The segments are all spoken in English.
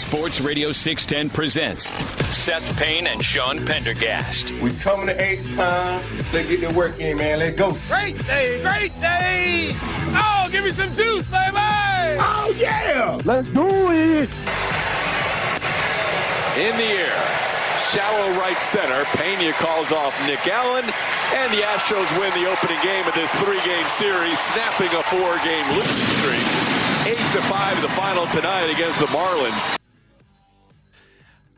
Sports Radio 610 presents Seth Payne and Sean Pendergast. We coming to H-Town. Let's get the work in, man. Let's go. Great day, great day. Oh, give me some juice, baby. Oh, yeah. Let's do it. In the air, shallow right center. Pena calls off Nick Allen, and the Astros win the opening game of this three-game series, snapping a four-game losing streak. 8-5 the final tonight against the Marlins.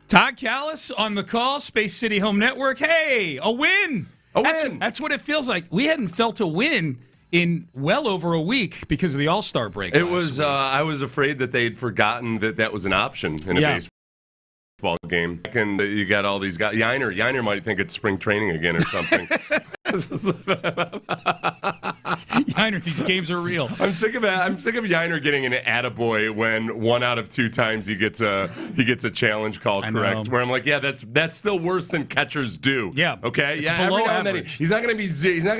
Todd Callis on the call, Space City Home Network. Hey, a win. That's what it feels like. We hadn't felt a win in well over a week because of the All-Star break. It was. I was afraid that they'd forgotten that was an option in a baseball game. And you got all these guys. Yiner might think it's spring training again or something. Yiner, these games are real. I'm sick of Yiner getting an attaboy when 1 out of 2 times he gets a challenge call correct. Where I'm like, yeah, that's still worse than catchers do. Yeah. Okay. It's yeah. below Every now and then average. he's not going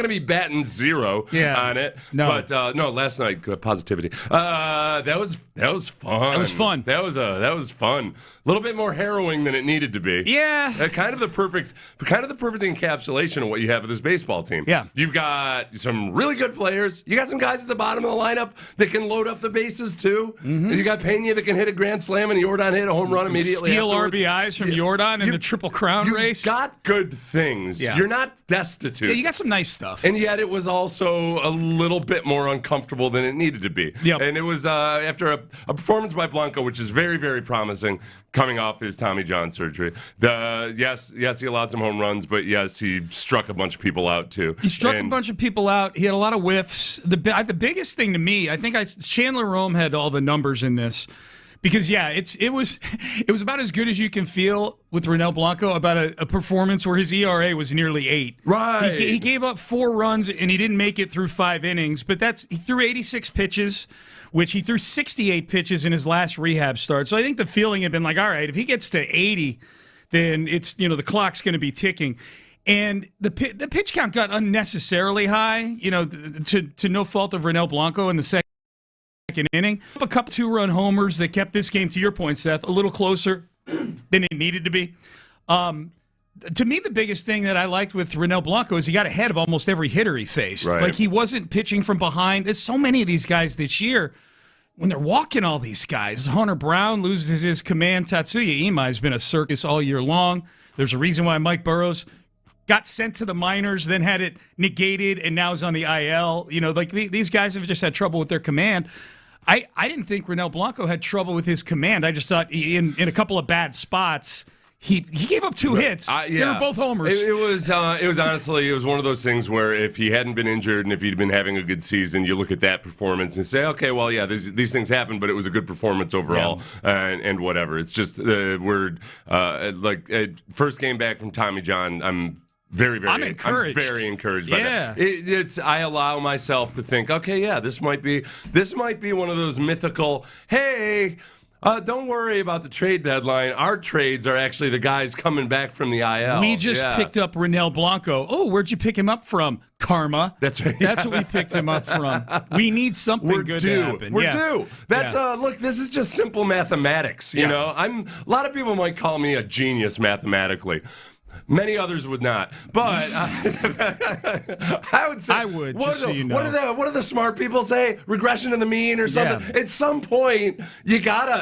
to be batting zero on it. No. But no, last night positivity. That was fun. That was fun. That was fun. A little bit more harrowing than it needed to be. Yeah. Kind of the perfect encapsulation of what you have with this baseball team. Yeah. You've got some really good players. You got some guys at the bottom of the lineup that can load up the bases too. Mm-hmm. You got Pena that can hit a grand slam and Jordan hit a home run immediately. Steal afterwards. RBIs from Jordan in the Triple Crown race. You've got good things. Yeah. You're not destitute. Yeah, you got some nice stuff. And yet it was also a little bit more uncomfortable than it needed to be. Yep. And it was after a performance by Blanco, which is very, very promising, coming off his Tommy John surgery. Yes, he allowed some home runs, but yes, he struck a bunch of people out too. He struck a bunch of people out. He had a lot of whiffs. The biggest thing to me, I think Chandler Rome had all the numbers in this. Because, it was about as good as you can feel with Ronel Blanco about a performance where his ERA was nearly 8. Right. He gave up 4 runs, and he didn't make it through 5 innings. But he threw 86 pitches, which he threw 68 pitches in his last rehab start. So I think the feeling had been like, all right, if he gets to 80, then it's, the clock's going to be ticking. And the pitch count got unnecessarily high, to no fault of Ronel Blanco in the second inning. A couple 2-run homers that kept this game, to your point, Seth, a little closer than it needed to be. To me, the biggest thing that I liked with Ronel Blanco is he got ahead of almost every hitter he faced. Right. Like, he wasn't pitching from behind. There's so many of these guys this year. When they're walking all these guys, Hunter Brown loses his command. Tatsuya Ima has been a circus all year long. There's a reason why Mike Burrows got sent to the minors, then had it negated, and now is on the IL. These guys have just had trouble with their command. I didn't think Ronel Blanco had trouble with his command. I just thought in a couple of bad spots, he gave up 2 hits. They were both homers. It was honestly one of those things where if he hadn't been injured and if he'd been having a good season, you look at that performance and say, okay, well, yeah, these things happen, but it was a good performance overall, and whatever. It's just first game back from Tommy John. I'm encouraged. I'm very encouraged by that. I allow myself to think, okay, yeah, this might be one of those mythical, hey, don't worry about the trade deadline. Our trades are actually the guys coming back from the IL. We just picked up Ronel Blanco. Oh, where'd you pick him up from? Karma. That's right. That's what we picked him up from. We need something good to happen. We're due. That's look, this is just simple mathematics. You know, a lot of people might call me a genius mathematically. Many others would not, but I would say I would. What do the smart people say? Regression to the mean or something? Yeah. At some point,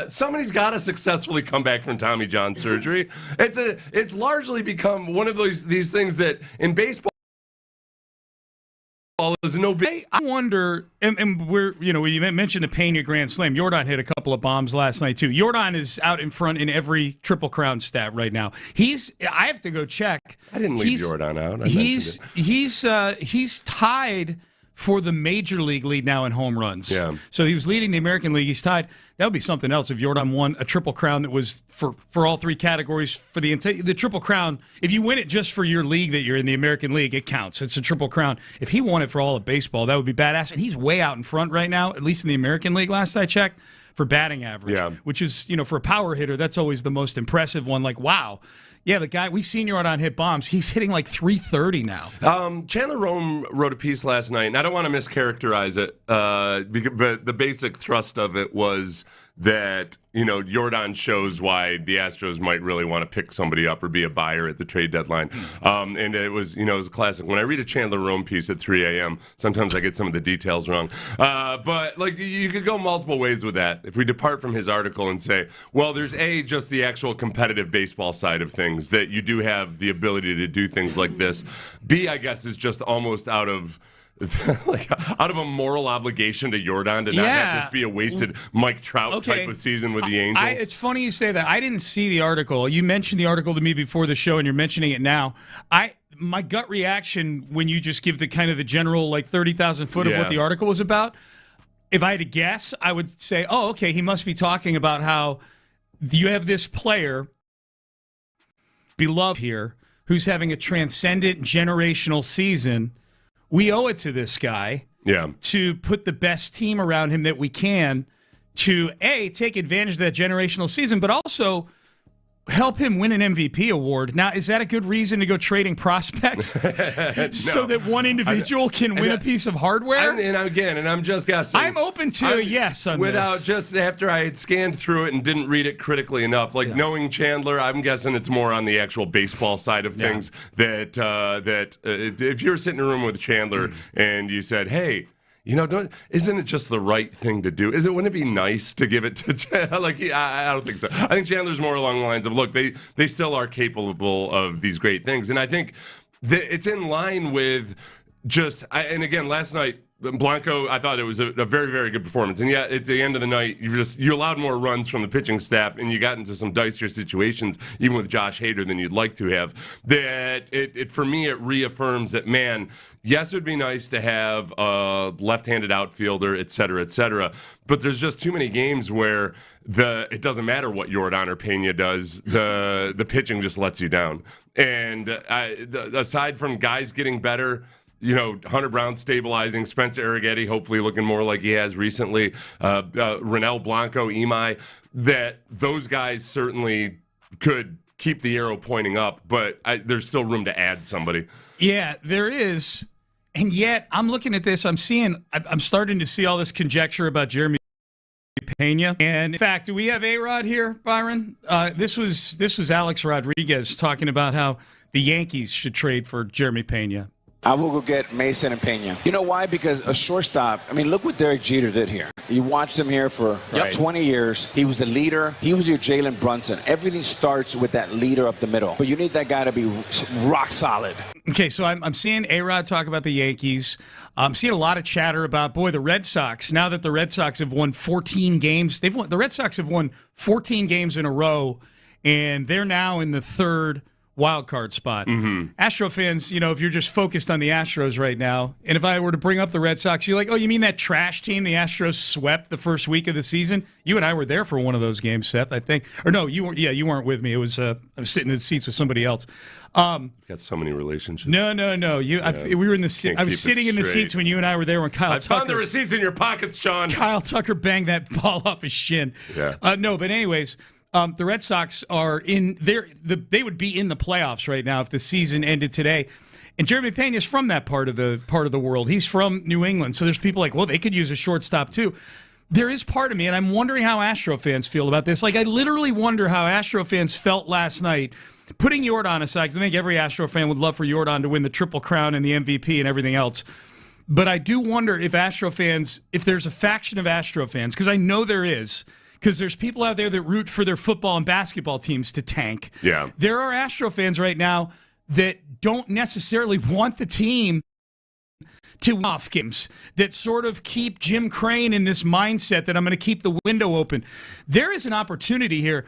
somebody's gotta successfully come back from Tommy John surgery. It's largely become one of these things that in baseball is no big. I wonder, and we mentioned the Pena Grand Slam. Jordan hit a couple of bombs last night too. Jordan is out in front in every Triple Crown stat right now. I have to go check. I didn't leave Jordan out. He's tied for the Major League lead now in home runs. Yeah. So he was leading the American League. He's tied. That would be something else if Jordan won a Triple Crown that was for all 3 categories for the Triple Crown. If you win it just for your league that you're in, the American League, it counts. It's a Triple Crown. If he won it for all of baseball, that would be badass. And he's way out in front right now, at least in the American League last I checked, for batting average, which is, for a power hitter, that's always the most impressive one. Like, wow. Yeah, the guy, we've seen Jordan hit bombs. He's hitting like 330 now. Chandler Rome wrote a piece last night, and I don't want to mischaracterize it, but the basic thrust of it was that, Jordan shows why the Astros might really want to pick somebody up or be a buyer at the trade deadline. And it was a classic. When I read a Chandler Rome piece at 3 a.m., sometimes I get some of the details wrong. But you could go multiple ways with that. If we depart from his article and say, well, there's just the actual competitive baseball side of things, that you do have the ability to do things like this. B, I guess, is just almost out of a moral obligation to Jordan to not have this be a wasted Mike Trout type of season with the Angels. It's funny you say that. I didn't see the article. You mentioned the article to me before the show, and you're mentioning it now. My gut reaction when you just give the kind of the general 30,000 foot of what the article was about, if I had to guess, I would say, oh, okay, he must be talking about how you have this player, beloved here, who's having a transcendent generational season. We owe it to this guy to put the best team around him that we can to, A, take advantage of that generational season, but also help him win an MVP award. Now, is that a good reason to go trading prospects so that one individual can win a piece of hardware? I'm just guessing. I'm open to a yes on this. Just after I had scanned through it and didn't read it critically enough, knowing Chandler, I'm guessing it's more on the actual baseball side of things that if you're sitting in a room with Chandler and you said, hey, isn't it just the right thing to do? Wouldn't it be nice to give it to I don't think so. I think Chandler's more along the lines of, look, they still are capable of these great things. And I think it's in line with and again, last night, Blanco, I thought it was a very, very good performance. And yet, at the end of the night, you allowed more runs from the pitching staff, and you got into some dicier situations, even with Josh Hader, than you'd like to have. That for me, it reaffirms that, man, yes, it would be nice to have a left-handed outfielder, et cetera, but there's just too many games where it doesn't matter what Jordan or Pena does, the pitching just lets you down. And aside from guys getting better, Hunter Brown stabilizing, Spencer Arrighetti hopefully looking more like he has recently, Ronel Blanco, Imai, that those guys certainly could keep the arrow pointing up, but there's still room to add somebody. Yeah, there is. And yet, I'm looking at this, I'm starting to see all this conjecture about Jeremy Pena. And in fact, do we have A-Rod here, Byron? This was Alex Rodriguez talking about how the Yankees should trade for Jeremy Pena. I will go get Mason and Pena. You know why? Because a shortstop, look what Derek Jeter did here. You watched him here for 20 years. He was the leader. He was your Jalen Brunson. Everything starts with that leader up the middle. But you need that guy to be rock solid. Okay, so I'm seeing A-Rod talk about the Yankees. I'm seeing a lot of chatter about, the Red Sox. Now that the Red Sox have won 14 games, the Red Sox have won 14 games in a row, and they're now in the third wild card spot. Astro fans, if you're just focused on the Astros right now, and if I were to bring up the Red Sox, you're like, oh, you mean that trash team the Astros swept the first week of the season? You and I were there for one of those games, Seth, I think. Or no, you weren't. Yeah, you weren't with me. It was I was sitting in the seats with somebody else. Got so many relationships. No. We were in the. I was sitting in the seats when you and I were there when Kyle Tucker. I found the receipts in your pockets, Sean. Kyle Tucker banged that ball off his shin. Yeah. But anyways. The Red Sox are in there. They would be in the playoffs right now if the season ended today. And Jeremy Pena is from that part of the world. He's from New England, so there's people like, well, they could use a shortstop too. There is part of me, and I'm wondering how Astro fans feel about this. I literally wonder how Astro fans felt last night. Putting Jordan aside, because I think every Astro fan would love for Jordan to win the Triple Crown and the MVP and everything else. But I do wonder if there's a faction of Astro fans, because I know there is. Because there's people out there that root for their football and basketball teams to tank. Yeah. There are Astro fans right now that don't necessarily want the team to win off games, that sort of keep Jim Crane in this mindset that I'm going to keep the window open. There is an opportunity here.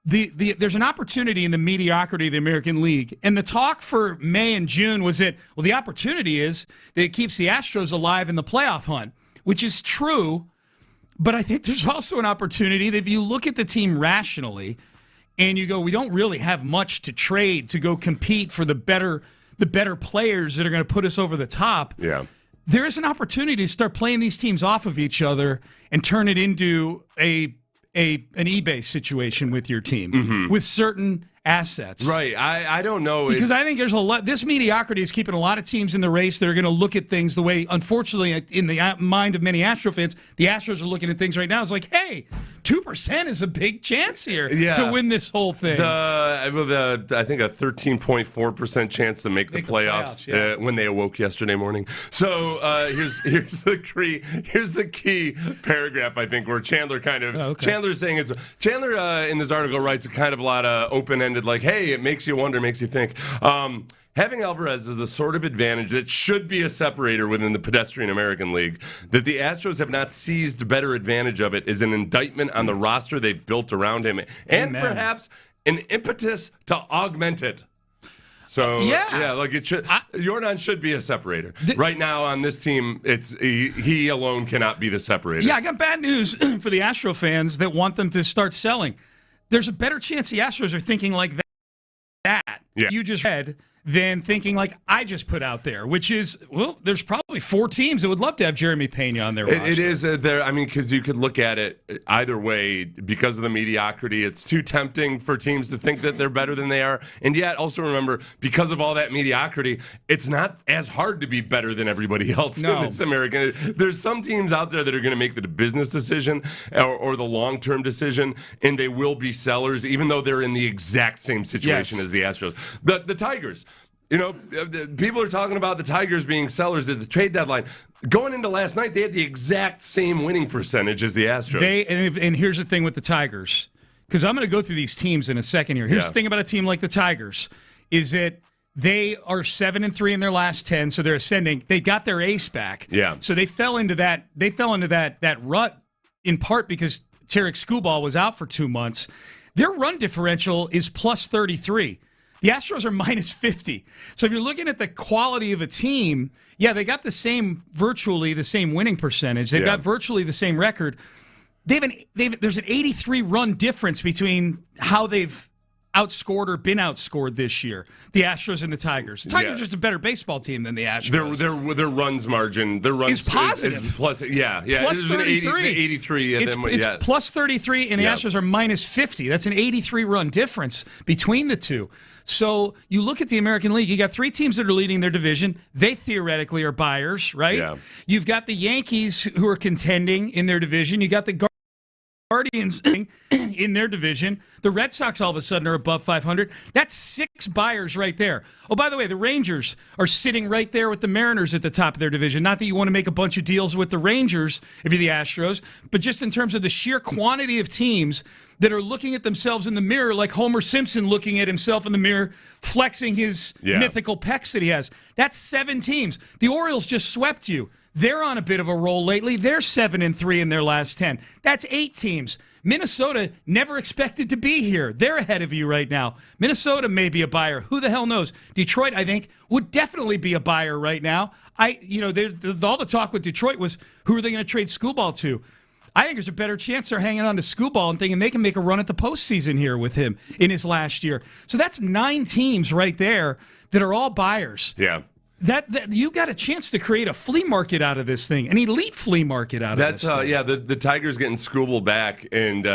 There's an opportunity in the mediocrity of the American League. And the talk for May and June was that, the opportunity is that it keeps the Astros alive in the playoff hunt, which is true. But I think there's also an opportunity that if you look at the team rationally and you go, we don't really have much to trade to go compete for the better players that are going to put us over the top. Yeah. There is an opportunity to start playing these teams off of each other and turn it into an eBay situation with your team with certain assets. Right. I don't know. Because I think there's a lot. This mediocrity is keeping a lot of teams in the race that are going to look at things the way, unfortunately, in the mind of many Astro fans, the Astros are looking at things right now. It's like, hey, 2% is a big chance here to win this whole thing. I think a 13.4% chance to make the playoffs when they awoke yesterday morning. So here's the key paragraph, I think, where Chandler Chandler's saying Chandler in this article writes a kind of a lot of open-ended, like, hey, it makes you wonder, makes you think. Having Alvarez is the sort of advantage that should be a separator within the pedestrian American League. That the Astros have not seized better advantage of it is an indictment on the roster they've built around him, and perhaps an impetus to augment it. So like it should. Jordan should be a separator. Right now on this team, he alone cannot be the separator. Yeah, I got bad news for the Astro fans that want them to start selling. There's a better chance the Astros are thinking like that. You just read. Than thinking like I just put out there, which is, well, there's probably 4 teams that would love to have Jeremy Pena on their roster. It is there. I mean, because you could look at it either way because of the mediocrity. It's too tempting for teams to think that they're better than they are. And yet, also remember, because of all that mediocrity, it's not as hard to be better than everybody else in this American. There's some teams out there that are going to make the business decision or the long-term decision, and they will be sellers, even though they're in the exact same situation as the Astros. The Tigers. You know, people are talking about the Tigers being sellers at the trade deadline. Going into last night, they had the exact same winning percentage as the Astros. And here's the thing with the Tigers, because I'm going to go through these teams in a second here. Here's the thing about a team like the Tigers, is that they are 7-3 in their last 10, so they're ascending. They got their ace back. Yeah. So they fell into that rut in part because Tarek Skubal was out for 2 months. Their run differential is plus 33. The Astros are minus 50. So if you're looking at the quality of a team, they got virtually the same winning percentage. They've got virtually the same record. There's an 83 run difference between how they've outscored or been outscored this year. The Astros and the Tigers. The Tigers are just a better baseball team than the Astros. Their runs margin, is positive. Is plus, plus 33. 83. It's plus 33, and the Astros are minus 50. That's an 83 run difference between the two. So you look at the American League, you got 3 teams that are leading their division. They theoretically are buyers, right? Yeah. You've got the Yankees who are contending in their division. You got the Guardians in their division. The Red Sox all of a sudden are above 500. That's 6 buyers right there. Oh, by the way, the Rangers are sitting right there with the Mariners at the top of their division. Not that you want to make a bunch of deals with the Rangers if you're the Astros, but just in terms of the sheer quantity of teams that are looking at themselves in the mirror like Homer Simpson looking at himself in the mirror, flexing his mythical pecs that he has. That's 7 teams. The Orioles just swept you. They're on a bit of a roll lately. They're 7-3 in their last 10. That's 8 teams. Minnesota never expected to be here. They're ahead of you right now. Minnesota may be a buyer. Who the hell knows? Detroit, I think, would definitely be a buyer right now. All the talk with Detroit was, who are they going to trade Skubal to? I think there's a better chance they're hanging on to Skubal and thinking they can make a run at the postseason here with him in his last year. So that's 9 teams right there that are all buyers. Yeah. That you got a chance to create a flea market out of this thing, an elite flea market out of this thing. The Tigers getting Skubal back and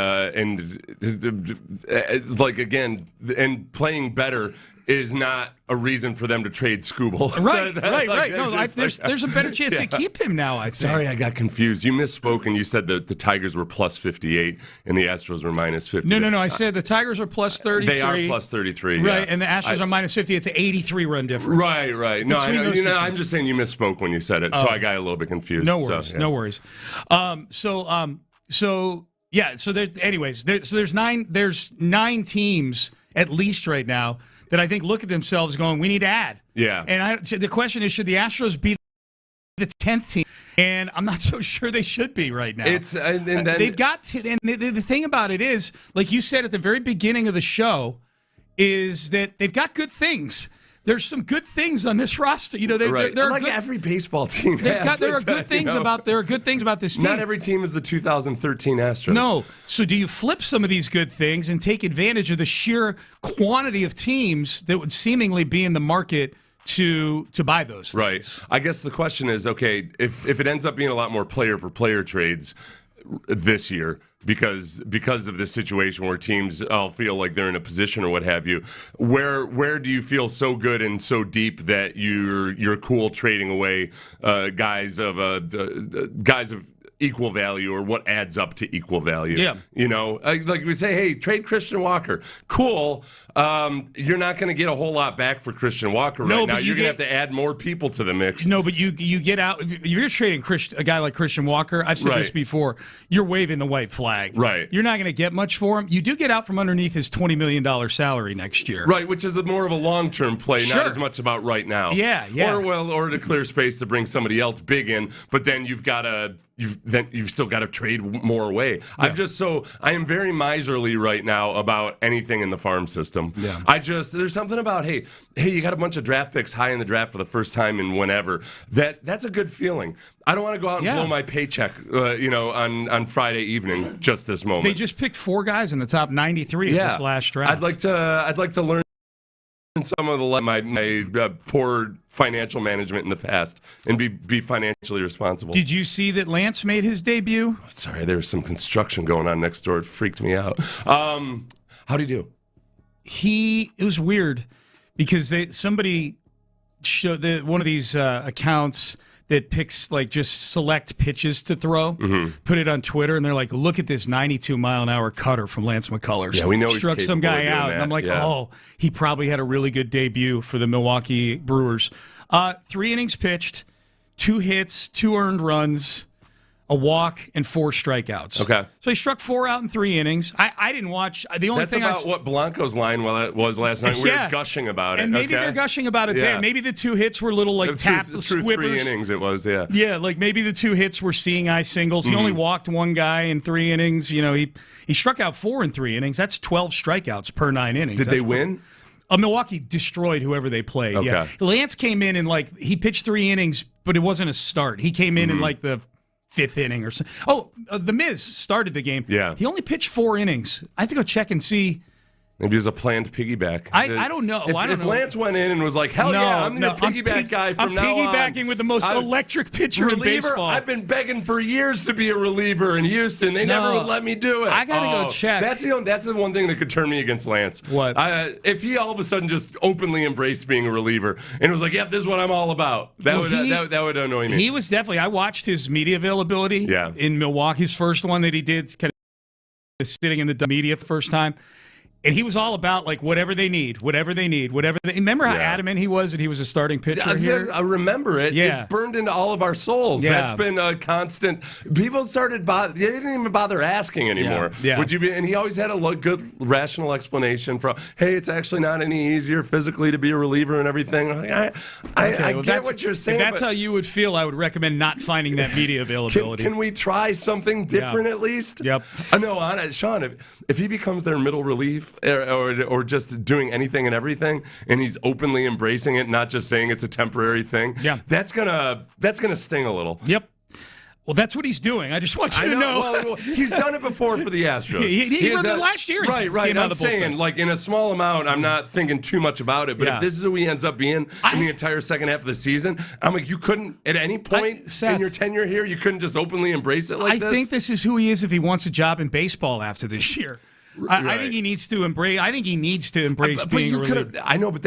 and playing better is not a reason for them to trade Skubal. Right. No, there's a better chance to keep him now, I think. Sorry, I got confused. You misspoke and you said that the Tigers were plus 58 and the Astros were minus 50. No. I said the Tigers are plus 33. They are plus 33. Right, and the Astros are minus 50. It's an 83 run difference. Right. No, I'm just saying you misspoke when you said it, so I got a little bit confused. No worries. No worries. There's 9 teams at least right now that I think look at themselves going, we need to add. Yeah. And the question is, should the Astros be the 10th team? And I'm not so sure they should be right now. They've got to, and the thing about it is, like you said at the very beginning of the show, is that they've got good things. There's some good things on this roster. Every baseball team. There are good things about this team. Not every team is the 2013 Astros. No. So do you flip some of these good things and take advantage of the sheer quantity of teams that would seemingly be in the market to buy those things? Right. I guess the question is, okay, if it ends up being a lot more player for player trades this year, because of this situation where teams all feel like they're in a position or what have you, where do you feel so good and so deep that you're cool trading away guys of equal value or what adds up to equal value. Yeah. You know, like we say, hey, trade Christian Walker. Cool. You're not going to get a whole lot back for Christian Walker right now. You're going to have to add more people to the mix. No, but you get out. If you're trading a guy like Christian Walker, I've said this before, you're waving the white flag. Right. You're not going to get much for him. You do get out from underneath his $20 million salary next year. Right, which is more of a long-term play, not as much about right now. Yeah. Or to clear space to bring somebody else big in, but then you've still got to trade more away. Yeah. I am very miserly right now about anything in the farm system. Yeah. There's something about, hey, you got a bunch of draft picks high in the draft for the first time in whenever. That's a good feeling. I don't want to go out and blow my paycheck, on Friday evening, just this moment. They just picked 4 guys in the top 93 of this last draft. I'd like to learn some of my poor financial management in the past and be financially responsible. Did you see that Lance made his debut? Sorry, there was some construction going on next door. It freaked me out. How'd he do? It was weird because somebody showed one of these accounts that picks like just select pitches to throw, put it on Twitter, and they're like, look at this 92-mile-an-hour cutter from Lance McCullers. Yeah, we know struck some guy out, and I'm like, he probably had a really good debut for the Milwaukee Brewers. 3 innings pitched, 2 hits, 2 earned runs, a walk, and 4 strikeouts. Okay. So he struck 4 out in 3 innings. I didn't watch. The only thing That's about what Blanco's line was last night. We were gushing about it. And maybe they're gushing about it there. Maybe the 2 hits were little like tap through squibbers. 3 innings it was, yeah. Yeah, like maybe the 2 hits were seeing eye singles. He only walked 1 guy in 3 innings. You know, he struck out 4 in 3 innings. That's 12 strikeouts per 9 innings. Did they win? Milwaukee destroyed whoever they played. Okay. Yeah. Lance came in and he pitched 3 innings, but it wasn't a start. He came in like the 5th inning or so. The Miz started the game. Yeah. He only pitched 4 innings. I have to go check and see. Maybe it was a planned piggyback. I don't know. If Lance went in and was like, hell yeah, I'm the piggyback guy from now on. I'm piggybacking with the most electric pitcher in baseball. I've been begging for years to be a reliever in Houston. They never would let me do it. I got to go check. That's the one thing that could turn me against Lance. What? If he all of a sudden just openly embraced being a reliever and was like, yep, this is what I'm all about. That would annoy me. He was definitely, I watched his media availability in Milwaukee, his first one that he did, kind of sitting in the media for the first time. And he was all about, like, whatever they need. Remember how adamant he was that he was a starting pitcher here? I remember it. Yeah. It's burned into all of our souls. Yeah. That's been a constant. People started, they didn't even bother asking anymore. Yeah. Would you be? And he always had a good, rational explanation for, hey, it's actually not any easier physically to be a reliever and everything. Like, I get what you're saying. If that's how you would feel, I would recommend not finding that media availability. Can we try something different at least? Yep. No, Sean, if he becomes their middle relief, or just doing anything and everything, and he's openly embracing it, not just saying it's a temporary thing. Yeah, that's gonna sting a little. Yep. Well, that's what he's doing. I just want you to know. Well, he's done it before for the Astros. he run it last year. Right. I'm saying, like, in a small amount, I'm not thinking too much about it. But if this is who he ends up being in the entire second half of the season, I'm like, you couldn't, at any point in your tenure here, you couldn't just openly embrace it like this? I think this is who he is if he wants a job in baseball after this year. I think he needs to embrace. Being a reliever. I know, but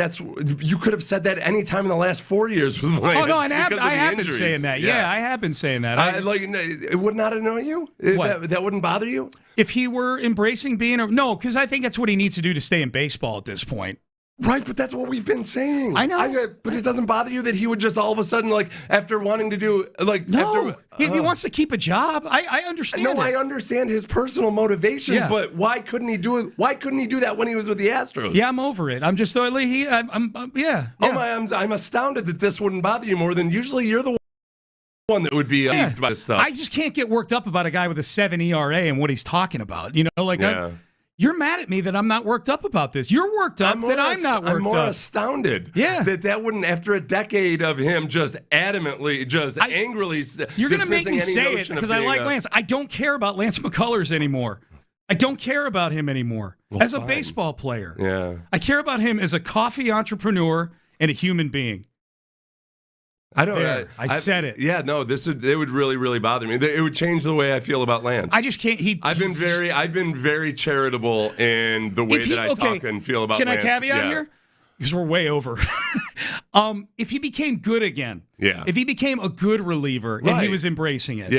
you could have said that any time in the last 4 years with Lance. Oh no, I have been saying that. Yeah, I have been saying that. It would not annoy you. That wouldn't bother you if he were embracing being no, because I think that's what he needs to do to stay in baseball at this point. Right, but that's what we've been saying. I know. But it doesn't bother you that he would just all of a sudden, like, after wanting to do, like... No, if he wants to keep a job, I understand I understand his personal motivation, but why couldn't he do it? Why couldn't he do that when he was with the Astros? Yeah, I'm over it. I'm just... yeah. I'm astounded that this wouldn't bother you more than usually you're the one that would be aggrieved by this stuff. I just can't get worked up about a guy with a 7 ERA and what he's talking about. You know, like... Yeah. You're mad at me that I'm not worked up about this. You're worked up that I'm not worked up. I'm more astounded that wouldn't, after a decade of him just adamantly, angrily you're going to make me say it because I like Lance. I don't care about Lance McCullers anymore. I don't care about him anymore as a baseball player. Yeah, I care about him as a coffee entrepreneur and a human being. I said it. Yeah, no, it would really, really bother me. It would change the way I feel about Lance. I just can't. I've been very charitable in the way that I talk and feel about Lance. Can I caveat here? Because we're way over. If he became good again, if he became a good reliever and he was embracing it,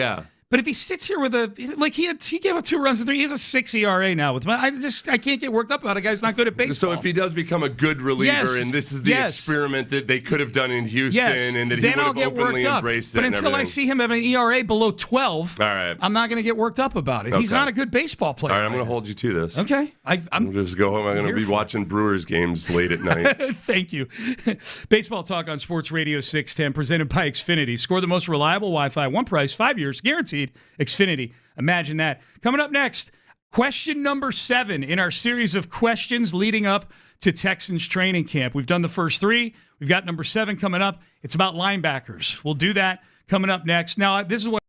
But if he sits here with he gave up 2 runs and 3, he has a 6 ERA now with him. I can't get worked up about a guy who's not good at baseball. So if he does become a good reliever, and this is the experiment that they could have done in Houston, and that he would have openly embraced it. But until I see him have an ERA below 12, all right, I'm not going to get worked up about it. Okay. He's not a good baseball player. All right, I'm going to hold you to this. Okay, I'm just go home. I'm going to be watching Brewers games late at night. Thank you. Baseball talk on Sports Radio 610, presented by Xfinity. Score the most reliable Wi-Fi, one price, 5 years guaranteed. Xfinity. Imagine that. Coming up next, question number 7 in our series of questions leading up to Texans training camp. We've done the first 3. We've got number 7 coming up. It's about linebackers. We'll do that coming up next. Now, this is what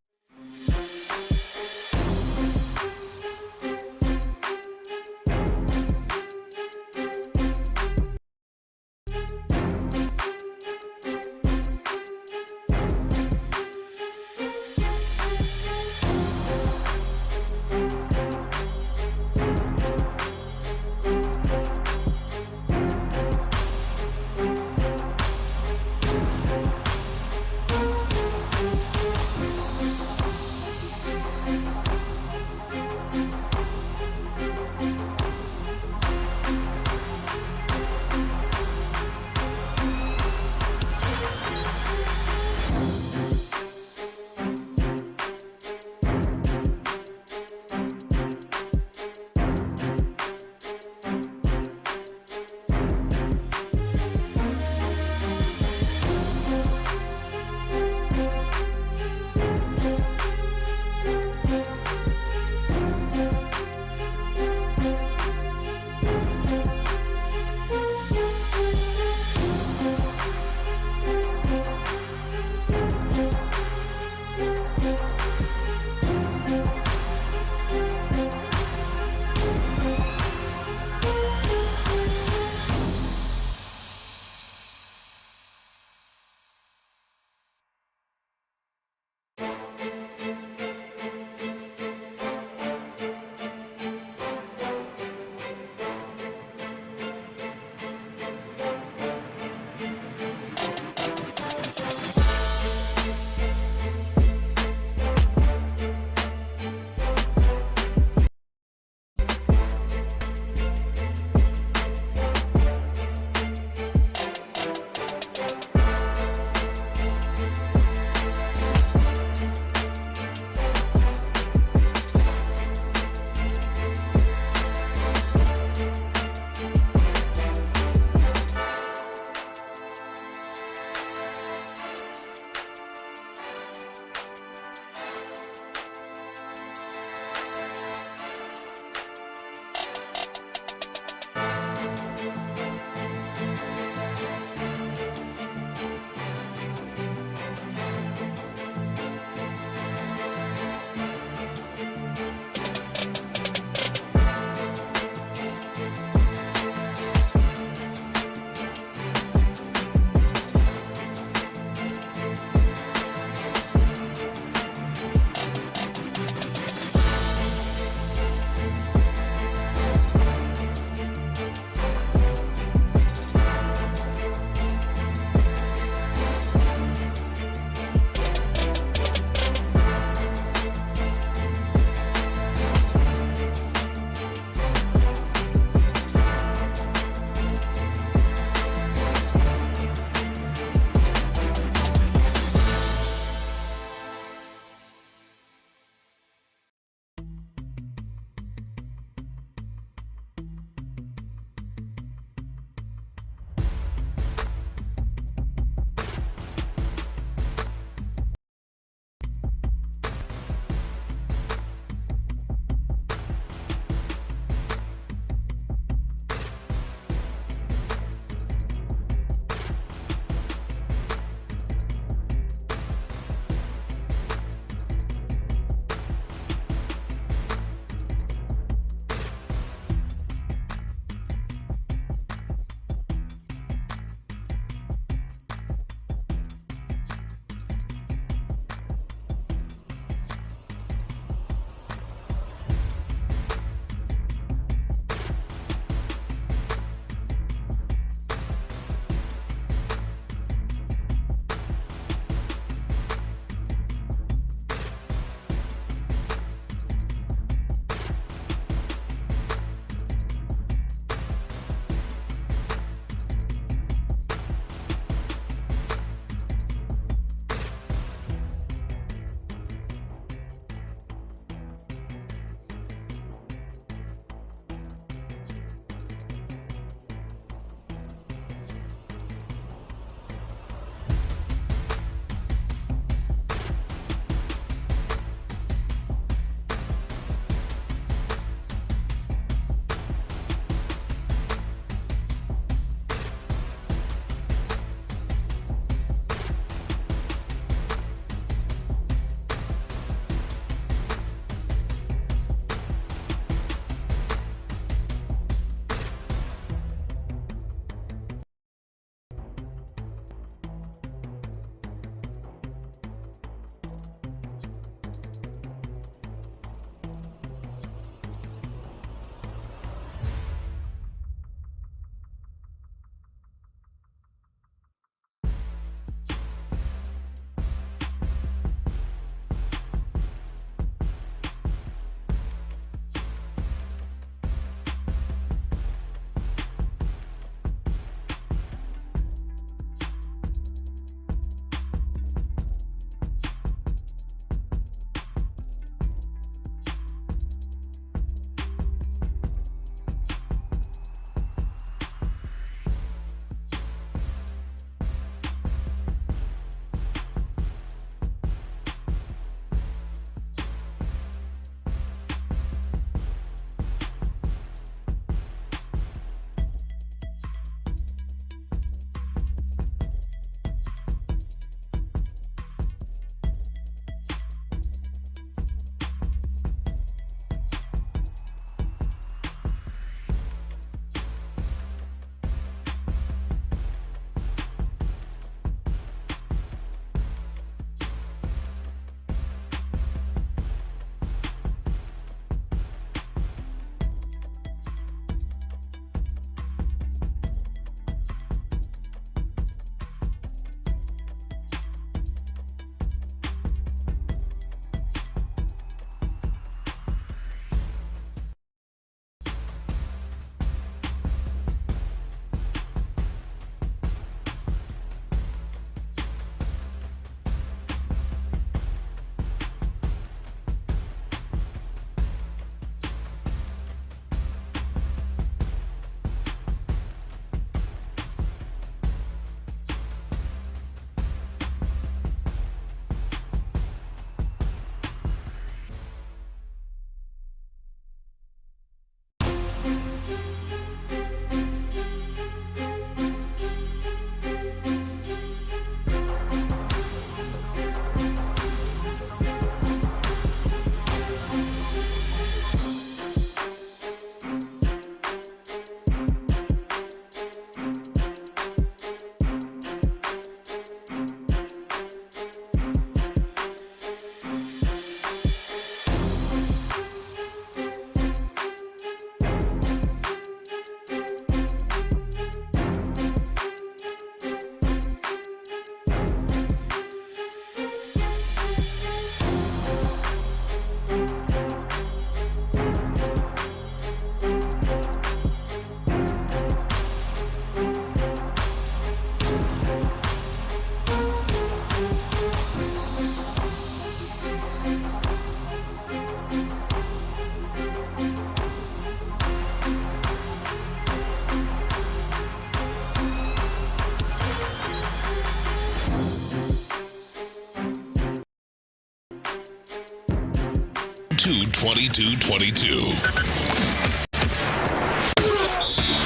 602-2222.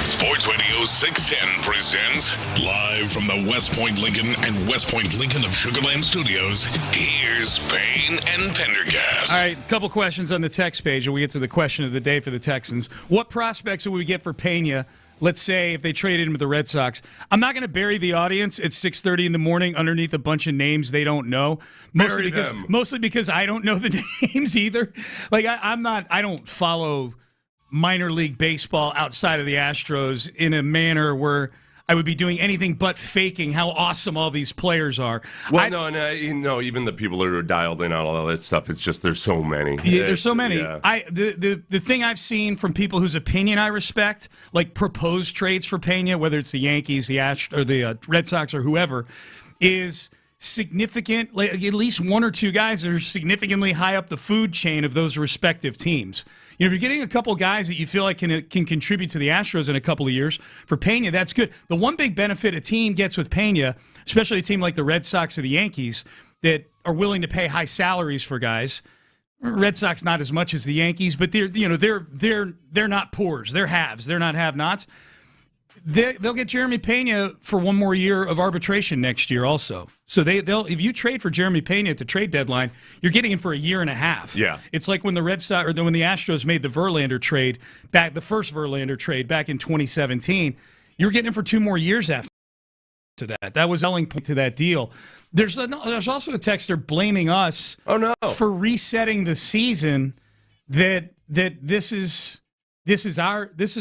Sports Radio 610 presents live from the West Point Lincoln and West Point Lincoln of Sugar Land Studios. Here's Payne and Pendergast. All right, a couple questions on the text page, and we get to the question of the day for the Texans. What prospects would we get for Pena? Let's say if they traded him to the Red Sox. I'm not going to bury the audience at 6:30 in the morning underneath a bunch of names they don't know. Mostly because I don't know the names either. Like I don't follow minor league baseball outside of the Astros in a manner where I would be doing anything but faking how awesome all these players are. Well, no, even the people who are dialed in on all that stuff, it's just there's so many. Yeah, there's so many. Yeah. The thing I've seen from people whose opinion I respect, like proposed trades for Pena, whether it's the Yankees, the or the Red Sox, or whoever, is significant. Like at least one or two guys that are significantly high up the food chain of those respective teams. You know, if you're getting a couple guys that you feel like can contribute to the Astros in a couple of years, for Pena, that's good. The one big benefit a team gets with Pena, especially a team like the Red Sox or the Yankees that are willing to pay high salaries for guys. Red Sox not as much as the Yankees, but they're not poors. They're haves. They're not have-nots. They'll get Jeremy Pena for one more year of arbitration next year also. So they'll if you trade for Jeremy Pena at the trade deadline, you're getting him for a year and a half. Yeah. It's like when the Red Sox or when the Astros made the Verlander trade back, the first Verlander trade back in 2017. You were getting him for 2 more years after that. That was selling point to that deal. There's also a texter blaming us for resetting the season that this is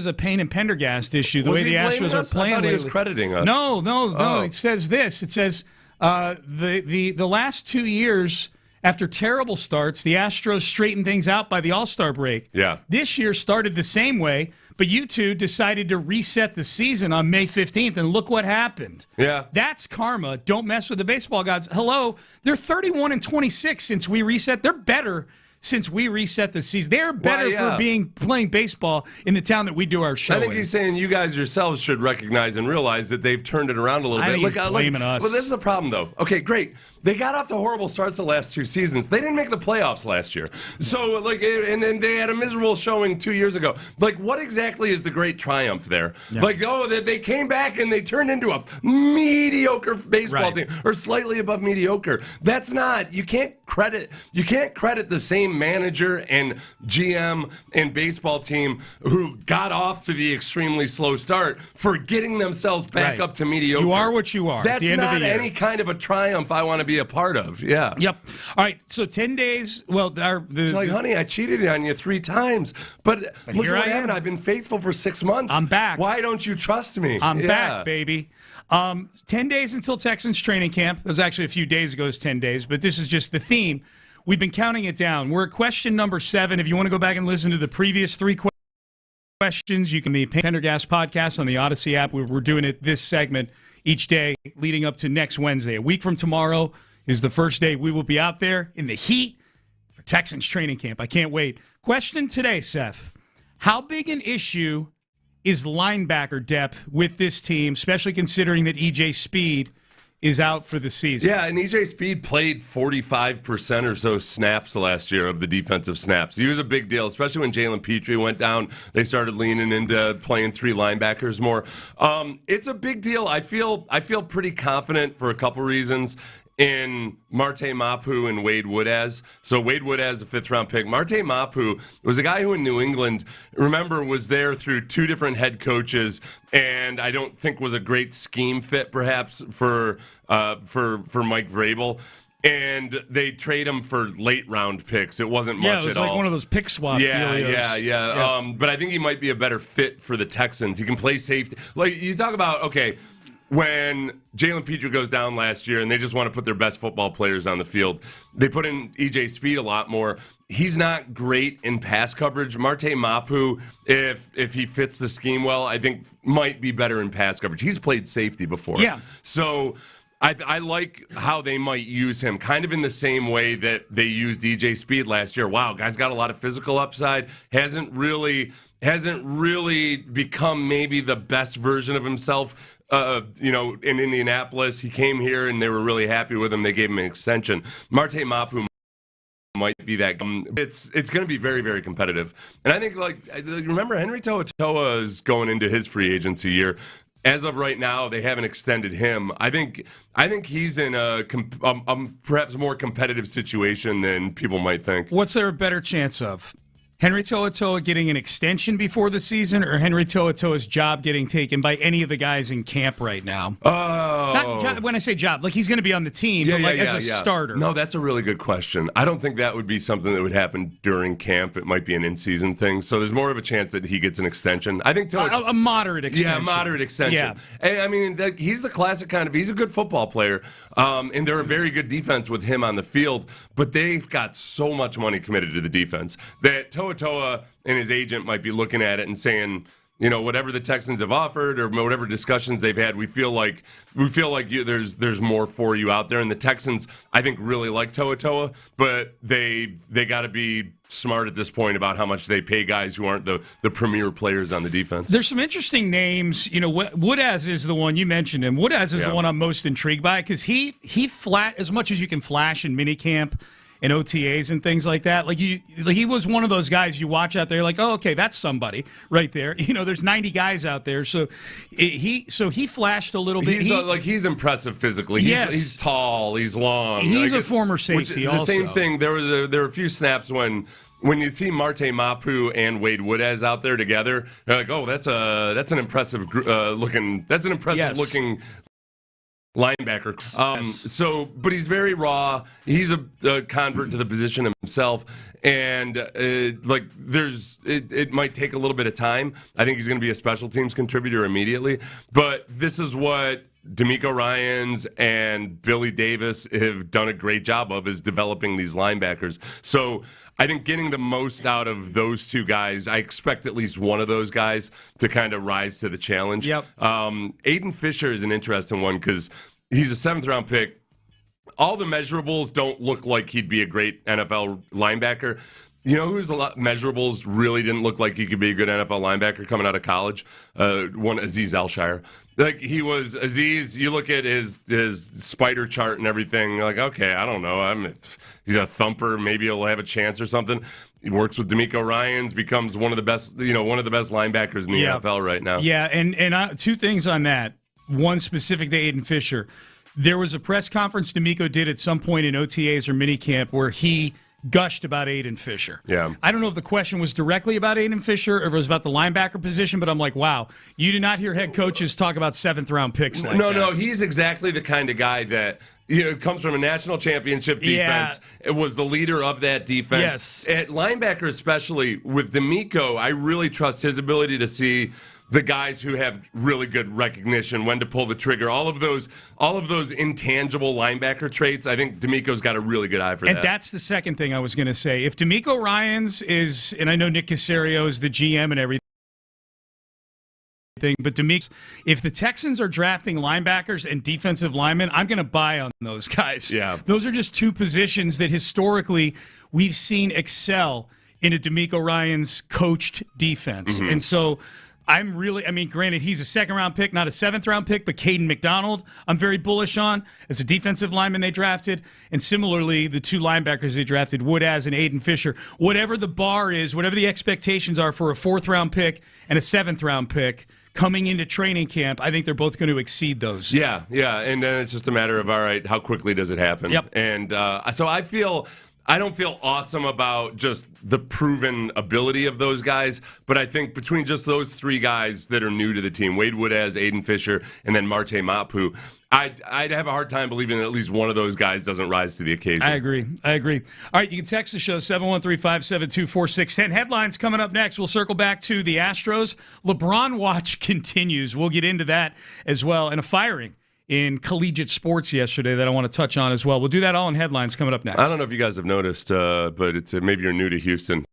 a Payne and Pendergast issue. The way the Astros are playing. I thought he was crediting us. No. It says this. It says the last 2 years after terrible starts, the Astros straightened things out by the All-Star break. Yeah. This year started the same way, but you two decided to reset the season on May 15th, and look what happened. Yeah. That's karma. Don't mess with the baseball gods. Hello, they're 31-26 since we reset. They're better since we reset the season. They're better for playing baseball in the town that we do our show. I think he's saying you guys yourselves should recognize and realize that they've turned it around a little bit. He's blaming us. Well, this is the problem, though. Okay, great. They got off to horrible starts the last 2 seasons. They didn't make the playoffs last year. So, and then they had a miserable showing 2 years ago. What exactly is the great triumph there? Yeah. They came back and they turned into a mediocre baseball team, or slightly above mediocre. That's not. You can't credit the same manager and GM and baseball team who got off to the extremely slow start for getting themselves back up to mediocre. You are what you are. That's at the end not of the year. any kind of a triumph I want to be a part of. Yeah. Yep. All right. So 10 days. Well, it's like, honey, I cheated on you 3 times, but look here what I am. happened. I've been faithful for 6 months. I'm back. Why don't you trust me? I'm back, baby. 10 days until Texans training camp. It was actually a few days ago. It's 10 days, but this is just the theme. We've been counting it down. We're at question number 7. If you want to go back and listen to the previous 3 questions, you can the Pendergast podcast on the Odyssey app. We're doing it this segment each day leading up to next Wednesday. A week from tomorrow is the first day we will be out there in the heat for Texans training camp. I can't wait. Question today, Seth. How big an issue is linebacker depth with this team, especially considering that E.J. Speed is out for the season? Yeah, and E.J. Speed played 45% or so snaps last year of the defensive snaps. He was a big deal, especially when Jalen Petrie went down. They started leaning into playing 3 linebackers more. It's a big deal. I feel pretty confident for a couple reasons in Marte Mapu and Wade Woodaz. So Wade Woodaz, a 5th-round pick. Marte Mapu was a guy who in New England, remember, was there through 2 different head coaches, and I don't think was a great scheme fit, perhaps, for Mike Vrabel. And they trade him for late-round picks. It wasn't much at all. Yeah, it was like one of those pick swap dealios. Yeah. But I think he might be a better fit for the Texans. He can play safety. Like, you talk about, okay, when Jalen Petrie goes down last year and they just want to put their best football players on the field, they put in E.J. Speed a lot more. He's not great in pass coverage. Marte Mapu, if he fits the scheme well, I think might be better in pass coverage. He's played safety before. Yeah. So I like how they might use him, kind of in the same way that they used E.J. Speed last year. Wow, guy's got a lot of physical upside. Hasn't really become maybe the best version of himself. In Indianapolis, he came here and they were really happy with him. They gave him an extension. Marte Mapu might be that. It's going to be very, very competitive. And I think, remember, Henry To'oTo'o is going into his free agency year. As of right now, they haven't extended him. I think he's in a perhaps more competitive situation than people might think. What's there a better chance of? Henry To'oTo'o getting an extension before the season, or Henry To'oTo'o's job getting taken by any of the guys in camp right now? Not when I say job, like he's going to be on the team, but as a starter. No, that's a really good question. I don't think that would be something that would happen during camp. It might be an in-season thing. So there's more of a chance that he gets an extension. I think a moderate extension. Yeah, moderate extension. Yeah. And, I mean, he's the classic kind of. He's a good football player, and they're a very good defense with him on the field. But they've got so much money committed to the defense that To'oTo'o and his agent might be looking at it and saying, whatever the Texans have offered or whatever discussions they've had, we feel like there's more for you out there. And the Texans, I think, really like To'oTo'o, but they got to be smart at this point about how much they pay guys who aren't the premier players on the defense. There's some interesting names. Woodaz is the one you mentioned him. Woodaz is the one I'm most intrigued by because he flat as much as you can flash in minicamp and OTAs and things like that. He was one of those guys you watch out there, like, oh, okay, that's somebody right there. There's 90 guys out there, so he flashed a little bit. He's impressive physically. He's tall. He's long. He's a former safety. It's the same thing. There were a few snaps when you see Marte Mapu and Wade Woodaz out there together, you're like, oh, that's an impressive looking linebacker. But he's very raw. He's a convert to the position himself, and it might take a little bit of time. I think he's going to be a special teams contributor immediately. But this is what D'Amico Ryans and Billy Davis have done a great job of, is developing these linebackers. So I think getting the most out of those two guys, I expect at least one of those guys to kind of rise to the challenge. Yep. Aiden Fisher is an interesting one because he's a 7th-round pick. All the measurables don't look like he'd be a great NFL linebacker. You know who's a lot measurables really didn't look like he could be a good NFL linebacker coming out of college? One Azeez Alshire. He was Azeez. You look at his spider chart and everything. You're like, okay, I don't know. He's a thumper. Maybe he'll have a chance or something. He works with D'Amico Ryans, becomes one of the best linebackers in the NFL right now. Yeah, and two things on that. One specific to Aiden Fisher. There was a press conference D'Amico did at some point in OTAs or minicamp where he gushed about Aiden Fisher. Yeah. I don't know if the question was directly about Aiden Fisher or if it was about the linebacker position, but I'm like, wow, you do not hear head coaches talk about 7th-round picks like that. No, he's exactly the kind of guy that comes from a national championship defense. Yeah. It was the leader of that defense. Yes. At linebacker especially, with D'Amico, I really trust his ability to see the guys who have really good recognition, when to pull the trigger, all of those intangible linebacker traits. I think D'Amico's got a really good eye for that. And that's the second thing I was going to say. If D'Amico Ryans is, and I know Nick Caserio is the GM and everything, but D'Amico, if the Texans are drafting linebackers and defensive linemen, I'm going to buy on those guys. Yeah. Those are just two positions that historically we've seen excel in a D'Amico Ryans coached defense. Mm-hmm. And so granted, he's a 2nd-round pick, not a 7th-round pick, but Caden McDonald, I'm very bullish on as a defensive lineman they drafted. And similarly, the two linebackers they drafted, Woodaz and Aiden Fisher. Whatever the bar is, whatever the expectations are for a 4th-round pick and a 7th-round pick coming into training camp, I think they're both going to exceed those. Yeah. And then it's just a matter of, all right, how quickly does it happen? Yep. And so I don't feel awesome about just the proven ability of those guys, but I think between just those three guys that are new to the team, Wade Woodaz, Aiden Fisher, and then Marte Mapu, I'd have a hard time believing that at least one of those guys doesn't rise to the occasion. I agree. All right, you can text the show, 713-572-4610. Headlines coming up next. We'll circle back to the Astros. LeBron watch continues. We'll get into that as well. And a firing in collegiate sports yesterday that I want to touch on as well. We'll do that all in headlines coming up next. I don't know if you guys have noticed, but it's maybe you're new to Houston.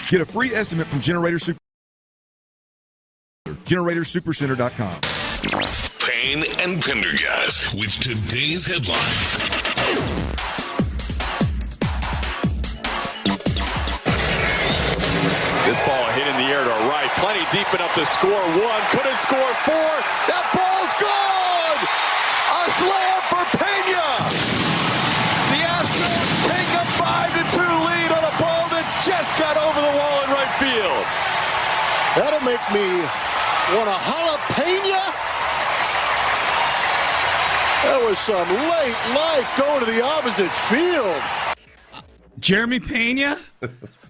Get a free estimate from GeneratorSuperCenter.com. Payne and Pendergast with today's headlines. This ball hit in the air to right. Plenty deep enough to score one. Couldn't score four. That ball's gone! A slam for Pena! The Astros take a 5-2 lead on a ball that just got over the wall in right field. That'll make me want a jalapeno. That was some late life going to the opposite field. Jeremy Pena.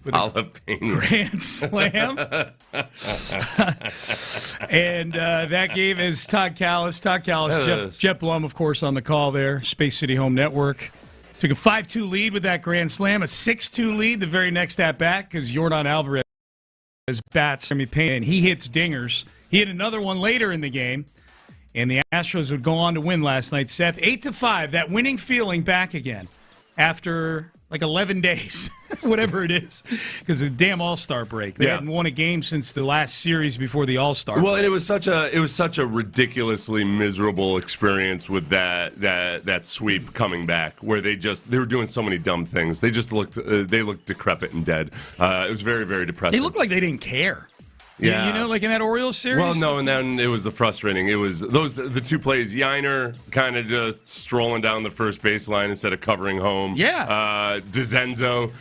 Jalapeno. Grand slam. And that game is Todd Callis. Jeff Blum, of course, on the call there. Space City Home Network. Took a 5-2 lead with that grand slam. A 6-2 lead the very next at-bat because Yordan Alvarez bats Jeremy Pena, and he hits dingers. He hit another one later in the game, and the Astros would go on to win last night. Seth, 8-5, that winning feeling back again after like 11 days, whatever it is, because of the damn All-Star break. They hadn't won a game since the last series before the All-Star break. And it was such a ridiculously miserable experience with that sweep coming back, where they were doing so many dumb things. They just looked decrepit and dead. It was very, very depressing. They looked like they didn't care. Yeah. You know, like in that Orioles series? Well, no, and then it was the frustrating. It was the two plays. Yiner kind of just strolling down the first baseline instead of covering home. Yeah. DeZenzo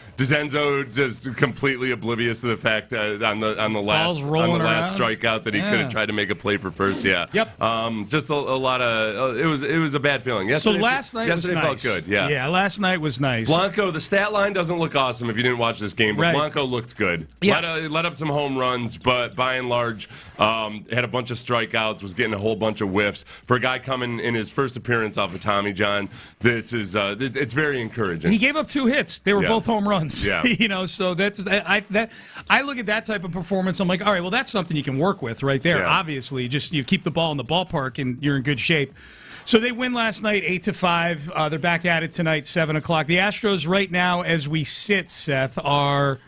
just completely oblivious to the fact that on the last strikeout that he could have tried to make a play for first. Yeah. Yep. Just a lot of it was a bad feeling. Yesterday last night was nice. Felt good. Yeah. Yeah, last night was nice. Blanco, the stat line doesn't look awesome if you didn't watch this game, but Blanco looked good. Yeah. Let up some home runs, but by and large, had a bunch of strikeouts, was getting a whole bunch of whiffs. For a guy coming in his first appearance off of Tommy John, this is it's very encouraging. He gave up 2 hits. They were both home runs. Yeah. So I look at that type of performance. I'm like, all right, well, that's something you can work with right there. Yeah. Obviously, just you keep the ball in the ballpark and you're in good shape. So they win last night, 8-5. They're back at it tonight, 7:00. The Astros right now, as we sit, Seth, are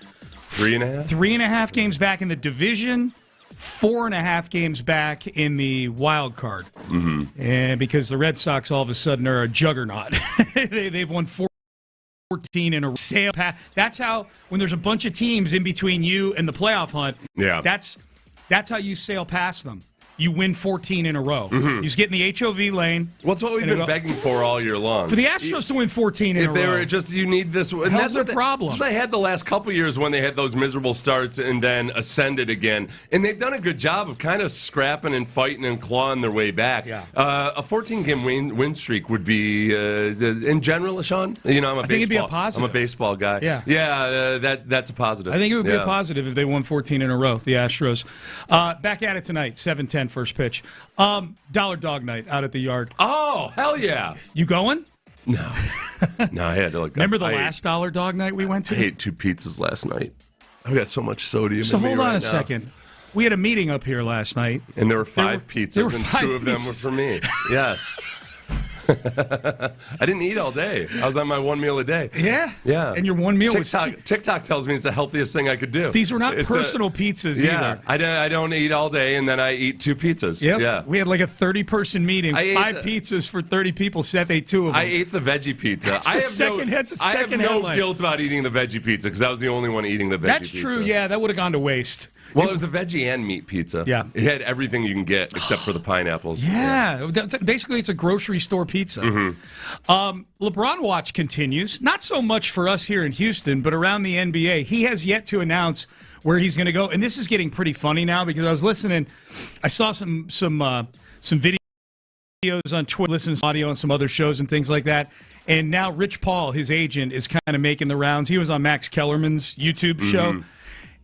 3.5? 3.5 games back in the division, 4.5 games back in the wild card. Mm-hmm. And because the Red Sox all of a sudden are a juggernaut. They've won 14 in a row. That's how, when there's a bunch of teams in between you and the playoff hunt, that's how you sail past them. You win 14 in a row. Mm-hmm. You just get in the HOV lane. What's what we've been begging for all year long? For the Astros to win 14 in a row. If they were just, you need this. And that's the problem. That's what they had the last couple years when they had those miserable starts and then ascended again. And they've done a good job of kind of scrapping and fighting and clawing their way back. Yeah. A 14-game win streak would be, in general, Sean. You know, I think it'd be a positive. I'm a baseball guy. Yeah. Yeah, that's a positive. I think it would be a positive if they won 14 in a row, the Astros. Back at it tonight, 7:10 first pitch. Dollar Dog Night out at the yard. Oh, hell yeah. You going? No, I had to look. Remember the last Dollar Dog Night we went to? I ate 2 pizzas last night. I got so much sodium. So in me hold on right a second. We had a meeting up here last night, and there were 5 pizzas, and 2 of them were for me. Yes. I didn't eat all day. I was on my 1 meal a day. Yeah. Yeah. And your 1 meal was TikTok tells me it's the healthiest thing I could do. These were not personal pizzas either. I don't eat all day, and then I eat 2 pizzas. Yep. Yeah. We had like a 30-person meeting. 5 pizzas for 30 people. Seth ate 2 of them. I ate the veggie pizza. I have no guilt about eating the veggie pizza because I was the only one eating the veggie pizza. That's true. Yeah, that would have gone to waste. Well, it was a veggie and meat pizza. Yeah. It had everything you can get except for the pineapples. Yeah. Basically, it's a grocery store pizza. Mm-hmm. LeBron watch continues. Not so much for us here in Houston, but around the NBA. He has yet to announce where he's going to go. And this is getting pretty funny now because I was listening. I saw some videos on Twitter, listening to audio on some other shows and things like that. And now Rich Paul, his agent, is kind of making the rounds. He was on Max Kellerman's YouTube show.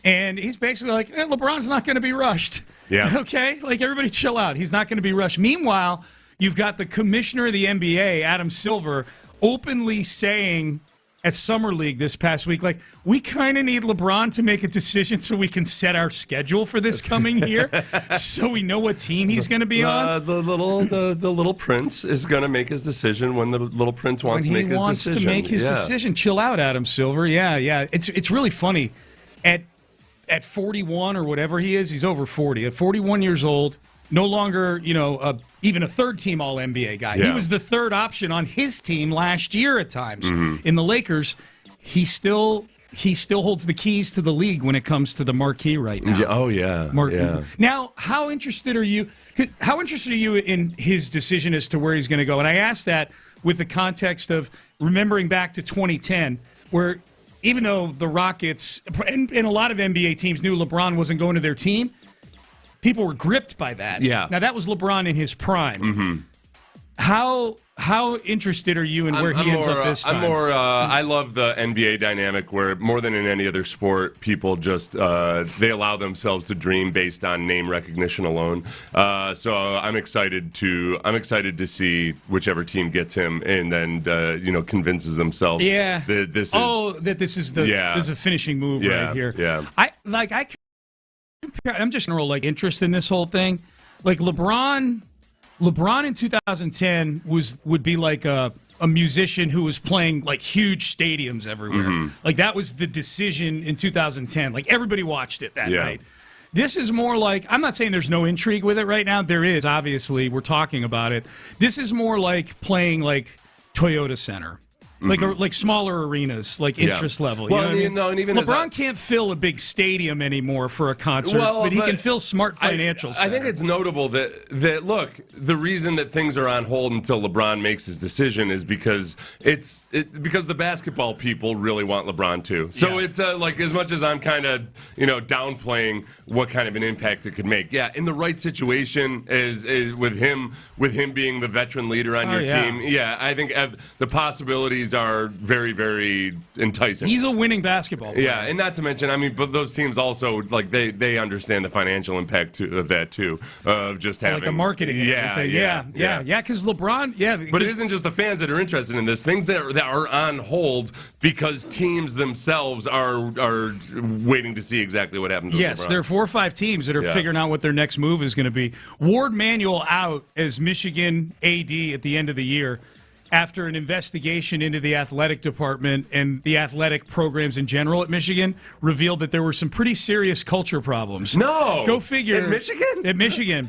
And he's basically like, LeBron's not going to be rushed. Yeah. Okay? Like, everybody chill out. He's not going to be rushed. Meanwhile, you've got the commissioner of the NBA, Adam Silver, openly saying at Summer League this past week, like, we kind of need LeBron to make a decision so we can set our schedule for this coming year so we know what team he's going to be on. The little prince is going to make his decision when the little prince wants to make his decision. Chill out, Adam Silver. Yeah. It's really funny. at 41 or whatever he is, he's over 40. At 41 years old, no longer, even a third-team All-NBA guy. Yeah. He was the third option on his team last year at times. In the Lakers, he still holds the keys to the league when it comes to the marquee right now. Yeah, oh, yeah. Yeah. Now, how interested are you in his decision as to where he's going to go? And I asked that with the context of remembering back to 2010, where even though the Rockets and a lot of NBA teams knew LeBron wasn't going to their team, people were gripped by that. Yeah. Now, that was LeBron in his prime. How interested are you in where he ends up this time? I love the NBA dynamic where more than in any other sport, people just they allow themselves to dream based on name recognition alone. So I'm excited to see whichever team gets him and then convinces themselves that this is there's a finishing move right here. Yeah. I'm just general interest in this whole thing. Like LeBron in 2010 would be like a musician who was playing like huge stadiums everywhere. Like that was the decision in 2010. Like everybody watched it that night. This is more like, I'm not saying there's no intrigue with it right now. There is, obviously. We're talking about it. This is more like playing like Toyota Center. Like smaller arenas, like interest level. You know what I mean? And even LeBron can't fill a big stadium anymore for a concert, but he can fill smart financials. I think it's notable that look, the reason that things are on hold until LeBron makes his decision is because because the basketball people really want LeBron too. So it's like as much as I'm kind of downplaying what kind of an impact it could make. Yeah, in the right situation is with him being the veteran leader on your team. Yeah, I think the possibilities are very, very enticing. He's a winning basketball player. Yeah, and not to mention, but those teams also they understand the financial impact of that too, of just having like the marketing. Yeah. Because LeBron, but it isn't just the fans that are interested in this. Things that are on hold because teams themselves are waiting to see exactly what happens. Yes, with LeBron. there are 4 or 5 teams that are figuring out what their next move is going to be. Ward Manuel out as Michigan AD at the end of the year, after an investigation into the athletic department and the athletic programs in general at Michigan, revealed that there were some pretty serious culture problems. No! Go figure. At Michigan? At Michigan.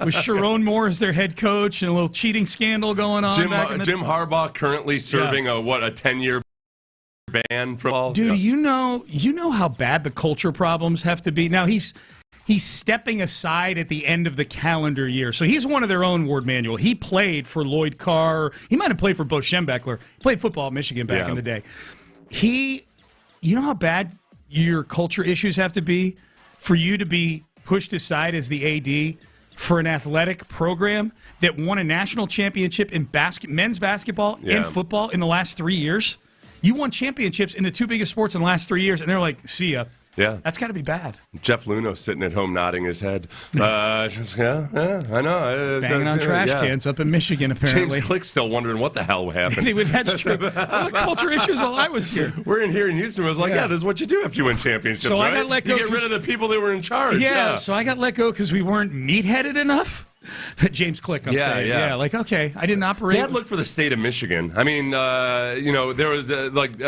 With Sharon Moore as their head coach and a little cheating scandal going on. Jim Harbaugh currently serving a 10-year ban from all. Dude, you know how bad the culture problems have to be? Now, he's stepping aside at the end of the calendar year. So he's one of their own, Ward Manuel. He played for Lloyd Carr. He might have played for Bo Schembechler. He played football at Michigan back in the day. You know how bad your culture issues have to be for you to be pushed aside as the AD for an athletic program that won a national championship in men's basketball and football in the last 3 years? You won championships in the 2 biggest sports in the last 3 years, and they're like, see ya. Yeah. That's got to be bad. Jeff Luno sitting at home nodding his head. I know. Banging on trash cans up in Michigan, apparently. James Click's still wondering what the hell happened. That's true. Culture issues while I was here. We're in here in Houston. I was like, this is what you do after you win championships, so right? I got let go. You get rid of the people that were in charge. Yeah, so I got let go because we weren't meat-headed enough. James Click, I'm saying. Yeah, like, okay, I didn't operate. Bad look for the state of Michigan. I mean, there was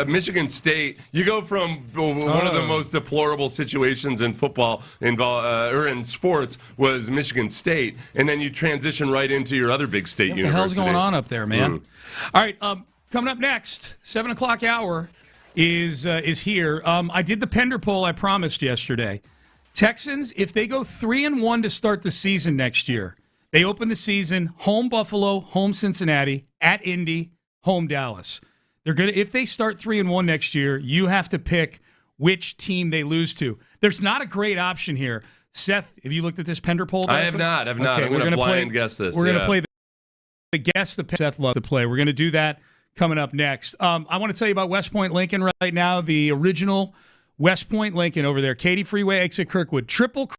Michigan State. You go from one of the most deplorable situations in football or in sports was Michigan State, and then you transition right into your other big state university. What the hell's going on up there, man? All right, coming up next, 7 o'clock hour is here. I did the Pender poll I promised yesterday. Texans, if they go 3-1 to start the season next year, they open the season home Buffalo, home Cincinnati, at Indy, home Dallas. They're gonna if they start 3-1 next year, you have to pick which team they lose to. There's not a great option here. Seth, have you looked at this Pender poll? I have not. Okay, I'm going to blind guess this. We're going to play the guess the Seth loves to play. We're going to do that coming up next. I want to tell you about West Point Lincoln right now, the original West Point Lincoln over there. Katy Freeway, exit Kirkwood. Triple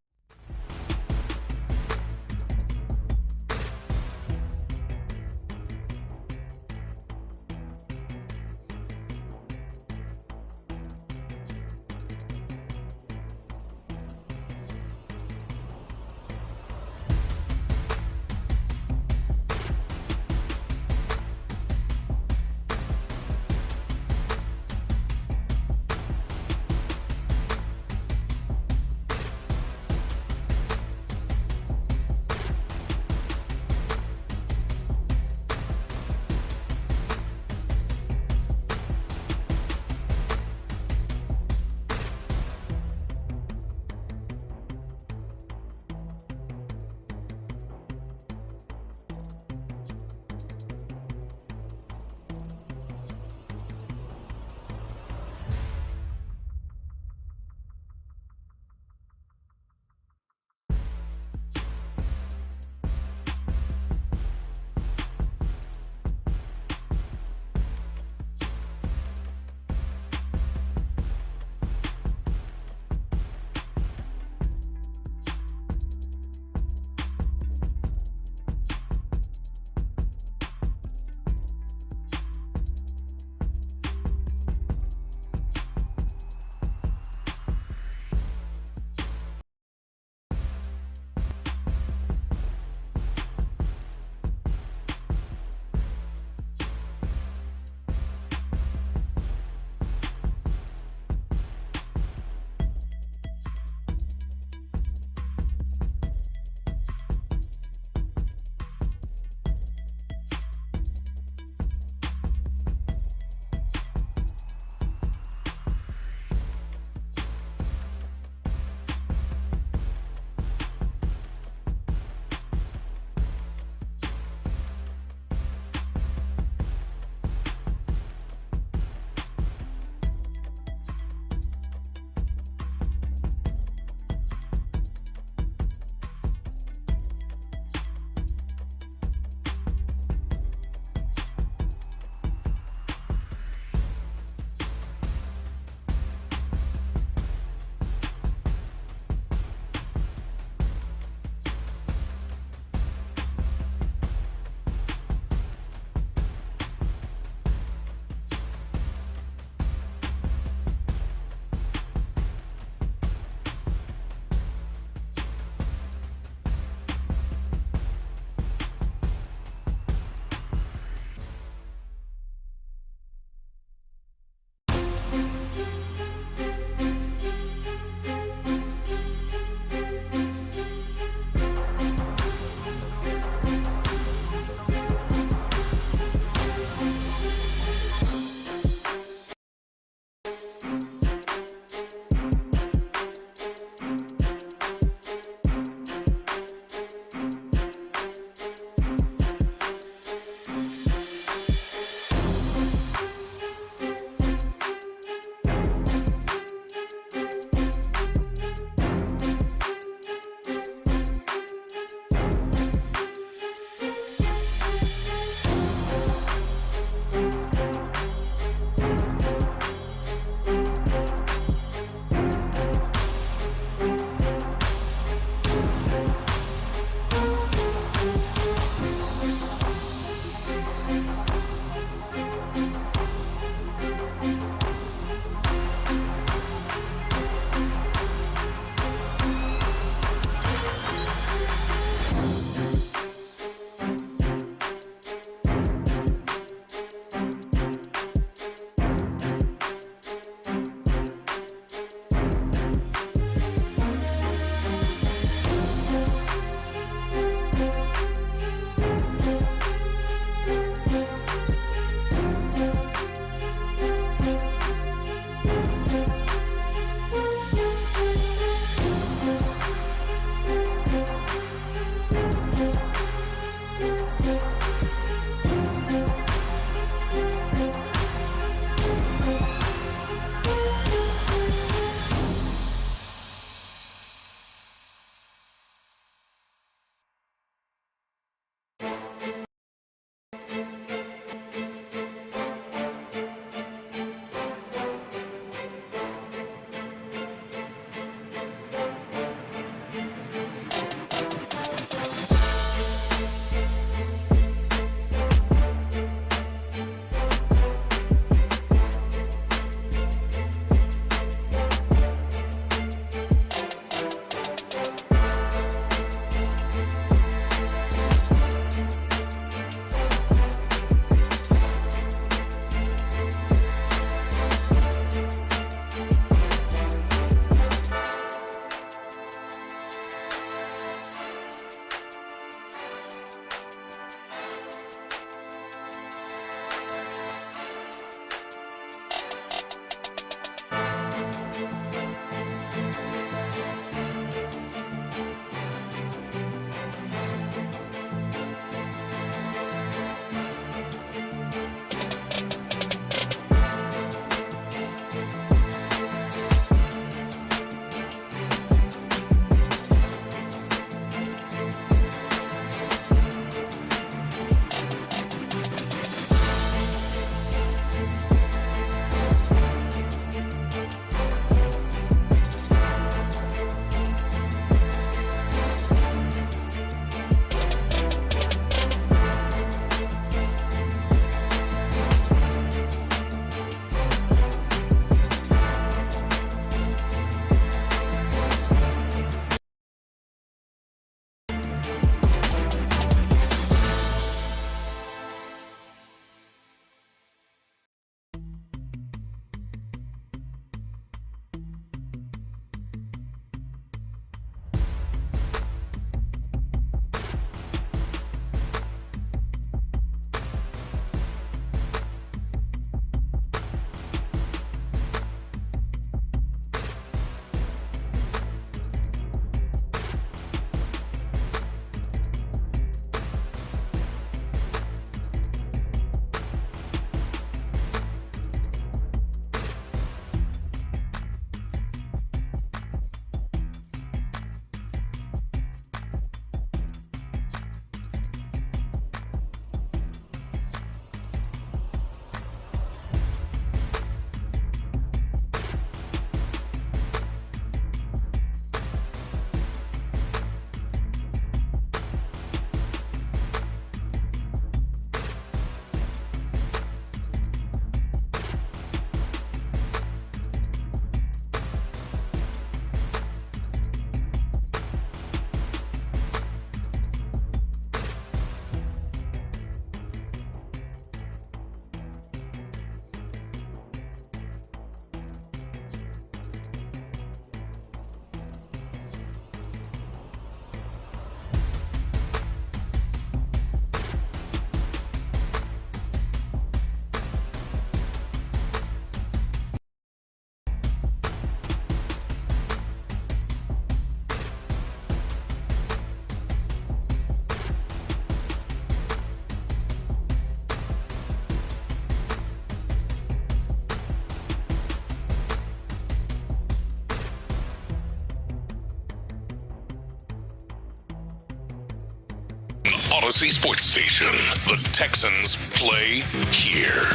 Odyssey Sports Station. The Texans play here.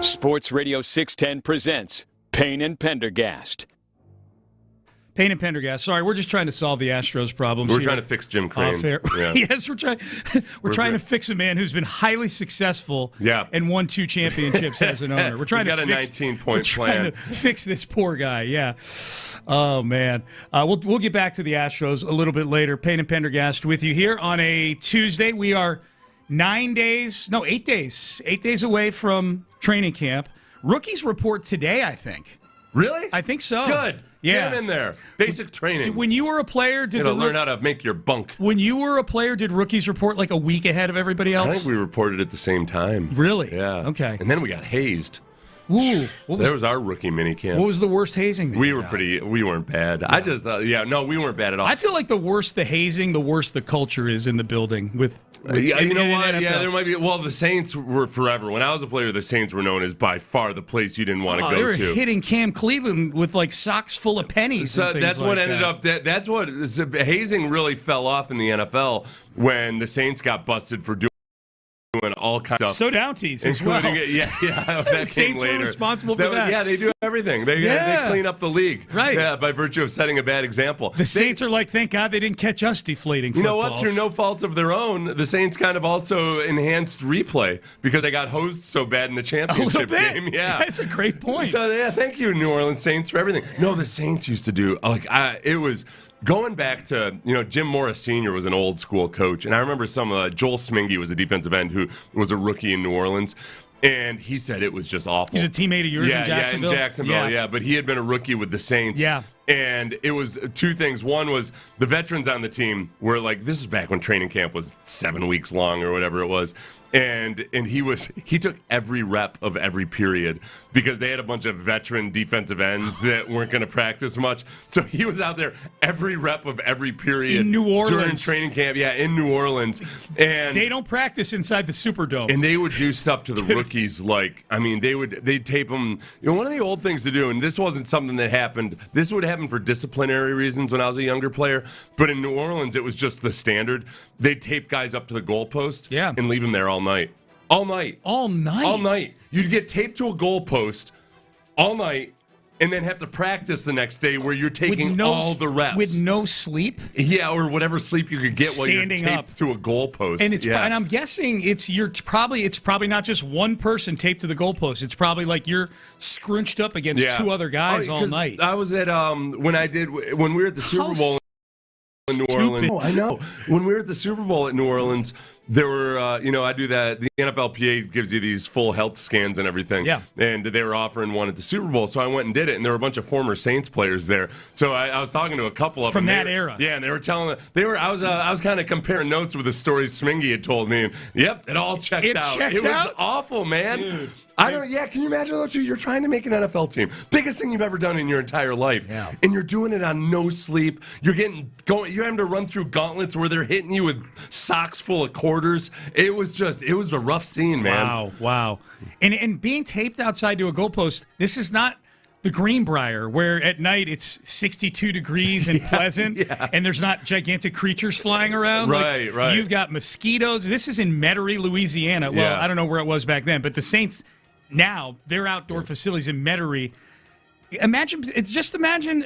Sports Radio 610 presents Payne and Pendergast. Payne and Pendergast. Sorry, we're just trying to solve the Astros problems. We're trying to fix Jim Crane. Yeah. Yes, we're trying to fix a man who's been highly successful and won 2 championships as an owner. We're trying to fix, 19-point plan. To fix this poor guy. Yeah. Oh man. We'll get back to the Astros a little bit later. Payne and Pendergast with you here on a Tuesday. We are 8 days away from training camp. Rookies report today, I think. Really? I think so. Good. Yeah. Get him in there. Basic training. When you were a player, learn how to make your bunk. When you were a player, did rookies report like a week ahead of everybody else? I think we reported at the same time. Really? Yeah. Okay. And then we got hazed. Ooh. There was our rookie minicamp. What was the worst hazing? We weren't bad. Yeah. We weren't bad at all. I feel like the worse the hazing, the worse the culture is in the building with you know what? Yeah, there might be. Well, the Saints were forever. When I was a player, the Saints were known as by far the place you didn't want to go they were to. Hitting Cam Cleveland with like socks full of pennies. So that's what ended up. That's what hazing really fell off in the NFL when the Saints got busted for doing all kinds of stuff. So downties as well. That the Saints were responsible for that. Yeah, they do everything. They clean up the league. Right. Yeah, by virtue of setting a bad example. The Saints are like, thank God they didn't catch us deflating footballs. You know what? Through no fault of their own, the Saints kind of also enhanced replay because they got hosed so bad in the championship game. Yeah. That's a great point. So, yeah, thank you, New Orleans Saints, for everything. No, the Saints used to do, it was... Going back to, Jim Morris Sr. was an old school coach, and I remember Joel Smingy was a defensive end who was a rookie in New Orleans, and he said it was just awful. He's a teammate of yours in Jacksonville? Yeah, in Jacksonville, but he had been a rookie with the Saints. Yeah. And it was 2 things. One was the veterans on the team were like, this is back when training camp was 7 weeks long or whatever it was. And he took every rep of every period because they had a bunch of veteran defensive ends that weren't going to practice much. So he was out there every rep of every period in New Orleans during training camp. Yeah, in New Orleans. And they don't practice inside the Superdome. And they would do stuff to the rookies they'd tape them. One of the old things to do, and this wasn't something that happened. This would happen for disciplinary reasons when I was a younger player. But in New Orleans, it was just the standard. They'd tape guys up to the goalpost and leave them there all night. All night. You'd get taped to a goalpost all night and then have to practice the next day where you're taking all the reps. With no sleep? Yeah, or whatever sleep you could get while you're taped to a goalpost. And and I'm guessing it's probably not just one person taped to the goalpost. It's probably like you're scrunched up against 2 other guys all night. I was at when we were at the Super Bowl in New Orleans. Oh, I know. When we were at the Super Bowl at New Orleans, there were, I do that. The NFLPA gives you these full health scans and everything. Yeah. And they were offering one at the Super Bowl, so I went and did it. And there were a bunch of former Saints players there. So I was talking to a couple of them from that era. Yeah, and they were telling I was kind of comparing notes with the stories Smingy had told me. And yep, it all checked out. It was awful, man. Dude. Can you imagine those 2? You're trying to make an NFL team. Biggest thing you've ever done in your entire life. Yeah. And you're doing it on no sleep. You're having to run through gauntlets where they're hitting you with socks full of quarters. It was a rough scene, man. Wow. And being taped outside to a goalpost, this is not the Greenbrier, where at night it's 62 degrees and pleasant, and there's not gigantic creatures flying around. Right. You've got mosquitoes. This is in Metairie, Louisiana. Well, I don't know where it was back then, but the Saints... Now, their outdoor facilities in Metairie. Imagine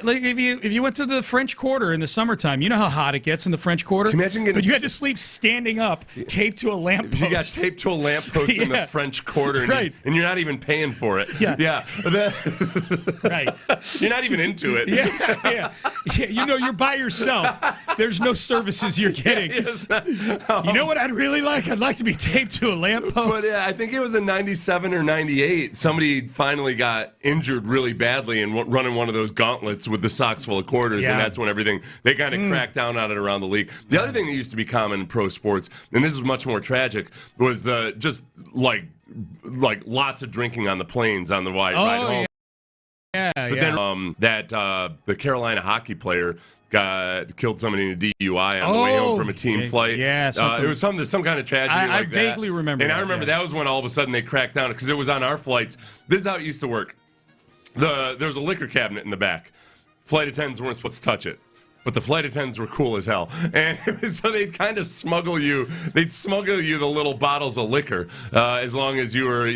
like if you went to the French Quarter in the summertime. You know how hot it gets in the French Quarter. But you had to sleep standing up, taped to a lamppost. You got taped to a lamppost in the French Quarter, and you're not even paying for it. Yeah. Right. You're not even into it. Yeah. You're by yourself. There's no services you're getting. You know what I'd really like? I'd like to be taped to a lamppost. But I think it was in 97 or 98. Somebody finally got injured really badly and running one of those gauntlets with the socks full of quarters, and that's when they kind of cracked down on it around the league. The other thing that used to be common in pro sports, and this is much more tragic, was just lots of drinking on the planes on the ride home. But then the Carolina hockey player killed somebody in a DUI on the way home from a team flight. Yeah, it was some kind of tragedy like that. I vaguely remember. And I remember that was when all of a sudden they cracked down because it was on our flights. This is how it used to work. There was a liquor cabinet in the back. Flight attendants weren't supposed to touch it. but the flight attendants were cool as hell. And so they'd kind of smuggle you the little bottles of liquor as long as you were,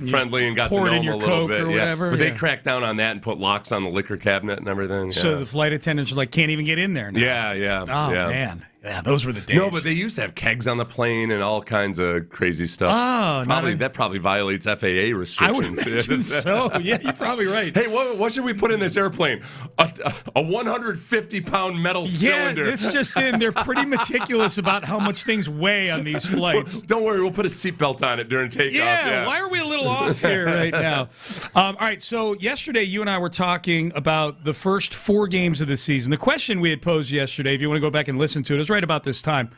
friendly and got to know them a little bit. Or whatever, But they cracked down on that and put locks on the liquor cabinet and everything. So the flight attendants are can't even get in there now. Yeah. Oh, man. Yeah, those were the days. No, but they used to have kegs on the plane and all kinds of crazy stuff. Oh, that probably violates FAA restrictions. I would imagine so. Yeah, you're probably right. Hey, what should we put in this airplane? A 150-pound metal cylinder. Yeah, this just in. They're pretty meticulous about how much things weigh on these flights. Don't worry, we'll put a seatbelt on it during takeoff. Yeah, why are we a little off here right now? All right, so yesterday you and I were talking about the first 4 games of the season. The question we had posed yesterday, if you want to go back and listen to it, is right about this time,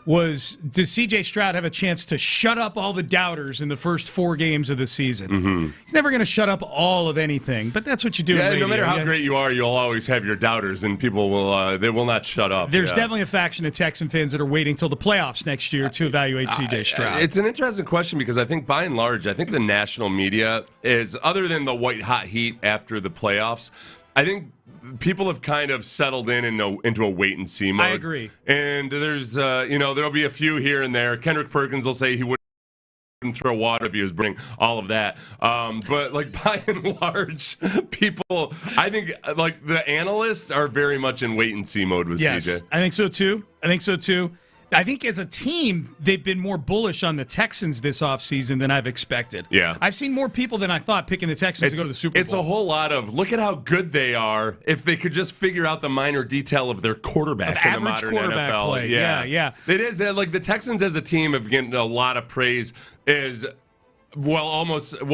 was does C.J. Stroud have a chance to shut up all the doubters in the first 4 games of the season? Mm-hmm. He's never going to shut up all of anything, but that's what you do in radio. No matter how great you are, you'll always have your doubters, and people will not shut up. There's definitely a faction of Texan fans that are waiting till the playoffs next year to evaluate C.J. Stroud. It's an interesting question because I think, by and large, the national media is, other than the white-hot heat after the playoffs, I think people have kind of settled into a wait-and-see mode. I agree. And there's, there'll be a few here and there. Kendrick Perkins will say he wouldn't throw water if he was bringing all of that. But, by and large, people, I think, the analysts are very much in wait-and-see mode with CJ. I think so, too. I think as a team, they've been more bullish on the Texans this offseason than I've expected. Yeah. I've seen more people than I thought picking the Texans to go to the Super Bowl. It's a whole lot of, look at how good they are if they could just figure out the minor detail of their quarterback in the modern NFL. Play. Yeah. It is. The Texans as a team have gotten a lot of praise as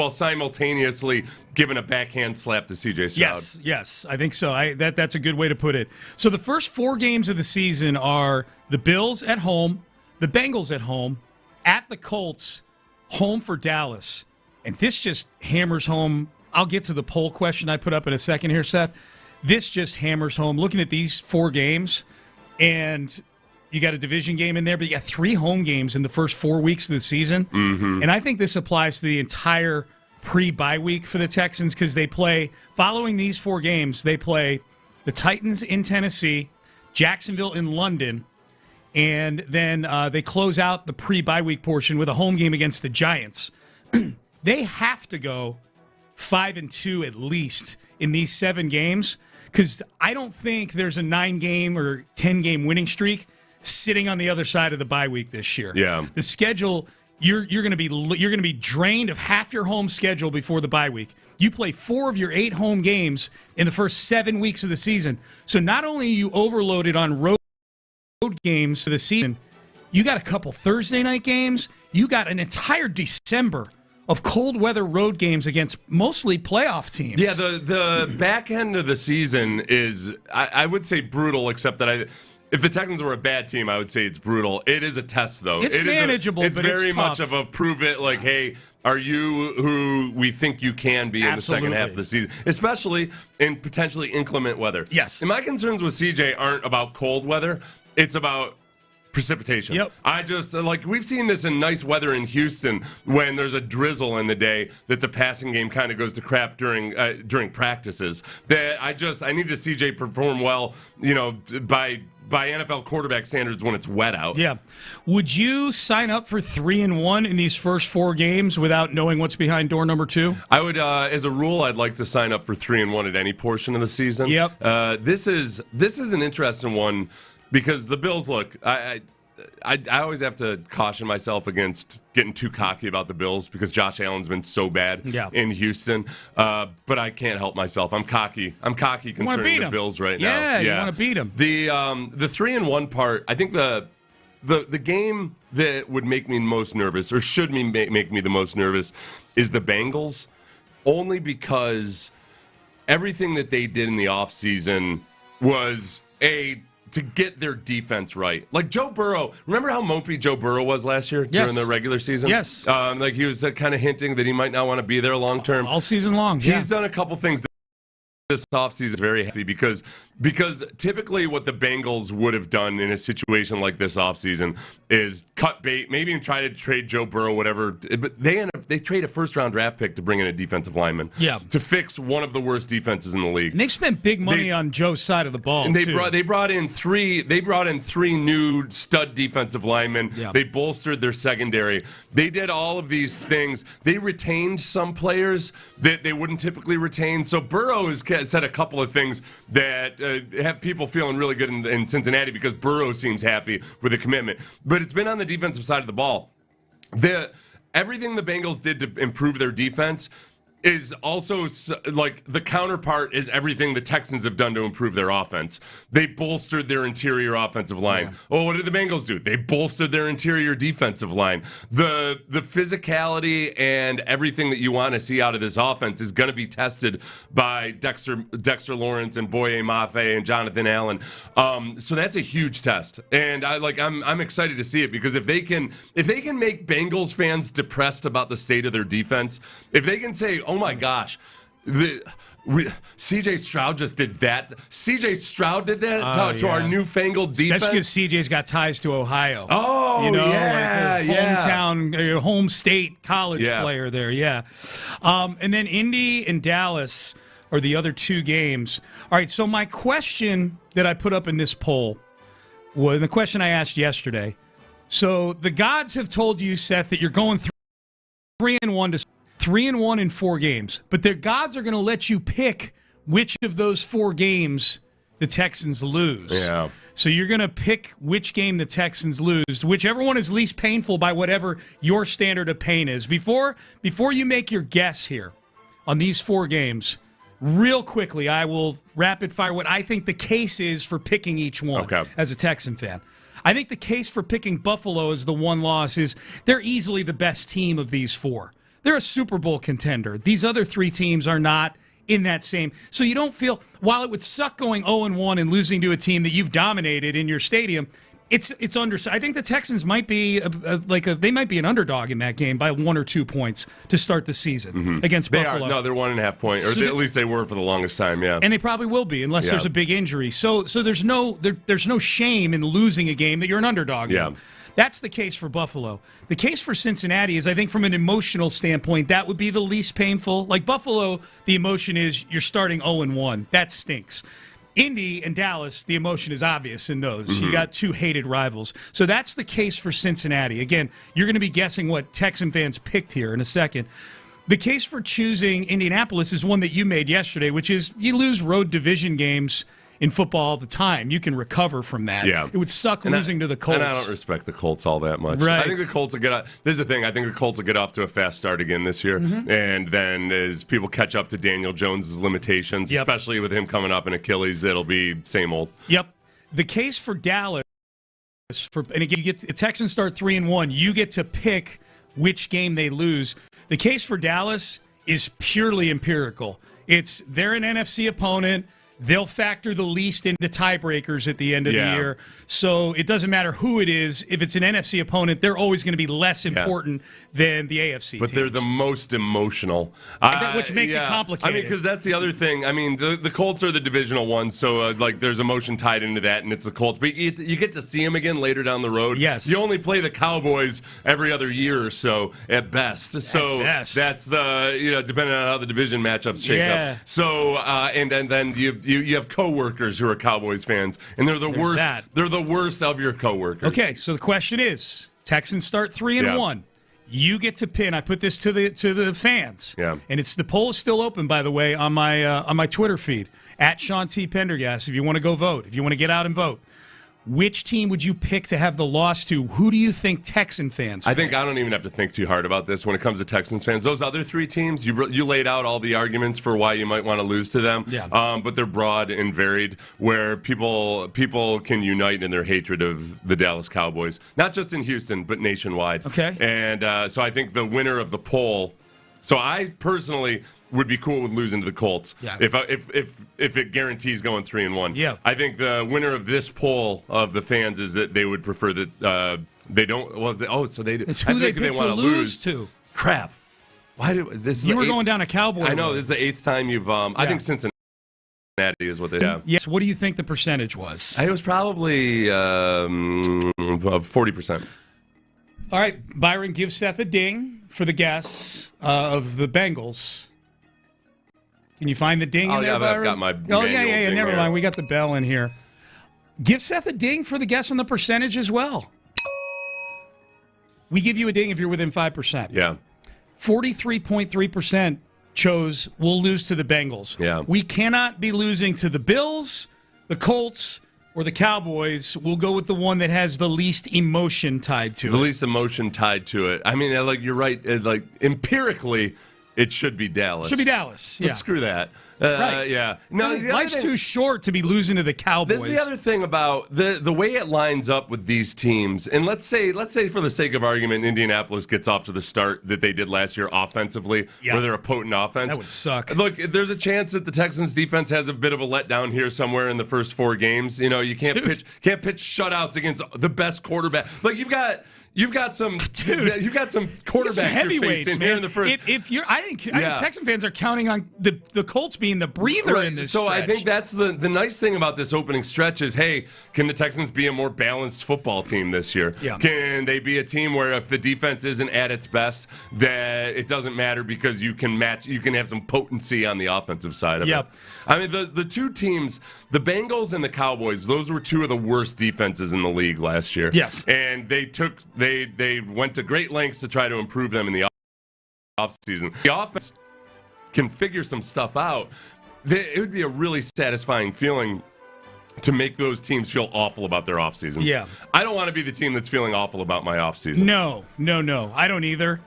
simultaneously giving a backhand slap to C.J. Stroud. Yes, I think so. That's a good way to put it. So the first 4 games of the season are the Bills at home, the Bengals at home, at the Colts, home for Dallas. And this just hammers home. I'll get to the poll question I put up in a second here, Seth. This just hammers home. Looking at these 4 games, and you got a division game in there, but you got 3 home games in the first 4 weeks of the season. Mm-hmm. And I think this applies to the entire pre-bye week for the Texans because they play, following these 4 games, they play the Titans in Tennessee, Jacksonville in London, and then they close out the pre-bye week portion with a home game against the Giants. They have to go 5-2 at least in these 7 games because I don't think there's a 9-game or 10-game winning streak sitting on the other side of the bye week this year. Yeah. The schedule, you're going to be drained of half your home schedule before the bye week. You play 4 of your 8 home games in the first 7 weeks of the season. So not only are you overloaded on road games for the season, you got a couple Thursday night games. You got an entire December of cold weather road games against mostly playoff teams. Yeah, the back end of the season is, I would say, brutal, except that if the Texans were a bad team, I would say it's brutal. It is a test, though. It's manageable, but it's very tough. much of a prove it, hey, are you who we think you can be in the second half of the season, especially in potentially inclement weather? Yes. And my concerns with CJ aren't about cold weather. It's about precipitation. Yep. I just, we've seen this in nice weather in Houston when there's a drizzle in the day that the passing game kind of goes to crap during practices. That I need to see CJ perform well, by NFL quarterback standards when it's wet out. Yeah. Would you sign up for 3-1 in these first 4 games without knowing what's behind door number 2? I would, as a rule, I'd like to sign up for 3-1 at any portion of the season. Yep. This is an interesting one because the Bills, look, I always have to caution myself against getting too cocky about the Bills because Josh Allen's been so bad in Houston. But I can't help myself. I'm cocky. Concerning the Bills right now. Yeah, you want to beat them. The 3-1 part, I think the game that would make me most nervous, or should make me the most nervous, is the Bengals, only because everything that they did in the offseason was to get their defense right. Like Joe Burrow, remember how mopey Joe Burrow was last year during the regular season? Yes. He was kind of hinting that he might not want to be there long term. All season long. He's done a couple things this offseason is very happy because typically what the Bengals would have done in a situation like this offseason is cut bait, maybe even try to trade Joe Burrow, whatever. But they trade a first-round draft pick to bring in a defensive lineman to fix one of the worst defenses in the league. And they've spent big money on Joe's side of the ball. And they brought in three new stud defensive linemen. Yeah. They bolstered their secondary. They did all of these things. They retained some players that they wouldn't typically retain. So Burrow has said a couple of things that have people feeling really good in Cincinnati because Burrow seems happy with the commitment. But it's been on the defensive side of the ball. Everything the Bengals did to improve their defense is also like the counterpart is everything the Texans have done to improve their offense. They bolstered their interior offensive line. Yeah. Oh, what did the Bengals do? They bolstered their interior defensive line. The physicality and everything that you want to see out of this offense is going to be tested by Dexter Lawrence and Boye Mafe and Jonathan Allen. So that's a huge test, and I'm excited to see it because if they can make Bengals fans depressed about the state of their defense, if they can say, oh my gosh, C.J. Stroud just did that. C.J. Stroud did that to our newfangled defense. Especially because C.J.'s got ties to Ohio. Oh, like hometown, home state college player there, and then Indy and Dallas are the other two games. All right, so my question that I put up in this poll was the question I asked yesterday. So the gods have told you, Seth, that you're going 3-1 to 3-1 in 4 games, but the gods are going to let you pick which of those 4 games the Texans lose. Yeah. So you're going to pick which game the Texans lose, whichever one is least painful by whatever your standard of pain is. Before you make your guess here on these 4 games, real quickly, I will rapid fire what I think the case is for picking each one as a Texan fan. I think the case for picking Buffalo as the one loss is they're easily the best team of these 4. They're a Super Bowl contender. These other 3 teams are not in that same. So you don't feel, while it would suck going 0-1 and losing to a team that you've dominated in your stadium, it's under. I think the Texans might be they might be an underdog in that game by 1 or 2 points to start the season against Buffalo. They're 1.5 point, or at least they were for the longest time. Yeah, and they probably will be unless there's a big injury. So there's no shame in losing a game that you're an underdog. Yeah. In. That's the case for Buffalo. The case for Cincinnati is, I think, from an emotional standpoint, that would be the least painful. Like Buffalo, the emotion is you're starting 0-1. That stinks. Indy and Dallas, the emotion is obvious in those. You got 2 hated rivals. So that's the case for Cincinnati. Again, you're going to be guessing what Texan fans picked here in a second. The case for choosing Indianapolis is one that you made yesterday, which is you lose road division games in football all the time. You can recover from that. Yeah. It would suck losing to the Colts. And I don't respect the Colts all that much. Right. I think the Colts will get off. This is the thing. I think the Colts will get off to a fast start again this year. And then as people catch up to Daniel Jones' limitations, especially with him coming up in Achilles, it'll be same old. Yep. The case for Dallas, and again, Texans start 3-1. You get to pick which game they lose. The case for Dallas is purely empirical. They're an NFC opponent. They'll factor the least into tiebreakers at the end of the year. So it doesn't matter who it is. If it's an NFC opponent, they're always going to be less important than the AFC But teams. They're the most emotional. Which makes it complicated. I mean, because that's the other thing. I mean, the Colts are the divisional ones, so there's emotion tied into that, and it's the Colts. But you get to see them again later down the road. Yes. You only play the Cowboys every other year or so at best. That's the, depending on how the division matchups shake up. So, and then you have coworkers who are Cowboys fans, and they're the worst. They're the worst of your coworkers. Okay, so the question is: Texans start 3-1. You get to pin. I put this to the fans. Yeah. And the poll is still open, by the way, on my Twitter feed at Sean T. Pendergast. If you want to go vote, if you want to get out and vote. Which team would you pick to have the loss to? Who do you think Texan fans pick? I think I don't even have to think too hard about this when it comes to Texans fans. Those other 3 teams, you laid out all the arguments for why you might want to lose to them. Yeah. But they're broad and varied, where people can unite in their hatred of the Dallas Cowboys, not just in Houston but nationwide. Okay. And so I think the winner of the poll. So I personally would be cool with losing to the Colts if it guarantees going 3-1. Yeah. I think the winner of this poll of the fans is that they would prefer that they don't. Well, so they. It's who they pick to lose to. Crap. Why do this? You were going down a Cowboy. I know this is the 8th time you've. I think Cincinnati. is what they have. Yes. What do you think the percentage was? It was probably 40%. All right, Byron, give Seth a ding for the guess of the Bengals. Can you find the ding in there, Byron? I've got my yeah. Never mind. We got the bell in here. Give Seth a ding for the guess on the percentage as well. We give you a ding if you're within 5%. Yeah. 43.3% chose we'll lose to the Bengals. Yeah. We cannot be losing to the Bills, the Colts, or the Cowboys. We'll go with the one that has the least emotion tied to it. The least emotion tied to it. I mean, like you're right. Like empirically, it should be Dallas. Should be Dallas. Yeah. But screw that. Right. Yeah. No, life's too short to be losing to the Cowboys. This is the other thing about the way it lines up with these teams. And let's say for the sake of argument, Indianapolis gets off to the start that they did last year offensively, where they're a potent offense. That would suck. Look, there's a chance that the Texans defense has a bit of a letdown here somewhere in the first 4 games. You know, you can't pitch shutouts against the best quarterback. Like you've got some quarterbacks you're facing here in the first. I think Texan fans are counting on the Colts being the breather in this so stretch. I think that's the nice thing about this opening stretch is, hey, can the Texans be a more balanced football team this year? Yeah. Can they be a team where if the defense isn't at its best, that it doesn't matter because you can have some potency on the offensive side of it. I mean, the two teams, the Bengals and the Cowboys, those were 2 of the worst defenses in the league last year. Yes. And they went to great lengths to try to improve them in the offseason. The offense can figure some stuff out. It would be a really satisfying feeling to make those teams feel awful about their off seasons. Yeah. I don't want to be the team that's feeling awful about my off season. No. I don't either.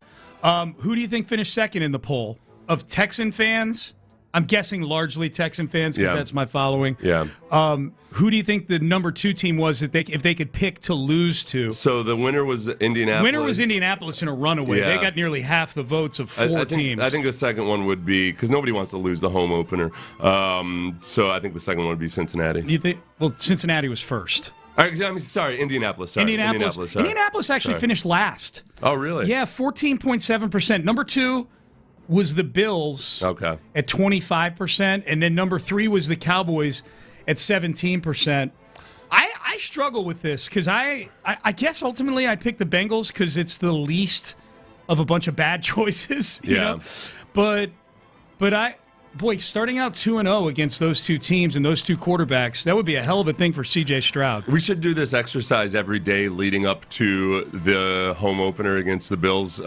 Who do you think finished second in the poll? Of Texan fans? I'm guessing largely Texan fans because that's my following. Yeah. Who do you think the number 2 team was if they could pick to lose to? So the winner was Indianapolis. Winner was Indianapolis in a runaway. Yeah. They got nearly half the votes of 4 teams. I think the second one would be, because nobody wants to lose the home opener. So I think the second one would be Cincinnati. You think? Well, Cincinnati was first. Indianapolis. Indianapolis actually finished last. Oh, really? Yeah, 14.7%. Number 2 was the Bills at 25%, and then number 3 was the Cowboys at 17%. I struggle with this because I guess ultimately I pick the Bengals because it's the least of a bunch of bad choices. You know? But starting out 2-0 against those 2 teams and those 2 quarterbacks, that would be a hell of a thing for C.J. Stroud. We should do this exercise every day leading up to the home opener against the Bills,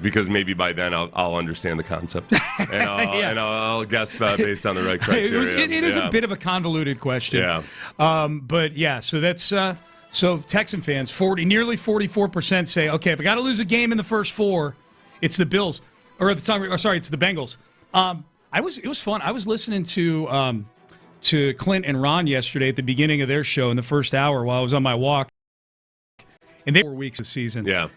because maybe by then I'll understand the concept and I'll guess based on the right criteria. It is a bit of a convoluted question. Yeah. So that's so Texan fans, nearly 44% say, okay, if I got to lose a game in the first 4, it's the Bills, it's the Bengals. It was fun. I was listening to Clint and Ron yesterday at the beginning of their show in the first hour while I was on my walk, and they were 4 weeks of season. Yeah,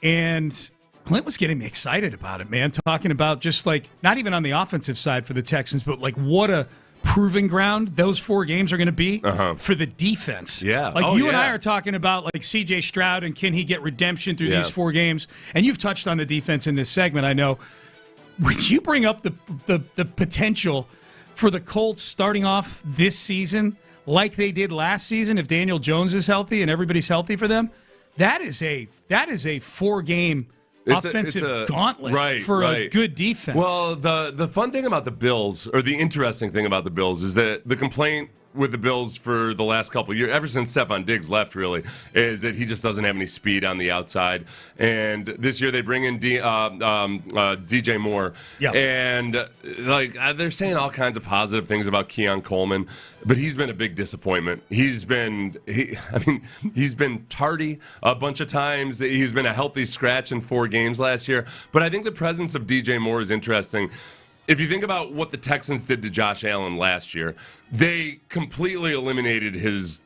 and Clint was getting me excited about it, man. Talking about just like not even on the offensive side for the Texans, but like what a proving ground those 4 games are going to be for the defense. Yeah, like and I are talking about like C.J. Stroud and can he get redemption through these 4 games? And you've touched on the defense in this segment, I know. Would you bring up the potential for the Colts starting off this season like they did last season if Daniel Jones is healthy and everybody's healthy for them? That is a 4-game offensive gauntlet for a good defense. Well, the fun thing about the Bills, or the interesting thing about the Bills, is that the complaint with the Bills for the last couple of years, ever since Stephon Diggs left, really, is that he just doesn't have any speed on the outside. And this year they bring in DJ Moore. Yeah. And they're saying all kinds of positive things about Keon Coleman, but he's been a big disappointment. He's been tardy a bunch of times. He's been a healthy scratch in 4 games last year. But I think the presence of DJ Moore is interesting. If you think about what the Texans did to Josh Allen last year, they completely eliminated his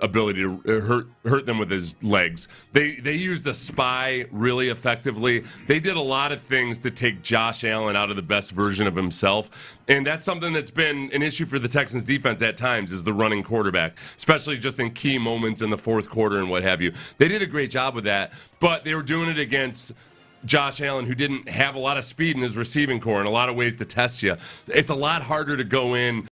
ability to hurt them with his legs. They used a spy really effectively. They did a lot of things to take Josh Allen out of the best version of himself, and that's something that's been an issue for the Texans defense at times, is the running quarterback, especially just in key moments in the fourth quarter and what have you. They did a great job with that, but they were doing it against Josh Allen, who didn't have a lot of speed in his receiving core and a lot of ways to test you. It's a lot harder to go in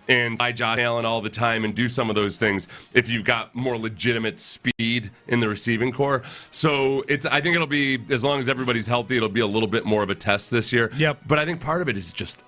and by Josh Allen all the time and do some of those things if you've got more legitimate speed in the receiving core. So I think it'll be, as long as everybody's healthy, it'll be a little bit more of a test this year. Yep. But I think part of it is just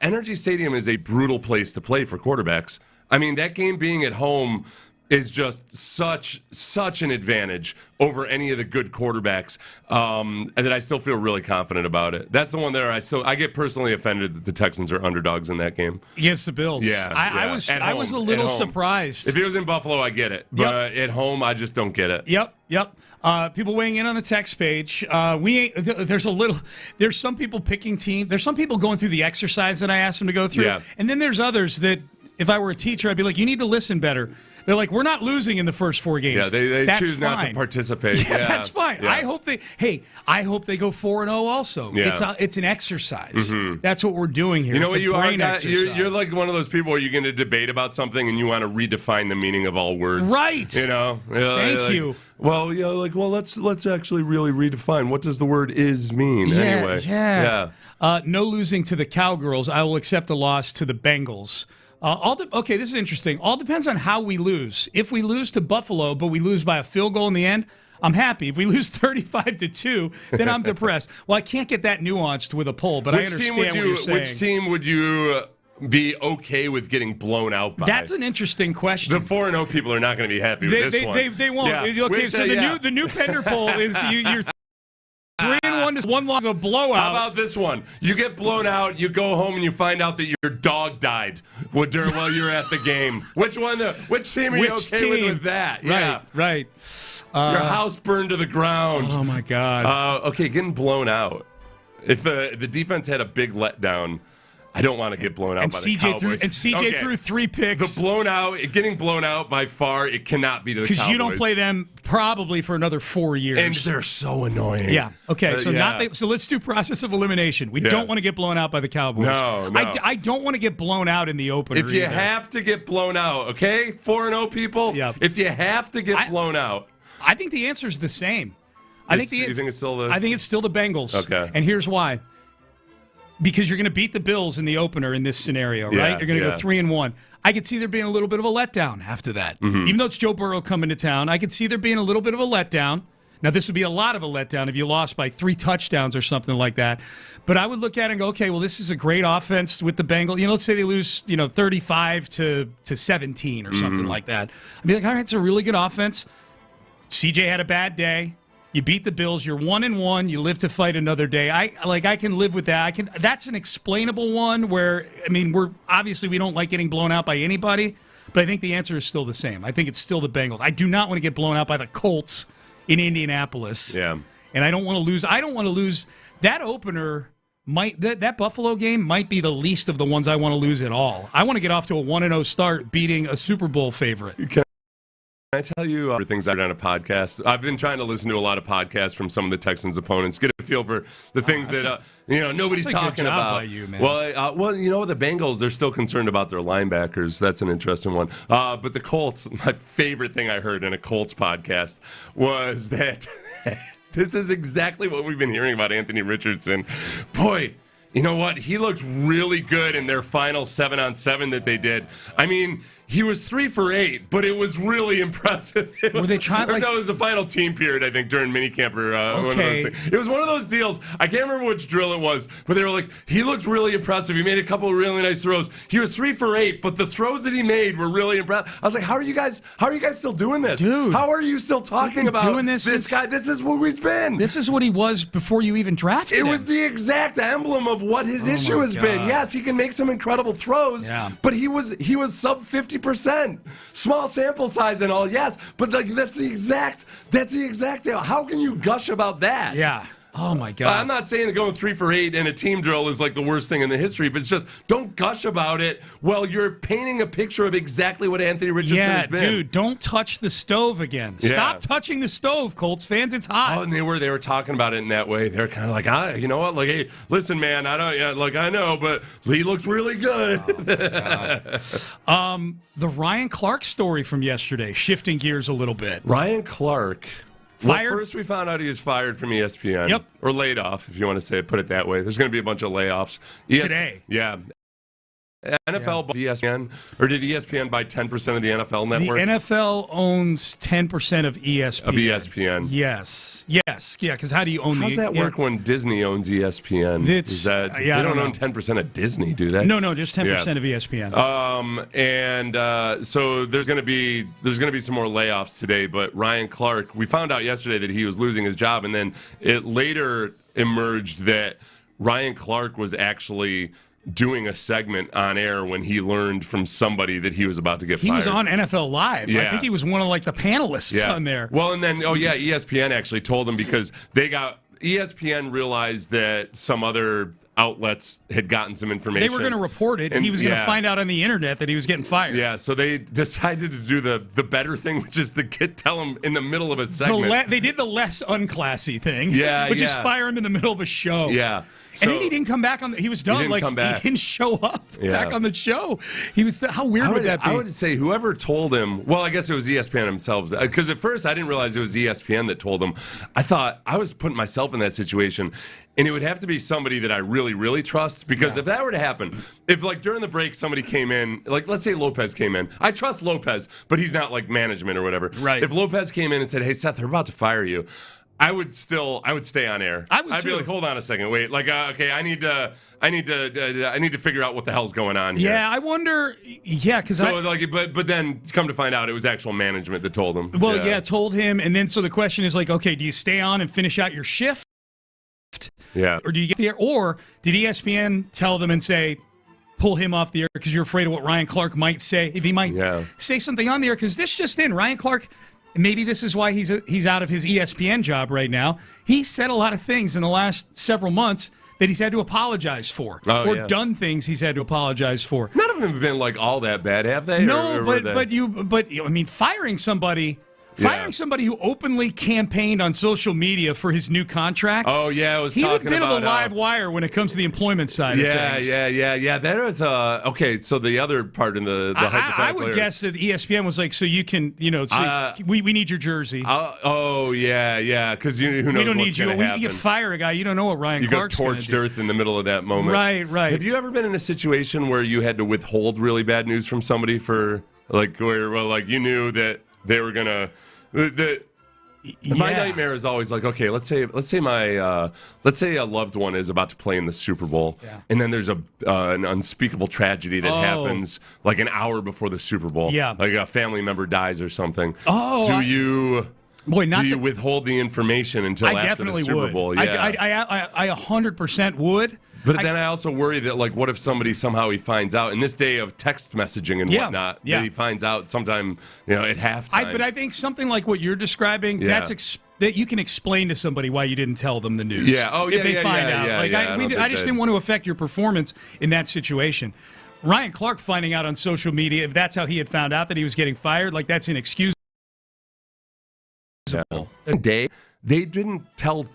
Energy Stadium is a brutal place to play for quarterbacks. I mean, that game being at home is just such an advantage over any of the good quarterbacks, and that I still feel really confident about it. That's the one there I get personally offended that the Texans are underdogs in that game against the Bills. Yeah, I was a little surprised. If it was in Buffalo, I get it, but at home, I just don't get it. Yep. People weighing in on the text page. There's some people picking team. There's some people going through the exercise that I asked them to go through, and then there's others that if I were a teacher, I'd be like, you need to listen better. They're like, we're not losing in the first 4 games. Yeah, they choose not to participate. Yeah, that's fine. Yeah. I hope they go 4-0 also. Yeah. It's an exercise. That's what we're doing here. You know it's what you are? You're like one of those people where you're going to debate about something and you want to redefine the meaning of all words. Right. You know? Thank you. Well, let's actually really redefine what does the word "is" mean anyway. Yeah. No losing to the Cowgirls. I will accept a loss to the Bengals. Okay, this is interesting. All depends on how we lose. If we lose to Buffalo, but we lose by a field goal in the end, I'm happy. If we lose 35-2, then I'm depressed. Well, I can't get that nuanced with a poll, but I understand what you're saying. Which team would you be okay with getting blown out by? That's an interesting question. The 4-0 people are not going to be happy with this one. They won't. Yeah. Okay, so the new Pender poll is you're 3-1 is 1 loss, a blowout. How about this one? You get blown out, you go home, and you find out that your dog died while you're at the game. Which team are you okay with that? Right. Your house burned to the ground. Oh, my God. Okay, getting blown out. If the defense had a big letdown, I don't want to get blown out by the Cowboys. CJ threw 3 picks. Getting blown out by far, it cannot be to the Cowboys. Because you don't play them probably for another 4 years. And they're so annoying. Yeah. Okay, so let's do process of elimination. We don't want to get blown out by the Cowboys. No. I don't want to get blown out in the opener If you have to get blown out, okay? 4-0 people, if you have to get blown out. I think the answer is the same. You think it's still the... I think it's still the Bengals. Okay. And here's why. Because you're going to beat the Bills in the opener in this scenario, right? You're going to go 3-1. I could see there being a little bit of a letdown after that. Mm-hmm. Even though it's Joe Burrow coming to town, I could see there being a little bit of a letdown. Now, this would be a lot of a letdown if you lost by 3 touchdowns or something like that. But I would look at it and go, okay, well, this is a great offense with the Bengals. Let's say they lose, 35-17 or something like that. I'd be like, all right, it's a really good offense. CJ had a bad day. You beat the Bills. You're 1-1. You live to fight another day. I can live with that. That's an explainable one where, we don't like getting blown out by anybody, but I think the answer is still the same. I think it's still the Bengals. I do not want to get blown out by the Colts in Indianapolis. Yeah. And I don't want to lose. I don't want to lose that opener. That Buffalo game might be the least of the ones I want to lose at all. I want to get off to a 1-0 start beating a Super Bowl favorite. Can I tell you things I heard on a podcast? I've been trying to listen to a lot of podcasts from some of the Texans' opponents, get a feel for the things that nobody's talking about. By you, man. Well, the Bengals, they're still concerned about their linebackers. That's an interesting one. But the Colts, my favorite thing I heard in a Colts podcast was that this is exactly what we've been hearing about Anthony Richardson. Boy, you know what? He looked really good in their final 7-on-7 that they did. He was 3 for 8, but it was really impressive. Were they trying? No, it was the final team period, I think, during minicamp or one of those things. It was one of those deals. I can't remember which drill it was, but they were like, he looked really impressive. He made a couple of really nice throws. He was 3 for 8, but the throws that he made were really impressive. I was like, how are you guys still doing this? Dude. How are you still talking about doing this guy? This is who he's been. This is what he was before you even drafted him. It was the exact emblem of what his issue has been. Yes, he can make some incredible throws, but he was sub 50%. Small sample size and all, yes, but that's the exact deal. How can you gush about that? Yeah. Oh, my God. I'm not saying that going 3 for 8 in a team drill is like the worst thing in the history, but it's just don't gush about it while you're painting a picture of exactly what Anthony Richardson has been. Dude, don't touch the stove again. Stop touching the stove, Colts fans. It's hot. Oh, and they were talking about it in that way. They're kind of like, you know what? Like, hey, listen, man, I know, but he looked really good. Oh, the Ryan Clark story from yesterday, shifting gears a little bit. Ryan Clark. Fired? Well, first we found out he was fired from ESPN. Yep. Or laid off, if you want to put it that way. There's going to be a bunch of layoffs. Today. Yeah. NFL bought ESPN, or did ESPN buy 10% of the NFL network? The NFL owns 10% of ESPN. Of ESPN. Yes. Yeah, because how do you own How's that work when Disney owns ESPN? They don't own 10% of Disney, do they? No, just 10% of ESPN. So there's going to be some more layoffs today, but Ryan Clark, we found out yesterday that he was losing his job, and then it later emerged that Ryan Clark was actually doing a segment on air when he learned from somebody that he was about to get fired. He was on NFL Live. Yeah. I think he was one of the panelists on there. Well, and then ESPN actually told him because ESPN realized that some other outlets had gotten some information. They were going to report it, and he was going to find out on the internet that he was getting fired. Yeah, so they decided to do the better thing, which is to tell him in the middle of a segment. They did the less unclassy thing, which is fire him in the middle of a show. Yeah. So, and then he didn't come back on. He was done. He didn't show up back on the show. He was. How weird would that be? I would say whoever told him. Well, I guess it was ESPN themselves. Because at first I didn't realize it was ESPN that told him. I thought I was putting myself in that situation, and it would have to be somebody that I really, really trust. Because if that were to happen, if during the break somebody came in, let's say Lopez came in, I trust Lopez, but he's not management or whatever. Right. If Lopez came in and said, "Hey Seth, they're about to fire you," I would stay on air. I'd be like, hold on a second, wait, okay, I need to figure out what the hell's going on here. Yeah, I wonder. Yeah, because but then come to find out, it was actual management that told him. Well, told him, and then so the question is okay, do you stay on and finish out your shift? Yeah, or do you get there? Or did ESPN tell them and say, pull him off the air because you're afraid of what Ryan Clark might say if he might say something on the air? Because this just in, Ryan Clark. Maybe this is why he's out of his ESPN job right now. He said a lot of things in the last several months that he's had to apologize for, done things he's had to apologize for. None of them have been all that bad, have they? No, but firing somebody. Firing somebody who openly campaigned on social media for his new contract. Oh, yeah, he's a bit of a live wire when it comes to the employment side of things. Yeah. That is okay. So the other part in the hypothetical, I would guess that ESPN was so you can, we need your jersey. Because who knows we don't what's need you. Happen. You fire a guy, you don't know what Ryan Clark's going to do. You go torched earth in the middle of that moment. Right. Have you ever been in a situation where you had to withhold really bad news from somebody for you knew that they were gonna? My nightmare is always okay, let's say a loved one is about to play in the Super Bowl, and then there's an unspeakable tragedy that happens an hour before the Super Bowl. Yeah, a family member dies or something. Do you withhold the information until after the Super Bowl? Yeah. I 100% would. But then I also worry that, what if somebody somehow he finds out in this day of text messaging and whatnot, that he finds out sometime, at halftime. But I think something like what you're describing, that you can explain to somebody why you didn't tell them the news. Yeah. Oh, yeah. If they find out. I just didn't want to affect your performance in that situation. Ryan Clark finding out on social media, if that's how he had found out that he was getting fired, that's inexcusable. They didn't tell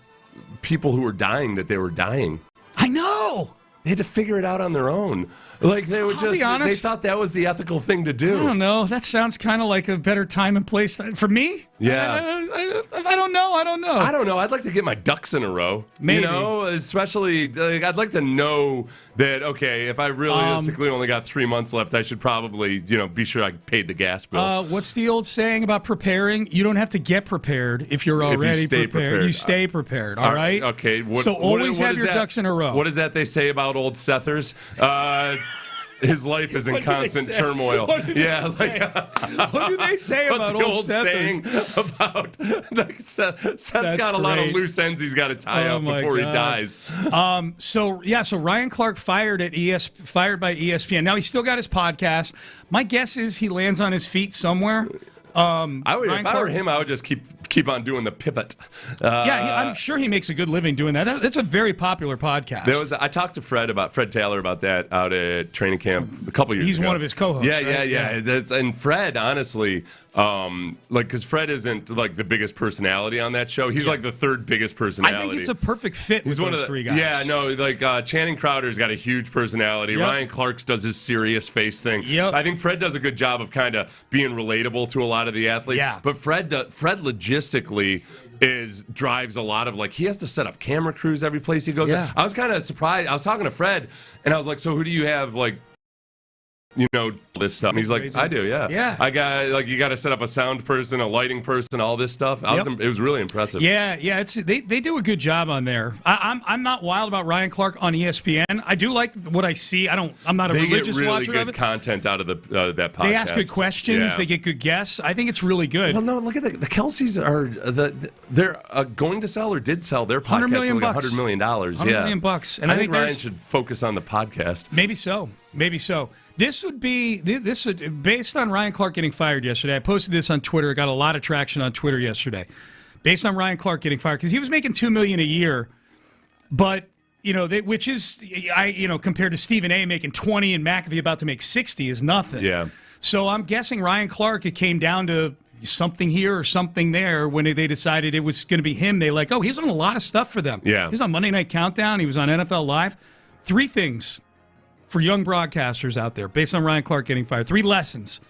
people who were dying that they were dying. I know. They had to figure it out on their own. They would I'll be honest, they thought that was the ethical thing to do. I don't know. That sounds kind of like a better time and place for me. Yeah. I don't know. I don't know. I'd like to get my ducks in a row. Maybe. Especially I'd like to know that, okay, if I realistically only got 3 months left, I should probably, be sure I paid the gas bill. What's the old saying about preparing? You don't have to get prepared if you're already prepared. You stay prepared, all right? Okay. So always have your ducks in a row. What is that they say about old Sethers? His life is in constant turmoil. What do they say about old saying about Seth's got a lot of loose ends he's got to tie up before he dies. So Ryan Clark fired by ESPN. Now he's still got his podcast. My guess is he lands on his feet somewhere. If I were him, I would just keep on doing the pivot. I'm sure he makes a good living doing that. That's a very popular podcast. I talked to Fred Taylor about that out at training camp a couple years ago. He's one of his co-hosts. Yeah. And Fred, honestly, because Fred isn't the biggest personality on that show. He's the third biggest personality. I think it's a perfect fit with those three guys. Yeah, no, Channing Crowder's got a huge personality. Yep. Ryan Clark does his serious face thing. Yep. I think Fred does a good job of kind of being relatable to a lot of the athletes. Yeah. But Fred logistically drives a lot of he has to set up camera crews every place he goes. Yeah. I was kind of surprised. I was talking to Fred and I was like, so who do you have this stuff. And he's like, crazy. I do, yeah. Yeah. I got, you got to set up a sound person, a lighting person, all this stuff. It was really impressive. Yeah. They do a good job on there. I'm not wild about Ryan Clark on ESPN. I do like what I see. I'm not a religious watcher good of it. content out of that podcast. They ask good questions. Yeah. They get good guests. I think it's really good. Well, no, look at the Kelceys they're going to sell or did sell their podcast $100 million. for like $100 million. $100 million bucks. And I think Ryan should focus on the podcast. Maybe so. This would be based on Ryan Clark getting fired yesterday. I posted this on Twitter. It got a lot of traction on Twitter yesterday. Based on Ryan Clark getting fired, because he was making $2 million a year, but which is compared to Stephen A. making 20 and McAfee about to make 60 is nothing. Yeah. So I'm guessing Ryan Clark, it came down to something here or something there when they decided it was going to be him. They he was on a lot of stuff for them. Yeah. He was on Monday Night Countdown. He was on NFL Live. 3 things for young broadcasters out there based on Ryan Clark getting fired. 3 lessons.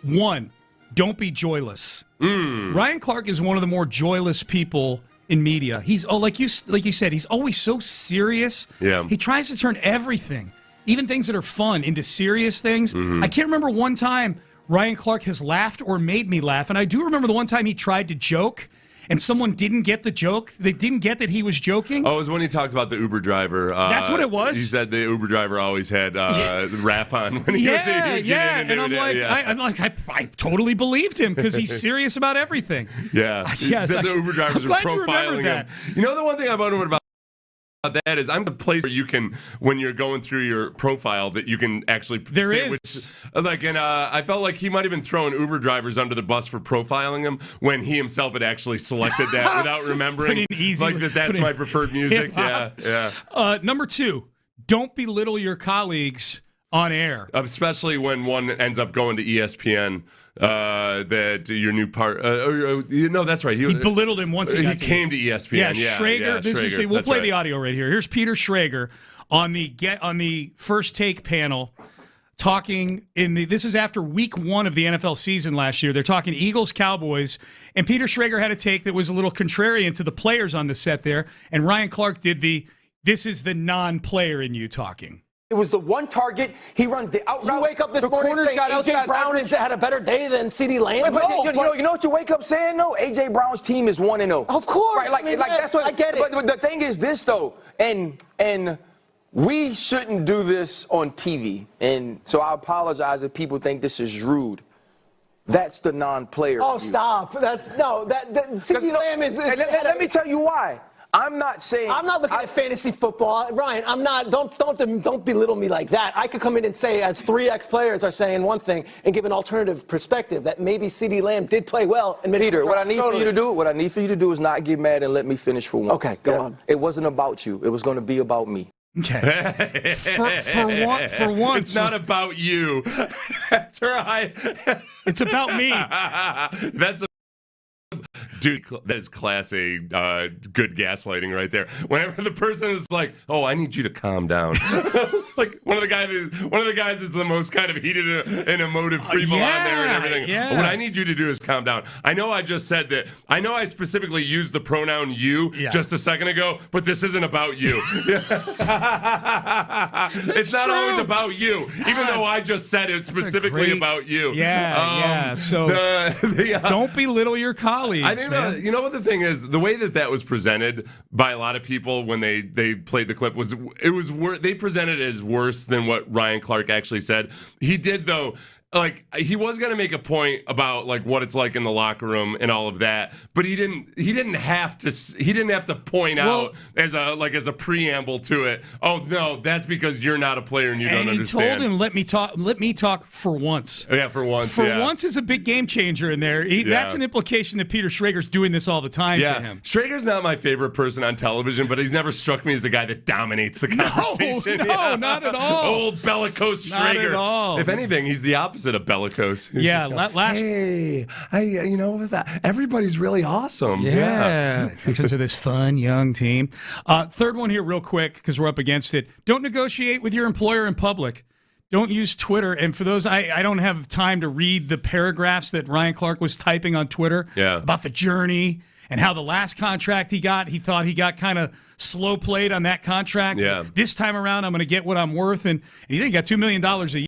1, don't be joyless. Ryan Clark is one of the more joyless people in media. He's like you said, he's always so serious. Yeah. He tries to turn everything, even things that are fun, into serious things. I can't remember one time Ryan Clark has laughed or made me laugh. And I do remember the one time he tried to joke and someone didn't get the joke. They didn't get that he was joking. Oh, it was when he talked about the Uber driver. That's what it was. He said the Uber driver always had rap on when he was and I'm like, I totally believed him because he's serious about everything. Yeah. Yes, the Uber drivers are profiling him. The one thing I've wondered about that is I'm the place where you can, when you're going through your profile, that you can actually I felt like he might have been throwing Uber drivers under the bus for profiling him when he himself had actually selected that without remembering that's my preferred music. Yeah. Number 2, don't belittle your colleagues on air, especially when one ends up going to ESPN. That your new part. That's right. He belittled him once he came to ESPN. Yeah, Schrager. Schrager. We'll play the audio right here. Here's Peter Schrager on the First Take panel talking this is after week 1 of the NFL season last year. They're talking Eagles, Cowboys, and Peter Schrager had a take that was a little contrarian to the players on the set there, and Ryan Clark did this is the non-player in you talking. It was the one target. He runs the out route. You wake up this morning saying A.J. Brown has had a better day than CeeDee Lamb? You know what you wake up saying, though? A.J. Brown's team is 1-0. Of course. Right, that's what I get it. But the thing is this, though, and we shouldn't do this on TV. And so I apologize if people think this is rude. That's the non-player. Oh, stop. CeeDee Lamb is... Let me tell you why. I'm not looking at fantasy football. Ryan, I'm not. Don't belittle me like that. I could come in and say, as 3 ex-players are saying one thing, and give an alternative perspective that maybe CeeDee Lamb did play well. And Peter, what I need for you to do is not get mad and let me finish for one. Okay, go on. It wasn't about you. It was going to be about me. Okay. for once, it's not about you. It's about me. Dude, that is classy, good gaslighting right there. Whenever the person is like, "Oh, I need you to calm down," like one of the guys is the most kind of heated and emotive people on there and everything. Yeah. What I need you to do is calm down. I know I just said that. I know I specifically used the pronoun "you" just a second ago, but this isn't about you. It's not always about you, even though I just said it's specifically about you. Yeah. So don't belittle your colleagues. I think you know what the thing is, the way that was presented by a lot of people when they played the clip was they presented it as worse than what Ryan Clark actually said. He did though. Like he was gonna make a point about like what it's like in the locker room and all of that, but he didn't have to point out as a preamble to it. Oh no, that's because you're not a player and you don't understand. And he told him, let me talk for once. Yeah, for once. For once is a big game changer in there. That's an implication that Peter Schrager's doing this all the time to him. Schrager's not my favorite person on television, but he's never struck me as a guy that dominates the conversation. No, not at all. Old bellicose Schrager. Not at all. If anything, he's the opposite of bellicose. Everybody's really awesome. Yeah. Because of this fun young team. Third one here real quick because we're up against it. Don't negotiate with your employer in public. Don't use Twitter. And for those, I don't have time to read the paragraphs that Ryan Clark was typing on Twitter about the journey and how the last contract he thought he got kind of slow played on that contract. Yeah. This time around, I'm going to get what I'm worth. And he didn't get $2 million a year.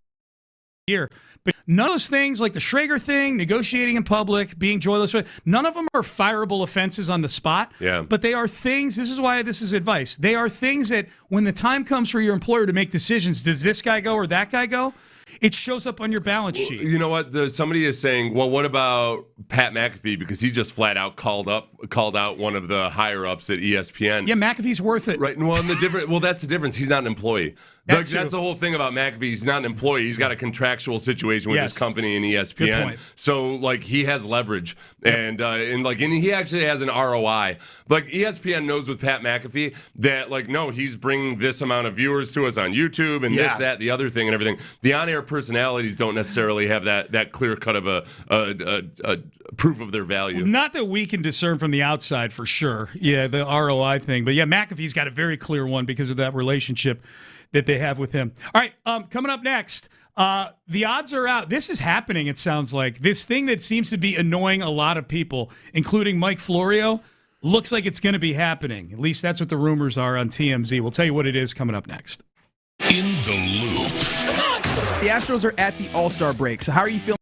year. But none of those things, like the Schrager thing, negotiating in public, being joyless, none of them are fireable offenses on the spot. Yeah. But they are things, this is why this is advice. They are things that when the time comes for your employer to make decisions, does this guy go or that guy go? It shows up on your balance sheet. You know what? Somebody is saying, well, what about Pat McAfee? Because he just flat out called out one of the higher ups at ESPN. Yeah, McAfee's worth it. Right. Well, that's the difference. He's not an employee. That's the whole thing about McAfee. He's not an employee. He's got a contractual situation with his company and ESPN. Good point. So like he has leverage, and he actually has an ROI. Like ESPN knows with Pat McAfee that no, he's bringing this amount of viewers to us on YouTube and this, that, the other thing, and everything. The on-air personalities don't necessarily have that clear cut of a proof of their value. Not that we can discern from the outside for sure. Yeah, the ROI thing, but yeah, McAfee's got a very clear one because of that relationship that they have with him. All right, coming up next, the odds are out. This is happening, it sounds like. This thing that seems to be annoying a lot of people, including Mike Florio, looks like it's going to be happening. At least that's what the rumors are on TMZ. We'll tell you what it is coming up next. In the Loop. The Astros are at the All-Star break, so how are you feeling?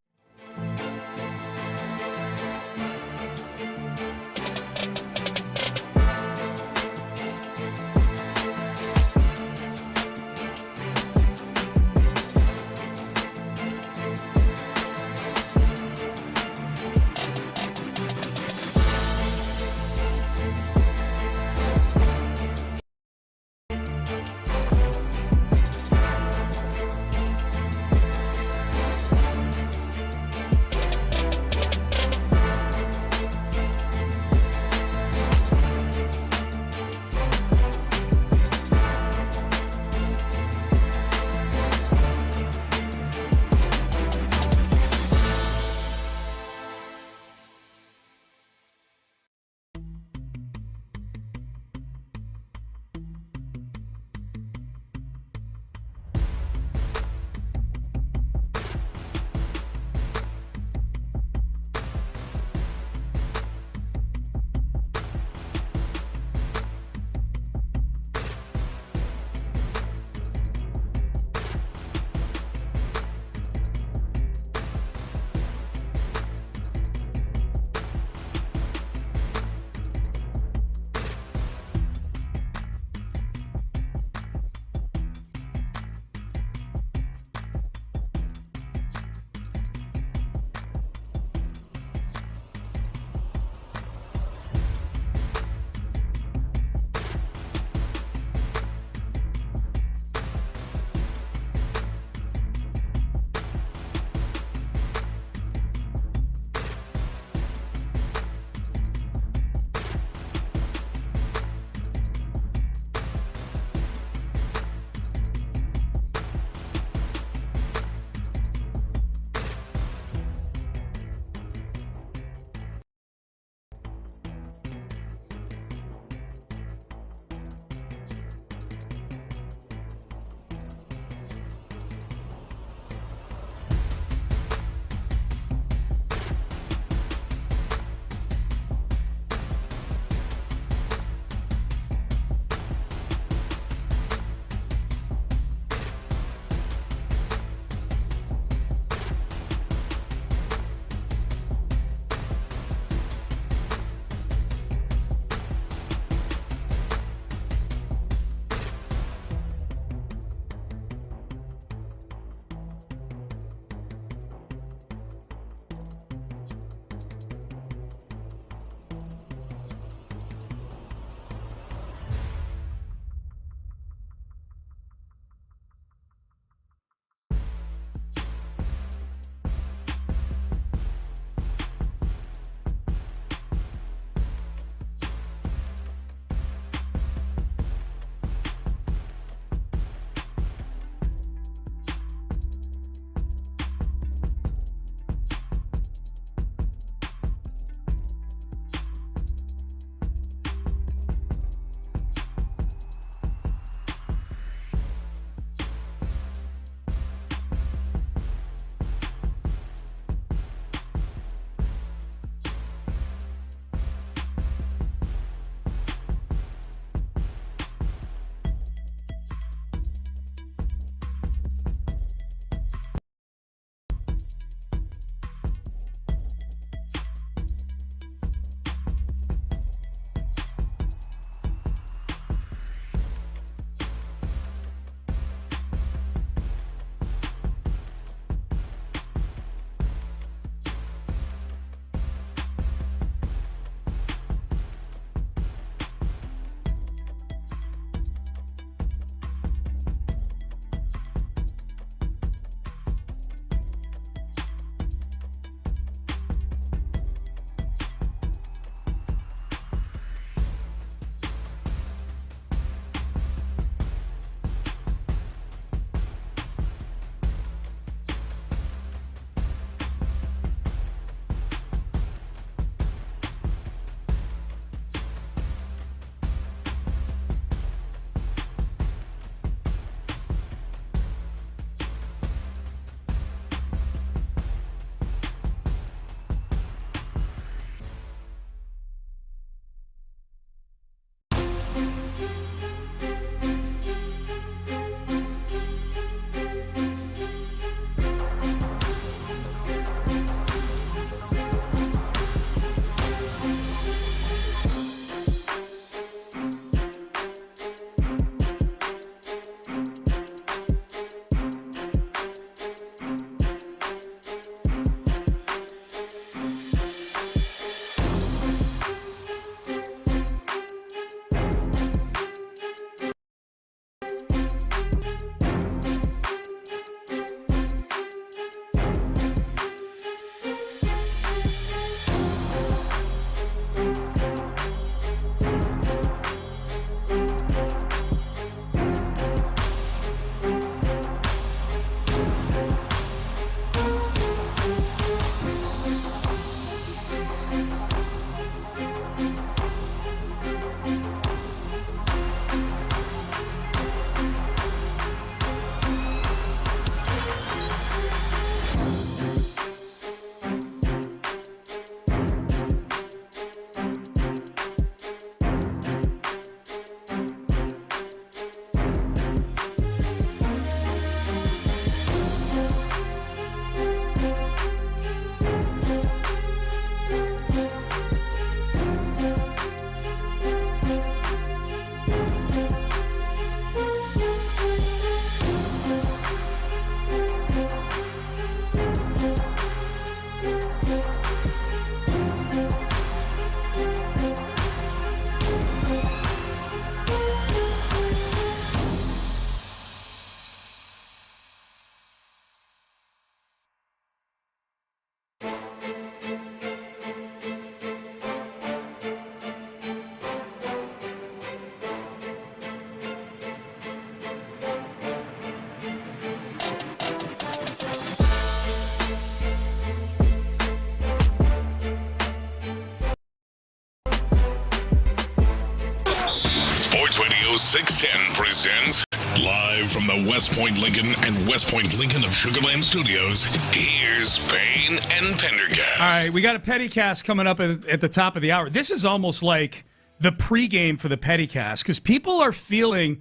Sports Radio 610 presents live from the West Point Lincoln and West Point Lincoln of Sugarland Studios. Here's Payne and Pendergast. All right, we got a Pettycast coming up at the top of the hour. This is almost like the pregame for the Pettycast because people are feeling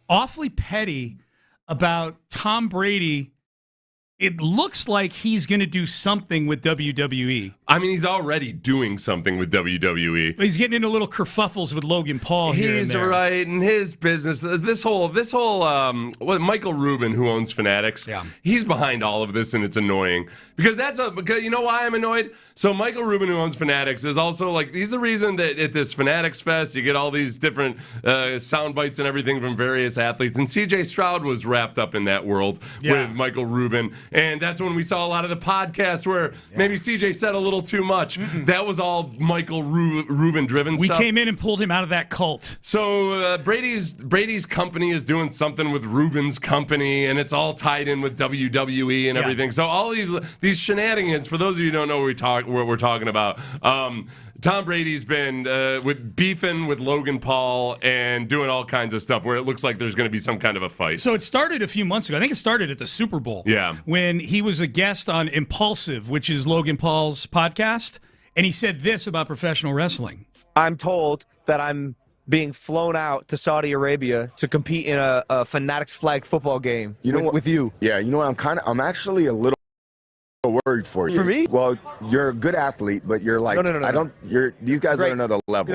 awfully petty about Tom Brady. It looks like he's going to do something with WWE. I mean, he's already doing something with WWE. He's getting into little kerfuffles with Logan Paul here and there. He's right in his business. This whole Michael Rubin, who owns Fanatics, he's behind all of this, and it's annoying because you know why I'm annoyed. So Michael Rubin, who owns Fanatics, is also like he's the reason that at this Fanatics Fest you get all these different sound bites and everything from various athletes. And CJ Stroud was wrapped up in that world with Michael Rubin. And that's when we saw a lot of the podcasts where maybe CJ said a little too much. That was all Michael Rubin driven stuff. We came in and pulled him out of that cult. So Brady's company is doing something with Rubin's company, and it's all tied in with WWE and everything. So all these shenanigans, for those of you who don't know what we're talking about, Tom Brady's been beefing with Logan Paul and doing all kinds of stuff where it looks like there's going to be some kind of a fight. So it started a few months ago. I think it started at the Super Bowl. Yeah. When he was a guest on Impulsive, which is Logan Paul's podcast, and he said this about professional wrestling. I'm told that I'm being flown out to Saudi Arabia to compete in a Fanatics flag football game with you. Yeah, you know what? I'm actually a little worried for you. For me? Well, you're a good athlete, but you're like No. These guys are another level.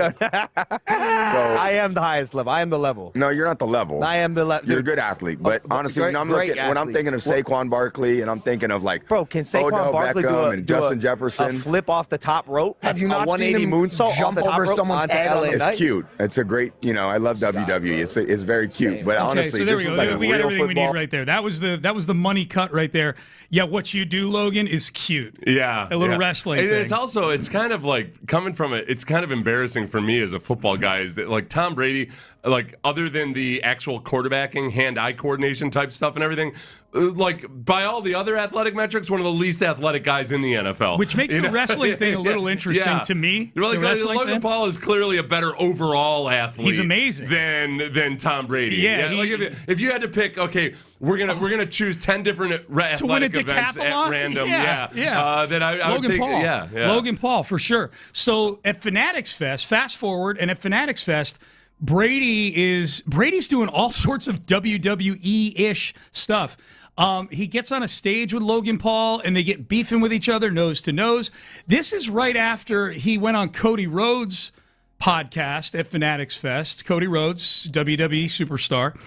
I am the highest level. I am the level. No, you're not the level. I am the level. You're a good athlete, but honestly, when I'm thinking of Saquon Barkley and I'm thinking of like can Saquon Odell Barkley Beckham and Justin Jefferson, a flip off the top rope? Have you not seen him moonsault jump off the over top someone's head? It's cute. It's a great, I love WWE. It's very cute. But honestly, so there this we is go. like We got real everything football. we need right there. That was the money cut right there. Yeah, what you do, Logan, is cute. Yeah. A little wrestling thing. It's kind of like coming from it. It's kind of embarrassing for me as a football guy is that like Tom Brady, like other than the actual quarterbacking, hand-eye coordination type stuff and everything, like by all the other athletic metrics, one of the least athletic guys in the NFL. Which makes the wrestling thing a little interesting to me. Logan Paul is clearly a better overall athlete. He's amazing than Tom Brady. Yeah. Like if you had to pick, okay, we're gonna choose 10 different athletic events at random. That I would take. Paul. Yeah. Logan Paul for sure. So at Fanatics Fest, fast forward, and at Fanatics Fest, Brady's doing all sorts of WWE-ish stuff. He gets on a stage with Logan Paul, and they get beefing with each other, nose to nose. This is right after he went on Cody Rhodes' podcast at Fanatics Fest. Cody Rhodes, WWE superstar,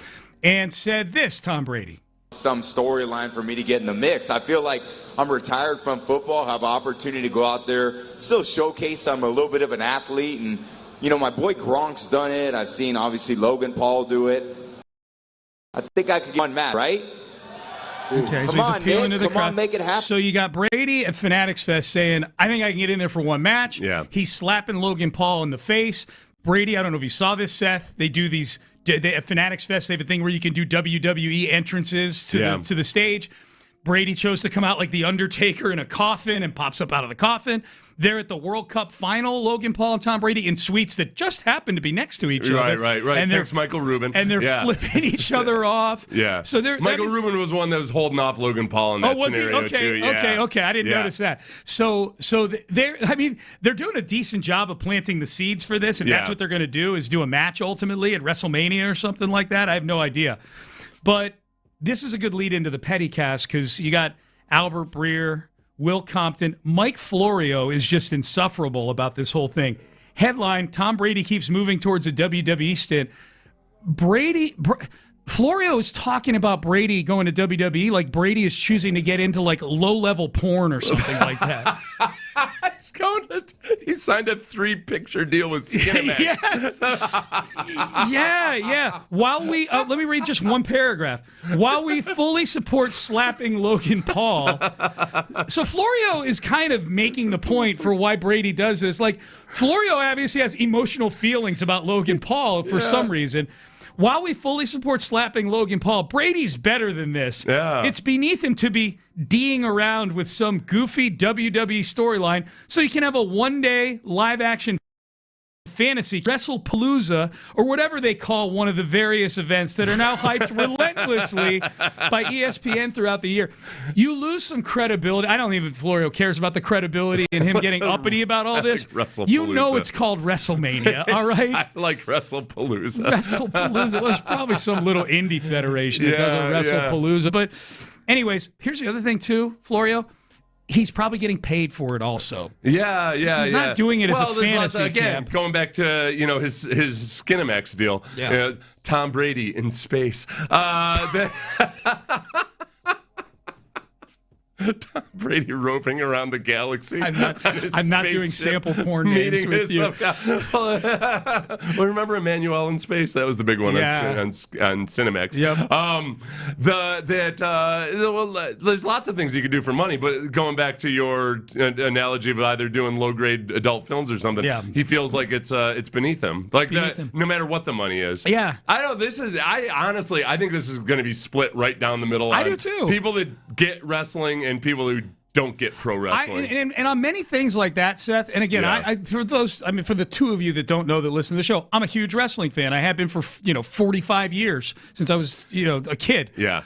and said this, Tom Brady. Some storyline for me to get in the mix. I feel like I'm retired from football, have an opportunity to go out there, still showcase I'm a little bit of an athlete, and my boy Gronk's done it. I've seen, obviously, Logan Paul do it. I think I could get one match, right? Okay, so he's appealing to the crowd. Come on, make it happen. So you got Brady at Fanatics Fest saying, I think I can get in there for one match. Yeah. He's slapping Logan Paul in the face. Brady, I don't know if you saw this, Seth. They do these, at Fanatics Fest, they have a thing where you can do WWE entrances to the stage. Brady chose to come out like the Undertaker in a coffin and pops up out of the coffin. They're at the World Cup final, Logan Paul and Tom Brady, in suites that just happen to be next to each other. Right. And thanks, Michael Rubin. And they're flipping each other off. Yeah. So Michael Rubin was one that was holding off Logan Paul in that scenario too. Yeah. Okay. I didn't notice that. So they're doing a decent job of planting the seeds for this, and that's what they're going to do is do a match ultimately at WrestleMania or something like that. I have no idea. But this is a good lead into the Pettycast because you got Albert Breer, Will Compton. Mike Florio is just insufferable about this whole thing. Headline, Tom Brady keeps moving towards a WWE stint. Florio is talking about Brady going to WWE like Brady is choosing to get into like low-level porn or something like that. He signed a 3-picture deal with Cinemax. Yes. Yeah. While we let me read just one paragraph. While we fully support slapping Logan Paul, so Florio is kind of making the point for why Brady does this. Like Florio obviously has emotional feelings about Logan Paul for some reason. While we fully support slapping Logan Paul, Brady's better than this. Yeah. It's beneath him to be D'ing around with some goofy WWE storyline so you can have a one-day live-action fantasy WrestlePalooza, or whatever they call one of the various events that are now hyped relentlessly by ESPN throughout the year. You lose some credibility. I don't even Florio cares about the credibility and him getting uppity about all this. Like you know it's called WrestleMania, all right? I like WrestlePalooza. WrestlePalooza. Well, there's probably some little indie federation that does a WrestlePalooza. But anyways, here's the other thing too, Florio. He's probably getting paid for it also. Yeah. He's not doing it as a fantasy camp. Going back to his Skinemax deal. Yeah. Tom Brady in space. Tom Brady roving around the galaxy. I'm not doing sample porn names with you. Well, remember Emmanuel in space? That was the big one on Cinemax. Yep. There's lots of things you could do for money, but going back to your analogy of either doing low-grade adult films or something, he feels like it's beneath him. No matter what the money is. Yeah. I think this is going to be split right down the middle. I do too. People that get wrestling and people who don't get pro wrestling. And on many things like that, Seth, and again, for the two of you that don't know that listen to the show, I'm a huge wrestling fan. I have been for 45 years since I was a kid. Yeah.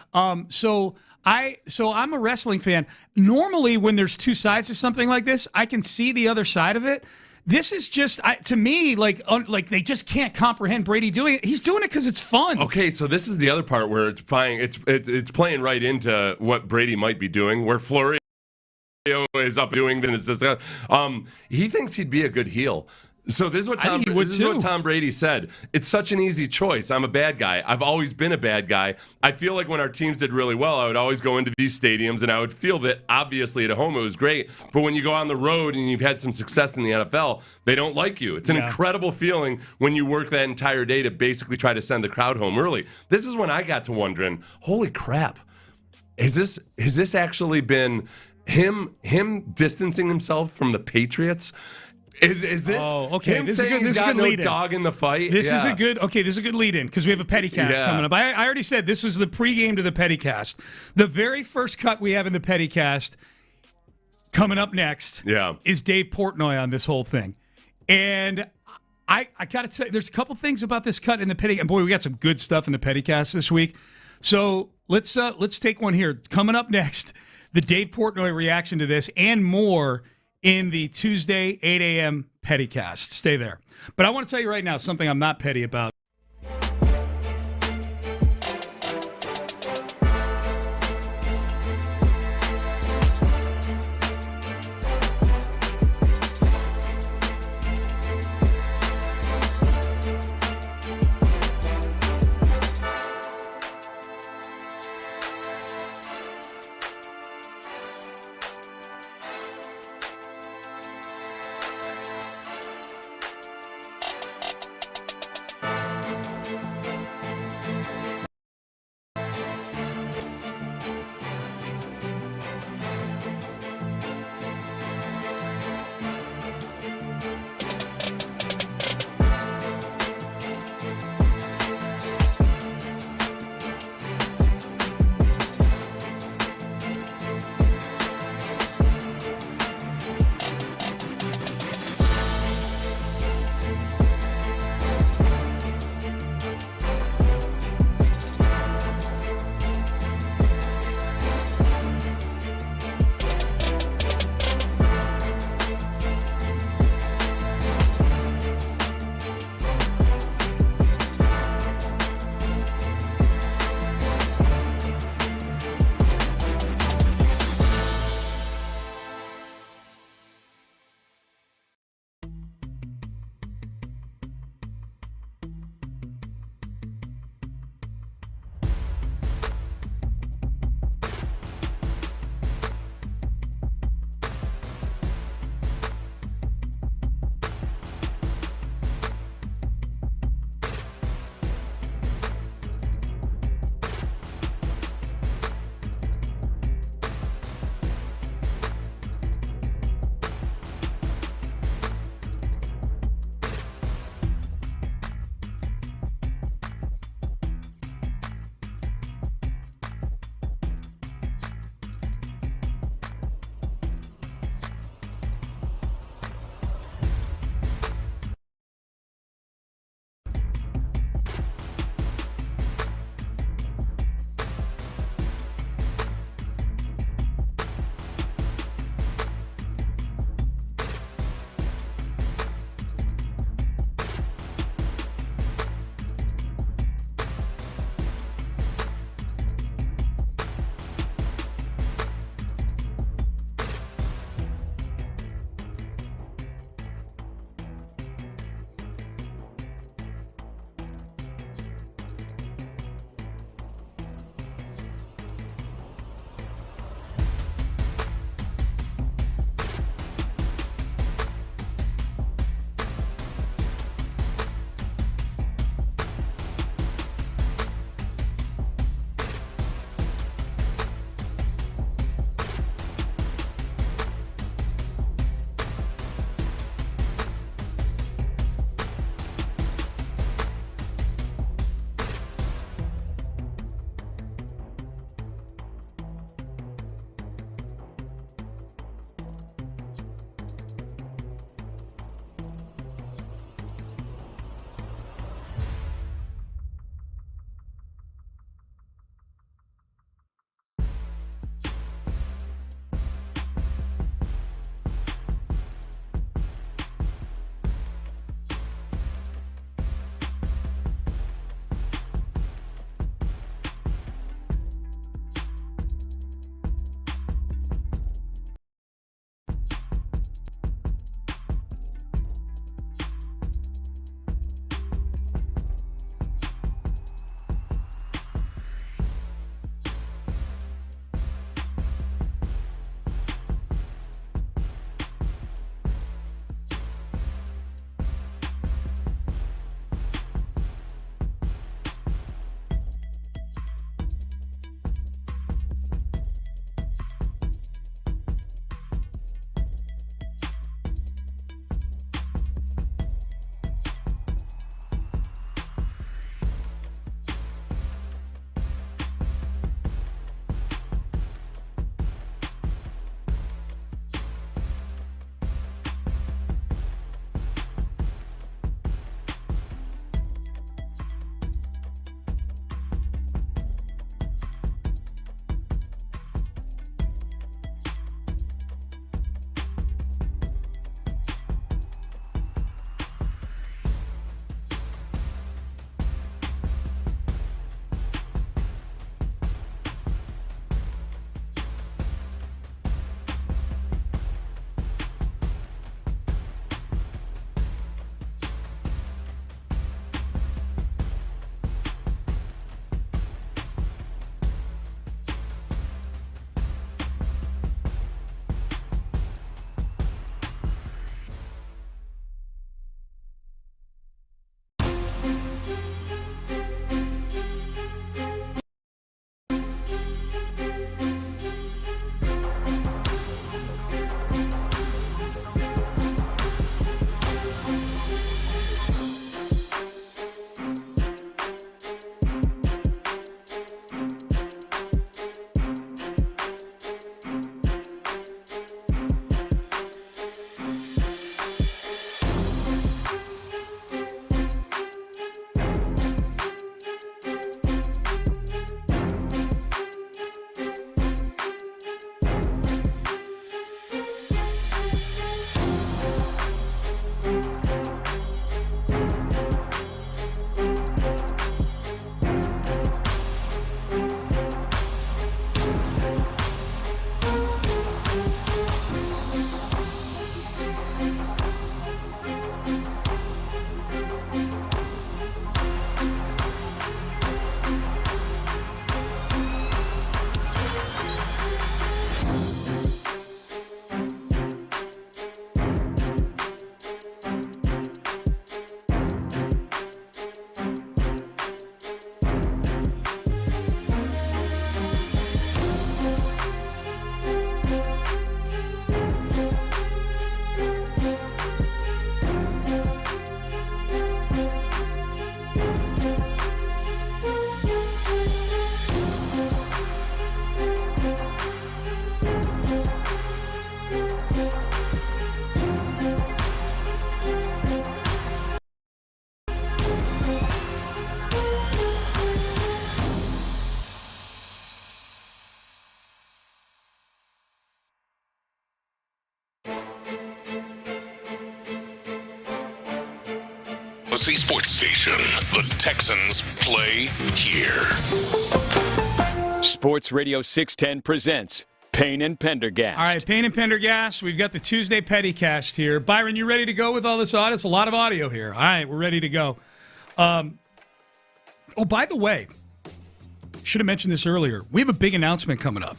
So I'm a wrestling fan. Normally, when there's two sides to something like this, I can see the other side of it. This is just, to me, like they just can't comprehend Brady doing it. He's doing it because it's fun. Okay, so this is the other part where it's playing right into what Brady might be doing, where Florio is up doing this. He thinks he'd be a good heel. So this is what Tom Brady said. It's such an easy choice. I'm a bad guy. I've always been a bad guy. I feel like when our teams did really well, I would always go into these stadiums and I would feel that obviously at home it was great. But when you go on the road and you've had some success in the NFL, they don't like you. It's an incredible feeling when you work that entire day to basically try to send the crowd home early. This is when I got to wondering, holy crap, has this actually been him distancing himself from the Patriots? Is this? Oh, okay. Him this saying is a good no lead-in. dog in the fight. This is a good lead-in because we have a Pettycast coming up. I already said this was the pregame to the Pettycast. The very first cut we have in the Pettycast coming up next is Dave Portnoy on this whole thing. And I got to tell you, there's a couple things about this cut in the Pettycast. And boy, we got some good stuff in the Pettycast this week. So let's take one here. Coming up next, the Dave Portnoy reaction to this and more in the Tuesday 8 a.m. Pettycast. Stay there. But I want to tell you right now something I'm not petty about. Fantasy Sports Station. The Texans play here. Sports Radio 610 presents Payne and Pendergast. All right, Payne and Pendergast. We've got the Tuesday Pettycast here. Byron, you ready to go with all this audio? It's a lot of audio here. All right, we're ready to go. Oh, by the way, should have mentioned this earlier. We have a big announcement coming up.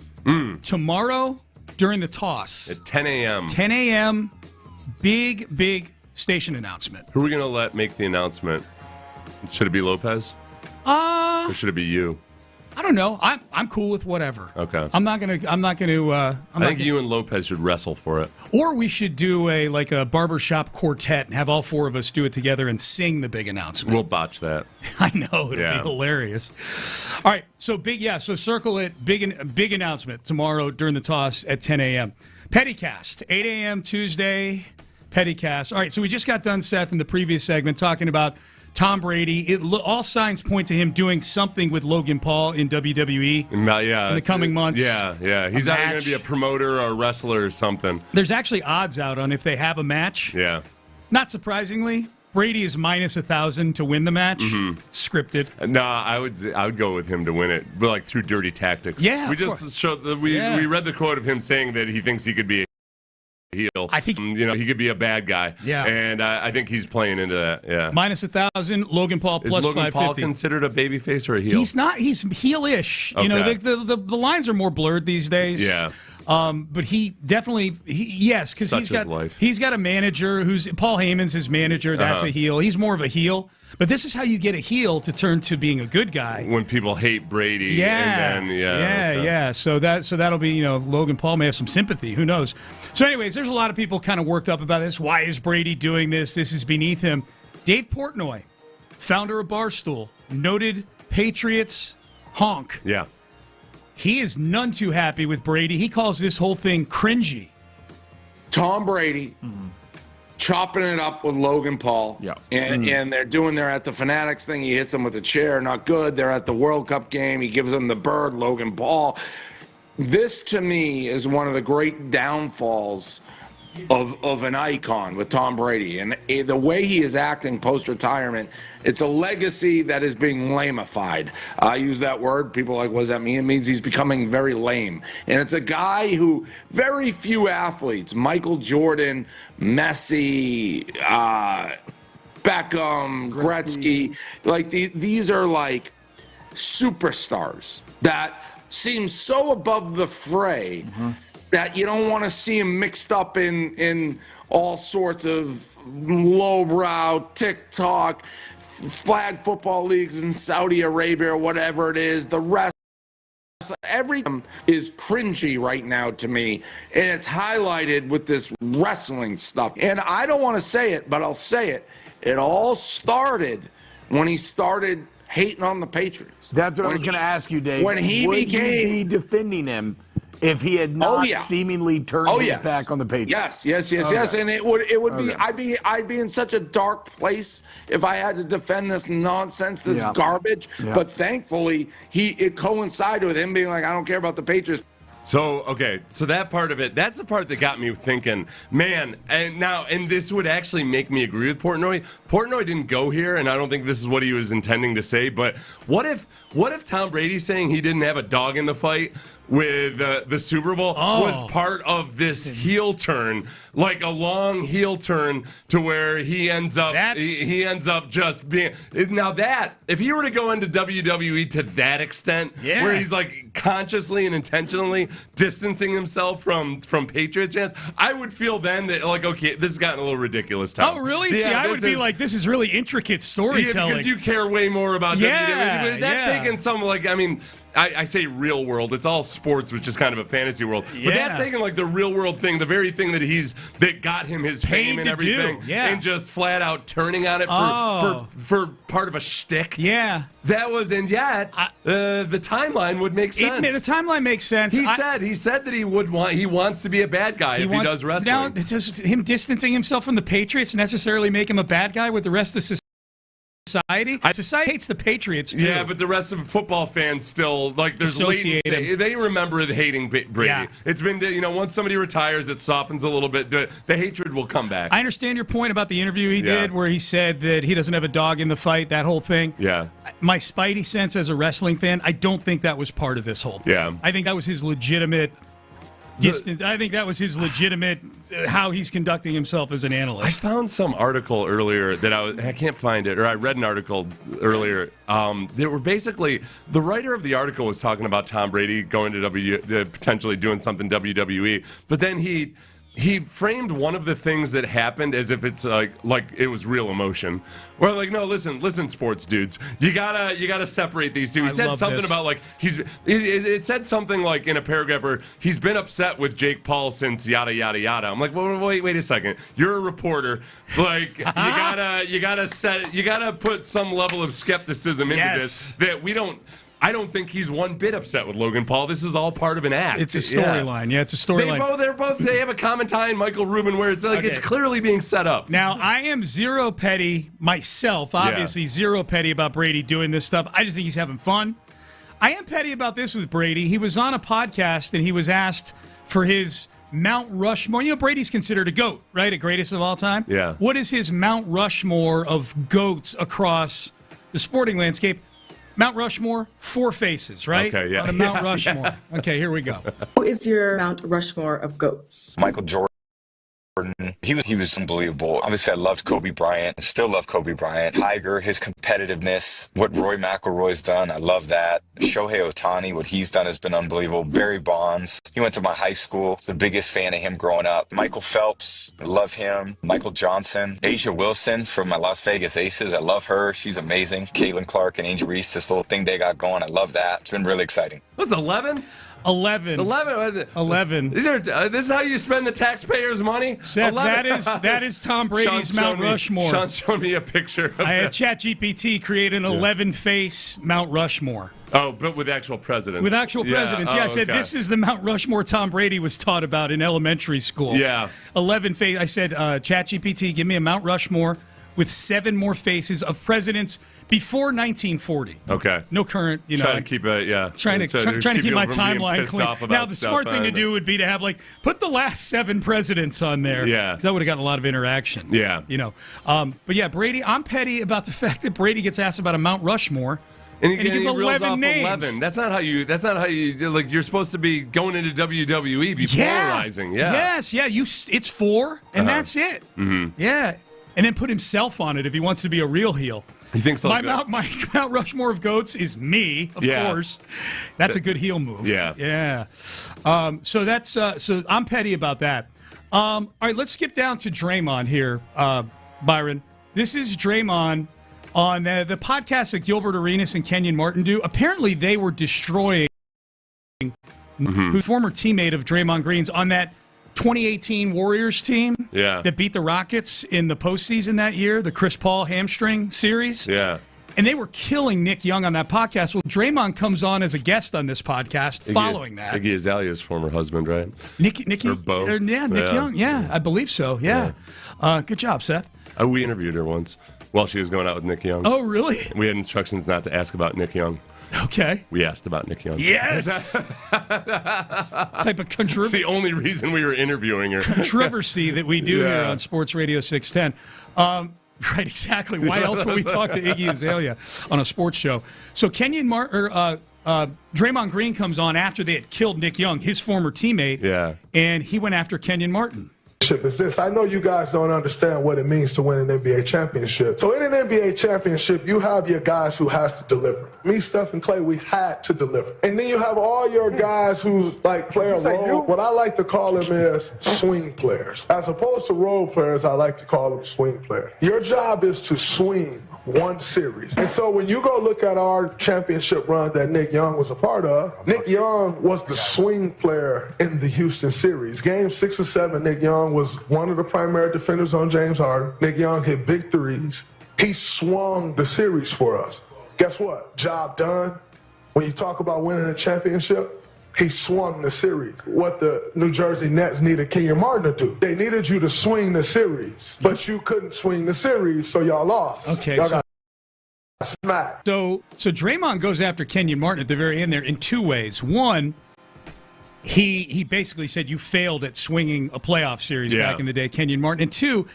Tomorrow during the toss. At 10 a.m. 10 a.m., big station announcement. Who are we going to let make the announcement? Should it be Lopez? Or should it be you? I don't know. I'm cool with whatever. Okay. I think you and Lopez should wrestle for it. Or we should do a barbershop quartet and have all four of us do it together and sing the big announcement. We'll botch that. I know. It'll be hilarious. All right. So so circle it. Big announcement tomorrow during the toss at 10 a.m. Pettycast, 8 a.m. Tuesday, Pettycast. All right. So we just got done, Seth, in the previous segment talking about Tom Brady. All signs point to him doing something with Logan Paul in WWE in the coming months. Yeah. He's either going to be a promoter or a wrestler or something. There's actually odds out on if they have a match. Yeah. Not surprisingly, Brady is minus 1,000 to win the match. Scripted. No, I would go with him to win it, but like through dirty tactics. Yeah, we just showed we read the quote of him saying that he thinks he could be a heel. I think he could be a bad guy. Yeah, and I think he's playing into that. Yeah, minus 1,000. Logan Paul plus 550. Is Logan Paul considered a babyface or a heel? He's not. He's heelish. Okay. The lines are more blurred these days. Yeah. But he definitely because he's got a manager who's Paul Heyman's his manager. That's a heel. He's more of a heel. But this is how you get a heel to turn to being a good guy. When people hate Brady. And then, So that'll be, Logan Paul may have some sympathy. Who knows? So anyways, there's a lot of people kind of worked up about this. Why is Brady doing this? This is beneath him. Dave Portnoy, founder of Barstool, noted Patriots honk. Yeah. He is none too happy with Brady. He calls this whole thing cringy. Tom Brady chopping it up with Logan Paul. Yeah. And they're at the Fanatics thing. He hits him with a chair. Not good. They're at the World Cup game. He gives them the bird, Logan Paul. This, to me, is one of the great downfalls of an icon with Tom Brady. And the way he is acting post-retirement, it's a legacy that is being lamified. I use that word. People are like, what does that mean? It means he's becoming very lame. And it's a guy who very few athletes, Michael Jordan, Messi, Beckham, Gretzky, these are like superstars that seem so above the fray that you don't want to see him mixed up in all sorts of lowbrow TikTok, flag football leagues in Saudi Arabia or whatever it is. The rest, everything is cringy right now to me, and it's highlighted with this wrestling stuff. And I don't want to say it, but I'll say it. It all started when he started hating on the Patriots. That's what I was going to ask you, Dave. When he would became, you be defending him if he had not seemingly turned his back on the Patriots? Yes. And it would be I'd be in such a dark place if I had to defend this nonsense, this garbage. Yeah. But thankfully, it coincided with him being like, I don't care about the Patriots. So that part of it, that's the part that got me thinking, man, and this would actually make me agree with Portnoy. Portnoy didn't go here, and I don't think this is what he was intending to say, but what if Tom Brady saying he didn't have a dog in the fight with the Super Bowl was part of this heel turn, like a long heel turn to where he ends up just being now that if he were to go into WWE to that extent, where he's like consciously and intentionally distancing himself from Patriots fans, I would feel then that like, okay, this has gotten a little ridiculous, Tom. Oh, really? See, I would be like, this is really intricate storytelling. Because you care way more about WWE. But that's taking some, like, I mean, I say real world. It's all sports, which is kind of a fantasy world. But that's taking like the real world thing, the very thing that got him his fame and everything, and just flat out turning on it for part of a shtick. Yeah. That was, and yet the timeline would make sense. The timeline makes sense. He said that he wants to be a bad guy if he does wrestling. Now, does him distancing himself from the Patriots necessarily make him a bad guy with the rest of society? society. Society hates the Patriots, too. Yeah, but the rest of football fans still, like, there's Associate latent. They remember hating Brady. Yeah. It's been, once somebody retires, it softens a little bit. The hatred will come back. I understand your point about the interview he did where he said that he doesn't have a dog in the fight, that whole thing. Yeah. My spidey sense as a wrestling fan, I don't think that was part of this whole thing. Yeah. I think that was his legitimate distance. I think that was his legitimate how he's conducting himself as an analyst. I found some article earlier that I can't find it, or I read an article earlier. They were basically, the writer of the article was talking about Tom Brady going to potentially doing something WWE, but then he framed one of the things that happened as if it's like it was real emotion. Where like, no, listen, sports dudes, you gotta separate these two. He said something about like it said something like in a paragraph where he's been upset with Jake Paul since yada yada yada. I'm like, well, wait a second, you're a reporter, like you gotta put some level of skepticism into this that we don't. I don't think he's one bit upset with Logan Paul. This is all part of an act. It's a storyline. Yeah, it's a storyline. They have a comment and Michael Rubin where it's like it's clearly being set up. Now, I am zero petty myself, obviously zero petty about Brady doing this stuff. I just think he's having fun. I am petty about this with Brady. He was on a podcast and he was asked for his Mount Rushmore. Brady's considered a GOAT, right? A greatest of all time. Yeah. What is his Mount Rushmore of GOATs across the sporting landscape? Mount Rushmore, 4 faces, right? Okay, yeah. On a Mount Rushmore. Yeah. Okay, here we go. Who is your Mount Rushmore of GOATs? Michael Jordan. He was unbelievable. Obviously, I loved Kobe Bryant. I still love Kobe Bryant. Tiger, his competitiveness, what Roy McIlroy's done, I love that. Shohei Ohtani, what he's done has been unbelievable. Barry Bonds, he went to my high school. I was the biggest fan of him growing up. Michael Phelps, I love him. Michael Johnson. Asia Wilson from my Las Vegas Aces, I love her. She's amazing. Caitlin Clark and Angel Reese, this little thing they got going, I love that. It's been really exciting. It was 11? 11. 11. This is how you spend the taxpayers' money? Seth, that is Tom Brady's Mount Rushmore. Sean showed me a picture. I had ChatGPT create an 11-face Mount Rushmore. Oh, but with actual presidents. With actual presidents, yeah. I said, this is the Mount Rushmore Tom Brady was taught about in elementary school. Yeah. 11 face. I said, ChatGPT, give me a Mount Rushmore with 7 more faces of presidents before 1940. Okay. No current, Trying to keep it, Trying to keep my timeline clean. Now, the smart thing to do would be to have, put the last 7 presidents on there. Yeah. That would have gotten a lot of interaction. Yeah. But yeah, Brady, I'm petty about the fact that Brady gets asked about a Mount Rushmore. And he gets 11 names. 11. That's not how you you're supposed to be going into WWE, be polarizing. Yeah. Yes, yeah. It's 4, and that's it. Mm-hmm. Yeah. And then put himself on it if he wants to be a real heel. He thinks so. My Mount Rushmore of GOATs is me, of course. That's a good heel move. Yeah. Yeah. So I'm petty about that. All right, let's skip down to Draymond here, Byron. This is Draymond on the podcast that Gilbert Arenas and Kenyon Martin do. Apparently, they were destroying who's former teammate of Draymond Green's on that 2018 Warriors team that beat the Rockets in the postseason that year, the Chris Paul hamstring series. Yeah. And they were killing Nick Young on that podcast. Well, Draymond comes on as a guest on this podcast following that. Iggy Azalea's former husband, right? Nicky, or Bo. Nick Young. Yeah, I believe so. Yeah. Good job, Seth. We interviewed her once while she was going out with Nick Young. Oh, really? We had instructions not to ask about Nick Young. Okay. We asked about Nick Young. Yes! Type of controversy. It's the only reason we were interviewing her. Controversy that we do here on Sports Radio 610. Right, exactly. Why else would we talk to Iggy Azalea on a sports show? So Draymond Green comes on after they had killed Nick Young, his former teammate, and he went after Kenyon Martin. Is this. I know you guys don't understand what it means to win an NBA championship. So in an NBA championship, you have your guys who has to deliver. Me, Steph, and Clay, we had to deliver. And then you have all your guys who play a role. What I like to call them is swing players. As opposed to role players, I like to call them swing players. Your job is to swing one series. And so when you go look at our championship run that Nick Young was a part of, Nick Young was the swing player in the Houston series. Game 6 or 7, Nick Young was one of the primary defenders on James Harden. Nick Young hit big threes. He swung the series for us. Guess what? Job done. When you talk about winning a championship, he swung the series. What the New Jersey Nets needed Kenyon Martin to do. They needed you to swing the series, but you couldn't swing the series, so y'all lost. Okay, y'all got Smack. So Draymond goes after Kenyon Martin at the very end there in two ways. One, he basically said you failed at swinging a playoff series back in the day, Kenyon Martin. And two,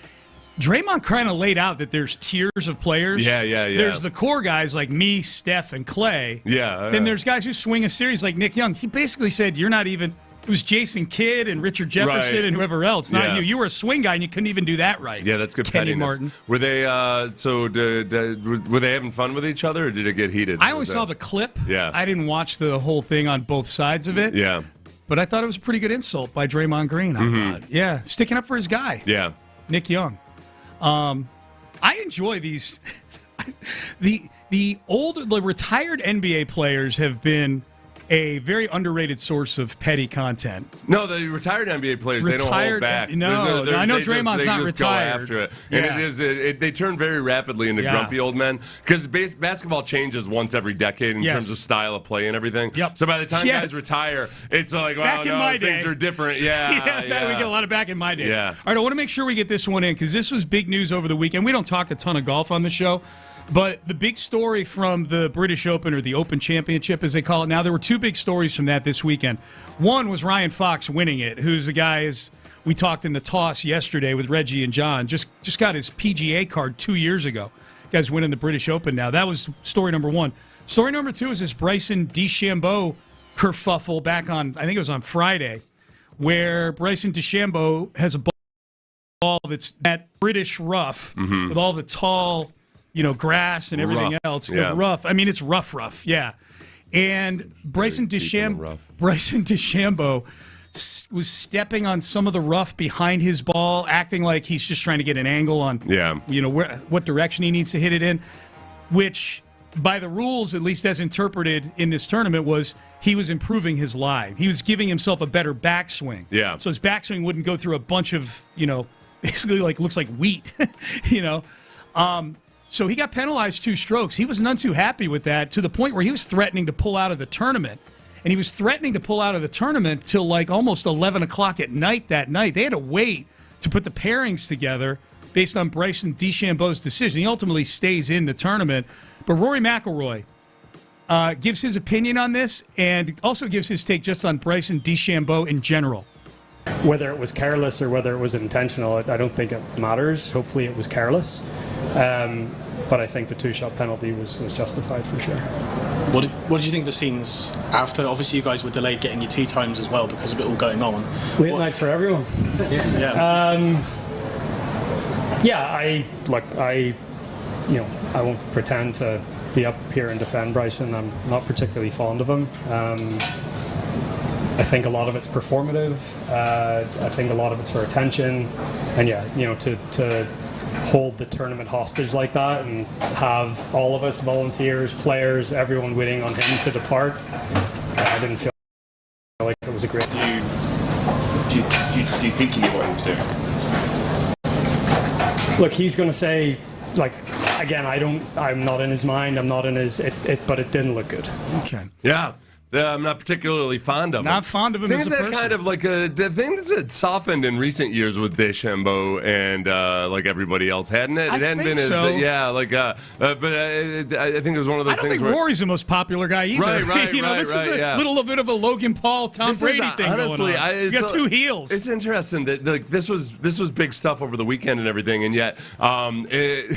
Draymond kind of laid out that there's tiers of players. Yeah. There's the core guys like me, Steph, and Clay. Yeah. Then there's guys who swing a series like Nick Young. He basically said you're not even. It was Jason Kidd and Richard Jefferson and whoever else, not you. You were a swing guy and you couldn't even do that right. Yeah, that's good Kenyon pettiness. Martin. Were they were they having fun with each other, or did it get heated? I only saw the clip. Yeah. I didn't watch the whole thing on both sides of it. Yeah. But I thought it was a pretty good insult by Draymond Green. I thought. Yeah, sticking up for his guy. Yeah. Nick Young. I enjoy these. the retired NBA players have been a very underrated source of petty content. No, the retired NBA players, they don't hold back. No, I know Draymond's not retired. Go after it. And they turn very rapidly into grumpy old men because basketball changes once every decade in terms of style of play and everything. Yep. So by the time guys retire, it's like, wow, things are different. Yeah, we get a lot of back in my day. Yeah. All right, I want to make sure we get this one in because this was big news over the weekend. We don't talk a ton of golf on the show. But the big story from the British Open, or the Open Championship as they call it now, there were two big stories from that this weekend. One was Ryan Fox winning it, who's the guy, as we talked in the toss yesterday with Reggie and John, just got his PGA card 2 years ago. Guy's winning the British Open now. That was story number one. Story number two is this Bryson DeChambeau kerfuffle back on, I think it was on Friday, where Bryson DeChambeau has a ball that's that British rough with all the tall, grass and everything else. The rough. I mean, it's rough. Yeah. And Bryson DeChambeau was stepping on some of the rough behind his ball, acting like he's just trying to get an angle on, what direction he needs to hit it in, which by the rules, at least as interpreted in this tournament, was he was improving his lie. He was giving himself a better backswing. Yeah. So his backswing wouldn't go through a bunch of, basically like looks like wheat, So he got penalized 2 strokes. He was none too happy with that, to the point where he was threatening to pull out of the tournament. And he was threatening to pull out of the tournament till like almost 11 o'clock at night that night. They had to wait to put the pairings together based on Bryson DeChambeau's decision. He ultimately stays in the tournament. But Rory McIlroy gives his opinion on this and also gives his take just on Bryson DeChambeau in general. Whether it was careless or whether it was intentional, I don't think it matters. Hopefully it was careless. But I think the 2-shot penalty was justified for sure. What did you think of the scenes after? Obviously you guys were delayed getting your tee times as well because of it all going on. Late night for everyone. I won't pretend to be up here and defend Bryson. I'm not particularly fond of him. I think a lot of it's performative. I think a lot of it's for attention. And to hold the tournament hostage like that and have all of us, volunteers, players, everyone waiting on him to depart, I didn't feel like it was a great... Do you think he knew what he was doing? Look, he's going to say, again, I'm not in his mind, I'm not in his... but it didn't look good. Okay. Yeah. I'm not particularly fond of him. Not fond of him as a person. Kind of like things that softened in recent years with DeChambeau and like everybody else, hadn't it? It hadn't been so. But I think it was one of those things. I don't think Rory's the most popular guy either. Right. This is a little bit of a Logan Paul, Tom Brady thing honestly, going on. You got 2 heels. It's interesting that this was big stuff over the weekend and everything, and yet it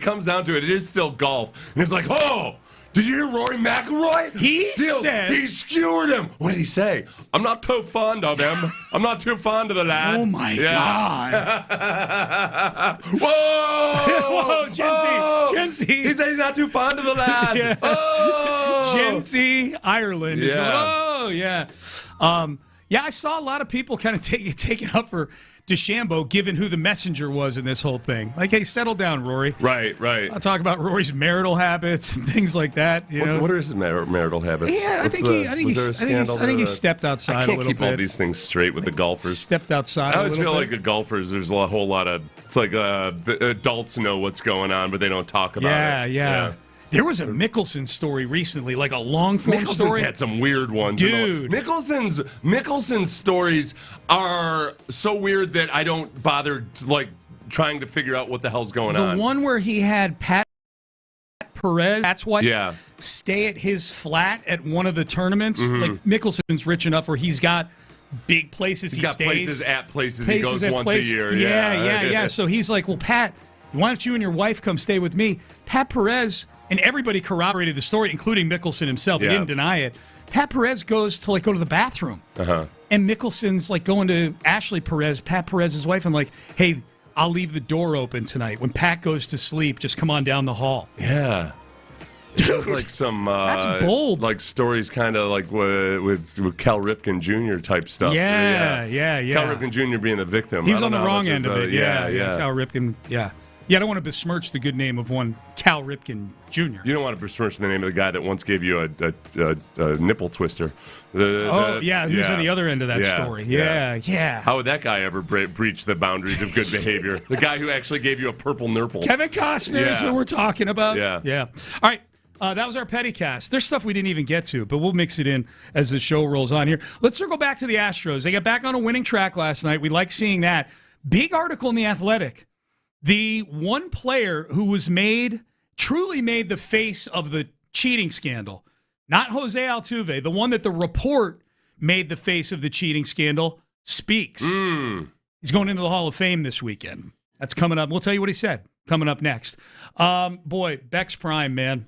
comes down to it. It is still golf, and it's like, oh. Did you hear Rory McIlroy? He said... He skewered him. What did he say? I'm not too fond of him. I'm not too fond of the lad. Oh, my God. Whoa! Whoa, Gen Z. He said he's not too fond of the lad. Yeah. Oh! Gen Z Ireland. Yeah. I saw a lot of people kind of take it up for DeChambeau, given who the messenger was in this whole thing. Like, hey, settle down, Rory. Right. I'll talk about Rory's marital habits and things like that. What are his marital habits? Yeah, I think he stepped outside a little bit. I can't keep all these things straight with the golfers. Stepped outside. I always feel like the golfers, there's a whole lot of. It's like the adults know what's going on, but they don't talk about it. Yeah. There was a Mickelson story recently, like a long-form story. Mickelson's had some weird ones. Dude. Mickelson's stories are so weird that I don't bother, trying to figure out what the hell's going on. The one where he had Pat Perez, that's why stay at his flat at one of the tournaments. Mm-hmm. Like Mickelson's rich enough where he's got big places He's got stays. places he goes once a year. Yeah. So he's like, well, Pat, why don't you and your wife come stay with me? Pat Perez, and everybody corroborated the story, including Mickelson himself. He didn't deny it. Pat Perez goes to go to the bathroom. And Mickelson's going to Ashley Perez, Pat Perez's wife, and hey, I'll leave the door open tonight. When Pat goes to sleep, just come on down the hall. Yeah. It's like some that's bold. Stories kind of with Cal Ripken Jr. type stuff. Yeah. Cal Ripken Jr. being the victim. He was on the wrong end of it. Yeah. Cal Ripken, Yeah, I don't want to besmirch the good name of one Cal Ripken Jr. You don't want to besmirch the name of the guy that once gave you a nipple twister. Who's on the other end of that story. Yeah. How would that guy ever breach the boundaries of good behavior? The guy who actually gave you a purple nurple. Kevin Costner is who we're talking about. Yeah. All right. That was our petty cast. There's stuff we didn't even get to, but we'll mix it in as the show rolls on here. Let's circle back to the Astros. They got back on a winning track last night. We like seeing that. Big article in The Athletic. The one player who was truly made the face of the cheating scandal, not Jose Altuve, the one that the report made the face of the cheating scandal, speaks. He's going into the Hall of Fame this weekend. That's coming up. We'll tell you what he said coming up next. Beck's Prime, man.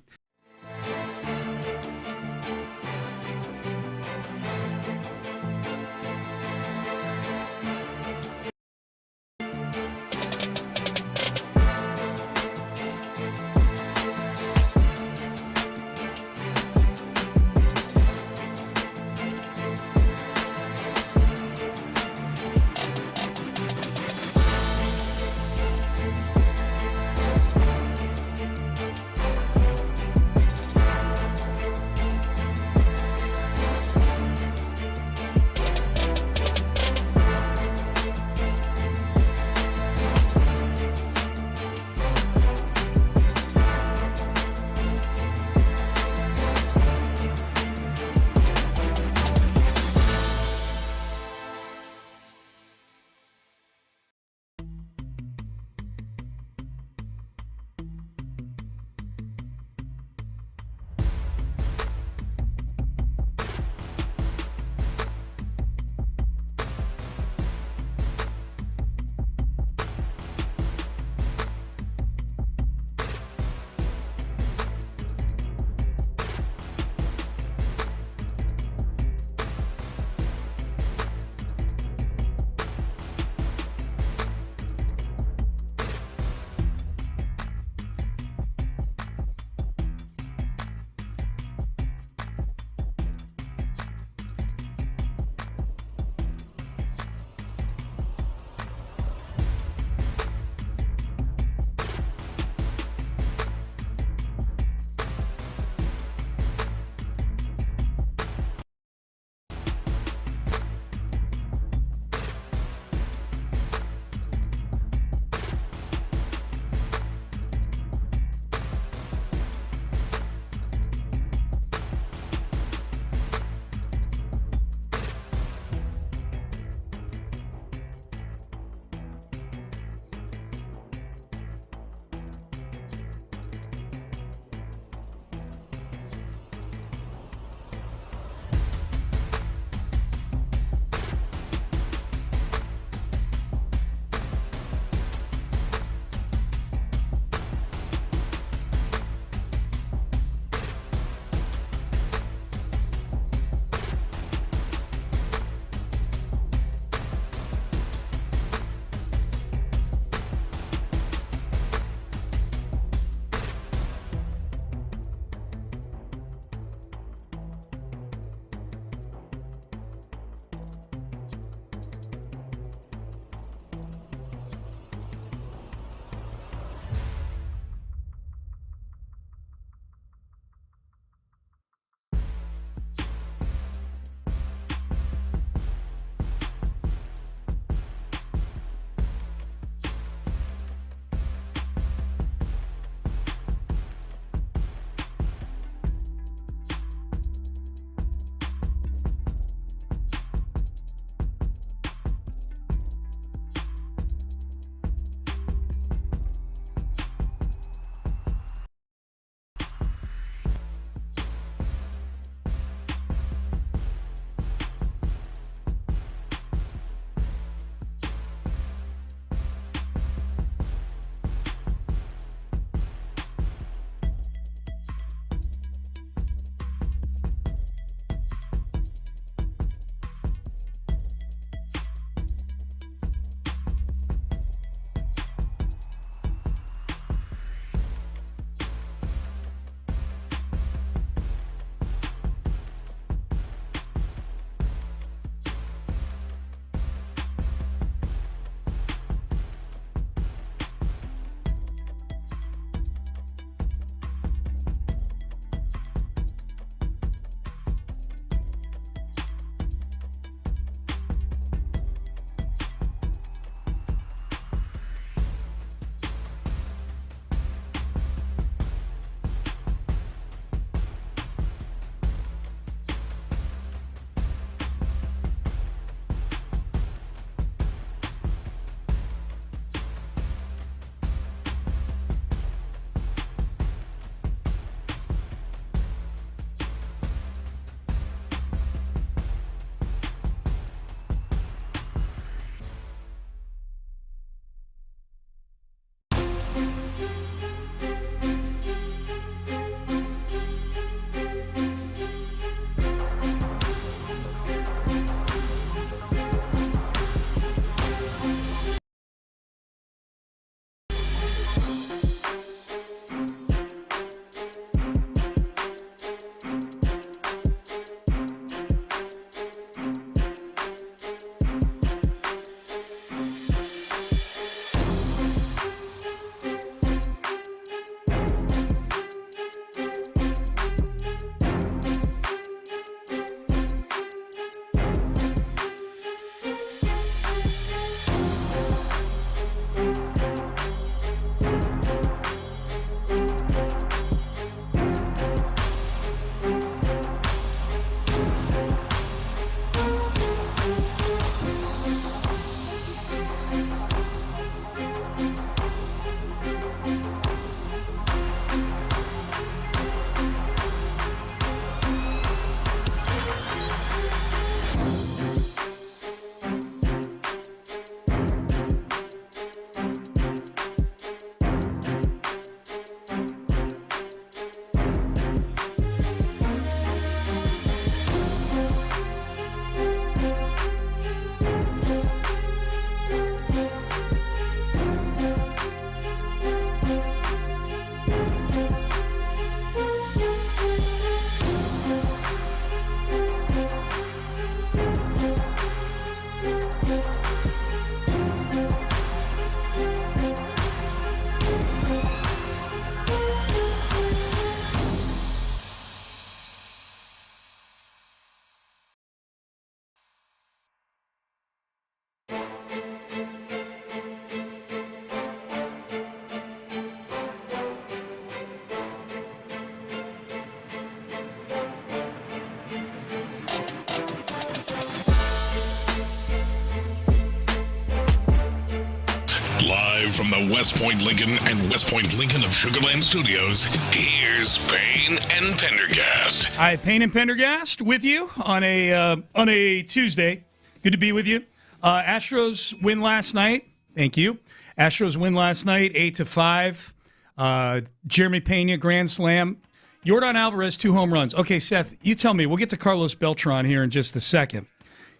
Live from the West Point Lincoln and West Point Lincoln of Sugar Land Studios, here's Payne and Pendergast. All right, Payne and Pendergast with you on a Tuesday. Good to be with you. Astros win last night. Thank you. Astros win last night, 8-5. Jeremy Pena, grand slam. Yordan Alvarez, 2 home runs. Okay, Seth, you tell me. We'll get to Carlos Beltran here in just a second.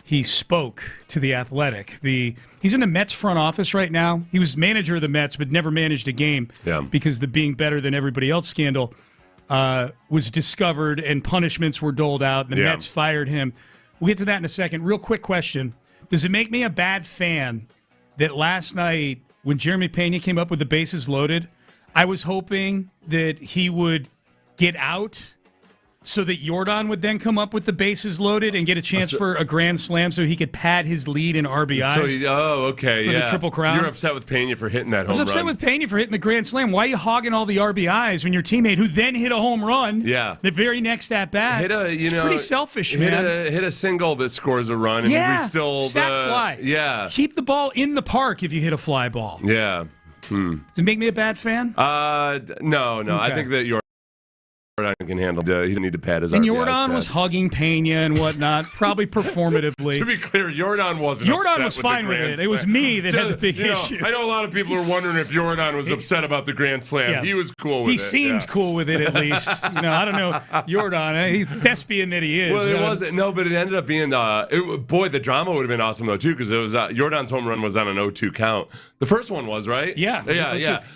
He spoke to The Athletic. He's in the Mets front office right now. He was manager of the Mets, but never managed a game because the being better than everybody else scandal was discovered and punishments were doled out. And the Mets fired him. We'll get to that in a second. Real quick question. Does it make me a bad fan that last night when Jeremy Pena came up with the bases loaded, I was hoping that he would get out so that Yordan would then come up with the bases loaded and get a chance for a grand slam so he could pad his lead in RBIs. Okay, for the Triple Crown. You're upset with Pena for hitting that home run. I was upset with Pena for hitting the grand slam. Why are you hogging all the RBIs when your teammate, who then hit a home run, the very next at bat, it's pretty selfish, man. Hit a single that scores a run, and we still sack fly. Yeah, keep the ball in the park if you hit a fly ball. Yeah. Does it make me a bad fan? No. Okay. I think that Yordan can handle. He didn't need to pad his. And RBI Yordan stats. was hugging Pena and whatnot, probably performatively. To be clear, Yordan wasn't. Yordan was fine with it. It was me that had the big issue. I know a lot of people are wondering if Yordan was upset about the grand slam. Yeah. He was cool with it. He seemed cool with it, at least. I don't know Yordan, he's thespian that he is. Well, it wasn't. No, but it ended up being. The drama would have been awesome though too, because it was Yordan's home run was on an 0-2 count. The first one was right. Yeah.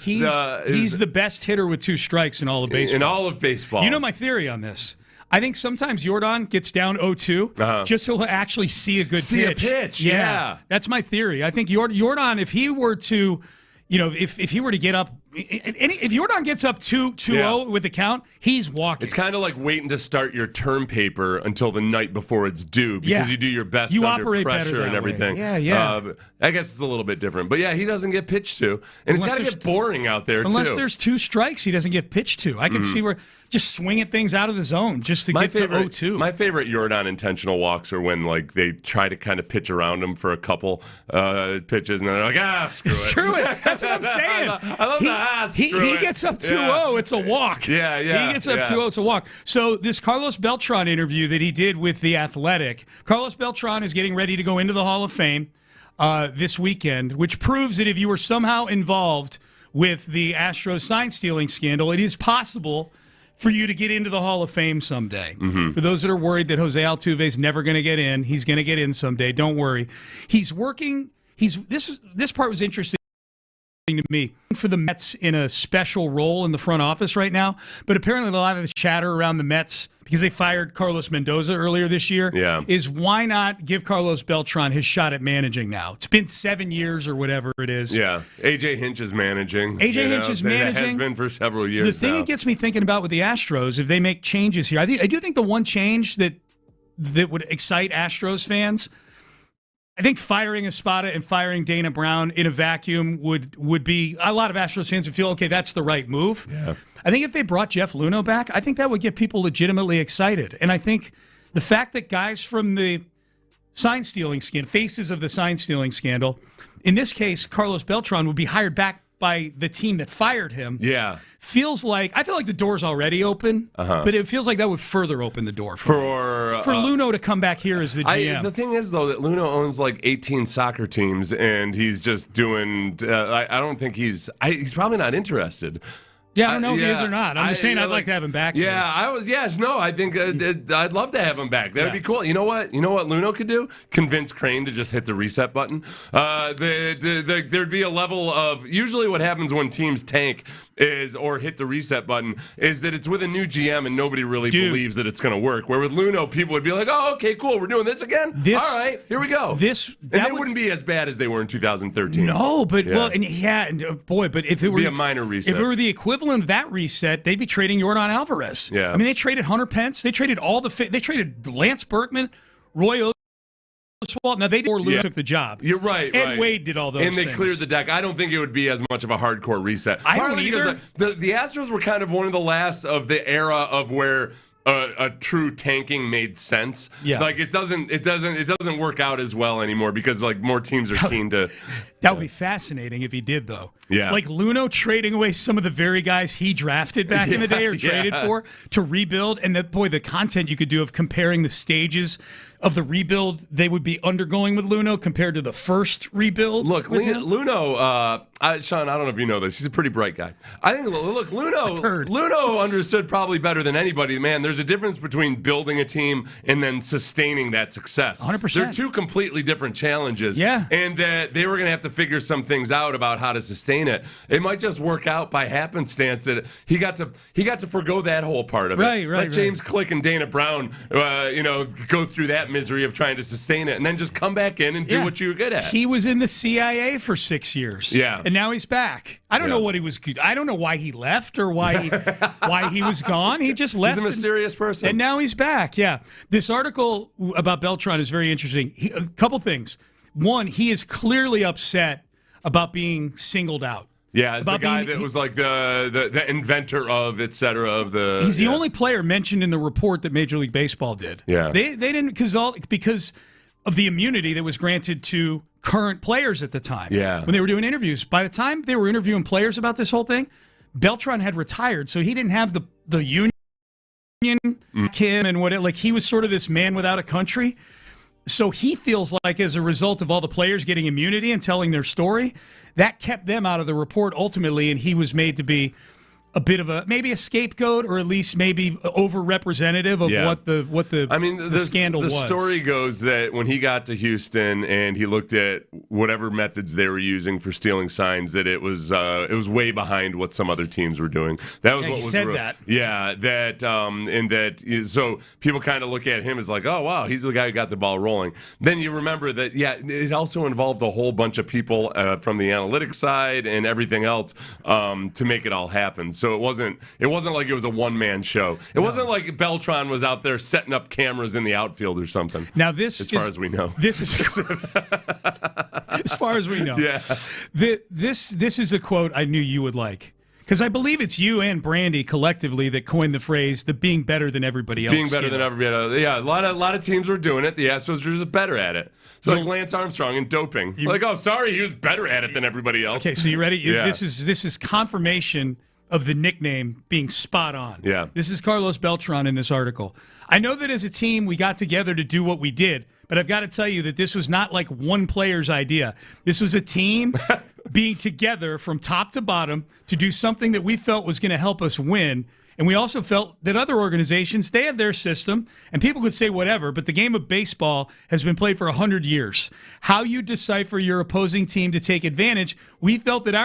He's the best hitter with 2 strikes in all of baseball. In all of baseball. You know my theory on this. I think sometimes Yordan gets down 0-2 just so he'll actually see a good pitch. Yeah. That's my theory. I think Yordan, if he were to, if he were to get up, if Yordan gets up 2-0 with the count, he's walking. It's kind of like waiting to start your term paper until the night before it's due because you do your best under pressure and everything. Yeah. I guess it's a little bit different. But yeah, he doesn't get pitched to. And it's got to get boring out there, unless too. there's 2 strikes, he doesn't get pitched to. I can see where just swinging things out of the zone just to get to 0-2. My favorite Yordan intentional walks are when they try to kind of pitch around him for a couple pitches, and then they're like, screw it. That's what I'm saying. I love that. He gets up 2-0, it's a walk. Yeah. He gets up 2-0, it's a walk. So this Carlos Beltran interview that he did with The Athletic, Carlos Beltran is getting ready to go into the Hall of Fame this weekend, which proves that if you were somehow involved with the Astros sign-stealing scandal, it is possible for you to get into the Hall of Fame someday. Mm-hmm. For those that are worried that Jose Altuve is never going to get in, he's going to get in someday. Don't worry. He's working. This part was interesting to me, for the Mets in a special role in the front office right now. But apparently a lot of the chatter around the Mets, because they fired Carlos Mendoza earlier this year, is why not give Carlos Beltran his shot at managing now? It's been 7 years or whatever it is. Yeah. A.J. Hinch is managing. Hinch is managing. It has been for several years The thing now. that gets me thinking about with the Astros, if they make changes here, I do think the one change that would excite Astros fans, I think firing Espada and firing Dana Brown in a vacuum would be, a lot of Astros fans would feel, okay, that's the right move. Yeah. I think if they brought Jeff Luhnow back, I think that would get people legitimately excited. And I think the fact that guys from the sign-stealing scandal, faces of the sign-stealing scandal, in this case, Carlos Beltran would be hired back by the team that fired him. Yeah. I feel like the door's already open, but it feels like that would further open the door for Luhnow to come back here as the GM. The thing is, though, that Luhnow owns like 18 soccer teams, and he's just doing. I don't think he's probably not interested. Yeah, I don't know if he is or not. I'm just saying I'd like to have him back. Yeah, I think I'd love to have him back. That'd be cool. You know what Luhnow could do? Convince Crane to just hit the reset button. There'd be a level of, usually what happens when teams tank or hit the reset button is that it's with a new GM and nobody really believes that it's going to work. Where with Luhnow, people would be like, "Oh, okay, cool, we're doing this again. All right, here we go." They wouldn't be as bad as they were in 2013. No, but but if it were be a minor reset, if it were the equivalent of that reset, they'd be trading Yordan Alvarez. Yeah, I mean, they traded Hunter Pence, they traded they traded Lance Berkman, Roy Oswalt. Now, Luhnow took the job. You're right. Ed Wade did all those things. And they cleared the deck. I don't think it would be as much of a hardcore reset. I don't either. Because the Astros were kind of one of the last of the era of where a true tanking made sense. Yeah. Like it doesn't work out as well anymore because like more teams are keen to. That would be fascinating if he did, though. Yeah. Like Luno trading away some of the very guys he drafted back in the day or traded for to rebuild. And the content you could do of comparing the stages of the rebuild they would be undergoing with Luno compared to the first rebuild. Look, Luno, Sean, I don't know if you know this. He's a pretty bright guy. I think, look, Luno understood probably better than anybody. Man, there's a difference between building a team and then sustaining that success. 100%. They're two completely different challenges. Yeah. And that they were going to have to figure some things out about how to sustain it. It might just work out by happenstance that he got to forgo that whole part of it. Right. Let James Click and Dana Brown, go through that misery of trying to sustain it, and then just come back in and do what you were good at. He was in the CIA for 6 years. Yeah. And now he's back. I don't know what he was. I don't know why he left or why he was gone. He just left. He's a mysterious person. And now he's back. Yeah. This article about Beltran is very interesting. A couple things. One, he is clearly upset about being singled out. Yeah, as the guy that was like the inventor of, et cetera, of the... He's the only player mentioned in the report that Major League Baseball did. Yeah. They didn't, because of the immunity that was granted to current players at the time. Yeah. When they were doing interviews. By the time they were interviewing players about this whole thing, Beltran had retired, so he didn't have the union, Kim, and what he was sort of this man without a country. So he feels like as a result of all the players getting immunity and telling their story, that kept them out of the report ultimately, and he was made to be a bit of maybe a scapegoat, or at least maybe over-representative of what the scandal was. The story goes that when he got to Houston and he looked at whatever methods they were using for stealing signs, that it was way behind what some other teams were doing. That was what was said that. Yeah, so people kind of look at him as like, oh wow, he's the guy who got the ball rolling. Then you remember that it also involved a whole bunch of people from the analytics side and everything else to make it all happen. So it wasn't like it was a one-man show. It wasn't like Beltran was out there setting up cameras in the outfield or something. Now as far as we know. This is as far as we know. Yeah. This is a quote I knew you would like. Because I believe it's you and Brandy collectively that coined the phrase, the being better than everybody else. Being better than everybody else. Yeah, a lot of teams were doing it. The Astros were just better at it. So like Lance Armstrong and doping. He was better at it than everybody else. Okay, so you ready? Yeah. This is confirmation of the nickname being spot on. Yeah. This is Carlos Beltran in this article. I know that as a team we got together to do what we did, but I've got to tell you that this was not like one player's idea. This was a team being together from top to bottom to do something that we felt was going to help us win. And we also felt that other organizations, they have their system, and people could say whatever, but the game of baseball has been played for 100 years. How you decipher your opposing team to take advantage, we felt that our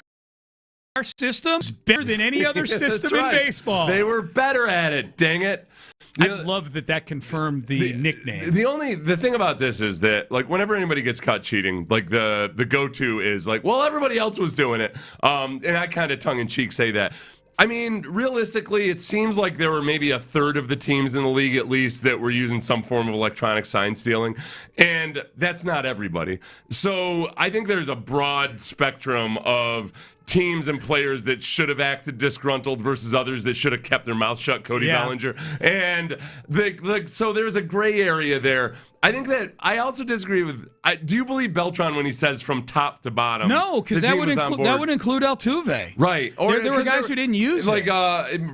system is better than any other system in baseball. They were better at it, dang it. I love that confirmed the nickname. The thing about this is that, like, whenever anybody gets caught cheating, like, the go-to is like, well, everybody else was doing it. And I kind of tongue-in-cheek say that. I mean, realistically, it seems like there were maybe a third of the teams in the league, at least, that were using some form of electronic sign stealing. And that's not everybody. So I think there's a broad spectrum of teams and players that should have acted disgruntled versus others that should have kept their mouth shut, Cody Bellinger. And so there's a gray area there. I think that I also disagree with. Do you believe Beltran when he says from top to bottom? No, because that would include Altuve. Right. Or there were guys who didn't use it.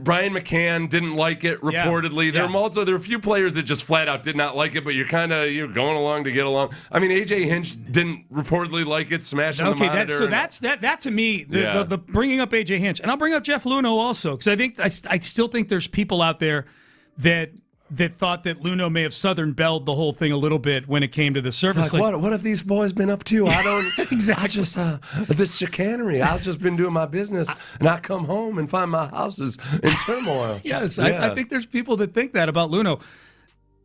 Brian McCann didn't like it, reportedly. There were a few players that just flat out did not like it, but you're going along to get along. I mean, AJ Hinch didn't reportedly like it, smashing the monitor. That to me, the bringing up AJ Hinch, and I'll bring up Jeff Luhnow also, because I still think there's people out there that thought that Luhnow may have Southern Belled the whole thing a little bit when it came to the surface. Like, what have these boys been up to? I don't exactly. I just this chicanery. I've just been doing my business, and I come home and find my house is in turmoil. Yes, I think there's people that think that about Luhnow.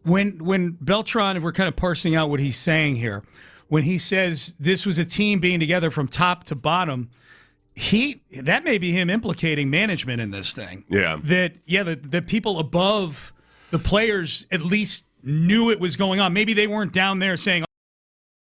When Beltran, we're kind of parsing out what he's saying here, when he says this was a team being together from top to bottom, that may be him implicating management in this thing. Yeah. That people above the players at least knew it was going on. Maybe they weren't down there saying,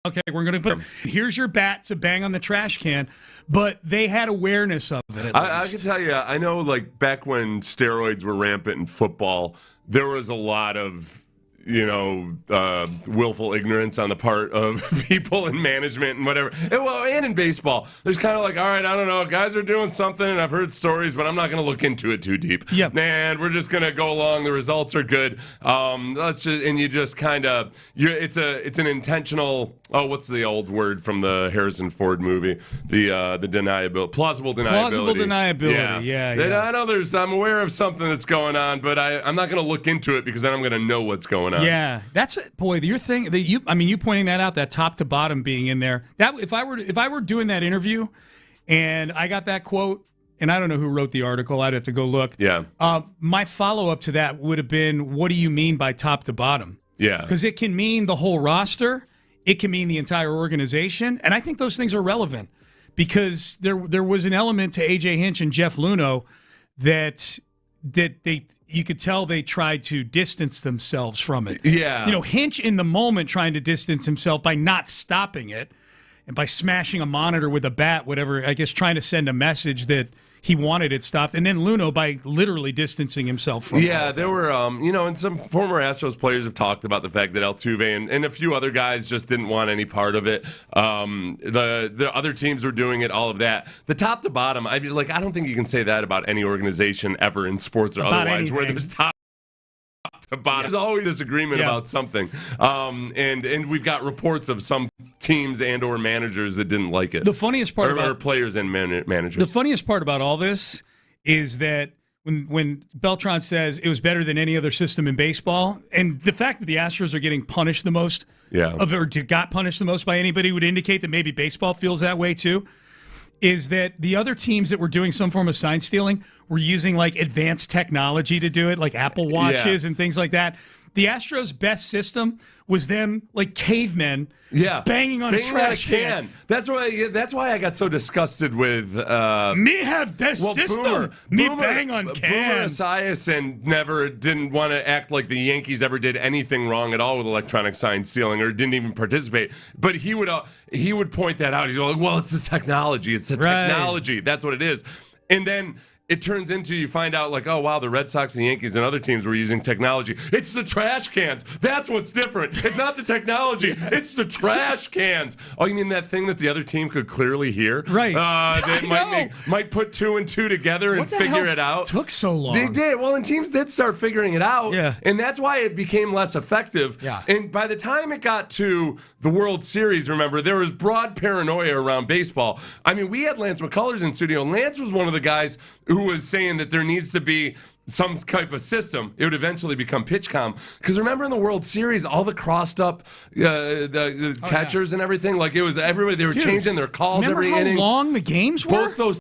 okay, we're going to here's your bat to bang on the trash can, but they had awareness of it. I can tell you, I know, like, back when steroids were rampant in football, there was a lot of willful ignorance on the part of people in management and whatever. And in baseball, there's kind of like, all right, I don't know, guys are doing something, and I've heard stories, but I'm not going to look into it too deep. Yep. And we're just going to go along. The results are good. You just kind of, it's an intentional. Oh, what's the old word from the Harrison Ford movie? The deniability, plausible deniability. Plausible deniability. Yeah. I know I'm aware of something that's going on, but I'm not going to look into it because then I'm going to know what's going on. Yeah, that's boy. Your thing. You pointing that out, that top to bottom being in there. That if I were doing that interview, and I got that quote, and I don't know who wrote the article. I'd have to go look. Yeah. My follow up to that would have been, what do you mean by top to bottom? Yeah. Because it can mean the whole roster. It can mean the entire organization, and I think those things are relevant because there was an element to A.J. Hinch and Jeff Luhnow that you could tell they tried to distance themselves from it. Yeah. Hinch in the moment trying to distance himself by not stopping it and by smashing a monitor with a bat, whatever, I guess trying to send a message that he wanted it stopped. And then Luhnow by literally distancing himself from it. Yeah, there were, and some former Astros players have talked about the fact that Altuve and a few other guys just didn't want any part of it. The other teams were doing it, all of that. The top to bottom, I don't think you can say that about any organization ever in sports or about otherwise, anything. where there's top to bottom. There's always disagreement about something. And we've got reports of some teams and or managers that didn't like it. The funniest part about players and managers. The funniest part about all this is that when Beltran says it was better than any other system in baseball, and the fact that the Astros are getting punished the most, or got punished the most by anybody would indicate that maybe baseball feels that way too, is that the other teams that were doing some form of sign stealing were using like advanced technology to do it, like Apple Watches and things like that. The Astros' best system was them like cavemen banging on a trash can. That's why I got so disgusted with me have best system. Boomer, bang on can. Boomer Esiason never didn't want to act like the Yankees ever did anything wrong at all with electronic sign stealing or didn't even participate. But he would point that out. He's like, well, it's the technology. It's the technology. That's what it is. And then it turns into, you find out like, oh, wow, the Red Sox and Yankees and other teams were using technology. It's the trash cans. That's what's different. It's not the technology. It's the trash cans. Oh, you mean that thing that the other team could clearly hear? Right. That might put two and two together and figure it out. Took so long. They did. Well, and teams did start figuring it out. Yeah. And that's why it became less effective. Yeah. And by the time it got to the World Series, remember, there was broad paranoia around baseball. I mean, we had Lance McCullers in studio. Lance was one of the guys who was saying that there needs to be some type of system. It would eventually become PitchCom. Because remember in the World Series, all the crossed up the catchers and everything, like it was everybody, they were changing their calls every inning. Remember how long the games were? Both those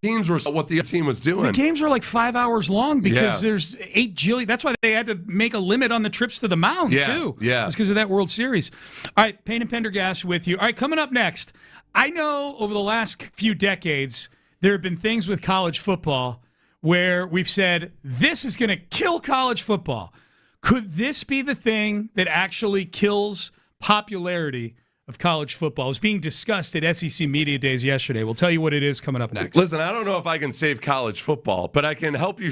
teams were what the other team was doing. The games were like 5 hours long because there's 8 jillion. That's why they had to make a limit on the trips to the mound, too. Yeah. It's because of that World Series. All right, Payne and Pendergast with you. All right, coming up next, I know over the last few decades, there have been things with college football where we've said, this is going to kill college football. Could this be the thing that actually kills popularity of college football? It was being discussed at SEC Media Days yesterday. We'll tell you what it is coming up next. Listen, I don't know if I can save college football, but I can help you.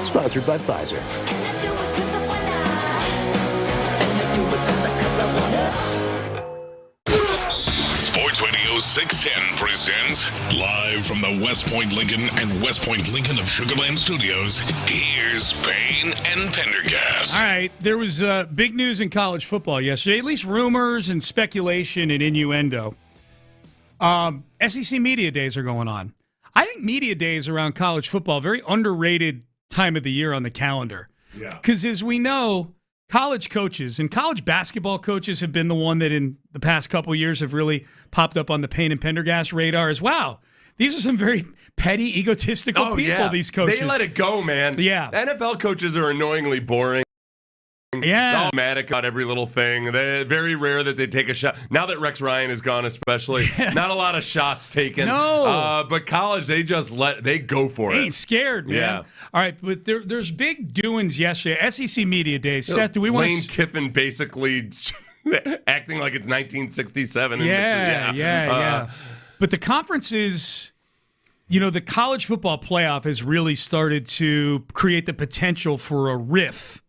Sponsored by Pfizer. Sports Radio 610 presents live from the West Point Lincoln and West Point Lincoln of Sugar Land Studios. Here's Payne and Pendergast. All right, there was big news in college football yesterday, at least rumors and speculation and innuendo. SEC Media Days are going on. I think Media Days around college football, very underrated time of the year on the calendar. Yeah. Because as we know, college coaches and college basketball coaches have been the one that in the past couple of years have really popped up on the Payne and Pendergast radar as well. These are some very petty, egotistical people, these coaches. They let it go, man. Yeah. NFL coaches are annoyingly boring. Yeah. Dogmatic about every little thing. They're very rare that they take a shot. Now that Rex Ryan is gone, especially, not a lot of shots taken. No. But college, they go for it. They ain't scared, man. Yeah. All right, but there's big doings yesterday. SEC Media Days. Seth, do we want Lane Kiffin basically acting like it's 1967. Yeah. But the conferences, the college football playoff has really started to create the potential for a rift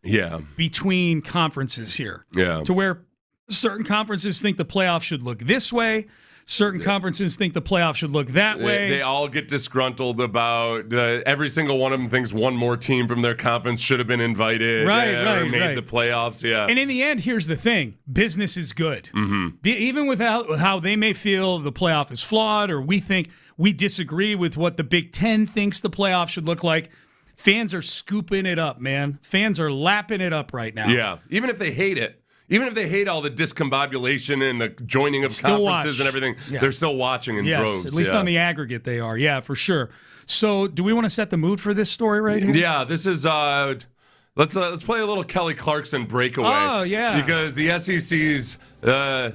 between conferences here. Yeah. To where certain conferences think the playoff should look this way. Certain conferences think the playoff should look that way. They all get disgruntled about every single one of them thinks one more team from their conference should have been invited or made the playoffs. Yeah. And in the end, here's the thing. Business is good. Mm-hmm. Even without how they may feel the playoff is flawed or we think we disagree with what the Big Ten thinks the playoff should look like, fans are scooping it up, man. Fans are lapping it up right now. Yeah. Even if they hate it. Even if they hate all the discombobulation and the joining of conferences and everything, they're still watching in droves. At least on the aggregate they are. Yeah, for sure. So do we want to set the mood for this story right here? Yeah, this is let's play a little Kelly Clarkson breakaway. Oh, yeah. Because the SEC's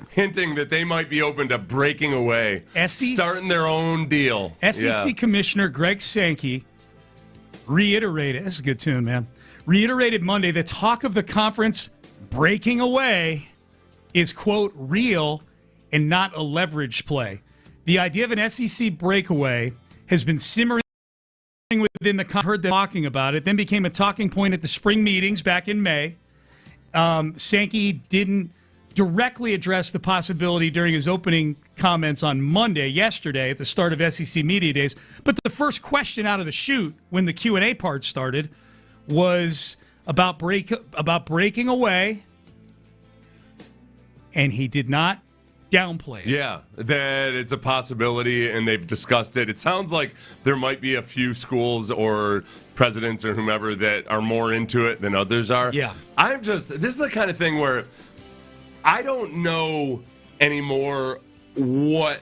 hinting that they might be open to breaking away, starting their own deal. SEC Commissioner Greg Sankey reiterated, this is a good tune, man, reiterated Monday the talk of the conference breaking away is, quote, real and not a leverage play. The idea of an SEC breakaway has been simmering within the conference. Heard them talking about it, then became a talking point at the spring meetings back in May. Sankey didn't directly address the possibility during his opening comments on yesterday at the start of SEC Media Days. But the first question out of the chute when the Q&A part started was about breaking away, and he did not downplay it. Yeah, that it's a possibility, and they've discussed it. It sounds like there might be a few schools or presidents or whomever that are more into it than others are. Yeah. This is the kind of thing where I don't know anymore what...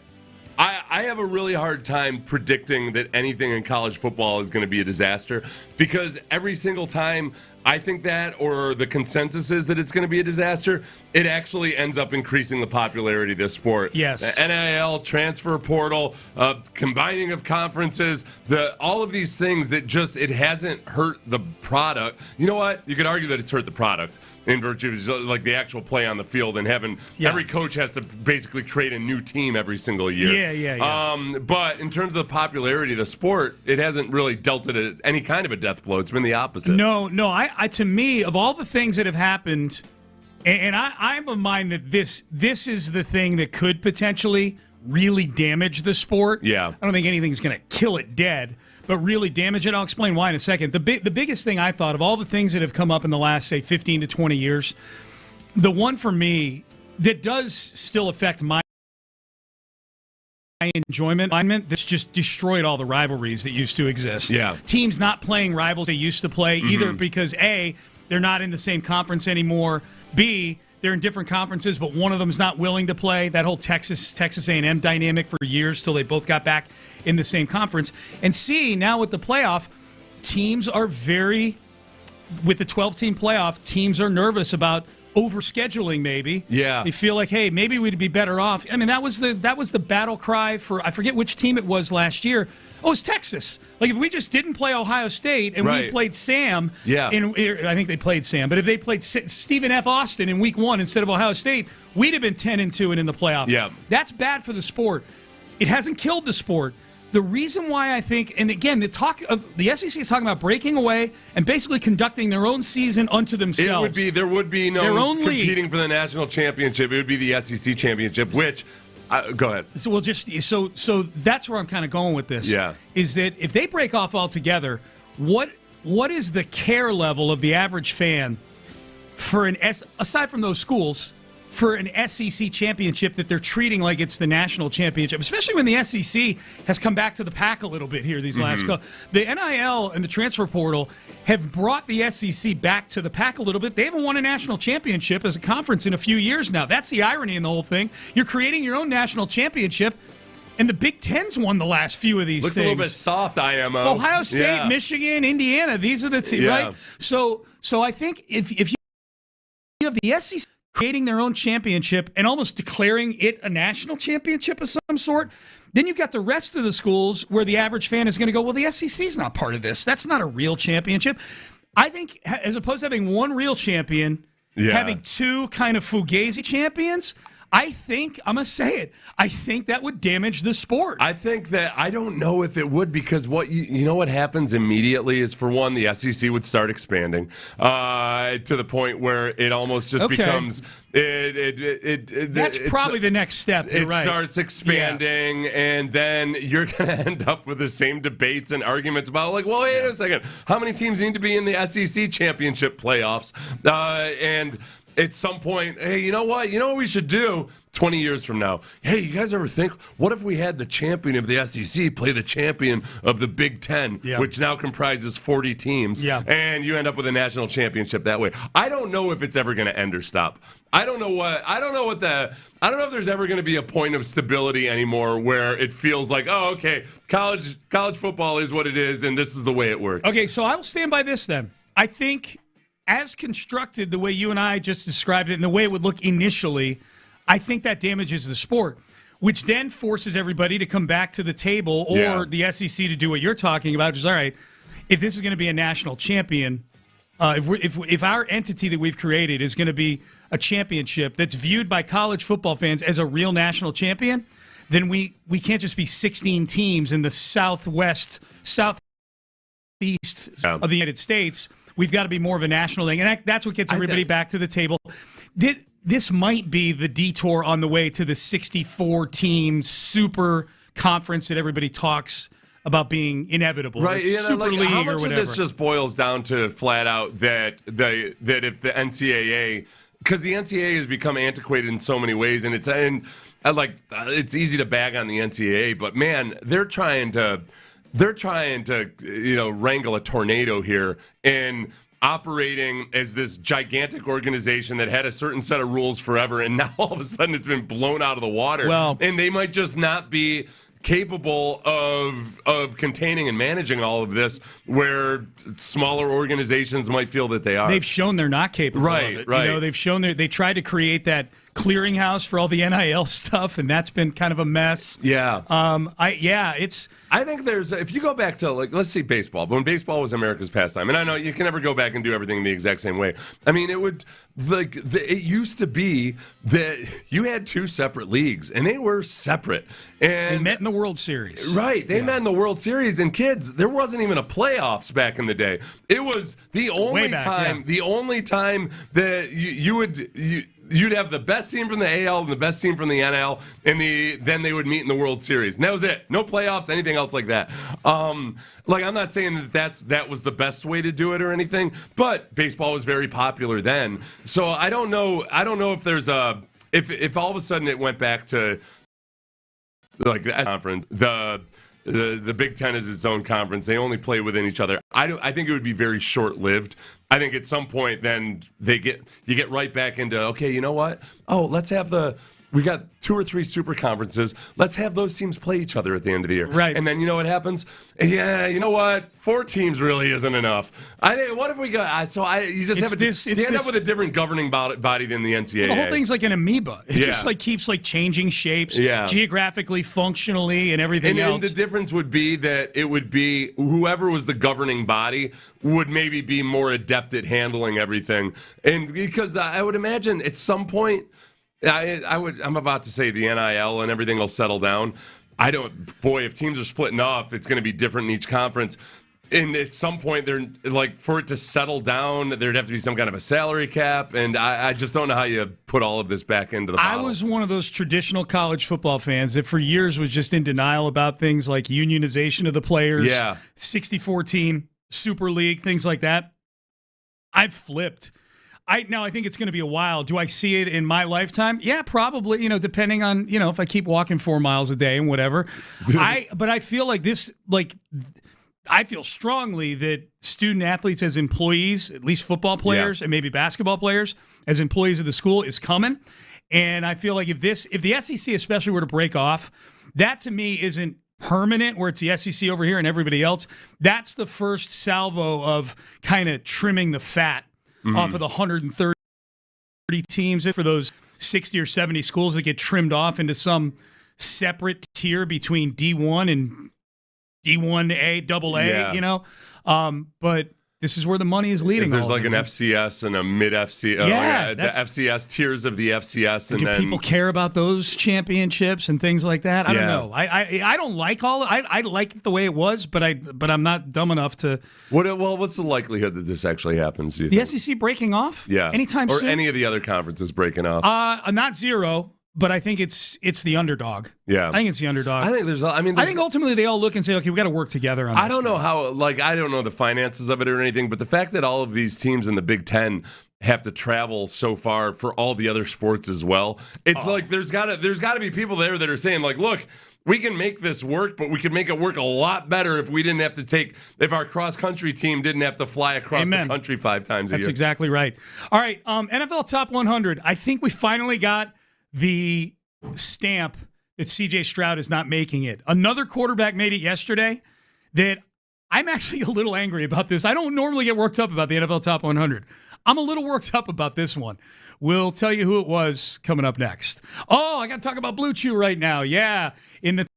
I have a really hard time predicting that anything in college football is going to be a disaster because every single time I think that, or the consensus is that it's going to be a disaster, it actually ends up increasing the popularity of this sport. Yes. The NIL, transfer portal, combining of conferences, all of these things that just, it hasn't hurt the product. You know what? You could argue that it's hurt the product in virtue of like the actual play on the field and having every coach has to basically create a new team every single year. Yeah. But in terms of the popularity of the sport, it hasn't really dealt it any kind of a death blow. It's been the opposite. No. I to me, of all the things that have happened, and I'm of mind that this is the thing that could potentially really damage the sport. Yeah. I don't think anything's going to kill it dead, but really damage it. I'll explain why in a second. The biggest thing I thought of all the things that have come up in the last, say, 15 to 20 years, the one for me that does still affect my enjoyment that's just destroyed all the rivalries that used to exist. Yeah. Teams not playing rivals they used to play, either because A, they're not in the same conference anymore, B, they're in different conferences, but one of them's not willing to play. That whole Texas A&M dynamic for years till they both got back in the same conference. And C, now with the playoff, teams are with the 12-team playoff, teams are nervous about overscheduling maybe. Yeah. They feel like, hey, maybe we'd be better off. I mean, that was the battle cry for, I forget which team it was last year. Oh, it was Texas. Like, if we just didn't play Ohio State and we played Sam, I think they played Sam, but if they played Stephen F. Austin in week 1 instead of Ohio State, we'd have been 10-2 and in the playoff. Yeah. That's bad for the sport. It hasn't killed the sport, The reason why I think, and again, the SEC is talking about breaking away and basically conducting their own season unto themselves. There would be no their own competing league for the national championship. It would be the SEC championship, which. Go ahead. So so that's where I'm kind of going with this. Yeah. Is that if they break off altogether, what is the care level of the average fan for aside from those schools, for an SEC championship that they're treating like it's the national championship, especially when the SEC has come back to the pack a little bit here these last couple. The NIL and the transfer portal have brought the SEC back to the pack a little bit. They haven't won a national championship as a conference in a few years now. That's the irony in the whole thing. You're creating your own national championship, and the Big Ten's won the last few of these Looks things. a little bit soft, IMO. Ohio State, Michigan, Indiana, these are the teams, right? So I think if you have the SEC creating their own championship and almost declaring it a national championship of some sort, then you've got the rest of the schools where the average fan is going to go, well, the SEC is not part of this. That's not a real championship. I think as opposed to having one real champion, having two kind of fugazi champions, I think, I'm going to say it, I think that would damage the sport. I think that, I don't know if it would, because what you know what happens immediately is, for one, the SEC would start expanding to the point where it almost just becomes... That's probably the next step. It starts expanding, and then you're going to end up with the same debates and arguments about, like, well, wait a second, how many teams need to be in the SEC championship playoffs? And at some point, hey, you know what? You know what we should do 20 years from now? Hey, you guys ever think, what if we had the champion of the SEC play the champion of the Big Ten, which now comprises 40 teams, and you end up with a national championship that way? I don't know if it's ever going to end or stop. I don't know if there's ever going to be a point of stability anymore where it feels like, oh, okay, college football is what it is, and this is the way it works. Okay, so I will stand by this then. I think, as constructed the way you and I just described it and the way it would look initially, I think that damages the sport, which then forces everybody to come back to the table, or the SEC to do what you're talking about, which is, all right, if this is going to be a national champion, if our entity that we've created is going to be a championship that's viewed by college football fans as a real national champion, then we can't just be 16 teams in the southeast of the United States. We've got to be more of a national thing, and that's what gets everybody back to the table. This might be the detour on the way to the 64-team super conference that everybody talks about being inevitable, right? Super League how much or whatever. of this just boils down to flat out that if the NCAA, because the NCAA has become antiquated in so many ways, and it's easy to bag on the NCAA, but man, they're trying to wrangle a tornado here and operating as this gigantic organization that had a certain set of rules forever, and now all of a sudden it's been blown out of the water. Well, and they might just not be capable of containing and managing all of this, where smaller organizations might feel that they are. They've shown they're not capable of it. Right. They've shown they tried to create that clearinghouse for all the NIL stuff, and that's been kind of a mess. Yeah. I think there's, if you go back to, like, let's say baseball, but when baseball was America's pastime, and I know you can never go back and do everything the exact same way. I mean, it used to be that you had two separate leagues, and they were separate. And they met in the World Series. Right. They met in the World Series, and kids, there wasn't even a playoffs back in the day. It was the only time that you'd have the best team from the AL and the best team from the NL, and then they would meet in the World Series. And that was it. No playoffs, anything else like that. I'm not saying that was the best way to do it or anything, but baseball was very popular then. So I don't know if there's if all of a sudden it went back to like the conference, the Big Ten is its own conference. They only play within each other. I think it would be very short-lived. I think at some point then you get right back into, okay, you know what? Oh, we got 2 or 3 super conferences. Let's have those teams play each other at the end of the year. Right. And then you know what happens? Yeah, you know what? 4 teams really isn't enough. I think, what if we got, you end up with a different governing body than the NCAA. Well, the whole thing's like an amoeba. It just keeps changing shapes, geographically, functionally, and everything else. And the difference would be that it would be whoever was the governing body would maybe be more adept at handling everything. And because I would imagine at some point, I'm about to say the NIL and everything will settle down. if teams are splitting off, it's going to be different in each conference. And at some point, they're like, for it to settle down, there'd have to be some kind of a salary cap. And I just don't know how you put all of this back into the bottle. I was one of those traditional college football fans that for years was just in denial about things like unionization of the players, 64-team, Super League, things like that. I've flipped. I think it's going to be a while. Do I see it in my lifetime? Yeah, probably, depending on, if I keep walking 4 miles a day and whatever. But I feel like this, I feel strongly that student athletes as employees, at least football players and maybe basketball players as employees of the school is coming. And I feel like if the SEC especially were to break off, that to me isn't permanent where it's the SEC over here and everybody else. That's the first salvo of kind of trimming the fat off of the 130 teams for those 60 or 70 schools that get trimmed off into some separate tier between D1 and D1A, AA, but this is where the money is leading. There's like an FCS and a mid-FCS. The FCS tiers of the FCS. And do then people care about those championships and things like that? I don't know. I don't like all. I like it the way it was, but I'm not dumb enough to. What's the likelihood that this actually happens? The SEC breaking off? Yeah, anytime soon, or any of the other conferences breaking off? Not zero. But I think it's the underdog. Yeah, I think it's the underdog. I think ultimately they all look and say, okay, we got to work together on this. I don't know how. I don't know the finances of it or anything, but the fact that all of these teams in the Big Ten have to travel so far for all the other sports as well, it's like there's got to be people there that are saying like, look, we can make this work, but we could make it work a lot better if we didn't have to if our cross-country team didn't have to fly across the country 5 times a year. That's exactly right. All right, NFL Top 100. I think we finally got the stamp that C.J. Stroud is not making it. Another quarterback made it yesterday that I'm actually a little angry about this. I don't normally get worked up about the NFL Top 100. I'm a little worked up about this one. We'll tell you who it was coming up next. Oh, I got to talk about Blue Chew right now. Yeah, in the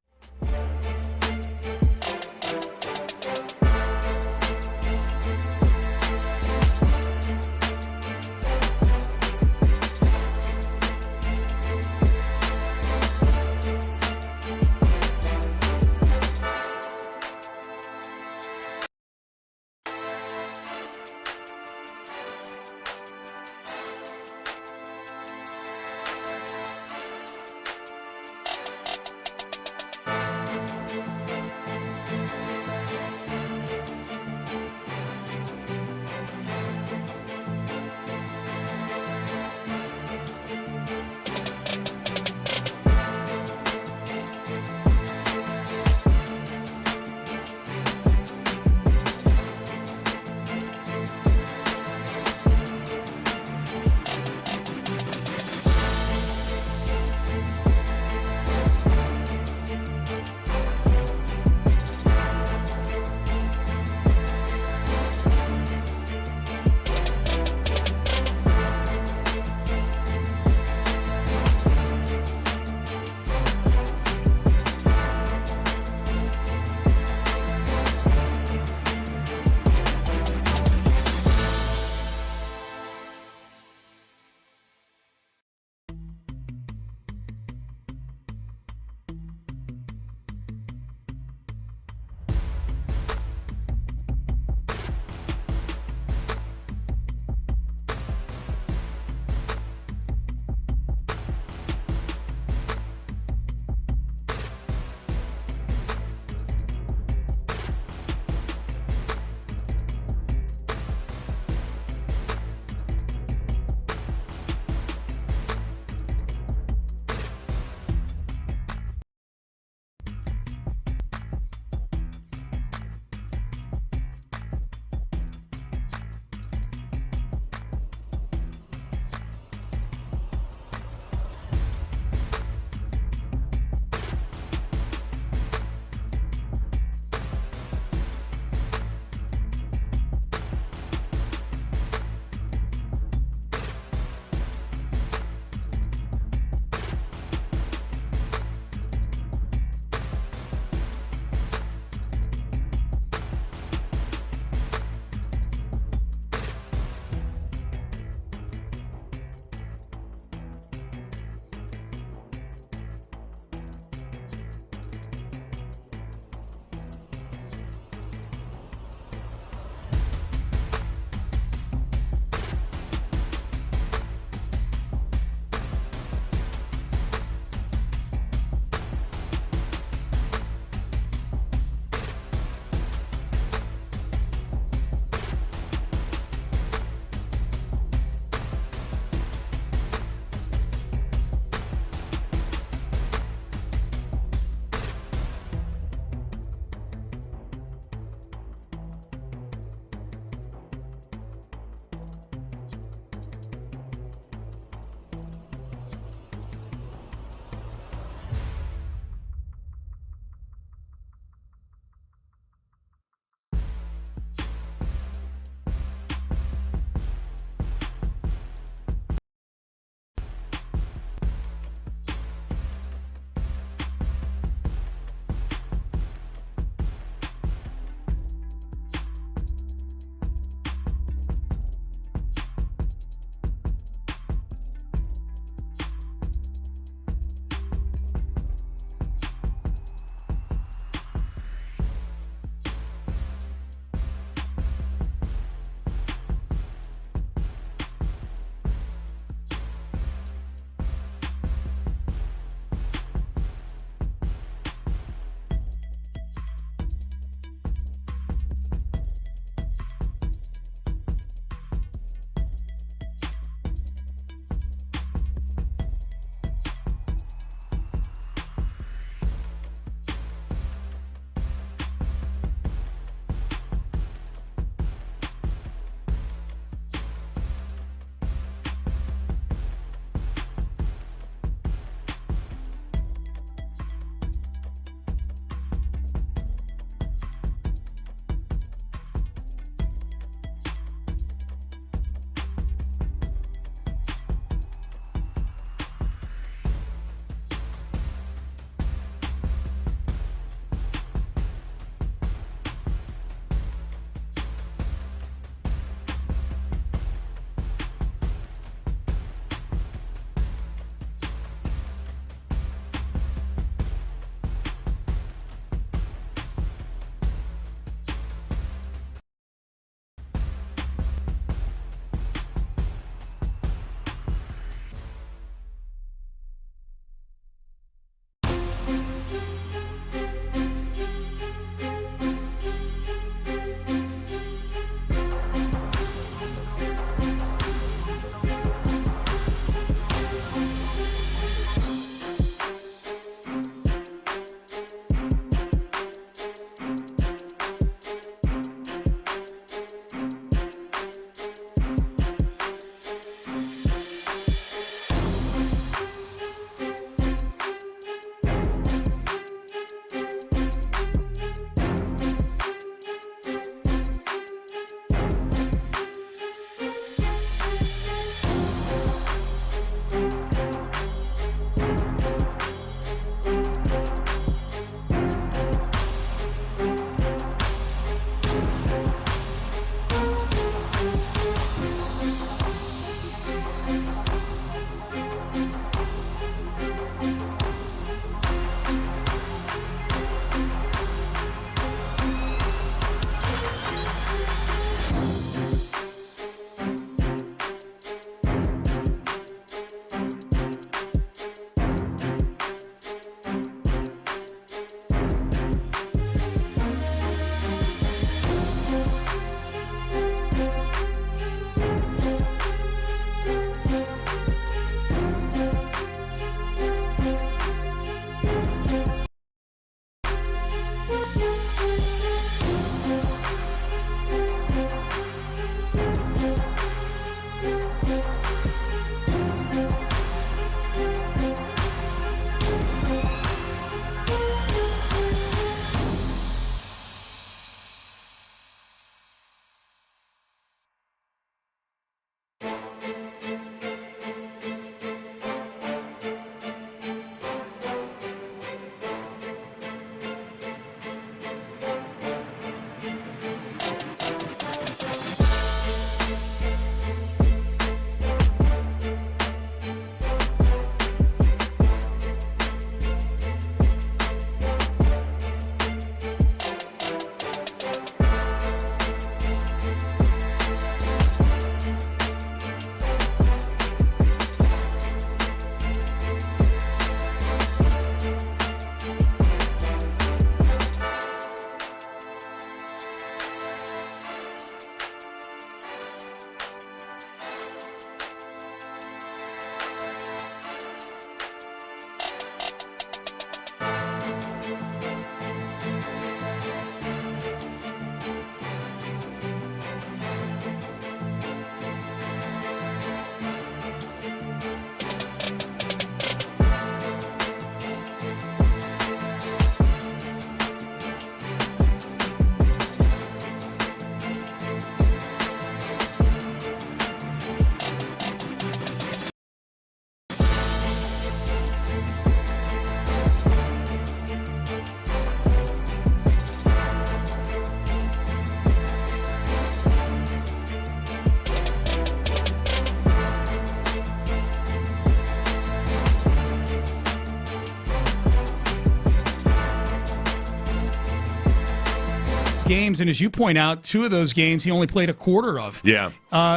games, and as you point out, 2 of those games he only played a quarter of. Yeah.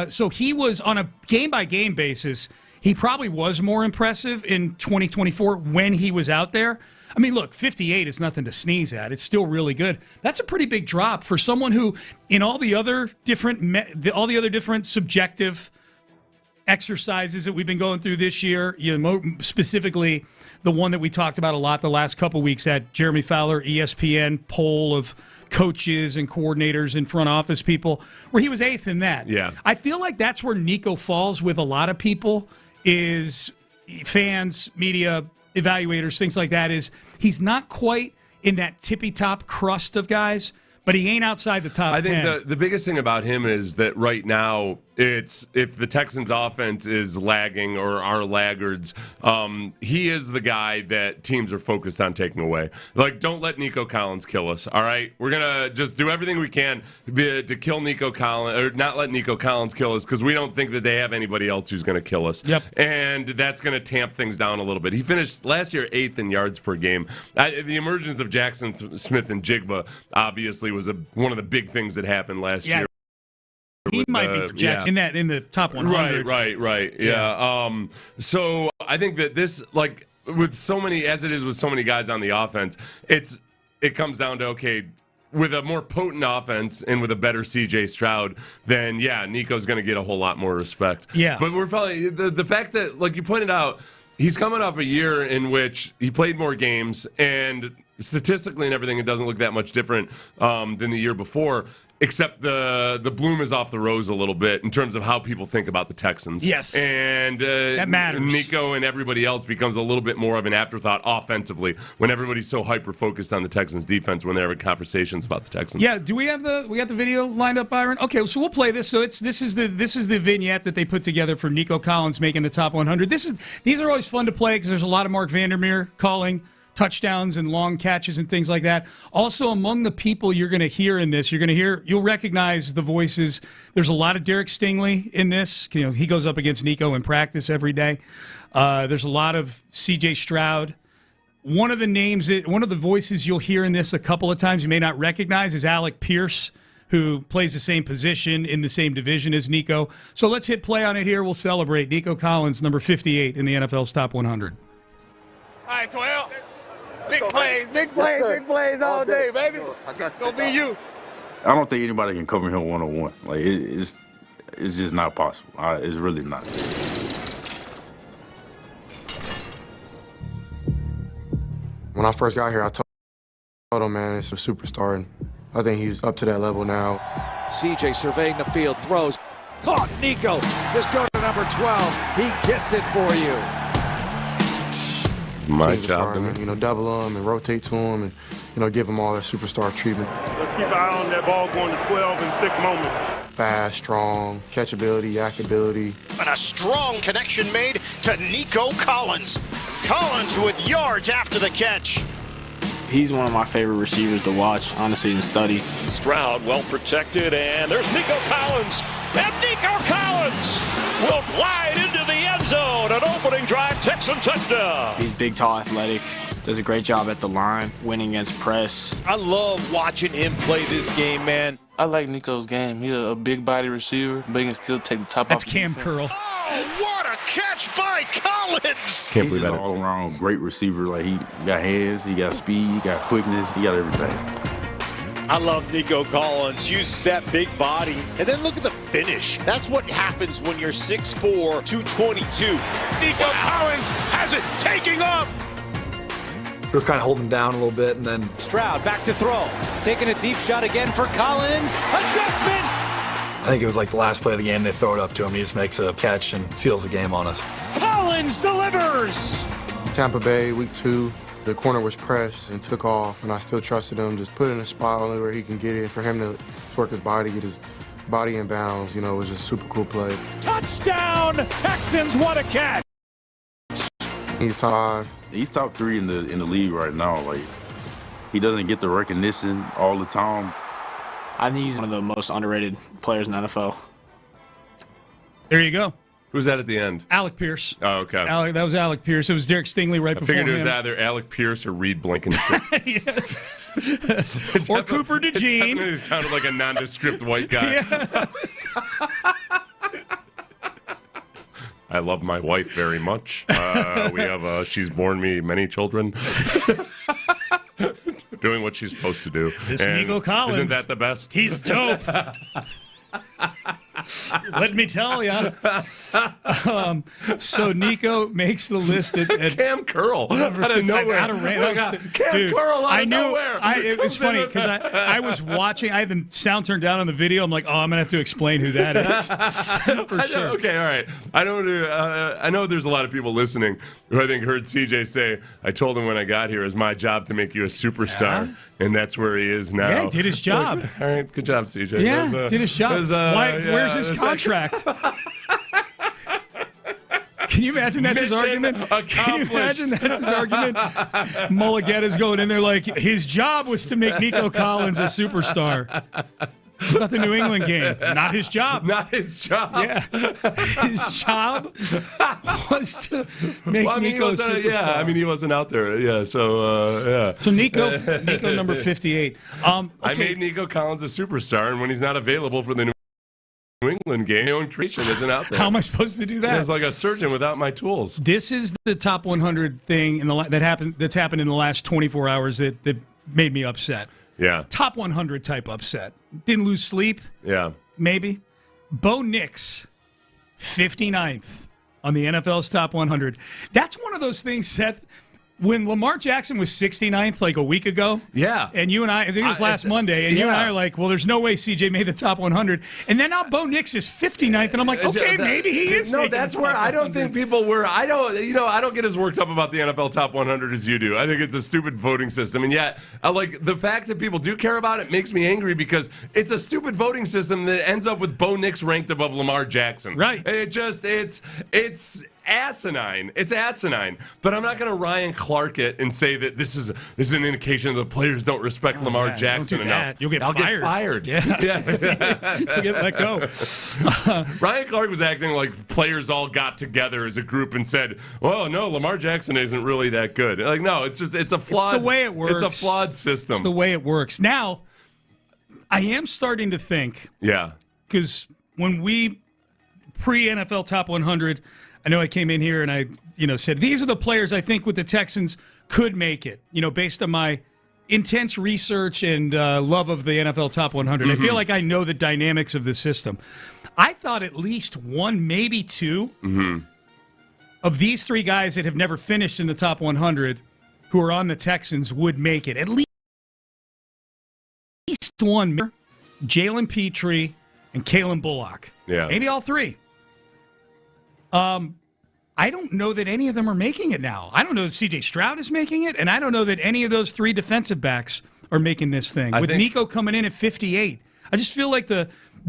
So he was on a game-by-game basis. He probably was more impressive in 2024 when he was out there. I mean, look, 58 is nothing to sneeze at. It's still really good. That's a pretty big drop for someone who, in all the other different subjective exercises that we've been going through this year, specifically the one that we talked about a lot the last couple weeks at Jeremy Fowler, ESPN poll of coaches and coordinators and front office people, where he was 8th in that. Yeah. I feel like that's where Nico falls with a lot of people, is fans, media, evaluators, things like that, is he's not quite in that tippy-top crust of guys, but he ain't outside the top 10. I think the biggest thing about him is that right now, it's if the Texans' offense is lagging or are laggards, he is the guy that teams are focused on taking away. Like, don't let Nico Collins kill us, all right? We're going to just do everything we can to kill Nico Collins, or not let Nico Collins kill us, because we don't think that they have anybody else who's going to kill us. Yep. And that's going to tamp things down a little bit. He finished last year 8th in yards per game. The emergence of Jackson Smith and Jigba obviously was one of the big things that happened last year. He might be Jackson in the top 100. Right. Yeah. So I think that this, like, with so many, as it is with so many guys on the offense, it comes down to, okay, with a more potent offense and with a better C.J. Stroud, then, yeah, Nico's going to get a whole lot more respect. Yeah. But we're probably, the fact that, like you pointed out, he's coming off a year in which he played more games, and statistically and everything, it doesn't look that much different than the year before, except the bloom is off the rose a little bit in terms of how people think about the Texans. Yes. And that matters. Nico and everybody else becomes a little bit more of an afterthought offensively when everybody's so hyper-focused on the Texans' defense when they're having conversations about the Texans. Yeah, do we have the video lined up, Byron? Okay, so we'll play this. So this is the vignette that they put together for Nico Collins making the top 100. These are always fun to play because there's a lot of Mark Vandermeer calling touchdowns and long catches and things like that. Also, among the people you're going to hear in this, you'll recognize the voices. There's a lot of Derek Stingley in this. He goes up against Nico in practice every day. There's a lot of C.J. Stroud. One of the voices you'll hear in this a couple of times you may not recognize is Alec Pierce, who plays the same position in the same division as Nico. So let's hit play on it here. We'll celebrate Nico Collins, number 58 in the NFL's top 100. All right, 12. Big plays all day, baby. It's gonna be you. I don't think anybody can cover him one-on-one. Like it's just not possible. It's really not. When I first got here, I told him, man, it's a superstar, and I think he's up to that level now. CJ surveying the field, throws. Caught Nico. Just go to number 12. He gets it for you. My Teams job, are starting to, double him and rotate to him and, give him all that superstar treatment. Let's keep an eye on that ball going to 12 in thick moments. Fast, strong, catchability, yakability. And a strong connection made to Nico Collins. Collins with yards after the catch. He's one of my favorite receivers to watch, honestly, and study. Stroud well protected, and there's Nico Collins. And Nico Collins will glide into the end zone. An opening drive Texan touchdown. He's big, tall, athletic. Does a great job at the line, winning against press. I love watching him play this game, man. I like Nico's game. He's a big body receiver, but he can still take the top That's off. Cam Curl. Oh, what a catch by Collins! Can't believe that. All around great receiver. Like he got hands, he got speed, he got quickness, he got everything. I love Nico Collins. Uses that big body. And then look at the finish. That's what happens when you're 6'4", 222. Nico Collins has it taking off. We were kind of holding him down a little bit, and then Stroud back to throw. Taking a deep shot again for Collins. Adjustment! I think it was like the last play of the game. They throw it up to him. He just makes a catch and seals the game on us. Collins delivers! Tampa Bay, week 2, the corner was pressed and took off, and I still trusted him. Just put it in a spot only where he can get it. For him to work his body, get his body in bounds, it was just a super cool play. Touchdown, Texans, what a catch! He's top 5. He's top 3 in the league right now. Like he doesn't get the recognition all the time. I think he's one of the most underrated players in the NFL. There you go. Who's that at the end? Alec Pierce. Oh, okay. That was Alec Pierce. It was Derek Stingley right before him. I figured it was either Alec Pierce or Reed Blankenship. Yes. Or Cooper DeJean. It sounded like a nondescript white guy. Yeah. I love my wife very much. She's borne me many children. Doing what she's supposed to do. This Nico Collins. Isn't that the best? He's dope. Let me tell you. So Nico makes the list at Cam Curl out of nowhere. Cam Curl out of nowhere. It was funny because I was watching. I had the sound turned down on the video. I'm like, oh, I'm gonna have to explain who that is for sure. Okay, all right. I know there's a lot of people listening who I think heard CJ say, "I told him when I got here, it was my job to make you a superstar." Yeah. And that's where he is now. Yeah, he did his job. All right, good job, CJ. Yeah, did his job. Where's his contract? Can you imagine that's his argument? Can you imagine that's his argument? Mulligetta's going in there like, his job was to make Nico Collins a superstar. It's about the New England game. Not his job. Not his job. Yeah. His job was to make Nico a superstar. Yeah, I mean, he wasn't out there. Yeah, so. So Nico number 58. Okay. I made Nico Collins a superstar, and when he's not available for the New England game, my own creation isn't out there. How am I supposed to do that? It's like a surgeon without my tools. This is the top 100 thing that's happened in the last 24 hours that made me upset. Yeah. Top 100 type upset. Didn't lose sleep. Yeah. Maybe. Bo Nix, 59th on the NFL's top 100. That's one of those things, Seth, when Lamar Jackson was 69th like a week ago. Yeah. And you and I think it was last Monday, and you and I are like, well, there's no way CJ made the top 100. And then now Bo Nix is 59th, and I'm like, okay, maybe he is. No, that's where I don't think people were. I don't get as worked up about the NFL top 100 as you do. I think it's a stupid voting system. And yet, like, the fact that people do care about it makes me angry because it's a stupid voting system that ends up with Bo Nix ranked above Lamar Jackson. Right. It's asinine. It's asinine. But I'm not going to Ryan Clark it and say that this is an indication that the players don't respect Lamar Jackson enough. You'll get fired. Get fired. Yeah. You'll get let go. Ryan Clark was acting like players all got together as a group and said, "Well, no, Lamar Jackson isn't really that good." Like, no, it's a flawed. It's the way it works. It's a flawed system. It's the way it works. Now, I am starting to think. Yeah. Because when we pre-NFL top 100. I know I came in here and I, said, these are the players I think with the Texans could make it, based on my intense research and love of the NFL top 100. Mm-hmm. I feel like I know the dynamics of the system. I thought at least one, maybe two of these three guys that have never finished in the top 100 who are on the Texans would make it. At least one, Jalen Petrie and Kalen Bullock. Yeah. Maybe all three. I don't know that any of them are making it now. I don't know that C.J. Stroud is making it, and I don't know that any of those three defensive backs are making this thing. With Nico coming in at 58, I just feel like the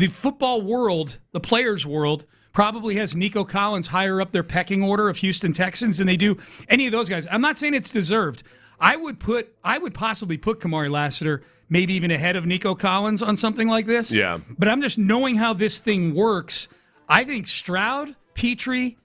football world, the players' world, probably has Nico Collins higher up their pecking order of Houston Texans than they do any of those guys. I'm not saying it's deserved. I would possibly put Kamari Lassiter maybe even ahead of Nico Collins on something like this. Yeah. But I'm just knowing how this thing works. I think Stroud, Petrie,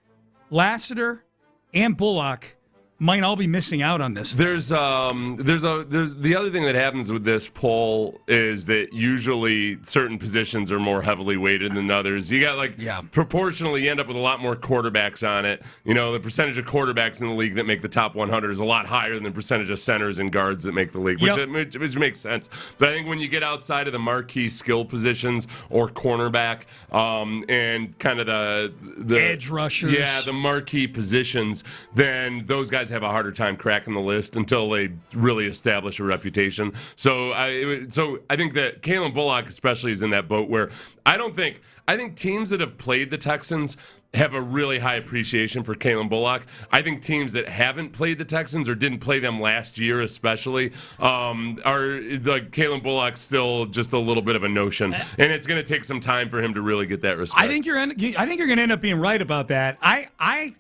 Lassiter, and Bullock might all be missing out on this. There's the other thing that happens with this poll is that usually certain positions are more heavily weighted than others. You got proportionally you end up with a lot more quarterbacks on it. The percentage of quarterbacks in the league that make the top 100 is a lot higher than the percentage of centers and guards that make the league, which makes sense. But I think when you get outside of the marquee skill positions or cornerback and kind of the edge rushers, the marquee positions, then those guys have a harder time cracking the list until they really establish a reputation. So I think that Kalen Bullock especially is in that boat where I think teams that have played the Texans have a really high appreciation for Kalen Bullock. I think teams that haven't played the Texans or didn't play them last year especially are like Kalen Bullock's still just a little bit of a notion, and it's going to take some time for him to really get that respect. I think you're going to end up being right about that. I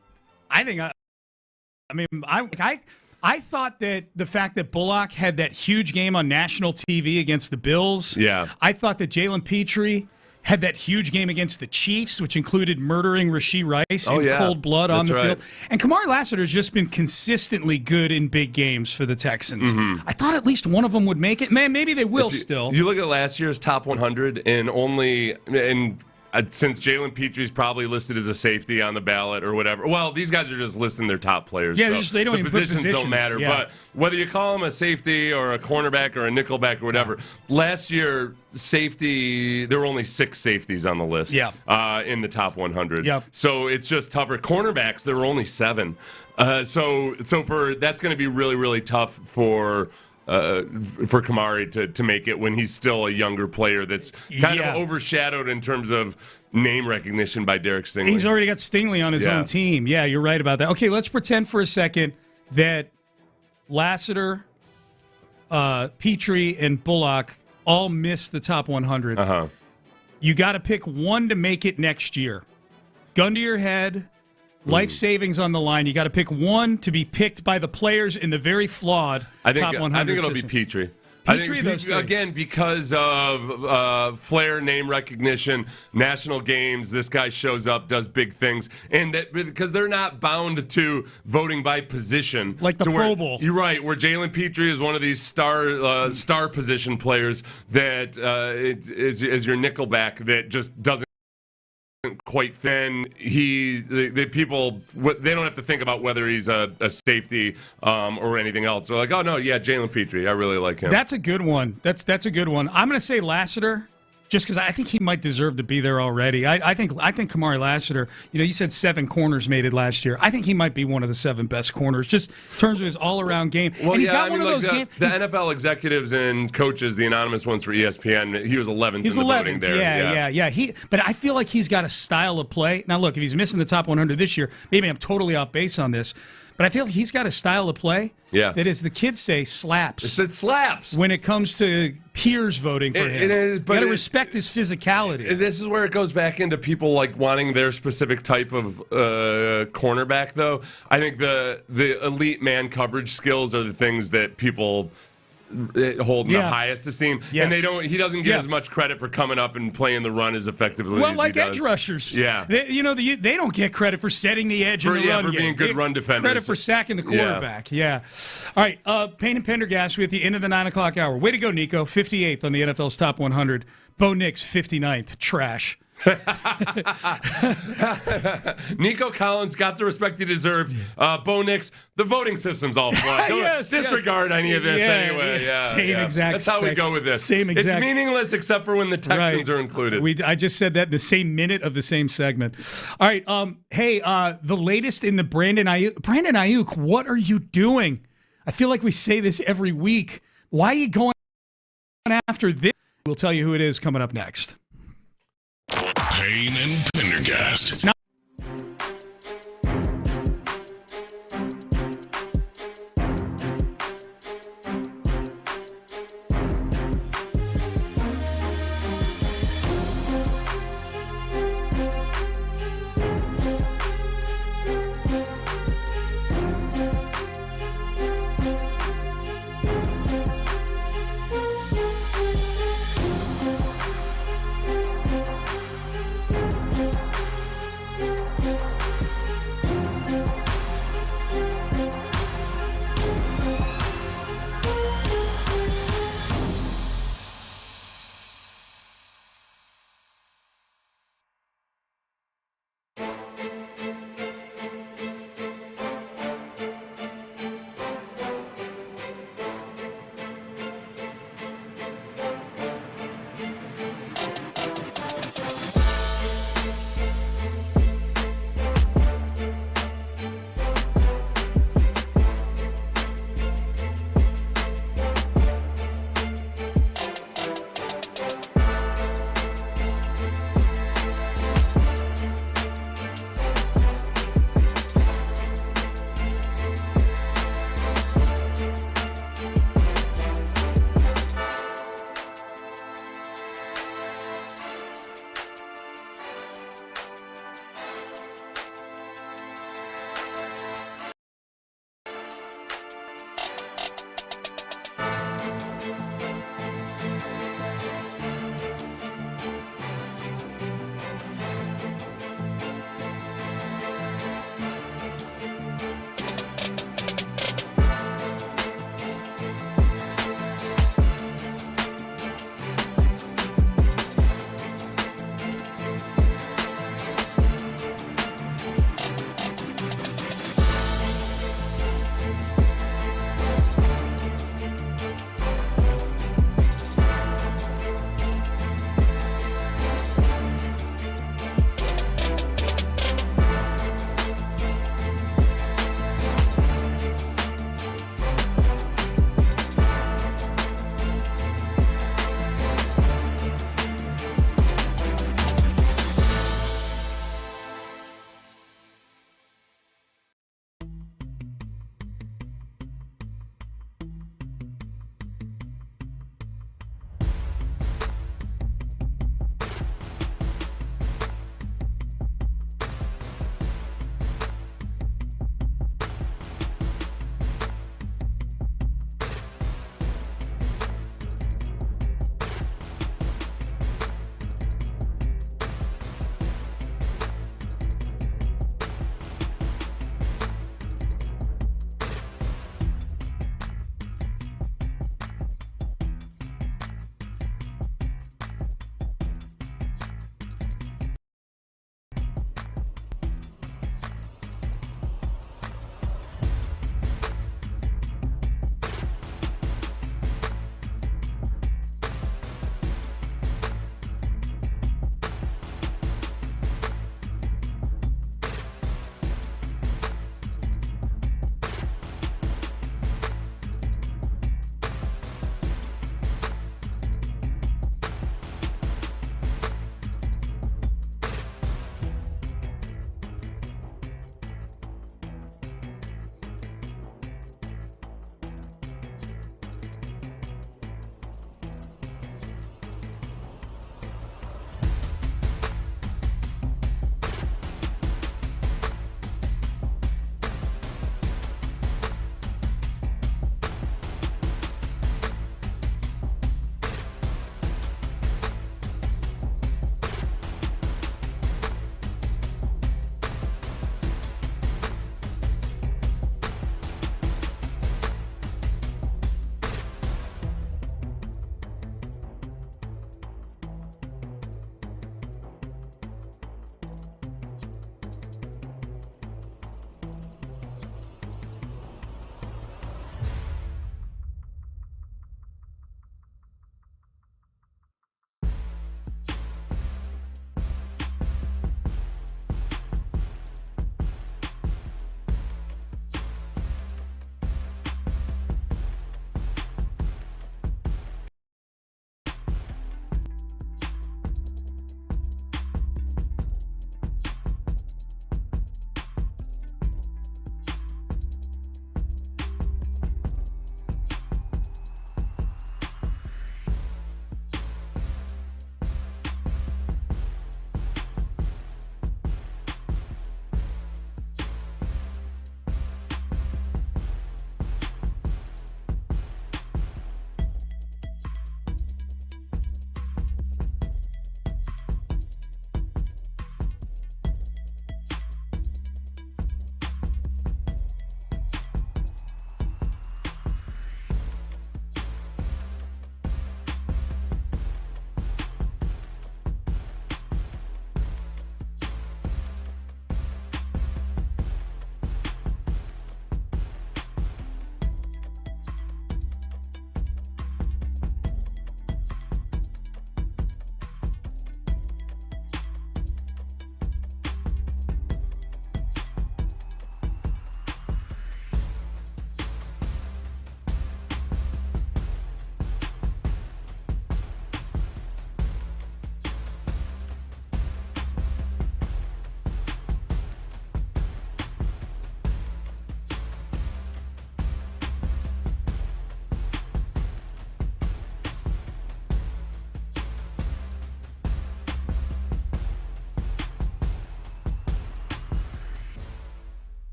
thought that the fact that Bullock had that huge game on national TV against the Bills. Yeah. I thought that Jalen Petrie had that huge game against the Chiefs, which included murdering Rashee Rice in cold blood on the field. And Kamari Lassiter has just been consistently good in big games for the Texans. I thought at least one of them would make it. Man, maybe they will still. You look at last year's top 100, since Jalen Petrie's probably listed as a safety on the ballot or whatever. Well, these guys are just listing their top players. Yeah, so they don't even put positions. Don't matter. Yeah. But whether you call him a safety or a cornerback or a nickelback or whatever, last year, safety, there were only 6 safeties on the list in the top 100. Yep. So it's just tougher. Cornerbacks, there were only 7. So that's going to be really, really tough for Kamari to make it when he's still a younger player that's kind of overshadowed in terms of name recognition by Derek Stingley. He's already got Stingley on his own team. Yeah, you're right about that. Okay, let's pretend for a second that Lassiter, Petrie, and Bullock all missed the top 100. You got to pick one to make it next year. Gun to your head. Life savings on the line. You got to pick one to be picked by the players in the very flawed top 100 I think it'll system. be Petrie. Again, because of flair, name recognition, national games, this guy shows up, does big things, and that because they're not bound to voting by position, like the Pro Bowl. You're right. Where Jalen Petrie is one of these star position players that is your nickelback that just doesn't quite thin. People they don't have to think about whether he's a safety or anything else. They're like, oh no, yeah, Jalen Petrie, I really like him. That's a good one. That's a good one. I'm going to say Lassiter, just because I think he might deserve to be there already. I think Kamari Lassiter. You said 7 corners made it last year. I think he might be one of the 7 best corners, just in terms of his all-around game. Well, and he's got one of those games. The NFL executives and coaches, the anonymous ones for ESPN, he was 11th in the voting there. Yeah. But I feel like he's got a style of play. Now, look, if he's missing the top 100 this year, maybe I'm totally off base on this. But I feel like he's got a style of play that, as the kids say, slaps. It slaps. When it comes to peers voting for him. You got to respect his physicality. This is where it goes back into people like wanting their specific type of cornerback, though. I think the elite man coverage skills are the things that people hold in the highest esteem, and he doesn't get as much credit for coming up and playing the run as effectively as he does. Edge rushers. They don't get credit for setting the edge in the run for game. being good run defenders. Credit for sacking the quarterback. All right, Payne and Pendergast with you into the 9 o'clock hour. Way to go, Nico. 58th on the NFL's top 100. Bo Nix, 59th. Trash. Nico Collins got the respect he deserved. Bo Nix, the voting system's all flawed. Don't disregard any of this anyway. Same exact. That's how we go with this. Same exact. It's meaningless except for when the Texans are included. I just said that in the same minute of the same segment. All right. The latest in the Brandon Ayuk. Brandon Ayuk, what are you doing? I feel like we say this every week. Why are you going after this? We'll tell you who it is coming up next. Payne and Pendergast.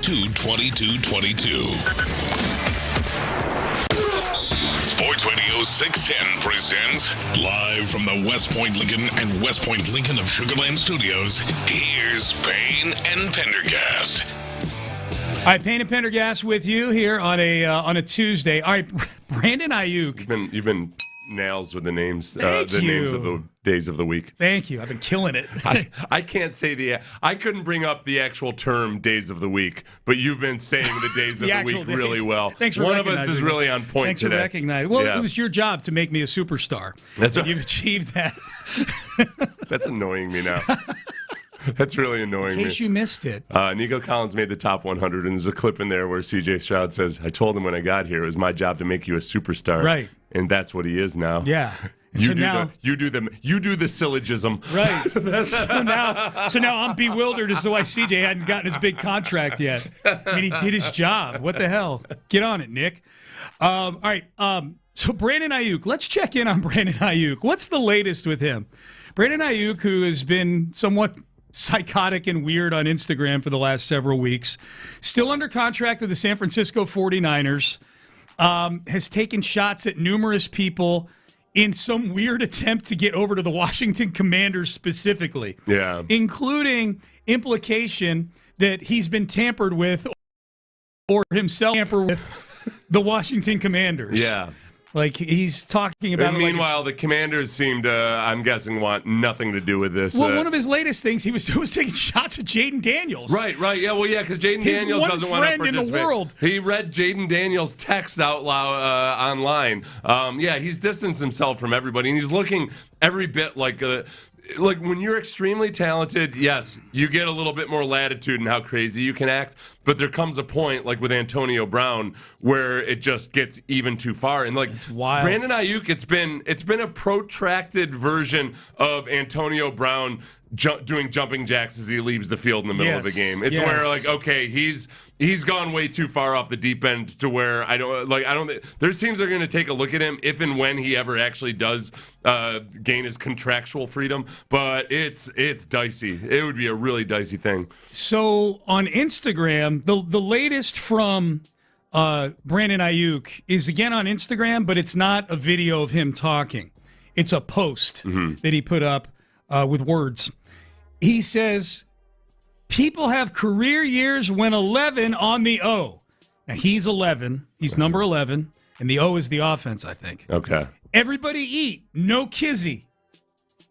610-222-2222. Sports Radio 610 presents, live from the West Point Lincoln and West Point Lincoln of Sugarland Studios, here's Payne and Pendergast. All right, Payne and Pendergast with you here on a Tuesday. All right, Brandon Ayuk. You've been nails with the names, Thank you. names of the days of the week. Thank you. I've been killing it. I can't say I couldn't bring up the actual term days of the week, but you've been saying the days of the week days. really well. Thanks for One of recognizing us is really on point Thanks today. for recognizing. Well, Yeah. it was your job to make me a superstar. You've achieved that. That's annoying me now. That's really annoying me. In case you missed it. Nico Collins made the top 100, and there's a clip in there where C.J. Stroud says, I told him when I got here it was my job to make you a superstar. Right. And that's what he is now. Yeah. You do the syllogism. Right. so now I'm bewildered as to why CJ hadn't gotten his big contract yet. I mean, he did his job. What the hell? Get on it, Nick. All right. So Brandon Ayuk. Let's check in on Brandon Ayuk. What's the latest with him? Brandon Ayuk, who has been somewhat psychotic and weird on Instagram for the last several weeks, still under contract with the San Francisco 49ers, has taken shots at numerous people in some weird attempt to get over to the Washington Commanders specifically. Yeah. Including implication that he's been tampered with or himself tampered with the Washington Commanders. Yeah. Like, he's talking about and it. Meanwhile, the Commanders seem to, I'm guessing, want nothing to do with this. Well, one of his latest things, he was taking shots at Jaden Daniels. Right. Yeah, well, because Jaden Daniels doesn't want to participate. In the world. He read Jaden Daniels' text out loud online. He's distanced himself from everybody, and he's looking every bit like when you're extremely talented, yes, you get a little bit more latitude in how crazy you can act, but there comes a point, like with Antonio Brown, where it just gets even too far. And like Brandon Ayuk, it's been a protracted version of Antonio Brown doing jumping jacks as he leaves the field in the middle of the game. It's where like, okay, he's gone way too far off the deep end to where I don't. There's teams that are going to take a look at him if and when he ever actually does gain his contractual freedom. But it's dicey. It would be a really dicey thing. So on Instagram, the latest from Brandon Ayuk is again on Instagram, but it's not a video of him talking. It's a post that he put up with words. He says, people have career years when 11 on the O. Now, he's 11. He's number 11. And the O is the offense, I think. Okay. Everybody eat. No kizzy.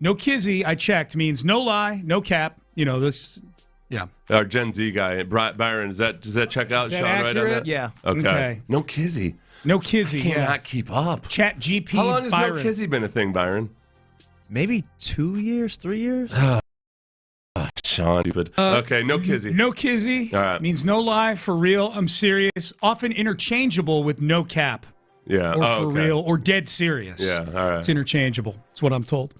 No kizzy, I checked, means no lie, no cap. You know, this, yeah. Our Gen Z guy, Byron, does that check out, Sean, accurate? right on that? Yeah. Okay. No kizzy. No kizzy, I cannot keep up. Chat GP, How long has Byron. no kizzy been a thing, Byron? Maybe 2 years, 3 years? Sean, stupid. Okay, no kizzy. No kizzy means no lie, for real, I'm serious. Often interchangeable with no cap. Yeah. Or for real, or dead serious. Yeah, all right. It's interchangeable. That's what I'm told.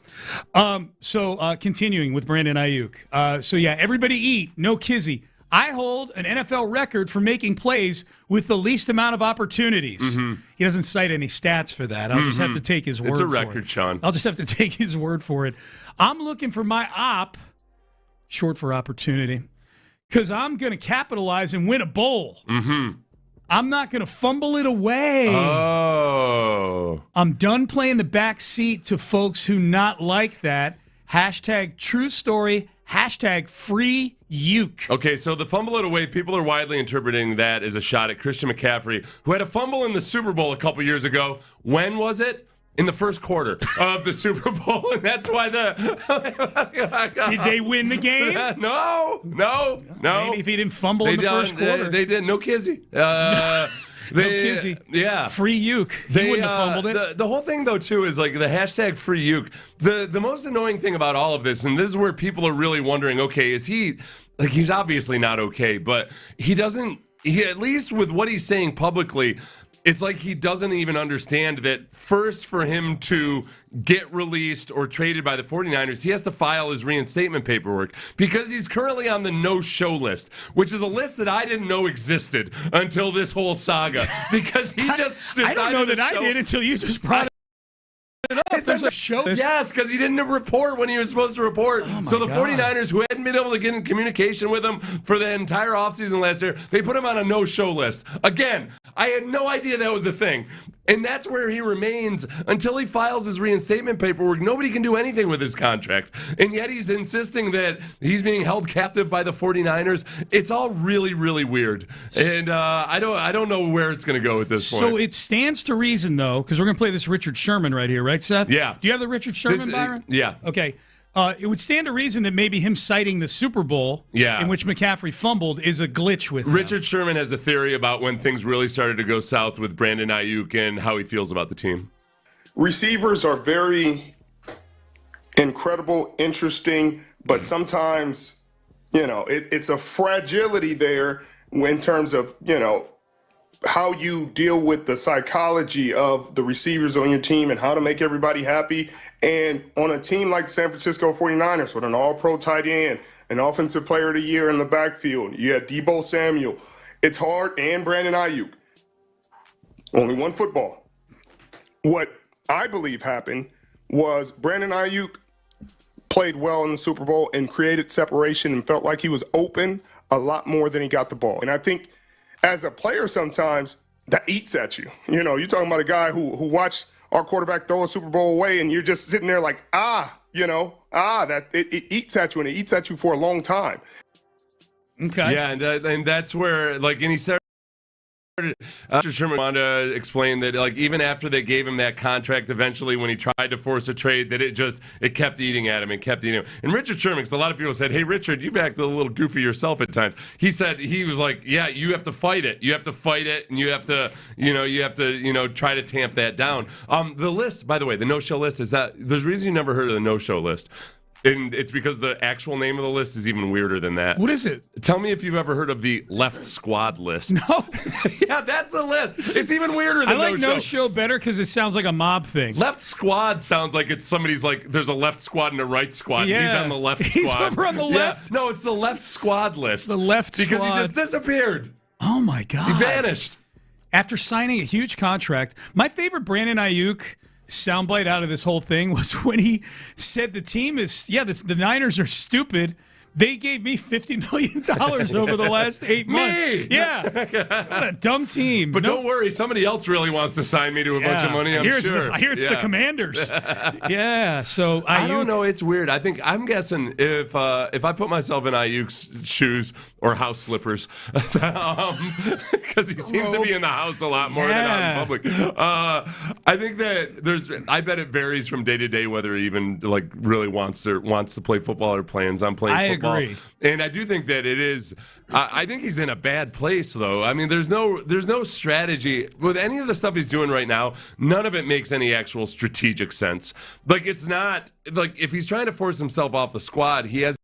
So continuing with Brandon Ayuk. Everybody eat, no kizzy. I hold an NFL record for making plays with the least amount of opportunities. Mm-hmm. He doesn't cite any stats for that. I'll just have to take his word for it. It's a record, Sean. I'll just have to take his word for it. I'm looking for my op, short for opportunity, because I'm going to capitalize and win a bowl. Mm-hmm. I'm not going to fumble it away. Oh. I'm done playing the back seat to folks who not like that. Hashtag true story. Hashtag free uke. Okay, so the fumble it away, people are widely interpreting that as a shot at Christian McCaffrey, who had a fumble in the Super Bowl a couple years ago. When was it? In the first quarter of the Super Bowl, and that's why Did they win the game? No. Maybe if he didn't fumble in the first quarter. They did. No kizzy. No kizzy. Yeah. Free uke. He wouldn't have fumbled it. The whole thing, though, too, is like the hashtag free uke. The most annoying thing about all of this, and this is where people are really wondering, okay, is he, like, he's obviously not okay, but he at least with what he's saying publicly, it's like he doesn't even understand that first for him to get released or traded by the 49ers, he has to file his reinstatement paperwork because he's currently on the no-show list, which is a list that I didn't know existed until this whole saga because he just decided I don't know that I did until you just brought it up. It's a show. Yes, because he didn't report when he was supposed to report. So the 49ers, who hadn't been able to get in communication with him for the entire offseason last year, they put him on a no-show list. Again, I had no idea that was a thing. And that's where he remains until he files his reinstatement paperwork. Nobody can do anything with his contract. And yet he's insisting that he's being held captive by the 49ers. It's all really, really weird. And I don't know where it's going to go at this point. So it stands to reason, though, because we're going to play this Richard Sherman right here, right, Seth? Yeah. Do you have the Richard Sherman, Byron? Yeah. Okay. It would stand to reason that maybe him citing the Super Bowl in which McCaffrey fumbled is a glitch with him. Richard Sherman has a theory about when things really started to go south with Brandon Ayuk and how he feels about the team. Receivers are very incredible, interesting, but sometimes, it's a fragility there in terms of, how you deal with the psychology of the receivers on your team and how to make everybody happy. And on a team like the San Francisco 49ers with an all-pro tight end, an offensive player of the year in the backfield, you had Deebo Samuel. It's hard, and Brandon Ayuk. Only one football. What I believe happened was Brandon Ayuk played well in the Super Bowl and created separation and felt like he was open a lot more than he got the ball. And I think as a player, sometimes that eats at you. You're talking about a guy who watched our quarterback throw a Super Bowl away, and you're just sitting there like, that it eats at you, and it eats at you for a long time. Okay. Yeah, and that's where, and he said, Richard Sherman wanted to explain that, even after they gave him that contract, eventually when he tried to force a trade, that it kept eating at him and kept eating him. And Richard Sherman, because a lot of people said, "Hey, Richard, you've acted a little goofy yourself at times." He said he was like, "Yeah, you have to fight it. You have to fight it, and you have to, try to tamp that down." The list, by the way, the no-show list there's a reason you never heard of the no-show list. And it's because the actual name of the list is even weirder than that. What is it? Tell me if you've ever heard of the left squad list. No. Yeah, that's the list. It's even weirder than I like no-show. no-show better because it sounds like a mob thing. Left squad sounds like it's somebody's there's a left squad and a right squad. Yeah. He's on the left squad. He's over on the left? No, it's the left squad list. The left squad. Because he just disappeared. Oh, my God. He vanished. After signing a huge contract, my favorite Brandon Ayuk soundbite out of this whole thing was when he said the team is, the Niners are stupid. They gave me $50 million over the last 8 months. Me? Yeah. What a dumb team. But don't worry, somebody else really wants to sign me to a bunch of money, I'm sure. I hear it's the Commanders. Yeah, so I don't know. It's weird. I'm guessing if I put myself in Ayuk's shoes or house slippers, because he seems to be in the house a lot more than out in public. I think that I bet it varies from day to day whether he even really wants to play football or plans on playing football. I agree. And I do think that it is. I think he's in a bad place, though. I mean, there's no strategy with any of the stuff he's doing right now. None of it makes any actual strategic sense. It's not if he's trying to force himself off the squad, he hasn't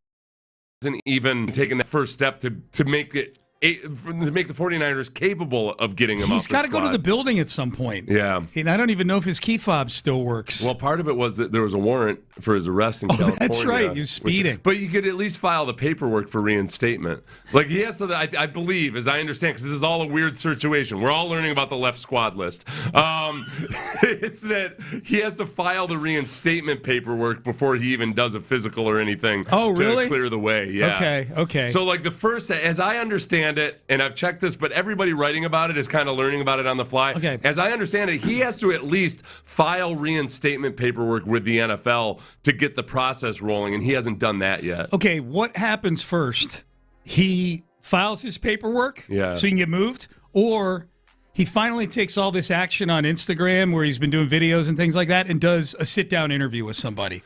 even taken that first step to make it. To make the 49ers capable of getting him off the squad. He's got to go to the building at some point. Yeah. And I don't even know if his key fob still works. Well, part of it was that there was a warrant for his arrest in California. That's right. He was speeding. But you could at least file the paperwork for reinstatement. He has to, I believe, as I understand, because this is all a weird situation. We're all learning about the left squad list. It's that he has to file the reinstatement paperwork before he even does a physical or anything. Oh, really? To clear the way. Yeah. Okay. So, the first, as I understand it, and I've checked this, but everybody writing about it is kind of learning about it on the fly. Okay. As I understand it, he has to at least file reinstatement paperwork with the NFL to get the process rolling, and he hasn't done that yet. Okay, what happens first? He files his paperwork so he can get moved, or he finally takes all this action on Instagram where he's been doing videos and things like that and does a sit-down interview with somebody.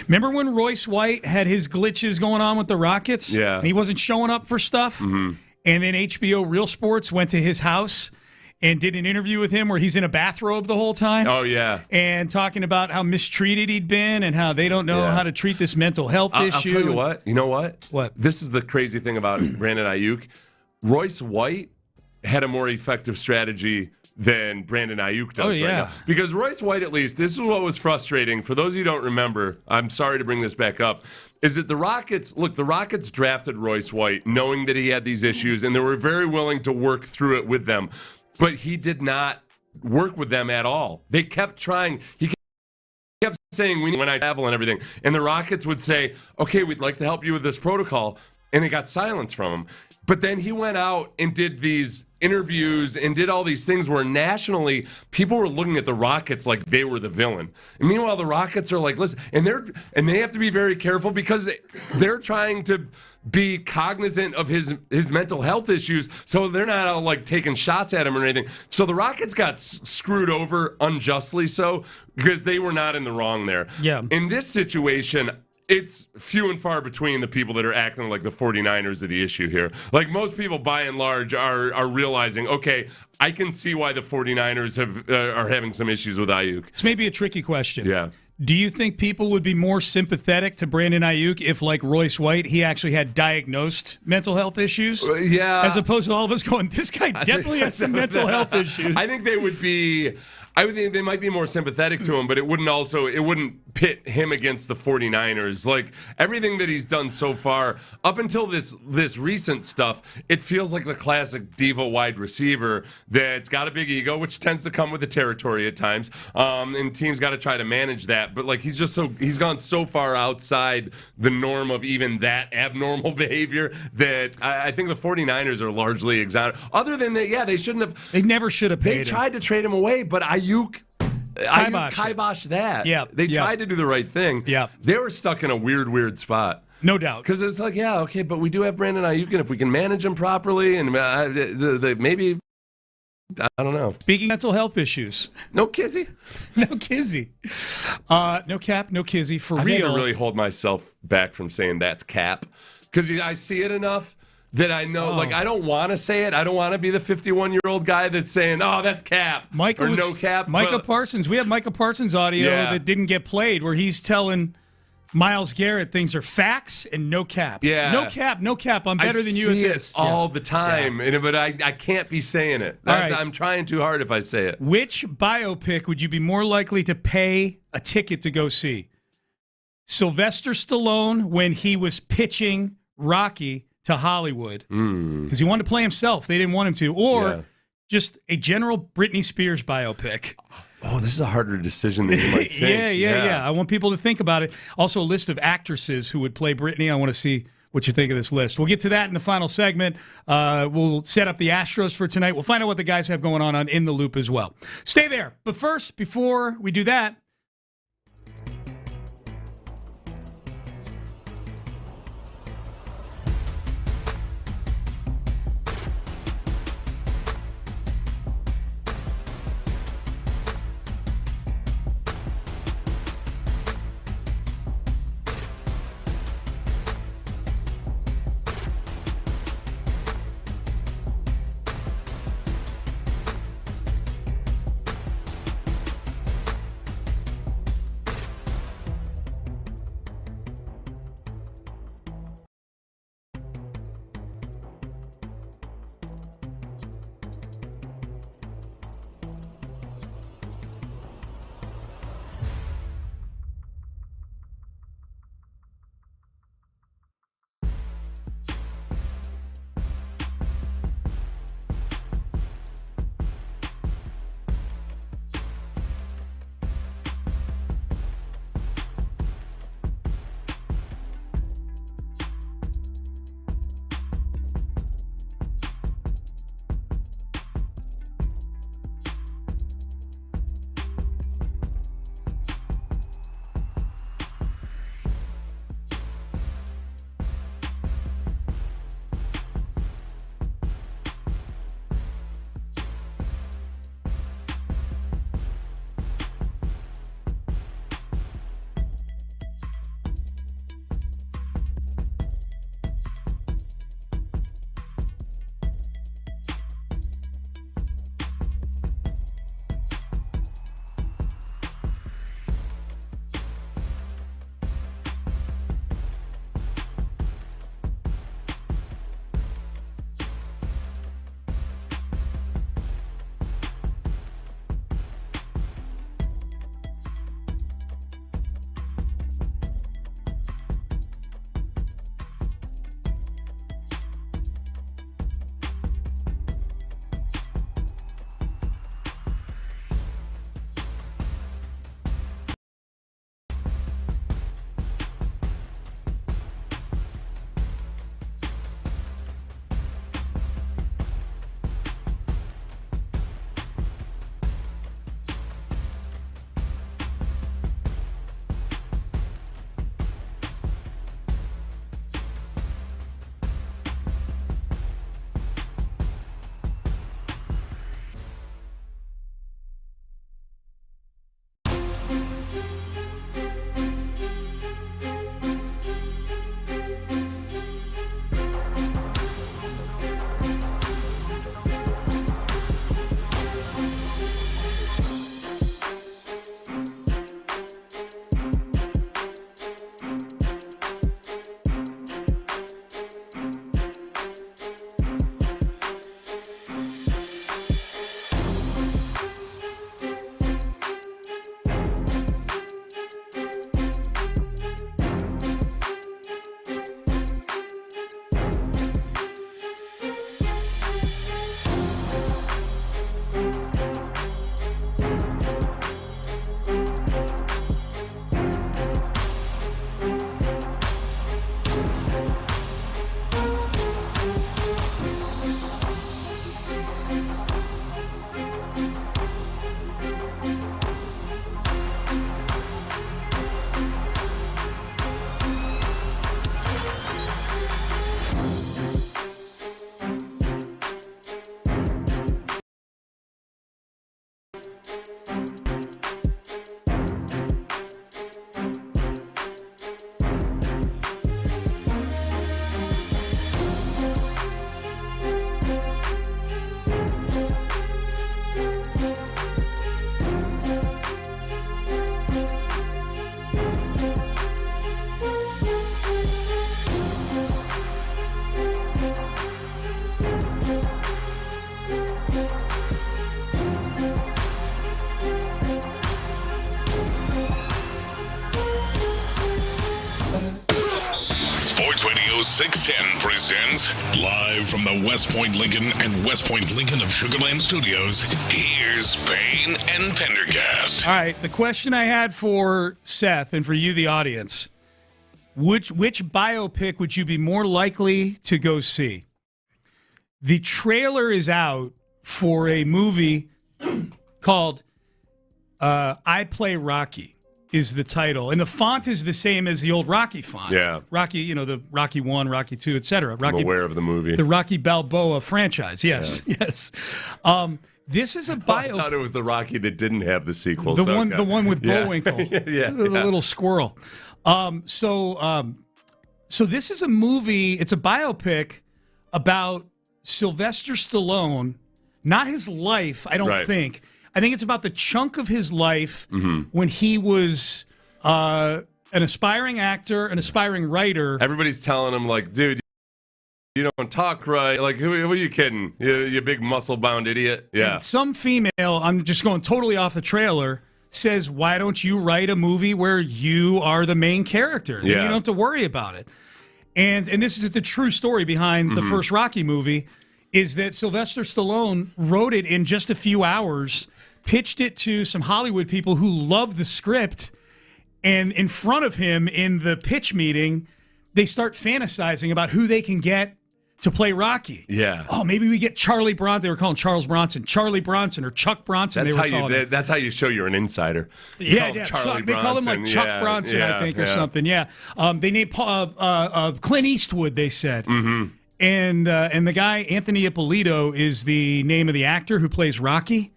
Remember when Royce White had his glitches going on with the Rockets? Yeah. And he wasn't showing up for stuff? Mm-hmm. And then HBO Real Sports went to his house and did an interview with him where he's in a bathrobe the whole time. Oh, yeah. And talking about how mistreated he'd been and how they don't know how to treat this mental health issue. I'll tell you what. You know what? What? This is the crazy thing about Brandon Ayuk. Royce White had a more effective strategy than Brandon Ayuk does right now. Because Royce White, at least, this is what was frustrating. For those of you who don't remember, I'm sorry to bring this back up, is that the Rockets drafted Royce White knowing that he had these issues, and they were very willing to work through it with them. But he did not work with them at all. They kept trying. He kept saying when I travel and everything, and the Rockets would say, okay, we'd like to help you with this protocol, and it got silence from him. But then he went out and did these interviews and did all these things where nationally people were looking at the Rockets like they were the villain. And meanwhile, the Rockets are like, listen, and they have to be very careful because they're trying to be cognizant of his mental health issues, so they're not all like taking shots at him or anything. So the Rockets got screwed over unjustly so because they were not in the wrong there. Yeah. In this situation, it's few and far between the people that are acting like the 49ers are the issue here. Like most people, by and large, are realizing, okay, I can see why the 49ers are having some issues with Ayuk. This may be a tricky question. Yeah. Do you think people would be more sympathetic to Brandon Ayuk if, like Royce White, he actually had diagnosed mental health issues? Yeah. As opposed to all of us going, this guy definitely has some mental health issues. I think they would be... I would think they might be more sympathetic to him, but it wouldn't pit him against the 49ers. Like everything that he's done so far, up until this recent stuff, it feels like the classic diva wide receiver that's got a big ego, which tends to come with the territory at times. And teams got to try to manage that. But like he's gone so far outside the norm of even that abnormal behavior that I think the 49ers are largely exonerated. Other than that, yeah, they never should have paid him. They tried to trade him away, but Ayuk kiboshed that. Yeah, they tried to do the right thing. Yeah, they were stuck in a weird spot. No doubt. Because it's like, yeah, okay, but we do have Brandon Ayuk, and if we can manage him properly, and maybe, I don't know. Speaking of mental health issues. No Kizzy. No Kizzy. No Cap, no Kizzy, for real. I need to really hold myself back from saying that's Cap, because I see it enough that I know, like, I don't want to say it. I don't want to be the 51-year-old guy that's saying, oh, that's Cap, or no Cap. Micah Parsons. We have Micah Parsons audio that didn't get played where he's telling Myles Garrett things are facts and no cap. Yeah. No cap. I'm better than you at this. I see it all the time, but I can't be saying it. Right. I'm trying too hard if I say it. Which biopic would you be more likely to pay a ticket to go see? Sylvester Stallone when he was pitching Rocky to Hollywood because he wanted to play himself. They didn't want him to. Or just a general Britney Spears biopic. Oh, this is a harder decision than you might think. Yeah. I want people to think about it. Also, a list of actresses who would play Britney. I want to see what you think of this list. We'll get to that in the final segment. We'll set up the Astros for tonight. We'll find out what the guys have going on In the Loop as well. Stay there. But first, before we do that, 610 presents live from the West Point Lincoln and West Point Lincoln of Sugar Land Studios. Here's Payne and Pendergast. All right, the question I had for Seth and for you, the audience, which biopic would you be more likely to go see? The trailer is out for a movie called I Play Rocky is the title. And the font is the same as the old Rocky font. Yeah. Rocky, the Rocky 1, Rocky 2, etc. I'm aware of the movie. The Rocky Balboa franchise. Yes, yes. This is a bio. I thought it was the Rocky that didn't have the sequel. The one with Bullwinkle. The little squirrel. So this is a movie, it's a biopic about Sylvester Stallone, not his life, I don't think. I think it's about the chunk of his life when he was an aspiring actor, an aspiring writer. Everybody's telling him, like, dude, you don't talk right. Like, who are you kidding? You big muscle-bound idiot. Yeah. And some female, I'm just going totally off the trailer, says, why don't you write a movie where you are the main character? You don't have to worry about it. And this is the true story behind the first Rocky movie, is that Sylvester Stallone wrote it in just a few hours, pitched it to some Hollywood people who loved the script, and in front of him in the pitch meeting, they start fantasizing about who they can get to play Rocky. Yeah. Oh, maybe we get Charlie Bronson. They were calling Charles Bronson, Charlie Bronson, or Chuck Bronson. That's how you show you're an insider. They call him like Chuck Bronson, I think, or something. Yeah. They named Clint Eastwood, they said. And the guy, Anthony Ippolito, is the name of the actor who plays Rocky,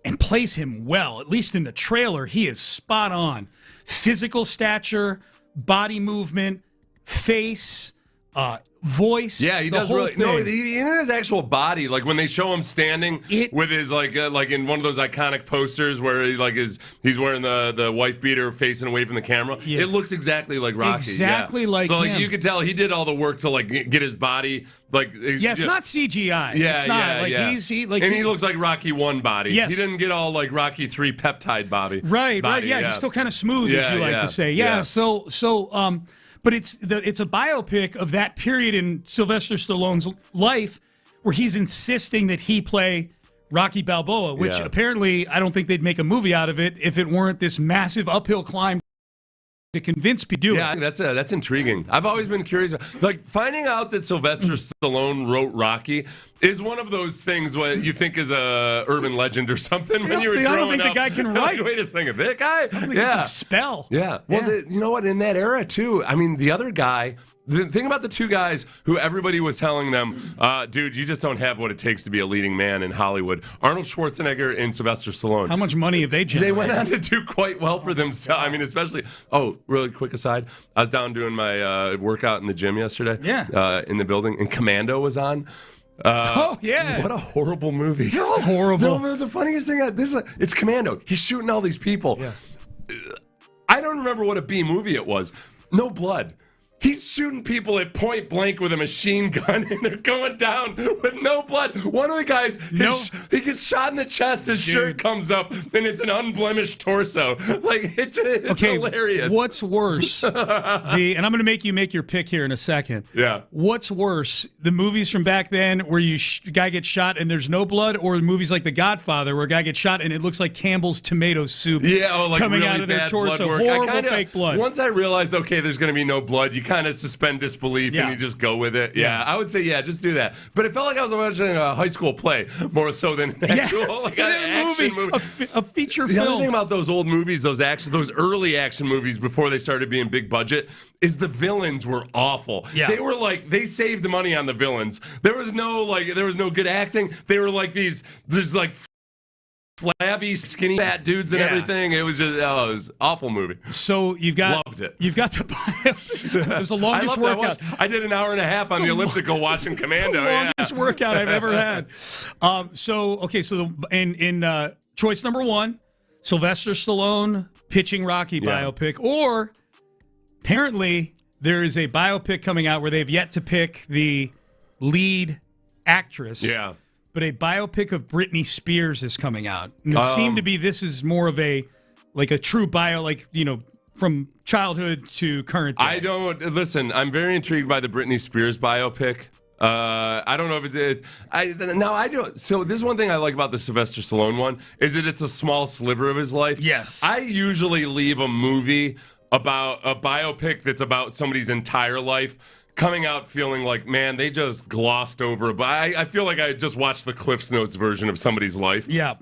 and plays him well. At least in the trailer, he is spot on. Physical stature, body movement, face, voice. Yeah, he does really. No, in his actual body, like when they show him standing with his like in one of those iconic posters where he's wearing the wife beater facing away from the camera. Yeah. It looks exactly like Rocky. Exactly like so, him. So you could tell he did all the work to like get his body like. Yeah, it's not CGI. Yeah, it's not. He looks like Rocky 1 body. Yes. He didn't get all like Rocky 3 peptide body. Right. Yeah, he's still kind of smooth, as you like to say. Yeah. So. But it's a biopic of that period in Sylvester Stallone's life where he's insisting that he play Rocky Balboa, which apparently I don't think they'd make a movie out of it if it weren't this massive uphill climb to convince people to do it. Yeah, that's intriguing. I've always been curious. Like, finding out that Sylvester Stallone wrote Rocky is one of those things what you think is a urban legend or something when you were growing up. I don't think the guy can write. Wait a second, that guy? I don't think he can spell. Yeah. Well, you know what? In that era, too, I mean, the other guy... The thing about the two guys who everybody was telling them, dude, you just don't have what it takes to be a leading man in Hollywood. Arnold Schwarzenegger and Sylvester Stallone. How much money have they generated? They went on to do quite well for themselves. I mean, especially, really quick aside, I was down doing my workout in the gym yesterday. Yeah. In the building, and Commando was on. What a horrible movie. They're all horrible. No, the funniest thing, it's Commando. He's shooting all these people. Yeah. I don't remember what a B movie it was. No blood. He's shooting people at point blank with a machine gun, and they're going down with no blood. One of the guys, he gets shot in the chest, his shirt comes up, and it's an unblemished torso. Like, it's hilarious. What's worse? And I'm going to make you make your pick here in a second. Yeah. What's worse, the movies from back then where guy gets shot and there's no blood, or movies like The Godfather where a guy gets shot and it looks like Campbell's tomato soup coming really out of their bad torso. Blood work. Horrible fake blood. Once I realized, there's going to be no blood, you kind of suspend disbelief and you just go with it. Yeah, I would say, just do that. But it felt like I was watching a high school play more so than an actual action movie. A feature film. The other thing about those old movies, those early action movies before they started being big budget, is the villains were awful. Yeah. They were like, they saved the money on the villains. There was no good acting. They were like there's like flabby, skinny, fat dudes and everything. It was just, it was an awful movie. So loved it. You've got to buy it. It was the longest workout. I did an hour and a half on the elliptical watching Commando. The longest workout I've ever had. In choice number 1, Sylvester Stallone pitching Rocky biopic, or apparently there is a biopic coming out where they've yet to pick the lead actress. Yeah. But a biopic of Britney Spears is coming out. And it seemed to be this is more of a true bio, from childhood to current day. I don't listen. I'm very intrigued by the Britney Spears biopic. I don't know if it's. I don't. So this is one thing I like about the Sylvester Stallone one is that it's a small sliver of his life. Yes. I usually leave a movie about a biopic that's about somebody's entire life coming out feeling like, man, they just glossed over. But I feel like I just watched the Cliff's Notes version of somebody's life. Yeah.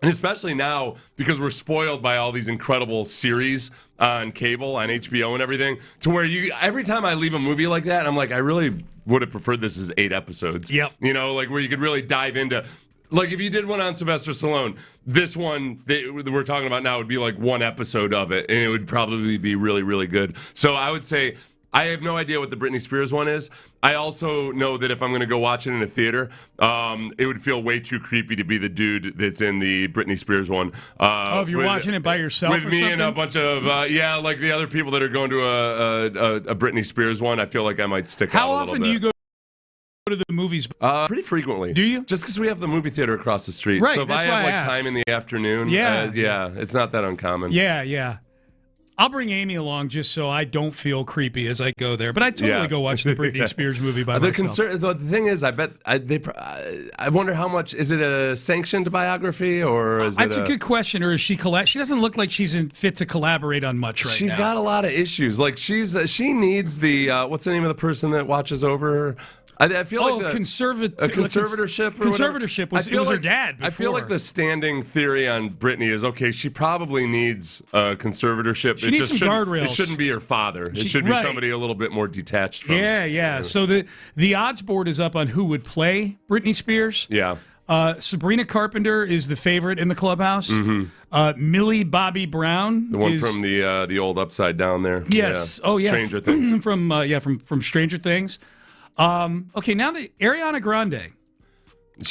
And especially now, because we're spoiled by all these incredible series on cable, on HBO and everything, to where every time I leave a movie like that, I'm like, I really would have preferred this as 8 episodes. Yep. You know, like where you could really dive into, like if you did one on Sylvester Stallone, this one that we're talking about now would be like 1 episode of it, and it would probably be really, really good. So I would say, I have no idea what the Britney Spears one is. I also know that if I'm going to go watch it in a theater, it would feel way too creepy to be the dude that's in the Britney Spears one. If you're watching it by yourself with or me something? and a bunch of, like the other people that are going to a Britney Spears one, I feel like I might stick out a little bit. How often do you go to the movies? Pretty frequently. Do you? Just because we have the movie theater across the street. Right, So if that's I why have I like asked. time in the afternoon, Yeah. it's not that uncommon. Yeah. I'll bring Amy along just so I don't feel creepy as I go there. But I totally go watch the Britney Spears movie by myself. The thing is, I bet I wonder how much is it a sanctioned biography or is That's it a good question. Or is she She doesn't look like she's fit to collaborate on much right now. She's got a lot of issues. Like she needs the what's the name of the person that watches over her? I feel like a conservatorship. Conservatorship was her dad. Before. I feel like the standing theory on Britney is okay. She probably needs a conservatorship. She needs some guardrails. It shouldn't be her father. It should be somebody a little bit more detached from. Yeah. So the odds board is up on who would play Britney Spears. Yeah. Sabrina Carpenter is the favorite in the clubhouse. Mm-hmm. Millie Bobby Brown, the one from the old Upside Down there. Yes. Yeah. Stranger Things. from Stranger Things. Okay, now the Ariana Grande,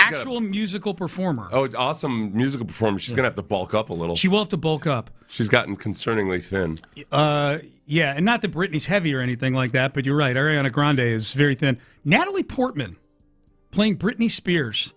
actual musical performer. Oh, awesome musical performer. She's gonna have to bulk up a little. She will have to bulk up. She's gotten concerningly thin. Yeah, and not that Britney's heavy or anything like that, but you're right. Ariana Grande is very thin. Natalie Portman playing Britney Spears.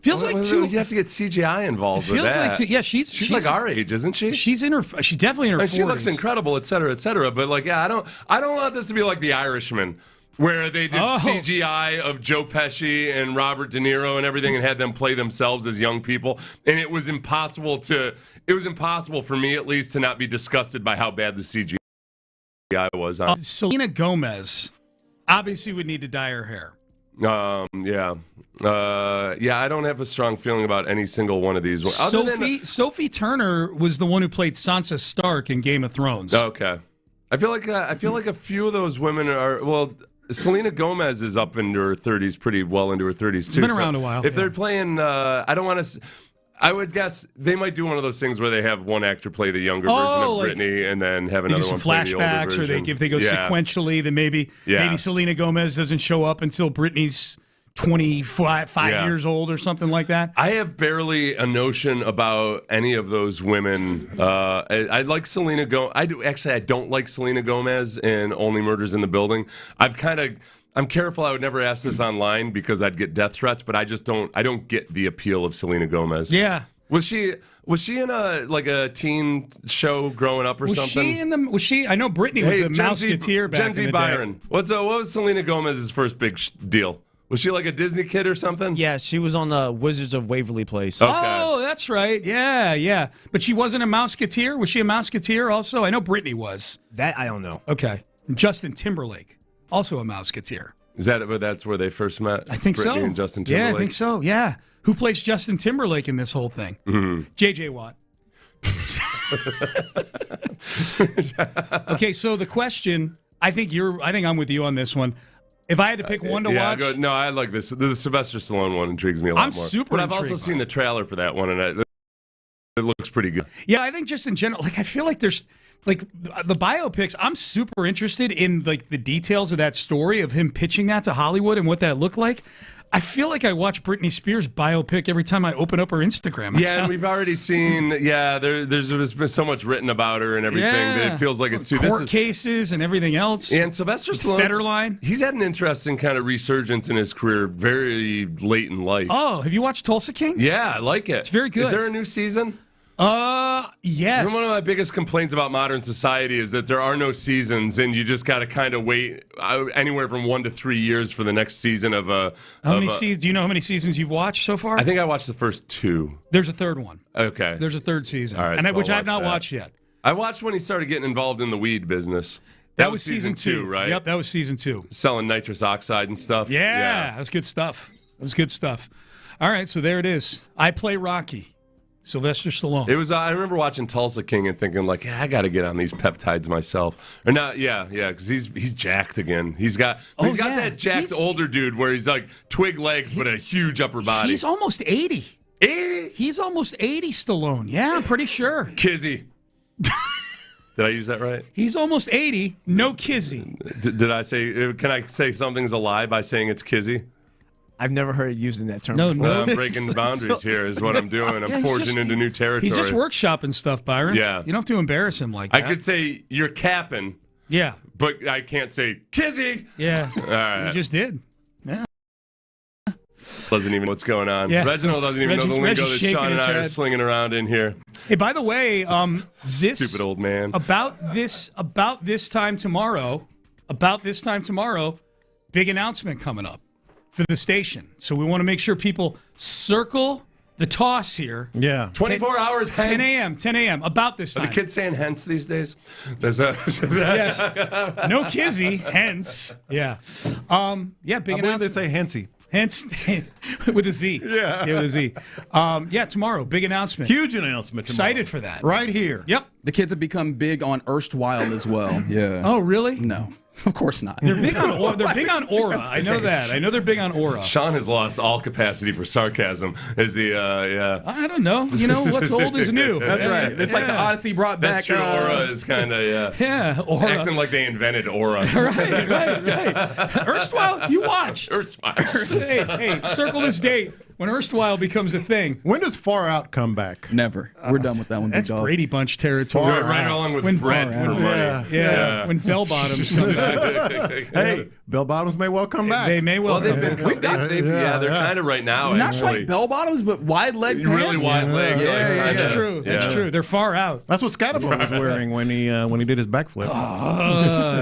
Feels like you have to get CGI involved with that. She's like our age, isn't she? She's definitely in her 40s. She looks incredible, et cetera, et cetera. But like, I don't want this to be like The Irishman, where they did CGI of Joe Pesci and Robert De Niro and everything, and had them play themselves as young people, and it was impossible for me at least to not be disgusted by how bad the CGI was. Selena Gomez obviously would need to dye her hair. I don't have a strong feeling about any single one of these. Sophie Turner was the one who played Sansa Stark in Game of Thrones. Okay, I feel like a few of those women are Selena Gomez is up into her 30s, pretty well into her 30s too. Been around a while. If they're playing, I don't want to. I would guess they might do one of those things where they have one actor play the younger version of Britney, and then have another one play the older flashbacks, version. or if they go sequentially, then maybe Selena Gomez doesn't show up until Britney's 25 years old or something like that. I have barely a notion about any of those women. I like Selena Gomez. I don't like Selena Gomez in Only Murders in the Building. I'm careful. I would never ask this online because I'd get death threats. But I don't get the appeal of Selena Gomez. Yeah. Was she in a teen show growing up or something? Was she? I know Britney was a Mouseketeer back in the day. Byron. What was Selena Gomez's first big deal? Was she like a Disney kid or something? Yeah, she was on the Wizards of Waverly Place. Okay. Oh, that's right. Yeah. But she wasn't a Mouseketeer? Was she a Mouseketeer also? I know Britney was. That I don't know. Okay. Justin Timberlake, also a Mouseketeer. That's where they first met? I think Britney so. and Justin Timberlake? Yeah, I think so. Yeah. Who plays Justin Timberlake in this whole thing? Mm-hmm. J.J. Watt. Okay, so the question, I think I'm with you on this one. If I had to pick one to watch, I like this. The Sylvester Stallone one intrigues me a lot more. I'm super. But I've also seen the trailer for that one, and it looks pretty good. Yeah, I think just in general, I feel like there's the biopics. I'm super interested in the details of that story of him pitching that to Hollywood and what that looked like. I feel like I watch Britney Spears biopic every time I open up her Instagram account. Yeah, and we've already seen. Yeah, there's been so much written about her and everything that it feels like it's court cases and everything else. And Sylvester Stallone, Federline. He's had an interesting kind of resurgence in his career, very late in life. Oh, have you watched Tulsa King? Yeah, I like it. It's very good. Is there a new season? Yes. One of my biggest complaints about modern society is that there are no seasons, and you just got to kind of wait anywhere from 1 to 3 years for the next season of a. How many seasons? Do you know how many seasons you've watched so far? I think I watched the first 2. There's a third one. Okay. There's a third season, All right, which I've not watched yet. I watched when he started getting involved in the weed business. That was season 2, right? Yep, that was season 2. Selling nitrous oxide and stuff. Yeah, that's good stuff. That was good stuff. All right, so there it is. I Play Rocky. Sylvester Stallone. It was. I remember watching Tulsa King and thinking, like, I got to get on these peptides myself. Or not? Yeah, because he's jacked again. He's got that jacked older dude where he's like twig legs but a huge upper body. He's almost 80. 80? He's almost 80, Stallone. Yeah, I'm pretty sure. Kizzy. Did I use that right? He's almost 80. No Kizzy. Did I say? Can I say something's a lie by saying it's Kizzy? I've never heard using that term before. No. I'm breaking the boundaries here is what I'm doing. I'm forging into new territory. He's just workshopping stuff, Byron. Yeah. You don't have to embarrass him like that. I could say you're capping. Yeah. But I can't say Kizzy. Yeah. All right. You just did. Yeah. Doesn't even know what's going on. Yeah. Reginald doesn't even know the lingo that Sean and I are slinging around in here. Hey, by the way, this stupid old man. About this time tomorrow, big announcement coming up for the station. So we want to make sure people circle the toss here. Yeah. 24 hours hence. 10 a.m. About this time. Are the kids saying hence these days? There's a yes. No Kizzy, hence. Yeah. Big announcement. believe they say hensy. Hence, with a Z. Yeah. With a Z. Tomorrow, big announcement. Huge announcement tomorrow. Excited for that. Right here. Yep. The kids have become big on erstwhile as well. Yeah. Oh, really? No. Of course not. They're big on aura. I know that. I know they're big on aura. Sean has lost all capacity for sarcasm. Is the I don't know. You know, what's old is new. That's right. It's like the Odyssey brought That's back. True. Aura is kind of Yeah, aura. Acting like they invented aura. right. Erstwhile, you watch. Erstwhile. Hey, circle this date when erstwhile becomes a thing. When does Far Out come back? Never. We're done with that one. That's Brady Bunch territory. Right along with Fred for money. Yeah. When bell bottoms come back. Hey, bell bottoms may well come back. They may well. They're kind of right now. Not actually. quite bell bottoms, but wide leg pants. Really wide leg. That's true. That's true. They're far out. That's what Scatterbo was wearing when he did his backflip.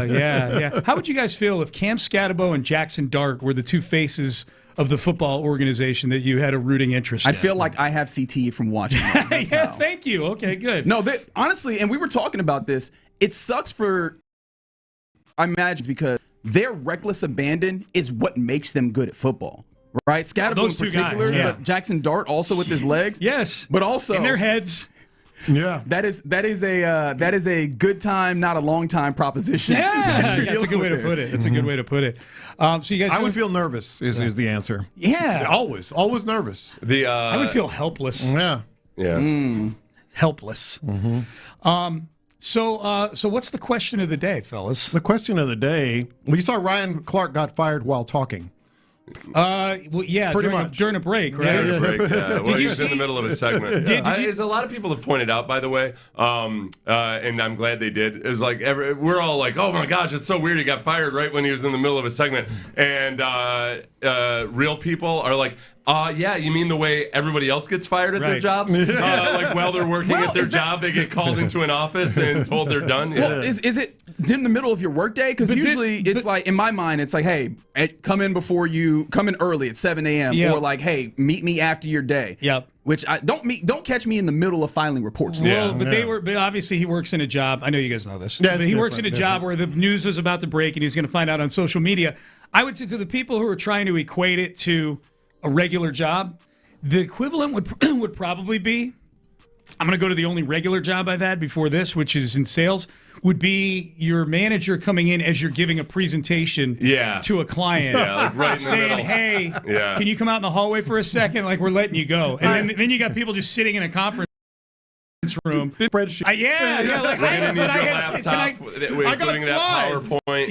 Yeah. How would you guys feel if Cam Scatterbo and Jackson Dart were the two faces of the football organization that you had a rooting interest in? I feel like I have CTE from watching that. Yeah, thank you. Okay, good. No, honestly, and we were talking about this, it sucks I imagine, because their reckless abandon is what makes them good at football. Right? Scatterbo in particular, but Jackson Dart also with his legs. Yes. But also in their heads. Yeah, that is a good time, not a long time proposition. Yeah, that's a good way to put it. That's a good way to put it. So you guys, I would feel nervous. Is the answer? Yeah, always nervous. I would feel helpless. Yeah. Helpless. Mm-hmm. So what's the question of the day, fellas? The question of the day. Well, you saw Ryan Clark got fired while talking. Pretty much during a break, right? During a break. Well, he was in the middle of a segment. As a lot of people have pointed out, by the way, and I'm glad they did. Is like we're all like, oh my gosh, it's so weird. He got fired right when he was in the middle of a segment, and real people are like, yeah, you mean the way everybody else gets fired at their jobs? Like while they're working at their job, they get called into an office and told they're done. Yeah. Well, is it in the middle of your workday? Because usually it's like, in my mind, it's like, hey, come in early at 7 a.m. Or like, hey, meet me after your day. Yep. Which don't catch me in the middle of filing reports. Well, but obviously he works in a job. I know you guys know this. Yeah, but he works in a job where the news was about to break and he's going to find out on social media. I would say to the people who are trying to equate it to a regular job, the equivalent would probably be, I'm going to go to the only regular job I've had before this, which is in sales, would be your manager coming in as you're giving a presentation to a client, like right in saying, the middle. hey, can you come out in the hallway for a second? Like, we're letting you go. And then you got people just sitting in a conference room. Spreadsheet. I got slides. PowerPoint.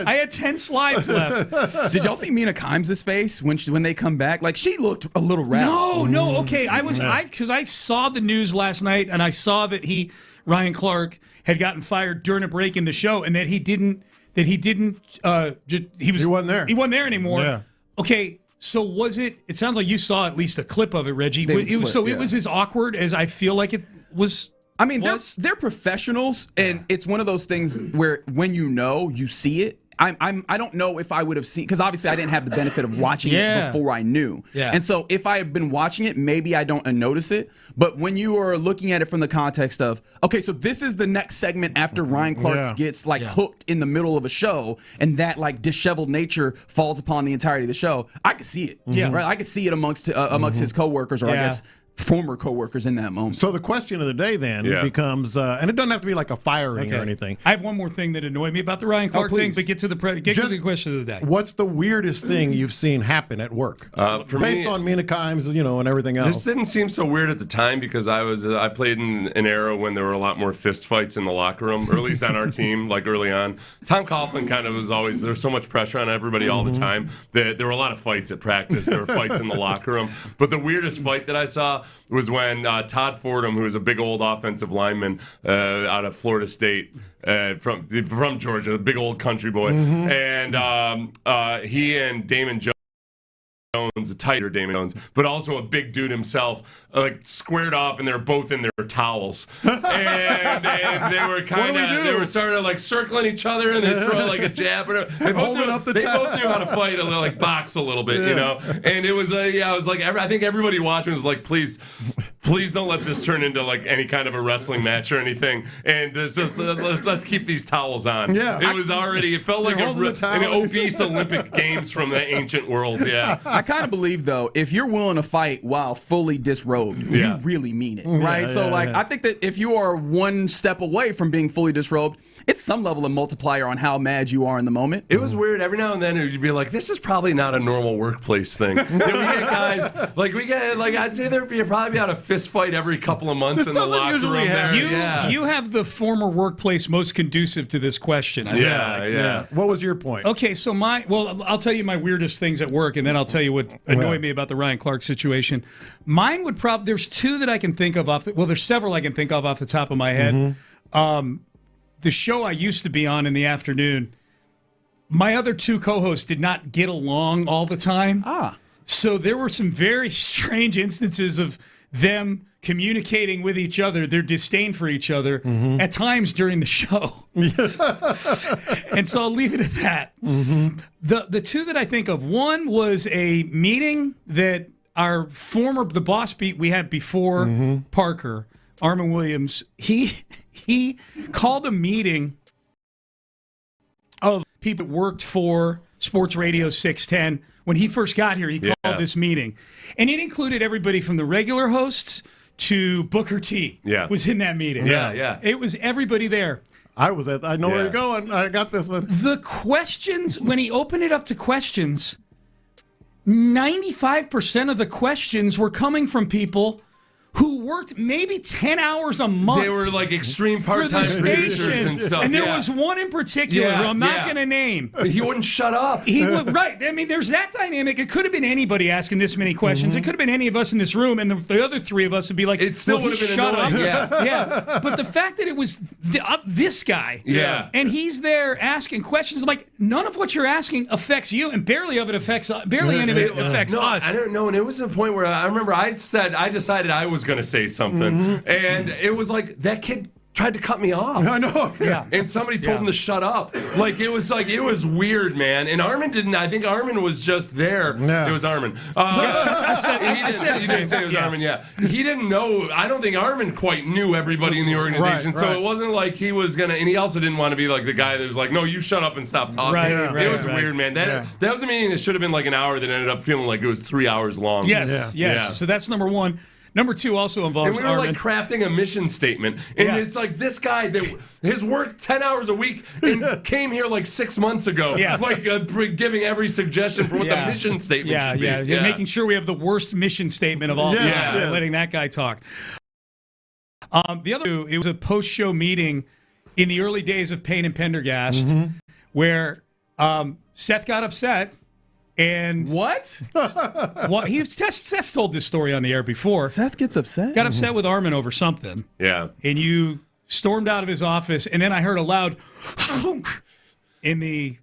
I had 10 slides left. Did y'all see Mina Kimes' face when they come back? Like, she looked a little rattled. No. Okay, because I saw the news last night and I saw that Ryan Clark had gotten fired during a break in the show, and that he wasn't there. He wasn't there anymore. Yeah. Okay, So was it? It sounds like you saw at least a clip of it, Reggie. It was as awkward as I feel like it was. I mean, they're professionals, and it's one of those things where when you see it. I don't know if I would have seen, because obviously I didn't have the benefit of watching it before I knew. Yeah. And so if I had been watching it, maybe I don't notice it. But when you are looking at it from the context of, okay, so this is the next segment after Ryan Clark gets hooked in the middle of a show, and that disheveled nature falls upon the entirety of the show, I could see it. Yeah. Right? I could see it amongst his coworkers, or I guess former coworkers in that moment. So the question of the day then becomes, and it doesn't have to be like a firing or anything. I have one more thing that annoyed me about the Ryan Clark thing, but get to the question of the day. What's the weirdest thing you've seen happen at work? Based on Minakaims, and everything else. This didn't seem so weird at the time because I played in an era when there were a lot more fist fights in the locker room, or at least on our team, early on. Tom Coughlin kind of was always, there was so much pressure on everybody all the time that there were a lot of fights at practice. There were fights in the locker room. But the weirdest fight that I saw was when Todd Fordham, who was a big old offensive lineman out of Florida State, from Georgia, a big old country boy, and he and Damon Jones, a tighter Damon Jones, but also a big dude himself, squared off, and they're both in their towels, and they were they were starting to circling each other, and they throw a jab, or they both knew how to fight, box a little bit, and it was I think everybody watching was like, please don't let this turn into any kind of a wrestling match or anything, and just let's keep these towels on. It felt like an obese Olympic Games from the ancient world. I kind of believe, though, if you're willing to fight while fully disrobed, you really mean it, right? I think that if you are one step away from being fully disrobed, it's some level of multiplier on how mad you are in the moment. It was weird. Every now and then you'd be like, this is probably not a normal workplace thing. We get guys, I'd say there'd probably a fist fight every couple of months in the locker room there. You have the former workplace most conducive to this question. What was your point? Okay, so I'll tell you my weirdest things at work, and then I'll tell you what annoyed me about the Ryan Clark situation. Mine would there's two that I can think of there's several I can think of off the top of my head. The show I used to be on in the afternoon, my other two co-hosts did not get along all the time. So there were some very strange instances of them communicating with each other, their disdain for each other, at times during the show. And so I'll leave it at that. The two that I think of, one was a meeting that the boss beat we had before Parker, Armin Williams, he called a meeting of people that worked for Sports Radio 610. When he first got here, he called this meeting. And it included everybody from the regular hosts to Booker T was in that meeting. It was everybody there. I know where you're going. I got this one. The questions, when he opened it up to questions, 95% of the questions were coming from people who worked maybe 10 hours a month. They were extreme part-time producers and stuff. And there was one in particular who I'm not going to name. He wouldn't shut up. He would, right. I mean, there's that dynamic. It could have been anybody asking this many questions. It could have been any of us in this room, and the other three of us would be like, it still would have been annoying. Yeah. But the fact that it was this guy, and he's there asking questions, like, none of what you're asking affects you, and barely any of it affects us. I don't know, and it was a point where I remember I decided I was going to say something, and it was like that kid tried to cut me off. I know. And somebody told him to shut up. It was weird, man. And Armin didn't. I think Armin was just there. It was Armin. He didn't say it was Armin. Yeah. He didn't know. I don't think Armin quite knew everybody in the organization. So it wasn't like he was gonna. And he also didn't want to be like the guy that was like, "No, you shut up and stop talking." It was weird, man. That was a meeting that should have been like an hour that ended up feeling like it was 3 hours long. Yes. So that's number one. Number two also involves and we were crafting a mission statement. And it's like this guy that has worked 10 hours a week and came here 6 months ago. Giving every suggestion for what the mission statement should be. Making sure we have the worst mission statement of all time. Letting that guy talk. The other two, it was a post-show meeting in the early days of Payne and Pendergast where Seth got upset. And what? Seth told this story on the air before. Seth gets upset? Got upset with Armin over something. Yeah. And you stormed out of his office, and then I heard a loud thunk in the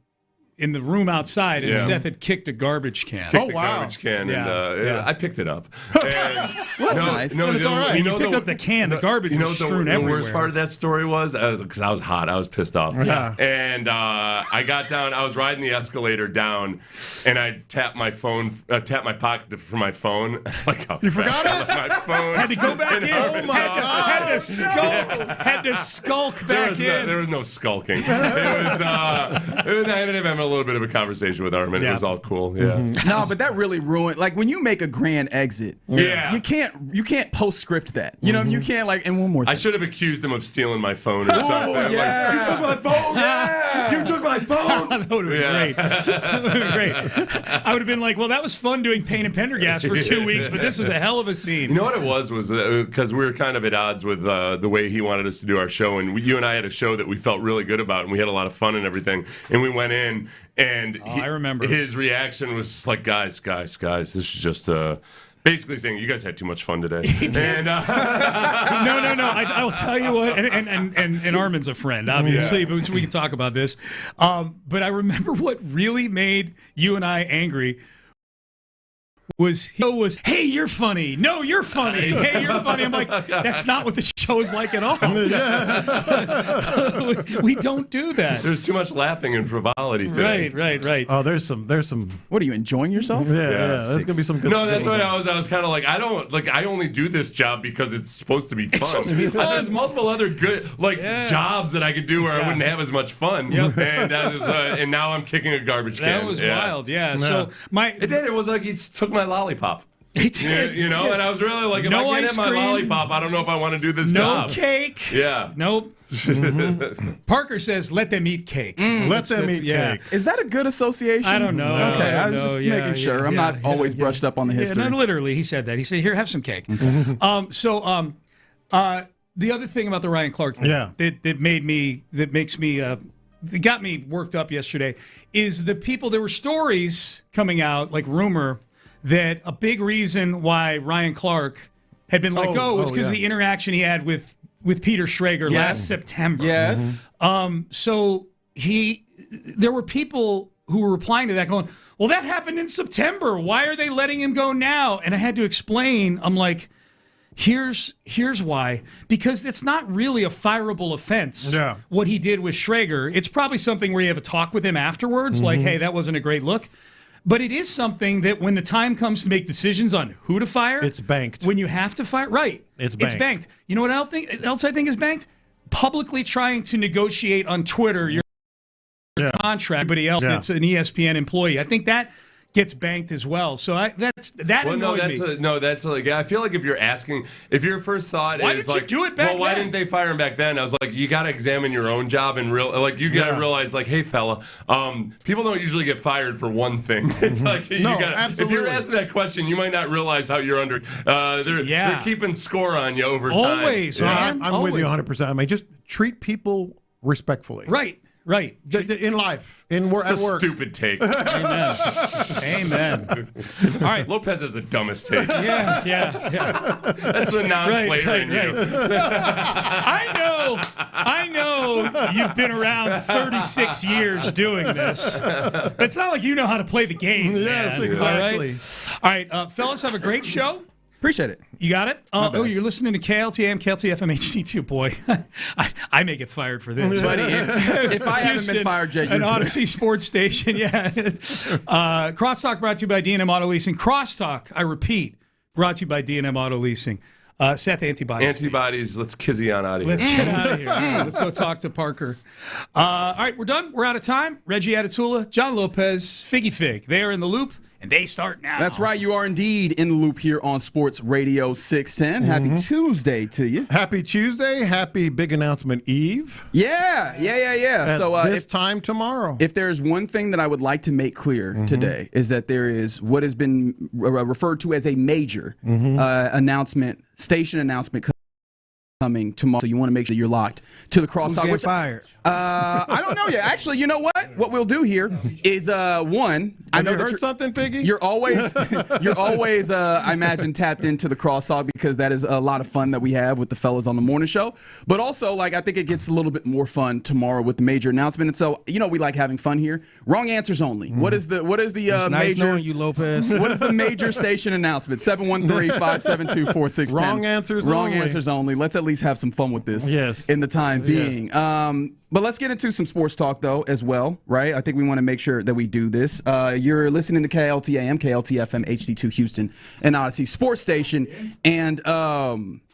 in the room outside, and Seth had kicked a garbage can. Garbage can, and I picked it up. And nice. No, it's all right. You picked up the can. The garbage was strewn everywhere. The worst part of that story was because I was hot. I was pissed off. Yeah. And I got down. I was riding the escalator down, and I tapped my phone. Tapped my pocket for my phone. You forgot it? My phone. Had to go back in. Oh my God! Had to skulk back in. There was no skulking. It was. I ended up having a little bit of a conversation with Armin. It was all cool. Yeah. No, but that really ruined. Like when you make a grand exit, you can't postscript that. You know, you can't and one more thing. I should have accused him of stealing my phone or something. Yeah. You took my phone. Yeah. You took my phone. That would have been great. That would have been great. I would have been like, well, that was fun doing Payne and Pendergast for 2 weeks, but this was a hell of a scene. You know what it was because we were kind of at odds with the way he wanted us to do our show, and you and I had a show that we felt really good about, and we had a lot of fun and everything, and we went in, and I remember his reaction was like, guys, this is just basically saying you guys had too much fun today. And, no. I will tell you what, and Armin's a friend, obviously, but we can talk about this. But I remember what really made you and I angry was, hey, you're funny. No, you're funny. Hey, you're funny. I'm like, that's not what the show is like at all. We don't do that. There's too much laughing and frivolity today. Right. Oh, there's some. What are you enjoying yourself? Yeah. There's gonna be some good. No, that's what I was kind of like. I only do this job because it's supposed to be fun. There's multiple other good jobs that I could do where I wouldn't have as much fun. Yep. And now I'm kicking a garbage can. That was wild. Yeah. So it was like he took my lollipop. He did. And I was really like, if I can't have my lollipop, I don't know if I want to do this job. No cake. Yeah. Nope. Parker says, let them eat cake. Let them eat cake. Is that a good association? I don't know. Okay, I was just making sure. I'm not always brushed up on the history. No, literally, he said that. He said, here, have some cake. The other thing about the Ryan Clark thing that got me worked up yesterday is there were stories coming out, like rumor, that a big reason why Ryan Clark had been let go was because of the interaction he had with Peter Schrager last September. Yes. So there were people who were replying to that going, well, that happened in September. Why are they letting him go now? And I had to explain. I'm like, here's why. Because it's not really a fireable offense, what he did with Schrager. It's probably something where you have a talk with him afterwards, like, hey, that wasn't a great look. But it is something that when the time comes to make decisions on who to fire, it's banked. When you have to fire, right? It's banked. You know what else I think is banked? Publicly trying to negotiate on Twitter your contract. Everybody else that's an ESPN employee. I think that gets banked as well. So that annoyed me. I feel like if your first thought why is didn't like, you do it back well, why then? didn't they fire him back then? I was like, you got to examine your own job and you got to realize, like, hey, fella, people don't usually get fired for one thing. It's like absolutely. If you're asking that question, you might not realize how you're under. They're keeping score on you over time. Always, man. I'm with you 100%. I mean, just treat people respectfully. Right. In life, at work. Stupid take. Amen. All right. Lopez has the dumbest take. Yeah. That's the non-player in you. I know you've been around 36 years doing this. But it's not like you know how to play the game. Yes, man. exactly. All right, fellas, have a great show. Appreciate it. You got it? You're listening to KLTM, KLT FM HD2, boy. I may get fired for this. Buddy, if I haven't been fired, Jay, an Odyssey Sports Station, Crosstalk brought to you by D&M Auto Leasing. Crosstalk, I repeat, brought to you by D&M Auto Leasing. Seth, antibodies. Let's kizzy on out of here. Let's get out of here. Let's go talk to Parker. All right, we're done. We're out of time. Reggie Atatula, John Lopez, Figgy Fig. They are in the loop. And they start now. That's right. You are indeed in the loop here on Sports Radio 610. Happy Tuesday to you. Happy Tuesday. Happy big announcement eve. Yeah. At this time tomorrow. If there's one thing that I would like to make clear today is that there is what has been referred to as a major station announcement coming tomorrow, so you want to make sure you're locked to the crosstalk. Who's getting fired? I don't know yet. Actually, you know what? What we'll do here is one. I know you heard something, Piggy? You're always, I imagine, tapped into the crosstalk because that is a lot of fun that we have with the fellas on the morning show. But also, like, I think it gets a little bit more fun tomorrow with the major announcement. And so, we like having fun here. Wrong answers only. What is the it's nice major? Knowing you, Lopez. What is the major station announcement? 713-572-4610. Wrong answers. Wrong answers only. Let's at least have some fun with this. Yes. In the time being. Yes. But let's get into some sports talk, though, as well, right? I think we want to make sure that we do this. You're listening to KLTAM, KLTFM, HD2 Houston, and Odyssey Sports Station. And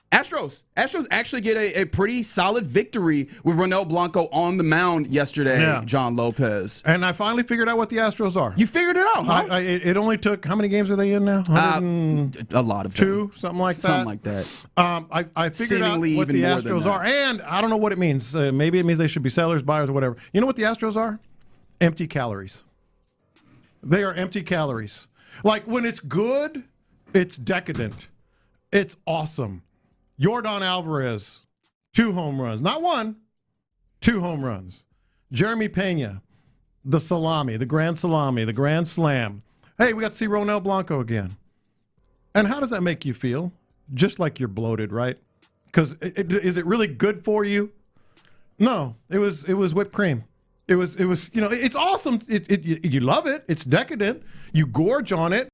Astros actually get a pretty solid victory with Ronel Blanco on the mound yesterday, John Lopez. And I finally figured out what the Astros are. You figured it out, huh? It only took, how many games are they in now? A lot of them. Something like that. Something like that. I figured Seemingly out what even the more than Astros that. are, and I don't know what it means. Maybe it means they should be sellers, buyers, or whatever. You know what the Astros are? Empty calories. They are empty calories. Like, when it's good, it's decadent. It's awesome. Yordan Alvarez, 2 home runs. Not 1, 2 home runs. Jeremy Pena, the salami, the grand slam. Hey, we got to see Ronel Blanco again. And how does that make you feel? Just like you're bloated, right? Because is it really good for you? No, it was whipped cream. It was it's awesome. You love it. It's decadent. You gorge on it.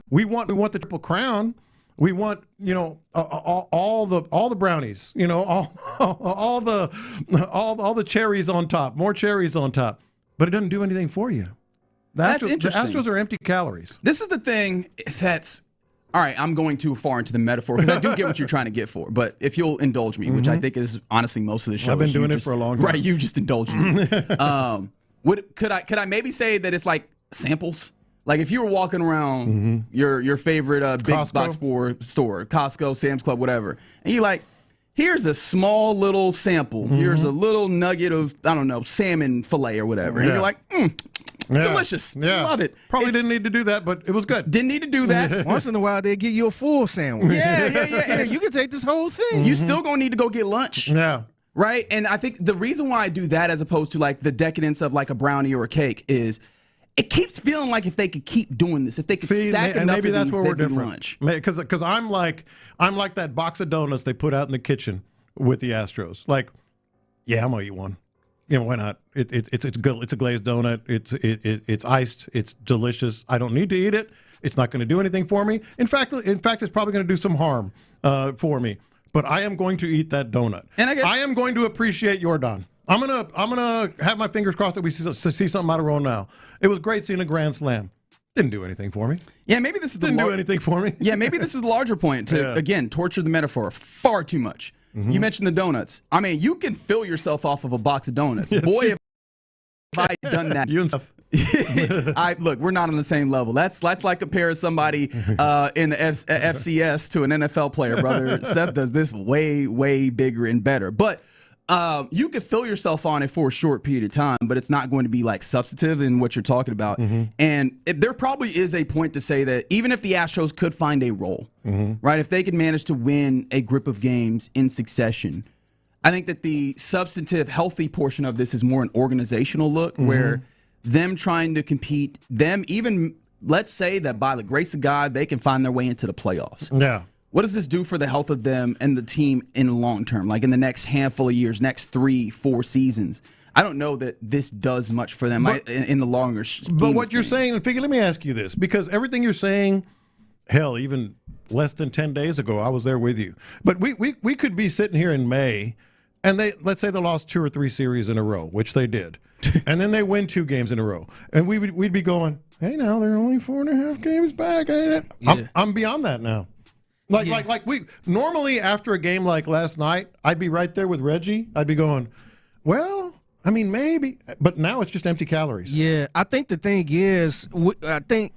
We want the Triple Crown. We want, all the brownies, all the cherries on top, more cherries on top, but it doesn't do anything for you. That's interesting. The Astros are empty calories. This is the thing that's, all right, I'm going too far into the metaphor because I do get what you're trying to get for, but if you'll indulge me, which I think is honestly most of the show. I've been doing it for a long time. Right, you just indulge me. Could I maybe say that it's like samples? Like if you were walking around your favorite big Costco? box store, Costco, Sam's Club, whatever, and you're like, here's a small little sample. Here's a little nugget of, I don't know, salmon fillet or whatever. And you're like, delicious. Love it. Probably didn't need to do that, but it was good. Didn't need to do that. Once in a while, they give you a full sandwich. Yeah. And you can take this whole thing. You still gonna need to go get lunch. Yeah. Right? And I think the reason why I do that as opposed to like the decadence of like a brownie or a cake is it keeps feeling like if they could keep doing this, if they could stack enough maybe of that's these, where we're they'd be different. lunch. Because I'm like that box of donuts they put out in the kitchen with the Astros. Like, yeah, I'm gonna eat one. Why not? It's good. It's a glazed donut. It's iced. It's delicious. I don't need to eat it. It's not going to do anything for me. In fact, it's probably going to do some harm for me. But I am going to eat that donut. And I guess I am going to appreciate Yordan. I'm gonna have my fingers crossed that we see something out of Ronel. It was great seeing a grand slam. Didn't do anything for me. Yeah, maybe this is didn't do anything for me. Yeah, maybe this is the larger point to again torture the metaphor far too much. You mentioned the donuts. I mean, you can fill yourself off of a box of donuts. Yes, Boy, if I had done that. You and stuff. Look, we're not on the same level. That's like comparing somebody in the FCS to an NFL player, brother. Seth does this way, way bigger and better. But you could fill yourself on it for a short period of time, but it's not going to be like substantive in what you're talking about. And there probably is a point to say that even if the Astros could find a role, right, if they could manage to win a grip of games in succession, I think that the substantive, healthy portion of this is more an organizational look where them trying to compete, let's say that by the grace of God, they can find their way into the playoffs. Yeah. What does this do for the health of them and the team in the long term, like in the next handful of years, next 3-4 seasons? I don't know that this does much for them in the longer scheme. But what you're saying, Figgy, let me ask you this, because everything you're saying, hell, even less than 10 days ago, I was there with you. But we could be sitting here in May, and let's say they lost 2 or 3 series in a row, which they did, and then they win 2 games in a row, and we'd be going, hey, now they're only 4.5 games back. I'm beyond that now. Like we normally after a game like last night, I'd be right there with Reggie. I'd be going, well, I mean, maybe, but now it's just empty calories. Yeah, I think the thing is, I think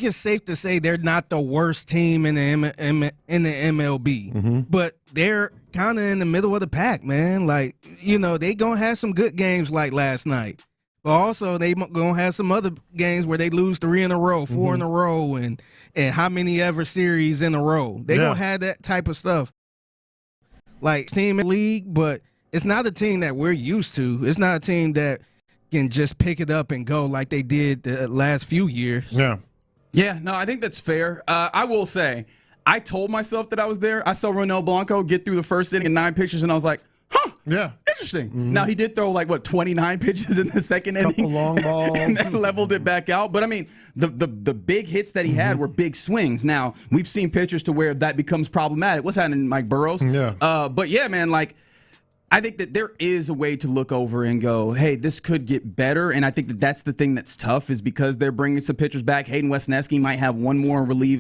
it's safe to say they're not the worst team in the MLB, but they're kind of in the middle of the pack, man. Like, they gonna have some good games like last night, but also they gonna have some other games where they lose 3 in a row, 4 in a row, and how many ever series in a row. They gonna have that type of stuff. like team in the league, but it's not a team that we're used to. It's not a team that can just pick it up and go like they did the last few years. Yeah, no, I think that's fair. I will say, I told myself that I was there. I saw Ronel Blanco get through the first inning in 9 pitches, and I was like, interesting. Mm-hmm. Now, he did throw 29 pitches in the second inning. Couple long balls. And then leveled it back out. But, I mean, the big hits that he had were big swings. Now, we've seen pitchers to where that becomes problematic. What's happening, Mike Burrows? Yeah. But, yeah, man, I think that there is a way to look over and go, hey, this could get better. And I think that that's the thing that's tough is because they're bringing some pitchers back. Hayden Wesneski might have one more what's the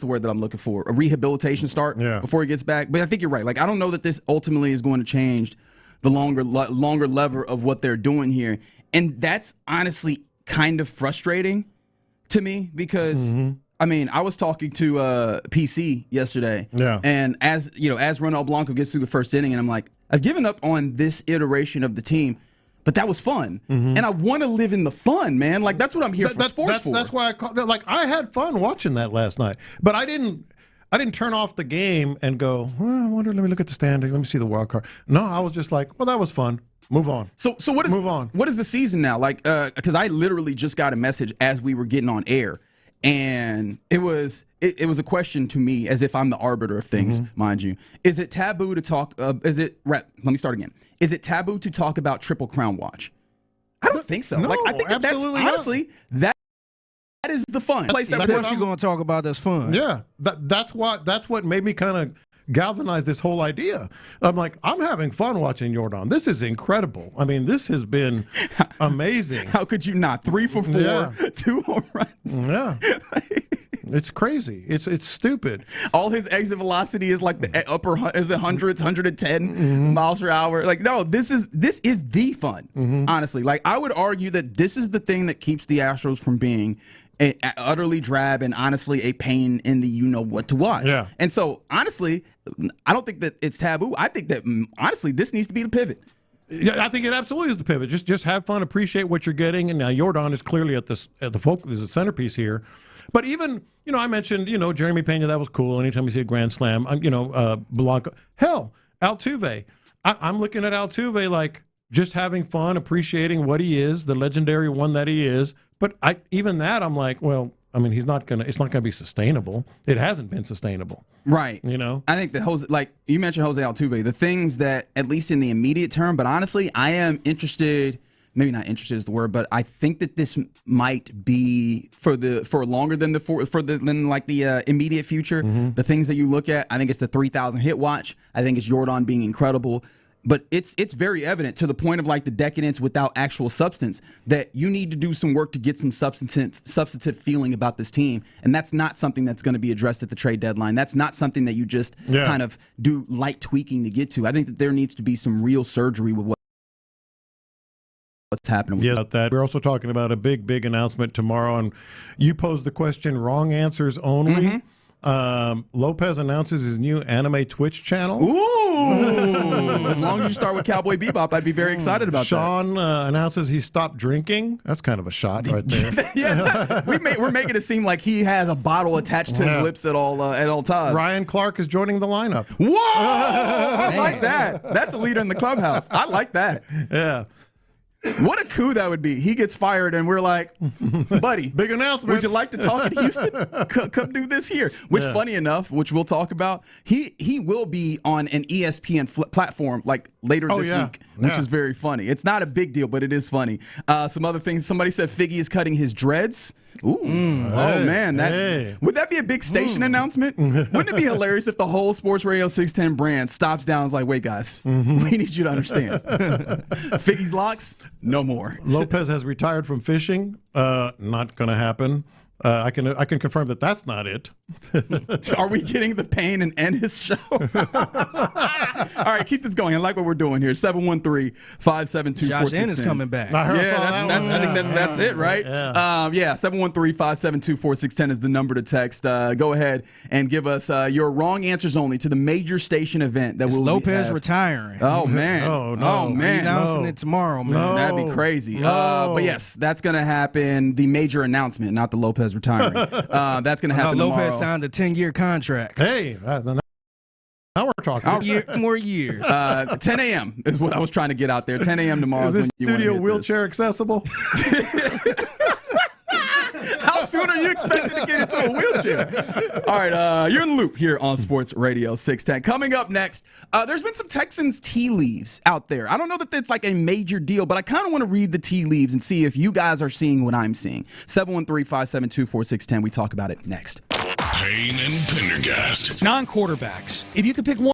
word that I'm looking for? A rehabilitation start before he gets back. But I think you're right. I don't know that this ultimately is going to change the longer lever of what they're doing here. And that's honestly kind of frustrating to me because I mean, I was talking to PC yesterday, and as Ronel Blanco gets through the first inning, and I'm like, I've given up on this iteration of the team, but that was fun, and I want to live in the fun, man. That's what I'm here for sports for. That's why I had fun watching that last night, but I didn't turn off the game and go, well, I wonder. Let me look at the standing. Let me see the wild card. No, I was just like, well, that was fun. Move on. So move on. What is the season now? Because I literally just got a message as we were getting on air. And it was a question to me, as if I'm the arbiter of things, mind you. Is it taboo to talk? Let me start again. Is it taboo to talk about Triple Crown Watch? I don't think so. No, I think that's honestly that is the fun place. What else you gonna talk about that's fun? Yeah, that's what made me kind of galvanize this whole idea. I'm like, I'm having fun watching Jordan. This is incredible. I mean, this has been amazing. How could you not? 3 for 4, 2 home runs. Yeah. It's crazy. It's stupid. All his exit velocity is the upper hundreds, 110 miles per hour. No, this is the fun. Honestly, I would argue that this is the thing that keeps the Astros from being utterly drab and honestly a pain in the what to watch. Yeah. And so honestly, I don't think that it's taboo. I think that honestly this needs to be the pivot. Yeah, I think it absolutely is the pivot. Just have fun, appreciate what you're getting. And now Jordan is clearly at the focus, is the centerpiece here. But even I mentioned Jeremy Pena, that was cool. Anytime you see a grand slam, Blanco, hell, Altuve. I'm looking at Altuve just having fun, appreciating what he is, the legendary one that he is. But even that, I'm like, well, I mean, it's not gonna be sustainable. It hasn't been sustainable, right? I think that Jose, you mentioned Jose Altuve, the things that at least in the immediate term, but honestly, I am interested. Maybe not interested is the word, but I think that this might be for longer than the immediate future. The things that you look at, I think it's the 3,000 hit watch. I think it's Jordan being incredible. But it's very evident to the point of the decadence without actual substance that you need to do some work to get some substantive feeling about this team. And that's not something that's going to be addressed at the trade deadline. That's not something that you just kind of do light tweaking to get to. I think that there needs to be some real surgery with what's happening. Yes, about that. We're also talking about a big announcement tomorrow. And you posed the question, wrong answers only. Lopez announces his new anime Twitch channel. Ooh! As long as you start with Cowboy Bebop, I'd be very excited about Sean announces he stopped drinking. That's kind of a shot right there. Yeah, we're making it seem like he has a bottle attached to his lips at all times. Ryan Clark is joining the lineup. Whoa! I like that. That's a leader in the clubhouse. I like that. Yeah. What a coup that would be. He gets fired and we're like, buddy, big announcement. Would you like to talk in Houston? Come do this here. Which, funny enough, which we'll talk about, he will be on an ESPN platform later this week, which is very funny. It's not a big deal, but it is funny. Some other things. Somebody said Figgy is cutting his dreads. Ooh. Oh, man. Would that be a big station announcement? Wouldn't it be hilarious if the whole Sports Radio 610 brand stops down and is like, wait, guys, we need you to understand. Figgy's locks, no more. Lopez has retired from fishing. Not going to happen. I can confirm that that's not it. Are we getting the Payne and his show? All right, keep this going. I like what we're doing here. 713-572-4610. Josh Ennis coming back. I think that's it, right? Yeah, 713-572-4610 is the number to text. Go ahead and give us your wrong answers only to the major station event that will Lopez retiring. Oh man. Oh no. Oh man. Announcing it tomorrow, man. No. That'd be crazy. But yes, that's gonna happen. The major announcement, not the Lopez retiring. That's gonna happen tomorrow. Lopez signed a 10-year contract. Hey, Now we're talking. More years. 10 a.m. is what I was trying to get out there. 10 a.m. tomorrow. Is this studio wheelchair accessible? How soon are you expected to get into a wheelchair? All right, you're in the loop here on Sports Radio 610. Coming up next, there's been some Texans tea leaves out there. I don't know that it's like a major deal, but I kind of want to read the tea leaves and see if you guys are seeing what I'm seeing. 713-572-4610. We talk about it next. Payne and Pendergast. Non-quarterbacks. If you could pick one.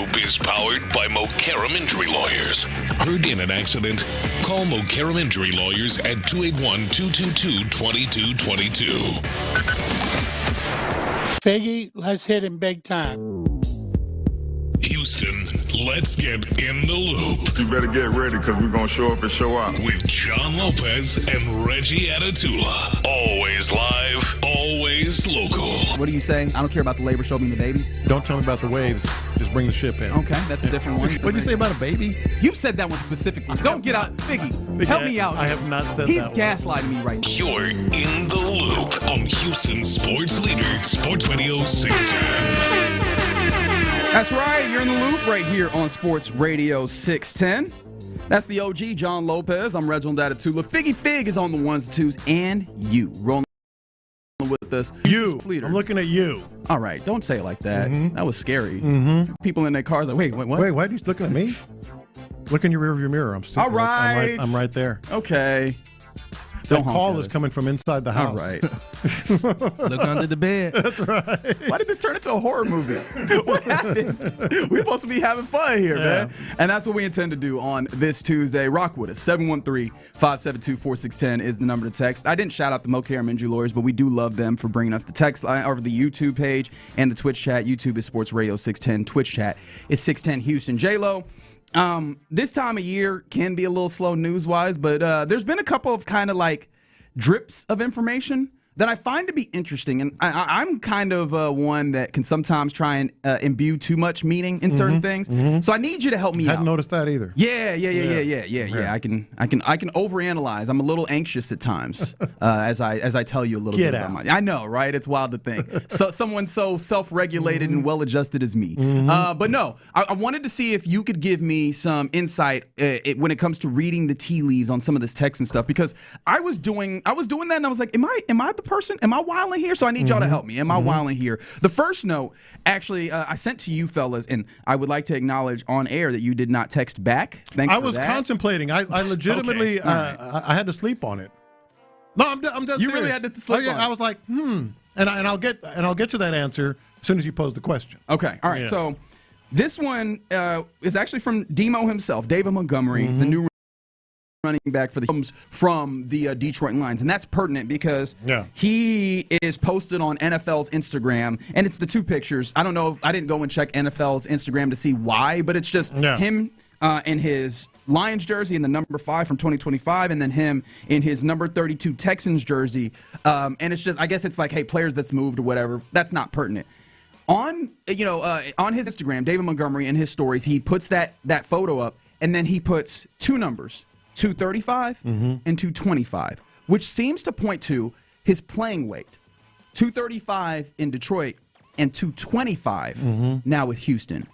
Loop is powered by Mokaram Injury Lawyers. Heard in an accident? Call Mokaram Injury Lawyers at 281-222-2222. Figgy, let's hit him big time. Houston, let's get in the loop. You better get ready because we're going to show up and show out. With John Lopez and Reggie Atatula. Always live, always local. What do you say? I don't care about the labor, show me the baby. Don't tell me about the waves. Just bring the ship in. Okay, that's a different one. What did you say about a baby? You've said that one specifically. Don't get out. Figgy, help me out. I have not said He's that one. gaslighting me right now. You're in the loop on Houston Sports Leader, Sports Radio 610. That's right. You're in the loop right here on Sports Radio 610. That's the OG, John Lopez. I'm Reginald Atatula. Figgy Fig is on the ones and twos, and you rolling with us. You. I'm looking at you. All right. Don't say it like that. Mm-hmm. That was scary. Mm-hmm. People in their cars like, wait, what? Wait, why are you looking at me? Look in your rearview mirror. I'm All right. I'm right there. Okay. That call is coming from inside the house. All right. Look under the bed. That's right. Why did this turn into a horror movie? What happened? We're supposed to be having fun here, man. And that's what we intend to do on this Tuesday. Rock with us. 713-572-4610 is the number to text. I didn't shout out the Mokaram Injury Lawyers, but we do love them for bringing us the text line over the YouTube page and the Twitch chat. YouTube is Sports Radio 610. Twitch chat is 610 Houston. J-Lo. This time of year can be a little slow news-wise, but there's been a couple of kind of like drips of information that I find to be interesting. And I'm kind of one that can sometimes try and imbue too much meaning in certain things. Mm-hmm. So I need you to help me out. I hadn't noticed that either. Yeah. I can overanalyze. I'm a little anxious at times as I tell you a little bit about my. I know, right? It's wild to think. So someone so self-regulated and well-adjusted as me. Mm-hmm. But no, I wanted to see if you could give me some insight when it comes to reading the tea leaves on some of this text and stuff, because I was doing that and I was like, am I the person? Am I wilding here? So I need y'all to help me. Am I wilding here? The first note, actually, I sent to you fellas, and I would like to acknowledge on air that you did not text back. Thanks for that. I was contemplating. I legitimately, I had to sleep on it. No, I'm dead You serious. really had to sleep on it. I was like, and I'll get to that answer as soon as you pose the question. Okay, all right. Yeah. So this one is actually from Demo himself, David Montgomery, the new running back for the comes from the Detroit Lions, and that's pertinent because he is posted on NFL's Instagram, and it's the two pictures. I don't know, I didn't go and check NFL's Instagram to see why, but it's just him in his Lions jersey in the number 5 from 2025, and then him in his number 32 Texans jersey, and it's just, I guess it's like, hey, players that's moved or whatever. That's not pertinent. On his Instagram, David Montgomery in his stories, he puts that photo up, and then he puts two numbers. 235 and 225, which seems to point to his playing weight. 235 in Detroit and 225 now with Houston.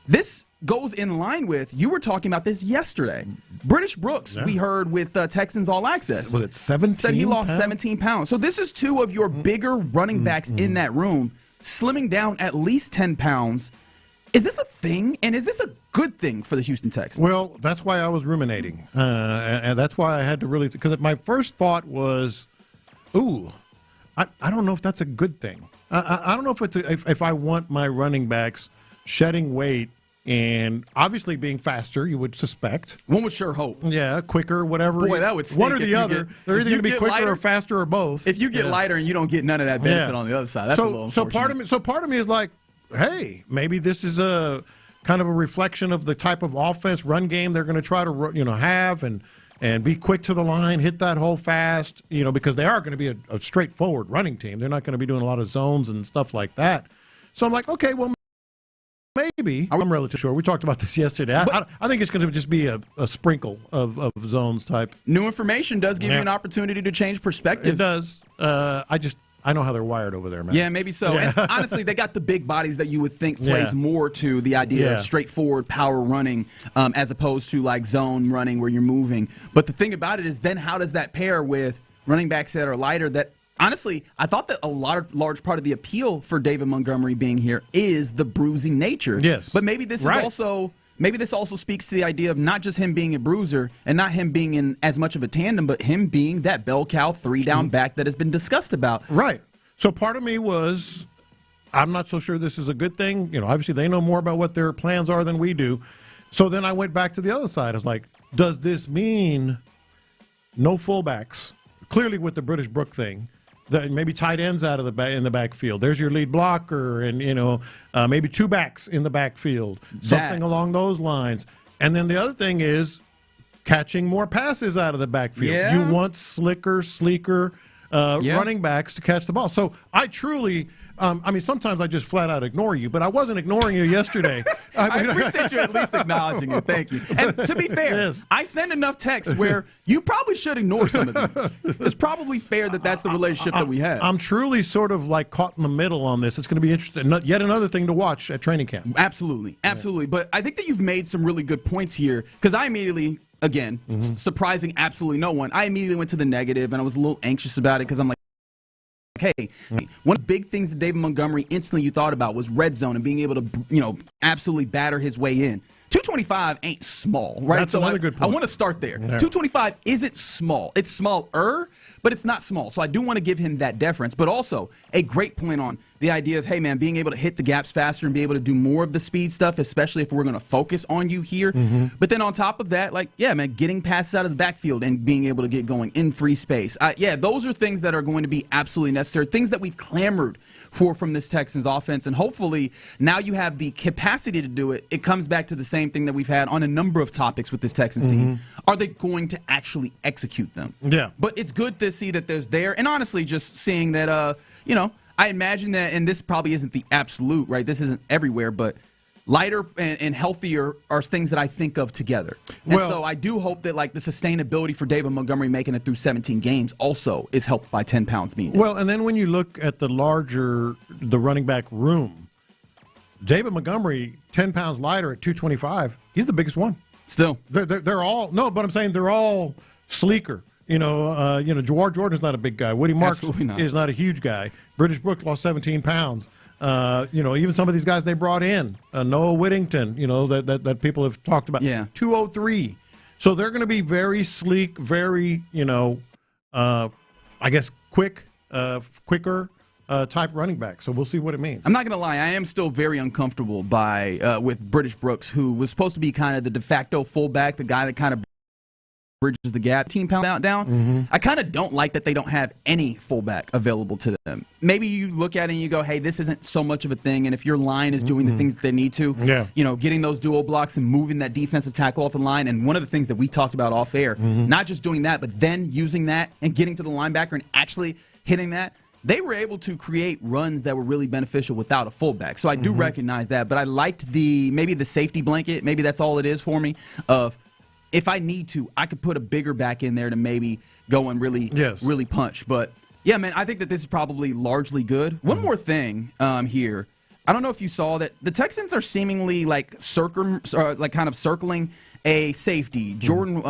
This goes in line with, you were talking about this yesterday. British Brooks, we heard with Texans All Access. Was it 17 Said he lost 17 pounds. So this is two of your bigger running backs in that room, slimming down at least 10 pounds. Is this a thing, and is this a good thing for the Houston Texans? Well, that's why I was ruminating, and that's why I had to really, because my first thought was, I don't know if that's a good thing. I don't know if if I want my running backs shedding weight and obviously being faster, you would suspect. One would sure hope. Yeah, quicker, whatever. Boy, that would stink. One or the other. They're either going to be quicker or faster or both. If you get lighter and you don't get none of that benefit on the other side, that's a little unfortunate. So part of me is like, hey, maybe this is a kind of a reflection of the type of offense, run game they're going to try to have and be quick to the line, hit that hole fast, because they are going to be a straightforward running team. They're not going to be doing a lot of zones and stuff like that. So I'm like, okay, well, maybe. I'm relatively sure. We talked about this yesterday. I think it's going to just be a sprinkle of zones type. New information does give you an opportunity to change perspective. It does. I know how they're wired over there, man. Yeah, maybe so. Yeah. And honestly, they got the big bodies that you would think plays more to the idea of straightforward power running as opposed to like zone running where you're moving. But the thing about it is then how does that pair with running backs that are lighter that honestly, I thought that a large part of the appeal for David Montgomery being here is the bruising nature. Yes. But maybe this is also... Maybe this also speaks to the idea of not just him being a bruiser and not him being in as much of a tandem, but him being that bell cow 3-down back that has been discussed about. Right. So part of me was, I'm not so sure this is a good thing. Obviously they know more about what their plans are than we do. So then I went back to the other side. I was like, does this mean no fullbacks? Clearly with the British Brook thing, maybe tight ends out of in the backfield. There's your lead blocker, and maybe two backs in the backfield, something along those lines. And then the other thing is catching more passes out of the backfield. Yeah. You want sleeker running backs to catch the ball. So I truly, sometimes I just flat out ignore you, but I wasn't ignoring you yesterday. I appreciate you at least acknowledging it. Thank you. And to be fair, yes. I send enough texts where you probably should ignore some of these. It's probably fair that that's the relationship that we have. I'm truly sort of like caught in the middle on this. It's going to be interesting. Yet another thing to watch at training camp. Absolutely. Absolutely. Yeah. But I think that you've made some really good points here because I immediately, again, surprising absolutely no one, I immediately went to the negative and I was a little anxious about it because I'm like, hey, one of the big things that David Montgomery instantly you thought about was red zone and being able to, absolutely batter his way in. 225 ain't small, right? That's another good point. I want to start there. Yeah. 225 isn't small. It's smaller, but it's not small. So I do want to give him that deference, but also a great point on the idea of, hey, man, being able to hit the gaps faster and be able to do more of the speed stuff, especially if we're going to focus on you here. But then on top of that, getting passes out of the backfield and being able to get going in free space. Those are things that are going to be absolutely necessary, things that we've clamored for from this Texans offense. And hopefully now you have the capacity to do it. It comes back to the same thing that we've had on a number of topics with this Texans team. Are they going to actually execute them? Yeah. But it's good to see that there's there. And honestly, just seeing that, I imagine that, and this probably isn't the absolute, right? This isn't everywhere, but lighter and healthier are things that I think of together. And so I do hope that the sustainability for David Montgomery making it through 17 games also is helped by 10 pounds being there. Well, and then when you look at the running back room, David Montgomery, 10 pounds lighter at 225, he's the biggest one. Still. They're all, no, but I'm saying they're all sleeker. Jawar Jordan's not a big guy. Woody Marks is not a huge guy. British Brook lost 17 pounds. Even some of these guys they brought in, Noah Whittington, that people have talked about. Yeah. 203. So they're going to be very sleek, very, quicker type running back. So we'll see what it means. I'm not going to lie. I am still very uncomfortable with British Brooks, who was supposed to be kind of the de facto fullback, the guy that kind of bridges the gap, 10 pound down. I kind of don't like that they don't have any fullback available to them. Maybe you look at it and you go, hey, this isn't so much of a thing, and if your line is doing the things that they need to, getting those dual blocks and moving that defensive tackle off the line, and one of the things that we talked about off air, not just doing that, but then using that and getting to the linebacker and actually hitting that, they were able to create runs that were really beneficial without a fullback. So I do recognize that, but I liked maybe the safety blanket, maybe that's all it is for me, of if I need to, I could put a bigger back in there to maybe go and really punch. But, yeah, man, I think that this is probably largely good. One more thing here. I don't know if you saw that the Texans are seemingly kind of circling a safety. Jordan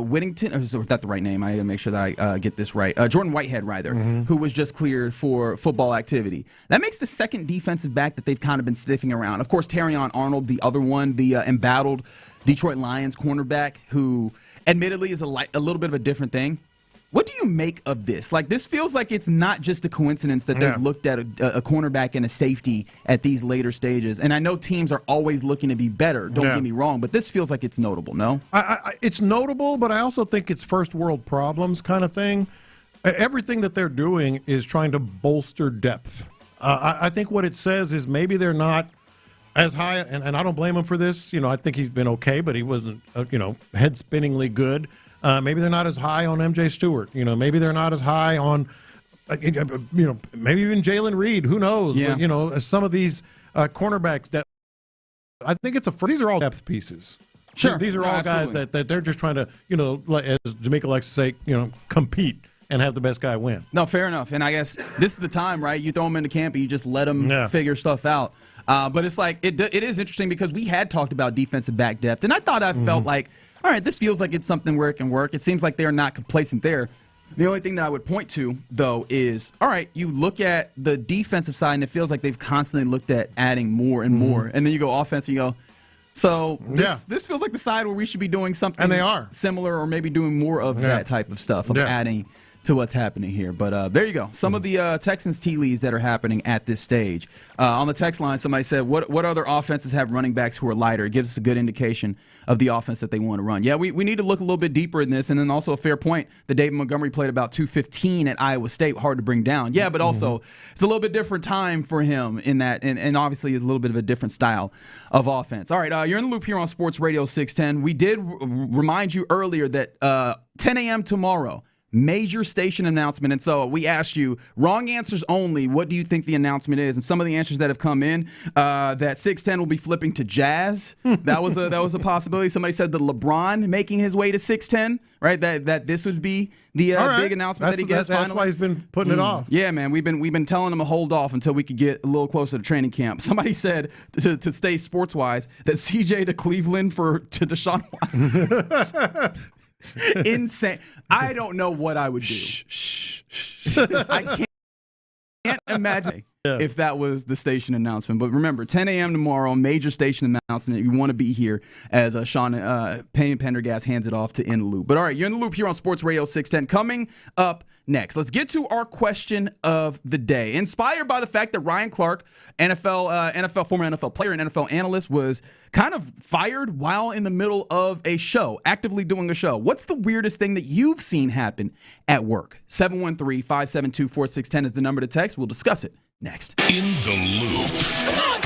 Whittington, is that the right name? I got to make sure that I get this right. Jordan Whitehead, rather, who was just cleared for football activity. That makes the second defensive back that they've kind of been sniffing around. Of course, Terrion Arnold, the other one, the embattled Detroit Lions cornerback, who admittedly is a little bit of a different thing. What do you make of this? This feels like it's not just a coincidence that they've looked at a cornerback and a safety at these later stages. And I know teams are always looking to be better, don't get me wrong, but this feels like it's notable, no? It's notable, but I also think it's first world problems kind of thing. Everything that they're doing is trying to bolster depth. I think what it says is maybe they're not as high, and I don't blame him for this. I think he's been okay, but he wasn't, head-spinningly good. Maybe they're not as high on MJ Stewart. Maybe they're not as high on, maybe even Jalen Reed. Who knows? Yeah. But, some of these cornerbacks that I think these are all depth pieces. Sure. These are all guys that they're just trying to, as Jamaica likes to say, compete and have the best guy win. No, fair enough. And I guess this is the time, right? You throw them into camp and you just let them figure stuff out. But it's it is interesting because we had talked about defensive back depth, and I thought I felt like, all right, this feels like it's something where it can work. It seems like they're not complacent there. The only thing that I would point to, though, is, all right, you look at the defensive side, and it feels like they've constantly looked at adding more and more. And then you go offense, and you go, so this feels like the side where we should be doing something and they are similar or maybe doing more of that type of stuff, of adding to what's happening here. But there you go. Some of the Texans tea leaves that are happening at this stage. On the text line, somebody said, what other offenses have running backs who are lighter? It gives us a good indication of the offense that they want to run. Yeah, we need to look a little bit deeper in this. And then also a fair point that David Montgomery played about 215 at Iowa State. Hard to bring down. Yeah, but also it's a little bit different time for him in that. And obviously a little bit of a different style of offense. All right, you're in the loop here on Sports Radio 610. We did remind you earlier that 10 a.m. tomorrow, major station announcement. And so we asked you, wrong answers only, what do you think the announcement is? And some of the answers that have come in, that 610 will be flipping to jazz. That was a possibility. Somebody said the LeBron making his way to 610, right? That this would be the big announcement that he gets finally. That's why he's been putting it off. Yeah, man. We've been telling him to hold off until we could get a little closer to training camp. Somebody said, to stay sports-wise, that CJ to Cleveland to Deshaun Watson. Insane. I don't know what I would do. I can't imagine if that was the station announcement. But remember, 10 a.m. tomorrow, major station announcement. You want to be here as Payne and Pendergast hands it off to In the Loop. But all right, you're in the loop here on Sports Radio 610. Coming up next, let's get to our question of the day. Inspired by the fact that Ryan Clark, former NFL player and NFL analyst, was kind of fired while in the middle of a show, actively doing a show. What's the weirdest thing that you've seen happen at work? 713-572-4610 is the number to text. We'll discuss it next. In the Loop. Come on!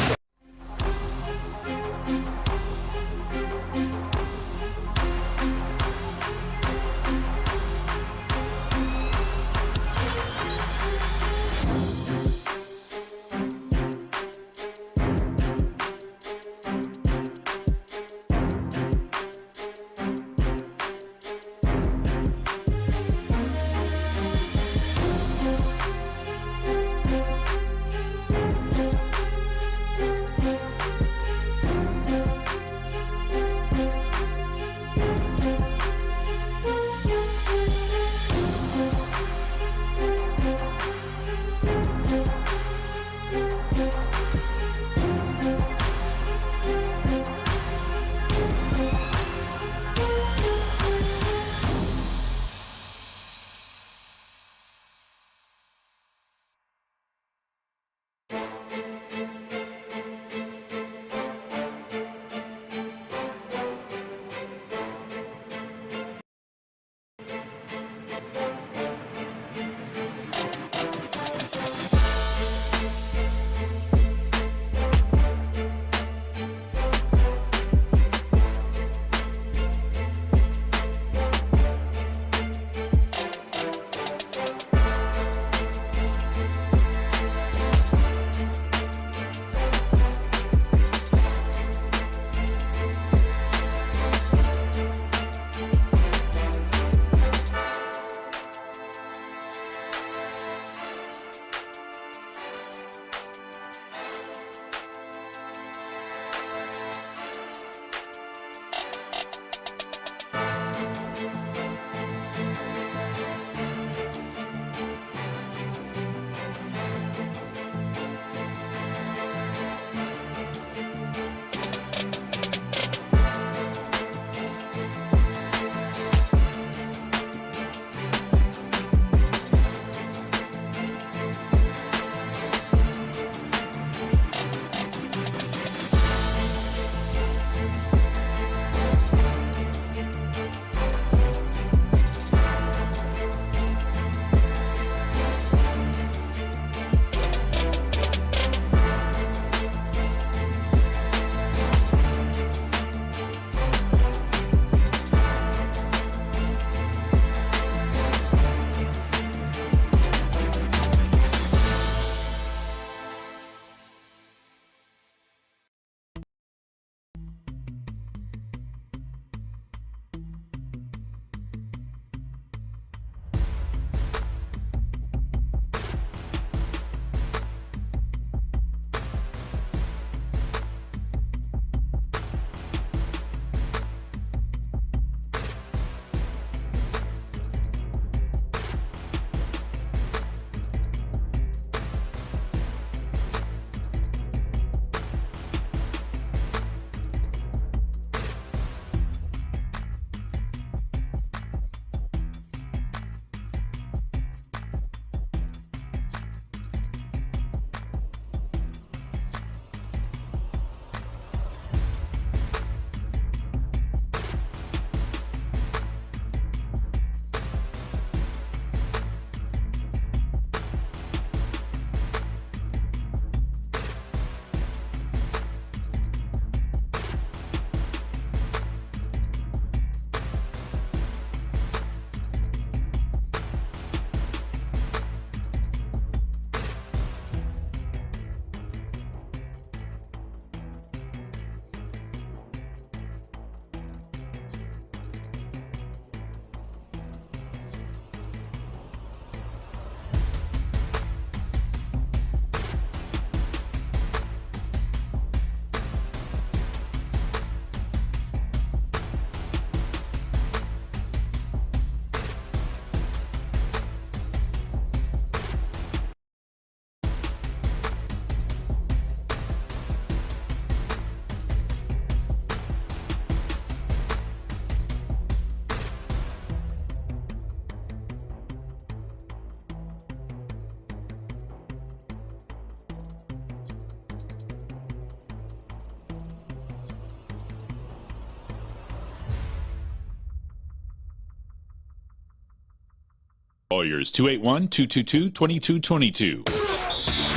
Lawyers 281-222-2222.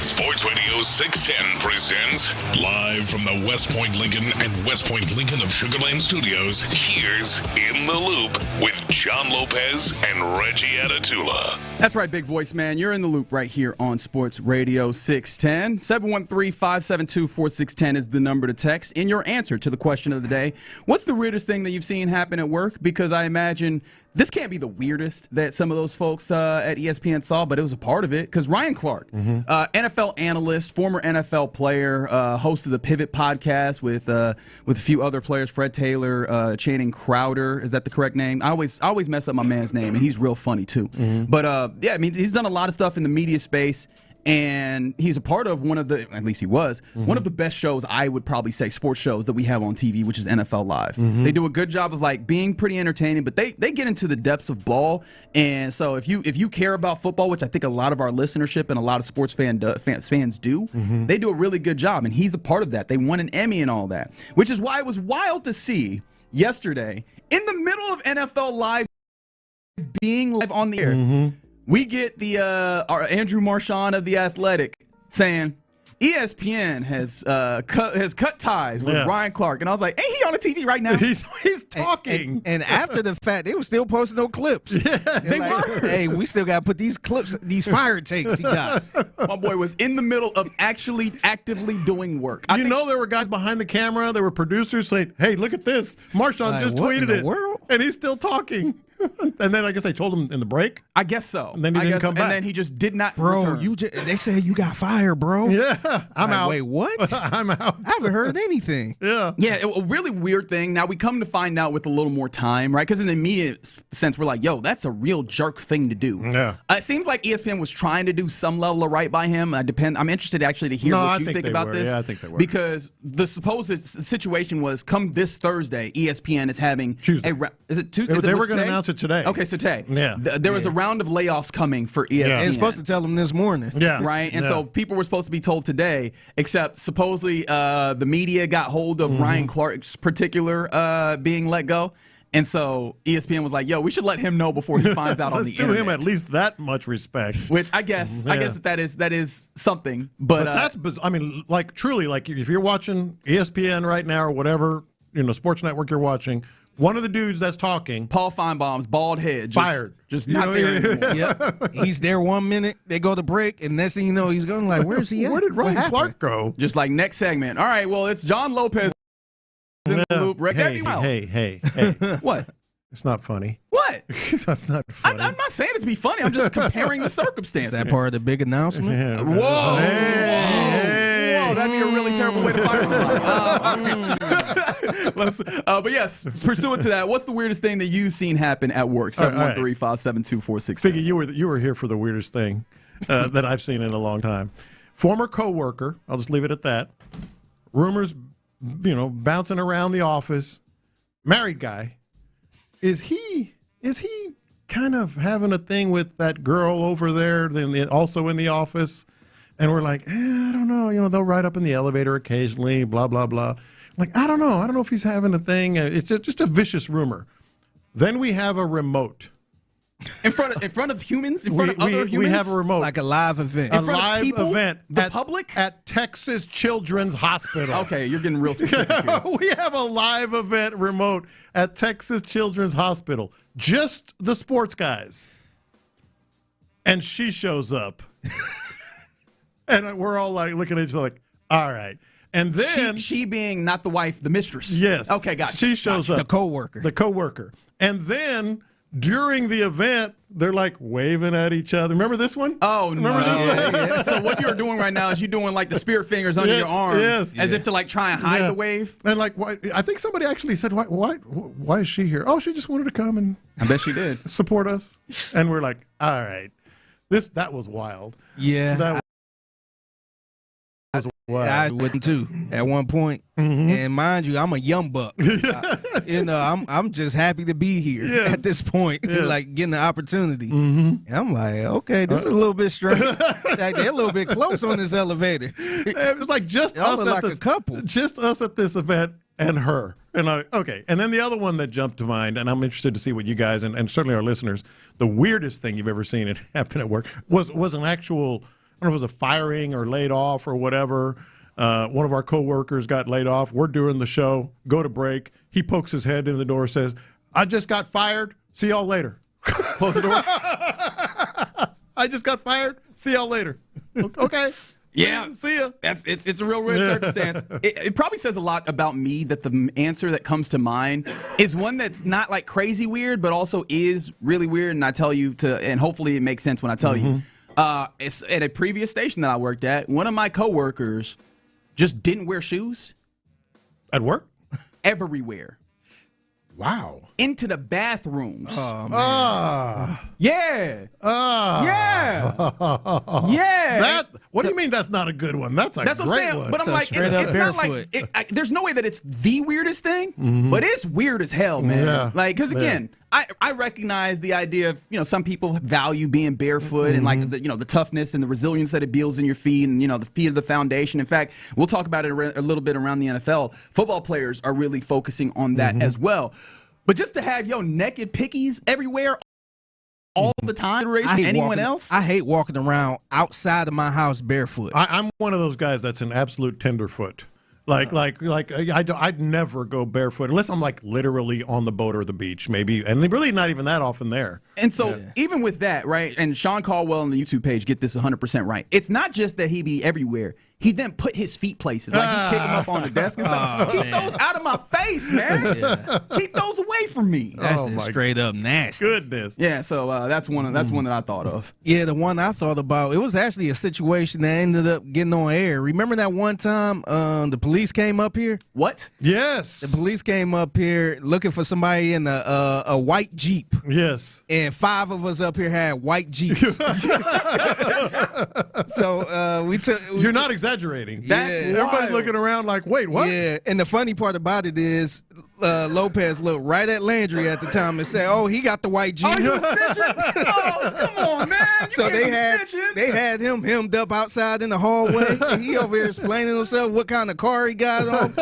Sports Radio 610 presents live from the West Point Lincoln and West Point Lincoln of Sugar Land Studios. Here's In the Loop with John Lopez and Reggie Atatula. That's right, big voice man. You're in the loop right here on Sports Radio 610. 713-572-4610 is the number to text. In your answer to the question of the day, what's the weirdest thing that you've seen happen at work? Because I imagine this can't be the weirdest that some of those folks at ESPN saw, but it was a part of it. Because Ryan Clark, NFL analyst, former NFL player, host of the Pivot podcast with a few other players, Fred Taylor, Channing Crowder. Is that the correct name? I always mess up my man's name, and he's real funny too. But yeah, I mean, he's done a lot of stuff in the media space. And he's a part of one of the, at least he was, one of the best shows, I would probably say, sports shows that we have on TV, which is NFL Live. They do a good job of like being pretty entertaining, but they get into the depths of ball. And so if you care about football, which I think a lot of our listenership and a lot of sports fans do, they do a really good job. And he's a part of that. They won an Emmy and all that, which is why it was wild to see yesterday in the middle of NFL Live being live on the air. We get our Andrew Marchand of The Athletic saying ESPN has cut ties with Ryan Clark. And I was like, ain't he on the TV right now? He's talking. And after the fact, they were still posting no clips. They were. Hey, we still got to put these clips, these fire takes he got. My boy was in the middle of actually actively doing work. There were guys behind the camera. There were producers saying, hey, look at this. Marchand just tweeted it. World? And he's still talking. And then I guess they told him in the break. I guess so. And then he didn't come back. And then he just did not return. They said you got fired, bro. Yeah, I'm out. Wait, what? I'm out. I haven't heard anything. Yeah, a really weird thing. Now we come to find out with a little more time, right? Because in the immediate sense, we're like, yo, that's a real jerk thing to do. Yeah. It seems like ESPN was trying to do some level of right by him. I'm interested actually to hear what you think about this. Yeah, I think they were. Because the supposed situation was come this Thursday, ESPN is having Tuesday. Is it Tuesday? They were going to announce it today. Okay, so today. Yeah. There was a round of layoffs coming for ESPN. Yeah. It's supposed to tell them this morning. Yeah. Right? And so people were supposed to be told today, except supposedly the media got hold of Ryan Clark's particular being let go. And so ESPN was like, yo, we should let him know before he finds out on the internet. Let's do him at least that much respect. Which I guess that is something. But that's, I mean, like truly, like if you're watching ESPN right now or whatever, sports network you're watching, one of the dudes that's talking, Paul Feinbaum's bald head, fired, just not there anymore. Yep. He's there 1 minute, they go to break, and next thing you know, he's going like, where's he at? Where did Ryan Clark go? Just like next segment. All right, well, it's John Lopez in the loop. Hey. What? It's not funny. What? That's not funny. I'm not saying it to be funny. I'm just comparing the circumstances. Is that part of the big announcement? Yeah. Whoa. Hey. Whoa, that'd be a really terrible way to fire somebody. But yes, pursuant to that, what's the weirdest thing that you've seen happen at work? 713-572-4610. Figgy, you were here for the weirdest thing that I've seen in a long time. Former coworker, I'll just leave it at that. Rumors, bouncing around the office. Married guy. Is he kind of having a thing with that girl over there, also in the office? And we're like, I don't know. They'll ride up in the elevator occasionally, blah, blah, blah. Like, I don't know. I don't know if he's having a thing. It's just a vicious rumor. Then we have a remote. In front of humans? In front of other humans? We have a remote. Like a live event. In front of people? Event. The public? At Texas Children's Hospital. Okay, you're getting real specific here. We have a live event remote at Texas Children's Hospital. Just the sports guys. And she shows up. And we're all like looking at each other like, all right. And then she being not the wife, the mistress. Yes. Okay, gotcha. She shows up. The coworker. And then during the event, they're like waving at each other. Remember this one? Oh, Remember no. this? So what you're doing right now is you're doing like the spirit fingers under your arm, as if to like try and hide the wave. And like, why? I think somebody actually said, why is she here? Oh, she just wanted to come and I bet she did support us. And we're like, all right, that was wild. Yeah. That Wow. I wouldn't too at one point. And mind you, I'm a young buck. I'm just happy to be here at this point, like getting the opportunity. And I'm like, okay, this is a little bit strange. Like they're a little bit close on this elevator. It was like just us at like a couple. Just us at this event and her. And and then the other one that jumped to mind, and I'm interested to see what you guys and certainly our listeners, the weirdest thing you've ever seen it happen at work was an actual, I don't know if it was a firing or laid off or whatever. One of our coworkers got laid off. We're doing the show, go to break. He pokes his head in the door, says, "I just got fired. See y'all later." Close the door. I just got fired. See y'all later. Okay. Yeah, see ya. It's a real weird circumstance. It probably says a lot about me that the answer that comes to mind is one that's not like crazy weird, but also is really weird. And I tell you and hopefully it makes sense when I tell you. It's at a previous station that I worked at. One of my coworkers just didn't wear shoes at work. Everywhere. Wow. Into the bathrooms. Oh, man. Yeah. Yeah. What do you mean that's not a good one? That's what I'm saying. one. But I'm like, it's not like, there's no way that it's the weirdest thing, but it's weird as hell, man. Yeah. Like, because again, I recognize the idea of, some people value being barefoot and like, the toughness and the resilience that it builds in your feet and, the feet of the foundation. In fact, we'll talk about it a little bit around the NFL. Football players are really focusing on that as well. But just to have naked pickies everywhere all the time, anyone else? I hate walking around outside of my house barefoot. I'm one of those guys that's an absolute tenderfoot. I'd never go barefoot unless I'm like literally on the boat or the beach, maybe, and really not even that often there. And so even with that, right? And Sean Caldwell on the YouTube page get this 100% right. It's not just that he be everywhere. He then put his feet places, like he kick them up on the desk and stuff. Keep those out of my face, man. Keep those away from me. That's just straight up nasty. Goodness. Yeah, so that's one that I thought of. Yeah, the one I thought about, it was actually a situation that ended up getting on air. Remember that one time the police came up here? What? Yes. The police came up here looking for somebody in a white Jeep. Yes. And 5 of us up here had white Jeeps. So we took. You're not exaggerating. That's everybody's looking around like, wait, what? Yeah, and the funny part about it is Lopez looked right at Landry at the time and said, "Oh, he got the white Jeep." Oh, you snitching? Oh, come on, man. So they had him hemmed up outside in the hallway, and he over here explaining himself what kind of car he got on.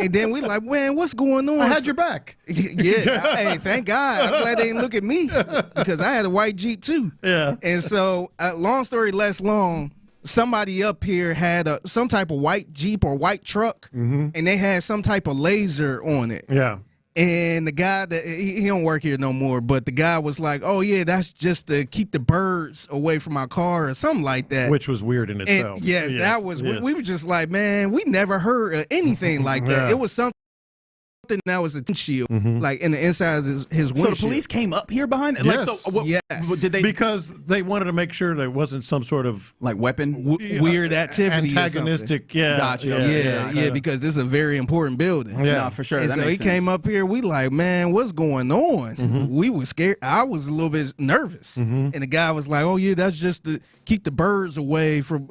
And then we like, man, what's going on? I had your back. Yeah. Hey, thank God. I'm glad they didn't look at me because I had a white Jeep too. Yeah. And so, long story less long, somebody up here had some type of white Jeep or white truck, and they had some type of laser on it. Yeah. And the guy that he don't work here no more, but the guy was like, "Oh yeah, that's just to keep the birds away from my car or something like that," which was weird in itself. And yes, that was. Yes. We were just like, man, we never heard of anything like that. It was something that was a shield, like in the inside of his windshield. So the police came up here behind it? Yes. Like, so what, did they? Because they wanted to make sure there wasn't some sort of like weapon weird activity, antagonistic. Yeah, gotcha. Yeah, because this is a very important building. Yeah, no, for sure. And that so he came up here. We like, man, what's going on? We were scared. I was a little bit nervous, and the guy was like, "Oh yeah, that's just to keep the birds away from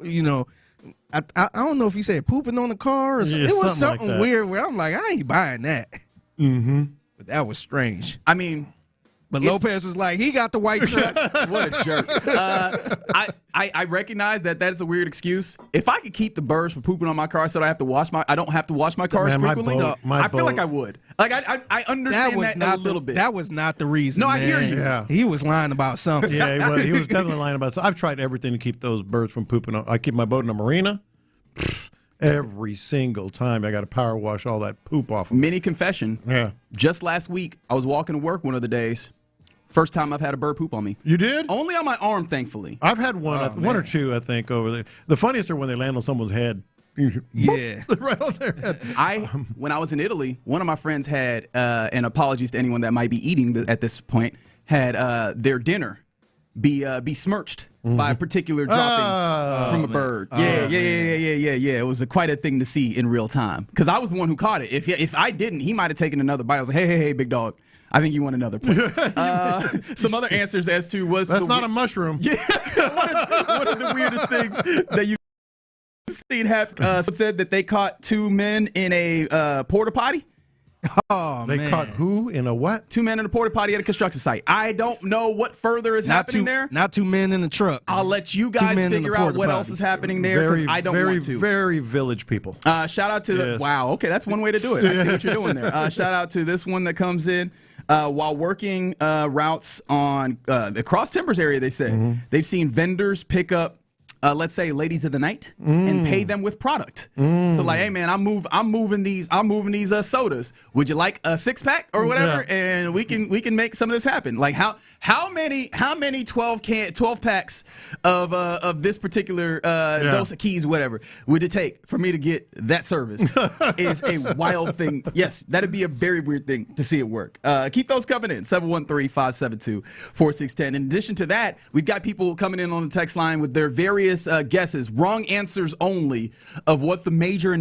I don't know if he said pooping on the car or something. It was something like weird where I'm like, I ain't buying that. But that was strange. I mean, but Lopez was like, he got the white truck. What a jerk. I recognize that is a weird excuse. If I could keep the birds from pooping on my car so I don't have to wash my cars frequently, I feel like I would. Like I understand that a little bit. That was not the reason. No, man. I hear you. Yeah. He was lying about something. Yeah, he was definitely lying about something. I've tried everything to keep those birds from pooping. I keep my boat in a marina. Every single time I got to power wash all that poop off of Mini confession. Yeah. Just last week, I was walking to work one of the days. First time I've had a bird poop on me. You did? Only on my arm, thankfully. I've had one or two, I think, over there. The funniest are when they land on someone's head. Yeah. Right on their head. When I was in Italy, one of my friends had, and apologies to anyone that might be eating at this point, had their dinner be smirched by a particular dropping from a bird. Yeah. It was quite a thing to see in real time. Because I was the one who caught it. If I didn't, he might have taken another bite. I was like, hey, big dog. I think you want another plate. Some other answers as to that's not a mushroom. Yeah. One of the weirdest things that you've seen said that they caught 2 men in a porta potty. Oh, they caught who in a what? 2 men in a porta potty at a construction site. I don't know what further is happening there. Not 2 men in the truck. I'll let you guys figure out what else is happening there because I don't want to. Very village people. Shout out to wow. Okay, that's one way to do it. I see what you're doing there. Shout out to this one that comes in while working routes on the Cross Timbers area. They say they've seen vendors pick up. Let's say ladies of the night and pay them with product. So like, hey man, I'm moving these sodas. Would you like a 6-pack or whatever? Yeah. And we can make some of this happen. Like how many 12 packs of this particular Dos Equis, whatever, would it take for me to get that service? Is a wild thing. Yes, that'd be a very weird thing to see it work. Keep those coming in 713-572-4610. In addition to that, we've got people coming in on the text line with their various guesses, wrong answers only, of what the major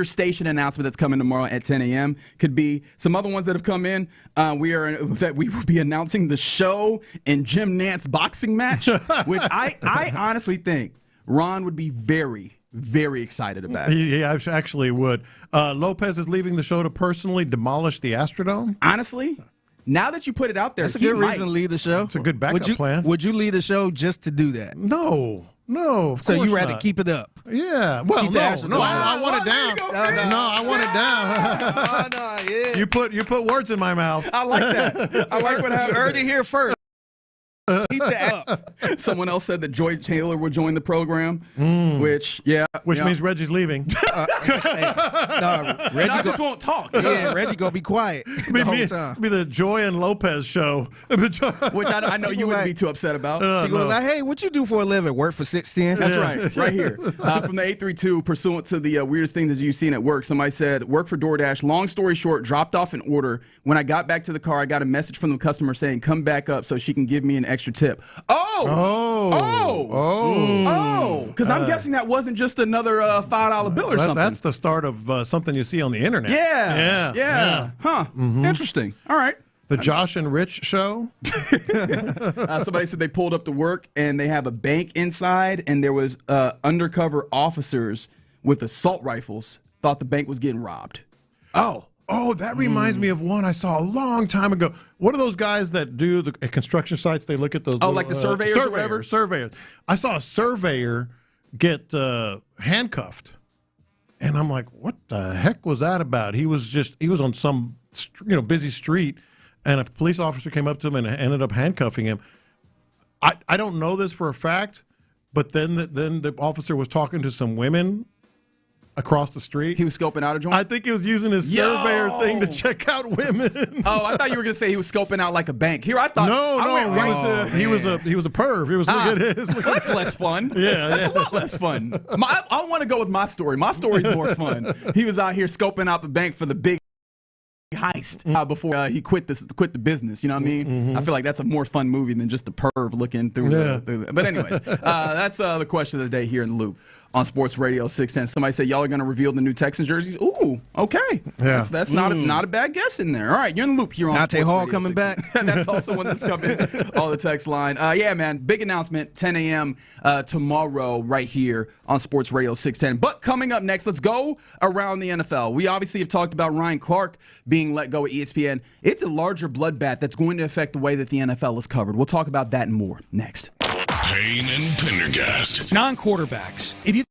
station announcement that's coming tomorrow at 10 a.m. could be. Some other ones that have come in, we will be announcing the show and Jim Nantz boxing match, which I honestly think Ron would be very, very excited about. He actually would. Lopez is leaving the show to personally demolish the Astrodome. Honestly, now that you put it out there, that's a good reason to lead the show. It's a good backup plan. Would you lead the show just to do that? No. So you rather keep it up? Yeah. Well, no. I want it down. No, I want it down. Yeah. You put words in my mouth. I like that. I like what happened. You heard it here first. Keep that up. Someone else said that Joy Taylor would join the program, which means Reggie's leaving. Reggie just won't talk. Yeah, Reggie gonna be quiet the whole time. Be the Joy and Lopez show, which I know you wouldn't be too upset about. She going like, "Hey, what you do for a living? Work for 610?" That's right here. From the 832, pursuant to the weirdest things that you've seen at work. Somebody said, "Work for DoorDash. Long story short, dropped off an order. When I got back to the car, I got a message from the customer saying, come back up so she can give me an extra tip." Because I'm guessing that wasn't just another $5 bill or something. That's the start of something you see on the internet. Yeah. Huh. Interesting. All right. The Josh and Rich show. Somebody said they pulled up to work and they have a bank inside, and there was undercover officers with assault rifles. Thought the bank was getting robbed. Oh, that reminds me of one I saw a long time ago. What are those guys that do the construction sites? They look at those. Like the surveyors or whatever? Surveyors. I saw a surveyor get handcuffed. And I'm like, what the heck was that about? He was on some busy street, and a police officer came up to him and ended up handcuffing him. I don't know this for a fact, but then the officer was talking to some women across the street. He was scoping out a joint? I think he was using his surveyor thing to check out women. I thought you were going to say he was scoping out like a bank. Here, I thought. He was a perv. He was looking at his. That's less fun. That's a lot less fun. I want to go with my story. My story's more fun. He was out here scoping out the bank for the big heist before he quit the business. You know what I mean? Mm-hmm. I feel like that's a more fun movie than just the perv looking through. But anyways, that's the question of the day here in the Loop on Sports Radio 610. Somebody said y'all are going to reveal the new Texans jerseys. Ooh, okay. Yeah. That's not a bad guess in there. All right, you're in the Loop here on Dante Sports Hall Radio coming 610. back. That's also one that's coming on the text line. Yeah, man, big announcement, 10 a.m. Tomorrow right here on Sports Radio 610. But coming up next, let's go around the NFL. We obviously have talked about Ryan Clark being let go at ESPN. It's a larger bloodbath that's going to affect the way that the NFL is covered. We'll talk about that and more next. Payne and Pendergast. Non-quarterbacks. If you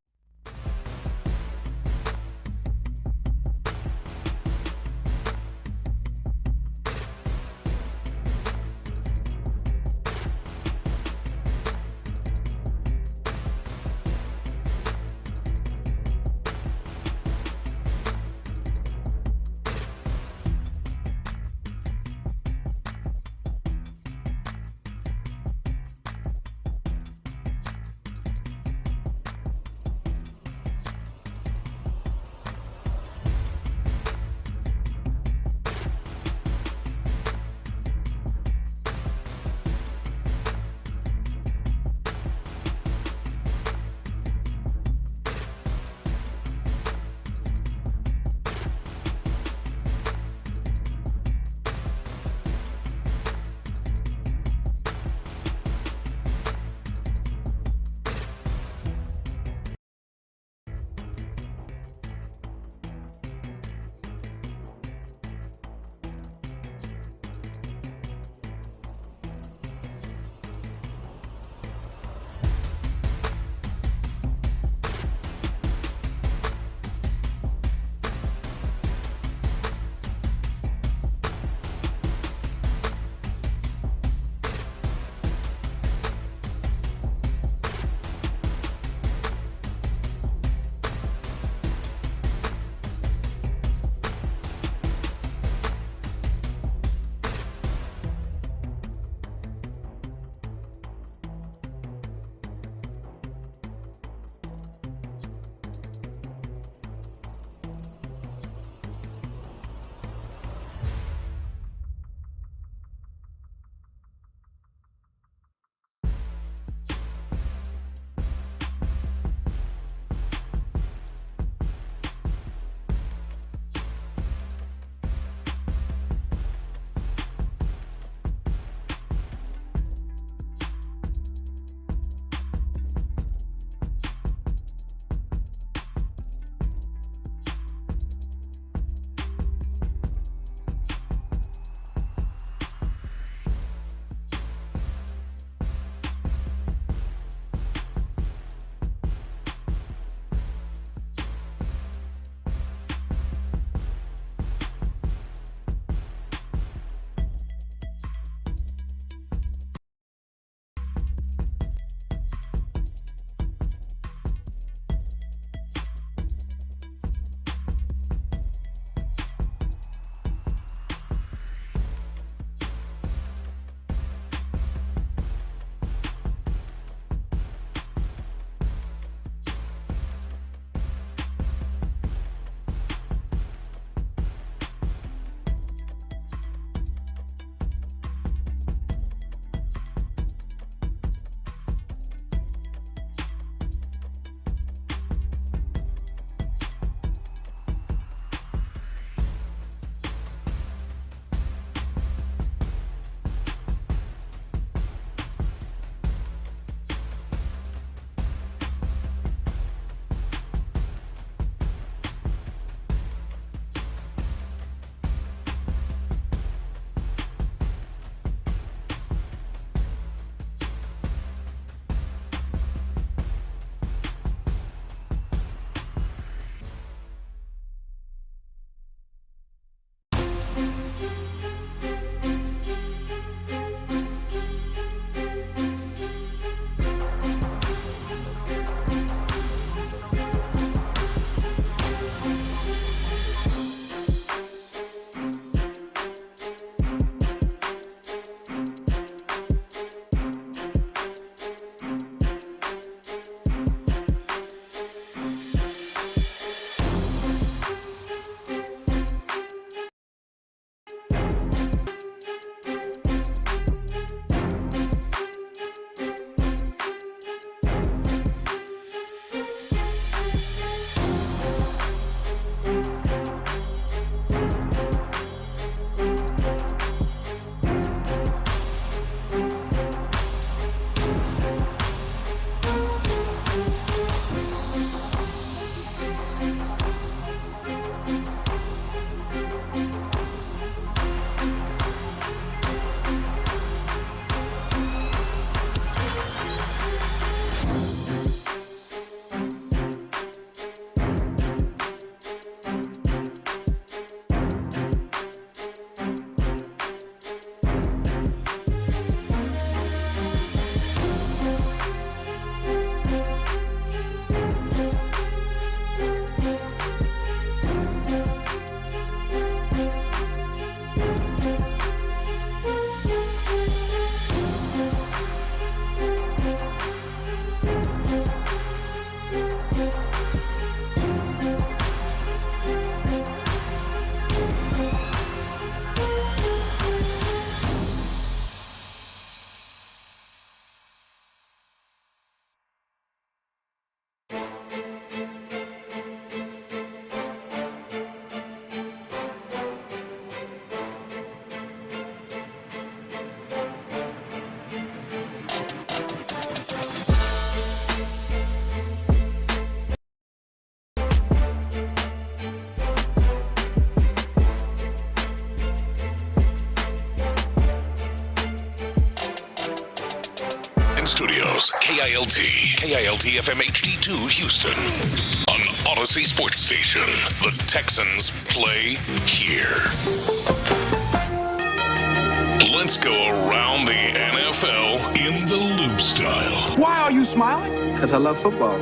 Studios, KILT FM HD2 Houston. On Odyssey Sports Station, the Texans play here. Let's go around the NFL in the loop style. Why are you smiling? Because I love football.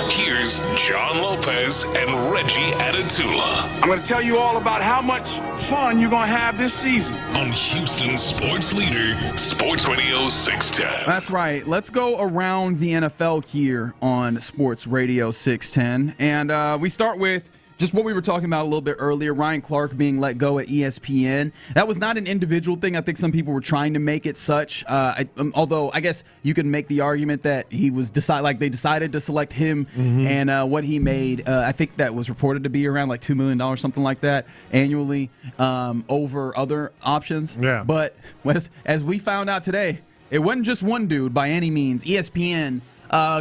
Here's John Lopez and Reggie Adatula. I'm going to tell you all about how much fun you're going to have this season. On Houston sports leader, Sports Radio 610. That's right. Let's go around the NFL here on Sports Radio 610. And we start with just what we were talking about a little bit earlier, Ryan Clark being let go at ESPN. That was not an individual thing. I think some people were trying to make it such. Although I guess you could make the argument that he was they decided to select him and what he made. I think that was reported to be around like $2 million, something like that, annually over other options. Yeah. But as we found out today, it wasn't just one dude by any means. ESPN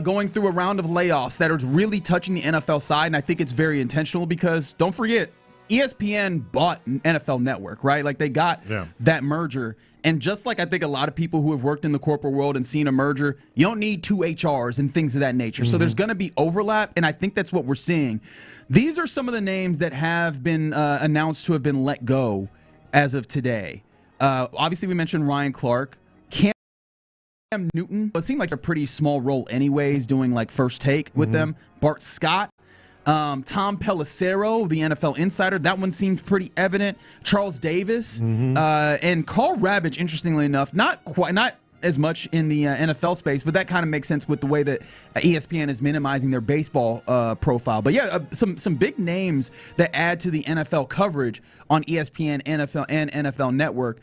going through a round of layoffs that are really touching the NFL side, and I think it's very intentional because, don't forget, ESPN bought NFL Network, right? Like, they got that merger. And just like I think a lot of people who have worked in the corporate world and seen a merger, you don't need two HRs and things of that nature. So there's going to be overlap, and I think that's what we're seeing. These are some of the names that have been announced to have been let go as of today. Obviously, we mentioned Ryan Clark. Cam Newton, it seemed like a pretty small role anyways, doing like first take with them. Bart Scott, Tom Pelissero, the NFL insider, that one seemed pretty evident. Charles Davis, and Carl Ravage, interestingly enough, not as much in the NFL space, but that kind of makes sense with the way that ESPN is minimizing their baseball profile. But yeah, some big names that add to the NFL coverage on ESPN, NFL, and NFL Network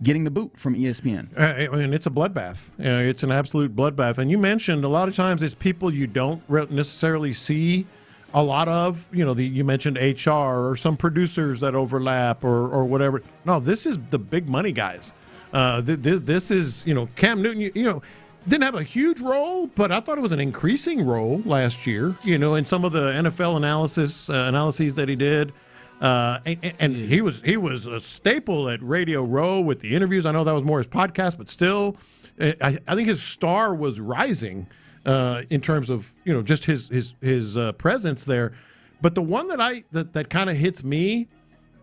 getting the boot from ESPN. I mean, it's a bloodbath. It's an absolute bloodbath. And you mentioned a lot of times it's people you don't necessarily see a lot of. You mentioned HR or some producers that overlap or whatever. No, this is the big money guys. This is, Cam Newton, didn't have a huge role, but I thought it was an increasing role last year, in some of the NFL analyses that he did. And he was a staple at Radio Row with the interviews. I know that was more his podcast, but still, I think his star was rising in terms of, just his presence there. But the one that kind of hits me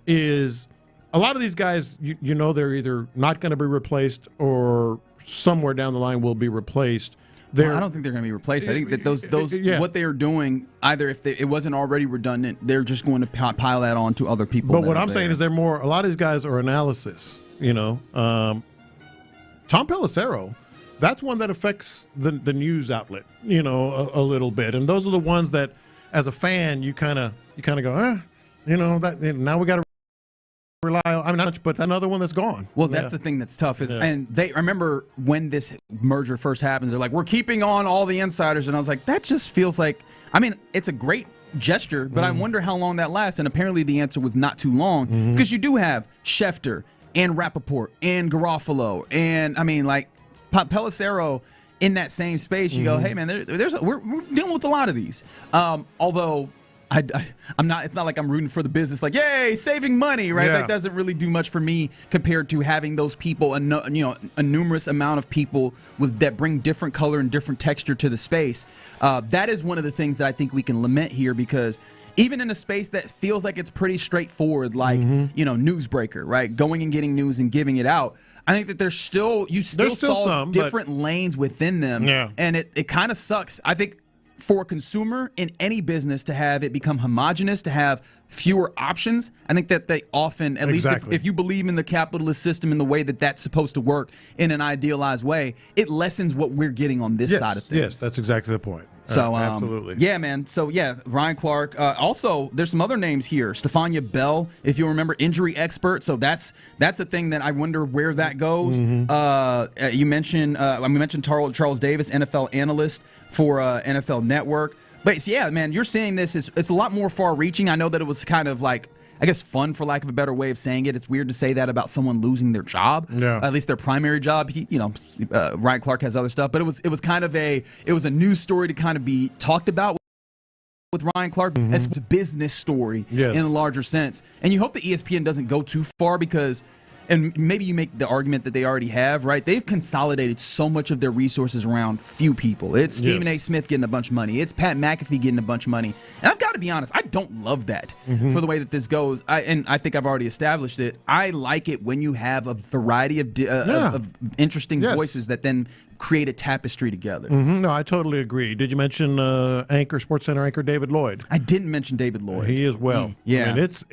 is a lot of these guys, they're either not going to be replaced or somewhere down the line will be replaced. Well, I don't think they're going to be replaced. I think that those what they are doing, either if it wasn't already redundant, they're just going to pile that on to other people. But what I'm saying is a lot of these guys are analysis, Tom Pelissero, that's one that affects the news outlet, a little bit. And those are the ones that, as a fan, you kind of go, now we got to rely on, not much, but another one that's gone. Well, that's the thing that's tough and I remember when this merger first happens, they're like, we're keeping on all the insiders, and I was like, that just feels like, it's a great gesture, but I wonder how long that lasts, and apparently the answer was not too long, because you do have Schefter and Rappaport and Garofalo, and Pelissero in that same space. You go, hey man, we're dealing with a lot of these, although I'm not. It's not like I'm rooting for the business. Like, yay, saving money, right? That doesn't really do much for me compared to having those people, a numerous amount of people that bring different color and different texture to the space. That is one of the things that I think we can lament here, because even in a space that feels like it's pretty straightforward, like newsbreaker, right? Going and getting news and giving it out. I think that there's still saw some different lanes within them, and it kind of sucks. I think, for a consumer in any business, to have it become homogenous, to have fewer options, I think that they often, at least if you believe in the capitalist system and the way that that's supposed to work in an idealized way, it lessens what we're getting on this side of things. Yes, that's exactly the point. So absolutely. Yeah, man. So yeah, Ryan Clark. Also, there's some other names here. Stephania Bell, if you remember, injury expert. So that's a thing that I wonder where that goes. You mentioned we mentioned Charles Davis, NFL analyst for NFL Network. But yeah, man, you're seeing this. It's a lot more far-reaching. I know that it was kind of like, I guess, fun, for lack of a better way of saying it. It's weird to say that about someone losing their job, at least their primary job. Ryan Clark has other stuff, but it was kind of a news story to kind of be talked about with Ryan Clark as a business story in a larger sense. And you hope that ESPN doesn't go too far, because and maybe you make the argument that they already have, right? They've consolidated so much of their resources around few people. It's Stephen A. Smith getting a bunch of money. It's Pat McAfee getting a bunch of money. And I've got to be honest, I don't love that for the way that this goes. And I think I've already established it. I like it when you have a variety of interesting voices that then create a tapestry together. No, I totally agree. Did you mention SportsCenter anchor David Lloyd? I didn't mention David Lloyd. He is well. Yeah. I mean, it's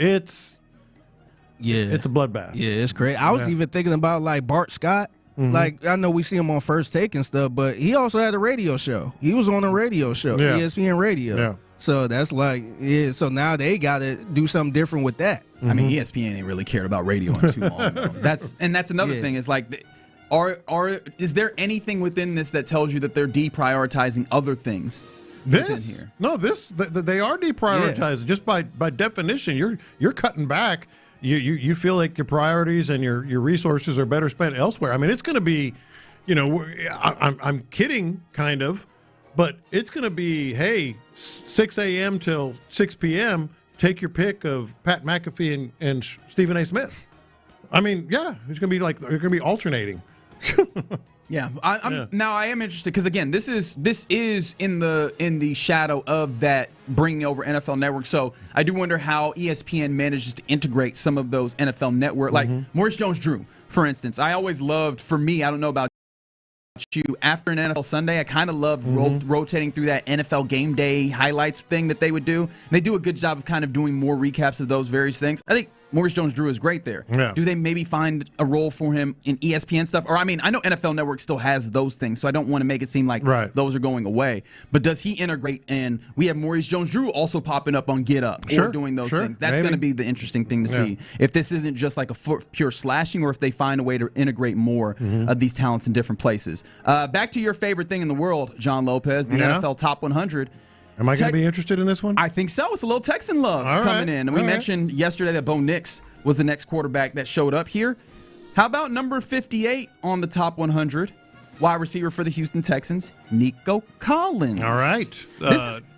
a bloodbath. Yeah, it's crazy. I was even thinking about like Bart Scott. Like, I know we see him on First Take and stuff, but he also had a radio show. He was on a radio show, ESPN Radio. Yeah. So that's like, so now they got to do something different with that. I mean, ESPN ain't really cared about radio in too long. That's another thing is like, is there anything within this that tells you that they're deprioritizing other things? This here? No, they are deprioritizing. Just by definition, you're cutting back. You feel like your priorities and your resources are better spent elsewhere. I mean, it's going to be, I'm kidding kind of, but it's going to be, hey, 6 a.m. till 6 p.m. Take your pick of Pat McAfee and Stephen A. Smith. I mean, yeah, it's going to be like they're going to be alternating. Yeah, now I am interested because again, this is in the shadow of that bringing over NFL Network. So I do wonder how ESPN manages to integrate some of those NFL Network, like Maurice Jones-Drew, for instance. I always loved, for me, I don't know about you, after an NFL Sunday, I kind of love rotating through that NFL Game Day highlights thing that they would do. And they do a good job of kind of doing more recaps of those various things. I think Maurice Jones-Drew is great there. Yeah. Do they maybe find a role for him in ESPN stuff? Or, I mean, I know NFL Network still has those things, so I don't want to make it seem like those are going away. But does he integrate? And we have Maurice Jones-Drew also popping up on Get Up or doing those things. That's going to be the interesting thing to see. If this isn't just like a pure slashing or if they find a way to integrate more of these talents in different places. Back to your favorite thing in the world, John Lopez, the NFL Top 100. Am I going to be interested in this one? I think so. It's a little Texan love coming in. And we mentioned yesterday that Bo Nix was the next quarterback that showed up here. How about number 58 on the top 100? Wide receiver for the Houston Texans, Nico Collins. All right.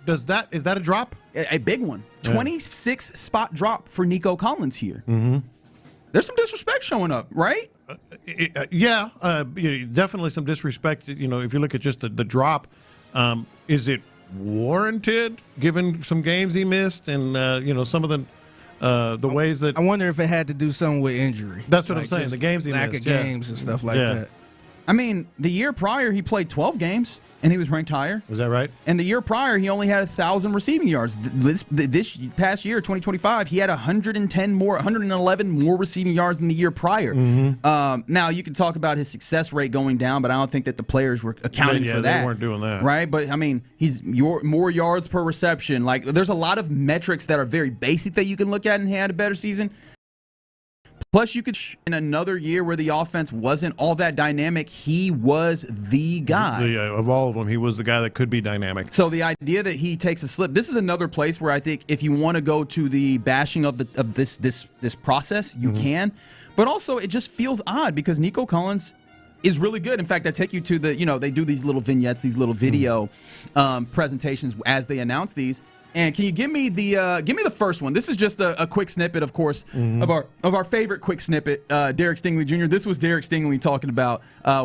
Is that a drop? A big one. 26 spot drop for Nico Collins here. There's some disrespect showing up, right? Definitely some disrespect. If you look at just the drop, is it warranted given some games he missed and some of the ways that I wonder if it had to do something with injury. That's what I'm saying. The games he missed, lack of games and stuff like that. I mean, the year prior he played 12 games and he was ranked higher. Was that right? And the year prior he only had 1,000 receiving yards. This past year, 2025, he had 111 more receiving yards than the year prior. Now you can talk about his success rate going down, but I don't think that the players were accounting for that. They weren't doing that, right? But I mean, he's more yards per reception. Like there's a lot of metrics that are very basic that you can look at, and he had a better season. Plus, you could, in another year where the offense wasn't all that dynamic, he was the guy. Of all of them, he was the guy that could be dynamic. So the idea that he takes a slip, this is another place where I think if you want to go to the bashing of this process, you can. But also, it just feels odd because Nico Collins is really good. In fact, I take you to they do these little vignettes, these little video presentations as they announce these. And can you give me the first one? This is just a quick snippet, of course, of our favorite quick snippet, Derek Stingley Jr. This was Derek Stingley talking about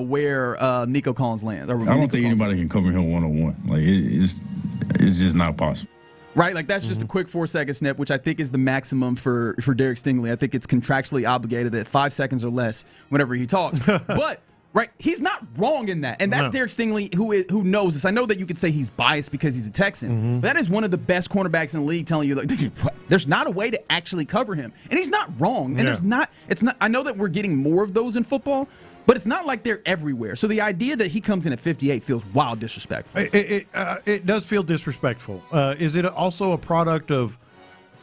where Nico Collins lands. I don't think anybody can come in here one-on-one. Like it's just not possible. Right, like that's just a quick 4-second snip, which I think is the maximum for Derek Stingley. I think it's contractually obligated at 5 seconds or less whenever he talks. But right, he's not wrong in that, and that's Derek Stingley who knows this. I know that you could say he's biased because he's a Texan, but that is one of the best cornerbacks in the league, telling you like, there's not a way to actually cover him, and he's not wrong. And it's not. I know that we're getting more of those in football, but it's not like they're everywhere. So the idea that he comes in at 58 feels wild disrespectful. It does feel disrespectful. Is it also a product of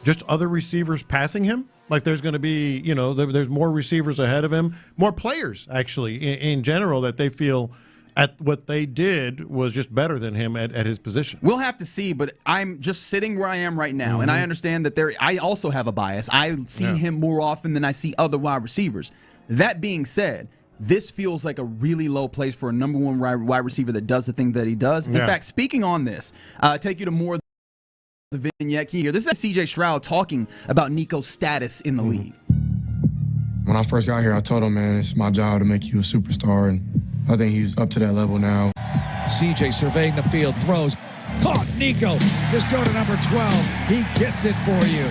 just other receivers passing him? Like there's going to be, there's more receivers ahead of him, more players actually in general that they feel at what they did was just better than him at his position. We'll have to see, but I'm just sitting where I am right now, and I understand that I also have a bias. I see him more often than I see other wide receivers. That being said, this feels like a really low place for a number one wide receiver that does the thing that he does. In fact, speaking on this, I'll take you to more the vignette here. This is C.J. Stroud talking about Nico's status in the league. When When I first got here, I told him, man, it's my job to make you a superstar, and I think he's up to that level now. CJ surveying the field, throws. Caught, Nico. Just go to number 12. He gets it for you.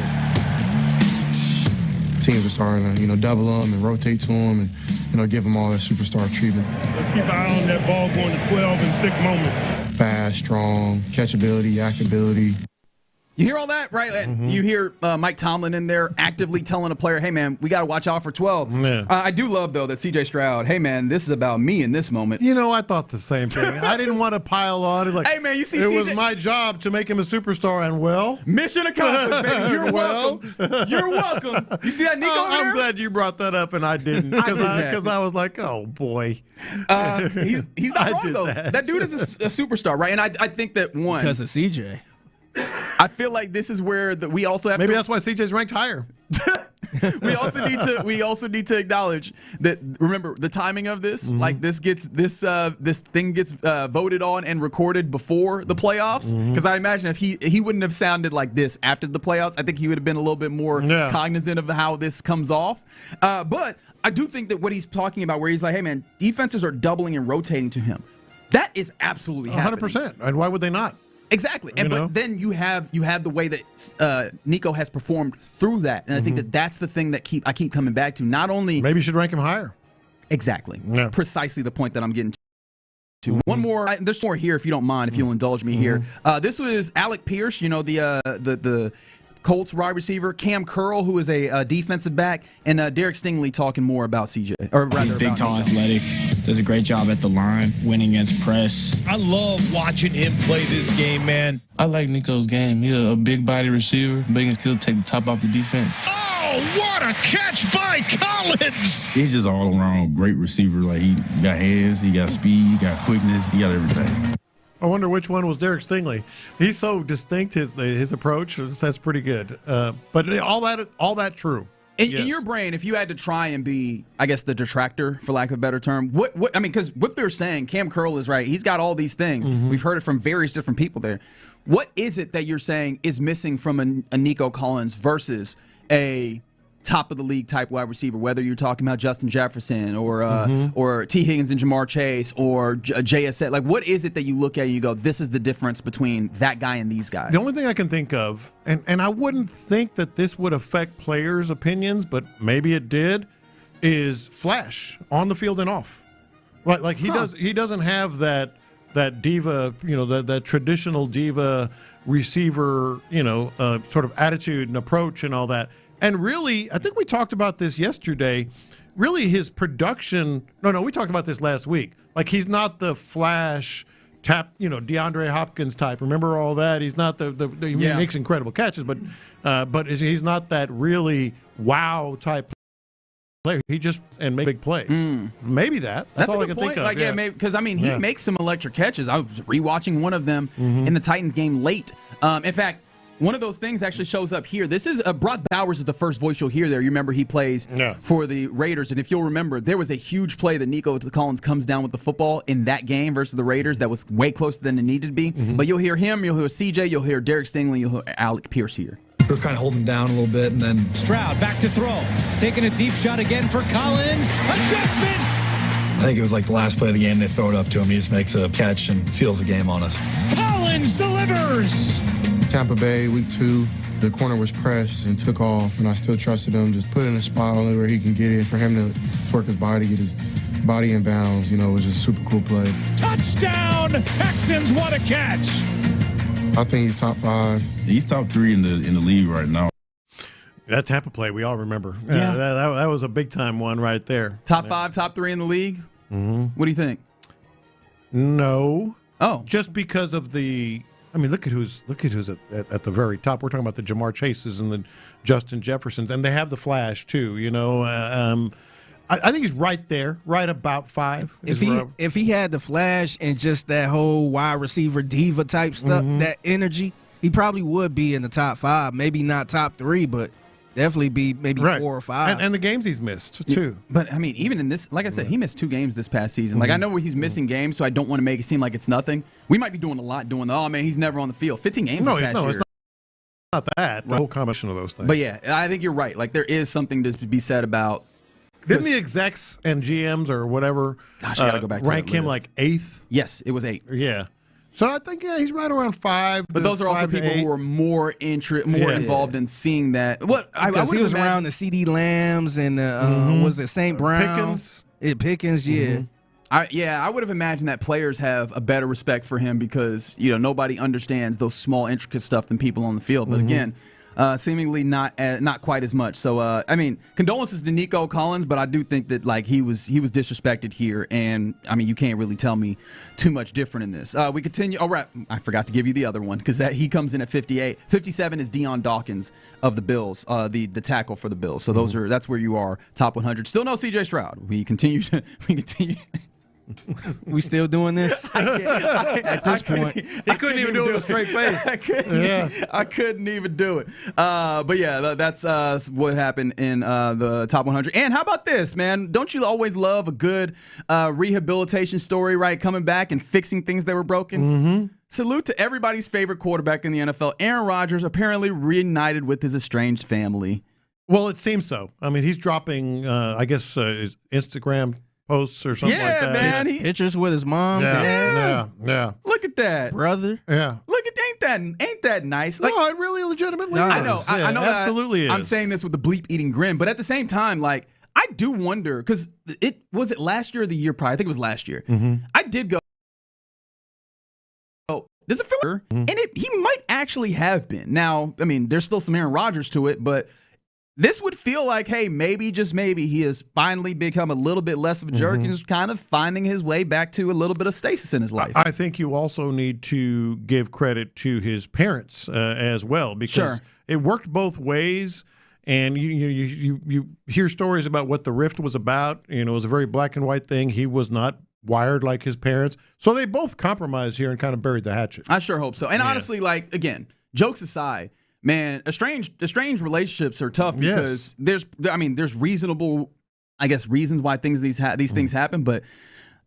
Teams are starting to, double him and rotate to him and, give him all that superstar treatment. Let's keep an eye on that ball going to 12 in thick moments. Fast, strong, catchability, actability. You hear all that, right? Mm-hmm. You hear Mike Tomlin in there actively telling a player, hey, man, we got to watch out for 12. Yeah. I do love, though, that C.J. Stroud, hey, man, this is about me in this moment. I thought the same thing. I didn't want to pile on. Like, hey, man, you see it CJ? Was my job to make him a superstar, and mission accomplished, baby. You're welcome. You're welcome. You see that, Nico? I'm glad you brought that up, and I didn't. Because I was like, oh, boy. He's not wrong, though. That dude is a superstar, right? And I think that one. Because of C.J. I feel like this is where we also have maybe that's why CJ's ranked higher. we also need to acknowledge that. Remember the timing of this. Mm-hmm. Like this thing gets voted on and recorded before the playoffs. Because I imagine if he wouldn't have sounded like this after the playoffs, I think he would have been a little bit more cognizant of how this comes off. But I do think that what he's talking about, where he's like, hey man, defenses are doubling and rotating to him. That is absolutely happening. 100%. And why would they not? Exactly, but then you have the way that Nico has performed through that, and I think that's the thing that I keep coming back to. Not only maybe you should rank him higher. Exactly, precisely the point that I'm getting to. One more, there's more here if you don't mind, if you'll indulge me here. This was Alec Pierce, the Colts wide receiver, Cam Curl, who is a defensive back, and Derek Stingley talking more about CJ. Or rather, he's big, tall, athletic, does a great job at the line, winning against press. I love watching him play this game, man. I like Nico's game. He's a big body receiver, but he can still take the top off the defense. Oh, what a catch by Collins! He's just all around great receiver. Like, he got hands, he got speed, he got quickness, he got everything. I wonder which one was Derek Stingley. He's so distinct, his approach. That's pretty good. But all that true. In your brain, if you had to try and be, I guess, the detractor, for lack of a better term, because what they're saying, Cam Curl is right. He's got all these things. We've heard it from various different people there. What is it that you're saying is missing from a Nico Collins versus a top of the league type wide receiver, whether you're talking about Justin Jefferson or T. Higgins and Jamar Chase or JSN? Like, what is it that you look at and you go, this is the difference between that guy and these guys? The only thing I can think of, and I wouldn't think that this would affect players' opinions, but maybe it did, is flash on the field and off. Like he doesn't have that diva, that traditional diva receiver, sort of attitude and approach and all that. And really, I think we talked about this yesterday. Really, his production. No, we talked about this last week. Like, he's not the flash DeAndre Hopkins type. Remember all that? He's not he makes incredible catches, but he's not that really wow type player. He just makes big plays. Maybe that's all I can think of. Like, maybe because he makes some electric catches. I was rewatching one of them in the Titans game late. In fact, one of those things actually shows up here. This is Brock Bowers is the first voice you'll hear there. You remember he plays for the Raiders, and if you'll remember, there was a huge play that Nico Collins comes down with the football in that game versus the Raiders that was way closer than it needed to be. But you'll hear him, you'll hear CJ, you'll hear Derek Stingley, you'll hear Alec Pierce here. We're kind of holding him down a little bit, and then Stroud back to throw, taking a deep shot again for Collins. Adjustment. I think it was like the last play of the game. They throw it up to him. He just makes a catch and seals the game on us. Collins delivers. Tampa Bay, week 2, the corner was pressed and took off, and I still trusted him. Just put it in a spot only where he can get it. For him to work his body, get his body in bounds, was just a super cool play. Touchdown, Texans, what a catch. I think he's top 5. He's top 3 in the league right now. That Tampa play, we all remember. Yeah, that was a big-time one right there. Top 5, top 3 in the league? What do you think? No. Oh. Just because of the... look at who's at the very top. We're talking about the Jamar Chases and the Justin Jeffersons, and they have the flash too. I think he's right there, right about 5. If he had the flash and just that whole wide receiver diva type stuff, that energy, he probably would be in the top 5. Maybe not top 3, but definitely be maybe 4 or 5. And the games he's missed too. But even in this, like I said, he missed 2 games this past season. Like, I know he's missing games, so I don't want to make it seem like it's nothing. We might be doing a lot he's never on the field. 15 games this past year. It's not that. The whole combination of those things. But yeah, I think you're right. Like, there is something to be said about Didn't the execs and GMs or whatever I gotta go back to rank that him list. like 8th? Yes, it was 8. Yeah. So I think he's right around 5. But those are also people who are more involved in seeing that. What Because he was around the CD Lambs and was it St. Brown's? Pickens, yeah. I would have imagined that players have a better respect for him because nobody understands those small intricate stuff than people on the field. But again, seemingly not quite as much. So condolences to Nico Collins, but I do think that he was disrespected here, and you can't really tell me too much different in this. We continue. Oh, right, I forgot to give you the other one because he comes in at 58. 57 is Deion Dawkins of the Bills, the tackle for the Bills. So that's where you are, top 100. Still no C.J. Stroud. We continue. We still doing this at this point. He couldn't even do it with a straight face. I couldn't even do it. But yeah, that's what happened in the top 100. And how about this, man? Don't you always love a good rehabilitation story, right? Coming back and fixing things that were broken. Mm-hmm. Salute to everybody's favorite quarterback in the NFL. Aaron Rodgers apparently reunited with his estranged family. Well, it seems so. He's dropping, his Instagram posts or something like that. Man, pictures with his mom, dad. Yeah. Look at that, brother. Yeah. Look at ain't that nice? No, it really legitimately is. I know. I know. Absolutely is. I'm saying this with the bleep eating grin, but at the same time, I do wonder because it last year or the year prior. I think it was last year. Mm-hmm. I did go. Oh, does it feel? And he might actually have been. Now, there's still some Aaron Rodgers to it, but. This would feel like, hey, maybe, just maybe, he has finally become a little bit less of a jerk and is kind of finding his way back to a little bit of stasis in his life. I think you also need to give credit to his parents as well because it worked both ways. And you hear stories about what the rift was about. It was a very black and white thing. He was not wired like his parents. So they both compromised here and kind of buried the hatchet. I sure hope so. And honestly, again, jokes aside, man, estranged relationships are tough because there's reasonable, reasons why these things happen, but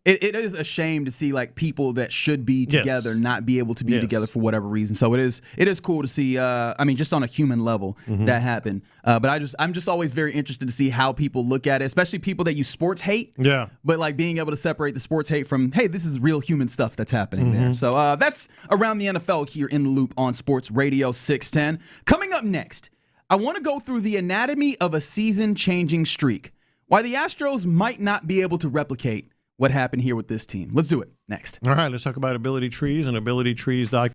it is a shame to see people that should be together not be able to be together for whatever reason. So it is cool to see. Just on a human level that happen. But I'm just always very interested to see how people look at it, especially people that use sports hate. Yeah. But being able to separate the sports hate from, hey, this is real human stuff that's happening there. So that's around the NFL here in the Loop on Sports Radio 610. Coming up next, I want to go through the anatomy of a season-changing streak. Why the Astros might not be able to replicate what happened here with this team. Let's do it next. All right, let's talk about Ability Trees and AbilityTrees.com.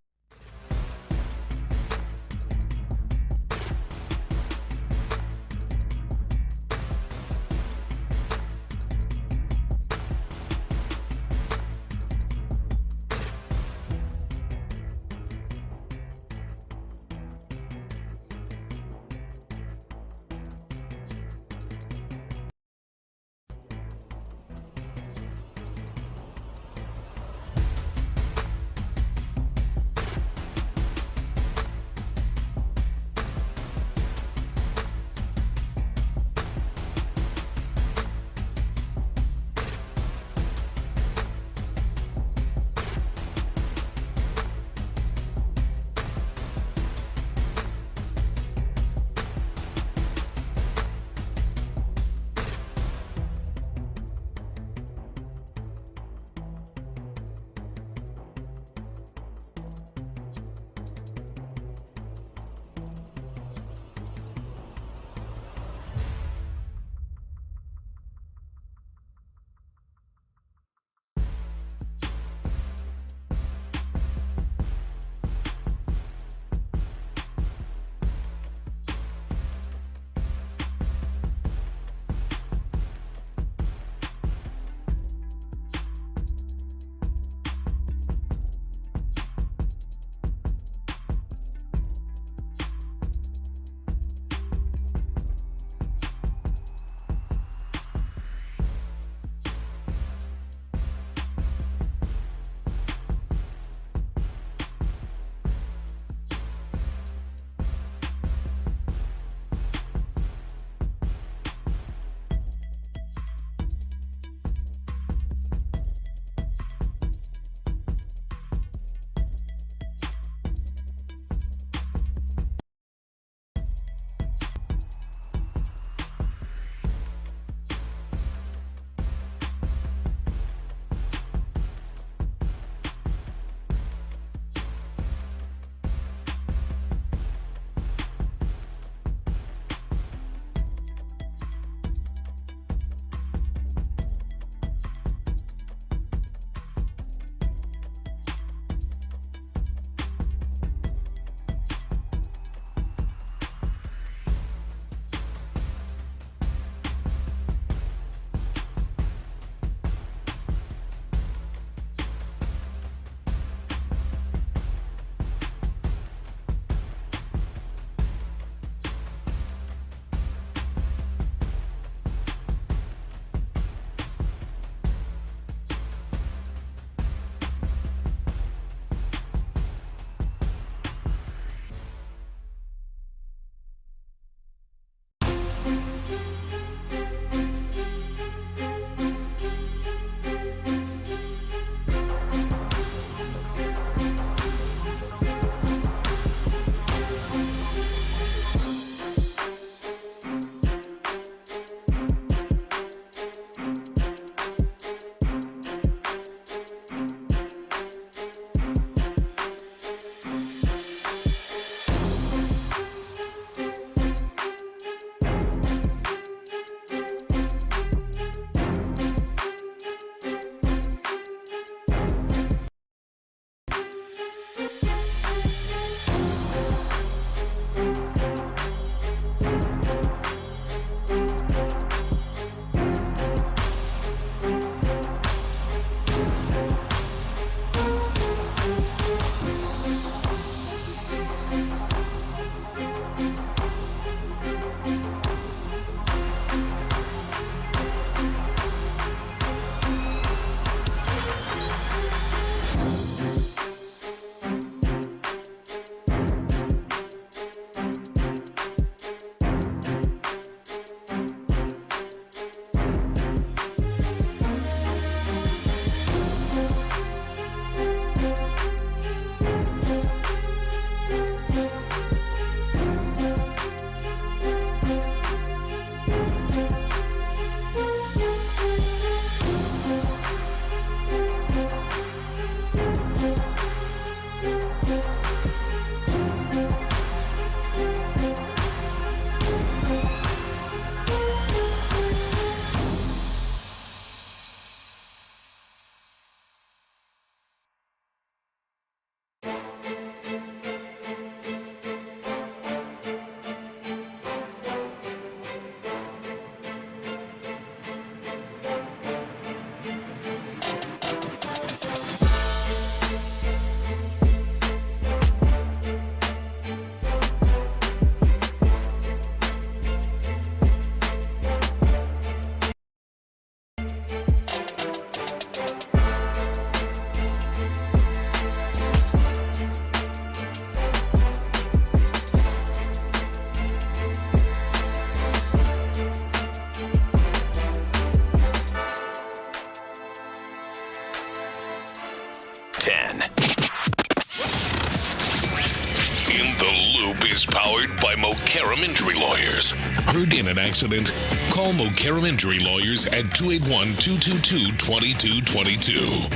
is powered by Mokaram Injury Lawyers. Heard in an accident? Call Mokaram Injury Lawyers at 281-222-2222.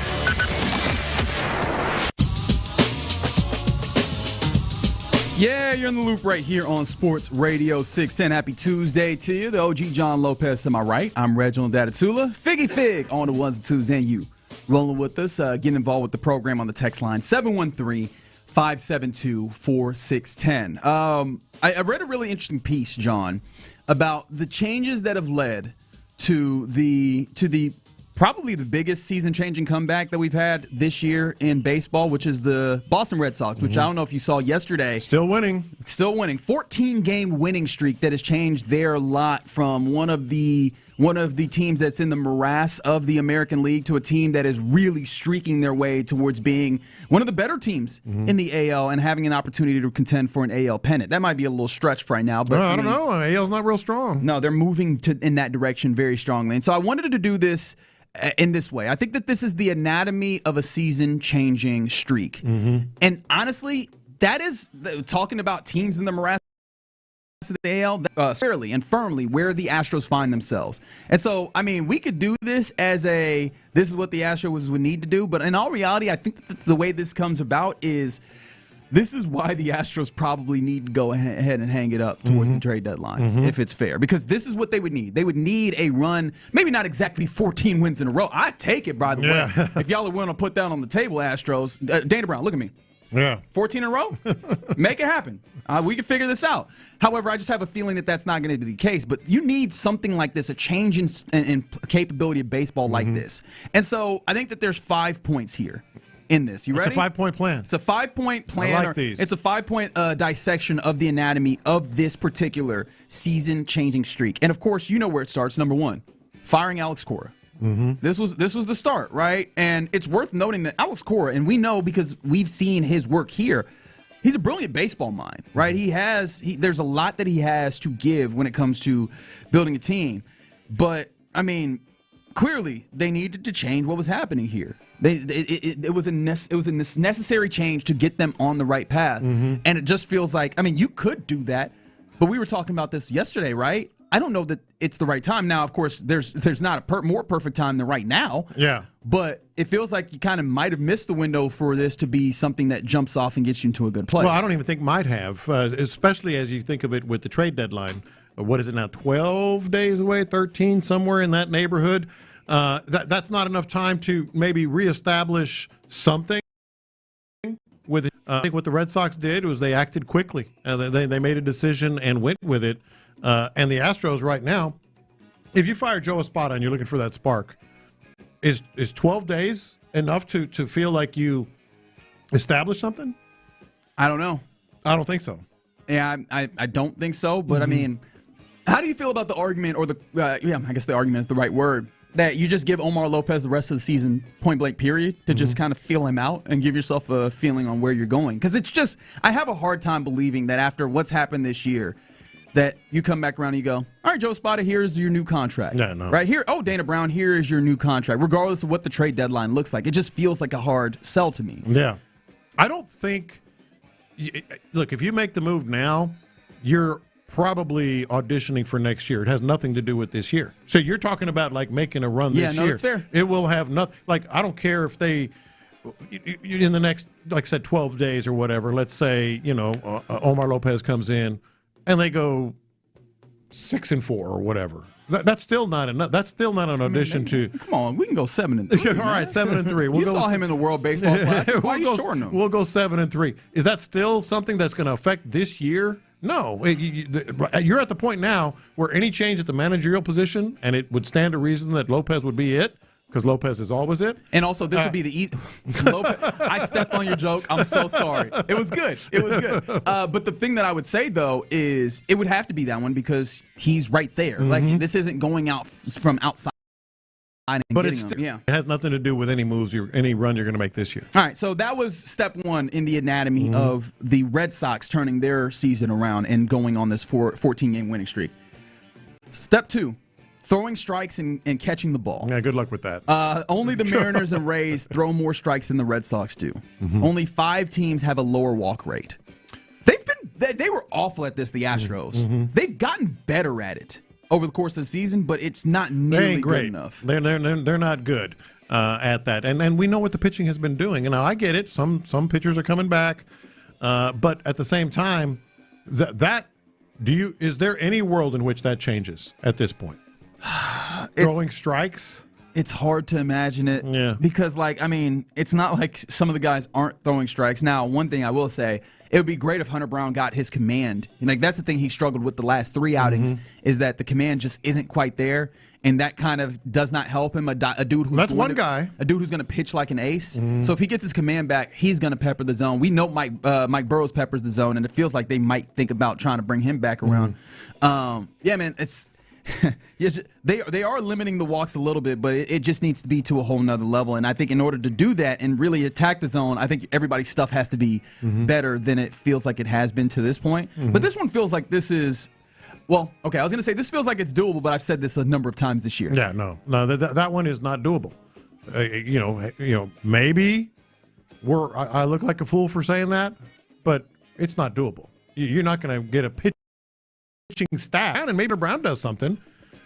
Yeah, you're in the loop right here on Sports Radio 610. Happy Tuesday to you. The OG John Lopez to my right. I'm Reginald Datatula. Figgy Fig on the ones and twos and you. Rolling with us, getting involved with the program on the text line, 713-572-4610. I read a really interesting piece, John, about the changes that have led to the probably the biggest season-changing comeback that we've had this year in baseball, which is the Boston Red Sox, which I don't know if you saw yesterday. Still winning. 14-game winning streak that has changed their lot from one of the teams that's in the morass of the American League to a team that is really streaking their way towards being one of the better teams in the AL and having an opportunity to contend for an AL pennant. That might be a little stretch right now, but I don't know. AL's not real strong. No, they're moving in that direction very strongly. And so I wanted to do this in this way. I think that this is the anatomy of a season-changing streak. And honestly, that is talking about teams in the morass of the AL fairly and firmly where the Astros find themselves. And so, I mean, we could do this as this is what the Astros would need to do, but in all reality, I think that the way this comes about is this is why the Astros probably need to go ahead and hang it up towards the trade deadline, if it's fair. Because this is what they would need. They would need a run, maybe not exactly 14 wins in a row. I'd take it, by the way. If y'all are willing to put that on the table, Astros. Dana Brown, look at me. 14 in a row? Make it happen. We can figure this out. However, I just have a feeling that that's not going to be the case. But you need something like this, a change in capability of baseball like this. And so I think that there's 5 points here in this. You ready? It's a 5-point plan. It's a 5-point plan. I like these. It's a 5-point dissection of the anatomy of this particular season-changing streak. And, of course, you know where it starts. Number 1, firing Alex Cora. This was the start, right? And it's worth noting that Alex Cora, and we know because we've seen his work here, he's a brilliant baseball mind, right? There's a lot that he has to give when it comes to building a team. But, I mean, clearly they needed to change what was happening here. It was a necessary change to get them on the right path. And it just feels like, I mean, you could do that, but we were talking about this yesterday, right? I don't know that it's the right time. Now, of course, there's not a more perfect time than right now. Yeah. But it feels like you kind of might have missed the window for this to be something that jumps off and gets you into a good place. Well, I don't even think might have, especially as you think of it with the trade deadline. What is it now, 12 days away, 13, somewhere in that neighborhood? That's not enough time to maybe reestablish something with it. I think what the Red Sox did was they acted quickly. They made a decision and went with it. And the Astros right now, if you fire Joe Espada and you're looking for that spark, is 12 days enough to feel like you established something? I don't know. I don't think so. Yeah, I don't think so. But, I mean, how do you feel about the argument or I guess the argument is the right word, that you just give Omar Lopez the rest of the season, point blank period, to just kind of feel him out and give yourself a feeling on where you're going? Because it's just, I have a hard time believing that after what's happened this year, that you come back around and you go, all right, Joe Espada, here's your new contract. Yeah, no. Right here, Dana Brown, here is your new contract, regardless of what the trade deadline looks like. It just feels like a hard sell to me. Yeah. I don't think, look, if you make the move now, you're probably auditioning for next year. It has nothing to do with this year. So you're talking about like making a run this year. Yeah, no, it's fair. It will have nothing. Like, I don't care if they, in the next, like I said, 12 days or whatever, let's say, Omar Lopez comes in and they go 6-4 or whatever. That's still not enough. That's still not an audition to. Come on, we can go 7-3. All right, 7-3. You saw him in the World Baseball Classic. Why are you shorting him? We'll go 7-3. Is that still something that's going to affect this year? No. You're at the point now where any change at the managerial position, and it would stand to reason that Lopez would be it, because Lopez is always it. And also, this would be the Lopez. I stepped on your joke. I'm so sorry. It was good. But the thing that I would say, though, is it would have to be that one because he's right there. Like, this isn't going out from outside. But it has nothing to do with any moves, any run you're going to make this year. All right, so that was step one in the anatomy of the Red Sox turning their season around and going on this 14-game winning streak. Step two, throwing strikes and catching the ball. Yeah, good luck with that. Only the Mariners and Rays throw more strikes than the Red Sox do. Only 5 teams have a lower walk rate. They were awful at this, the Astros. They've gotten better at it over the course of the season, but it's not nearly good enough. They're not good at that, and we know what the pitching has been doing. And now I get it. Some pitchers are coming back, but at the same time, is there any world in which that changes at this point? Throwing strikes. It's hard to imagine it because, it's not like some of the guys aren't throwing strikes. Now, one thing I will say, it would be great if Hunter Brown got his command. That's the thing he struggled with the last 3 outings is that the command just isn't quite there, and that kind of does not help him. A dude who's going to pitch like an ace. So if he gets his command back, he's going to pepper the zone. We know Mike Burrows peppers the zone, and it feels like they might think about trying to bring him back around. It's. Yes, they are limiting the walks a little bit, but it just needs to be to a whole nother level. And I think in order to do that and really attack the zone, I think everybody's stuff has to be better than it feels like it has been to this point. But this one feels like this is, I was going to say this feels like it's doable, but I've said this a number of times this year. Yeah, no, that one is not doable. Maybe I look like a fool for saying that, but it's not doable. You're not going to get a pitching staff, and maybe Brown does something,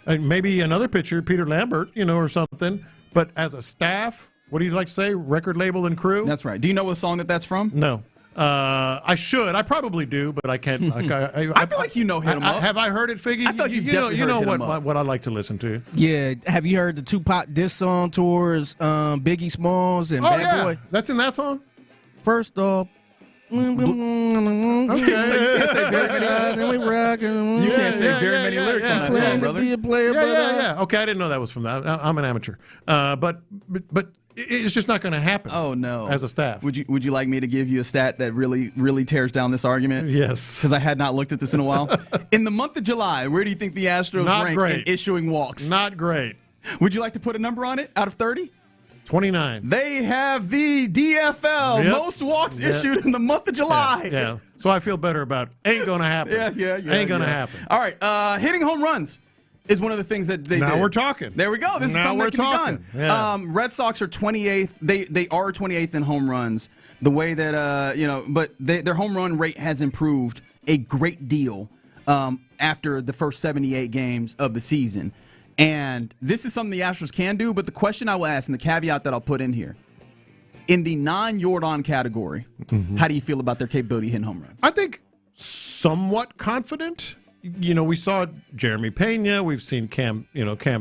and maybe another pitcher, Peter Lambert, or something. But as a staff, what do you like to say? Record label and crew. That's right. Do you know what song that's from? No. I should. I probably do, but I can't. I feel like hit him up. Have I heard it, Figgy? I feel like you know what I like to listen to. Yeah. Have you heard the Tupac diss song towards Biggie Smalls and Bad Boy? That's in that song. First off. You can't say very many lyrics on that song, brother. Be a player, yeah. Okay, I didn't know that was from that. I'm an amateur, but it's just not going to happen. Oh no! As a staff, would you like me to give you a stat that really tears down this argument? Yes, because I had not looked at this in a while. In the month of July, where do you think the Astros rank in issuing walks? Not great. Would you like to put a number on it out of 30? 29. They have the DFL most walks issued in the month of July. Yeah. So I feel better about ain't going to happen. Ain't going to happen. All right. Hitting home runs is one of the things that they now did. we're talking. There we go. This is something that can be done. Yeah. Red Sox are 28th. They are 28th in home runs. The way that but their home run rate has improved a great deal after the first 78 games of the season. And this is something the Astros can do, but the question I will ask and the caveat that I'll put in here, in the non-Yordan category, how do you feel about their capability of hitting home runs? I think somewhat confident. We saw Jeremy Pena. We've seen Cam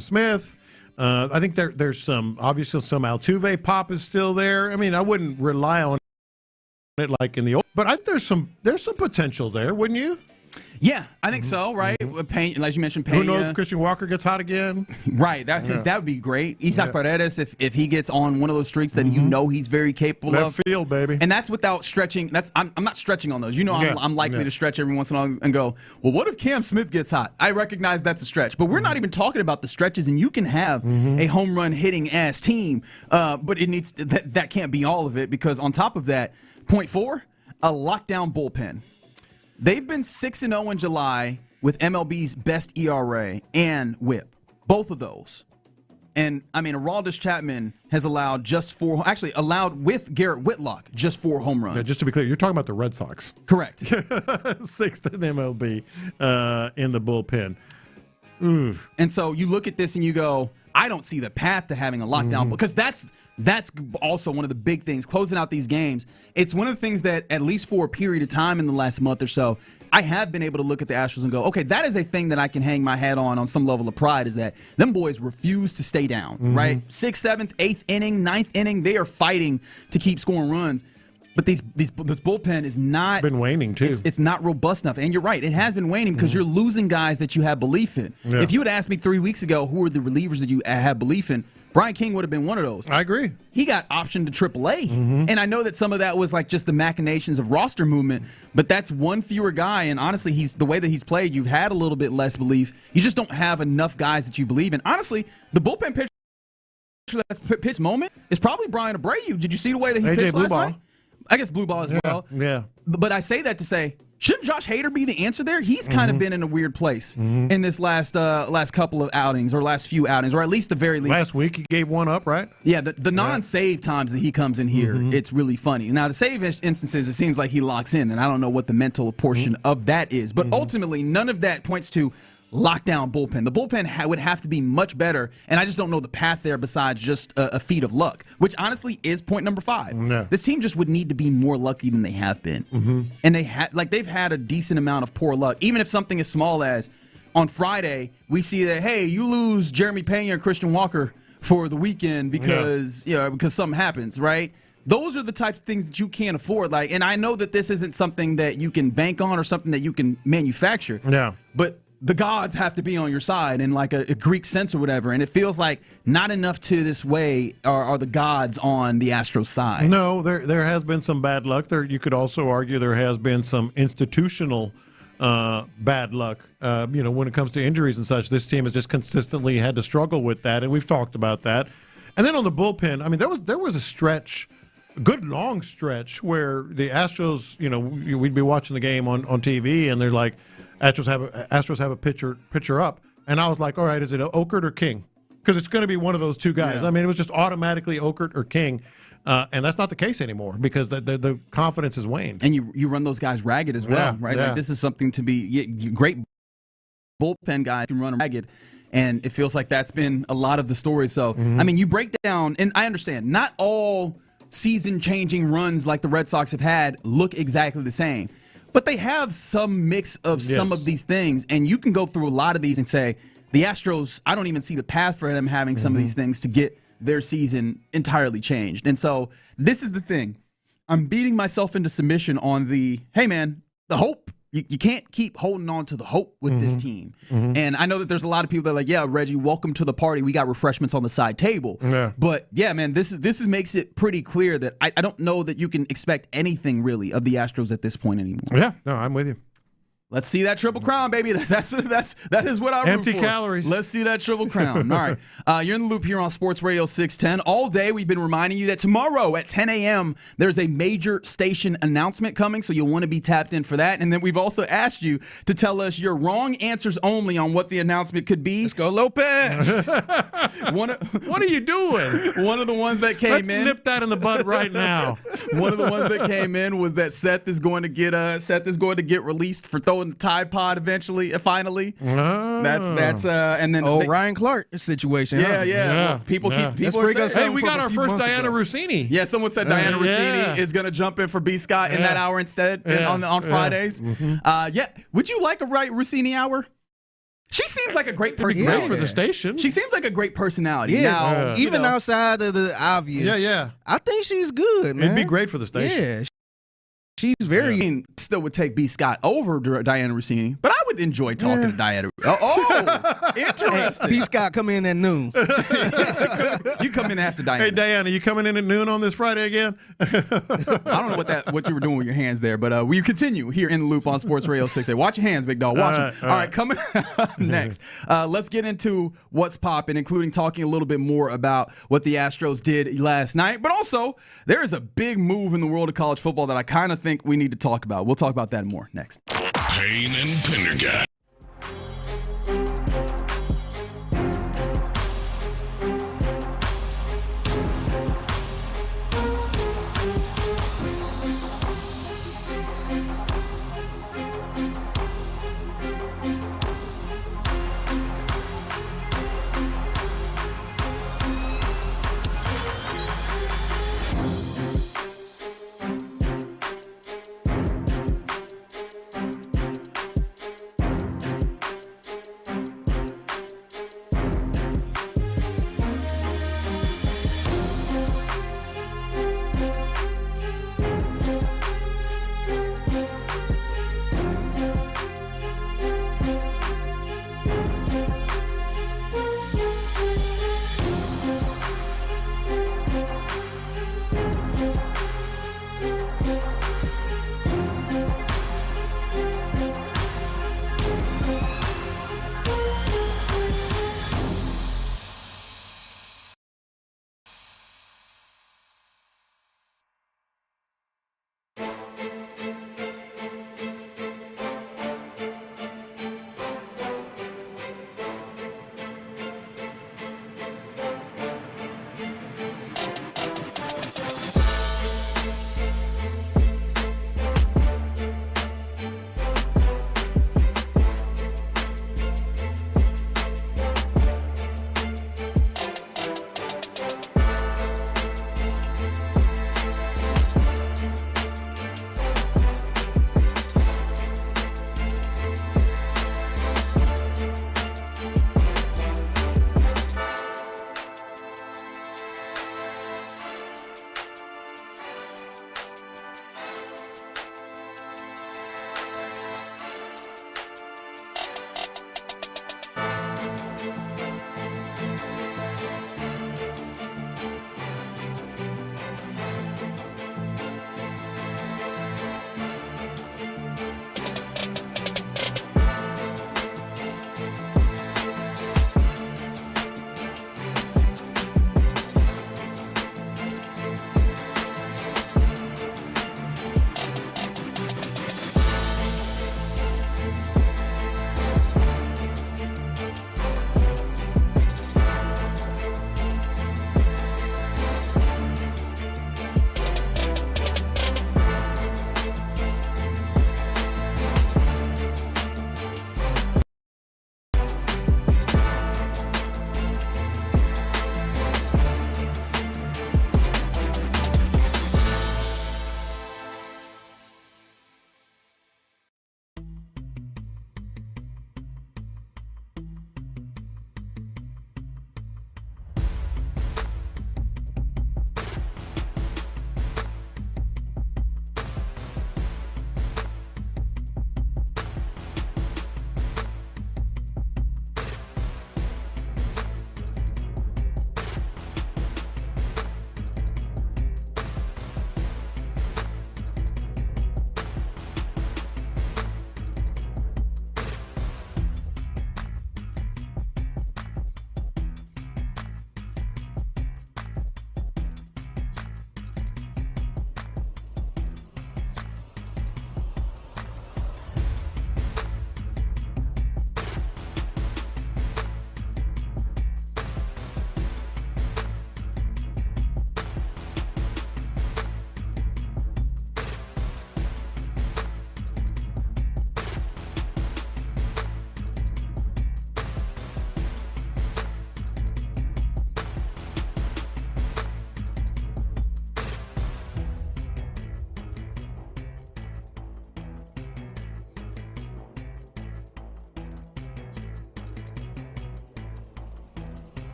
Smith. I think there's some Altuve pop is still there. I mean, I wouldn't rely on it like in the old, but there's some potential there, wouldn't you? Yeah, I think so, right? Payne, as you mentioned, Pena. Who knows if Christian Walker gets hot again? Right, that would be great. Isaac Paredes, if he gets on one of those streaks that he's very capable of. Left field, baby. And that's without stretching. I'm not stretching on those. I'm likely to stretch every once in a while and go, well, what if Cam Smith gets hot? I recognize that's a stretch. But we're not even talking about the stretches, and you can have a home run hitting ass team, but it needs that can't be all of it, because on top of that, point 4, a lockdown bullpen. They've been 6-0 in July with MLB's best ERA and WHIP, both of those. And, Aroldis Chapman has allowed allowed with Garrett Whitlock just 4 home runs. Yeah, just to be clear, you're talking about the Red Sox. Correct. 6th in MLB in the bullpen. Oof. And so you look at this and you go, I don't see the path to having a lockdown, because that's also one of the big things, closing out these games. It's one of the things that, at least for a period of time in the last month or so, I have been able to look at the Astros and go, okay, that is a thing that I can hang my hat on some level of pride, is that them boys refuse to stay down, right? 6th, 7th, 8th inning, 9th inning, they are fighting to keep scoring runs. But this bullpen is not. It's been waning, too. It's not robust enough. And you're right. It has been waning because you're losing guys that you have belief in. Yeah. If you had asked me 3 weeks ago who are the relievers that you have belief in, Brian King would have been one of those. I agree. He got optioned to AAA. And I know that some of that was like just the machinations of roster movement, but that's one fewer guy. And honestly, the way that he's played, you've had a little bit less belief. You just don't have enough guys that you believe in. Honestly, the bullpen pitcher that's pitched moment is probably Brian Abreu. Did you see the way that he pitched last night? I guess blue ball as well. Yeah. But I say that to say Shouldn't Josh Hader be the answer there? He's kind of been in a weird place in this last couple of outings or last few outings, or at least the very least. Last week he gave one up, right? Yeah, the non-save times that he comes in here, it's really funny. Now, the save instances, it seems like he locks in, and I don't know what the mental portion of that is. But ultimately, none of that points to lockdown bullpen. The bullpen would have to be much better, and I just don't know the path there besides just a feat of luck, which honestly is point number 5. Yeah. This team just would need to be more lucky than they have been, and they've had a decent amount of poor luck. Even if something as small as on Friday we see that, hey, you lose Jeremy Pena and Christian Walker for the weekend because because something happens, right? Those are the types of things that you can't afford. And I know that this isn't something that you can bank on or something that you can manufacture. Yeah, but the gods have to be on your side in like a Greek sense or whatever. And it feels like not enough to this way are the gods on the Astros side. No, there has been some bad luck. You could also argue there has been some institutional bad luck. When it comes to injuries and such, this team has just consistently had to struggle with that, and we've talked about that. And then on the bullpen, I mean, there was a stretch, a good long stretch, where the Astros, we'd be watching the game on TV, and they're like, Astros have a pitcher up, and I was like, all right, is it Okert or King? Because it's going to be one of those two guys. Yeah. I mean, it was just automatically Okert or King, and that's not the case anymore because the confidence has waned. And you run those guys ragged as well, right? Yeah. Like this is something to be great bullpen guys can run ragged, and it feels like that's been a lot of the story. So I mean, you break down, and I understand not all season-changing runs like the Red Sox have had look exactly the same. But they have some mix of some of these things, and you can go through a lot of these and say, the Astros, I don't even see the path for them having some of these things to get their season entirely changed. And so this is the thing. I'm beating myself into submission on the, hey, man, the hope. You can't keep holding on to the hope with this team. And I know that there's a lot of people that are like, yeah, Reggie, welcome to the party. We got refreshments on the side table. Yeah. But, yeah, man, this makes it pretty clear that I don't know that you can expect anything really of the Astros at this point anymore. Yeah, no, I'm with you. Let's see that Triple Crown, baby. That is what I root Empty for. calories. Let's see that Triple Crown. All right. You're in the loop here on Sports Radio 610. All day we've been reminding you that tomorrow at 10 a.m. there's a major station announcement coming, so you'll want to be tapped in for that. And then we've also asked you to tell us your wrong answers only on what the announcement could be. Let's go, Lopez. What are you doing? One of the ones that came Let's in. nip that in the bud right now. One of the ones that came in was that Seth is going to get released for throwing the Tide Pod finally. Oh. That's and then Ryan Clark situation. Yeah. Huh? People Yeah. keep people are saying, hey, we got our first Diana Rossini. Yeah, someone said Diana Rossini is going to jump in for B. Scott in that hour instead on Fridays. Would you like a Rossini hour? She seems like a great personality. Great for the station. She seems like a great personality. Yeah, now, even outside of the obvious. Yeah. I think she's good, man. It'd be great for the station. Yeah. She's very still would take B. Scott over Diana Rossini, but I would enjoy talking to Diana. Interesting. B. Scott come in at noon. You come in after Diana. Hey, Diana, you coming in at noon on this Friday again? I don't know what you were doing with your hands there, but we continue here in the loop on Sports Radio 6. Watch your hands, big dog. Watch them. All right, coming next. Let's get into what's popping, including talking a little bit more about what the Astros did last night. But also, there is a big move in the world of college football that I kind of think we need to talk about. We'll talk about that more next. Payne and Pendergast.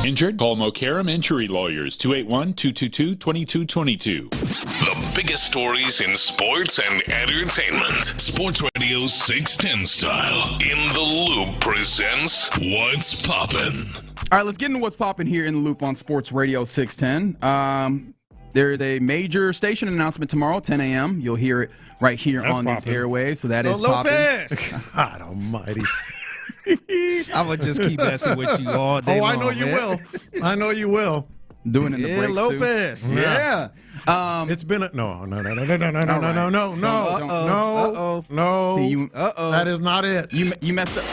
Injured? Call Mokaram Injury Lawyers, 281-222-2222. The biggest stories in sports and entertainment. Sports Radio 610 style. In the Loop presents What's Poppin'. All right, let's get into What's Poppin' here in the Loop on Sports Radio 610. There is a major station announcement tomorrow, 10 a.m. You'll hear it right here on these airwaves. So that is popping. God almighty. I would just keep messing with you all day long. I know you will. I know you will. Doing it in the breaks, Lopez. Too. Yeah. It's been no. See, that is not it. You messed up.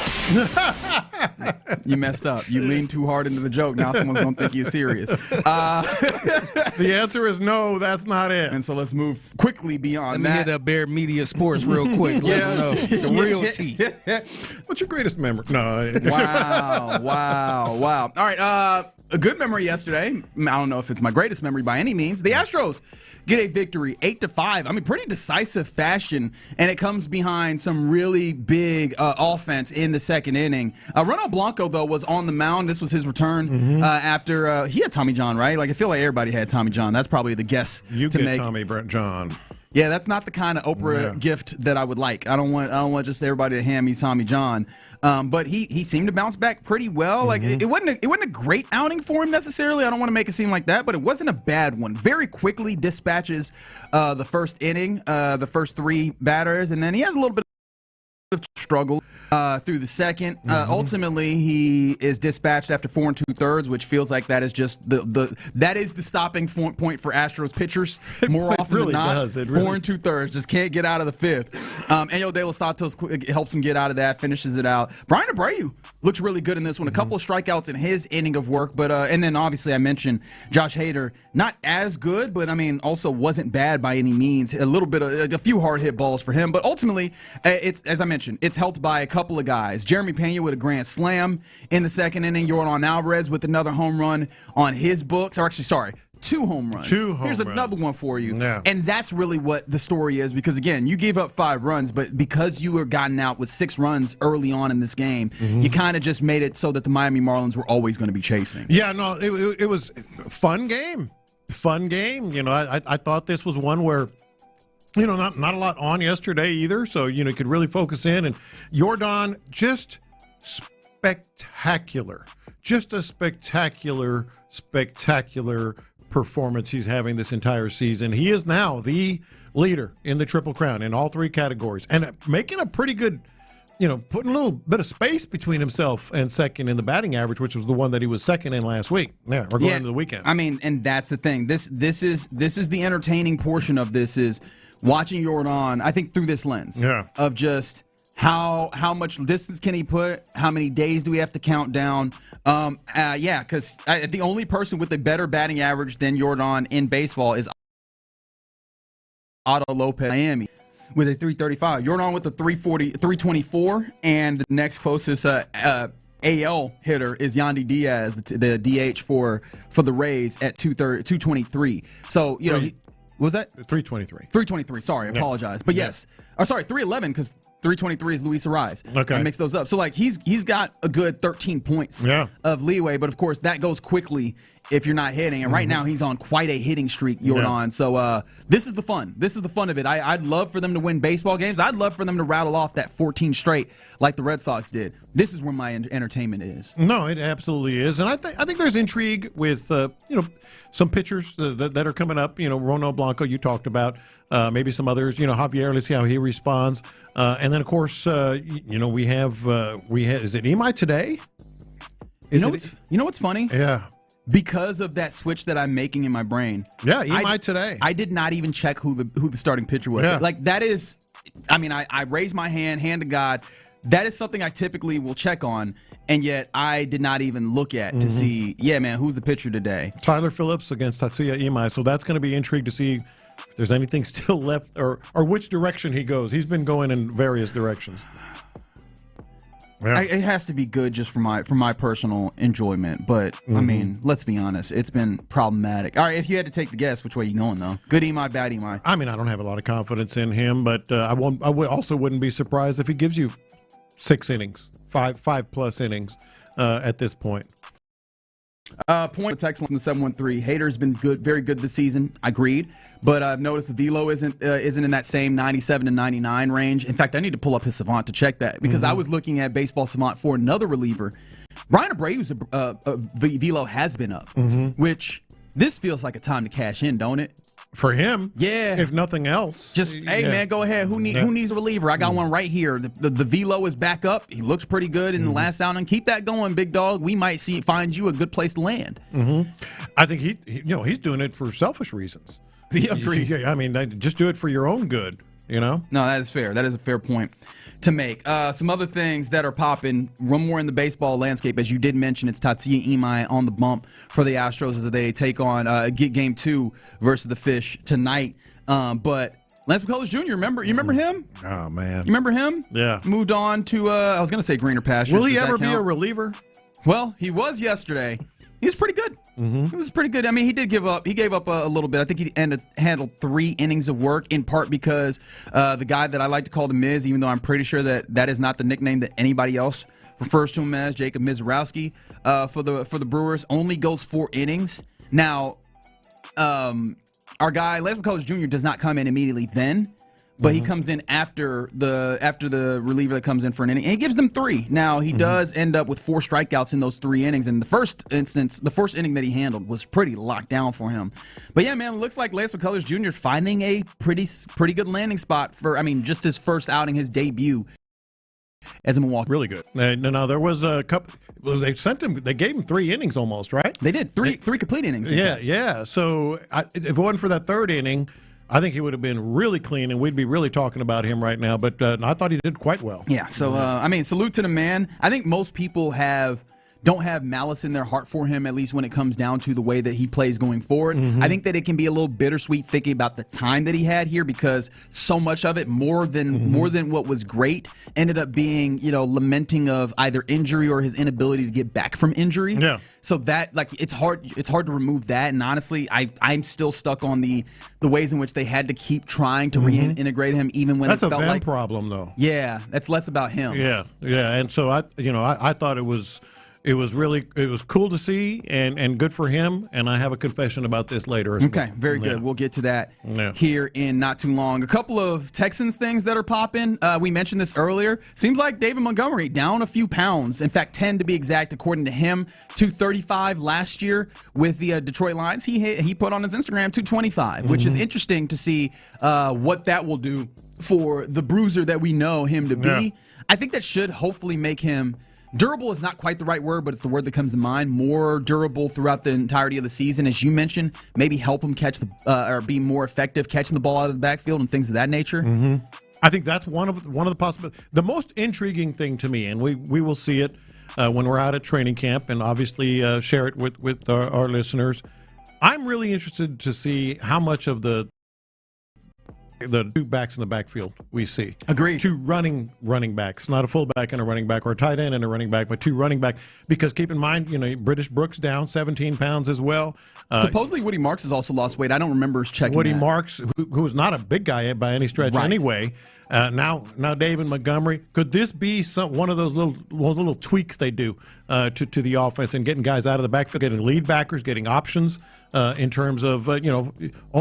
You messed up. You leaned too hard into the joke. Now someone's gonna think you're serious. The answer is no. That's not it. And so let's move quickly beyond that. Let me hit up Bear Media Sports real quick. Let them know the real tea. What's your greatest memory? No. Wow. All right. A good memory yesterday. I don't know if it's my greatest memory by any means. The Astros get a victory 8-5. I mean, pretty decisive fashion, and it comes behind some really big offense in the second inning. Ronald Blanco, though, was on the mound. This was his return after he had Tommy John, right? Like, I feel like everybody had Tommy John. That's probably the guess you to get make. Tommy John. Yeah, that's not the kind of Oprah gift that I would like. I don't want just everybody to hand me Tommy John. But he seemed to bounce back pretty well. Like it wasn't a great outing for him necessarily. I don't want to make it seem like that, but it wasn't a bad one. Very quickly dispatches the first inning, the first three batters, and then he has a little bit of struggle through the second. Ultimately, he is dispatched after 4 2/3, which feels like that is just that is the stopping point for Astros pitchers more often really than not. Does. 4 2/3 just can't get out of the fifth. Elio De Los Santos helps him get out of that, finishes it out. Brian Abreu looks really good in this one. A couple of strikeouts in his inning of work, but and then obviously I mentioned Josh Hader, not as good, but I mean also wasn't bad by any means. A little bit of a few hard hit balls for him, but ultimately it's, as I mentioned, it's helped by a couple of guys. Jeremy Pena with a grand slam in the second inning. Yordan Alvarez with another home run on his books. Or actually, sorry, 2 home runs. Here's another one for you. Yeah. And that's really what the story is, because, again, you gave up 5 runs, but because you were gotten out with 6 runs early on in this game, you kind of just made it so that the Miami Marlins were always going to be chasing. Yeah, no, it was a fun game. Fun game. You know, I thought this was one where, you know, not a lot on yesterday either, so, you know, you could really focus in. And Yordan, just spectacular. Just a spectacular performance he's having this entire season. He is now the leader in the Triple Crown in all 3 categories, and making a pretty good, you know, putting a little bit of space between himself and second in the batting average, which was the one that he was second in last week. Yeah, or going into the weekend. I mean, and that's the thing. This is the entertaining portion of this, is watching Yordan, I think, through this lens of just how much distance can he put, how many days do we have to count down. Because the only person with a better batting average than Yordan in baseball is Otto Lopez, Miami, with a 335. Yordan with a 324, and the next closest AL hitter is Yandy Diaz, the DH for the Rays at 223. So, you know, what was that? 323. 323. Sorry, I apologize. But yes. Or sorry, 311, because 323 is Luis Ariz. Okay. I mix those up. So, like, he's got a good 13 points of leeway, but of course that goes quickly if you're not hitting. And right now he's on quite a hitting streak, Yordan. So this is the fun. This is the fun of it. I'd love for them to win baseball games. I'd love for them to rattle off that 14 straight like the Red Sox did. This is where my entertainment is. No, it absolutely is. And I think there's intrigue with some pitchers that are coming up. You know, Ronald Blanco, you talked about. Maybe some others. You know, Javier, let's see how he responds. And then, of course, we have is it Imai today? You know what's funny? Yeah. Because of that switch that I'm making in my brain. Yeah, Imai today. I did not even check who the starting pitcher was. Yeah. Like, that is, I mean, I raise my hand to God. That is something I typically will check on, and yet I did not even look at to see, who's the pitcher today? Tyler Phillips against Tatsuya Imai. So that's going to be intrigued to see if there's anything still left or which direction he goes. He's been going in various directions. Yeah. It has to be good just for my personal enjoyment, but I mean, let's be honest, it's been problematic. All right, if you had to take the guess, which way you going though? Good Imai, bad Imai? I mean, I don't have a lot of confidence in him, but I also wouldn't be surprised if he gives you 6 innings, five plus innings at this point. Point text from the 713. Hader's been good, very good this season. Agreed, but I've noticed the velo isn't in that same 97 to 99 range. In fact, I need to pull up his Savant to check that because I was looking at Baseball Savant for another reliever. Brian Abreu's velo has been up, which this feels like a time to cash in, don't it? For him, yeah. If nothing else, just hey man, go ahead. Who needs a reliever? I got one right here. The velo is back up. He looks pretty good in the last outing. Keep that going, big dog. We might find you a good place to land. I think he's doing it for selfish reasons. He agrees. I mean, just do it for your own good. No, that is fair. That is a fair point to make. Some other things that are popping. One more in the baseball landscape, as you did mention, it's Tatsuya Imai on the bump for the Astros as they take on Game 2 versus the Fish tonight. But Lance McCullers Jr., you remember him? Oh man, you remember him? Yeah. Moved on to I was going to say greener pastures. Will he ever be a reliever? Well, he was yesterday. He was pretty good. He was pretty good. I mean, he gave up a little bit. I think he handled 3 innings of work, in part because the guy that I like to call the Miz, even though I'm pretty sure that is not the nickname that anybody else refers to him as, Jacob Mizorowski, for the Brewers, only goes 4 innings. Now, our guy Lance McCullers Jr. does not come in immediately then. But he comes in after the reliever that comes in for an inning, and he gives them 3. Now, he does end up with 4 strikeouts in those 3 innings. And the first inning that he handled was pretty locked down for him. But yeah, man, it looks like Lance McCullers Jr. is finding a pretty good landing spot for, just his first outing, his debut as a Milwaukee. Really good. No, there was a couple. Well, they gave him 3 innings almost, right? They did three complete innings. Yeah. So if it wasn't for that 3rd inning, I think he would have been really clean, and we'd be really talking about him right now. But I thought he did quite well. Yeah, so, salute to the man. I think most people don't have malice in their heart for him, at least when it comes down to the way that he plays going forward. I think that it can be a little bittersweet thinking about the time that he had here, because so much of it, more than what was great, ended up being, lamenting of either injury or his inability to get back from injury. Yeah. So that, it's hard to remove that. And honestly, I'm still stuck on the ways in which they had to keep trying to reintegrate him, even when that's it felt a problem, though. Yeah, that's less about him. Yeah. And so I thought it was cool to see and good for him, and I have a confession about this later as well. Okay, very good. We'll get to that here in not too long. A couple of Texans things that are popping. We mentioned this earlier. Seems like David Montgomery down a few pounds. In fact, 10 to be exact, according to him. 235 last year with the Detroit Lions. He put on his Instagram 225, which is interesting to see what that will do for the bruiser that we know him to be. Yeah. I think that should hopefully make him durable is not quite the right word, but it's the word that comes to mind. More durable throughout the entirety of the season, as you mentioned. Maybe help him catch or be more effective catching the ball out of the backfield and things of that nature. I think that's one of the possibilities. The most intriguing thing to me, and we will see it when we're out at training camp, and obviously share it with our listeners. I'm really interested to see how much of the 2 backs in the backfield we see. Agreed. 2 running backs, not a fullback and a running back, or a tight end and a running back, but 2 running backs. Because keep in mind, British Brooks down 17 pounds as well. Supposedly Woody Marks has also lost weight. I don't remember checking Woody that. Marks, who is not a big guy by any stretch anyway. Now David Montgomery. Could this be one of those little tweaks they do to the offense and getting guys out of the backfield, getting lead backers, getting options in terms of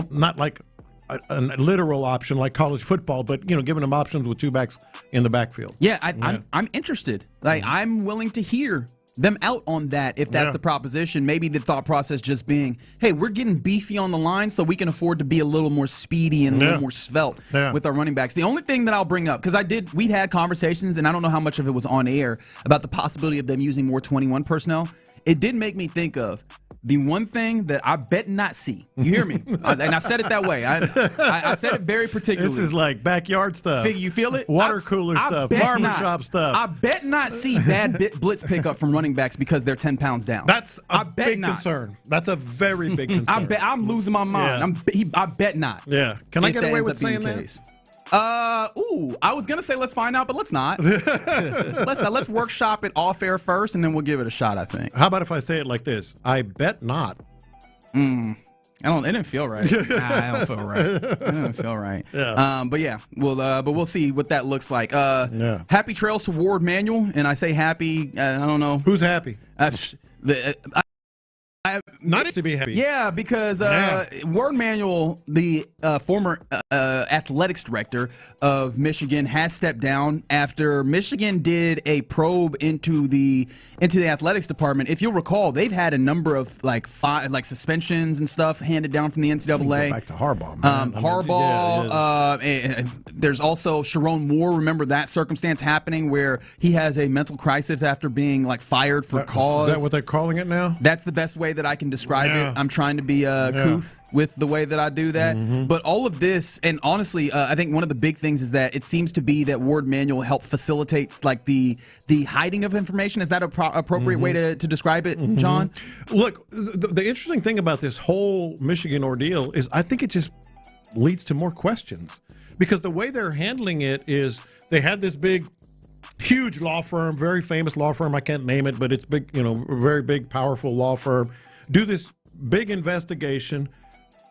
not like a literal option like college football, but giving them options with 2 backs in the backfield. Yeah, I'm interested. I'm willing to hear them out on that if that's the proposition. Maybe the thought process just being, hey, we're getting beefy on the line so we can afford to be a little more speedy and a little more svelte with our running backs. The only thing that I'll bring up, because we had conversations, and I don't know how much of it was on air, about the possibility of them using more 21 personnel. It did make me think of the one thing that I bet not see. You hear me? And I said it that way. I said it very particularly. This is like backyard stuff. You feel it? Water cooler stuff, barbershop stuff. I bet not see bad blitz pickup from running backs because they're 10 pounds down. That's a big concern. That's a very big concern. I'm losing my mind. Yeah. I bet not. Yeah. Can I get away with saying that? I was gonna say let's find out, but let's not. Let's workshop it off air first, and then we'll give it a shot. I think. How about if I say it like this? I bet not. It didn't feel right. I don't feel right. It didn't feel right. Yeah. But yeah, we'll see what that looks like. Happy trails to Ward Manuel, and I say happy. I don't know who's happy. not to be happy. Yeah, because Warde Manuel, the former athletics director of Michigan, has stepped down after Michigan did a probe into the athletics department. If you'll recall, they've had a number of suspensions and stuff handed down from the NCAA. Go back to Harbaugh, man. And there's also Sharon Moore. Remember that circumstance happening where he has a mental crisis after being fired for cause. Is that what they're calling it now? That's the best way that I can describe it. I'm trying to be couth with the way that I do that. Mm-hmm. But all of this, and honestly, I think one of the big things is that it seems to be that Warde Manuel helped facilitates the hiding of information. Is that an appropriate way to describe it, John? Look, the interesting thing about this whole Michigan ordeal is I think it just leads to more questions. Because the way they're handling it is they had this big, huge law firm, very famous law firm. I can't name it, but it's big, very big, powerful law firm. Do this big investigation,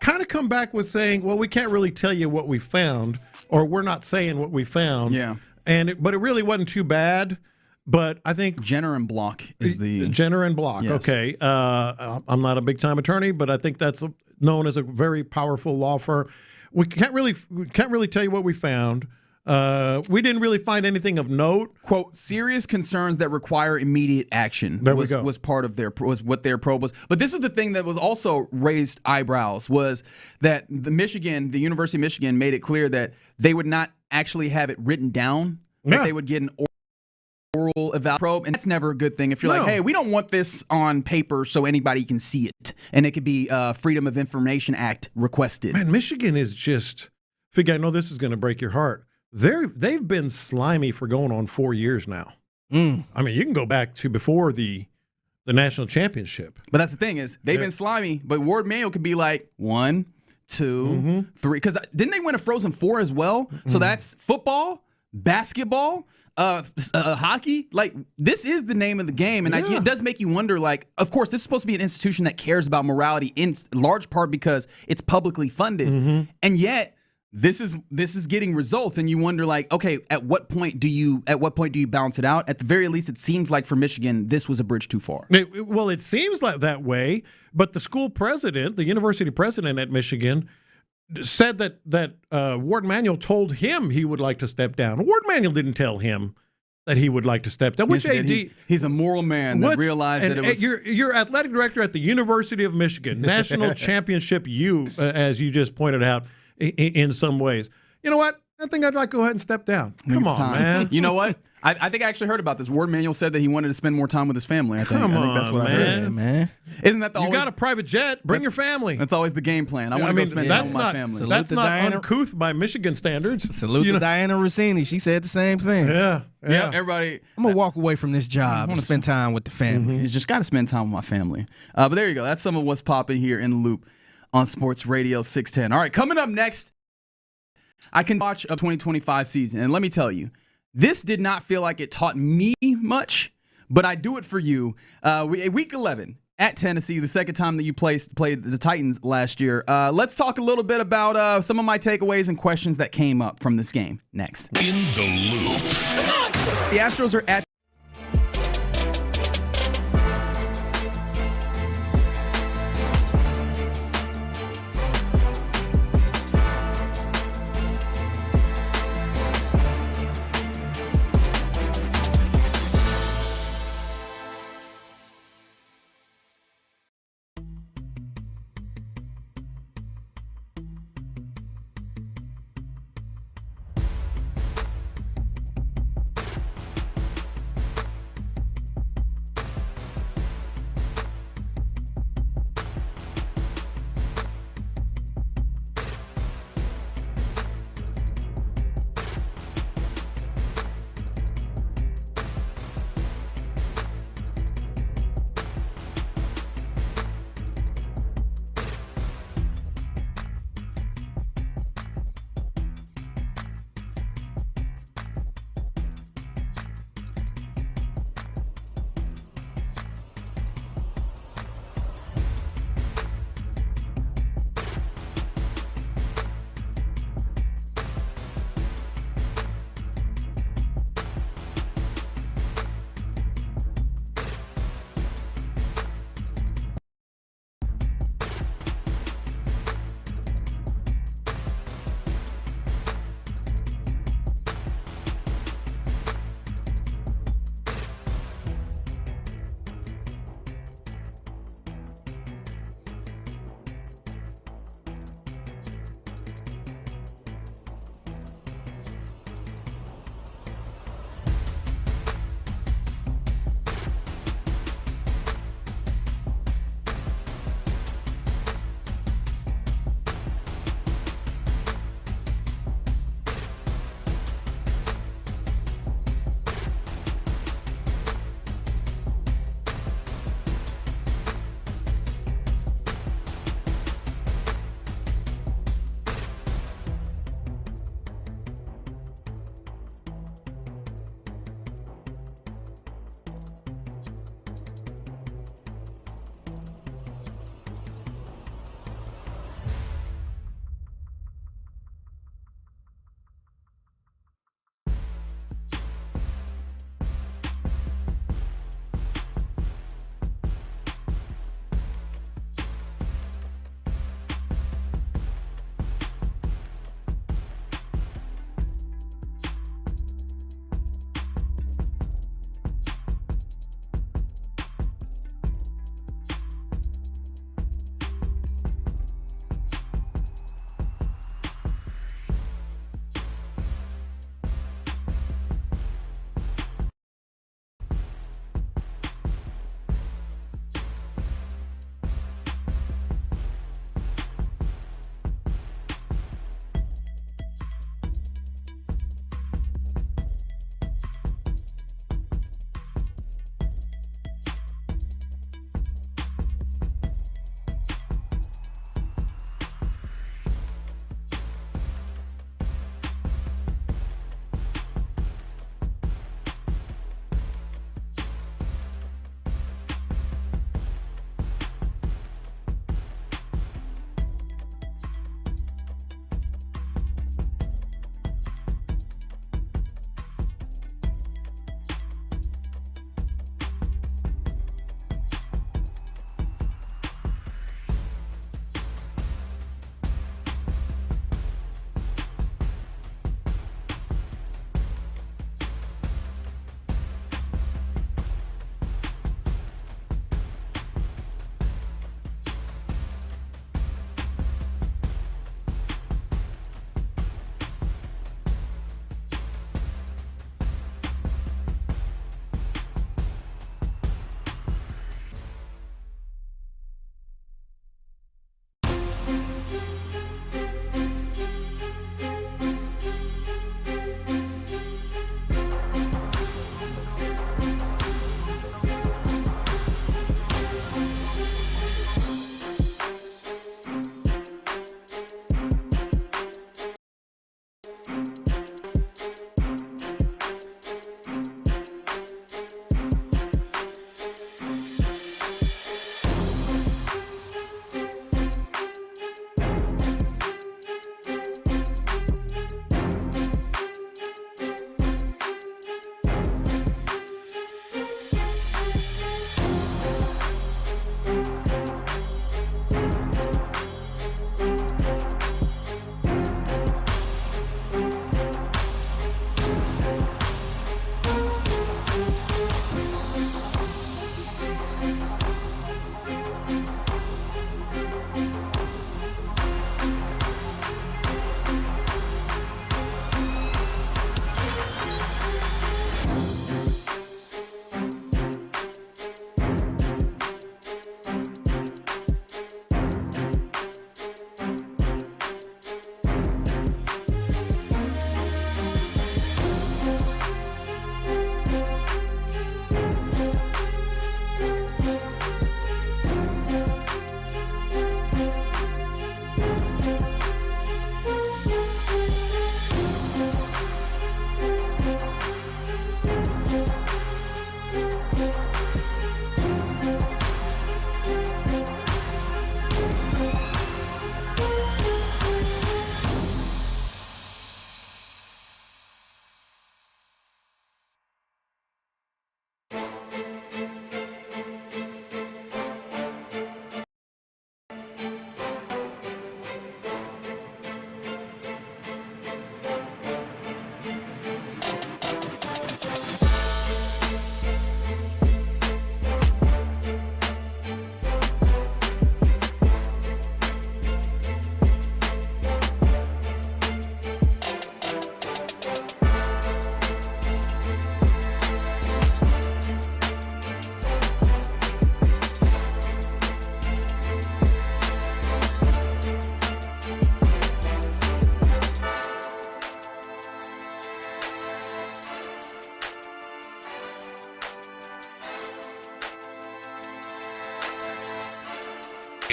kind of come back with saying, well, we can't really tell you what we found, or we're not saying what we found. Yeah. But it really wasn't too bad. But I think Jenner and Block is the Jenner and Block. Yes. Okay, I'm not a big time attorney, but I think that's known as a very powerful law firm. We can't really tell you what we found. We didn't really find anything of note. Quote, serious concerns that require immediate action was part of was what their probe was. But this is the thing that was also raised eyebrows, was that the University of Michigan made it clear that they would not actually have it written down, that they would get an oral eval probe, and that's never a good thing. If you're like, hey, we don't want this on paper so anybody can see it, and it could be Freedom of Information Act requested. Man, Michigan is just, Figgy, I know this is going to break your heart. They've been slimy for going on 4 years now. I mean, you can go back to before the national championship. But that's the thing is, they've been slimy, but Warde Manuel could be like 1, 2, 3. Because didn't they win a Frozen Four as well? So that's football, basketball, hockey. This is the name of the game, and it does make you wonder. Of course, this is supposed to be an institution that cares about morality in large part because it's publicly funded, and yet this is getting results, and you wonder, okay, at what point do you balance it out? At the very least, it seems like for Michigan, this was a bridge too far. Well, it seems like that way, but the school president, the university president at Michigan, said that Warde Manuel told him he would like to step down. Warde Manuel didn't tell him that he would like to step down. Which AD? He's a moral man that realized that it was. You're athletic director at the University of Michigan, national championship as you just pointed out in some ways. You know what? I think I'd like to go ahead and step down. Come on, man. You know what? I think I actually heard about this. Warde Manuel said that he wanted to spend more time with his family. I think that's what I heard. Man. Isn't that you got a private jet? Bring your family. That's always the game plan. I want to go spend time with my family. That's not uncouth by Michigan standards. Salute to Diana Rossini. She said the same thing. Yeah. Everybody. I'm going to walk away from this job and spend time with the family. You just got to spend time with my family. But there you go. That's some of what's popping here in the Loop on Sports Radio 610. All right, coming up next, I can watch a 2025 season, and let me tell you, this did not feel like it taught me much, but I do it for you. Week 11 at Tennessee, the second time that you played the Titans last year. Let's talk a little bit about some of my takeaways and questions that came up from this game next. In the Loop. The Astros are at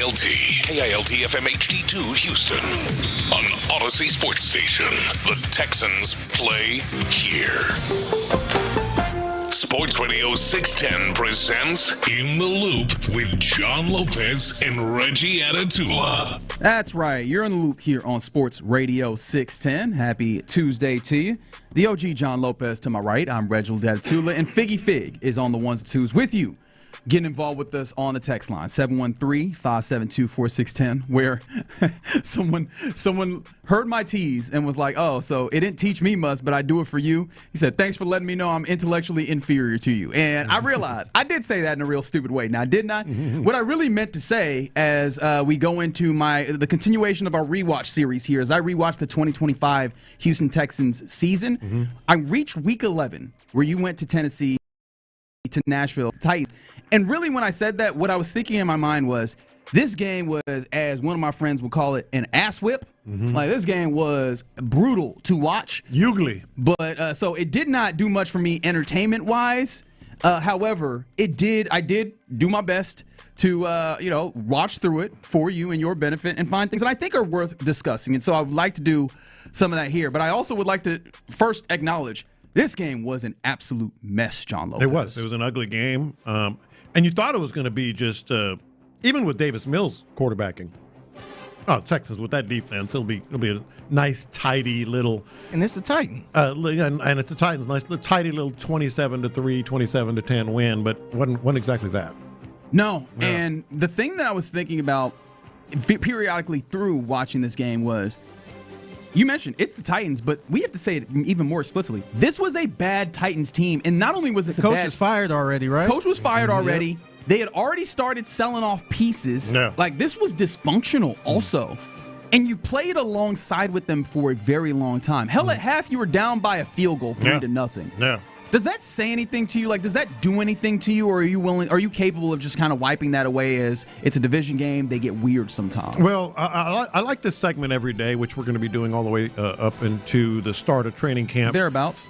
KILT FM HD2 Houston. On Odyssey Sports Station, the Texans play here. Sports Radio 610 presents In the Loop with John Lopez and Reggie Atatula. That's right. You're in the loop here on Sports Radio 610. Happy Tuesday to you. The OG John Lopez to my right. I'm Reginald Atatula, and Figgy Fig is on the ones and twos with you. Getting involved with us on the text line, 713-572-4610, where someone heard my tease and was like, oh, so it didn't teach me much, but I do it for you. He said, thanks for letting me know I'm intellectually inferior to you. And I realized I did say that in a real stupid way. Now, didn't I? What I really meant to say as we go into the continuation of our rewatch series here, as I rewatched the 2025 Houston Texans season, I reached week 11, where you went to Tennessee, to Nashville, Titans. And really, when I said that, what I was thinking in my mind was, this game was, as one of my friends would call it, an ass whip. Like, this game was brutal to watch. Hughley. But so it did not do much for me entertainment-wise. However, I did do my best to watch through it for you and your benefit and find things that I think are worth discussing. And so I would like to do some of that here. But I also would like to first acknowledge this game was an absolute mess, John Lopez. It was. It was an ugly game. And you thought it was going to be just, even with Davis Mills quarterbacking. Oh, Texas, with that defense, it'll be a nice, tidy little. And it's the Titans. And it's the Titans. Nice, little, tidy little 27-3, 27-10 win, but wasn't exactly that. No. And the thing that I was thinking about periodically through watching this game was, you mentioned it's the Titans, but we have to say it even more explicitly. This was a bad Titans team, and not only was this the coach was fired already, right? Coach was fired already. Yep. They had already started selling off pieces. Yeah. Like, this was dysfunctional also. And you played alongside with them for a very long time. Hell, at half, you were down by a field goal, 3-0. Yeah. Does that say anything to you? Like, does that do anything to you, or are you capable of just kind of wiping that away as it's a division game, they get weird sometimes? Well, I like this segment every day, which we're going to be doing all the way up into the start of training camp. Thereabouts.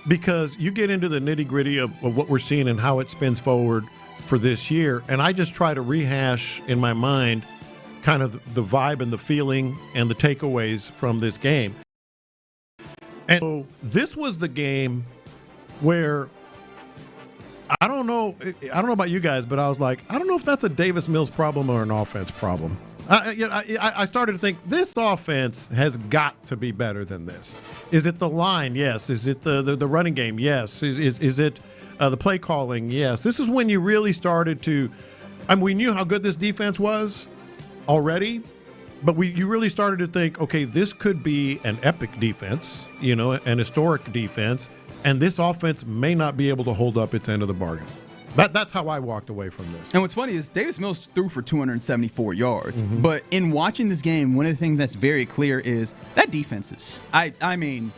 Because you get into the nitty-gritty of what we're seeing and how it spins forward for this year, and I just try to rehash in my mind kind of the vibe and the feeling and the takeaways from this game. And so this was the game where I don't know about you guys, but I was like, I don't know if that's a Davis Mills problem or an offense problem. I started to think this offense has got to be better than this. Is it the line? Yes. Is it the running game? Yes. Is it the play calling? Yes. This is when you really started to. I mean, we knew how good this defense was already, but you really started to think, okay, this could be an epic defense, an historic defense. And this offense may not be able to hold up its end of the bargain. That's how I walked away from this. And what's funny is Davis Mills threw for 274 yards. But in watching this game, one of the things that's very clear is that defense is. I mean,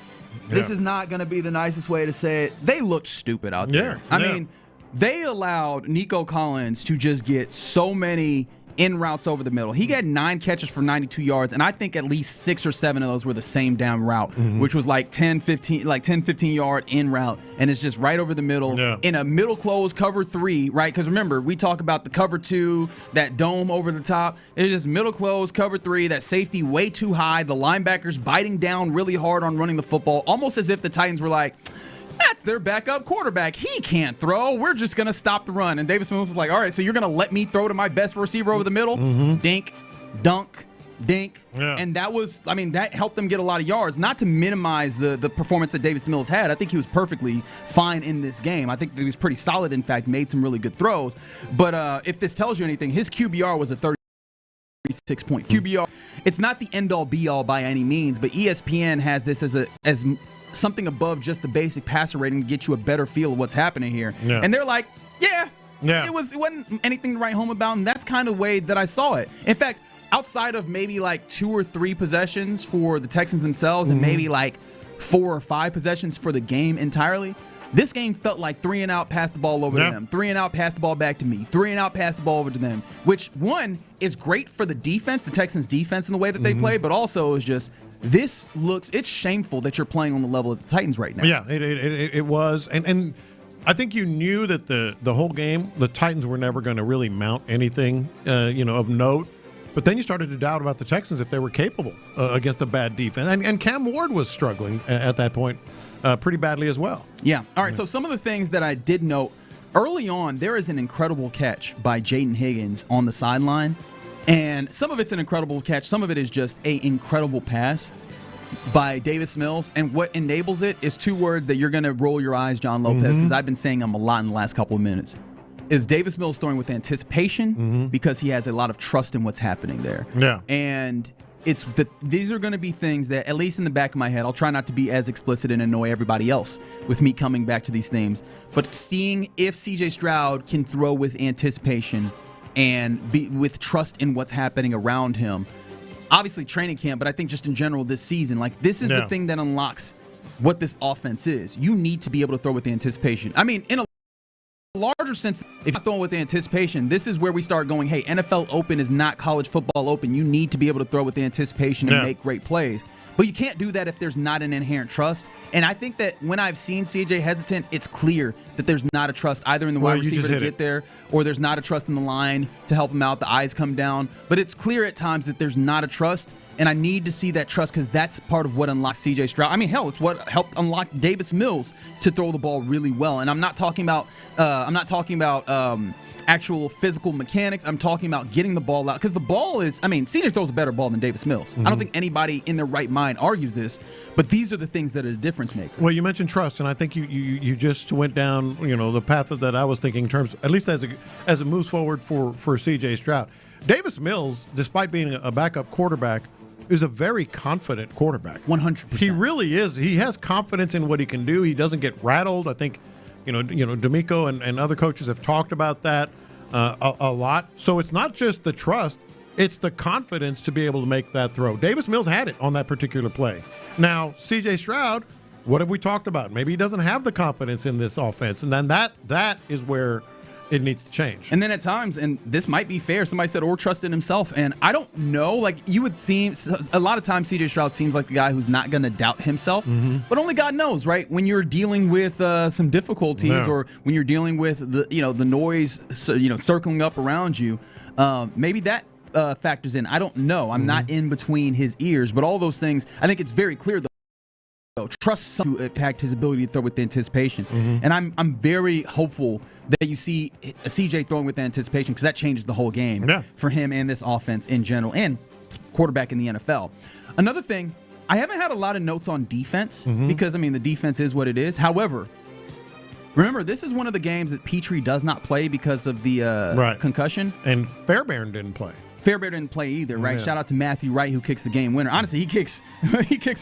this is not going to be the nicest way to say it. They looked stupid out there. I mean, they allowed Nico Collins to just get so many in routes over the middle. He got 9 catches for 92 yards, and I think at least 6 or 7 of those were the same damn route, which was like 10, 15 yard in route, and it's just right over the middle in a middle close cover 3, right? Because remember, we talk about the cover 2, that dome over the top. It's just middle close cover 3, that safety way too high, the linebackers biting down really hard on running the football, almost as if the Titans were like, that's their backup quarterback. He can't throw. We're just going to stop the run. And Davis Mills was like, all right, so you're going to let me throw to my best receiver over the middle? Dink, dunk, dink. And that helped them get a lot of yards. Not to minimize the performance that Davis Mills had. I think he was perfectly fine in this game. I think he was pretty solid, in fact, made some really good throws. But if this tells you anything, his QBR was a 36-point QBR. It's not the end-all, be-all by any means, but ESPN has this as something above just the basic passer rating to get you a better feel of what's happening here. And they're like, it wasn't anything to write home about, and that's kind of the way that I saw it. In fact, outside of maybe like 2 or 3 possessions for the Texans themselves and maybe like 4 or 5 possessions for the game entirely, this game felt like 3 and out, pass the ball over to them, 3 and out, pass the ball back to me, 3 and out, pass the ball over to them, which, one, is great for the defense, the Texans' defense in the way that they play, but also is just, it's shameful that you're playing on the level of the Titans right now. Yeah, it was. And I think you knew that the whole game, the Titans were never going to really mount anything, of note. But then you started to doubt about the Texans if they were capable against a bad defense. And Cam Ward was struggling at that point pretty badly as well. Yeah. All right, so some of the things that I did note, early on, there is an incredible catch by Jaden Higgins on the sideline. And some of it's an incredible catch. Some of it is just an incredible pass by Davis Mills. And what enables it is two words that you're going to roll your eyes, John Lopez, because I've been saying them a lot in the last couple of minutes. Is Davis Mills throwing with anticipation because he has a lot of trust in what's happening there. Yeah. And these are going to be things that, at least in the back of my head, I'll try not to be as explicit and annoy everybody else with me coming back to these things. But seeing if C.J. Stroud can throw with anticipation and be with trust in what's happening around him. Obviously training camp, but I think just in general this season, like this is the thing that unlocks what this offense is. You need to be able to throw with the anticipation. I mean, in a larger sense, if you're throwing with the anticipation, this is where we start going, hey, NFL Open is not college football open. You need to be able to throw with the anticipation and make great plays. But you can't do that if there's not an inherent trust. And I think that when I've seen CJ hesitant, it's clear that there's not a trust either in the wide receiver to get there, or there's not a trust in the line to help him out. The eyes come down. But it's clear at times that there's not a trust. And I need to see that trust because that's part of what unlocks C.J. Stroud. I mean, hell, it's what helped unlock Davis Mills to throw the ball really well. And I'm not talking about actual physical mechanics. I'm talking about getting the ball out because the ball is. I mean, C.J. throws a better ball than Davis Mills. I don't think anybody in their right mind argues this. But these are the things that are the difference maker. Well, you mentioned trust, and I think you just went down the path that I was thinking in terms, at least as it moves forward for C.J. Stroud. Davis Mills, despite being a backup quarterback, is a very confident quarterback. 100%. He really is. He has confidence in what he can do. He doesn't get rattled. I think, D'Amico and other coaches have talked about that a lot. So it's not just the trust, it's the confidence to be able to make that throw. Davis Mills had it on that particular play. Now, C.J. Stroud, what have we talked about? Maybe he doesn't have the confidence in this offense, and then that is where it needs to change. And then at times, and this might be fair, somebody said, or trust in himself. And I don't know, like you would seem, a lot of times CJ Stroud seems like the guy who's not going to doubt himself, but only God knows, right? When you're dealing with some difficulties or when you're dealing with the noise, circling up around you, maybe that factors in. I don't know. I'm not in between his ears, but all those things, I think it's very clear though. Trust to impact his ability to throw with anticipation. And I'm very hopeful that you see a CJ throwing with anticipation because that changes the whole game for him and this offense in general and quarterback in the NFL. Another thing, I haven't had a lot of notes on defense because, the defense is what it is. However, remember, this is one of the games that Petrie does not play because of the concussion. And Fairbairn didn't play. Fairbairn didn't play either, right? Shout out to Matthew Wright, who kicks the game winner. Honestly, he kicks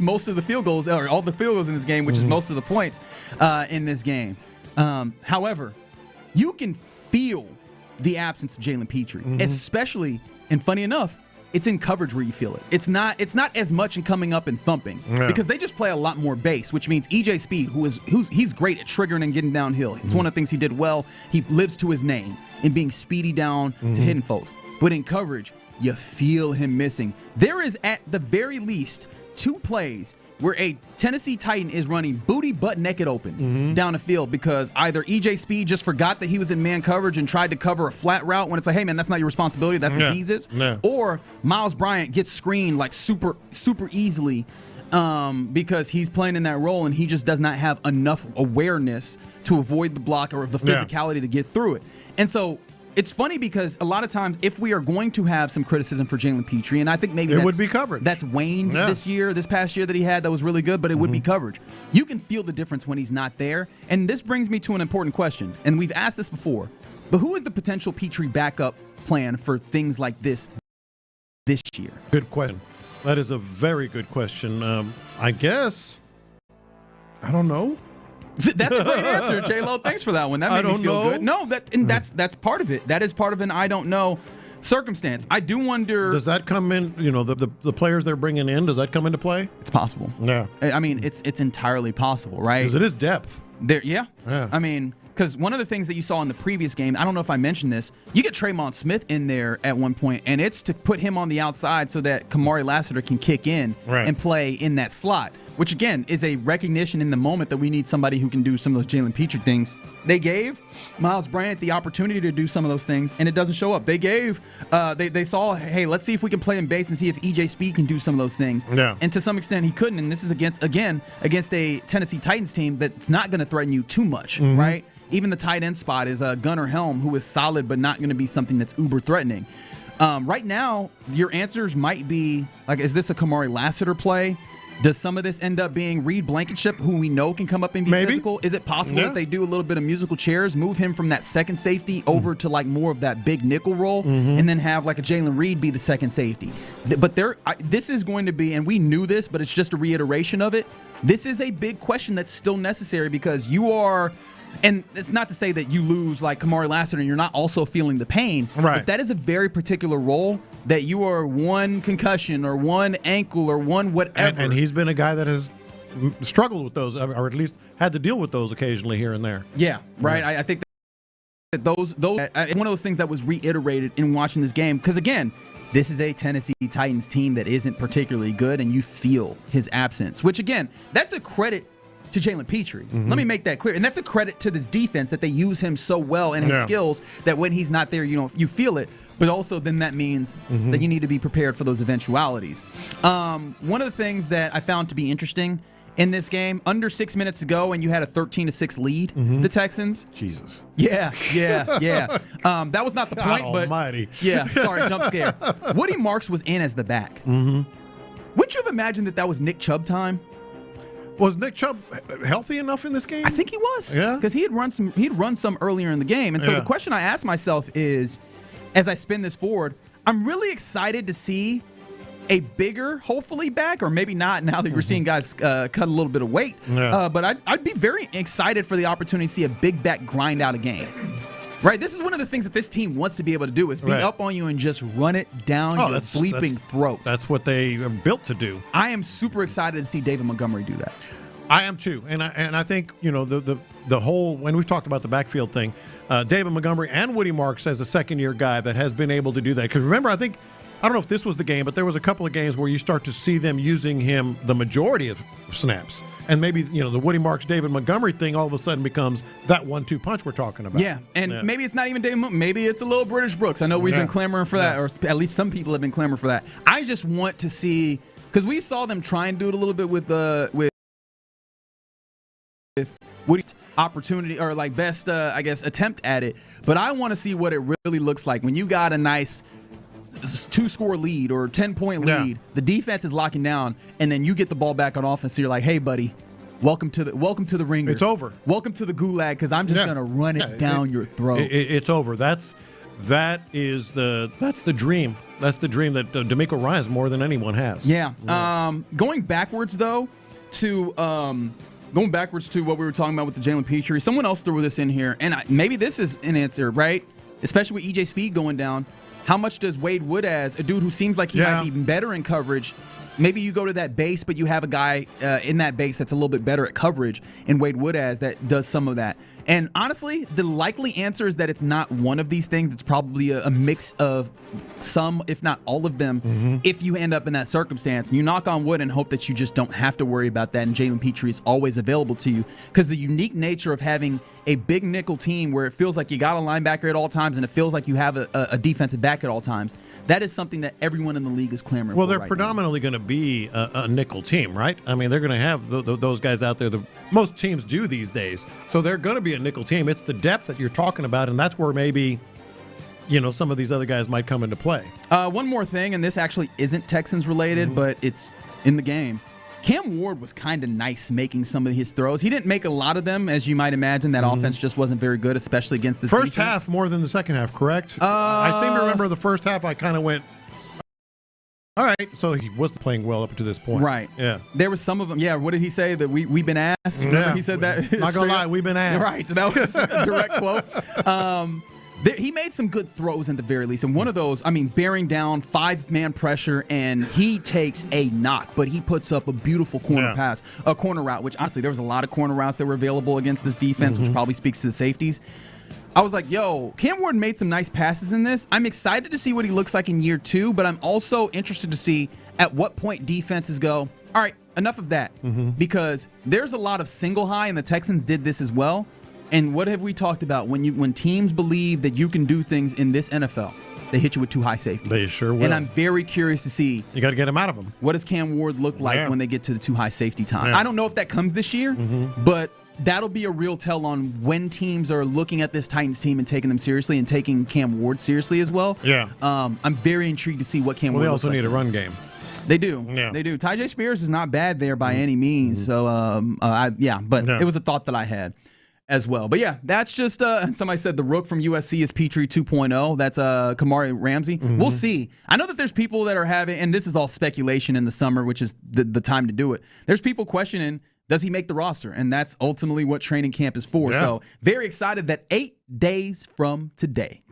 most of the field goals, or all the field goals in this game, which is most of the points in this game. However, you can feel the absence of Jalen Petrie, especially, and funny enough, it's in coverage where you feel it. It's not as much in coming up and thumping because they just play a lot more base, which means EJ Speed, he's great at triggering and getting downhill. It's one of the things he did well. He lives to his name in being speedy down to hitting folks. But in coverage, you feel him missing. There is, at the very least, 2 plays where a Tennessee Titan is running booty butt naked open down the field because either EJ Speed just forgot that he was in man coverage and tried to cover a flat route when it's like, hey, man, that's not your responsibility. That's Aziz's. Or Miles Bryant gets screened like super, super easily because he's playing in that role and he just does not have enough awareness to avoid the block or the physicality to get through it. And so it's funny because a lot of times if we are going to have some criticism for Jalen Petrie, and I think maybe it would be coverage. That's waned this past year that he had that was really good, but it would be coverage. You can feel the difference when he's not there. And this brings me to an important question, and we've asked this before, but who is the potential Petrie backup plan for things like this year? Good question. That is a very good question. I guess, I don't know. That's a great answer, J-Lo. Thanks for that one. That made me feel good. No, that's part of it. That is part of an I don't know circumstance. I do wonder. Does that come in? The players they're bringing in. Does that come into play? It's possible. Yeah. I mean, it's entirely possible, right? Because it is depth. Yeah. I mean, because one of the things that you saw in the previous game, I don't know if I mentioned this, you get Tremont Smith in there at one point, and it's to put him on the outside so that Kamari Lassiter can kick in and play in that slot, which again is a recognition in the moment that we need somebody who can do some of those Jalen Petrie things. They gave Miles Bryant the opportunity to do some of those things, and it doesn't show up. They gave, they saw, hey, let's see if we can play him base and see if EJ Speed can do some of those things. Yeah. And to some extent, he couldn't. And this is against a Tennessee Titans team that's not going to threaten you too much, right? Even the tight end spot is Gunnar Helm, who is solid, but not going to be something that's uber threatening. Right now, your answers might be like, is this a Kamari Lassiter play? Does some of this end up being Reed Blankenship, who we know can come up and be physical? Is it possible if they do a little bit of musical chairs, move him from that second safety over to like more of that big nickel role, and then have like a Jalen Reed be the second safety? But this is going to be, and we knew this, but it's just a reiteration of it. This is a big question that's still necessary because you are. And it's not to say that you lose like Kamari Lassiter and you're not also feeling the pain. Right. But that is a very particular role that you are one concussion or one ankle or one whatever. And he's been a guy that has struggled with those, or at least had to deal with those occasionally here and there. Yeah, right. I think that those one of those things that was reiterated in watching this game. Because again, this is a Tennessee Titans team that isn't particularly good, and you feel his absence. Which again, that's a credit to Jalen Petrie. Let me make that clear. And that's a credit to this defense that they use him so well and his skills that when he's not there, you feel it. But also then that means that you need to be prepared for those eventualities. One of the things that I found to be interesting in this game, under 6 minutes to go, and you had a 13-6 lead, the Texans. Jesus. Yeah. That was not the point, but almighty. Yeah, sorry, jump scare. Woody Marks was in as the back. Wouldn't you have imagined that was Nick Chubb time? Was Nick Chubb healthy enough in this game? I think he was. Yeah, because he had run some earlier in the game, and so the question I asked myself is, as I spin this forward, I'm really excited to see a bigger, hopefully back, or maybe not. Now that we're seeing guys cut a little bit of weight, but I'd be very excited for the opportunity to see a big back grind out a game. Right, this is one of the things that this team wants to be able to do is be up on you and just run it down your bleeping throat. That's what they are built to do. I am super excited to see David Montgomery do that. I am too, and I think the whole, when we've talked about the backfield thing, David Montgomery and Woody Marks as a second-year guy that has been able to do that. Because remember, I don't know if this was the game, but there was a couple of games where you start to see them using him the majority of snaps. And maybe, the Woody Marks, David Montgomery thing all of a sudden becomes that 1-2 punch we're talking about. Yeah, and maybe it's not even David Montgomery. Maybe it's a little British Brooks. I know we've been clamoring for that, or at least some people have been clamoring for that. I just want to see, because we saw them try and do it a little bit with Woody's opportunity, or like best, attempt at it. But I want to see what it really looks like when you got a nice 2-score lead or 10-point lead. The defense is locking down, and then you get the ball back on offense. So you're like, hey, buddy, welcome to the ringer. It's over. Welcome to the gulag, because I'm just gonna run it down your throat. It's over. That's the dream. That's the dream that DeMeco Ryans more than anyone has. Yeah. Going backwards to what we were talking about with the Jalen Petrie. Someone else threw this in here, and maybe this is an answer, right? Especially with EJ Speed going down. How much does Wade Woodaz, a dude who seems like he might be better in coverage, maybe you go to that base, but you have a guy in that base that's a little bit better at coverage, and Wade Woodaz that does some of that. And honestly, the likely answer is that it's not one of these things. It's probably a mix of some, if not all of them, if you end up in that circumstance. And you knock on wood and hope that you just don't have to worry about that, and Jalen Petrie is always available to you. Because the unique nature of having a big nickel team where it feels like you got a linebacker at all times and it feels like you have a defensive back at all times, that is something that everyone in the league is clamoring for. Well, they're predominantly going to be a nickel team, right? I mean, they're going to have those guys out there. Most teams do these days. So they're going to be a nickel team. It's the depth that you're talking about, and that's where maybe some of these other guys might come into play. One more thing, and this actually isn't Texans related, but it's in the game. Cam Ward was kind of nice making some of his throws. He didn't make a lot of them, as you might imagine. That offense just wasn't very good, especially against this first defense. half more than the second half, correct? I seem to remember the first half I kind of went, all right, so he wasn't playing well up to this point. Right. Yeah. There was some of them. Yeah, what did he say? That we've been asked? Remember he said that? Not going to lie, we've been asked. Right, that was a direct quote. He made some good throws at the very least. And one of those, bearing down 5-man pressure, and he takes a knock, but he puts up a beautiful corner pass, a corner route, which honestly, there was a lot of corner routes that were available against this defense, which probably speaks to the safeties. I was like, Cam Ward made some nice passes in this. I'm excited to see what he looks like in year 2, but I'm also interested to see at what point defenses go, All right, enough of that. Because there's a lot of single high, and the Texans did this as well. And what have we talked about? When teams believe that you can do things in this NFL, they hit you with 2 high safeties. They sure will. And I'm very curious to see. You got to get them out of them. What does Cam Ward look like when they get to the 2 high safety time? Yeah. I don't know if that comes this year, but that'll be a real tell on when teams are looking at this Titans team and taking them seriously and taking Cam Ward seriously as well. Yeah. I'm very intrigued to see what Cam Ward looks like. They also need a run game. They do. Yeah. They do. Tajay Spears is not bad there by any means. So, it was a thought that I had as well. But yeah, that's just somebody said the rook from USC is Petrie 2.0. That's Kamari Ramsey. We'll see. I know that there's people that are having, and this is all speculation in the summer, which is the time to do it. There's people questioning, does he make the roster? And that's ultimately what training camp is for. Yeah. So very excited that 8 days from today,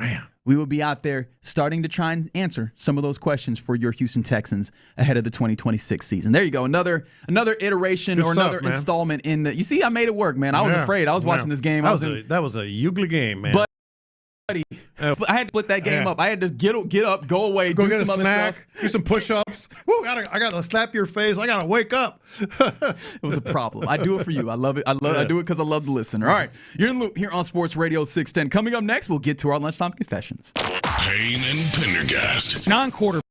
we will be out there starting to try and answer some of those questions for your Houston Texans ahead of the 2026 season. There you go. Another iteration Good or stuff, another man. installment in the. You see, I made it work, man. I was afraid. I was watching this game. That was a Hughley game, man. But I had to split that game up. I had to get up, go away, Go do get some a other snack, stuff. do some push-ups. Woo, I gotta slap your face. I gotta wake up. It was a problem. I do it for you. I love it. I do it because I love the listener. All right, you're in the loop here on Sports Radio 610. Coming up next, we'll get to our lunchtime confessions. Payne and Pendergast. Non-quarter.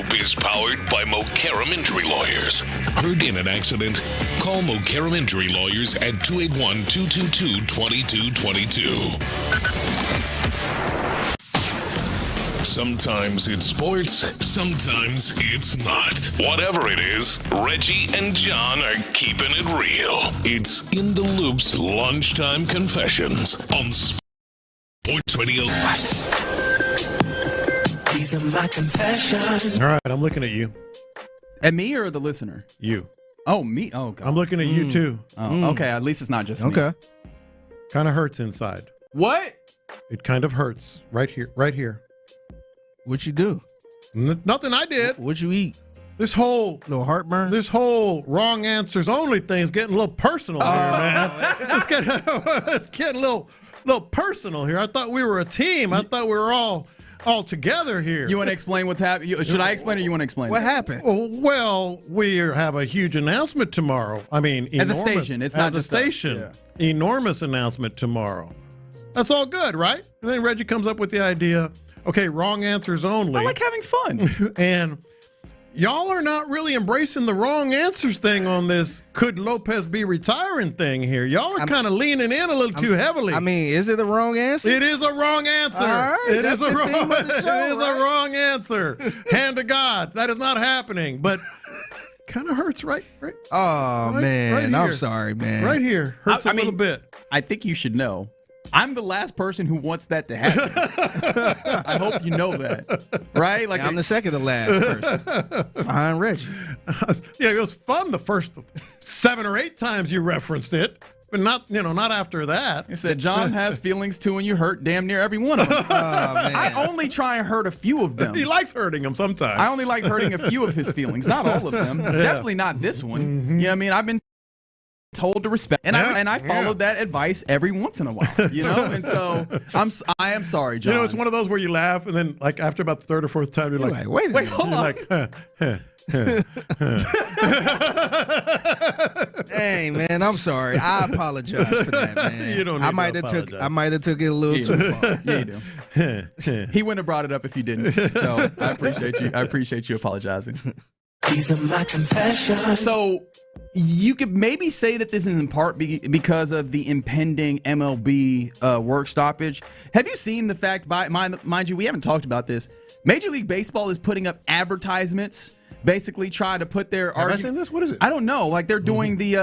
Loop is powered by Mokaram Injury Lawyers. Hurt in an accident? Call Mokaram Injury Lawyers at 281-222-2222. Sometimes it's sports, sometimes it's not. Whatever it is, Reggie and John are keeping it real. It's In the Loop's Lunchtime Confessions on Sports Radio. These are my confessions. All right, I'm looking at you. At me or the listener? You. Oh, me? Oh, God. I'm looking at you, too. Oh, okay, at least it's not just me. Okay. Kind of hurts inside. What? It kind of hurts right here. Right here. What you do? Nothing I did. What you eat? This whole little heartburn. This whole wrong answers only thing is getting a little personal here, man. It's getting a little personal here. I thought we were a team. I thought we were all together here. You want to explain what's happening? Should I explain or you want to explain? What happened? Well, we have a huge announcement tomorrow. I mean, as a station. It's not just a station. Enormous announcement tomorrow. That's all good, right? And then Reggie comes up with the idea. Okay, wrong answers only. I like having fun. And y'all are not really embracing the wrong answers thing on this could Lopez be retiring thing here. Y'all are kind of leaning in a little too heavily. I mean, is it a wrong answer? It is a wrong answer. All right, it is a wrong answer. Hand to God. That is not happening. But kind of hurts, right? Oh, man. Right I'm sorry, man. Right here. Hurts a little bit. I think you should know. I'm the last person who wants that to happen. I hope you know that, right? Like I'm the second to last person behind Reggie. Yeah, it was fun the first 7 or 8 times you referenced it, but not after that. It said John has feelings too, and you hurt damn near every one of them. I only try and hurt a few of them. He likes hurting them sometimes. I only like hurting a few of his feelings, not all of them. Yeah. Definitely not this one. Mm-hmm. You know what I mean? I've been told to respect, and I followed that advice every once in a while, and so I am sorry, John. It's one of those where you laugh, and then like after about the 3rd or 4th time, you're like wait, hold on. Hey man, I'm sorry. I apologize for that, man. You don't need I might have took it a little too far. Yeah, you do. He wouldn't have brought it up if you didn't. So I appreciate you apologizing. These are my confessions. So you could maybe say that this is in part because of the impending MLB work stoppage. Have you seen the fact, mind you, we haven't talked about this, Major League Baseball is putting up advertisements, basically trying to put their Have I seen this? What is it? I don't know. Like they're doing the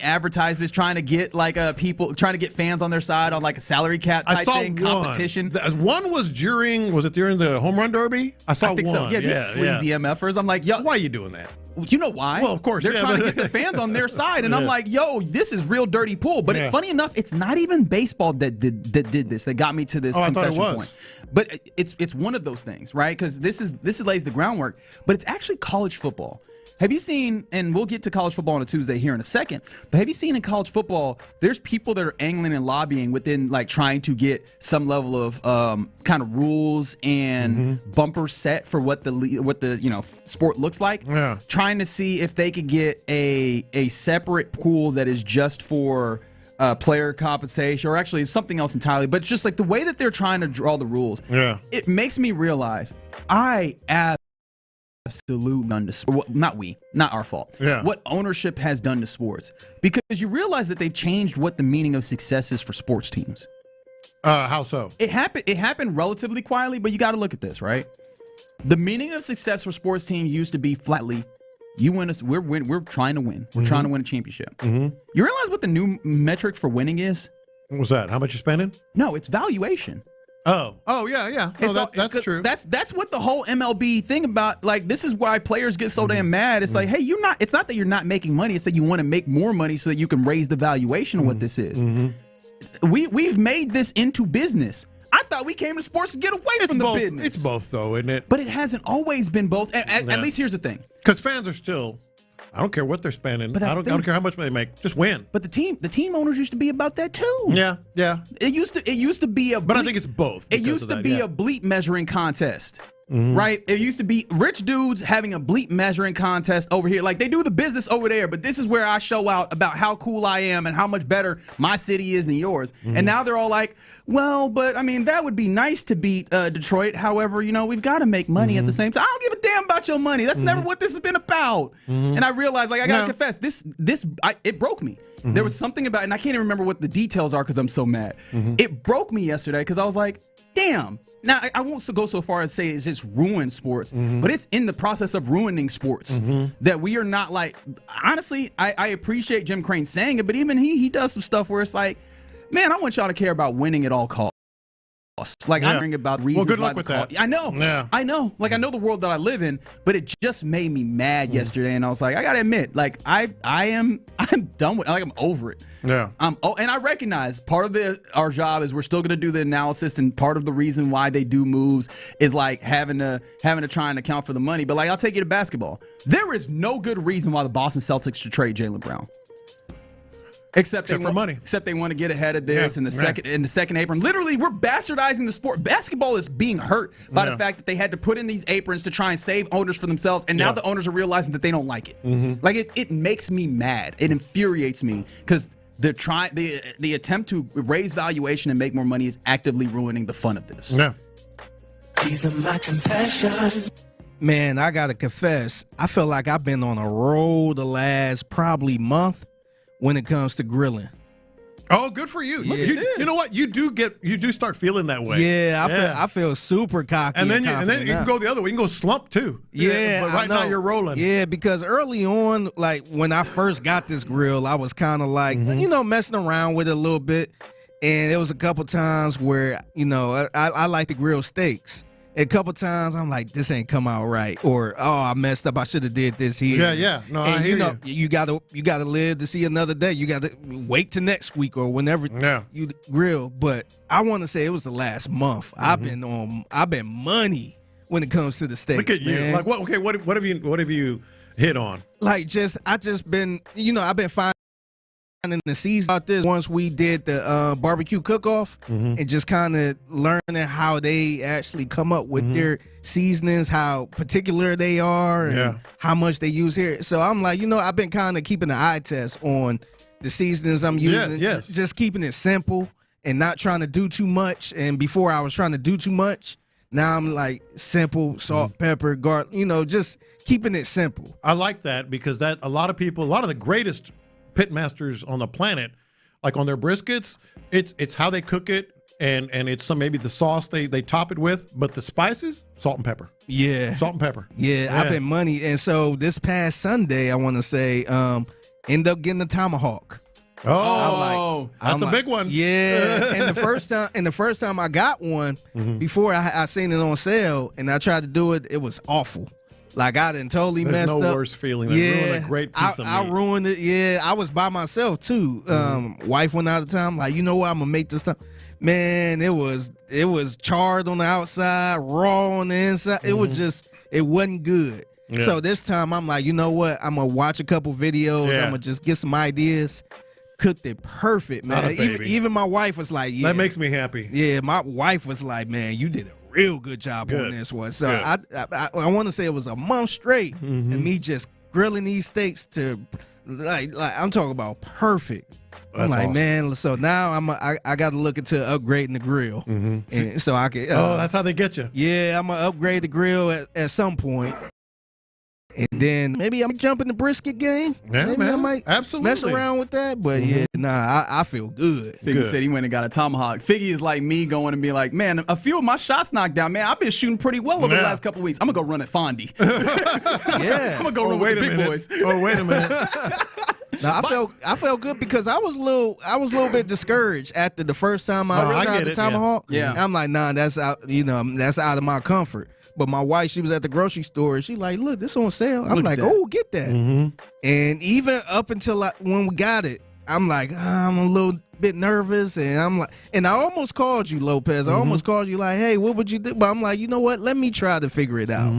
advertisements, trying to get trying to get fans on their side on like a salary cap type thing, competition. One was during the home run derby? I think one. So. Yeah, these sleazy MFers. I'm like, yo, why are you doing that? You know why? Well, of course. They're trying to get the fans on their side. And I'm like, yo, this is real dirty pool. But funny enough, it's not even baseball that did this, that got me to this confession point. But it's one of those things, right? Because this lays the groundwork. But it's actually college football. Have you seen, and we'll get to college football on a Tuesday here in a second, but have you seen in college football, there's people that are angling and lobbying within, like, trying to get some level of kind of rules and bumper set for what the sport looks like. Yeah. Trying to see if they could get a separate pool that is just for player compensation, or actually something else entirely. But just like the way that they're trying to draw the rules, it makes me realize absolutely done to sports. Not our fault. Yeah. What ownership has done to sports, because you realize that they've changed what the meaning of success is for sports teams. How so? It happened relatively quietly, but you got to look at this, right? The meaning of success for sports teams used to be flatly, you win us. We're trying to win. We're trying to win a championship. You realize what the new metric for winning is? What's that? How much you spending? No, it's valuation. Oh, yeah. No, that's true. That's what the whole MLB thing about, like, this is why players get so damn mad. It's like, hey, it's not that you're not making money. It's that you want to make more money so that you can raise the valuation of what this is. We've made this into business. I thought we came to sports to get away from the business. It's both, though, isn't it? But it hasn't always been both. At least here's the thing. Because fans are still, I don't care what they're spending. I don't care how much they make. Just win. But the team owners used to be about that too. Yeah. It used to be a. But I think it's both. It used to be a bleep measuring contest. Right? It used to be rich dudes having a bleep measuring contest over here. Like, they do the business over there, but this is where I show out about how cool I am and how much better my city is than yours. And now they're all like, well, but I mean, that would be nice to beat Detroit. However, we've got to make money at the same time. I don't give a damn about your money. That's never what this has been about. And I realized, like, I got to confess, it broke me. There was something about it, and I can't even remember what the details are because I'm so mad. It broke me yesterday because I was like, damn. Now, I won't go so far as say it's just ruined sports, but it's in the process of ruining sports that we are not like, honestly, I appreciate Jim Crane saying it, but even he does some stuff where it's like, man, I want y'all to care about winning at all costs. Like, I'm hearing about reasons. Well, good luck with that. I know. Yeah. I know. Like, I know the world that I live in, but it just made me mad yesterday. And I was like, I got to admit, like, I'm done with it. Like, I'm over it. Yeah. And I recognize part of our job is we're still going to do the analysis. And part of the reason why they do moves is like having to try and account for the money. But like, I'll take you to basketball. There is no good reason why the Boston Celtics should trade Jaylen Brown. Except for money. Except they want to get ahead of this in the second apron. Literally, we're bastardizing the sport. Basketball is being hurt by the fact that they had to put in these aprons to try and save owners for themselves, and now the owners are realizing that they don't like it. Like, it makes me mad. It infuriates me because the attempt to raise valuation and make more money is actively ruining the fun of this. Yeah. These are my confessions. Man, I gotta confess, I feel like I've been on a roll the last probably month when it comes to grilling. Oh, good for you. Yeah. You know what? You do start feeling that way. Yeah, I feel super cocky. And then you can go the other way. You can go slump too. Yeah, but right now you're rolling. Yeah, because early on, like when I first got this grill, I was kind of like, messing around with it a little bit. And there was a couple times where, I like to grill steaks. A couple times I'm like, this ain't come out right, or I messed up. I should have did this here. Yeah. No, and I hear you gotta live to see another day. You gotta wait till next week or whenever you grill. But I want to say it was the last month. I've been money when it comes to the steaks. Look at you. Like what? Okay, what have you hit on? Like I've been finding in the season about this once we did the barbecue cook-off and just kind of learning how they actually come up with their seasonings, how particular they are, and how much they use here. So I'm like, I've been kind of keeping an eye test on the seasonings I'm using, just keeping it simple and not trying to do too much. And before I was trying to do too much. Now I'm like simple, salt, pepper, garlic, just keeping it simple. I like that because a lot of the greatest pitmasters on the planet, like on their briskets, it's how they cook it, and it's maybe the sauce they top it with, but the spices, salt and pepper. Yeah, salt and pepper. Yeah, I've been money, and so this past Sunday, I want to say, end up getting the tomahawk. That's a big one. Yeah, and the first time I got one, before I seen it on sale, and I tried to do it, it was awful. Like, I done totally messed up. There's no worse feeling than ruining a great piece of meat. I ruined it. Yeah, I was by myself too. Wife went out of town. Like, you know what? I'm gonna make this stuff. Man, it was charred on the outside, raw on the inside. It wasn't good. Yeah. So this time I'm like, you know what? I'm gonna watch a couple videos. I'm gonna just get some ideas. Cooked it perfect, man. Even my wife was like, that makes me happy. Yeah, my wife was like, man, you did a real good job on this one. So I want to say it was a month straight and me just grilling these steaks to like I'm talking about perfect. I'm like, awesome. Man, so now I got to look into upgrading the grill, and so I can. That's how they get you. Yeah, I'm gonna upgrade the grill at some point. And then maybe I'm jumping the brisket game. Yeah, maybe man. I might mess around with that. But I feel good. Figgy said he went and got a tomahawk. Figgy is like me going and be like, man, a few of my shots knocked down. Man, I've been shooting pretty well over the last couple weeks. I'm going to go run at Fondy. I'm going to go run with the big boys. Oh, wait a minute. No, I felt good because I was a little bit discouraged after the first time I tried the tomahawk. Yeah. I'm like, nah, that's out. That's out of my comfort. But my wife, she was at the grocery store, and she like, look, this on sale. I'm like, oh, get that. And even up until when we got it, I'm like, I'm a little bit nervous, and I'm like, and I almost called you, Lopez. I almost called you like, hey, what would you do? But I'm like, you know what? Let me try to figure it out.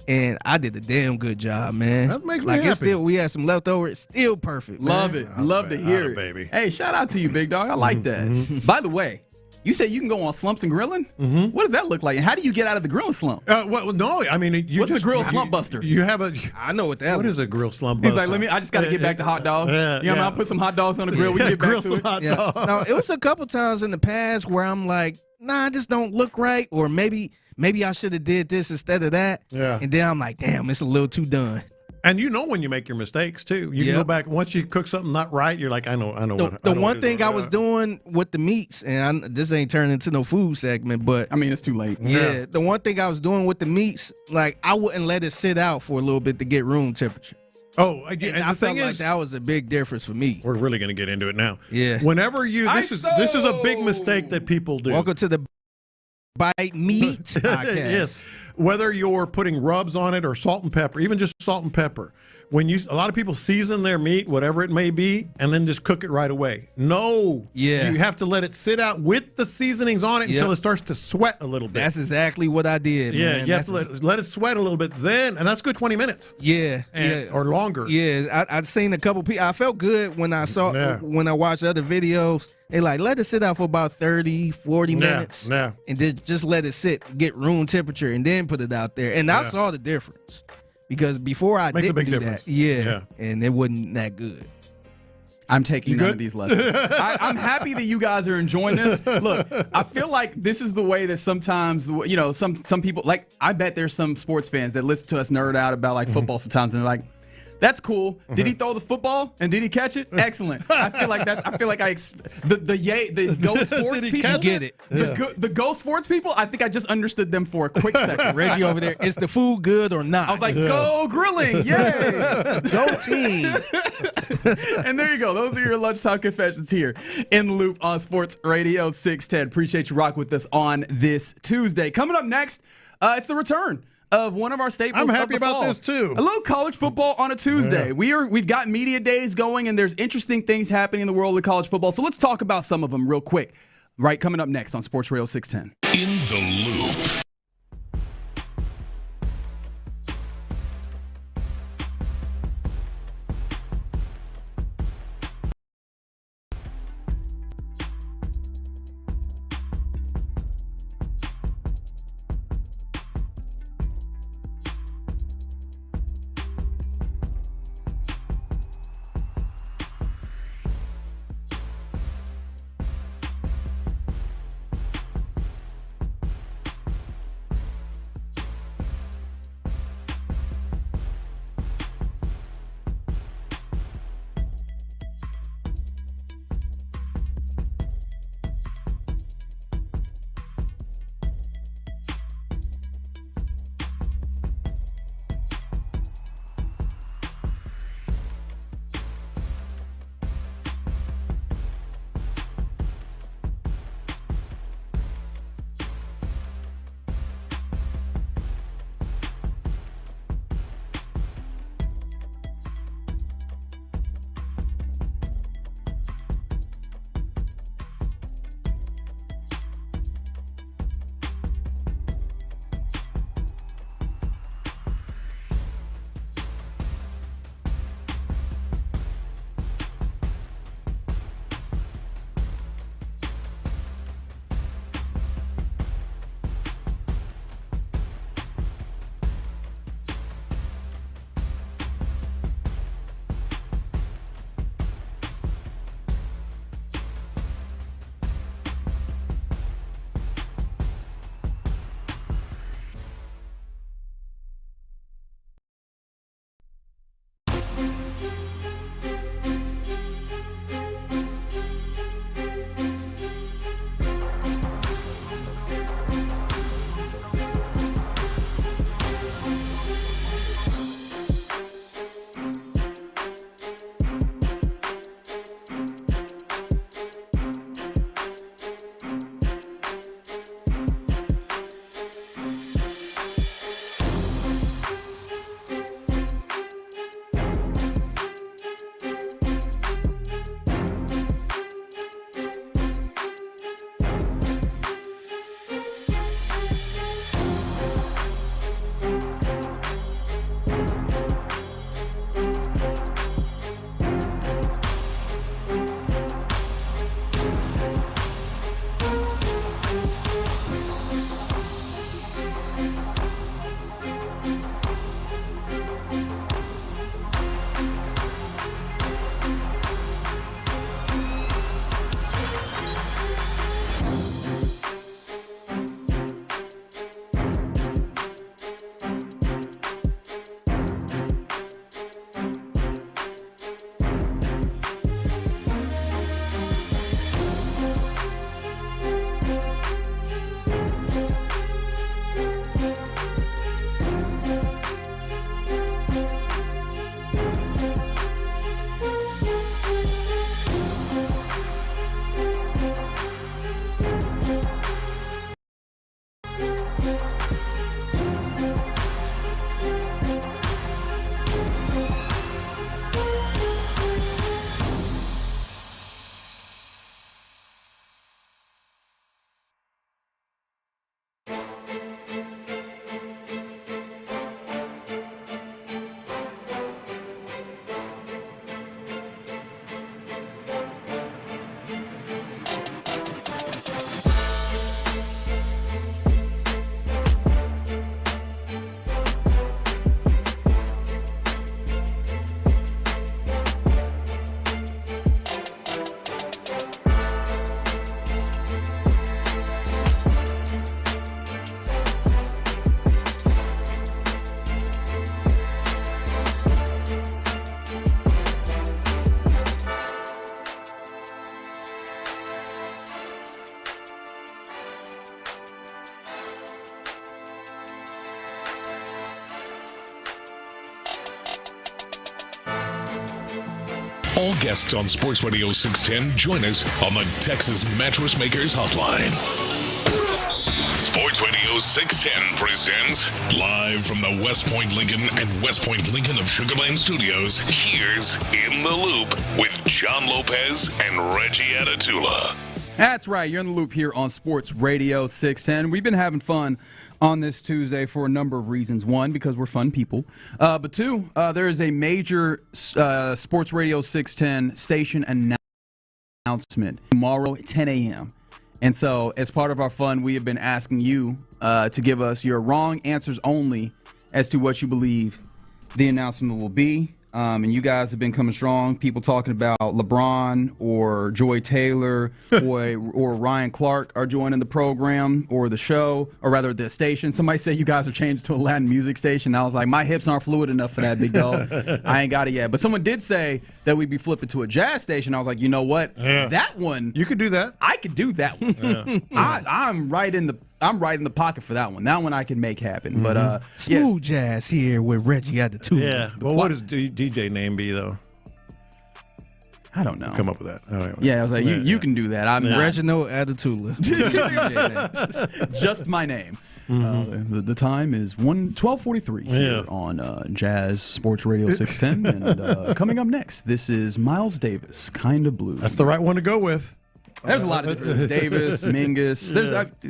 And I did a damn good job, man. That makes me happy. It's still, we had some leftover. It's still perfect. Love man. it. Love to hear it, baby. Hey, shout out to you, big dog. I like that. By the way, You said you can go on slumps and grilling? Mm-hmm. What does that look like? And how do you get out of the grilling slump? Well, no, I mean, what's the grill slump buster? You have a. I know what that. What is a grill slump buster? He's like, I just got to get back to hot dogs. I'll put some hot dogs on the grill. We can get back to it. Hot dogs. No, it was a couple times in the past where I'm like, nah, this don't look right, or maybe I should have did this instead of that. Yeah. And then I'm like, damn, it's a little too done. And you know when you make your mistakes too. You can go back once you cook something not right. You're like, I know. The one thing I was doing with the meats, and this ain't turning into no food segment, but I mean it's too late. Yeah, the one thing I was doing with the meats, like I wouldn't let it sit out for a little bit to get room temperature. Oh, and I felt like that was a big difference for me. We're really going to get into it now. Yeah. Whenever this is a big mistake that people do. Welcome to the Bite Meat podcast. Yes. Whether you're putting rubs on it or salt and pepper, even just salt and pepper. A lot of people season their meat, whatever it may be, and then just cook it right away. No. Yeah. You have to let it sit out with the seasonings on it until it starts to sweat a little bit. That's exactly what I did, yeah, man. You have to let it sweat a little bit then, and that's good 20 minutes. Yeah. Or longer. Yeah. I'd seen a couple people. I felt good when I watched other videos. They let it sit out for about 30, 40 minutes. Yeah. And then just let it sit, get room temperature, and then put it out there. And I saw the difference. Because before I didn't do that, and it wasn't that good. I'm taking none of these lessons. I'm happy that you guys are enjoying this. Look, I feel like this is the way that sometimes, some people, like I bet there's some sports fans that listen to us nerd out about like football sometimes, and they're like, that's cool. Did he throw the football and did he catch it? Excellent. I feel like the Go Sports people get it. The Go Sports people. I think I just understood them for a quick second. Reggie over there. Is the food good or not? I was like, go grilling, yay! Go team. And there you go. Those are your lunchtime confessions here in the Loop on Sports Radio 610. Appreciate you rocking with us on this Tuesday. Coming up next, it's the return of one of our staples. I'm happy about this too. A little college football on a Tuesday. Yeah. We've got media days going, and there's interesting things happening in the world of college football. So let's talk about some of them real quick. Right, coming up next on Sports Radio 610. In the Loop. All guests on Sports Radio 610 join us on the Texas Mattress Makers Hotline. Sports Radio 610 presents, live from the West Point Lincoln and West Point Lincoln of Sugar Land Studios, here's In the Loop with John Lopez and Reggie Atatula. That's right. You're in the loop here on Sports Radio 610. We've been having fun on this Tuesday for a number of reasons. One, because we're fun people. But two, there is a major Sports Radio 610 station announcement tomorrow at 10 a.m. And so as part of our fun, we have been asking you to give us your wrong answers only as to what you believe the announcement will be. And you guys have been coming strong. People talking about LeBron or Joy Taylor or Ryan Clark are joining the program or the show, or rather the station. Somebody said you guys are changed to a Latin music station. I was like, my hips aren't fluid enough for that, big dog. I ain't got it yet. But someone did say that we'd be flipping to a jazz station. I was like, you know what? Yeah. That one. You could do that. I could do that one. Yeah. I'm right in the pocket for that one. That one I can make happen. Mm-hmm. But Smooth Jazz here with Reggie Atatula. Yeah. Well, what does DJ name be though? I don't know. Come up with that. Right. Yeah, I was like, you can do that. I'm Reginald Atatula. Just my name. Mm-hmm. The time is 12:43 here on Jazz Sports Radio 610. And coming up next, this is Miles Davis, Kinda Blue. That's the right one to go with. There's a lot of different Davis, Mingus.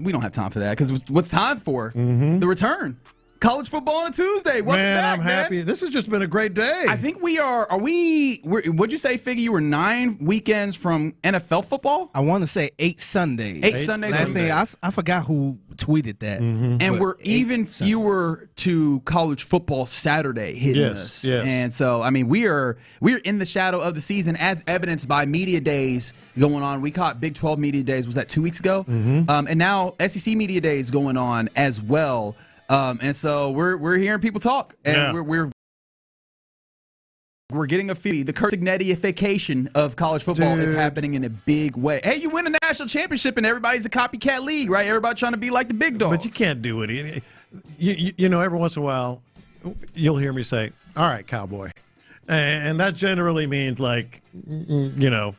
We don't have time for that because what's time for? Mm-hmm. The return. College football on a Tuesday. Welcome back, I'm happy. This has just been a great day. I think we are. What'd you say, Figgy? You were 9 weekends from NFL football? I want to say 8 Sundays. 8 Sundays. Last thing, I forgot who tweeted that. Mm-hmm. And we're even fewer to college football Saturday hitting us. Yes. And so, I mean, we're in the shadow of the season as evidenced by media days going on. We caught Big 12 media days. Was that 2 weeks ago? Mm-hmm. And now SEC media days going on as well. And so we're hearing people talk, and we're getting a feel. The Kurt Signetti-ification of college football is happening in a big way. Hey, you win a national championship, and everybody's a copycat league, right? Everybody trying to be like the big dogs. But you can't do it. You know, every once in a while, you'll hear me say, "All right, cowboy," and that generally means like, you know,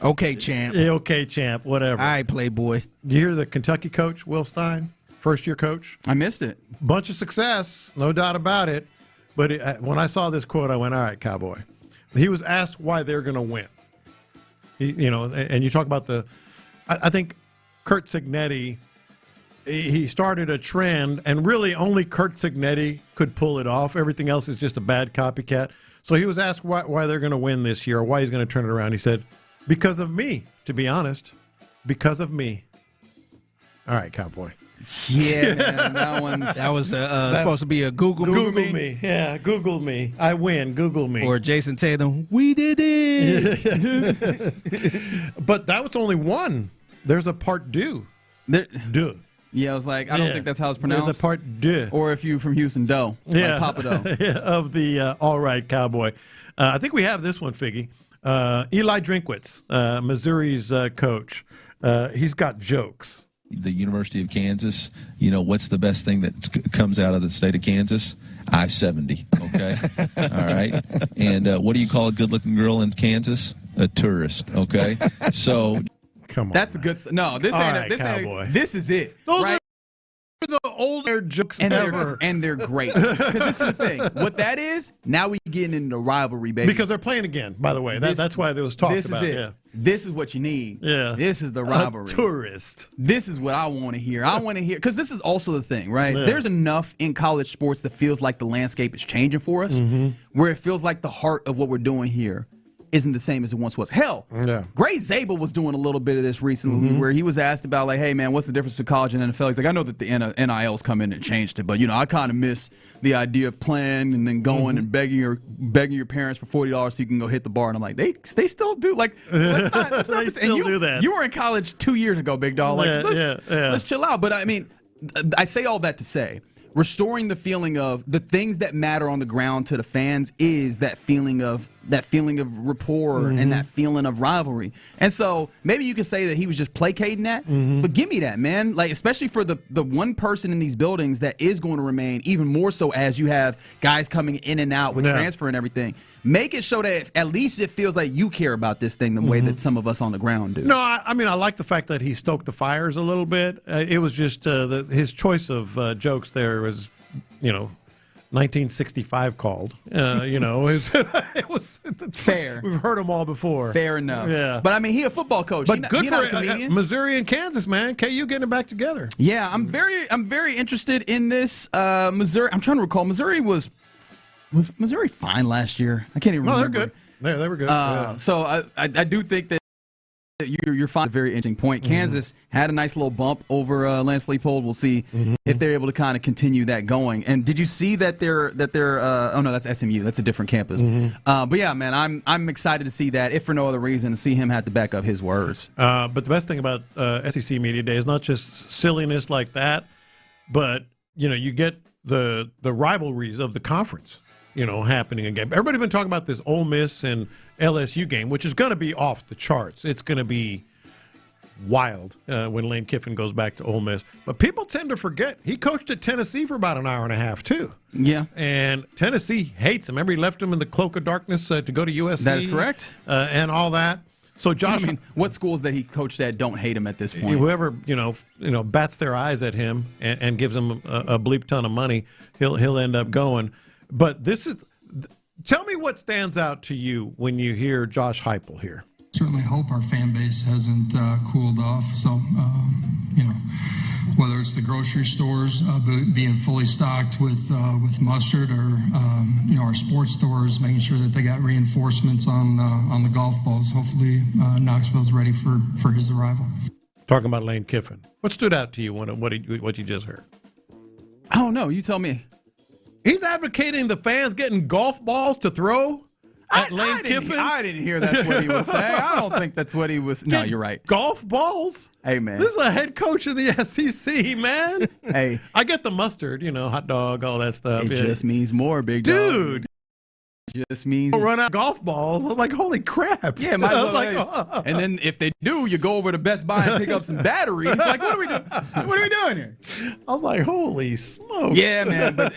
okay, champ. Okay, champ. Whatever. All right, playboy. Do you hear the Kentucky coach, Will Stein? First-year coach. I missed it. Bunch of success, no doubt about it. But when I saw this quote, I went, all right, cowboy. He was asked why they're going to win. And you talk about I think Kurt Signetti, he started a trend, and really only Kurt Signetti could pull it off. Everything else is just a bad copycat. So he was asked why they're going to win this year, or why he's going to turn it around. He said, because of me, to be honest. Because of me. All right, cowboy. Yeah, man, that was supposed to be a Google me. Yeah, Google me. I win. Google me. Or Jason Tatum. We did it. But that was only one. There's a part deux. Deux. Yeah, I was like, I don't think that's how it's pronounced. There's a part deux. Or if you from Houston, dough. Yeah. Like Papa Dough. Of the All Right Cowboy. I think we have this one, Figgy. Eli Drinkwitz, Missouri's coach. He's got jokes. The University of Kansas, you know, what's the best thing that comes out of the state of Kansas? I-70, okay? All right? And what do you call a good-looking girl in Kansas? A tourist, okay? So... Come on. That's a good... No, this ain't... This is it. Those right? are the older jokes ever. And they're great. Because this is the thing. What that is, now we getting into rivalry, baby. Because they're playing again, by the way. That's why there was talk about it. This is it. Yeah. This is what you need. Yeah. This is the rivalry. A tourist. This is what I want to hear. I want to hear, because this is also the thing, right? Yeah. There's enough in college sports that feels like the landscape is changing for us, where it feels like the heart of what we're doing here isn't the same as it once was. Hell, Gray Zabel was doing a little bit of this recently where he was asked about, like, hey, man, what's the difference to college and NFL? He's like, I know that the NILs come in and changed it, but, you know, I kind of miss the idea of playing and then going and begging your parents for $40 so you can go hit the bar. And I'm like, they still do. Like, let's not do that. You were in college 2 years ago, big dog. Like, let's chill out. But, I mean, I say all that to say, restoring the feeling of the things that matter on the ground to the fans is that feeling of feeling of rapport and that feeling of rivalry. And so maybe you could say that he was just placating that, but give me that, man. Like, especially for the one person in these buildings that is going to remain, even more so as you have guys coming in and out with transfer and everything. Make it show that at least it feels like you care about this thing the way that some of us on the ground do. No, I mean, I like the fact that he stoked the fires a little bit. It was just his choice of jokes there was, 1965 called. It was fair. We've heard them all before. Fair enough. Yeah. But I mean, he a football coach. But good he for not a comedian. Missouri and Kansas, man. KU getting it back together. Yeah, I'm very interested in this. Missouri. I'm trying to recall. Missouri was Missouri fine last year? I can't even remember. No, they're good. They were good. So I do think that you're fine. A very interesting point. Kansas had a nice little bump over Lance Leipold. We'll see if they're able to kind of continue that going. And did you see that they're oh no, that's SMU. That's a different campus. But yeah, man, I'm excited to see that, if for no other reason, to see him have to back up his words. But the best thing about SEC Media Day is not just silliness like that, but you get the rivalries of the conference. Happening again. Everybody's been talking about this Ole Miss and LSU game, which is going to be off the charts. It's going to be wild when Lane Kiffin goes back to Ole Miss. But people tend to forget he coached at Tennessee for about an hour and a half, too. Yeah. And Tennessee hates him. Remember, he left him in the cloak of darkness to go to USC? That is correct. And all that. So Josh, what schools that he coached at don't hate him at this point? Whoever bats their eyes at him and gives him a bleep ton of money, he'll end up going. But tell me what stands out to you when you hear Josh Heupel here. Certainly hope our fan base hasn't cooled off. So, whether it's the grocery stores being fully stocked with mustard, or our sports stores making sure that they got reinforcements on the golf balls. Hopefully, Knoxville's ready for his arrival. Talking about Lane Kiffin, what stood out to you what you just heard? I don't know. You tell me. He's advocating the fans getting golf balls to throw at Lane Kiffin. I didn't hear that's what he was saying. I don't think that's what he was. No, you're right. Golf balls? Hey, man. This is a head coach of the SEC, man. Hey. I get the mustard, hot dog, all that stuff. It just means more, big dog. Dude. Just means run out of golf balls. I was like, holy crap. Yeah, might as well. And then if they do, you go over to Best Buy and pick up some batteries. Like, what are we doing? What are we doing here? I was like, holy smokes. Yeah, man. But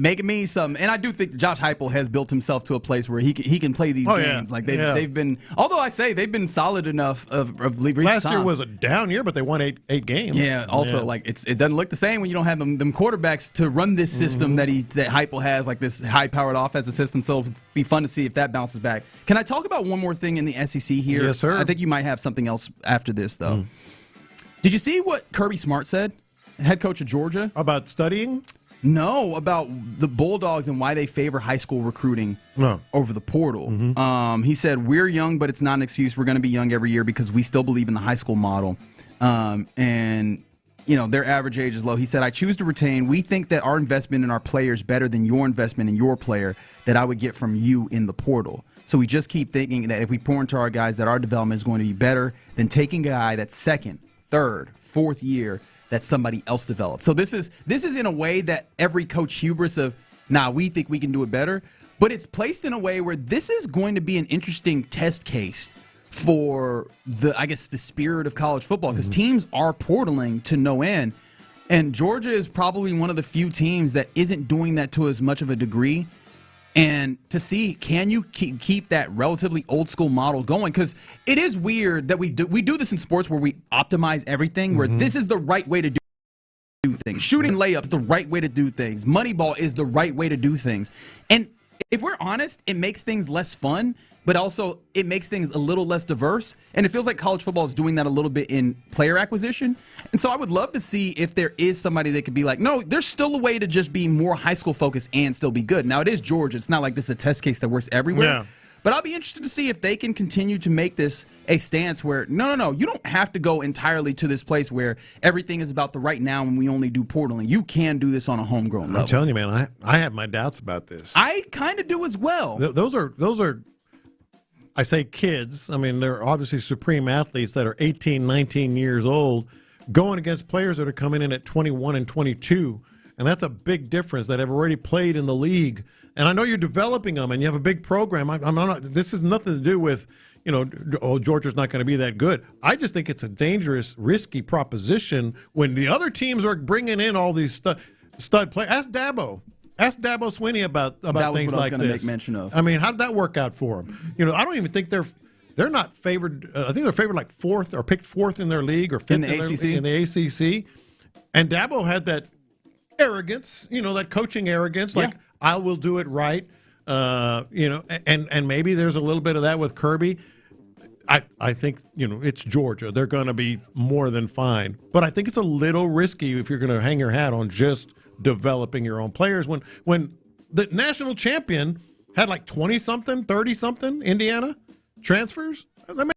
make it mean something. And I do think Josh Heupel has built himself to a place where he can play these games. Yeah. Like they've been. Although I say they've been solid enough of last year was a down year, but they won eight games. Yeah. Also, it doesn't look the same when you don't have them quarterbacks to run this system that Heupel has, like this high powered offensive system. So it'll be fun to see if that bounces back. Can I talk about one more thing in the SEC here? Yes, sir. I think you might have something else after this, though. Did you see what Kirby Smart said, head coach of Georgia? About studying? No, about the Bulldogs and why they favor high school recruiting over the portal. He said, we're young, but it's not an excuse. We're going to be young every year because we still believe in the high school model. And their average age is low. He said, I choose to retain. We think that our investment in our player is better than your investment in your player that I would get from you in the portal. So we just keep thinking that if we pour into our guys, that our development is going to be better than taking a guy that's second, third, fourth year that somebody else developed. So this is in a way that every coach hubris of, we think we can do it better. But it's placed in a way where this is going to be an interesting test case for the spirit of college football, because teams are portaling to no end, and Georgia is probably one of the few teams that isn't doing that to as much of a degree. And to see, can you keep that relatively old school model going? Because it is weird that we do this in sports where we optimize everything, where this is the right way to do things. Shooting layups, the right way to do things. Moneyball is the right way to do things. And if we're honest, it makes things less fun, but also it makes things a little less diverse. And it feels like college football is doing that a little bit in player acquisition. And so I would love to see if there is somebody that could be like, no, there's still a way to just be more high school focused and still be good. Now, it is Georgia. It's not like this is a test case that works everywhere. Yeah. But I'll be interested to see if they can continue to make this a stance where, no, you don't have to go entirely to this place where everything is about the right now and we only do portaling. You can do this on a homegrown level. I'm telling you, man, I have my doubts about this. I kind of do as well. Those are, I say kids. I mean, they're obviously supreme athletes that are 18, 19 years old going against players that are coming in at 21 and 22. And that's a big difference that have already played in the league. And I know you're developing them and you have a big program. I'm not, this has nothing to do with, Georgia's not going to be that good. I just think it's a dangerous, risky proposition when the other teams are bringing in all these stud players. Ask Dabo Swinney about things like this. That was what I was going to make mention of. I mean, how did that work out for him? I don't even think they're not favored. I think they're favored like fourth or picked fourth in their league or fifth in the ACC. And Dabo had that arrogance, that coaching arrogance, like I will do it right. And maybe there's a little bit of that with Kirby. I think, it's Georgia. They're going to be more than fine. But I think it's a little risky if you're going to hang your hat on just developing your own players. When the national champion had like 20-something, 30-something Indiana transfers, that made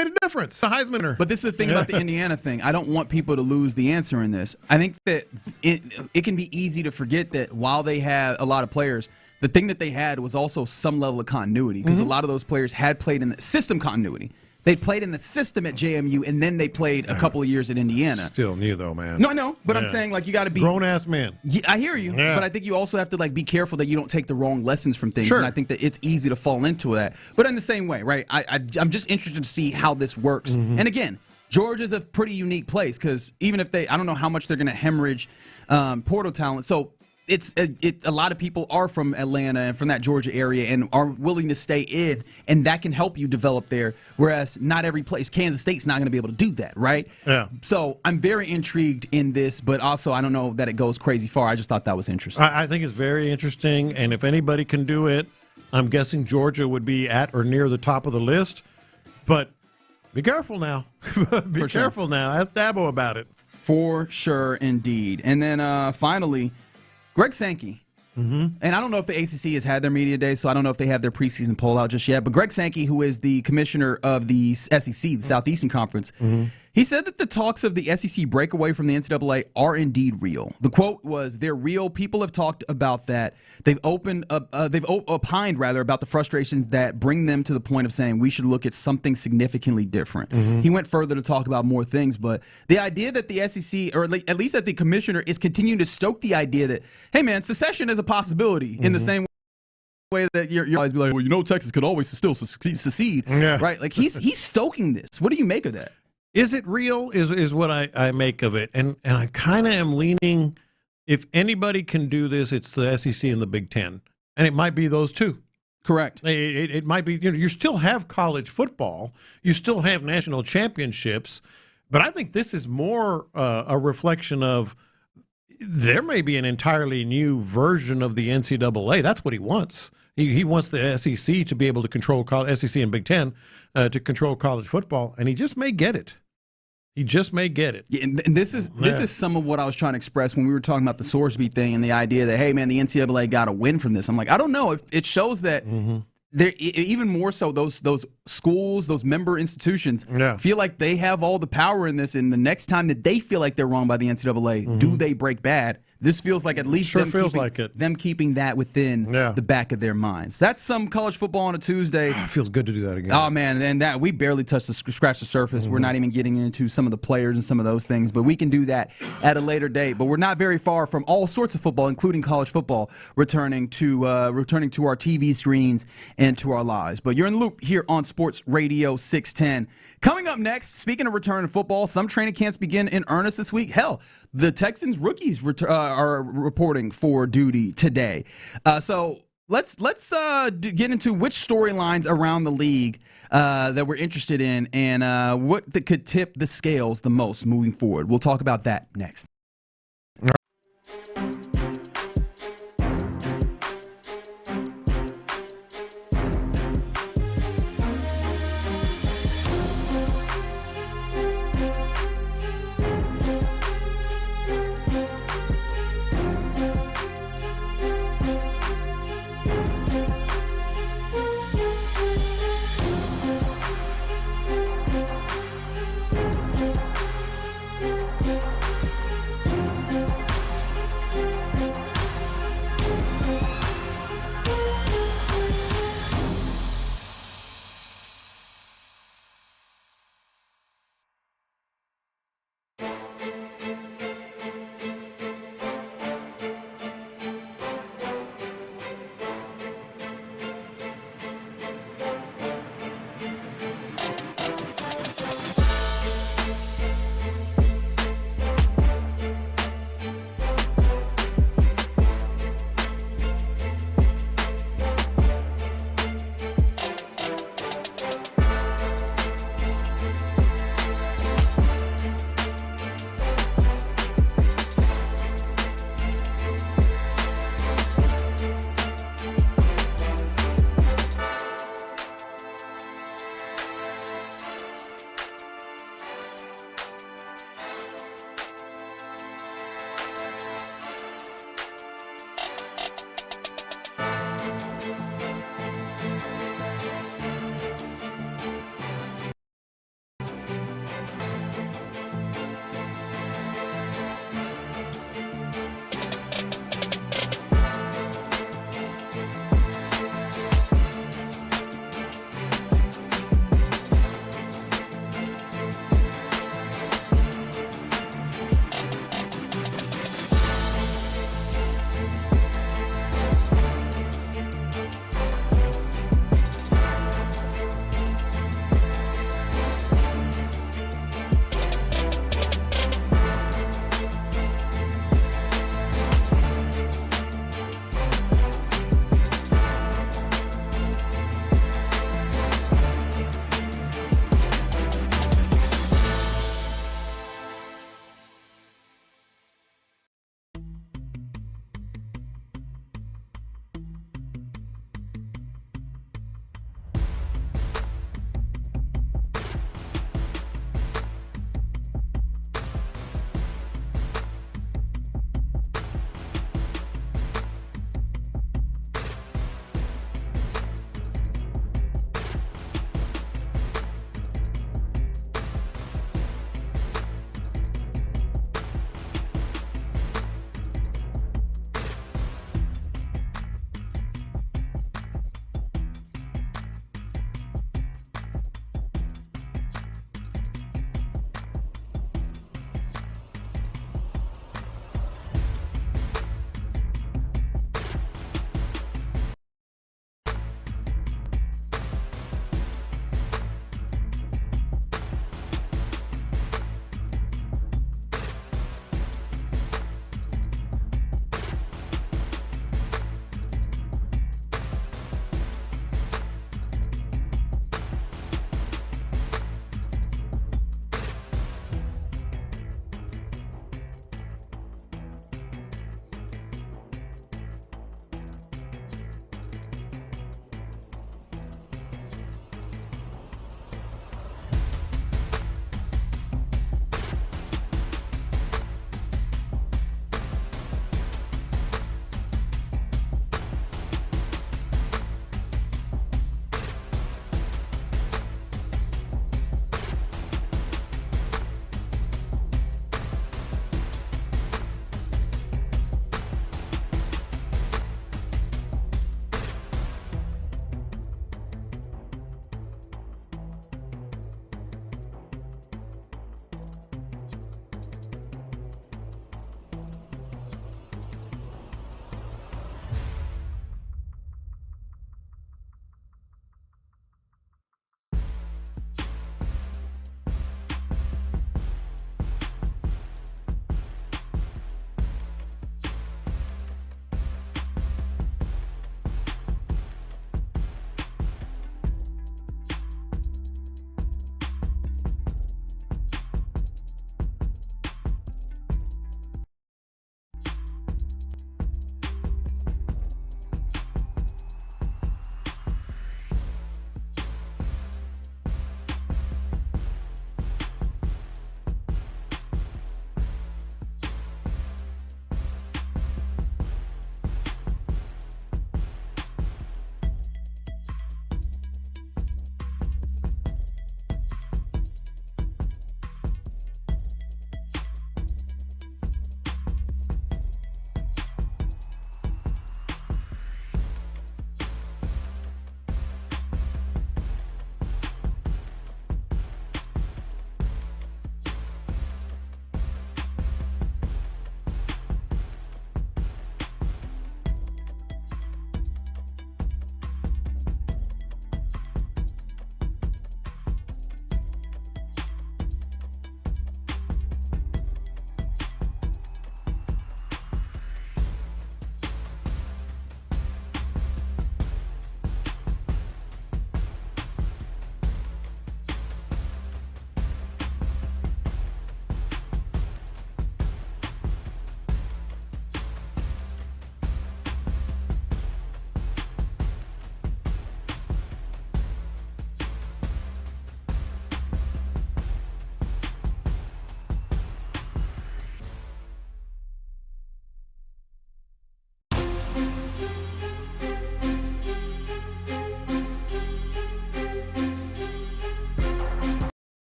a difference. The Heisman winner. But this is the thing about the Indiana thing. I don't want people to lose the answer in this. I think that it can be easy to forget that while they had a lot of players, the thing that they had was also some level of continuity because a lot of those players had played in the system continuity. They played in the system at JMU, and then they played a couple of years at Indiana. Still new, though, man. No, I know, but I'm saying, you got to be... Grown-ass man. Yeah, I hear you, but I think you also have to, be careful that you don't take the wrong lessons from things, and I think that it's easy to fall into that. But in the same way, right, I'm just interested to see how this works. And again, Georgia's a pretty unique place because even if I don't know how much they're going to hemorrhage portal talent, so... A lot of people are from Atlanta and from that Georgia area and are willing to stay in, and that can help you develop there, whereas not every place, Kansas State's not going to be able to do that, right? Yeah. So I'm very intrigued in this, but also I don't know that it goes crazy far. I just thought that was interesting. I think it's very interesting, and if anybody can do it, I'm guessing Georgia would be at or near the top of the list, but be careful now. Be careful now. Ask Dabo about it. For sure, indeed. And then finally, Greg Sankey. And I don't know if the ACC has had their media day, so I don't know if they have their preseason poll out just yet. But Greg Sankey, who is the commissioner of the SEC, the Southeastern Conference, he said that the talks of the SEC breakaway from the NCAA are indeed real. The quote was, "They're real. People have talked about that. They've opined about the frustrations that bring them to the point of saying we should look at something significantly different." He went further to talk about more things, but the idea that the SEC, or at least that the commissioner, is continuing to stoke the idea that, hey man, secession is a possibility in the same way that you're always be like, well, Texas could always still secede, right? Like he's stoking this. What do you make of that? Is it real is what I make of it. And I kind of am leaning, if anybody can do this, it's the SEC and the Big Ten. And it might be those two. Correct. It might be, you still have college football. You still have national championships. But I think this is more a reflection of there may be an entirely new version of the NCAA. That's what he wants. He wants the SEC to be able to control SEC and Big Ten to control college football, and he just may get it. He just may get it. Yeah, and this is some of what I was trying to express when we were talking about the Sorsby thing and the idea that, hey, man, the NCAA got a win from this. I'm like, I don't know. If it shows that they're even more so those schools, those member institutions feel like they have all the power in this, and the next time that they feel like they're wrong by the NCAA, do they break bad? This feels like at least them keeping that within the back of their minds. That's some college football on a Tuesday. It feels good to do that again. Oh, man, and that we barely scratched the surface. We're not even getting into some of the players and some of those things, but we can do that at a later date. But we're not very far from all sorts of football, including college football, returning to our TV screens and to our lives. But you're in the loop here on Sports Radio 610. Coming up next, speaking of return to football, some training camps begin in earnest this week. Hell, the Texans rookies are reporting for duty today. So let's get into which storylines around the league that we're interested in and what could tip the scales the most moving forward. We'll talk about that next.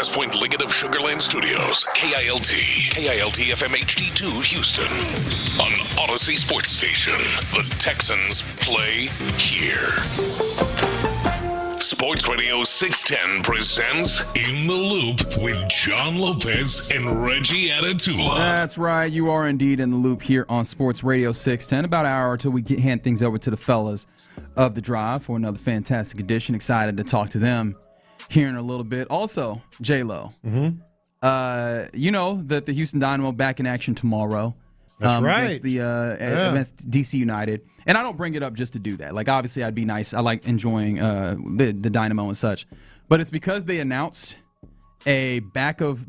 West Point Lincoln of Sugar Land Studios. KILT FM HD2 Houston. On Odyssey Sports Station. The Texans play here. Sports Radio 610 presents In the Loop with John Lopez and Reggie Atatula. That's right. You are indeed in the loop here on Sports Radio 610. About an hour until we hand things over to the fellas of the drive for another fantastic edition. Excited to talk to them here in a little bit. Also, J-Lo. Mm-hmm. You know that the Houston Dynamo back in action tomorrow. That's right. Against DC United. And I don't bring it up just to do that. Like, obviously, I'd be nice. I like enjoying the Dynamo and such. But it's because they announced a back of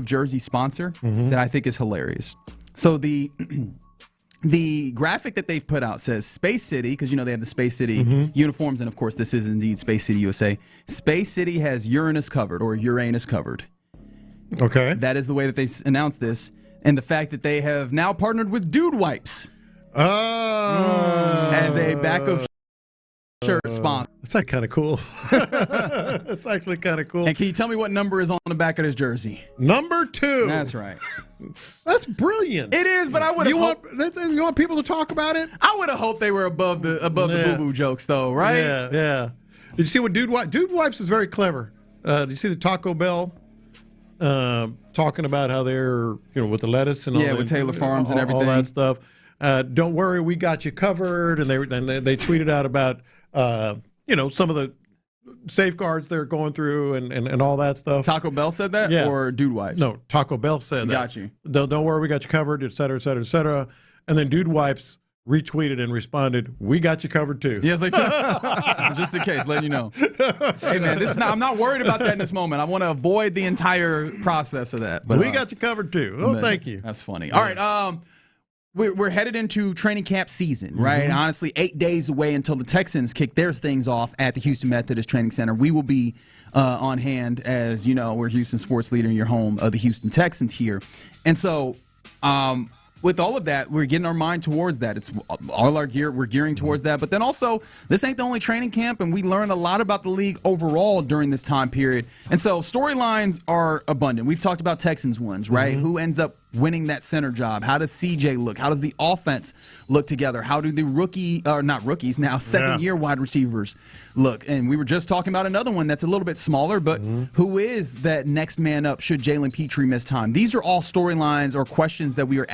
jersey sponsor that I think is hilarious. So the graphic that they've put out says Space City, because you know they have the Space City uniforms, and of course this is indeed Space City USA. Space City has Uranus covered. Okay. That is the way that they announced this. And the fact that they have now partnered with Dude Wipes as a back of shirt sponsor. That's like kind of cool. It's actually kind of cool. And can you tell me what number is on the back of this jersey? Number 2. That's right. That's brilliant. It is, but I would have you want people to talk about it? I would have hoped they were above the boo-boo jokes, though, right? Yeah. Did you see what Dude Wipes is very clever. Did you see the Taco Bell talking about how they're, with the lettuce and all with Taylor Farms and everything, all that stuff. Don't worry, we got you covered. And they tweeted out about some of the safeguards they're going through and all that stuff. Taco Bell said that, or Dude Wipes? No, Taco Bell said that. Got you. Don't worry, we got you covered, et cetera, et cetera, et cetera. And then Dude Wipes retweeted and responded, "We got you covered too." Yes, just in case, letting you know. Hey man, I'm not worried about that in this moment. I want to avoid the entire process of that. But we got you covered too. Oh, thank you. That's funny. All right, we're headed into training camp season, right? Honestly, 8 days away until the Texans kick their things off at the Houston Methodist Training Center. We will be on hand, as you know, we're Houston sports leader in your home of the Houston Texans here, and so. With all of that, we're getting our mind towards that. It's all our gear. We're gearing towards that. But then also, this ain't the only training camp, and we learned a lot about the league overall during this time period. And so storylines are abundant. We've talked about Texans ones, right? Who ends up winning that center job? How does CJ look? How does the offense look together? How do the second-year wide receivers look? And we were just talking about another one that's a little bit smaller, but who is that next man up should Jalen Petrie miss time? These are all storylines or questions that we are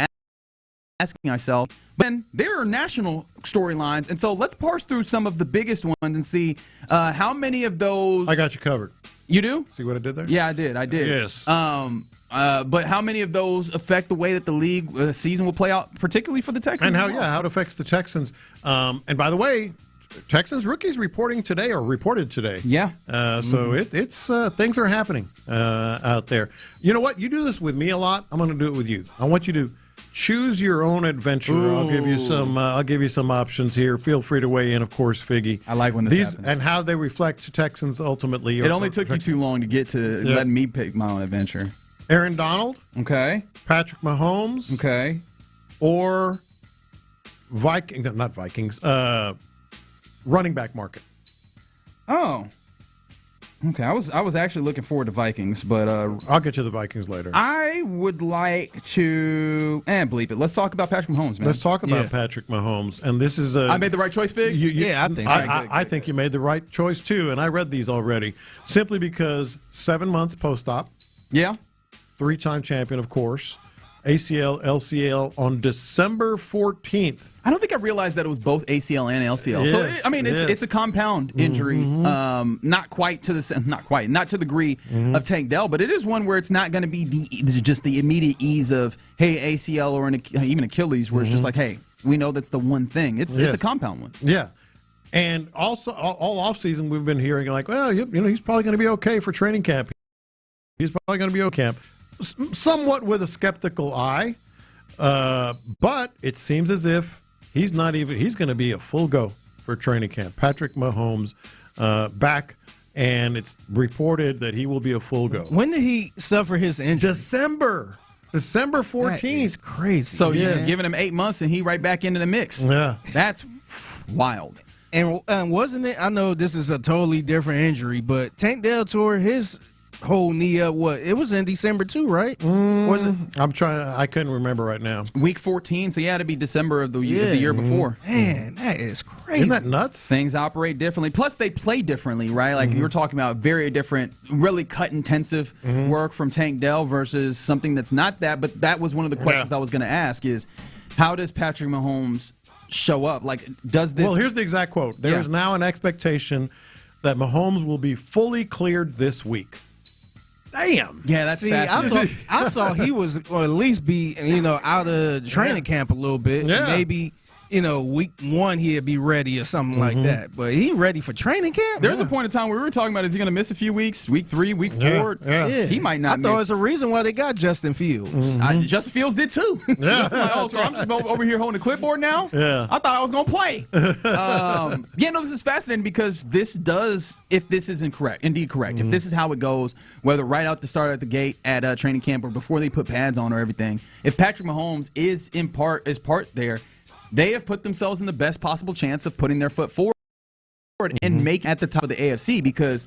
asking ourselves. But then there are national storylines, and so let's parse through some of the biggest ones and see how many of those. I got you covered. You do? See what I did there? Yeah, I did. Yes. But how many of those affect the way that the league season will play out, particularly for the Texans? And how it affects the Texans. And by the way, Texans rookies reported today. Yeah. So it's things are happening out there. You know what? You do this with me a lot. I'm going to do it with you. I want you to choose your own adventure. Ooh. I'll give you some options here. Feel free to weigh in, of course, Figgy. I like when this happens. And how they reflect to Texans ultimately. It only took you too long to get to letting me pick my own adventure. Aaron Donald. Okay. Patrick Mahomes. Okay. Or not Vikings. Running back market. Oh. Okay, I was actually looking forward to Vikings, but I'll get you the Vikings later. I would like to bleep it. Let's talk about Patrick Mahomes, man. Let's talk about Patrick Mahomes, and this is I made the right choice, Fig? I think so. I think you made the right choice too, and I read these already. Simply because 7 months post-op. Yeah. 3-time champion, of course. ACL, LCL on December 14th. I don't think I realized that it was both ACL and LCL. It's a compound injury. Not to the degree of Tank Dell, but it is one where it's not going to be just the immediate ease of, hey, ACL or even Achilles, where it's just like, hey, we know that's the one thing. It's a compound one. Yeah. And also, all offseason, we've been hearing like, well, he's probably going to be okay for training camp. He's probably going to be okay. Somewhat with a skeptical eye, but it seems as if he's going to be a full go for training camp. Patrick Mahomes back, and it's reported that he will be a full go. When did he suffer his injury? December 14th. That is crazy. So you're giving him 8 months, and he right back into the mix. Yeah. That's wild. And wasn't it? I know this is a totally different injury, but Tank Dell tore his whole knee up. What? It was in December too, right? Was it? I couldn't remember right now. Week 14, so had to be December of the year before. Man, that is crazy. Isn't that nuts? Things operate differently. Plus, they play differently, right? Like you were talking about, very different, really cut-intensive work from Tank Dell versus something that's not that. But that was one of the questions I was going to ask: is how does Patrick Mahomes show up? Like, does this? Well, here's the exact quote. There is now an expectation that Mahomes will be fully cleared this week. Damn. Yeah, that's fascinating. I thought he was, or at least be, out of training camp a little bit. Yeah. Maybe, week 1 he'd be ready or something like that. But he ready for training camp? There's a point in time where we were talking about, is he going to miss a few weeks? Week 3, week 4? Yeah. He might not I thought there's a reason why they got Justin Fields. Justin Fields did too. Yeah. So I'm just over here holding a clipboard now? Yeah. I thought I was going to play. This is fascinating because this does, if this is indeed correct, if this is how it goes, whether right out the start at the gate at training camp or before they put pads on or everything, if Patrick Mahomes is part there, they have put themselves in the best possible chance of putting their foot forward and make at the top of the AFC because,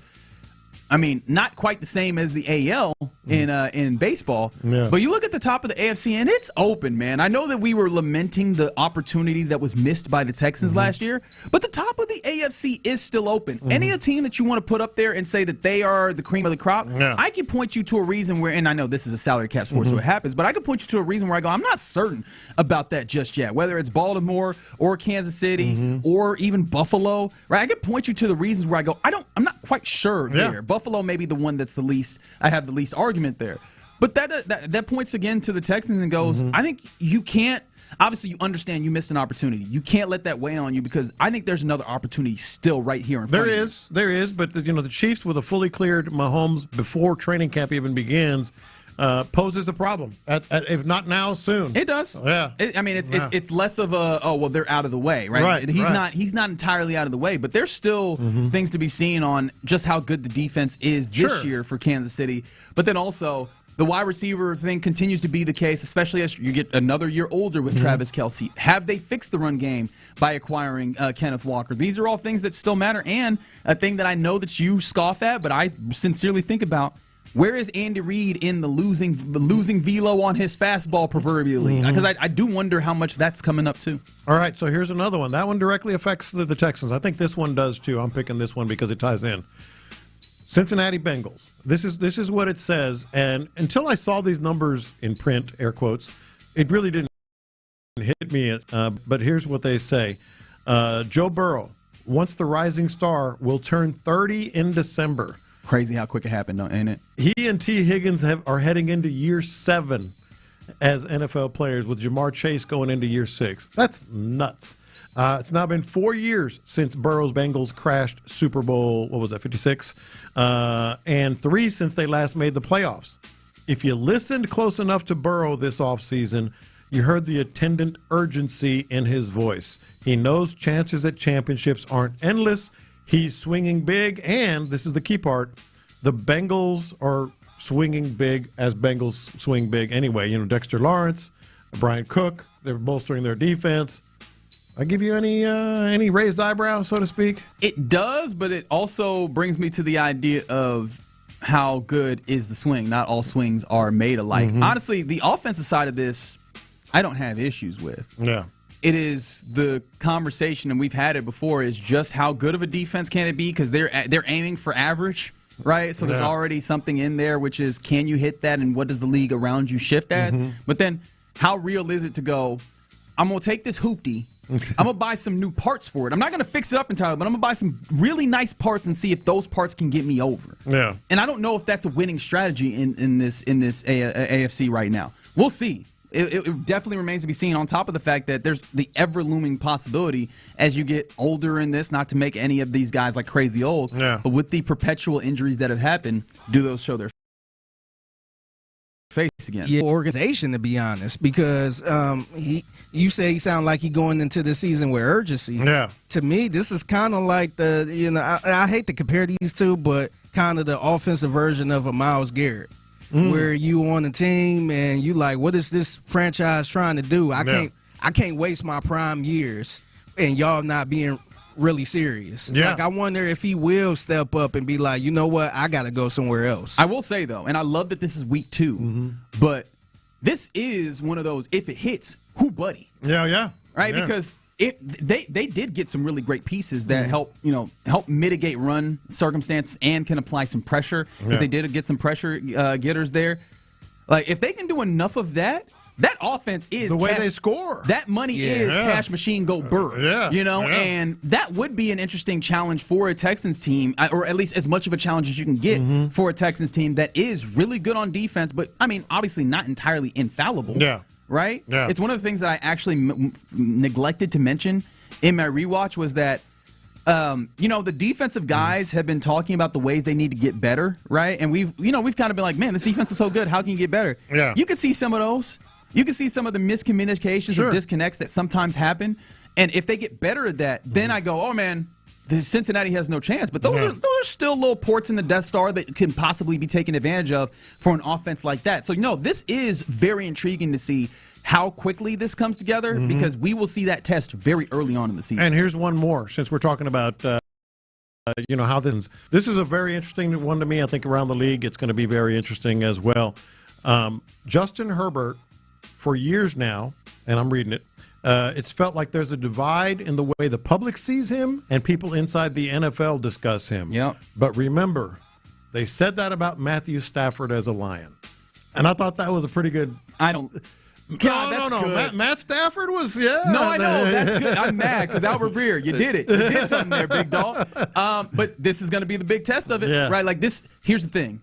not quite the same as the AL in baseball, but you look at the top of the AFC and it's open, man. I know that we were lamenting the opportunity that was missed by the Texans last year, but the top of the AFC is still open. Any team that you want to put up there and say that they are the cream of the crop, I can point you to a reason where, and I know this is a salary cap sport, so it happens, but I can point you to a reason where I go, I'm not certain about that just yet, whether it's Baltimore or Kansas City or even Buffalo, right? I can point you to the reasons where I go, I'm not quite sure there. Buffalo may be the one that's I have the least argument there. But that points again to the Texans and goes, I think you can't, obviously you understand you missed an opportunity. You can't let that weigh on you because I think there's another opportunity still right here in front of you. There is, but the Chiefs with a fully cleared Mahomes before training camp even begins poses a problem. If not now, soon. It does. Yeah. It's less of a they're out of the way, right? He's not entirely out of the way, but there's still things to be seen on just how good the defense is this year for Kansas City. But then also the wide receiver thing continues to be the case, especially as you get another year older with Travis Kelce. Have they fixed the run game by acquiring Kenneth Walker? These are all things that still matter, and a thing that I know that you scoff at, but I sincerely think about. Where is Andy Reid in the losing velo on his fastball proverbially? Because I do wonder how much that's coming up too. All right, so here's another one. That one directly affects the Texans. I think this one does too. I'm picking this one because it ties in. Cincinnati Bengals. This is what it says. And until I saw these numbers in print, air quotes, it really didn't hit me. But here's what they say. Joe Burrow, once the rising star, will turn 30 in December. Crazy how quick it happened, ain't it? He and T. Higgins are heading into year 7 as NFL players, with Jamar Chase going into year 6. That's nuts. It's now been 4 years since Burrow's Bengals crashed Super Bowl, 56? And 3 since they last made the playoffs. If you listened close enough to Burrow this offseason, you heard the attendant urgency in his voice. He knows chances at championships aren't endless. He's swinging big, and this is the key part, the Bengals are swinging big as Bengals swing big anyway. Dexter Lawrence, Brian Cook, they're bolstering their defense. I give you any raised eyebrow, so to speak? It does, but it also brings me to the idea of how good is the swing. Not all swings are made alike. Honestly, the offensive side of this, I don't have issues with. Yeah. It is the conversation, and we've had it before, is just how good of a defense can it be? Because they're aiming for average, right? So there's already something in there, which is, can you hit that, and what does the league around you shift at? But then how real is it to go, I'm going to take this hoopty, I'm going to buy some new parts for it. I'm not going to fix it up entirely, but I'm going to buy some really nice parts and see if those parts can get me over. Yeah. And I don't know if that's a winning strategy in this AFC right now. We'll see. It definitely remains to be seen, on top of the fact that there's the ever-looming possibility as you get older in this, not to make any of these guys like crazy old, but with the perpetual injuries that have happened, do those show their face again? Yeah, organization, to be honest, because you say he sound like he going into the season with urgency. Yeah. To me, this is kind of like I hate to compare these two, but kind of the offensive version of a Myles Garrett. Where you on a team and you like, what is this franchise trying to do? I can't waste my prime years and y'all not being really serious. Yeah. Like, I wonder if he will step up and be like, you know what, I got to go somewhere else. I will say, though, and I love that this is week 2, but this is one of those, if it hits, who buddy? Yeah. Right? Yeah. Because they did get some really great pieces that help mitigate run circumstances and can apply some pressure, because they did get some pressure getters there. Like, if they can do enough of that, that offense is the way they score. That money is cash machine go Burr. And that would be an interesting challenge for a Texans team, or at least as much of a challenge as you can get for a Texans team that is really good on defense, but I mean, obviously not entirely infallible. Yeah. Right? Yeah. It's one of the things that I actually neglected to mention in my rewatch was that the defensive guys have been talking about the ways they need to get better, right? And we've kind of been like, man, this defense is so good. How can you get better? Yeah. You can see some of those. You can see some of the miscommunications or disconnects that sometimes happen. And if they get better at that, then I go, oh, man, Cincinnati has no chance. But those are still little ports in the Death Star that can possibly be taken advantage of for an offense like that. So, this is very intriguing to see how quickly this comes together, because we will see that test very early on in the season. And here's one more, since we're talking about how this is a very interesting one to me. I think around the league it's going to be very interesting as well. Justin Herbert, for years now, and I'm reading it, it's felt like there's a divide in the way the public sees him and people inside the NFL discuss him. Yep. But remember, they said that about Matthew Stafford as a Lion. And I thought that was a pretty good... God, Matt Stafford was, No, I know. That's good. I'm mad because Albert Breer, you did it. You did something there, big dog. But this is going to be the big test of it, right? Like this, here's the thing.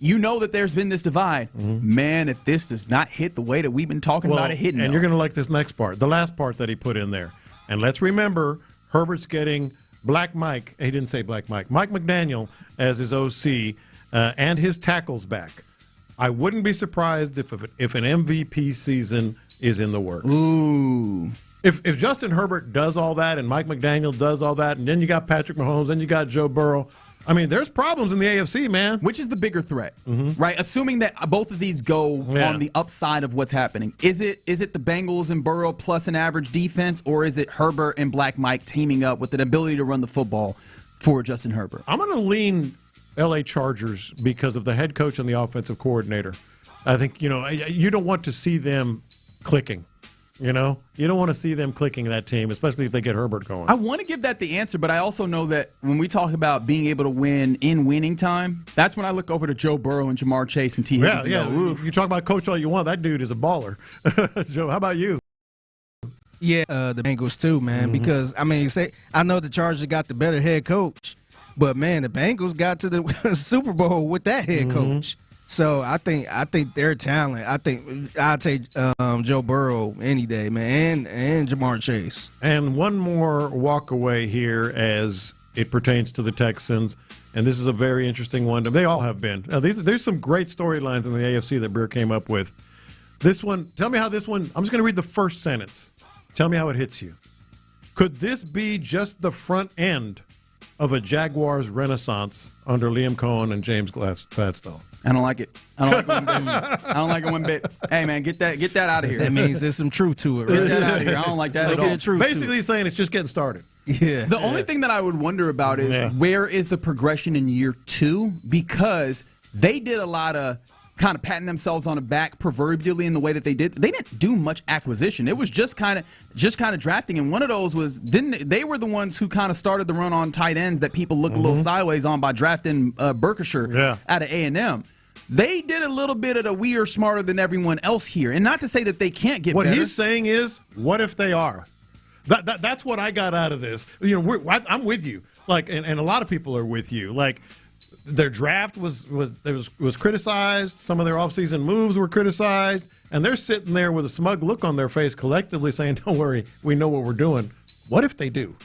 You know that there's been this divide. Man, if this does not hit the way that we've been talking about it hitting. And you're going to like this next part, the last part that he put in there. And let's remember, Herbert's getting Black Mike. He didn't say Black Mike. Mike McDaniel as his OC and his tackles back. I wouldn't be surprised if an MVP season is in the works. Ooh. If Justin Herbert does all that and Mike McDaniel does all that, and then you got Patrick Mahomes, then you got Joe Burrow. I mean, there's problems in the AFC, man. Which is the bigger threat, right? Assuming that both of these go on the upside of what's happening. Is it the Bengals and Burrow plus an average defense, or is it Herbert and Black Mike teaming up with an ability to run the football for Justin Herbert? I'm going to lean L.A. Chargers because of the head coach and the offensive coordinator. I think, you don't want to see them clicking. You don't want to see them clicking that team, especially if they get Herbert going. I want to give that the answer, but I also know that when we talk about being able to win in winning time, that's when I look over to Joe Burrow and Jamar Chase and T. Higgins and go, ooh. You talk about coach all you want. That dude is a baller. Joe, how about you? Yeah, the Bengals too, man, because, I know the Chargers got the better head coach, but, man, the Bengals got to the Super Bowl with that head coach. So I think their talent. I think I'll take Joe Burrow any day, man, and Jamar Chase. And one more walk away here as it pertains to the Texans, and this is a very interesting one. They all have been. There's some great storylines in the AFC that Breer came up with. This one, tell me how this one. I'm just going to read the first sentence. Tell me how it hits you. Could this be just the front end of a Jaguars renaissance under Liam Cohen and James Gladstone? I don't like it. I don't like it one bit. Hey, man, get that out of here. That means there's some truth to it, right? Get that out of here. I don't like that at all. Basically saying it's just getting started. Yeah. The only thing that I would wonder about is where is the progression in year 2? Because they did a lot of kind of patting themselves on the back proverbially in the way that they did. They didn't do much acquisition. It was just kind of drafting, and one of those was they were the ones who kind of started the run on tight ends that people look a little sideways on by drafting Berkshire out of A&M. They did a little bit of the we are smarter than everyone else here, and not to say that they can't get better. What he's saying is, what if they are? That's what I got out of this. I'm with you. And a lot of people are with you. Their draft was criticized. Some of their offseason moves were criticized, and they're sitting there with a smug look on their face, collectively saying, "Don't worry, we know what we're doing." What if they do?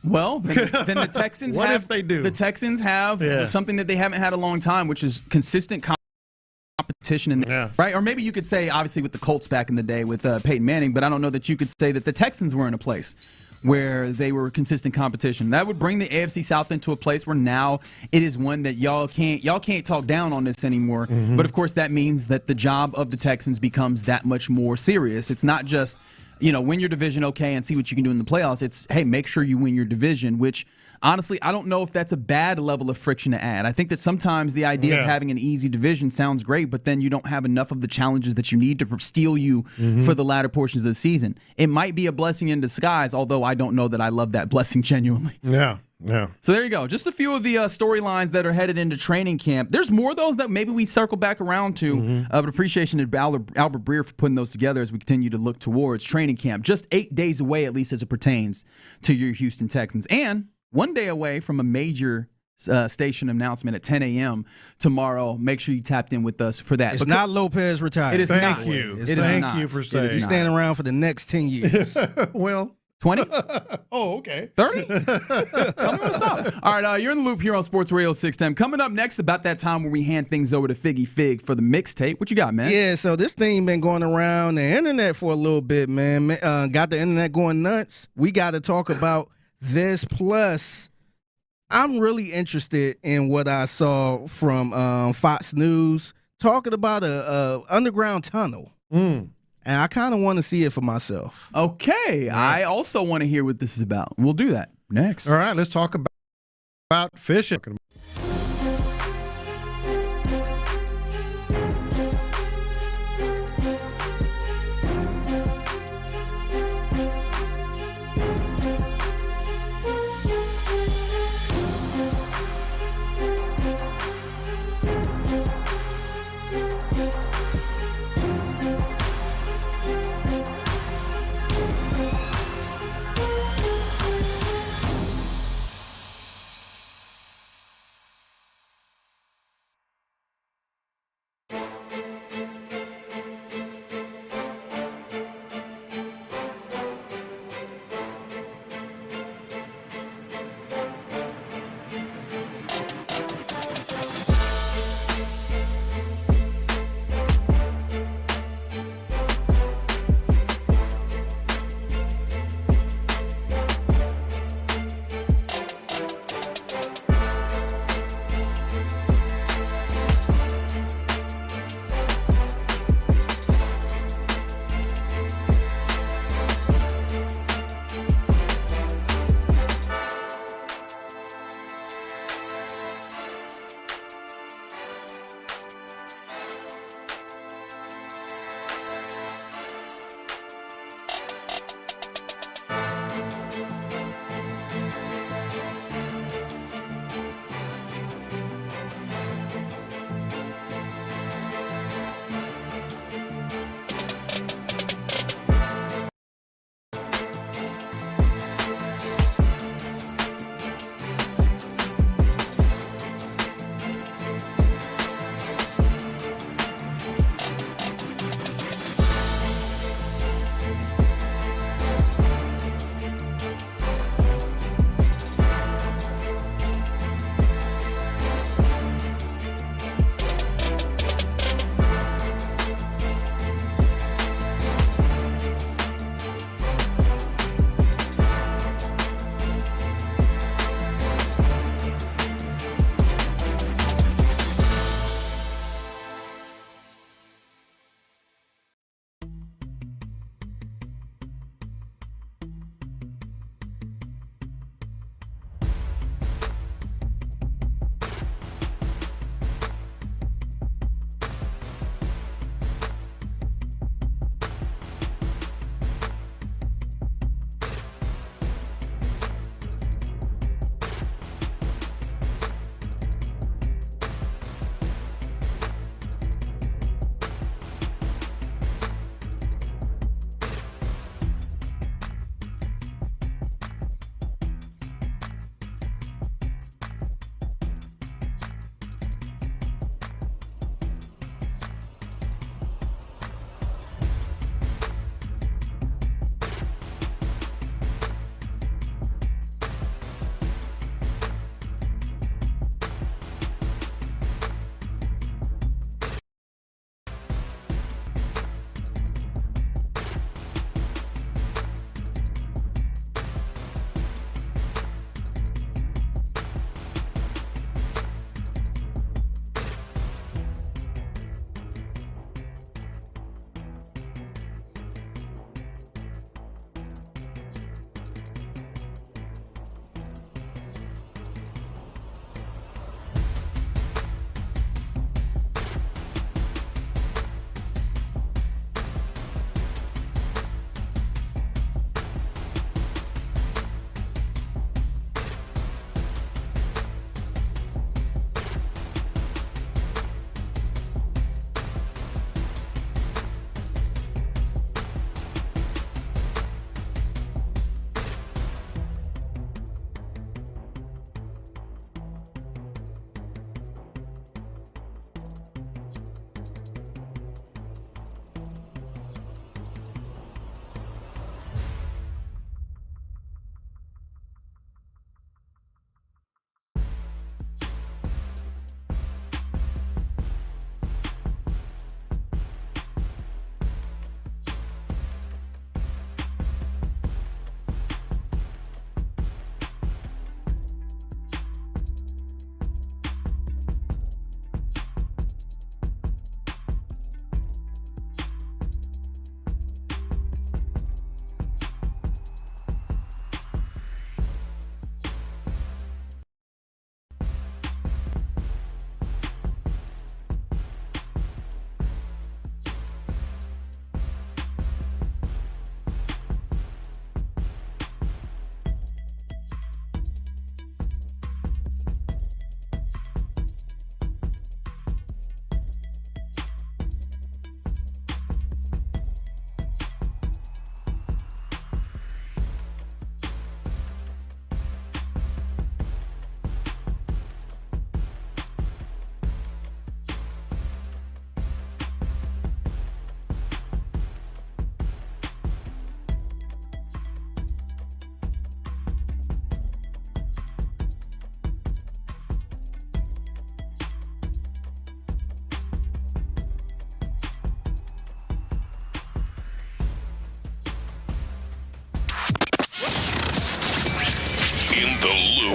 Well, then the Texans. What if they do? The Texans have something that they haven't had a long time, which is consistent competition in there, right? Or maybe you could say, obviously, with the Colts back in the day with Peyton Manning, but I don't know that you could say that the Texans were in a place where they were consistent competition. That would bring the AFC South into a place where now it is one that y'all can't talk down on this anymore. But of course that means that the job of the Texans becomes that much more serious. It's not just win your division, okay, and see what you can do in the playoffs. It's, hey, make sure you win your division, which honestly, I don't know if that's a bad level of friction to add. I think that sometimes the idea of having an easy division sounds great, but then you don't have enough of the challenges that you need to steel you for the latter portions of the season. It might be a blessing in disguise, although I don't know that I love that blessing genuinely. Yeah. Yeah. So there you go. Just a few of the storylines that are headed into training camp. There's more of those that maybe we circle back around to. But appreciation to Albert Breer for putting those together as we continue to look towards training camp. Just 8 days away, at least as it pertains to your Houston Texans. And 1 day away from a major station announcement at 10 a.m. tomorrow. Make sure you tapped in with us for that. It's not Lopez retired. It is Thank not. you. Thank you for saying. He's staying around for the next 10 years. Well, 20? Oh, okay. 30? Tell me when to stop. All right, you're in the loop here on Sports Radio 610. Coming up next, about that time where we hand things over to Figgy Fig for the mixtape. What you got, man? Yeah, so this thing been going around the internet for a little bit, man. Got the internet going nuts. We got to talk about this. Plus, I'm really interested in what I saw from Fox News talking about a underground tunnel. And I kind of want to see it for myself. Okay. I also want to hear what this is about. We'll do that next. All right, let's talk about fishing.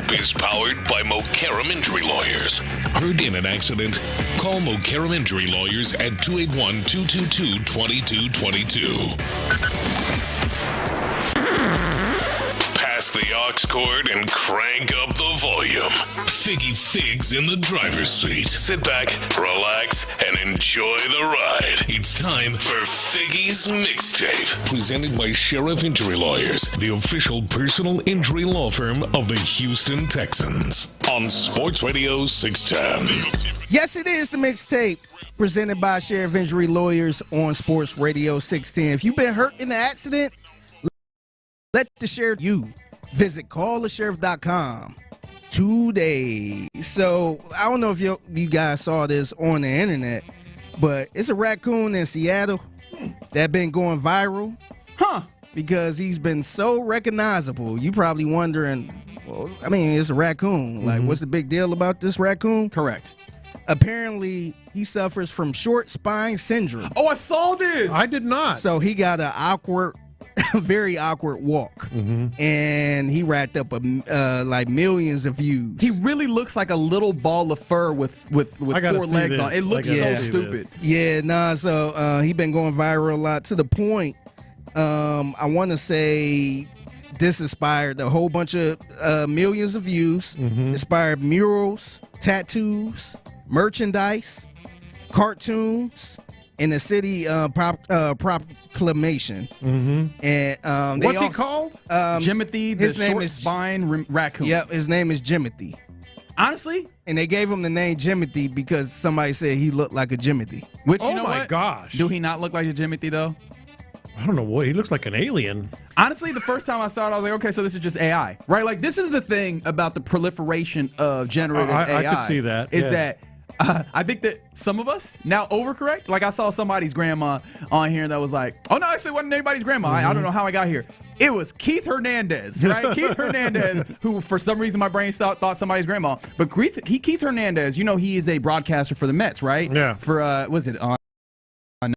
Loop is powered by Mokaram Injury Lawyers. Heard in an accident? Call Mokaram Injury Lawyers at 281-222-2222. Pass the aux cord and crank up the volume. Figgy Fig's in the driver's seat. Sit back, relax, and enjoy the ride. It's time for Figgy's Mixtape, presented by Sheriff Injury Lawyers, the official personal injury law firm of the Houston Texans. On Sports Radio 610. Yes, it is the Mixtape, presented by Sheriff Injury Lawyers on Sports Radio 610. If you've been hurt in an accident, let the sheriff you. Visit callthesheriff.com today. So, I don't know if you guys saw this on the internet, but it's a raccoon in Seattle that been going viral. Because he's been so recognizable. You probably wondering, well, I mean, it's a raccoon. Like, what's the big deal about this raccoon? Correct. Apparently, he suffers from short spine syndrome. Oh, I saw this. I did not. So he got an very awkward walk, and he racked up like millions of views. He really looks like a little ball of fur with 4 legs on. It looks so stupid. Yeah, so he been going viral a lot to the point. I want to say this inspired a whole bunch of millions of views. Inspired murals, tattoos, merchandise, cartoons, and the city proclamation. And what's he called? Jimothy, his name is spine raccoon. Yep, his name is Jimothy. Honestly, and they gave him the name Jimothy because somebody said he looked like a Jimothy. Which, oh my gosh, do he not look like a Jimothy though? I don't know what he looks like. An alien. Honestly, the first time I saw it, I was like, okay, so this is just AI, right? Like, this is the thing about the proliferation of generative AI. I could see that. Is that I think that some of us now overcorrect. Like, I saw somebody's grandma on here that was like, oh, no, actually, it wasn't anybody's grandma. I don't know how I got here. It was Keith Hernandez, right? Keith Hernandez, who for some reason my brain thought somebody's grandma. But Keith Hernandez, you know, he is a broadcaster for the Mets, right? Yeah. For, was it on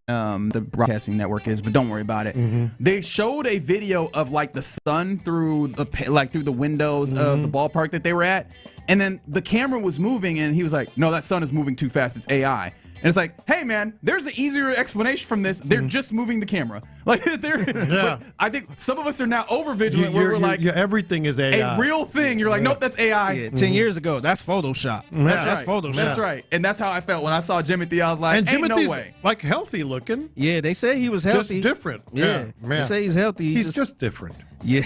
the broadcasting network is, but don't worry about it. They showed a video of like the sun through the windows of the ballpark that they were at, and then the camera was moving, and he was like, "No, that sun is moving too fast. It's AI." And it's like, hey man, there's an easier explanation from this. They're just moving the camera. Like I think some of us are now over vigilant where we're like, everything is AI. A real thing. You're like, nope, that's AI. Yeah, 10 years ago, that's Photoshop. That's Photoshop. That's right. And that's how I felt when I saw Jimothy. I was like, and ain't Jimothy's no way. Like healthy looking. Yeah, they say he was healthy. Just different. Yeah. They say he's healthy. He's just different. Yeah.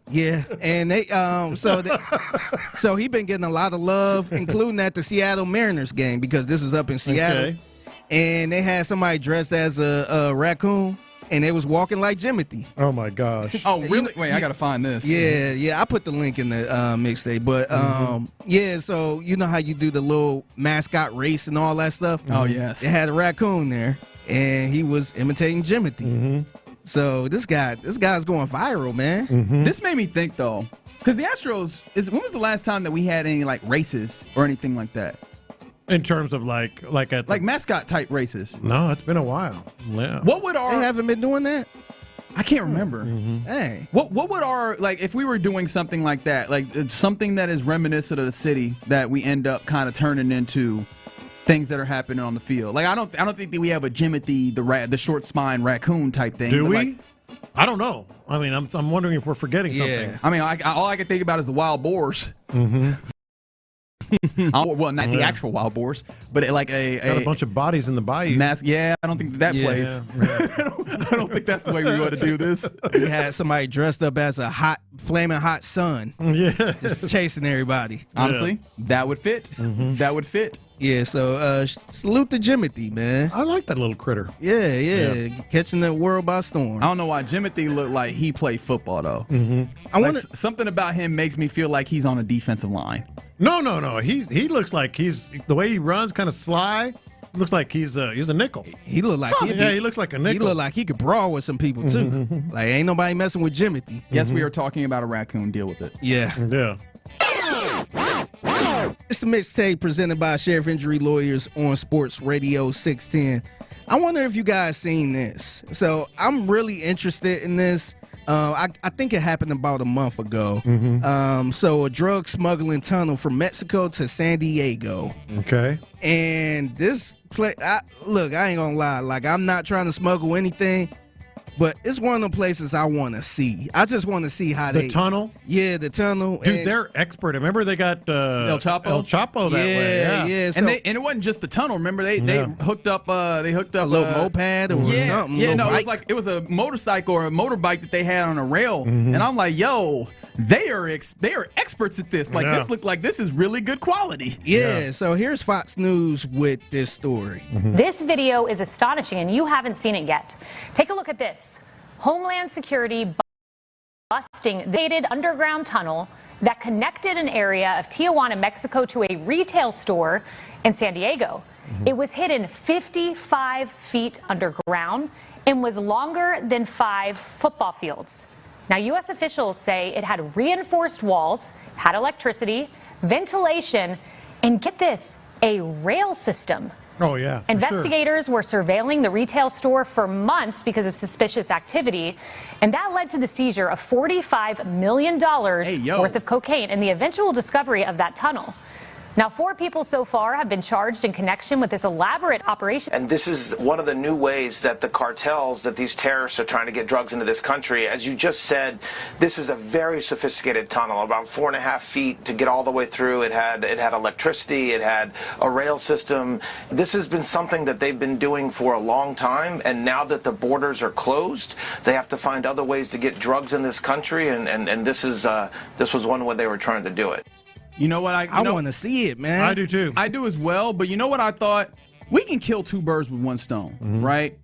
Yeah, and they so he been getting a lot of love, including at the Seattle Mariners game, because this is up in Seattle. Okay. And they had somebody dressed as a raccoon, and they was walking like Jimothy. Oh my gosh! Oh really? Wait, I gotta find this. Yeah. I put the link in the mixtape, but yeah. So you know how you do the little mascot race and all that stuff. Oh yes. They had a raccoon there, and he was imitating Jimothy. So this guy's going viral, man. This made me think though, because the Astros when was the last time that we had any like races or anything like that? In terms of like mascot type races. No, it's been a while. Yeah. What would they haven't been doing that? I can't remember. Hey, what would our like if we were doing something like that, like something that is reminiscent of the city that we end up kind of turning into things that are happening on the field? Like I don't think that we have a Jimothy the short spine raccoon type thing. Do we? Like, I don't know. I mean, I'm wondering if we're forgetting something. I mean, all I can think about is the wild boars. Well, not the actual wild boars, but like got a bunch of bodies in the bayou. Yeah, I don't think that plays. I don't think that's the way we ought to do this. We had somebody dressed up as a flaming hot sun. Yeah, just chasing everybody. Honestly, that would fit. That would fit. Yeah, so salute to Jimothy, man. I like that little critter. Yeah. Catching the world by storm. I don't know why Jimothy looked like he played football though. Something about him makes me feel like he's on a defensive line. No. He looks like the way he runs, kind of sly. Looks like he's a nickel. He look like he looks like a nickel. He look like he could brawl with some people too. Like ain't nobody messing with Jimothy. Yes, we are talking about a raccoon. Deal with it. Yeah. It's the mixtape presented by Sheriff Injury Lawyers on Sports Radio 610. I wonder if you guys seen this. So I'm really interested in this I think it happened about a month ago. Mm-hmm. So a drug smuggling tunnel from Mexico to San Diego. Okay. And this place, look, I ain't gonna lie. Like, I'm not trying to smuggle anything, but it's one of the places I want to see. I just want to see how the tunnel. Yeah, the tunnel. Dude, they're expert. Remember they got El Chapo. El Chapo that way. Yeah. So, and it wasn't just the tunnel. Remember they hooked up. They hooked up a little moped or something. Yeah, no, it was a motorcycle or a motorbike that they had on a rail, and I'm like, yo. They are experts at this. Like this look like this is really good quality. Yeah. So here's Fox News with this story. This video is astonishing, and you haven't seen it yet. Take a look at this. Homeland Security busting the gated underground tunnel that connected an area of Tijuana, Mexico, to a retail store in San Diego. It was hidden 55 feet underground and was longer than 5 football fields. Now, U.S. officials say it had reinforced walls, had electricity, ventilation, and get this, a rail system. Oh, yeah. Investigators were surveilling the retail store for months because of suspicious activity, and that led to the seizure of $45 million worth of cocaine and the eventual discovery of that tunnel. Now, 4 people so far have been charged in connection with this elaborate operation. And this is one of the new ways that the cartels, that these terrorists are trying to get drugs into this country. As you just said, this is a very sophisticated tunnel, about 4.5 feet to get all the way through. It had electricity, it had a rail system. This has been something that they've been doing for a long time, and now that the borders are closed, they have to find other ways to get drugs in this country, and this was one way they were trying to do it. You know what? I want to see it, man. I do too. I do as well. But you know what I thought? We can kill 2 birds with 1 stone, right?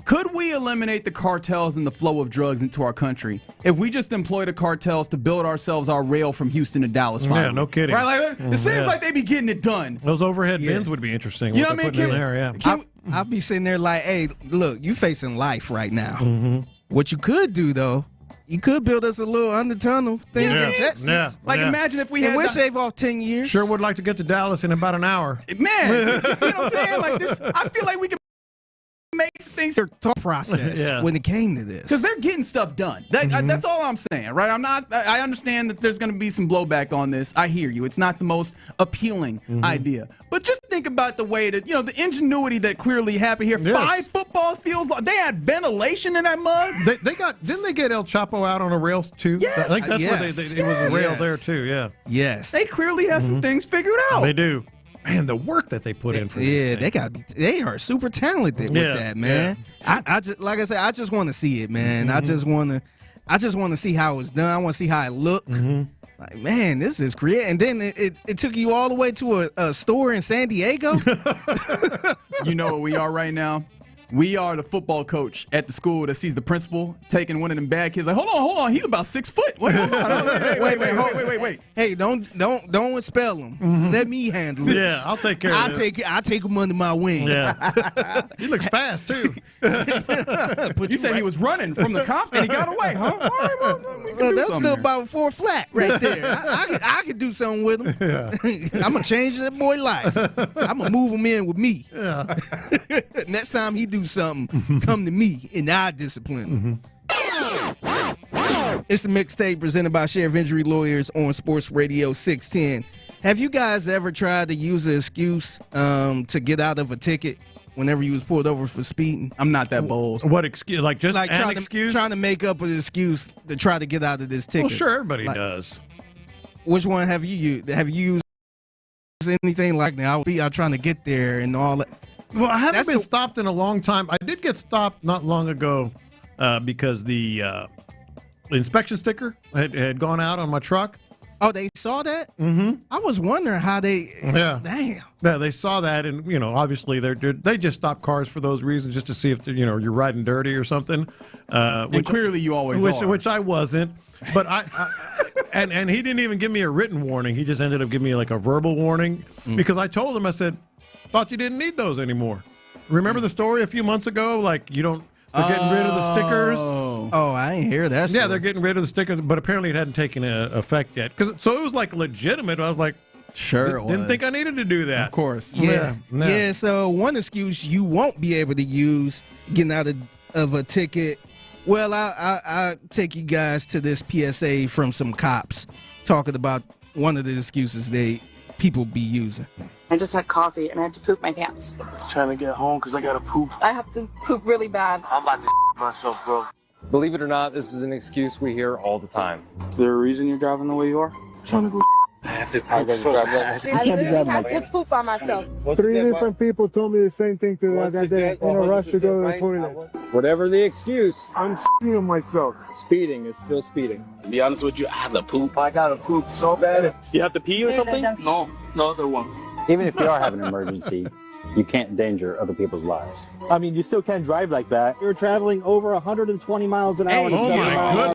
Could we eliminate the cartels and the flow of drugs into our country if we just employ the cartels to build ourselves our rail from Houston to Dallas? Finally? Yeah, no kidding. Right? Like, it seems like they be getting it done. Those overhead bins would be interesting. You know what I mean? I'll be sitting there like, hey, look, you facing life right now. What you could do, though, you could build us a little under tunnel thing in Texas. Imagine if we had. We'll shave off 10 years. Sure would like to get to Dallas in about an hour. Man, you see what I'm saying? Like this, I feel like we can make things. Their thought process when it came to this, because they're getting stuff done. That's all I'm saying, right? I understand that there's going to be some blowback on this. I hear you. It's not the most appealing idea, but just think about the way that the ingenuity that clearly happened here. Yes. 5 football fields. They had ventilation in that mud. Didn't they get El Chapo out on a rail too? Yes. I think that's where it was a rail there too. Yeah. Yes. They clearly have some things figured out. They do. Man, the work that they put in for this thing. They are super talented with that, man. Yeah. I just, like I said, I just want to see it, man. I just want to see how it's done. I want to see how it look. Like, man, this is creative. And then it took you all the way to a store in San Diego. You know what we are right now? We are the football coach at the school that sees the principal taking one of them bad kids. Like, hold on, he's about 6 foot. Wait. Hey, don't expel him. Let me handle it. Yeah, I'll take care of it. I'll take him under my wing. Yeah, he looks fast too. You said he was running from the cops and he got away, huh? All right, well, that's about 4 flat right there. I could do something with him. Yeah. I'm gonna change that boy life. I'm gonna move him in with me. Yeah. Next time he do something, come to me and I discipline him. It's the mixtape presented by Sheriff Injury Lawyers on Sports Radio 610. Have you guys ever tried to use an excuse to get out of a ticket whenever you was pulled over for speeding? I'm not that bold. What excuse? Like just an excuse? Trying to make up an excuse to try to get out of this ticket. Well, sure, everybody does. Which one have you used? Have you used anything like that? I'll be out trying to get there and all that. Well, I haven't been stopped in a long time. I did get stopped not long ago because the inspection sticker had gone out on my truck. Oh, they saw that? Mm-hmm. I was wondering how they. Yeah. Damn. Yeah, they saw that, and obviously they just stop cars for those reasons, just to see if you're riding dirty or something. And clearly, you always are. Which I wasn't, but and he didn't even give me a written warning. He just ended up giving me like a verbal warning because I told him, I said, thought you didn't need those anymore. Remember the story a few months ago? Like they're getting rid of the stickers. Oh, I ain't hear that story. Yeah, they're getting rid of the stickers, but apparently it hadn't taken effect yet. So it was like legitimate. I was like, sure, it was. Didn't think I needed to do that. Of course. Yeah. So one excuse you won't be able to use getting out of a ticket Well, I take you guys to this PSA from some cops talking about one of the excuses people be using. I just had coffee and I had to poop my pants. Trying to get home because I got to poop. I have to poop really bad. I'm about to myself, bro. Believe it or not, this is an excuse we hear all the time. Is there a reason you're driving the way you are? Trying to go. I have to poop I literally had to poop on myself. 3 different people told me the same thing that day in a rush to go to the toilet. Whatever the excuse, I'm shitting on myself. speeding is still speeding. To be honest with you, I have to poop. I gotta poop so bad. You have to pee or something? No, there won't. Even if you are having an emergency, you can't endanger other people's lives. I mean, you still can't drive like that. You're traveling over 120 miles an hour. Oh my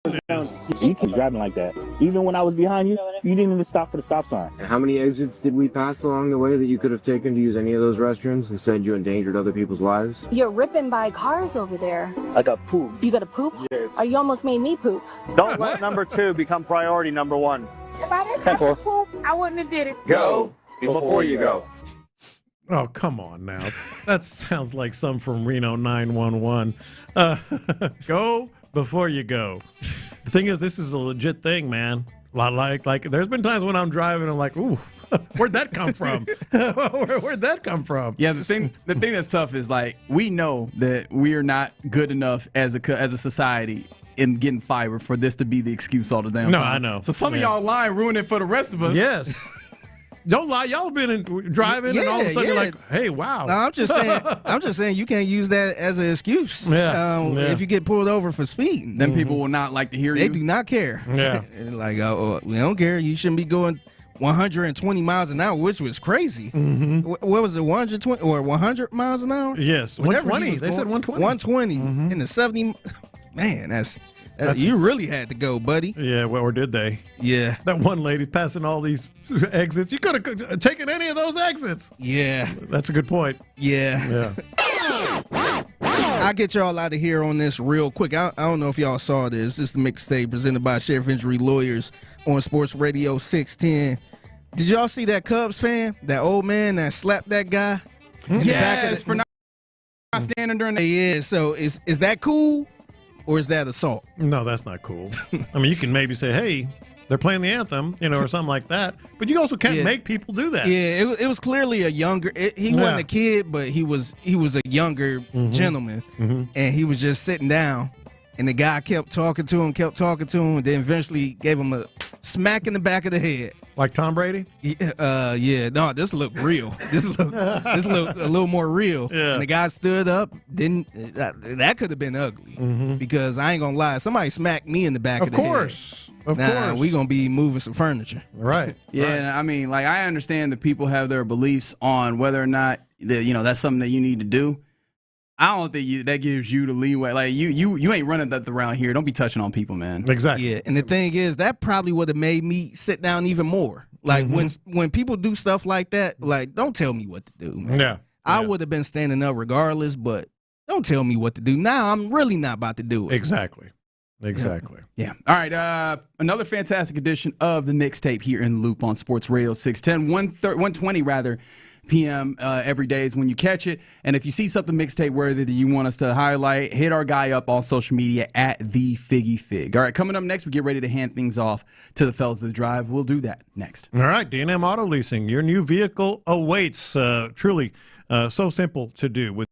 goodness. You keep driving like that. Even when I was behind you, you didn't even stop for the stop sign. And how many exits did we pass along the way that you could have taken to use any of those restrooms? Instead, you endangered other people's lives. You're ripping by cars over there. I got poop. You gotta poop? Yes. Or you almost made me poop. Don't let number 2 become priority number 1. If I didn't have to poop, I wouldn't have did it. Go before you go. Oh, come on now. That sounds like some from Reno 911. Go before you go. The thing is, this is a legit thing, man. Like, there's been times when I'm driving, I'm like, ooh, where'd that come from? Where'd that come from? Yeah, the thing that's tough is, like, we know that we are not good enough as a society in getting fiber for this to be the excuse all the damn time. No, I know. So some of y'all lying ruin it for the rest of us. Yes. Don't lie. Y'all been driving and all of a sudden you're like, hey, wow. No, I'm just saying you can't use that as an excuse. If you get pulled over for speeding. Then people will not like to hear you. They do not care. Yeah. Like, oh, we don't care. You shouldn't be going 120 miles an hour, which was crazy. Mm-hmm. What was it, 120 or 100 miles an hour? Yes, Whatever 120. They said 120. 120 in the 70. Man, that's you really had to go, buddy. Yeah, well, or did they? Yeah. That one lady passing all these exits. You could have taken any of those exits. Yeah. That's a good point. Yeah. I'll get y'all out of here on this real quick. I don't know if y'all saw this. This is the mixtape presented by Sheriff Injury Lawyers on Sports Radio 610. Did y'all see that Cubs fan, that old man that slapped that guy in the back of the... for not standing during the... Yeah, so is that cool or is that assault? No, that's not cool. I mean, you can maybe say, hey, they're playing the anthem, or something like that. But you also can't make people do that. Yeah, it was clearly a younger. He wasn't a kid, but he was a younger gentleman, and he was just sitting down, and the guy kept talking to him, and then eventually gave him a smack in the back of the head. Like Tom Brady? Yeah. No, this looked real. This looked a little more real. Yeah. And the guy stood up. That could have been ugly because I ain't gonna lie. Somebody smacked me in the back of the head. Of course. We gonna be moving some furniture. Right. Yeah, right. I mean, like, I understand that people have their beliefs on whether or not that's something that you need to do. I don't think that gives you the leeway. Like, you ain't running that around here. Don't be touching on people, man. Exactly. Yeah, and the thing is, that probably would have made me sit down even more. Like, when people do stuff like that, like, don't tell me what to do, man. Yeah. I would have been standing up regardless, but don't tell me what to do. Now I'm really not about to do it. Exactly. Yeah. All right. Another fantastic edition of the mixtape here in Loop on Sports Radio 610, 120 p.m. Every day is when you catch it. And if you see something mixtape worthy that you want us to highlight, hit our guy up on social media at the Figgy Fig. All right, coming up next, we get ready to hand things off to the fellas of the drive. We'll do that next. All right, D&M Auto Leasing, your new vehicle awaits. Truly so simple to do. With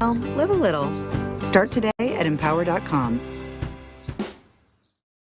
Live a little. Start today at empower.com.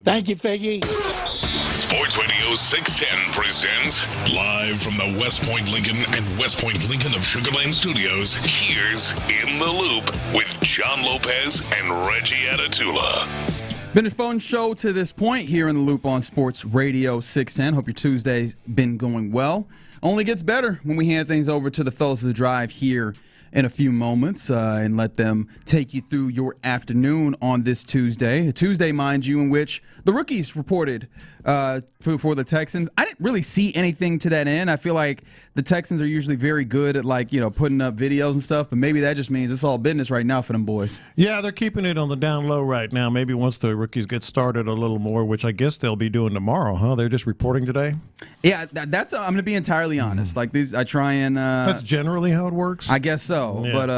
Thank you, Figgy. Sports Radio 610 presents live from the West Point Lincoln and West Point Lincoln of Sugar Land Studios. Here's In the Loop with John Lopez and Reggie Atatula. Been a fun show to this point here in the Loop on Sports Radio 610. Hope your Tuesday's been going well. Only gets better when we hand things over to the fellas of the drive here in a few moments and let them take you through your afternoon on this Tuesday. A Tuesday, mind you, in which the rookies reported for the Texans. I didn't really see anything to that end. I feel like the Texans are usually very good at, like, putting up videos and stuff, but maybe that just means it's all business right now for them boys. Yeah, they're keeping it on the down low right now. Maybe once the rookies get started a little more, which I guess they'll be doing tomorrow, huh? They're just reporting today? Yeah, that's. I'm going to be entirely honest. Like these, I try and. That's generally how it works. I guess so, yeah. But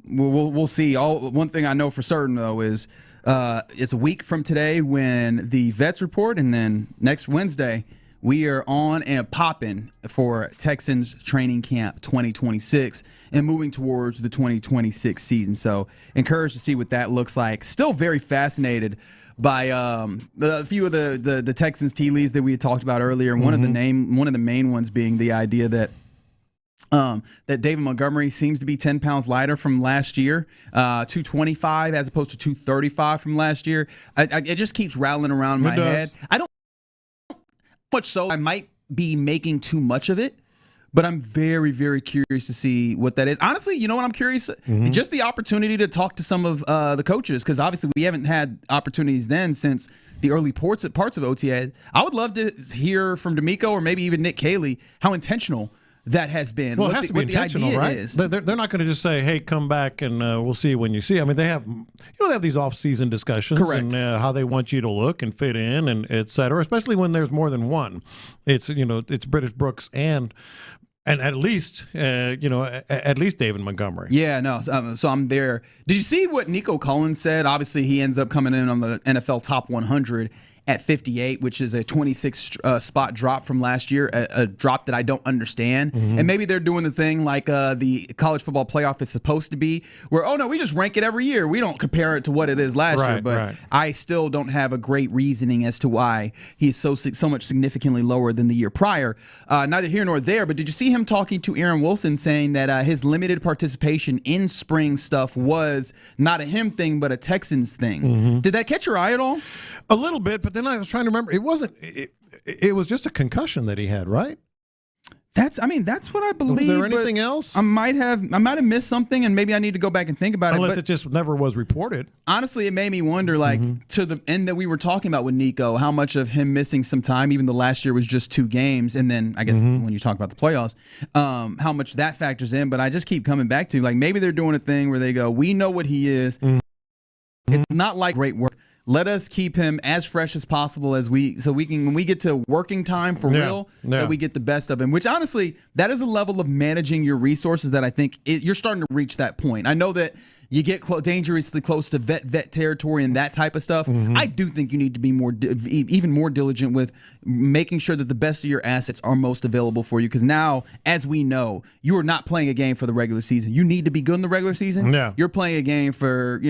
we'll see. One thing I know for certain though is it's a week from today when the vets report, and then next Wednesday we are on and popping for Texans training camp 2026 and moving towards the 2026 season. So encouraged to see what that looks like. Still very fascinated by a few of the Texans tea leaves that we had talked about earlier, and one of the main ones being the idea that David Montgomery seems to be 10 pounds lighter from last year, 225 as opposed to 235 from last year. It just keeps rattling around in my head. I don't much so. I might be making too much of it, but I'm very, very curious to see what that is. Honestly, you know what I'm curious? Just the opportunity to talk to some of the coaches, because obviously we haven't had opportunities then since the early parts of OTA. I would love to hear from D'Amico or maybe even Nick Caley how intentional that has been. Well, it has to be intentional, right? They're not going to just say, "Hey, come back and we'll see you when you see." I mean, they have these off-season discussions. Correct. And how they want you to look and fit in, and et cetera. Especially when there's more than one. It's British Brooks and at least David Montgomery. Yeah, no. So I'm there. Did you see what Nico Collins said? Obviously, he ends up coming in on the NFL Top 100. At 58, which is a 26 spot drop from last year, a drop that I don't understand. And maybe they're doing the thing like the college football playoff is supposed to be, where, oh no, we just rank it every year. We don't compare it to what it is last year. But I still don't have a great reasoning as to why he's so much significantly lower than the year prior. Neither here nor there, but did you see him talking to Aaron Wilson saying that his limited participation in spring stuff was not a him thing, but a Texans thing? Did that catch your eye at all? A little bit, but then I was trying to remember. It wasn't. It was just a concussion that he had, right? That's what I believe. Was there anything else? I might have missed something, and maybe I need to go back and think about Unless it. it just never was reported. Honestly, it made me wonder, to the end that we were talking about with Nico, how much of him missing some time, even though last year was just 2 games, and then I guess when you talk about the playoffs, how much that factors in. But I just keep coming back to, like, maybe they're doing a thing where they go, we know what he is. It's not like great work. Let us keep him as fresh as possible so we can, when we get to working time for real, that we get the best of him. Which honestly, that is a level of managing your resources that I think you're starting to reach that point. I know that you get dangerously close to vet territory and that type of stuff. I do think you need to be even more diligent with making sure that the best of your assets are most available for you. Because now, as we know, you are not playing a game for the regular season. You need to be good in the regular season. Yeah. You're playing a game for,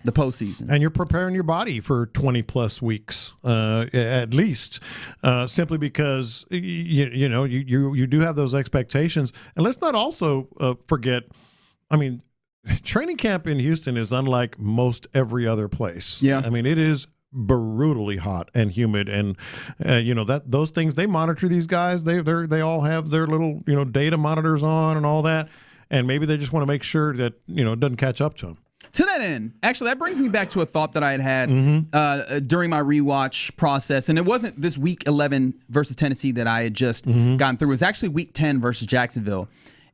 the postseason. And you're preparing your body for 20-plus weeks, at least, simply because, you do have those expectations. And let's not also forget, training camp in Houston is unlike most every other place. Yeah. It is brutally hot and humid, and those things, they monitor these guys. They all have their little data monitors on and all that, and maybe they just want to make sure that it doesn't catch up to them. To that end, actually, that brings me back to a thought that I had during my rewatch process, and it wasn't this Week 11 versus Tennessee that I had just gotten through. It was actually Week 10 versus Jacksonville.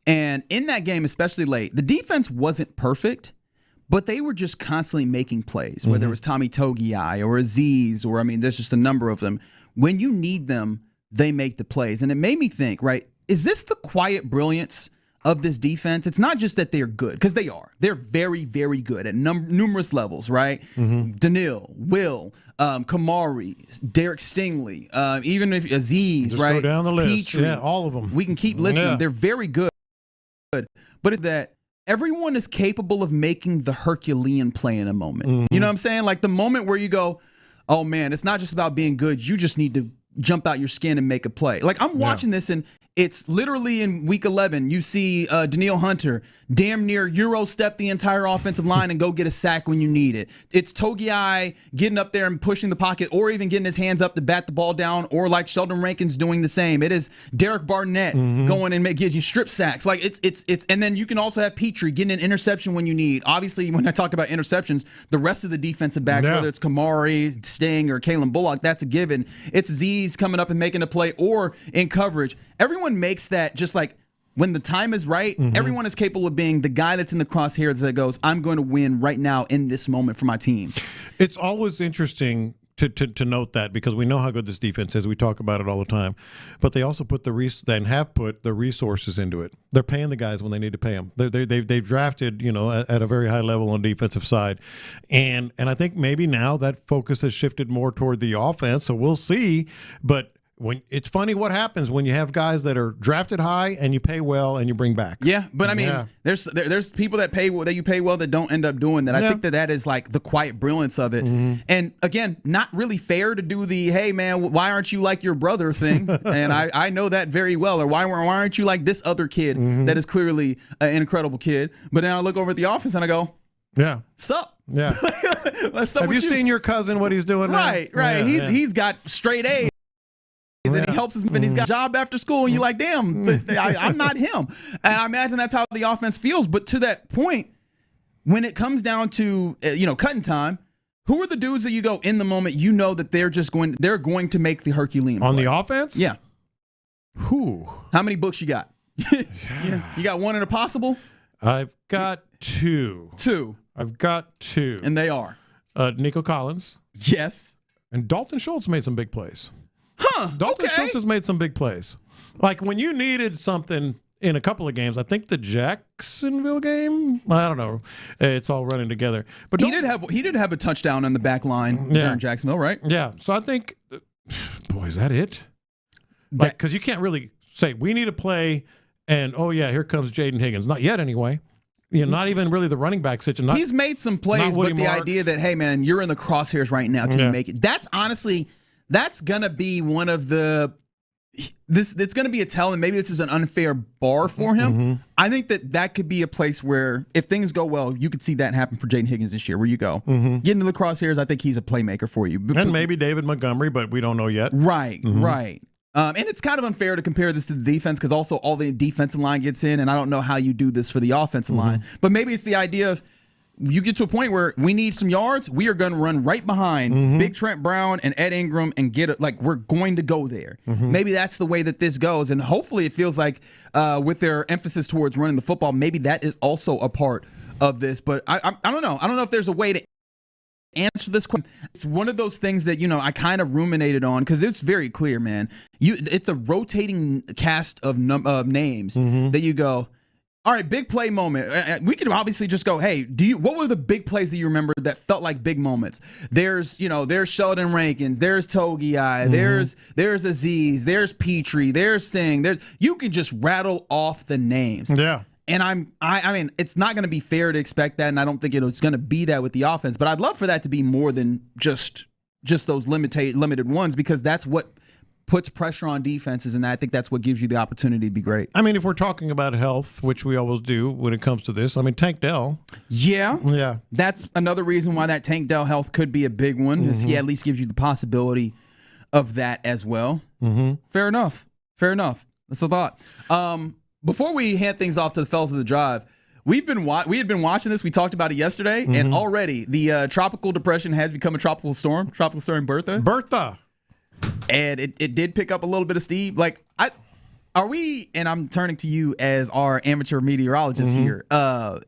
And in that game, especially late, the defense wasn't perfect, but they were just constantly making plays, whether it was Tommy Togiai or Azeez, or, there's just a number of them. When you need them, they make the plays. And it made me think, right, is this the quiet brilliance of this defense? It's not just that they're good, because they are. They're very, very good at numerous levels, right? Daniil, Will, Kamari, Derek Stingley, even if Azeez, just right? Go down the list. Petrie, all of them. We can keep listening. They're very good. But it's that everyone is capable of making the Herculean play in a moment. Mm-hmm. You know what I'm saying? Like the moment where you go, oh man, it's not just about being good. You just need to jump out your skin and make a play. Like I'm watching this, and it's literally in week 11. You see Danielle Hunter damn near Euro step the entire offensive line and go get a sack when you need it. It's Togiai getting up there and pushing the pocket, or even getting his hands up to bat the ball down, or like Sheldon Rankins doing the same. It is Derek Barnett going and gives you strip sacks. Like it's and then you can also have Petrie getting an interception when you need. Obviously, when I talk about interceptions, the rest of the defensive backs, whether it's Kamari, Sting, or Kalen Bullock, that's a given. It's Z's coming up and making a play, or in coverage. Everyone makes that just like when the time is right. Everyone is capable of being the guy that's in the crosshairs that goes, I'm going to win right now in this moment for my team. It's always interesting to note that, because we know how good this defense is. We talk about it all the time. But they also put have put the resources into it. They're paying the guys when they need to pay them. They've drafted, at a very high level on the defensive side. And I think maybe now that focus has shifted more toward the offense. So we'll see. But it's funny what happens when you have guys that are drafted high and you pay well and you bring back. Yeah, but I mean, there's people that you pay well that don't end up doing that. I think that is like the quiet brilliance of it. And again, not really fair to do the hey man, why aren't you like your brother thing? And I know that very well. Or why aren't you like this other kid that is clearly an incredible kid? But then I look over at the office and I go, yeah, sup? Yeah. Have you seen your cousin what he's doing? Right. Yeah, he's got straight A's. And he helps us, and he's got a job after school, and you're like, damn, I'm not him. And I imagine that's how the offense feels. But to that point, when it comes down to cutting time, who are the dudes that you go in the moment? You know that they're going to make the Herculean play. On the offense? Yeah. Who? How many books you got? You got one in a possible? I've got two. I've got two, and they are Nico Collins. Yes. And Dalton Schultz made some big plays. Dalton Schultz has made some big plays. Like when you needed something in a couple of games, I think the Jacksonville game, I don't know. It's all running together. But he did have a touchdown on the back line during Jacksonville, right? Yeah. So I think, boy, is that it? Like, because you can't really say we need a play and, oh, yeah, here comes Jaden Higgins. Not yet anyway. Not even really the running back situation. He's made some plays, but the idea that, hey, man, you're in the crosshairs right now. Can you make it? That's honestly... That's going to be one of it's going to be a tell, and maybe this is an unfair bar for him. I think that could be a place where if things go well, you could see that happen for Jaden Higgins this year, where you go. Get into the crosshairs, I think he's a playmaker for you. And maybe David Montgomery, but we don't know yet. Right. And it's kind of unfair to compare this to the defense because also all the defensive line gets in, and I don't know how you do this for the offensive line. But maybe it's the idea of, you get to a point where we need some yards, we are going to run right behind Big Trent Brown and Ed Ingram and get it. Like, we're going to go there. Maybe that's the way that this goes. And hopefully it feels like with their emphasis towards running the football, maybe that is also a part of this. But I don't know. I don't know if there's a way to answer this question. It's one of those things that, I kind of ruminated on because it's very clear, man. It's a rotating cast of names that you go, all right, big play moment. We could obviously just go, hey, what were the big plays that you remember that felt like big moments? There's Sheldon Rankins, there's Togiai, there's Aziz, there's Petrie, there's Sting. You can just rattle off the names. Yeah. And I mean, it's not going to be fair to expect that, and I don't think it's going to be that with the offense. But I'd love for that to be more than just those limited ones, because that's what puts pressure on defenses, and I think that's what gives you the opportunity to be great. I mean, if we're talking about health, which we always do when it comes to this, I mean, Tank Dell. Yeah. That's another reason why that Tank Dell health could be a big one, is he at least gives you the possibility of that as well. Fair enough. That's a thought. Before we hand things off to the fellas of the drive, we had been watching this. We talked about it yesterday, and already the tropical depression has become a tropical storm Bertha. And it did pick up a little bit of steam. Like, and I'm turning to you as our amateur meteorologist here.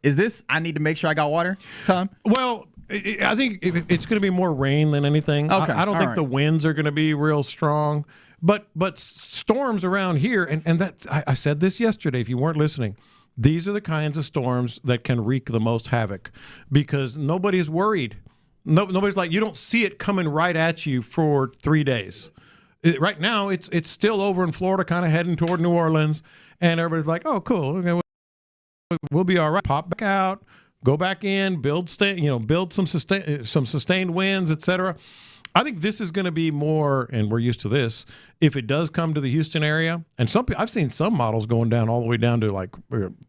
Is this, I need to make sure I got water time? Well, I think it's going to be more rain than anything. Okay. I don't think the winds are going to be real strong. But storms around here, and that I said this yesterday if you weren't listening, these are the kinds of storms that can wreak the most havoc because nobody's worried. Nobody's like, you don't see it coming right at you for 3 days. Right now, it's still over in Florida, kind of heading toward New Orleans, and everybody's like, oh, cool. Okay, we'll be all right. Pop back out, go back in, build some sustained wins, etc. I think this is going to be more, and we're used to this, if it does come to the Houston area. And I've seen some models going down all the way down to like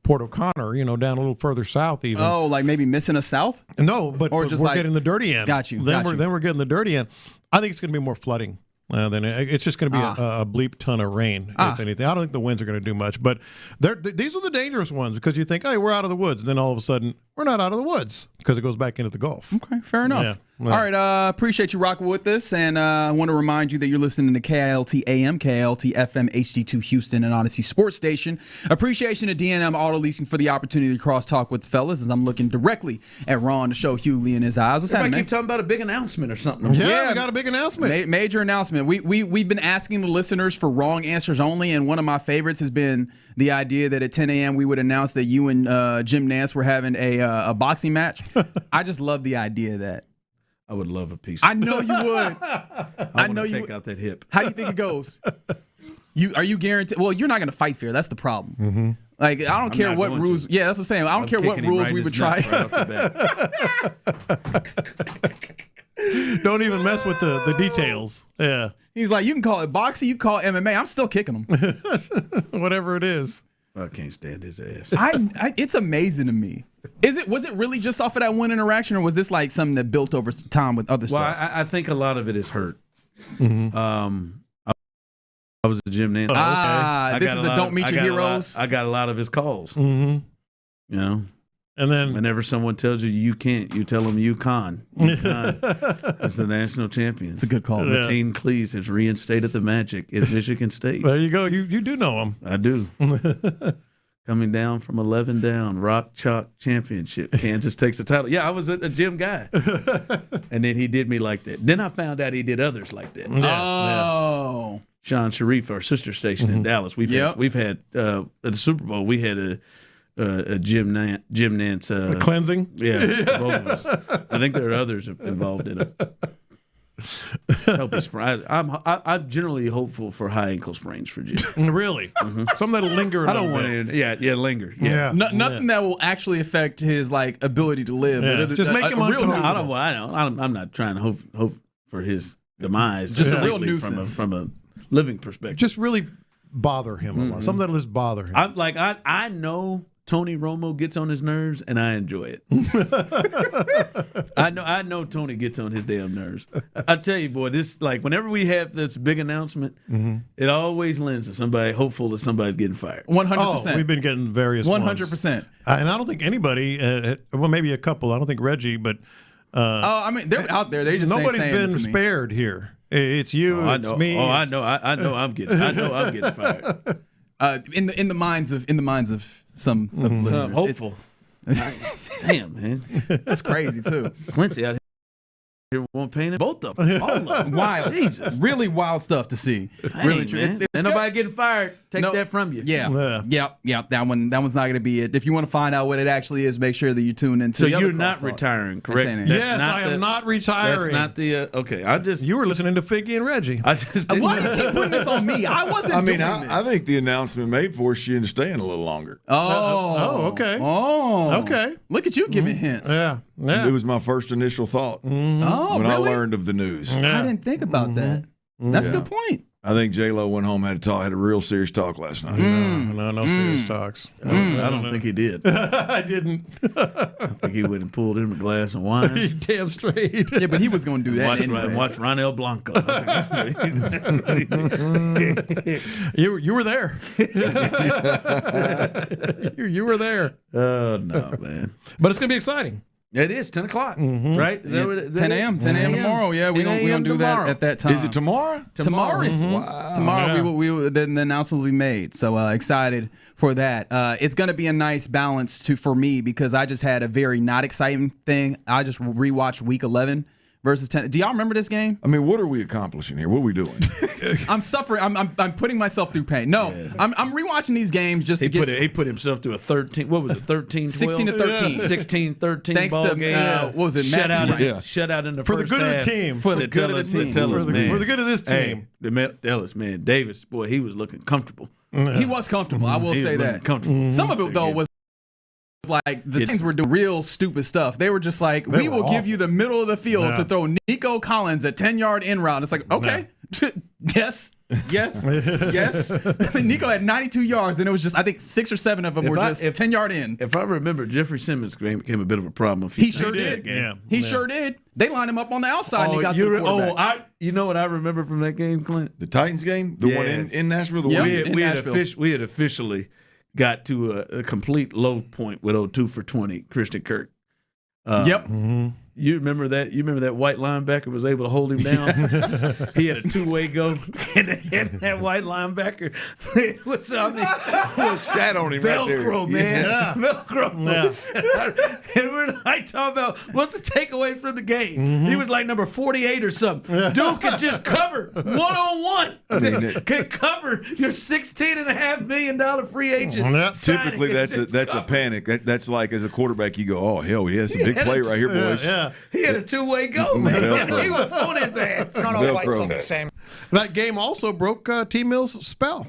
Port O'Connor, down a little further south even. Oh, like maybe missing a south? No, but we're getting the dirty end. Got you. Then we're getting the dirty end. I think it's going to be more flooding. Then it's just going to be a bleep ton of rain, if anything. I don't think the winds are going to do much. But these are the dangerous ones because you think, hey, we're out of the woods. And then all of a sudden, we're not out of the woods because it goes back into the Gulf. Okay, fair enough. Yeah. All right, appreciate you rocking with us. And I want to remind you that you're listening to KILT AM, KILT FM, HD2 Houston, and Odyssey Sports Station. Appreciation to D&M Auto Leasing for the opportunity to cross-talk with the fellas as I'm looking directly at Ron to show Hughley in his eyes. What's happening, man? Keep talking about a big announcement or something. Yeah, we got a big announcement. Major announcement. We've been asking the listeners for wrong answers only, and one of my favorites has been the idea that at 10 a.m. we would announce that you and Jim Nance were having a boxing match. I just love the idea of that. I would love a piece. I know you would. I know you take out that hip. How do you think it goes? Are you guaranteed? Well, you're not going to fight fair. That's the problem. Mm-hmm. Like I don't care what rules. Yeah, that's what I'm saying. I don't care what rules we would try. Don't even mess with the details. Yeah. He's like, you can call it boxing, you can call it MMA. I'm still kicking him. Whatever it is. I can't stand his ass. It's amazing to me. Was it really just off of that one interaction, or was this like something that built over time with other stuff? Well, I think a lot of it is hurt. Mm-hmm. I was a Jim Nance. This is the Don't Meet Your Heroes. I got a lot of his calls. Mm-hmm. And then whenever someone tells you can't, you tell them UConn. UConn is the national champion. It's a good call. Mateen Cleese has reinstated the Magic at Michigan State. There you go. You do know him. I do. Coming down from 11 down, Rock Chalk Championship. Kansas takes the title. Yeah, I was a gym guy. And then he did me like that. Then I found out he did others like that. Oh. Sean Sharif, our sister station in Dallas. We've had at the Super Bowl, we had a Jim Nance a cleansing. Yeah, both of us. I think there are others involved in it. I'm generally hopeful for high ankle sprains for Jim. Really? Something that'll linger. I don't want to. Yeah, linger. Yeah. Nothing that will actually affect his ability to live. Yeah. But just make him uncomfortable. I'm not trying to hope for his demise. Just a real nuisance from a living perspective. Just really bother him a lot. Something that'll just bother him. I know Tony Romo gets on his nerves, and I enjoy it. I know Tony gets on his damn nerves. I tell you, boy, this whenever we have this big announcement, it always lends to somebody hopeful that somebody's getting fired. 100%. Oh, we've been getting various 100%. And I don't think anybody, well, maybe a couple. I don't think Reggie, but they're out there. They just nobody's been spared here. It's you. It's me. Oh, I know. I know. I'm getting fired. In the minds of some of the listeners. I'm hopeful. Damn, man. That's crazy, too. Quincy out here won't paint it. Both of them. All of them. Wild. Jesus. Really wild stuff to see. Dang, really true. Ain't nobody getting fired. Take that from you. Yeah. That one's not going to be it. If you want to find out what it actually is, make sure that you tune into So you're not retiring, correct? Yes, I am not retiring. That's not the okay. You were listening to Figgy and Reggie. Why do you keep putting this on me? I wasn't doing this. I think the announcement may force you into staying a little longer. Okay. Okay. Look at you giving hints. Yeah. It was my first initial thought when I learned of the news. I didn't think about that. That's a good point. I think J-Lo went home had a real serious talk last night. No serious talks. I don't think he did. I didn't. I think he went and pulled him a glass of wine. Damn straight. Yeah, but he was going to do that anyway. Watch Ronel Blanco. You were there. You were there. Oh, no, man. But it's going to be exciting. It is 10 o'clock, right? 10 a.m. 10 a.m. tomorrow. Yeah, we're gonna do that at that time. Is it tomorrow? Tomorrow. Wow. Tomorrow we will the announcement will be made. So excited for that. It's gonna be a nice balance for me because I just had a very not exciting thing. I just rewatched Week 11 versus 10. Do y'all remember this game? I mean, what are we accomplishing here? What are we doing? I'm suffering. I'm putting myself through pain. No, yeah. I'm rewatching these games just he put himself through a 13. What was it? 13, 16 to 13, 16, 13 Thanks ball to, game. What was it? Shut out in the for first the good half. of the team. For the good of the team. For the good of this team. Hey, Ellis, man, Davis, boy, he was looking comfortable. He was comfortable. I will say that. Comfortable. Some of it though was like the Texans were doing real stupid stuff. They were just like, we will give you the middle of the field to throw Nico Collins at 10-yard in route. It's like, okay, yes. Nico had 92 yards, and it was just, I think 6 or 7 of them were just 10-yard in. If I remember, Jeffrey Simmons became a bit of a problem. He sure did. He sure did. They lined him up on the outside, and he got to the quarterback. You know what I remember from that game, Clint? The Titans game? The one in Nashville? We had officially got to a complete low point with 2 for 20, Christian Kirk. Yep. Mm-hmm. You remember that? You remember that white linebacker was able to hold him down? He had a 2-way go, and that white linebacker was sat on him Velcro, right there. Man. Yeah. Velcro. Yeah. And we're like talking about what's the takeaway from the game. Mm-hmm. He was like number 48 or something. Dude could just cover one-on-one. Could cover your $16.5 million free agent. Typically, that's a panic. That's like as a quarterback, you go, oh hell, he has a big play right here, boys. Yeah. He had a 2-way go, man. He was on his ass. Not all whites look the same. That game also broke T. Mills' spell.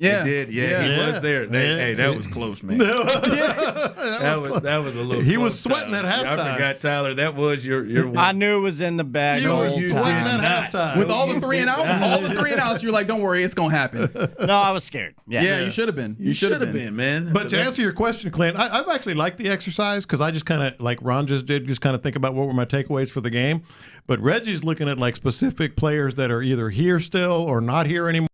Yeah, it did. Yeah, he was there. Hey, that was close, man. That was a little. He was sweating at halftime. I forgot, Tyler. That was your one. I knew it was in the bag. You were sweating at halftime with all the 3 and outs. You're like, don't worry, it's gonna happen. No, I was scared. Yeah, you should have been. You should have been, man. But to answer your question, Clint, I've actually liked the exercise because I just kind of, like Ron just did, just kind of think about what were my takeaways for the game. But Reggie's looking at like specific players that are either here still or not here anymore.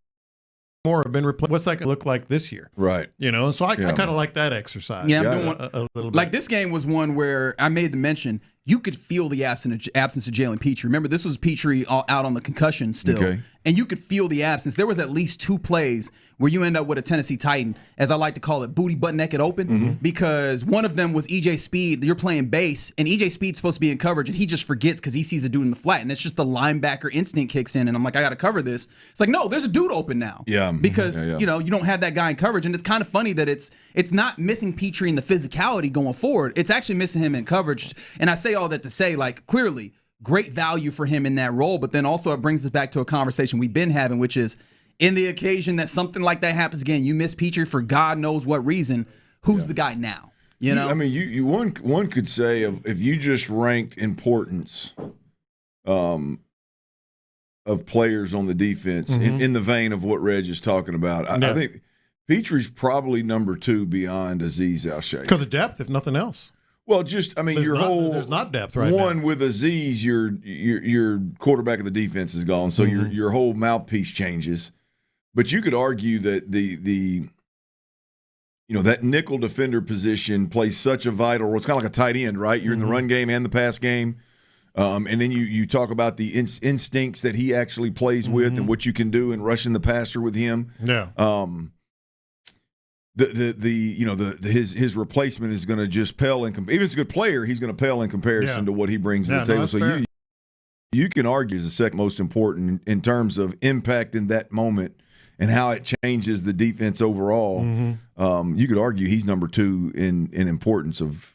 Have been replaced. What's that going to look like this year? Right. So I kind of like that exercise. Yeah, I'm doing a little bit. Like this game was one where I made the mention. You could feel the absence of Jalen Petrie. Remember, this was Petrie out on the concussion still. And you could feel the absence. There was at least 2 plays where you end up with a Tennessee Titan, as I like to call it, booty butt naked open, because one of them was E.J. Speed. You're playing base, and E.J. Speed's supposed to be in coverage, and he just forgets because he sees a dude in the flat, and it's just the linebacker instinct kicks in, and I'm like, I got to cover this. It's like, no, there's a dude open now. Yeah. Because, you don't have that guy in coverage, and it's kind of funny that it's not missing Petrie in the physicality going forward. It's actually missing him in coverage, and I say all that to say, like, clearly, great value for him in that role, but then also it brings us back to a conversation we've been having, which is in the occasion that something like that happens again, you miss Petrie for God knows what reason, who's the guy now? You know? I mean, you one could say if you just ranked importance of players on the defense in the vein of what Reg is talking about, I think Petrie's probably number 2 beyond Azeez Al-Shaath. Because of depth, if nothing else. Well, just there's not depth right now. Now. With Azeez, your quarterback of the defense is gone, so your whole mouthpiece changes. But you could argue that the that nickel defender position plays such a vital role. It's kind of like a tight end, right? You're in the run game and the pass game, and then you talk about the instincts that he actually plays with and what you can do in rushing the passer with him. Yeah. His replacement is going to just pale in even if it's a good player, he's going to pale in comparison to what he brings to the table. So you can argue is the second most important in terms of impact in that moment and how it changes the defense overall. You could argue he's number 2 in importance of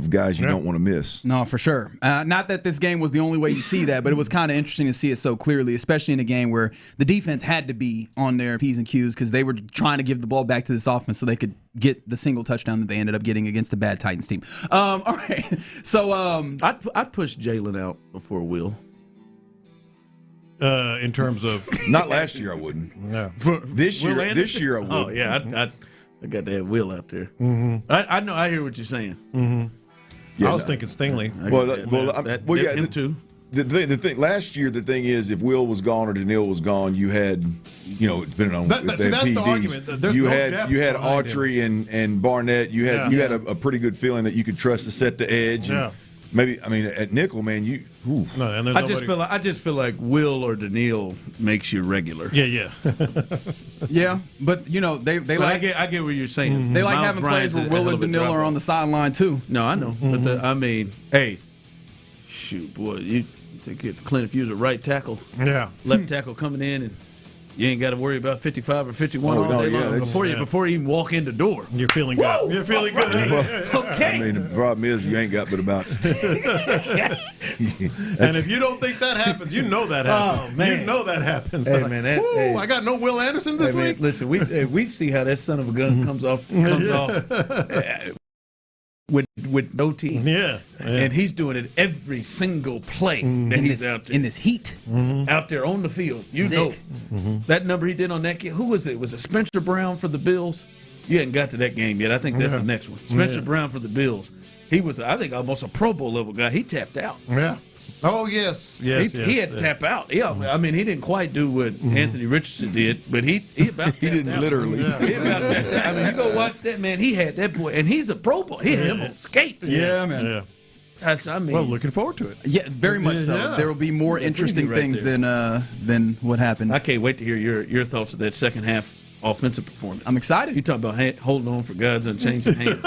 guys you don't want to miss. No, for sure. Not that this game was the only way you see that, but it was kind of interesting to see it so clearly, especially in a game where the defense had to be on their P's and Q's because they were trying to give the ball back to this offense so they could get the single touchdown that they ended up getting against the bad Titans team. All right. So I'd push Jalen out before Will. In terms of not last year, I wouldn't. No. This year I would. Oh yeah, I got that Will out there. I know. I hear what you're saying. I was thinking Stingley. Him too. The thing last year, the thing is, if Will was gone or Daniil was gone, you had, depending on that's the argument. There's you had Autry and Barnett. You had a pretty good feeling that you could trust to set the edge. And maybe at nickel, man, I just feel like Will or Daniil makes you regular. Yeah. Yeah, but they like. I get what you're saying. They like having plays where Will and Daniil are on the sideline too. No, I know. But hey, shoot, boy, you get Clint if you was a right tackle. Yeah, left tackle coming in and. You ain't got to worry about 55 or 51 all day long before you even walk in the door. You're feeling good. Whoa! You're feeling good. Okay. The problem is you ain't got but about. And if you don't think that happens, you know that happens. Oh, man. You know that happens. Hey, man, I got no Will Anderson this week. Listen, we see how that son of a gun comes off. with no team. Yeah. And he's doing it every single play that he's out there. In this heat. Out there on the field. You know. That number he did on that kid. Who was it? Was it Spencer Brown for the Bills? You hadn't got to that game yet. I think that's the next one. Spencer Brown for the Bills. He was, I think, almost a Pro Bowl level guy. He tapped out. Yeah. Oh, yes. He had to tap out. Yeah, I mean, he didn't quite do what Anthony Richardson did, but he about tapped He didn't out. literally. He about tapped out. I mean, you go watch that, man. He had that boy, and he's a Pro Bowl. He had him on skates. Yeah, man. Yeah. I mean, Well, looking forward to it. Yeah, very much so. Yeah. There will be more interesting right things there. than what happened. I can't wait to hear your thoughts of that second half offensive performance. I'm excited. You talk about holding on for God's unchanging hand.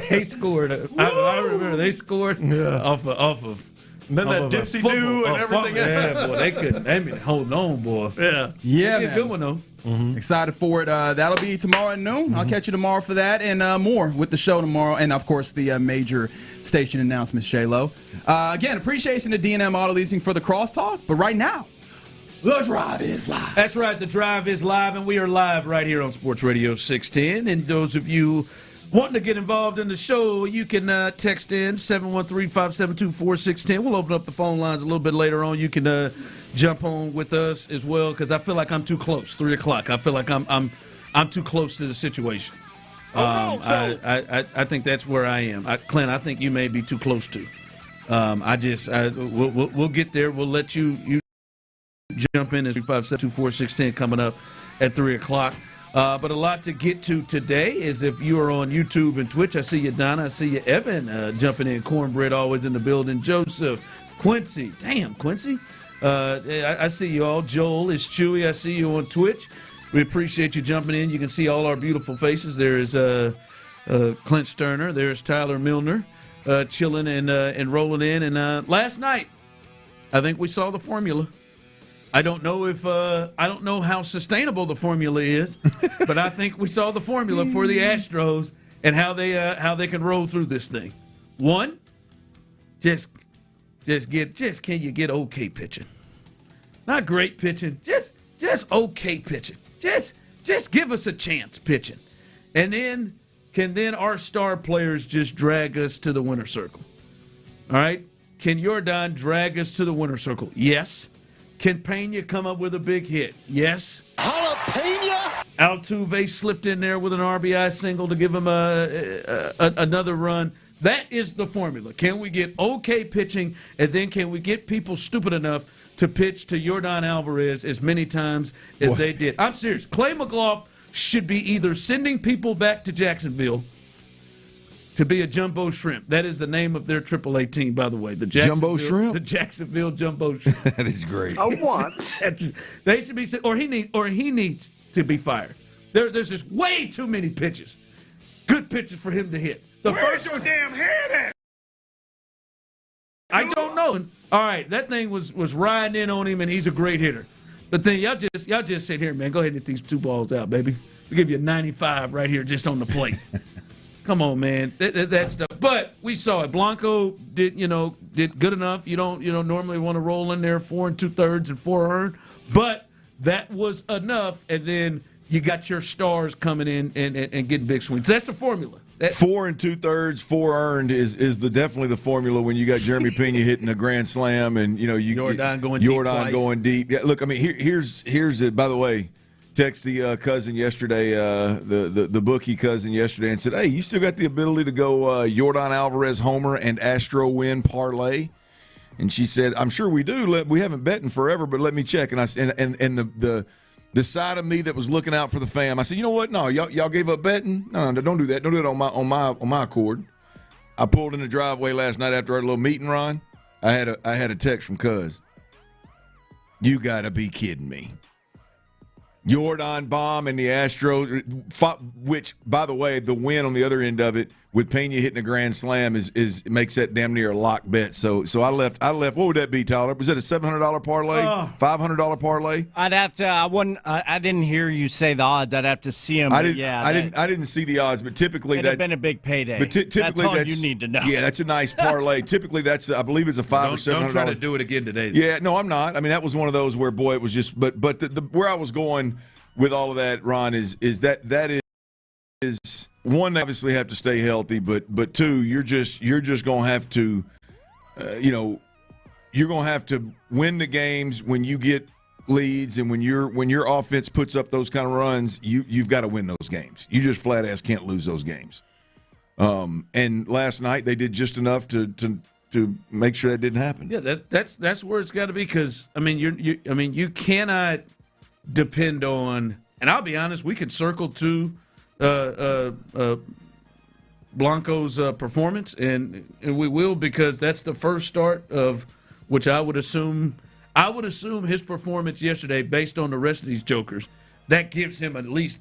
They scored. I remember they scored off of. And then that dipsy do and everything. Yeah, boy, they couldn't. They been holding on, boy. Yeah, Be a man. good one though. Excited for it. That'll be tomorrow at noon. I'll catch you tomorrow for that and more with the show tomorrow. And, of course, the major station announcements, J-Lo. Again, appreciation to D&M Auto Leasing for the crosstalk. But right now, the drive is live. That's right. The drive is live, and we are live right here on Sports Radio 610. And those of you wanting to get involved in the show, you can text in 713-572-4610. We'll open up the phone lines a little bit later on. You can jump on with us as well, because I feel like I'm too close. 3 o'clock. I feel like I'm too close to the situation. I think that's where I am. Clint, I think you may be too close to. We'll get there. We'll let you jump in as 357-2416 coming up at 3 o'clock. But a lot to get to today is if you are on YouTube and Twitch. I see you, Donna. I see you, Evan, jumping in. Cornbread always in the building. Joseph, Quincy. Damn, Quincy. I see you all. Joel is Chewy. I see you on Twitch. We appreciate you jumping in. You can see all our beautiful faces. There is Clint Stoerner. There's Tyler Milner chilling and rolling in. And last night, I think we saw the formula. I don't know how sustainable the formula is, but I think we saw the formula for the Astros and how they can roll through this thing. One, can you get okay pitching? Not great pitching, just okay pitching. Just give us a chance pitching. And then can our star players just drag us to the winner's circle? All right? Can Jordan drag us to the winner's circle? Yes. Can Pena come up with a big hit? Yes. Jalapeno! Altuve slipped in there with an RBI single to give him another run. That is the formula. Can we get okay pitching, and then can we get people stupid enough to pitch to Yordan Alvarez as many times as they did? I'm serious. Clay McGlough should be either sending people back to Jacksonville to be a jumbo shrimp. That is the name of their AAA team, by the way. The Jumbo Shrimp? The Jacksonville Jumbo Shrimp. That is great. They should be, or he needs to be fired. There's just way too many pitches. Good pitches for him to hit. Where's your damn head at? I don't know. All right, that thing was riding in on him, and he's a great hitter. But then y'all just sit here, man. Go ahead and hit these 2 balls out, baby. We'll give you a 95 right here just on the plate. Come on, man. That stuff. But we saw it. Blanco did good enough. You don't normally want to roll in there 4 2/3 and 4 earned, but that was enough. And then you got your stars coming in and getting big swings. That's the formula. 4 2/3, 4 earned is definitely the formula when you got Jeremy Pena hitting a grand slam and Jordan going deep. Yeah, look, I mean here's it. By the way, text the cousin yesterday, the bookie cousin yesterday, and said, "Hey, you still got the ability to go Jordan Alvarez homer and Astro win parlay?" And she said, "I'm sure we do. We haven't bet in forever, but let me check." And the side of me that was looking out for the fam, I said, "You know what? No, y'all gave up betting. No, don't do that. Don't do it on my accord." I pulled in the driveway last night after our little meeting, Ron. I had a text from Cuz. You got to be kidding me. Jordan bomb and the Astros, which, by the way, the win on the other end of it with Pena hitting a grand slam is makes that damn near a lock bet. So I left. What would that be, Tyler? Was that a $700 parlay? $500 parlay? I'd have to. I didn't hear you say the odds. I'd have to see them. I didn't see the odds, but typically it'd have been a big payday. But typically that's all you need to know. Yeah, that's a nice parlay. Typically, I believe it's a $500 or $700. Don't try to do it again today. Yeah, no, I'm not. I mean, that was one of those where, boy, it was just. But where I was going with all of that, Ron, is that is is one, they obviously have to stay healthy, but two, you're just going to have to, you're going to have to win the games when you get leads, and when your offense puts up those kind of runs, you've got to win those games. You just flat ass can't lose those games. And last night they did just enough to make sure that didn't happen. Yeah, that's where it's got to be, because you cannot depend on. And I'll be honest, we could circle to Blanco's performance, and we will, because that's the first start of which I would assume his performance yesterday, based on the rest of these jokers, that gives him at least,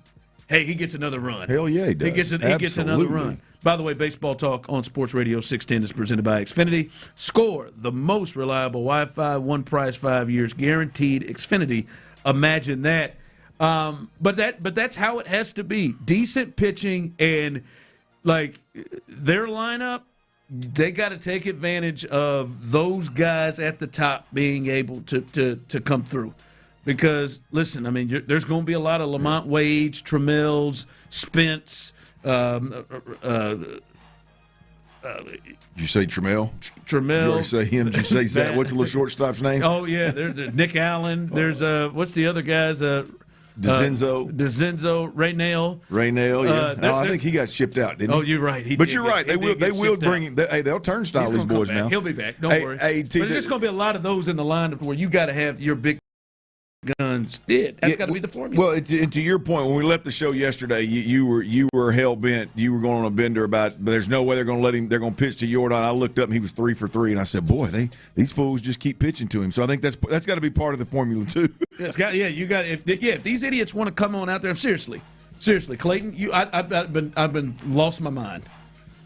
hey, he gets another run. Hell yeah, he does. He gets another run. By the way, Baseball Talk on Sports Radio 610 is presented by Xfinity. Score the most reliable Wi-Fi, one price, 5 years guaranteed. Xfinity, imagine that. But that's how it has to be. Decent pitching, and like their lineup, they got to take advantage of those guys at the top being able to come through. Because, listen, I mean, there's going to be a lot of Lamont Wades, Trammels, Spence. Did you say Trammell? Trammell. You already say him. Did you say Zach? What's the little shortstop's name? Oh, yeah. There's Nick Allen. There's, what's the other guy's? DeZenzo, Raynell, yeah. I think he got shipped out, didn't he? Oh, you're right. But you're right. They will bring him. They'll turnstile these boys now. He'll be back. Don't worry. But there's just going to be a lot of those in the lineup where you got to have your big guns did. That's got to be the formula. Well, and to your point, when we left the show yesterday, you were hell bent. You were going on a bender about there's no way they're going to let him. They're going to pitch to Jordan. I looked up and he was 3 for 3, and I said, boy, these fools just keep pitching to him. So I think that's got to be part of the formula too. You got if these idiots want to come on out there, seriously, Clayton, I've been lost my mind.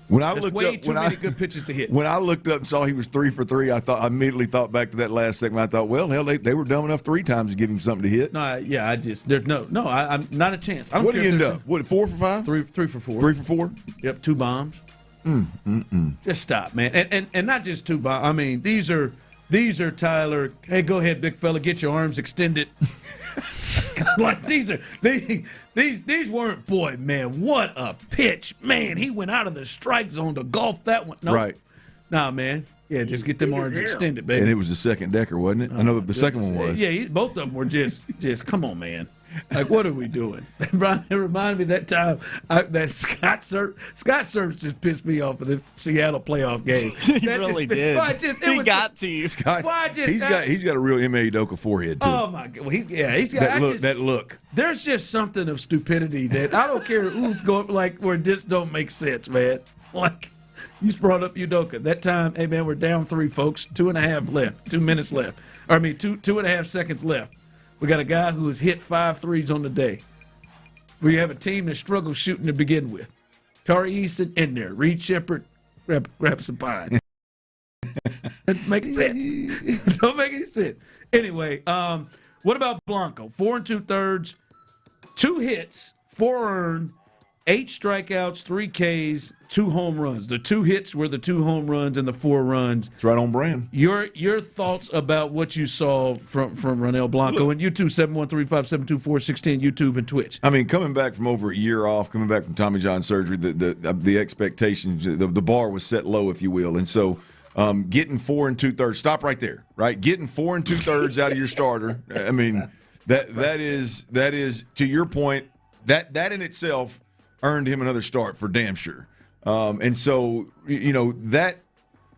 When I There's looked way up, too many good pitches to hit. When I looked up and saw he was 3 for 3, I immediately thought back to that last segment. I thought, well, hell, they were dumb enough 3 times to give him something to hit. No, I'm not a chance. I don't what care did he if end up? What, 4 for 5? 3 for 4. 3 for 4? Yep, 2 bombs. Just stop, man, and not just 2 bombs. I mean, these are Tyler. Hey, go ahead, big fella, get your arms extended. Like these weren't, boy, man, what a pitch, man. He went out of the strike zone to golf that one. Right. Nah, man. Yeah, just get them arms extended, baby. And it was the second decker, wasn't it? I know the second one was. Yeah, both of them were just come on, man. Like, what are we doing? It reminded me that time that Scott Servais just pissed me off for the Seattle playoff game. He really did. He got to you. Scott, he's got a real M.A. Udoka forehead too. Oh my God! Well, he's got that look. There's just something of stupidity that I don't care who's going, like, where this don't make sense, man. Like, you brought up Udoka that time. Hey man, we're down 3, folks. 2.5 left. 2 minutes left. Or, I mean, 2.5 seconds left. We got a guy who has hit 5 threes on the day. We have a team that struggles shooting to begin with. Tari Easton in there. Reed Shepherd, grab some pine. Doesn't make sense. Don't make any sense. Anyway, what about Blanco? 4 2/3, 2 hits, 4 earned, 8 strikeouts, 3 Ks, 2 home runs. The 2 hits were the 2 home runs and the 4 runs. It's right on brand. Your thoughts about what you saw from Ronel Blanco and YouTube 713-572-4610 YouTube and Twitch. I mean, coming back from over a year off, coming back from Tommy John surgery, the expectations, the bar was set low, if you will, and so getting 4 2/3. Stop right there, right? Getting 4 2/3 out of your starter. I mean, that is to your point. That in itself earned him another start for damn sure. And so,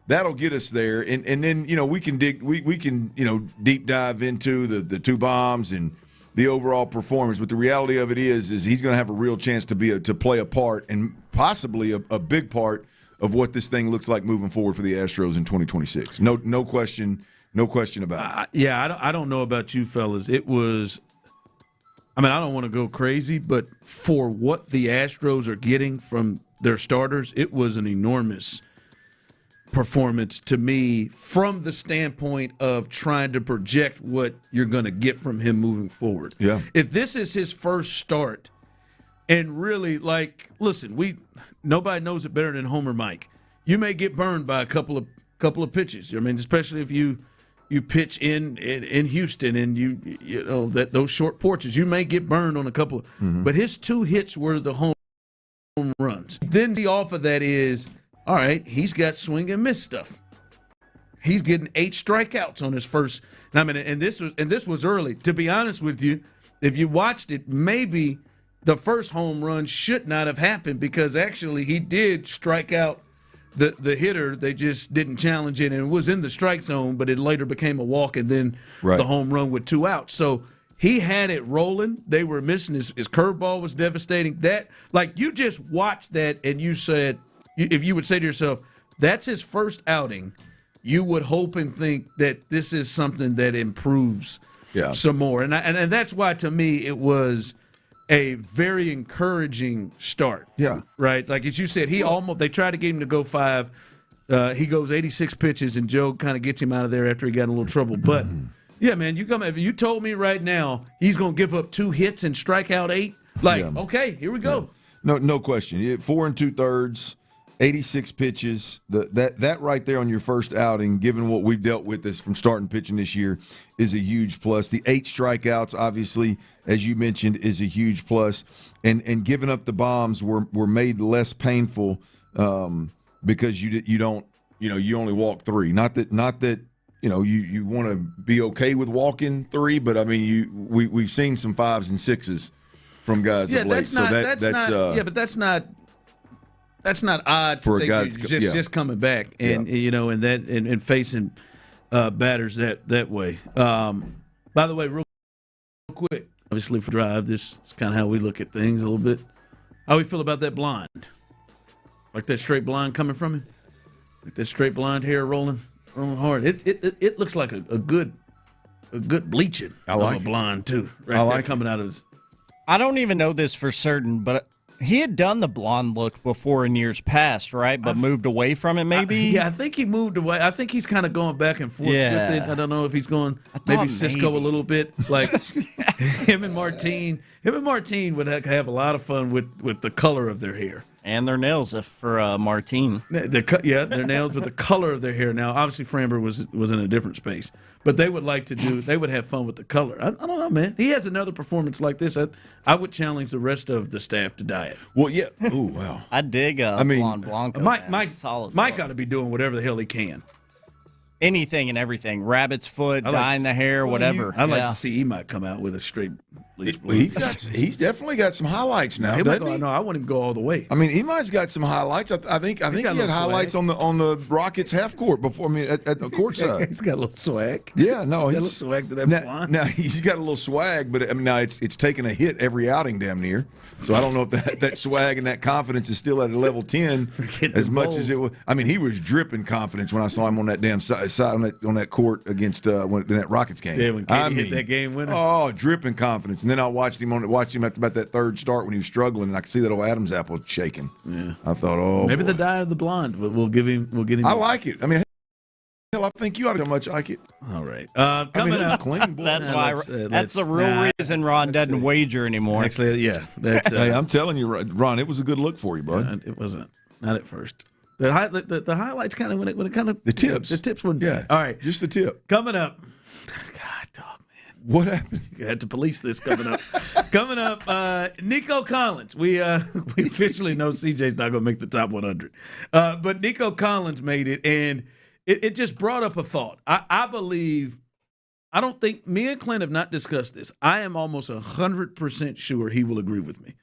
that'll get us there. And then, we can deep dive into the 2 bombs and the overall performance. But the reality of it is he's going to have a real chance to play a part, and possibly a big part of what this thing looks like moving forward for the Astros in 2026. No question about it. I don't know about you fellas. It was, I mean, I don't want to go crazy, but for what the Astros are getting from their starters, it was an enormous performance to me from the standpoint of trying to project what you're going to get from him moving forward. Yeah. If this is his first start, and really, like, listen, nobody knows it better than Homer Mike. You may get burned by a couple of pitches. I mean, especially if you pitch in Houston and you know that those short porches, you may get burned on a couple of. But his 2 hits were the home runs. Then the off of that is, all right, he's got swing and miss stuff. He's getting 8 strikeouts on his first. And this was early. To be honest with you, if you watched it, maybe the first home run should not have happened because actually he did strike out the hitter. They just didn't challenge it, and it was in the strike zone, but it later became a walk and then the home run with 2 outs. So he had it rolling. They were missing his curveball was devastating. That, like, you just watched that and you said, if you would say to yourself, that's his first outing, you would hope and think that this is something that improves some more. And that's why, to me, it was a very encouraging start. Yeah. Right? Like, as you said, they tried to get him to go 5. He goes 86 pitches, and Joe kind of gets him out of there after he got in a little trouble. But, yeah, man, if you told me right now he's going to give up 2 hits and strike out 8, okay, here we go. No question. 4 2/3. 86 pitches, that right there on your first outing, given what we've dealt with this from starting pitching this year, is a huge plus. The 8 strikeouts, obviously, as you mentioned, is a huge plus. And giving up the bombs were made less painful because you only walk 3. Not that you want to be okay with walking 3, but I mean we've seen some 5s and 6s from guys of late. That's not odd for to a guy think just coming back and facing batters that way. By the way, real quick, obviously for drive, this is kind of how we look at things a little bit. How we feel about that blonde? Like that straight blonde coming from him? Like that straight blonde hair rolling hard. It looks like a good bleaching of a blonde too. Right, I like coming out of his. I don't even know this for certain, but he had done the blonde look before in years past, right? But moved away from it, maybe? I think he moved away. I think he's kind of going back and forth with it. I don't know if he's going maybe Cisco a little bit. Like him and Martine would have a lot of fun with the color of their hair. And their nails, for Martine. Their nails with the color of their hair. Now, obviously, Framber was in a different space, but they would have fun with the color. I don't know, man. He has another performance like this. I would challenge the rest of the staff to dye it. Well, yeah. Ooh, wow. I dig Blonde Blanco. Mike got to be doing whatever the hell he can. Anything and everything. Rabbit's foot, dyeing the hair, whatever. I'd like to see he might come out with a straight bleach blue. He's definitely got some highlights now, doesn't he? No, I want him to go all the way. I mean, Imai's got some highlights. I think he had highlights on the Rockets half court before. I mean, at the court side. He's got a little swag. Yeah, no, he's got a little swag to that blonde. Now he's got a little swag, but I mean, now it's taking a hit every outing, damn near. So I don't know if that swag and that confidence is still at a level 10 as much as it was. I mean, he was dripping confidence when I saw him on that damn side on that court against in that Rockets game. Yeah, when Katie hit that game winner. Oh, dripping confidence. And then I watched him after about that third start when he was struggling, and I could see that old Adam's apple shaking. Yeah, I thought, maybe the dye of the blonde. We'll get him. I like it. I mean, hell, I think you ought to how much like it. All right. Coming up, clean. Boy. That's the real reason Ron doesn't wager anymore. Actually, yeah. Hey, I'm telling you, Ron, it was a good look for you, bud. It wasn't. Not at first. The highlights kind of when it kind of the tips were yeah. All right, just the tip. Coming up. God, dog, man. What happened? You had to police this coming up. Coming up, Nico Collins. We officially know CJ's not going to make the top 100, but Nico Collins made it, and it just brought up a thought. I believe. I don't think me and Clint have not discussed this. I am almost 100% sure he will agree with me.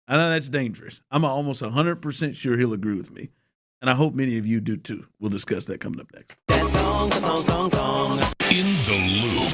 I know that's dangerous. I'm almost 100% sure he'll agree with me. And I hope many of you do too. We'll discuss that coming up next. In the Loop.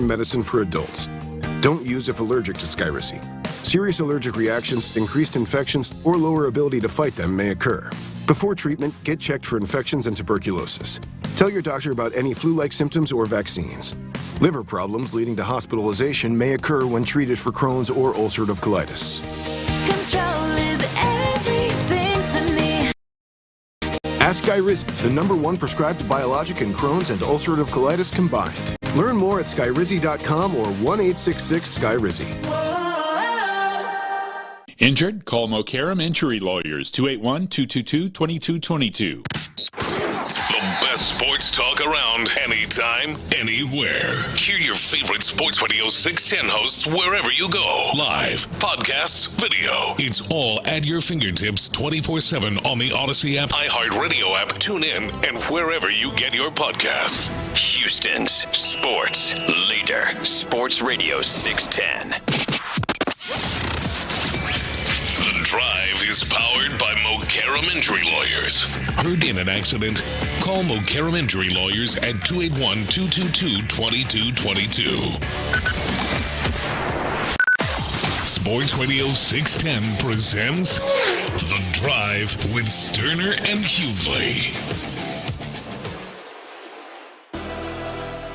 medicine for adults. Don't use if allergic to Skyrizi. Serious allergic reactions, increased infections, or lower ability to fight them may occur. Before treatment, get checked for infections and tuberculosis. Tell your doctor about any flu-like symptoms or vaccines. Liver problems leading to hospitalization may occur when treated for Crohn's or ulcerative colitis. Control is everything to me. Ask Skyrizi, the #1 prescribed biologic in Crohn's and ulcerative colitis combined. Learn more at skyrizi.com or 1-866-SKYRIZI. Injured? Call Mokaram Injury Lawyers, 281-222-2222. The best sports talk around, anytime, anywhere. Hear your favorite Sports Radio 610 hosts wherever you go. Live, podcasts, video. It's all at your fingertips 24/7 on the Odyssey app, iHeartRadio app, TuneIn, and wherever you get your podcasts. Houston's sports leader, Sports Radio 610. The Drive is powered by Mokaram Injury Lawyers. Heard in an accident? Call Mokaram Injury Lawyers at 281-222-2222. Sports Radio 610 presents The Drive with Stoerner and Hughley.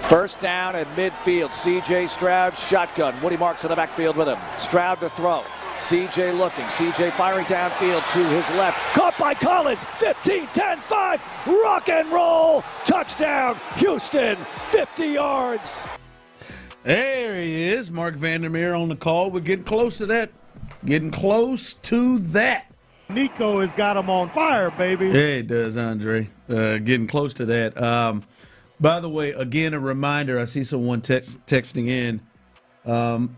First down at midfield. C.J. Stroud shotgun. Woody Marks in the backfield with him. Stroud to throw. C.J. looking. C.J. firing downfield to his left. Caught by Collins. 15, 10, 5. Rock and roll. Touchdown. Houston. 50 yards. There he is. Mark Vandermeer on the call. We're getting close to that. Getting close to that. Nico has got him on fire, baby. Yeah, it does, Andre. Getting close to that. By the way, again, a reminder. I see someone texting in.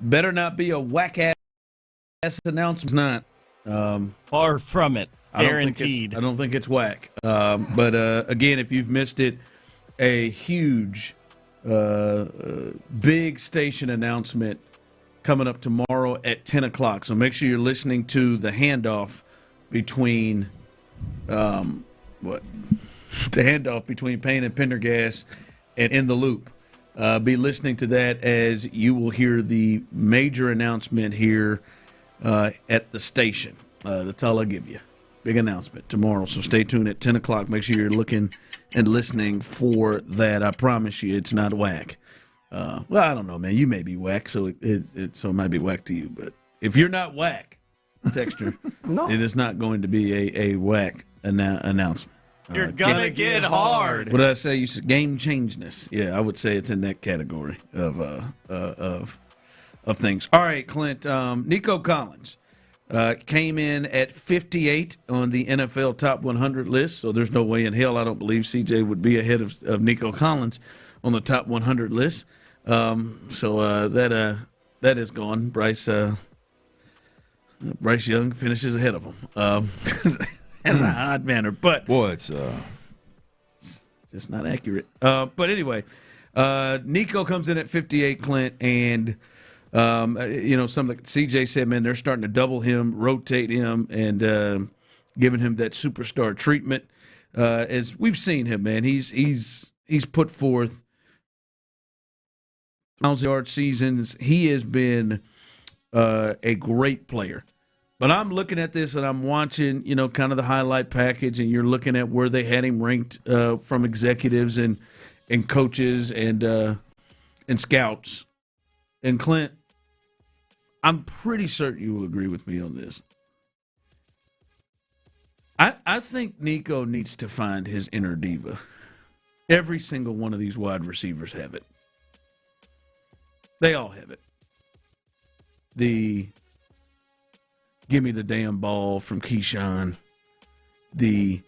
Better not be a whack-ass announcement. Far from it. Guaranteed. I don't think it's whack. But again, if you've missed it, a huge, big station announcement coming up tomorrow at 10 o'clock. So make sure you're listening to the handoff between the handoff between Payne and Pendergast and In the Loop. Be listening to that as you will hear the major announcement here at the station. That's all I'll give you. Big announcement tomorrow, so stay tuned at 10 o'clock. Make sure you're looking and listening for that. I promise you it's not whack. Well, I don't know, man. You may be whack, so it might be whack to you. But if you're not whack, Texture, no. It is not going to be a whack announcement. You're gonna get hard. What did I say? You said game changeness. Yeah, I would say it's in that category of things. All right, Clint. Nico Collins came in at 58 on the NFL Top 100 list. So there's no way in hell I don't believe CJ would be ahead of Nico Collins on the Top 100 list. So that is gone. Bryce Young finishes ahead of him. In an odd manner, but boy, it's just not accurate. But anyway, Nico comes in at 58, Clint, and something like CJ said, man, they're starting to double him, rotate him, and giving him that superstar treatment. As we've seen him, man, he's put forth 1,000-yard seasons. He has been a great player. But I'm looking at this and I'm watching, kind of the highlight package, and you're looking at where they had him ranked from executives and coaches and scouts. And Clint, I'm pretty certain you will agree with me on this. I think Nico needs to find his inner diva. Every single one of these wide receivers have it. They all have it. The give me the damn ball from Keyshawn. The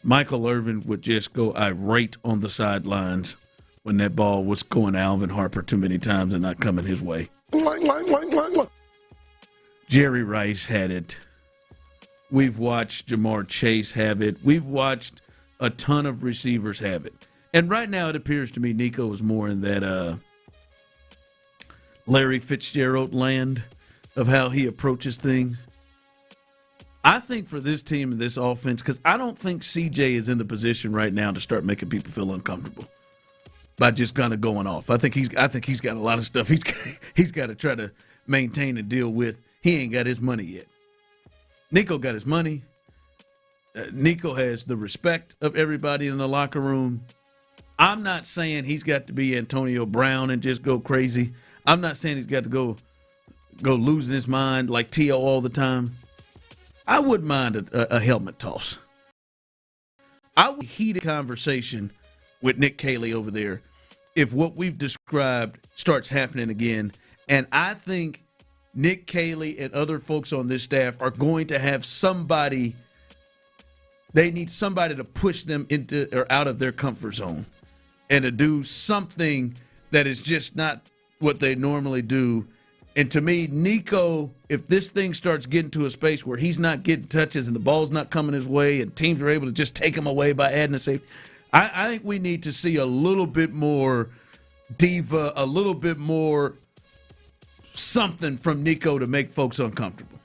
Michael Irvin would just go irate on the sidelines when that ball was going to Alvin Harper too many times and not coming his way. Jerry Rice had it. We've watched Jamar Chase have it. We've watched a ton of receivers have it. And right now it appears to me Nico is more in that Larry Fitzgerald land of how he approaches things. I think for this team and this offense, because I don't think CJ is in the position right now to start making people feel uncomfortable. by just kind of going off. I think he's got a lot of stuff he's got to try to maintain and deal with. He ain't got his money yet. Nico got his money. Nico has the respect of everybody in the locker room. I'm not saying he's got to be Antonio Brown and just go crazy. I'm not saying he's got to go losing his mind like T.O. all the time. I wouldn't mind a helmet toss. I would heat a conversation with Nick Caley over there if what we've described starts happening again. And I think Nick Caley and other folks on this staff are going to have somebody. They need somebody to push them into or out of their comfort zone and to do something that is just not what they normally do. And to me, Nico, if this thing starts getting to a space where he's not getting touches and the ball's not coming his way and teams are able to just take him away by adding a safety, I think we need to see a little bit more diva, a little bit more something from Nico to make folks uncomfortable.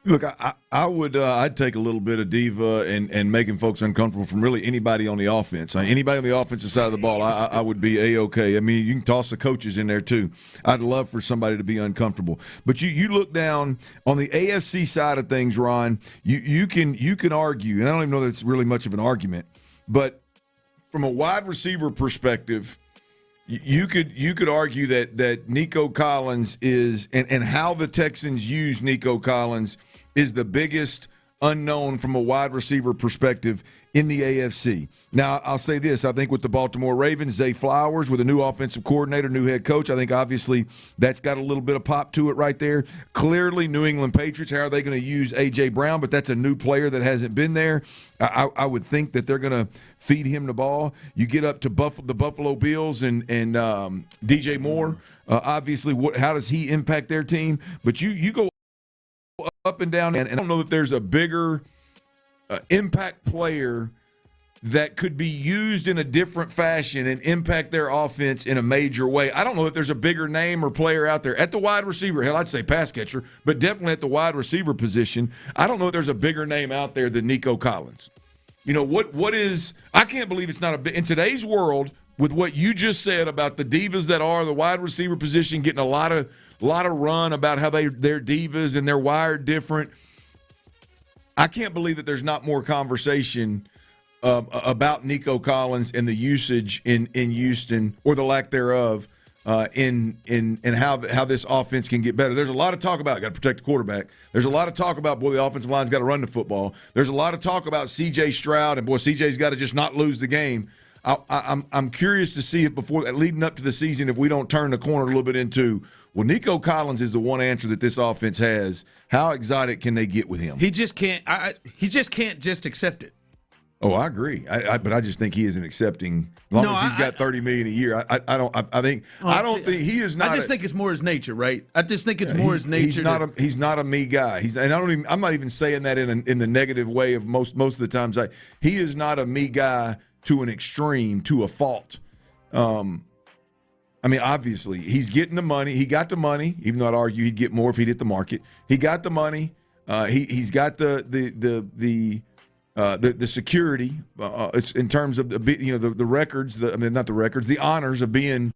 Look, I'd take a little bit of diva and making folks uncomfortable from really anybody on the offense. Anybody on the offensive side of the ball, I would be A-okay. I mean, you can toss the coaches in there too. I'd love for somebody to be uncomfortable. But you look down on the AFC side of things, Ron, you can argue, and I don't even know that it's really much of an argument, but from a wide receiver perspective, you could argue that Nico Collins is and how the Texans use Nico Collins is the biggest unknown from a wide receiver perspective in the AFC. Now, I'll say this. I think with the Baltimore Ravens, Zay Flowers, with a new offensive coordinator, new head coach, I think obviously that's got a little bit of pop to it right there. Clearly, New England Patriots, how are they going to use A.J. Brown? But that's a new player that hasn't been there. I would think that they're going to feed him the ball. You get up to the Buffalo Bills and DJ Moore. Obviously, how does he impact their team? But you go up and down, and I don't know that there's a bigger impact player that could be used in a different fashion and impact their offense in a major way. I don't know if there's a bigger name or player out there at the wide receiver. Hell, I'd say pass catcher, but definitely at the wide receiver position. I don't know if there's a bigger name out there than Nico Collins. You know, what is – I can't believe it's not a big – in today's world, with what you just said about the divas that are the wide receiver position getting a lot of run about how they're divas and they're wired different, I can't believe that there's not more conversation about Nico Collins and the usage in Houston, or the lack thereof, in how this offense can get better. There's a lot of talk about got to protect the quarterback. There's a lot of talk about, boy, the offensive line's got to run the football. There's a lot of talk about C.J. Stroud, and boy, C.J.'s got to just not lose the game. I'm curious to see if before that, leading up to the season, if we don't turn the corner a little bit into, well, Nico Collins is the one answer that this offense has. How exotic can they get with him? He just can't. He just can't just accept it. Oh, I agree. But I just think he isn't accepting. As long as he's got $30 million a year, I don't think he is not. I just think it's more his nature, right? I just think it's more his nature. He's not a me guy. I'm not even saying that in the negative way of most of the times. He is not a me guy to an extreme, to a fault. I mean, obviously, he's getting the money. He got the money, even though I'd argue he'd get more if he'd hit the market. He got the money. He's got the security in terms of the records. Not the records, the honors of being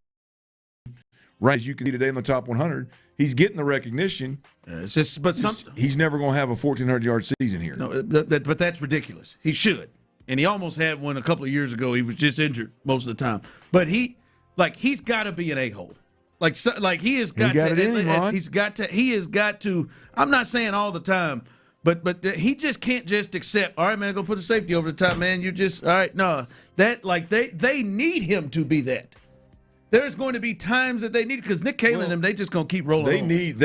right as you can see today in the top 100. He's getting the recognition. It's just, but he's never going to have a 1,400-yard season here. No, but that's ridiculous. He should. And he almost had one a couple of years ago. He was just injured most of the time. But he's got to be an a-hole. He has got to. He has got to. I'm not saying all the time, but he just can't just accept. All right, man, go put a safety over the top, man. You just all right. No, they need him to be that. There's going to be times that they need, because Nick Caley and them, they just going to keep rolling. They need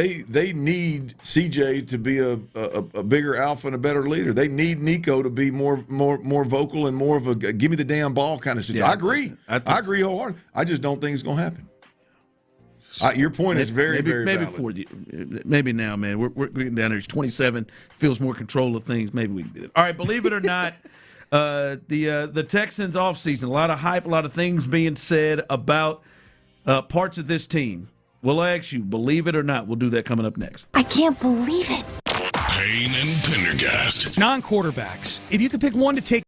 CJ to be a bigger alpha and a better leader. They need Nico to be more vocal and more of a give me the damn ball kind of situation. Yeah, I agree wholeheartedly. I just don't think it's going to happen. Your point is very valid. Maybe now, man. We're getting down there. He's 27, feels more control of things. Maybe we can do it. All right, believe it or not, the Texans offseason, a lot of hype, a lot of things being said about parts of this team. We'll ask you, believe it or not. We'll do that coming up next. I can't believe it. Payne and Pendergast. Non-quarterbacks. If you could pick one to take.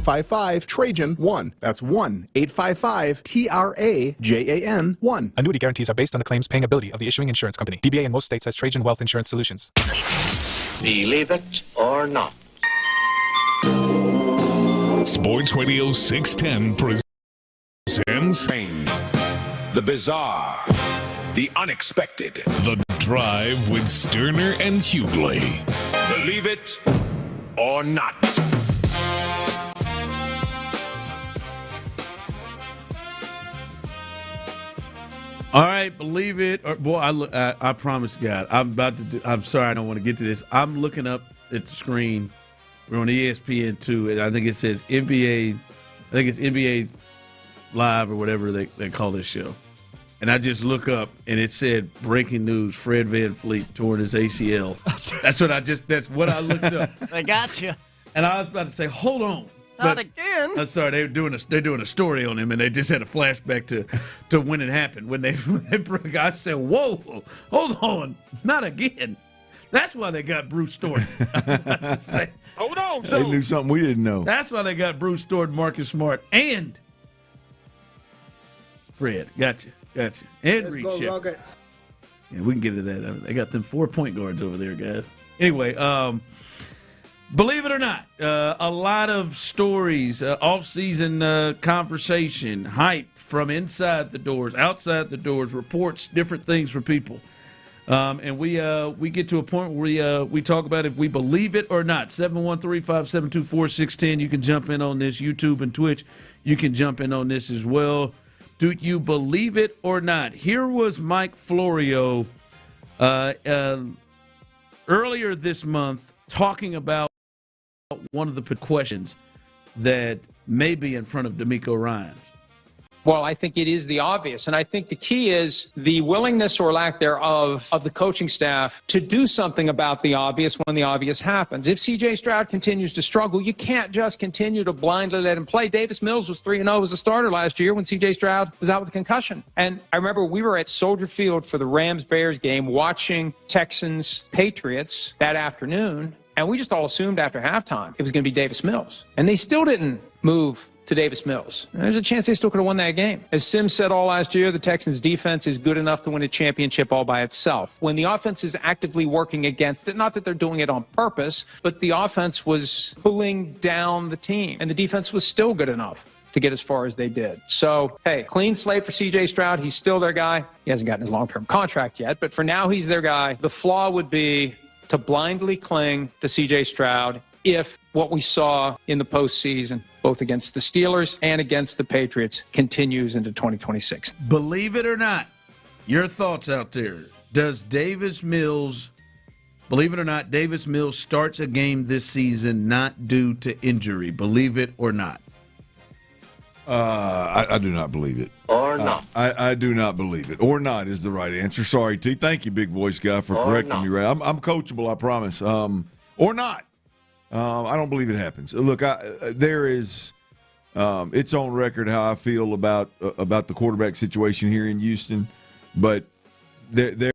1-855-TRAJAN-1. That's 1-855-TRAJAN-1. Annuity guarantees are based on the claims paying ability of the issuing insurance company. DBA in most states has Trajan Wealth Insurance Solutions. Believe it or not. Sports Radio 610 presents the bizarre, the unexpected, The Drive with Stoerner and Hughley. Believe it or not. All right, believe it or boy, I promise God, I'm sorry, I don't want to get to this. I'm looking up at the screen. We're on ESPN2, and I think it says NBA. I think it's NBA Live or whatever they call this show. And I just look up, and it said breaking news: Fred VanVleet torn his ACL. That's what I looked up. They got you. And I was about to say, hold on. Not again. I'm sorry, they're doing a story on him, and they just had a flashback to when it happened. When they broke, I said, "Whoa, hold on, not again." That's why they got Bruce Storen. Hold on, they knew something we didn't know. That's why they got Bruce Storen, Marcus Smart, and Fred. Gotcha, and Reed Shepard. Yeah, we can get into that. They got them 4-point guards over there, guys. Anyway, believe it or not, a lot of stories, off-season conversation, hype from inside the doors, outside the doors, reports, different things for people. And we get to a point where we talk about if we believe it or not. 713-572-4610. You can jump in on this. YouTube and Twitch, you can jump in on this as well. Do you believe it or not? Here was Mike Florio earlier this month talking about one of the questions that may be in front of D'Amico Ryans. Well, I think it is the obvious. And I think the key is the willingness or lack thereof of the coaching staff to do something about the obvious when the obvious happens. If C.J. Stroud continues to struggle, you can't just continue to blindly let him play. Davis Mills was 3-0 as a starter last year when C.J. Stroud was out with a concussion. And I remember we were at Soldier Field for the Rams-Bears game watching Texans-Patriots that afternoon, and we just all assumed after halftime it was going to be Davis Mills. And they still didn't move to Davis Mills. And there's a chance they still could have won that game. As Sims said all last year, the Texans' defense is good enough to win a championship all by itself. When the offense is actively working against it, not that they're doing it on purpose, but the offense was pulling down the team, and the defense was still good enough to get as far as they did. So, hey, clean slate for C.J. Stroud. He's still their guy. He hasn't gotten his long-term contract yet, but for now he's their guy. The flaw would be to blindly cling to C.J. Stroud if what we saw in the postseason, both against the Steelers and against the Patriots, continues into 2026. Believe it or not, your thoughts out there. Does Davis Mills, believe it or not, Davis Mills starts a game this season not due to injury? Believe it or not? I do not believe it. Or not. I do not believe it. Or not is the right answer. Sorry, T. Thank you, big voice guy, for correcting me. Right. I'm coachable, I promise. Or not. I don't believe it happens. Look, there is it's on record how I feel about the quarterback situation here in Houston, but there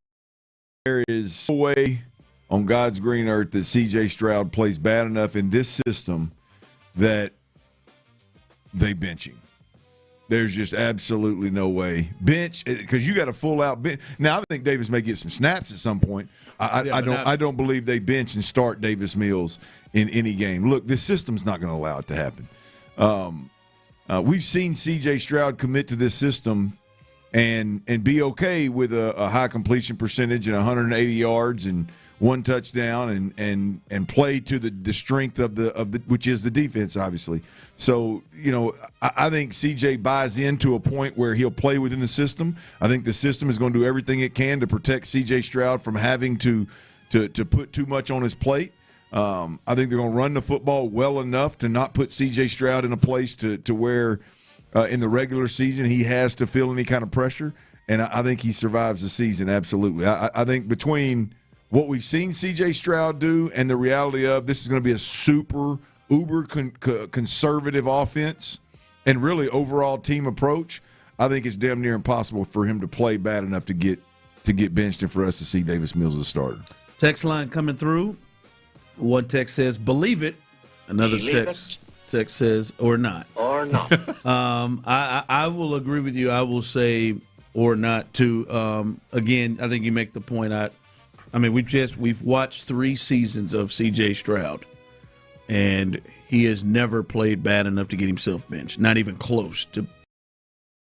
is no way on God's green earth that C.J. Stroud plays bad enough in this system that they bench him. There's just absolutely no way. Bench, because you got a full-out bench. Now, I think Davis may get some snaps at some point. I don't believe they bench and start Davis Mills in any game. Look, this system's not going to allow it to happen. We've seen C.J. Stroud commit to this system and be okay with a high completion percentage and 180 yards and one touchdown and play to the strength of the which is the defense, obviously. So, I think CJ buys into a point where he'll play within the system. I think the system is going to do everything it can to protect CJ Stroud from having to put too much on his plate. I think they're going to run the football well enough to not put CJ Stroud in a place to where in the regular season he has to feel any kind of pressure. And I think he survives the season, absolutely. I think between what we've seen C.J. Stroud do and the reality of this is going to be a super, uber conservative offense and really overall team approach, I think it's damn near impossible for him to play bad enough to get benched and for us to see Davis Mills as a starter. Text line coming through. One text says, believe it. Another text text says, or not. Or not. I will agree with you. I will say or not too. Again, I think you make the point. I mean, we've watched 3 seasons of C.J. Stroud, and he has never played bad enough to get himself benched. Not even close to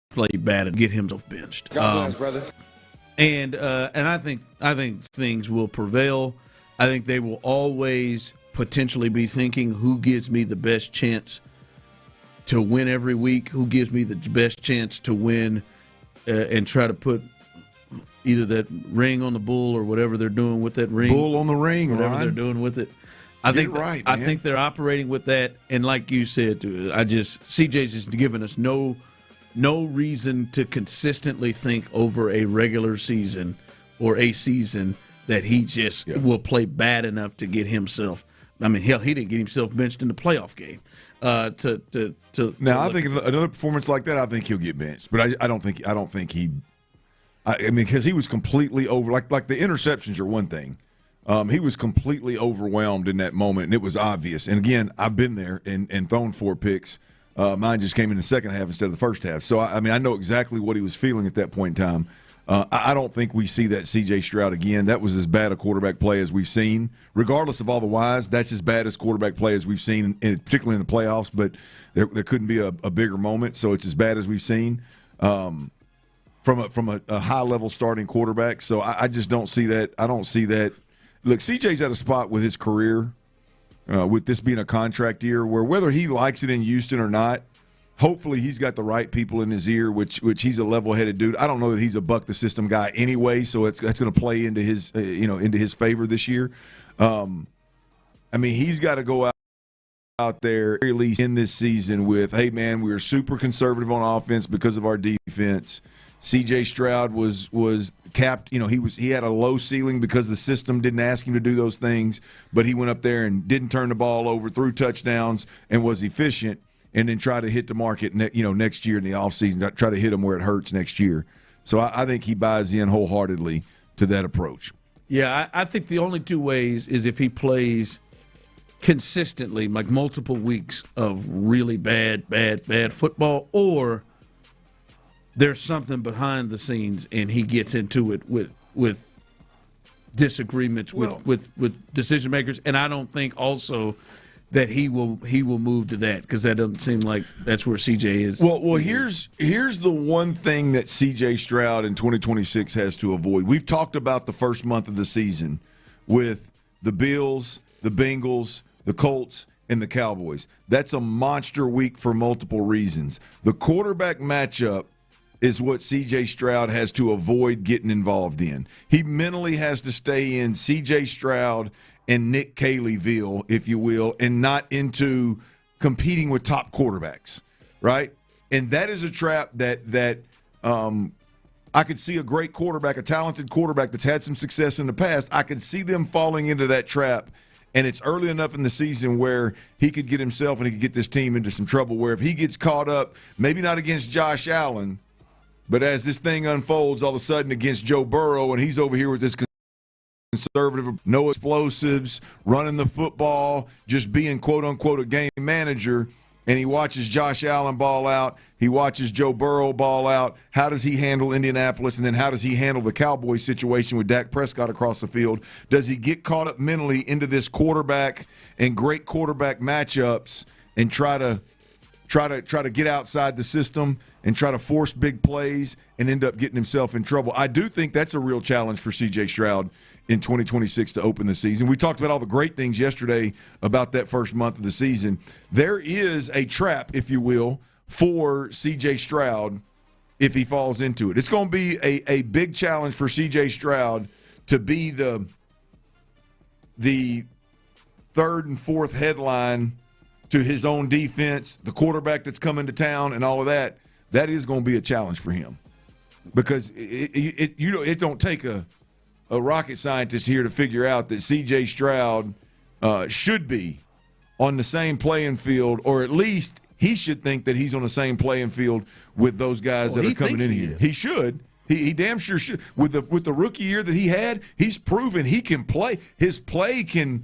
play bad and get himself benched. God bless, brother. And I think things will prevail. I think they will always potentially be thinking, who gives me the best chance to win every week? Who gives me the best chance to win, and try to put either that ring on the bull or whatever they're doing with that ring. Bull on the ring, whatever Ron. they're doing with it. I think they're operating with that, and like you said, CJ's just giving us no reason to consistently think over a regular season or a season that he just will play bad enough to get himself. I mean, hell, he didn't get himself benched in the playoff game. I think another performance like that, I think he'll get benched. But I don't think he. I mean, because he was completely over. Like the interceptions are one thing. He was completely overwhelmed in that moment, and it was obvious. And again, I've been there and thrown 4 picks. Mine just came in the second half instead of the first half. So, I mean, I know exactly what he was feeling at that point in time. I don't think we see that C.J. Stroud again. That was as bad a quarterback play as we've seen. Regardless of all the whys, that's as bad as quarterback play as we've seen, particularly in the playoffs. But there couldn't be a bigger moment, so it's as bad as we've seen from a high-level starting quarterback. So I just don't see that. I don't see that. Look, C.J.'s at a spot with his career, with this being a contract year, where whether he likes it in Houston or not, hopefully he's got the right people in his ear, which he's a level-headed dude. I don't know that he's a buck the system guy anyway, so that's going to play into his into his favor this year. I mean, he's got to go out there at least in this season with, hey man, we were super conservative on offense because of our defense. C.J. Stroud was capped. He had a low ceiling because the system didn't ask him to do those things, but he went up there and didn't turn the ball over, threw touchdowns, and was efficient. And then try to hit the market, next year in the offseason, try to hit them where it hurts next year. So I think he buys in wholeheartedly to that approach. Yeah, I think the only 2 ways is if he plays consistently, like multiple weeks of really bad football, or there's something behind the scenes and he gets into it with disagreements with decision makers. And I don't think also that he will move to that, because that doesn't seem like that's where CJ is. Well, here's the one thing that CJ Stroud in 2026 has to avoid. We've talked about the first month of the season with the Bills, the Bengals, the Colts, and the Cowboys. That's a monster week for multiple reasons. The quarterback matchup is what C.J. Stroud has to avoid getting involved in. He mentally has to stay in C.J. Stroud and Nick Caleyville, if you will, and not into competing with top quarterbacks, right? And that is a trap that I could see a great quarterback, a talented quarterback that's had some success in the past. I could see them falling into that trap, and it's early enough in the season where he could get himself and he could get this team into some trouble, where if he gets caught up, maybe not against Josh Allen, but as this thing unfolds all of a sudden against Joe Burrow, and he's over here with this conservative, no explosives, running the football, just being quote-unquote a game manager, and he watches Josh Allen ball out, he watches Joe Burrow ball out. How does he handle Indianapolis, and then how does he handle the Cowboys situation with Dak Prescott across the field? Does he get caught up mentally into this quarterback and great quarterback matchups and try to get outside the system and try to force big plays and end up getting himself in trouble? I do think that's a real challenge for C.J. Stroud in 2026 to open the season. We talked about all the great things yesterday about that first month of the season. There is a trap, if you will, for C.J. Stroud if he falls into it. It's going to be a big challenge for C.J. Stroud to be the third and fourth headline to his own defense, the quarterback that's coming to town and all of that. That is going to be a challenge for him, because it don't take a rocket scientist here to figure out that C.J. Stroud should be on the same playing field, or at least he should think that he's on the same playing field with those guys that are coming in here. He should. He damn sure should. With the rookie year that he had, he's proven he can play. His play can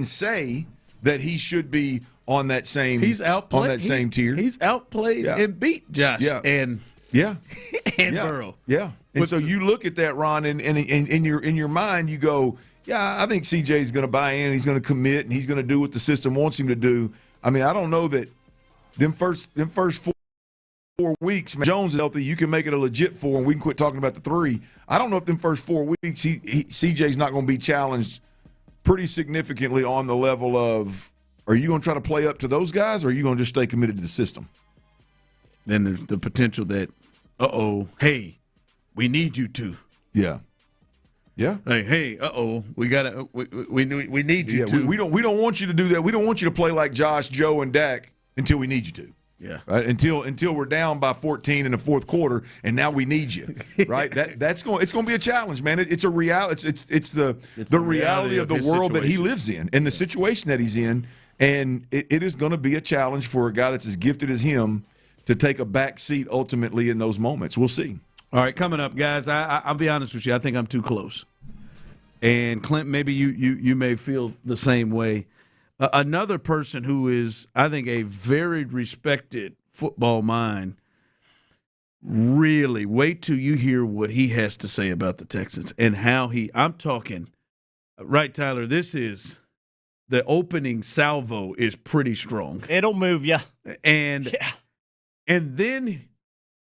say that he should be on that same He's outplayed on that same tier. He's outplayed and beat Josh and Burrow. Yeah. And so you look at that, Ron, and in your mind you go, yeah, I think CJ's going to buy in, he's going to commit, and he's going to do what the system wants him to do. I mean, I don't know that them first 4 weeks, man, Jones is healthy, you can make it a legit 4, and we can quit talking about the 3. I don't know if them first 4 weeks CJ's not going to be challenged pretty significantly on the level of, are you going to try to play up to those guys, or are you going to just stay committed to the system? Then there's the potential that, hey, we need you to. Yeah. Yeah. Hey, we gotta. We need you to. We don't want you to do that. We don't want you to play like Josh, Joe, and Dak until we need you to. Yeah. Right. Until we're down by 14 in the fourth quarter, and now we need you. Right. It's going to be a challenge, man. It's a reality. It's the reality of the world that he lives in and the situation that he's in, and it is going to be a challenge for a guy that's as gifted as him to take a back seat ultimately in those moments. We'll see. All right, coming up, guys, I'll be honest with you. I think I'm too close. And, Clint, maybe you may feel the same way. Another person who is, I think, a very respected football mind, really, wait till you hear what he has to say about the Texans and how I'm talking, right, Tyler, this is, the opening salvo is pretty strong. It'll move you. And then –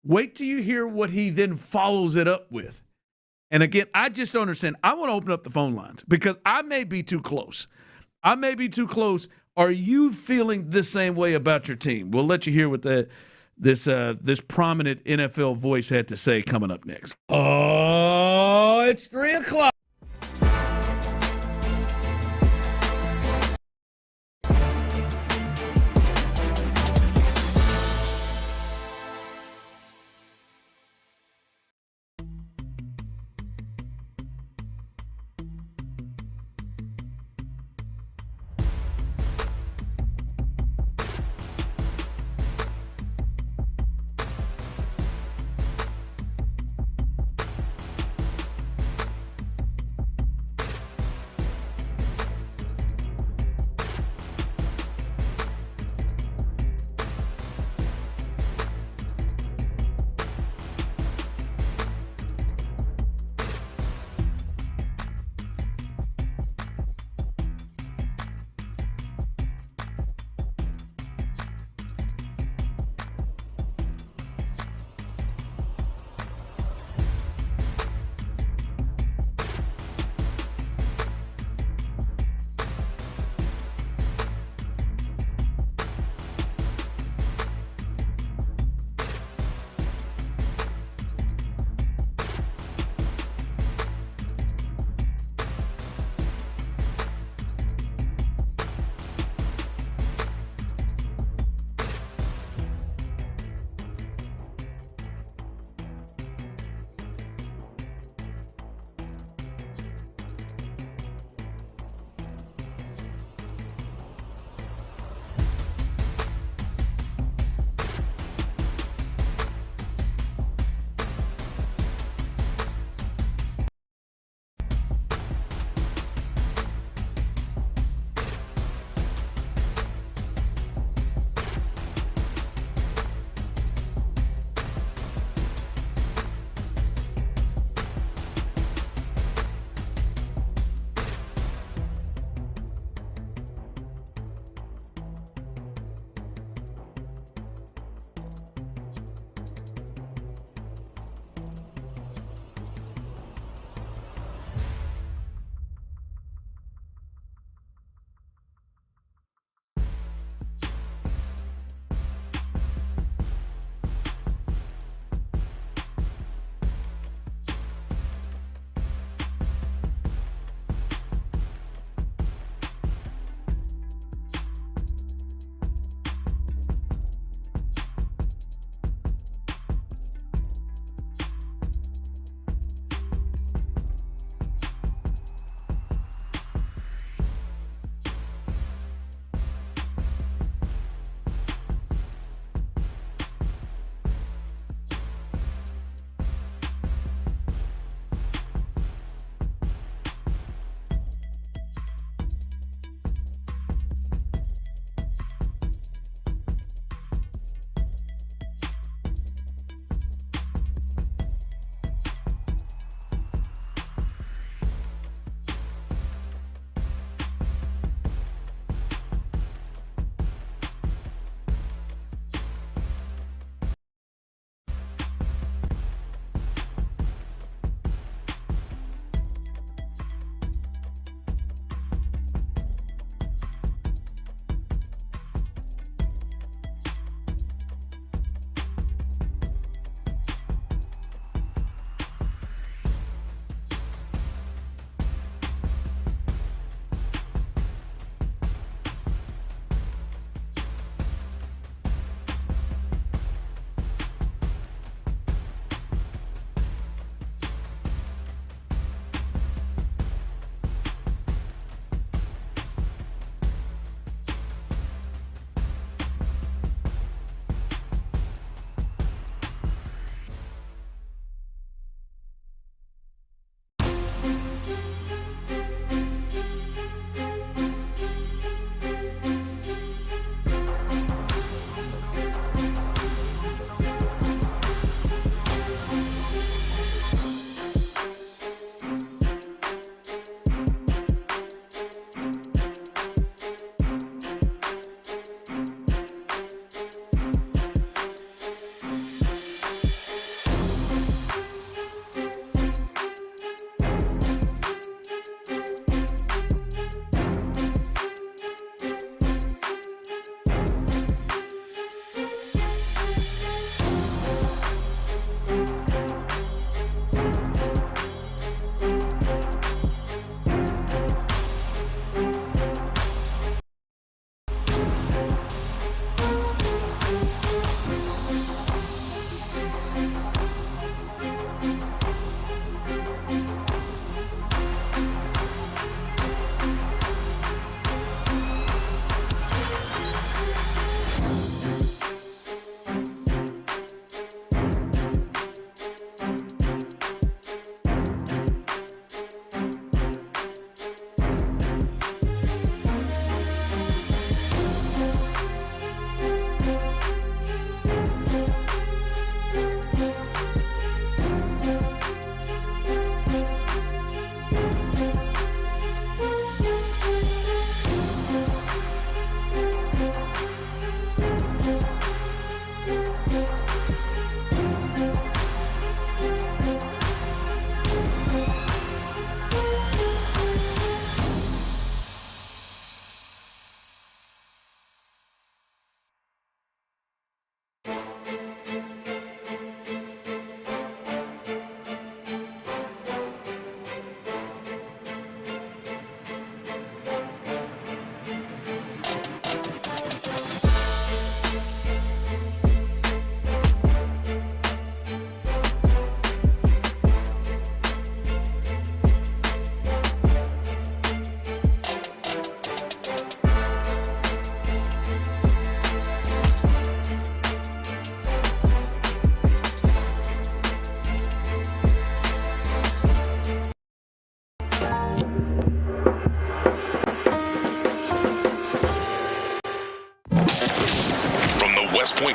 wait till you hear what he then follows it up with. And again, I just don't understand. I want to open up the phone lines because I may be too close. Are you feeling the same way about your team? We'll let you hear what this prominent NFL voice had to say coming up next. Oh, it's 3 o'clock.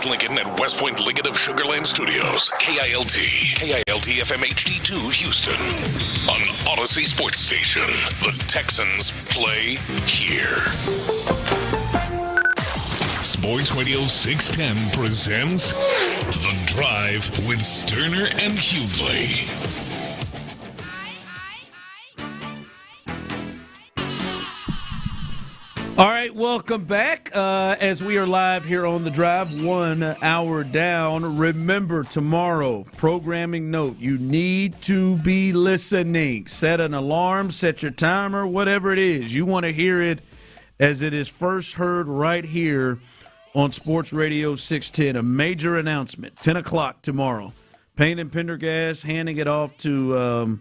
Point Lincoln and West Point Lincoln of Sugar Land Studios. KILT FM HD2 Houston. On Odyssey Sports Station. The Texans play here. Sports Radio 610 presents The Drive with Stoerner and Hughley. All right, welcome back. As we are live here on The Drive, 1 hour down. Remember, tomorrow, programming note, you need to be listening. Set an alarm, set your timer, whatever it is. You want to hear it as it is first heard right here on Sports Radio 610. A major announcement, 10 o'clock tomorrow. Payne and Pendergast handing it off to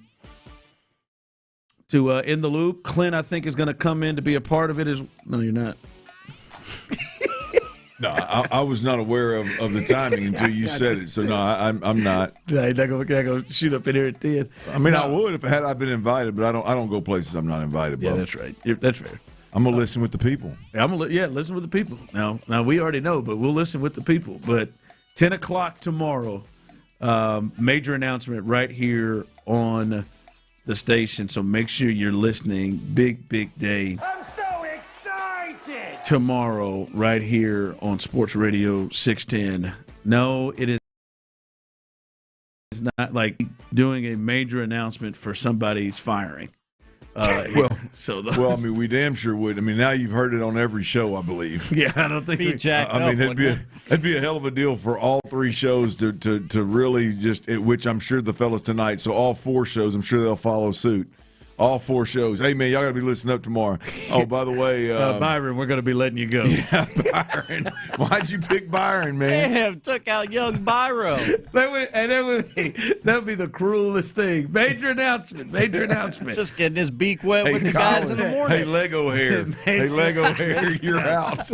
In the Loop. Clint, I think, is going to come in to be a part of it. No, you're not. No, I was not aware of the timing until you said it. So, no, I'm not. Yeah, he's not going to shoot up in here at 10. I mean, I would if I been invited, but I don't go places I'm not invited. Yeah, Bo. that's right. That's fair. I'm going to listen with the people. Yeah, listen with the people. Now, we already know, but we'll listen with the people. But 10 o'clock tomorrow, major announcement right here on the station. So make sure you're listening. Big day. I'm so excited! Tomorrow right here on Sports Radio 610. No, it is not like doing a major announcement for somebody's firing. I mean, we damn sure would. I mean, now you've heard it on every show, I believe. Yeah, I don't think that'd be a hell of a deal for all three shows to really just, which I'm sure the fellas tonight. So all 4 shows, I'm sure they'll follow suit. All 4 shows. Hey, man, y'all got to be listening up tomorrow. Oh, by the way. Byron, we're going to be letting you go. Yeah, Byron. Why'd you pick Byron, man? Damn, took out young Byron. That would be the cruelest thing. Major announcement. Just getting his beak wet with the guys in the morning. Hey, Lego hair. You're out.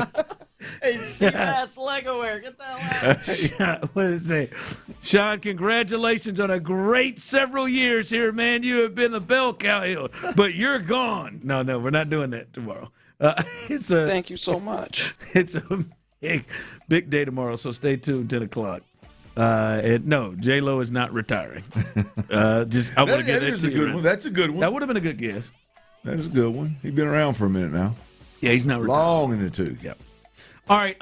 Hey, sick-ass Lego hair. Get the hell out. What does it say? Sean, congratulations on a great several years here, man. You have been the bell cow hill, but you're gone. No, we're not doing that tomorrow. Thank you so much. It's a big day tomorrow, so stay tuned, 10 o'clock. No, J-Lo is not retiring. I want to get that a good one. That's a good one. That would have been a good guess. That is a good one. He's been around for a minute now. Yeah, he's not retiring. Long in the tooth. Yep. All right,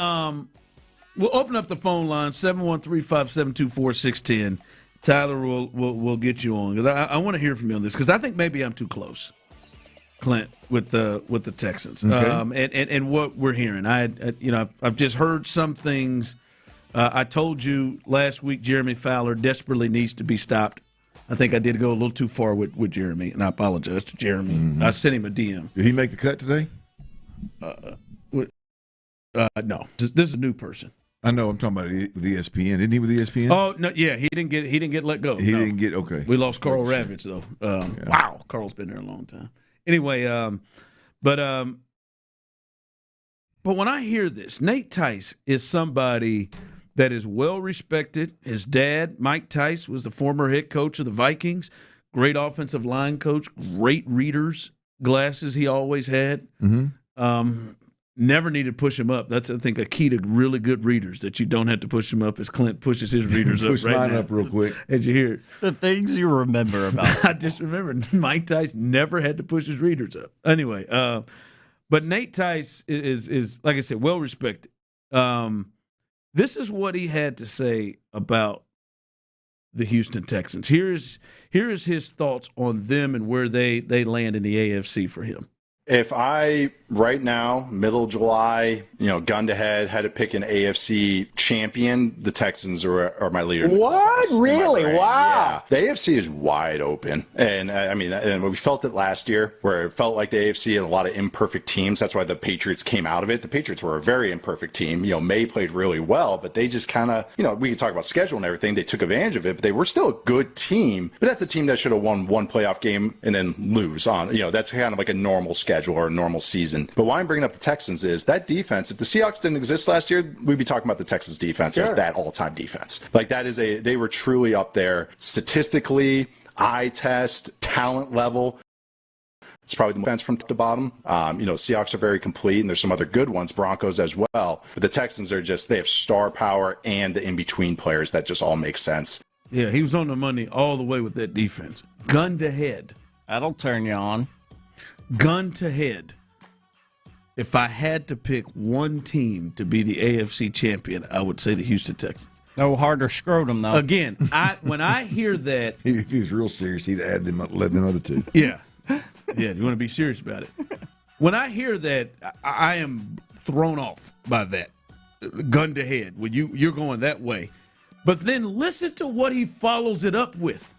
we'll open up the phone line, 713-572-4610. Tyler will get you on because I want to hear from you on this because I think maybe I'm too close, Clint, with the Texans. Okay. And what we're hearing. I've just heard some things. I told you last week Jeremy Fowler desperately needs to be stopped. I think I did go a little too far with Jeremy, and I apologize to Jeremy. Mm-hmm. I sent him a DM. Did he make the cut today? No, this is a new person. I know. I'm talking about the ESPN. Isn't he with ESPN? Oh no, yeah, he didn't get let go. He didn't get okay. We lost Carl Ravitch though. Wow, Carl's been there a long time. Anyway, but when I hear this, Nate Tice is somebody that is well respected. His dad, Mike Tice, was the former head coach of the Vikings. Great offensive line coach. Great readers glasses he always had. Mm-hmm. Never need to push him up. That's, I think, a key to really good readers, that you don't have to push them up as Clint pushes his readers up push right mine now. up real quick. As you hear it. The things you remember about. I just remember Mike Tice never had to push his readers up. Anyway, but Nate Tice is like I said, well respected. This is what he had to say about the Houston Texans. Here is his thoughts on them and where they land in the AFC for him. If I, right now, middle July, gun to head, had to pick an AFC champion, the Texans are my leader. What? Really? Yeah. Wow. The AFC is wide open. And and we felt it last year, where it felt like the AFC had a lot of imperfect teams. That's why the Patriots came out of it. The Patriots were a very imperfect team. May played really well, but they just kind of, we can talk about schedule and everything. They took advantage of it, but they were still a good team. But that's a team that should have won one playoff game and then lose on. That's kind of like a normal schedule or a normal season. But why I'm bringing up the Texans is that defense. If the Seahawks didn't exist last year, we'd be talking about the Texans defense as that all-time defense. Like they were truly up there statistically, eye test, talent level. It's probably the defense from top to bottom. Seahawks are very complete, and there's some other good ones, Broncos as well. But the Texans are they have star power and the in-between players that just all make sense. Yeah, he was on the money all the way with that defense. Gun to head. That'll turn you on. Gun to head. If I had to pick one team to be the AFC champion, I would say the Houston Texans. No harder scrotum, though. Again, when I hear that... If he was real serious, he'd add them other two. Yeah. Yeah, you want to be serious about it. When I hear that, I am thrown off by that. Gun to head. When you're going that way. But then listen to what he follows it up with.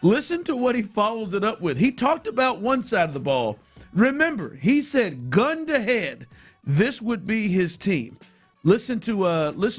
Listen to what he follows it up with. He talked about one side of the ball. Remember, he said gun to head, this would be his team. Listen to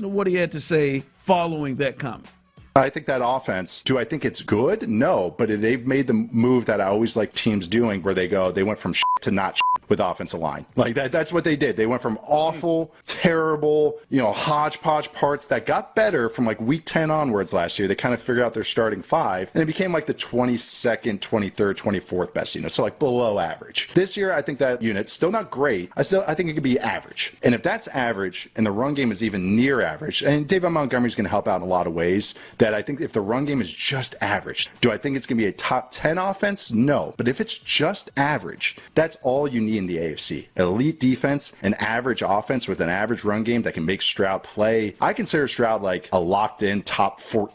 what he had to say following that comment. I think that offense, do I think it's good? No, but they've made the move that I always like teams doing where they went from to not with offensive line. Like that's what they did. They went from awful, terrible, hodgepodge parts that got better from like week 10 onwards last year. They kind of figured out their starting five, and it became like the 22nd, 23rd, 24th best unit. So like below average. This year, I think that unit's still not great. I think it could be average. And if that's average and the run game is even near average, and David Montgomery's going to help out in a lot of ways, that I think if the run game is just average, do I think it's going to be a top 10 offense? No. But if it's just average, that's all you need in the AFC. Elite defense, an average offense with an average run game that can make Stroud play. I consider Stroud like a locked-in top 14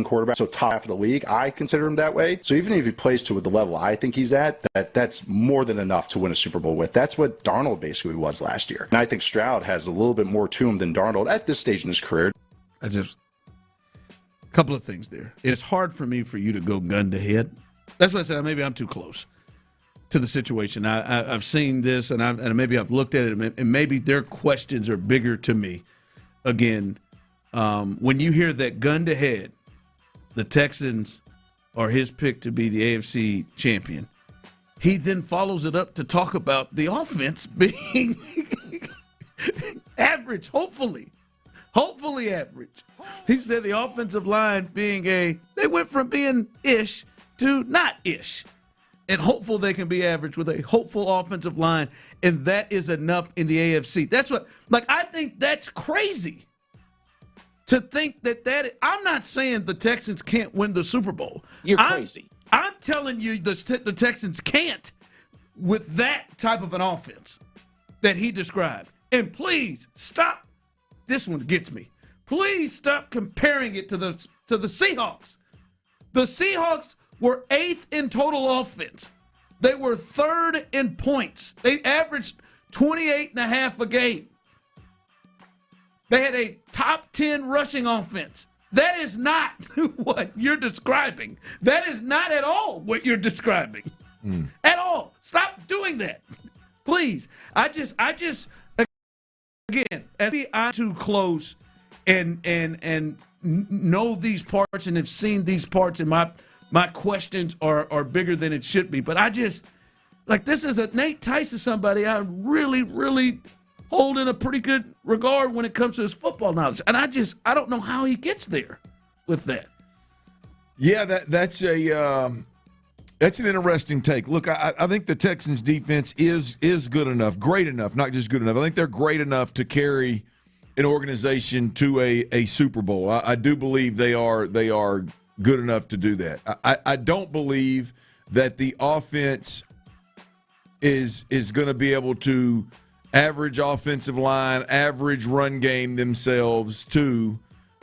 quarterback, so top half of the league. I consider him that way. So even if he plays to the level I think he's at, that's more than enough to win a Super Bowl with. That's what Darnold basically was last year. And I think Stroud has a little bit more to him than Darnold at this stage in his career. Couple of things there. It's hard for me for you to go gun to head. That's why I said maybe I'm too close to the situation. I've seen this, and maybe I've looked at it, and maybe their questions are bigger to me. Again, when you hear that gun to head, the Texans are his pick to be the AFC champion, he then follows it up to talk about the offense being average, hopefully average. He said the offensive line being they went from being ish to not ish. And hopeful they can be average with a hopeful offensive line. And that is enough in the AFC. That's what, I think that's crazy to think that I'm not saying the Texans can't win the Super Bowl. You're crazy. I'm telling you the Texans can't with that type of an offense that he described. And please stop. This one gets me. Please stop comparing it to the Seahawks. The Seahawks were 8th in total offense. They were 3rd in points. They averaged 28.5 a game. They had a top 10 rushing offense. That is not what you're describing. That is not at all what you're describing. At all. Stop doing that. Please. I just again, as I'm too close and know these parts and have seen these parts, and my questions are bigger than it should be. But I just, this is a Nate Tyson, somebody I really, really hold in a pretty good regard when it comes to his football knowledge. And I don't know how he gets there with that. Yeah, that's an interesting take. Look, I think the Texans defense is good enough, great enough, not just good enough. I think they're great enough to carry an organization to a Super Bowl. I do believe they are good enough to do that. I don't believe that the offense is going to be able to average offensive line, average run game themselves to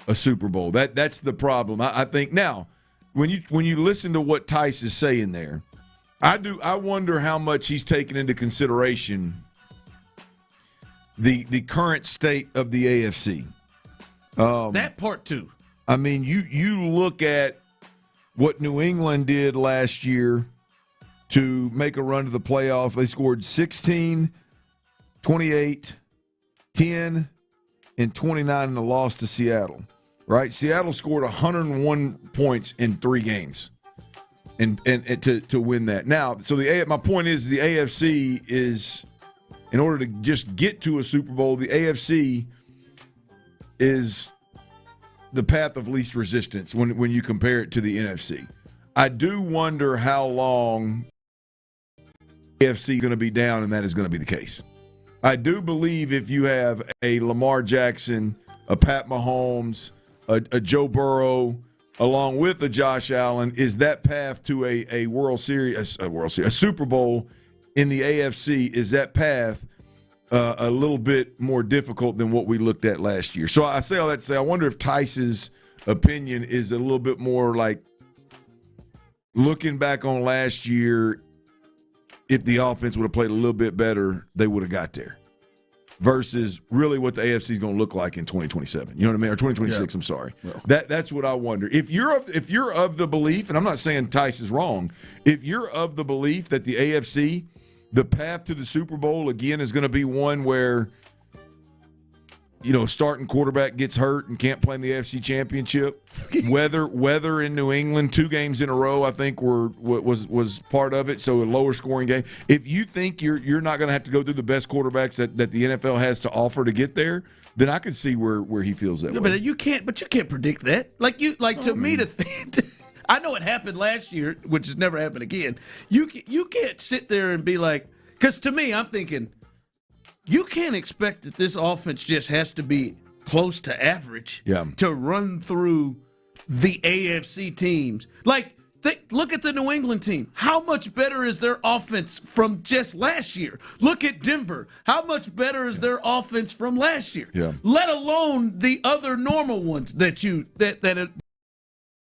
a Super Bowl. That's the problem. I think now, when you listen to what Tice is saying there, I wonder how much he's taken into consideration the current state of the AFC. That part too. I mean, you look at what New England did last year to make a run to the playoff. They scored 16, 28, 10, and 29 in the loss to Seattle. Right? Seattle scored 101 points in 3 games and to win that. Now, so my point is the AFC is, in order to just get to a Super Bowl, the AFC is the path of least resistance when you compare it to the NFC. I do wonder how long AFC is going to be down, and that is going to be the case. I do believe if you have a Lamar Jackson, a Pat Mahomes, a Joe Burrow, along with a Josh Allen, is that path to a World Series, a Super Bowl in the AFC, is that path a little bit more difficult than what we looked at last year? So I say all that to say, I wonder if Tice's opinion is a little bit more like looking back on last year, if the offense would have played a little bit better, they would have got there. Versus really what the AFC is going to look like in 2027. You know what I mean? Or 2026, yeah. I'm sorry. Well, that's what I wonder. If you're of the belief, and I'm not saying Tice is wrong, if you're of the belief that the AFC, the path to the Super Bowl, again, is going to be one where, you know, starting quarterback gets hurt and can't play in the AFC Championship. Weather in New England, 2 games in a row, I think was part of it. So a lower scoring game. If you think you're not going to have to go through the best quarterbacks that the NFL has to offer to get there, then I can see where he feels that way. But you can't predict that. I know it happened last year, which has never happened again. You can't sit there and be like, because to me, I'm thinking, you can't expect that this offense just has to be close to average to run through the AFC teams. Like, look at the New England team. How much better is their offense from just last year? Look at Denver. How much better is their offense from last year? Yeah. Let alone the other normal ones that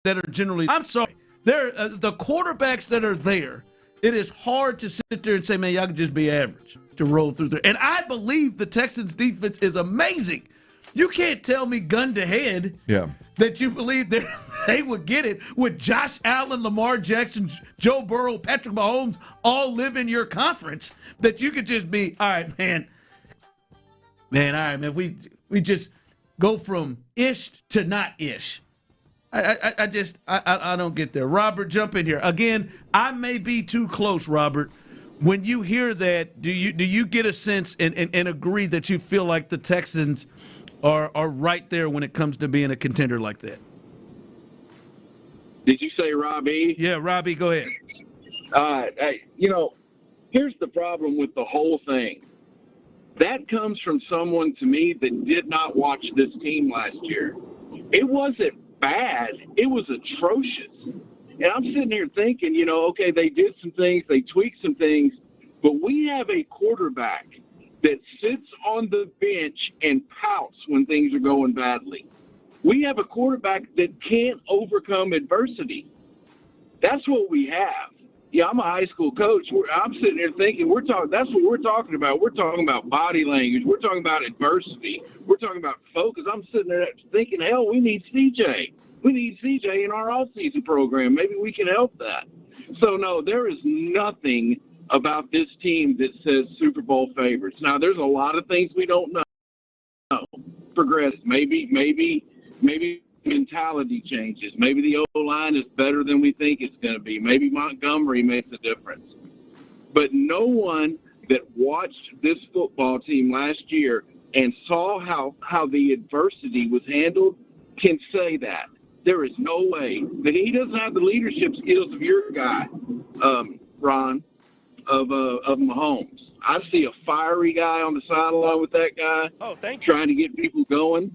are generally. I'm sorry. They're the quarterbacks that are there. It is hard to sit there and say, man, y'all can just be average to roll through there. And I believe the Texans' defense is amazing. You can't tell me gun to head that you believe they would get it with Josh Allen, Lamar Jackson, Joe Burrow, Patrick Mahomes all live in your conference, that you could just be, all right, man, all right, man, we just go from ish to not ish. I don't get there. Robert, jump in here. Again, I may be too close, Robert. When you hear that, do you get a sense and agree that you feel like the Texans are right there when it comes to being a contender like that? Did you say Robbie? Yeah, Robbie, go ahead. Here's the problem with the whole thing. That comes from someone, to me, that did not watch this team last year. It wasn't bad. It was atrocious. And I'm sitting here thinking, okay, they did some things, they tweaked some things, but we have a quarterback that sits on the bench and pouts when things are going badly. We have a quarterback that can't overcome adversity. That's what we have. Yeah, I'm a high school coach. I'm sitting here thinking that's what we're talking about. We're talking about body language. We're talking about adversity. We're talking about focus. I'm sitting there thinking, hell, we need CJ. We need CJ in our off-season program. Maybe we can help that. So, no, there is nothing about this team that says Super Bowl favorites. Now, there's a lot of things we don't know. Progress. Maybe mentality changes. Maybe the O-line is better than we think it's going to be. Maybe Montgomery makes a difference. But no one that watched this football team last year and saw how the adversity was handled can say that. There is no way that he doesn't have the leadership skills of your guy, Ron, of Mahomes. I see a fiery guy on the sideline with that guy. Oh, thank you. Trying to get people going.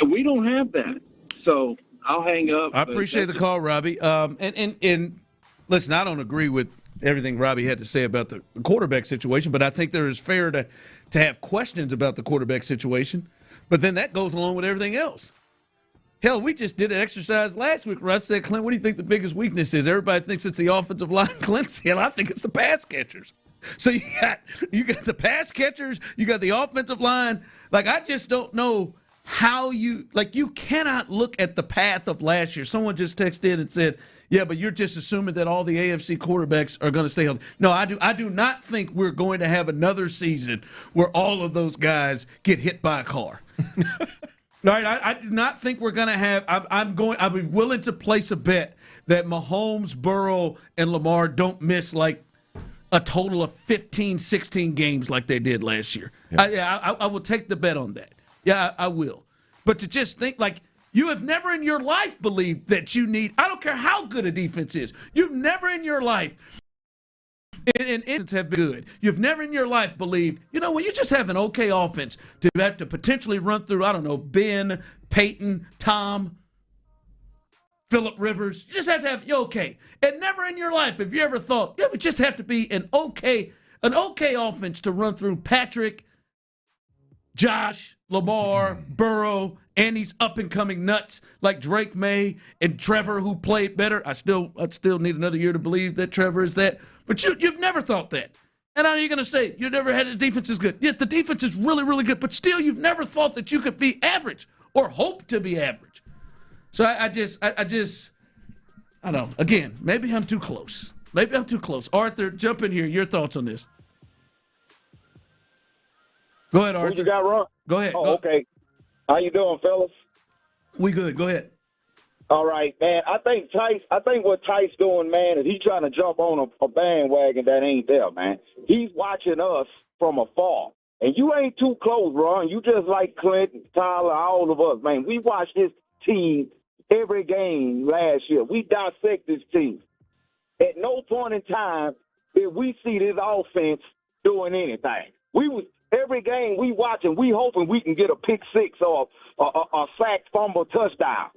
We don't have that. So I'll hang up. I appreciate the call, Robbie. And listen, I don't agree with everything Robbie had to say about the quarterback situation, but I think there is fair to have questions about the quarterback situation. But then that goes along with everything else. Hell, we just did an exercise last week where I said, Clint, what do you think the biggest weakness is? Everybody thinks it's the offensive line. Clint said, I think it's the pass catchers. So you got the pass catchers, you got the offensive line. Like, I just don't know how you cannot look at the path of last year. Someone just texted in and said, yeah, but you're just assuming that all the AFC quarterbacks are going to stay healthy. No, I do not think we're going to have another season where all of those guys get hit by a car. All right, I do not think we're going to have. I'll be willing to place a bet that Mahomes, Burrow, and Lamar don't miss like a total of 15, 16 games like they did last year. Yeah. I will take the bet on that. Yeah, I will. But to just think like you have never in your life believed that you need. I don't care how good a defense is. You've never in your life And instances have been good. You've never in your life believed, when you just have an okay offense to have to potentially run through, I don't know, Ben, Peyton, Tom, Phillip Rivers. You just have to have, you're okay. And never in your life have you ever thought, you ever just have to be an okay offense to run through Patrick, Josh, Lamar, Burrow, and these up-and-coming nuts like Drake May and Trevor, who played better. I still need another year to believe that Trevor is that. But you've never thought that. And how are you going to say you never had the defense is good? Yet the defense is really, really good. But still, you've never thought that you could be average or hope to be average. So I don't know. Again, maybe I'm too close. Arthur, jump in here. Your thoughts on this? Go ahead, Arthur. Who you got, Ron? Go ahead. Okay. How you doing, fellas? We good. Go ahead. All right, man. I think what Tice doing, man, is he trying to jump on a bandwagon that ain't there, man. He's watching us from afar. And you ain't too close, Ron. You just like Clinton, Tyler, all of us, man. We watched this team every game last year. We dissect this team. At no point in time did we see this offense doing anything. Every game we watching, we hoping we can get a pick six or a sack, fumble, touchdown.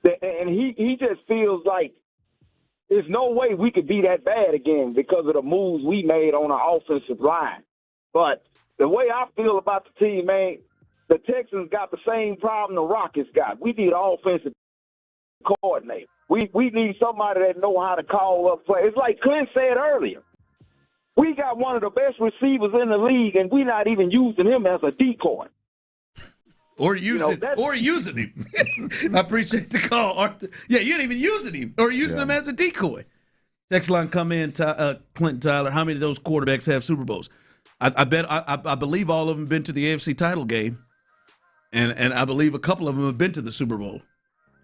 And he just feels like there's no way we could be that bad again because of the moves we made on our offensive line. But the way I feel about the team, man, the Texans got the same problem the Rockets got. We need an offensive coordinator. We need somebody that know how to call up play. It's like Clint said earlier. We got one of the best receivers in the league, and we're not even using him as a decoy. Or using him. I appreciate the call, Arthur. Yeah, you ain't even using him or using him as a decoy. Text line come in, Clinton Tyler. How many of those quarterbacks have Super Bowls? I believe all of them been to the AFC title game, and I believe a couple of them have been to the Super Bowl.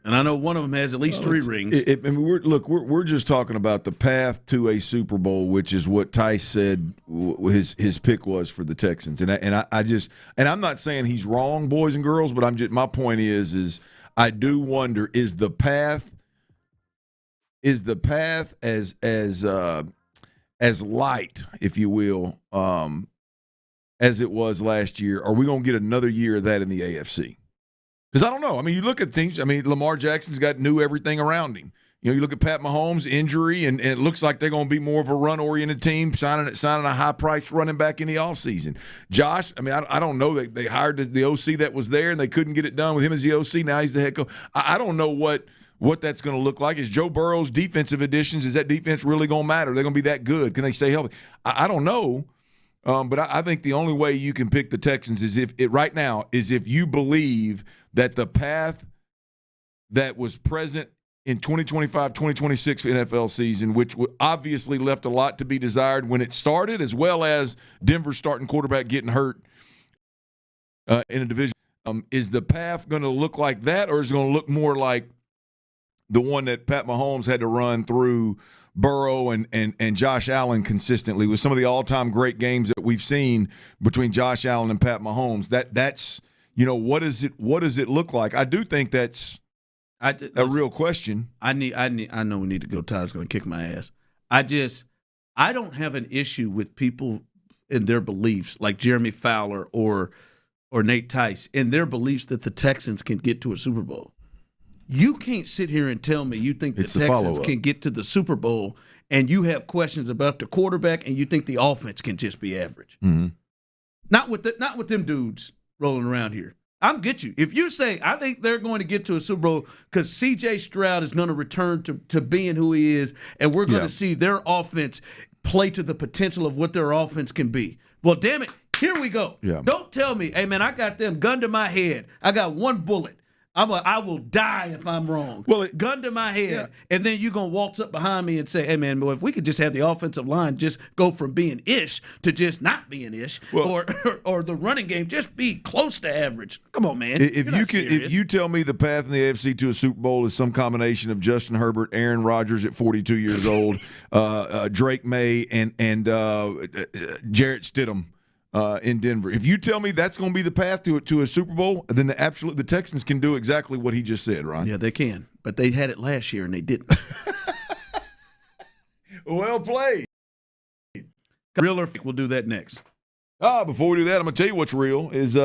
And I know one of them has at least 3 rings. We're just talking about the path to a Super Bowl, which is what Tice said his pick was for the Texans. And I'm not saying he's wrong, boys and girls, but my point is I do wonder, is the path as light, if you will, as it was last year? Are we going to get another year of that in the AFC? Because I don't know. I mean, you look at things. I mean, Lamar Jackson's got new everything around him. You look at Pat Mahomes' injury, and it looks like they're going to be more of a run-oriented team, signing a high-priced running back in the offseason. Josh, I mean, I don't know. They hired the OC that was there, and they couldn't get it done with him as the OC. Now he's the head coach. I don't know what that's going to look like. Is Joe Burrow's defensive additions, is that defense really going to matter? They're going to be that good? Can they stay healthy? I don't know. But I think the only way you can pick the Texans is if you believe that the path that was present in 2025-2026 NFL season, which obviously left a lot to be desired when it started, as well as Denver's starting quarterback getting hurt in a division, is the path going to look like that, or is it going to look more like the one that Pat Mahomes had to run through Burrow and Josh Allen consistently with some of the all-time great games that we've seen between Josh Allen and Pat Mahomes? That's what does it look like? I do think that's a real question. I know we need to go. Tyler's going to kick my ass. I don't have an issue with people in their beliefs, like Jeremy Fowler or Nate Tice, in their beliefs that the Texans can get to a Super Bowl. You can't sit here and tell me you think the Texans can get to the Super Bowl and you have questions about the quarterback and you think the offense can just be average. Mm-hmm. Not with them dudes rolling around here. I'm get you. If you say I think they're going to get to a Super Bowl because C.J. Stroud is going to return to being who he is, and we're going to see their offense play to the potential of what their offense can be. Well, damn it, here we go. Yeah. Don't tell me, hey man, I got them gun to my head. I got one bullet. I will die if I'm wrong. Well, gun to my head, and then you're going to waltz up behind me and say, hey, man, boy, if we could just have the offensive line just go from being ish to just not being ish, or the running game just be close to average. Come on, man. If you tell me the path in the AFC to a Super Bowl is some combination of Justin Herbert, Aaron Rodgers at 42 years old, Drake May, and Jarrett Stidham, in Denver. If you tell me that's going to be the path to a Super Bowl, then the Texans can do exactly what he just said, Ron. Yeah, they can. But they had it last year and they didn't. Well played. Real or fake? We'll do that next. Before we do that, I'm going to tell you what's real is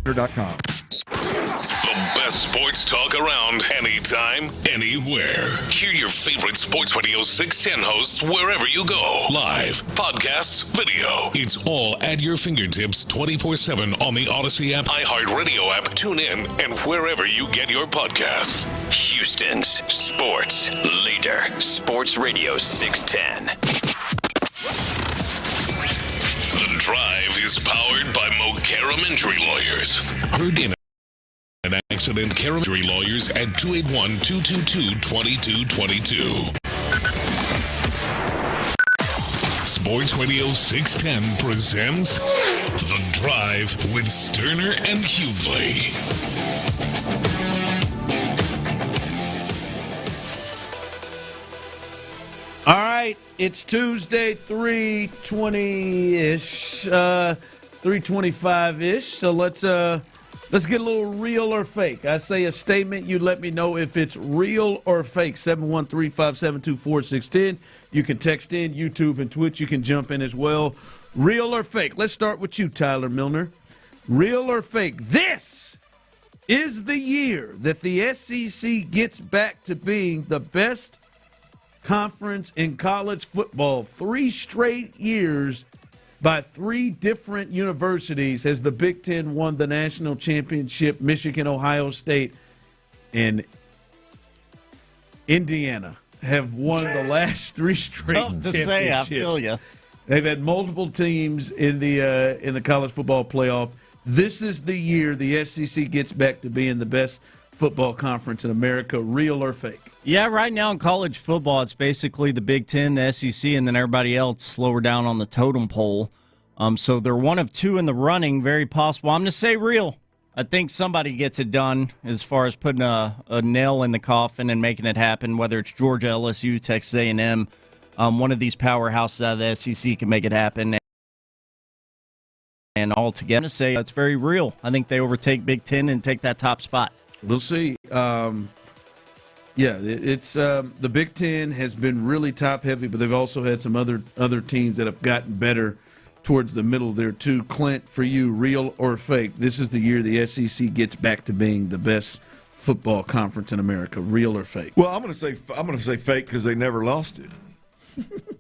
SportsRadio.com. The best sports talk around, anytime, anywhere. Hear your favorite Sports Radio 610 hosts wherever you go. Live, podcasts, video. It's all at your fingertips 24/7 on the Odyssey app, iHeartRadio app, TuneIn, and wherever you get your podcasts. Houston's sports leader. Sports Radio 610. The Drive is powered by Mokaram Injury Lawyers. Heard in an accident, Karam Injury Lawyers at 281-222-2222. Sports Radio 610 presents The Drive with Stoerner and Hughley. All right, it's Tuesday, 3:20-ish, 3:25-ish. So let's get a little real or fake. I say a statement, you let me know if it's real or fake. 713-572-4610. You can text in, YouTube and Twitch. You can jump in as well. Real or fake? Let's start with you, Tyler Milner. Real or fake? This is the year that the SEC gets back to being the best conference in college football. 3 straight years by 3 different universities has the Big Ten won the national championship. Michigan, Ohio State, and Indiana have won the last 3 straight Tough to say, I feel you. They've had multiple teams in the college football playoff. This is the year the SEC gets back to being the best football conference in America. Real or fake? Yeah, right now in college football, it's basically the Big Ten, the SEC, and then everybody else lower down on the totem pole. So they're one of 2 in the running, very possible. I'm going to say real. I think somebody gets it done as far as putting a nail in the coffin and making it happen, whether it's Georgia, LSU, Texas A&M. One of these powerhouses out of the SEC can make it happen. And altogether, I'm going to say that's very real. I think they overtake Big Ten and take that top spot. We'll see. It's the Big Ten has been really top heavy, but they've also had some other teams that have gotten better towards the middle there too. Clint, for you, real or fake? This is the year the SEC gets back to being the best football conference in America. Real or fake? Well, I'm going to say fake because they never lost it.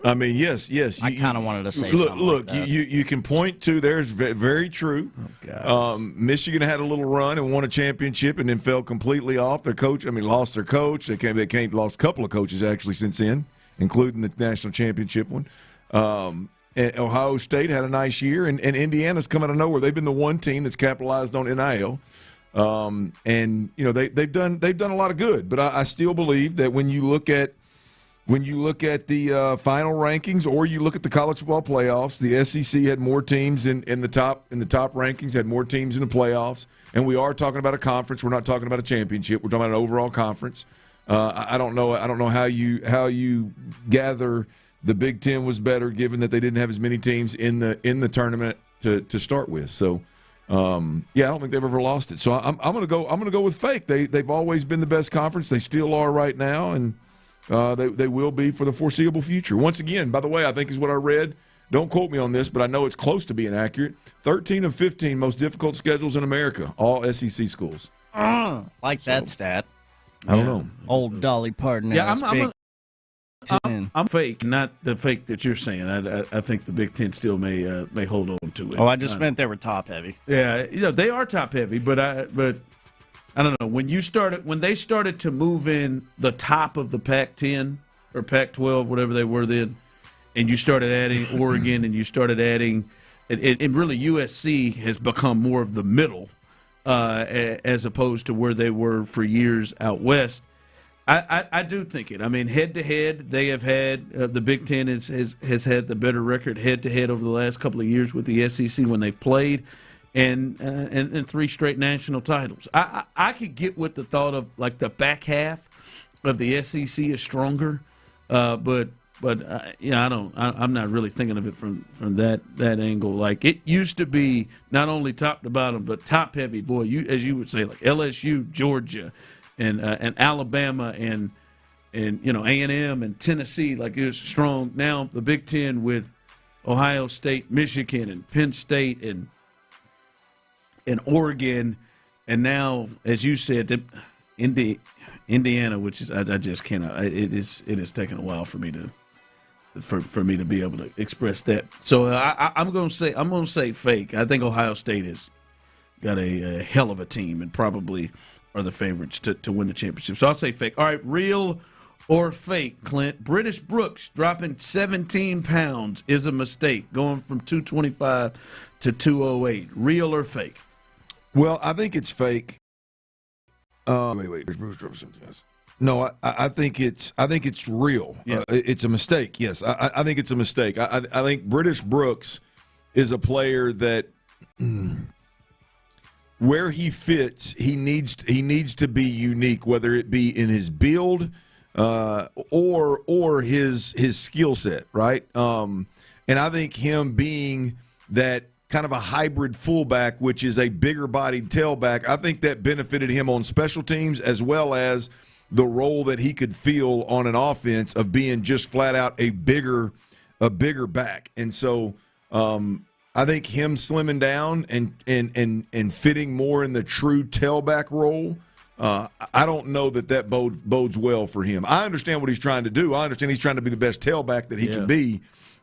I mean, yes. I kind of wanted to say something. Look, like that. you can point to. There's very true. Michigan had a little run and won a championship, and then fell completely off. Their coach, lost their coach. They lost a couple of coaches actually since then, including the national championship one. And Ohio State had a nice year, and Indiana's come out of nowhere. They've been the one team that's capitalized on NIL. And they've done a lot of good. But I still believe that when you look at the final rankings, or you look at the college football playoffs, the SEC had more teams in the top rankings, had more teams in the playoffs, and we are talking about a conference. We're not talking about a championship. We're talking about an overall conference. I don't know how you gather the Big Ten was better, given that they didn't have as many teams in the tournament to start with. So, I don't think they've ever lost it. So I'm gonna go with fake. They've always been the best conference. They still are right now, and they will be for the foreseeable future. Once again, by the way, I think is what I read. Don't quote me on this, but I know it's close to being accurate. 13 of 15 most difficult schedules in America, all SEC schools. Like that stat. I don't know. Old Dolly Parton. Yeah, I'm fake, not the fake that you're saying. I think the Big Ten still may hold on to it. Oh, I just meant they were top heavy. Yeah, they are top heavy, but I don't know. When they started to move in the top of the Pac-10 or Pac-12, whatever they were then, and you started adding Oregon, and you started adding, and really USC has become more of the middle as opposed to where they were for years out west. I do think it. I mean, head-to-head, they have had the Big Ten has had the better record head-to-head over the last couple of years with the SEC when they've played, and 3 straight national titles. I could get with the thought of, like, the back half of the SEC is stronger, but I'm not really thinking of it from that angle. Like, it used to be not only top to bottom, but top-heavy. Boy, as you would say, like LSU, Georgia, and Alabama and A&M and Tennessee, like it was strong. Now the Big Ten with Ohio State, Michigan, and Penn State and and Oregon, and now, as you said, Indiana, which is I just cannot. It has taken a while for me to be able to express that. So I'm going to say fake. I think Ohio State has got a hell of a team and probably are the favorites to win the championship. So I'll say fake. All right, real or fake, Clint? British Brooks dropping 17 pounds is a mistake, going from 225 to 208. Real or fake? Well, I think it's fake. Wait. Bruce dropped 17 pounds. No, I think it's real. Yeah. It's a mistake. Yes, I think it's a mistake. I think British Brooks is a player that where he fits, he needs to be unique, whether it be in his build or his skill set, right? And I think him being that kind of a hybrid fullback, which is a bigger-bodied tailback, I think that benefited him on special teams as well as the role that he could feel on an offense of being just flat out a bigger back. And so I think him slimming down and fitting more in the true tailback role, I don't know that bodes well for him. I understand what he's trying to do. I understand he's trying to be the best tailback that he can be.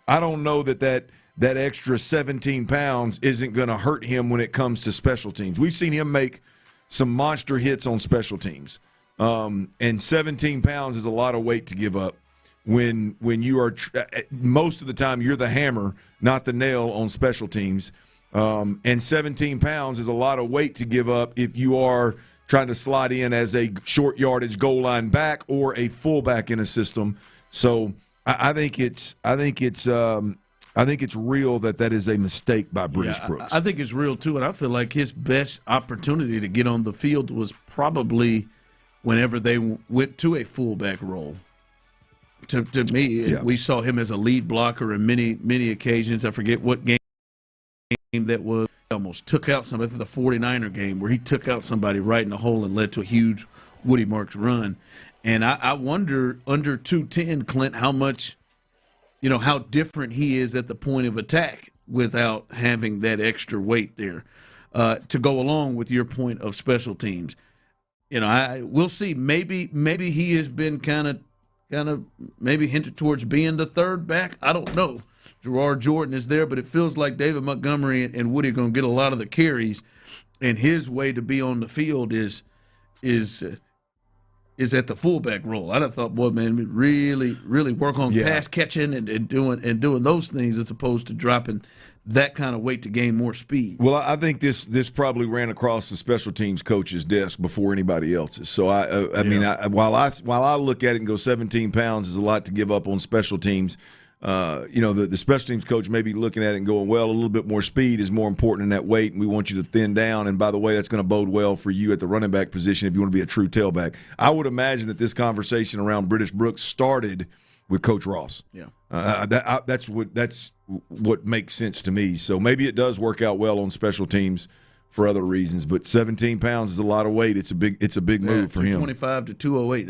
I don't know that extra 17 pounds isn't going to hurt him when it comes to special teams. We've seen him make some monster hits on special teams. And 17 pounds is a lot of weight to give up when you are most of the time you're the hammer, not the nail on special teams. And 17 pounds is a lot of weight to give up if you are trying to slide in as a short yardage goal line back or a fullback in a system. So I think it's real that is a mistake by British Brooks. I think it's real too, and I feel like his best opportunity to get on the field was probably whenever they went to a fullback role. To me, we saw him as a lead blocker in many occasions. I forget what game that was. He almost took out somebody for the 49er game where he took out somebody right in the hole and led to a huge Woody Marks run. And I wonder, under 210, Clint, how much, how different he is at the point of attack without having that extra weight there to go along with your point of special teams. We'll see. Maybe he has been kind of maybe hinted towards being the third back. I don't know. Gerard Jordan is there, but it feels like David Montgomery and Woody are going to get a lot of the carries, and his way to be on the field is at the fullback role. I'd have thought, boy, man, really work on pass catching and doing those things as opposed to dropping that kind of weight to gain more speed. Well, I think this probably ran across the special teams coach's desk before anybody else's. So I mean, while I look at it and go 17 pounds is a lot to give up on special teams. The special teams coach may be looking at it and going, well, a little bit more speed is more important than that weight, and we want you to thin down. And by the way, that's going to bode well for you at the running back position if you want to be a true tailback. I would imagine that this conversation around British Brooks started with Coach Ross. Yeah, that's what makes sense to me. So maybe it does work out well on special teams for other reasons, but 17 pounds is a lot of weight. It's a big move for him. 225 to 208.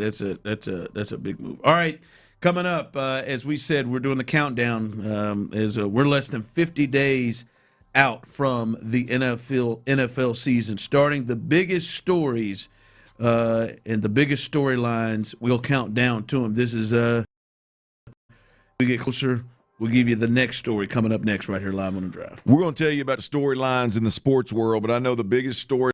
That's a big move. All right. Coming up, as we said, we're doing the countdown. We're less than 50 days out from the NFL season, starting the biggest stories and the biggest storylines. We'll count down to them. This is we get closer. We'll give you the next story coming up next right here live on The Drive. We're going to tell you about the storylines in the sports world, but I know the biggest story.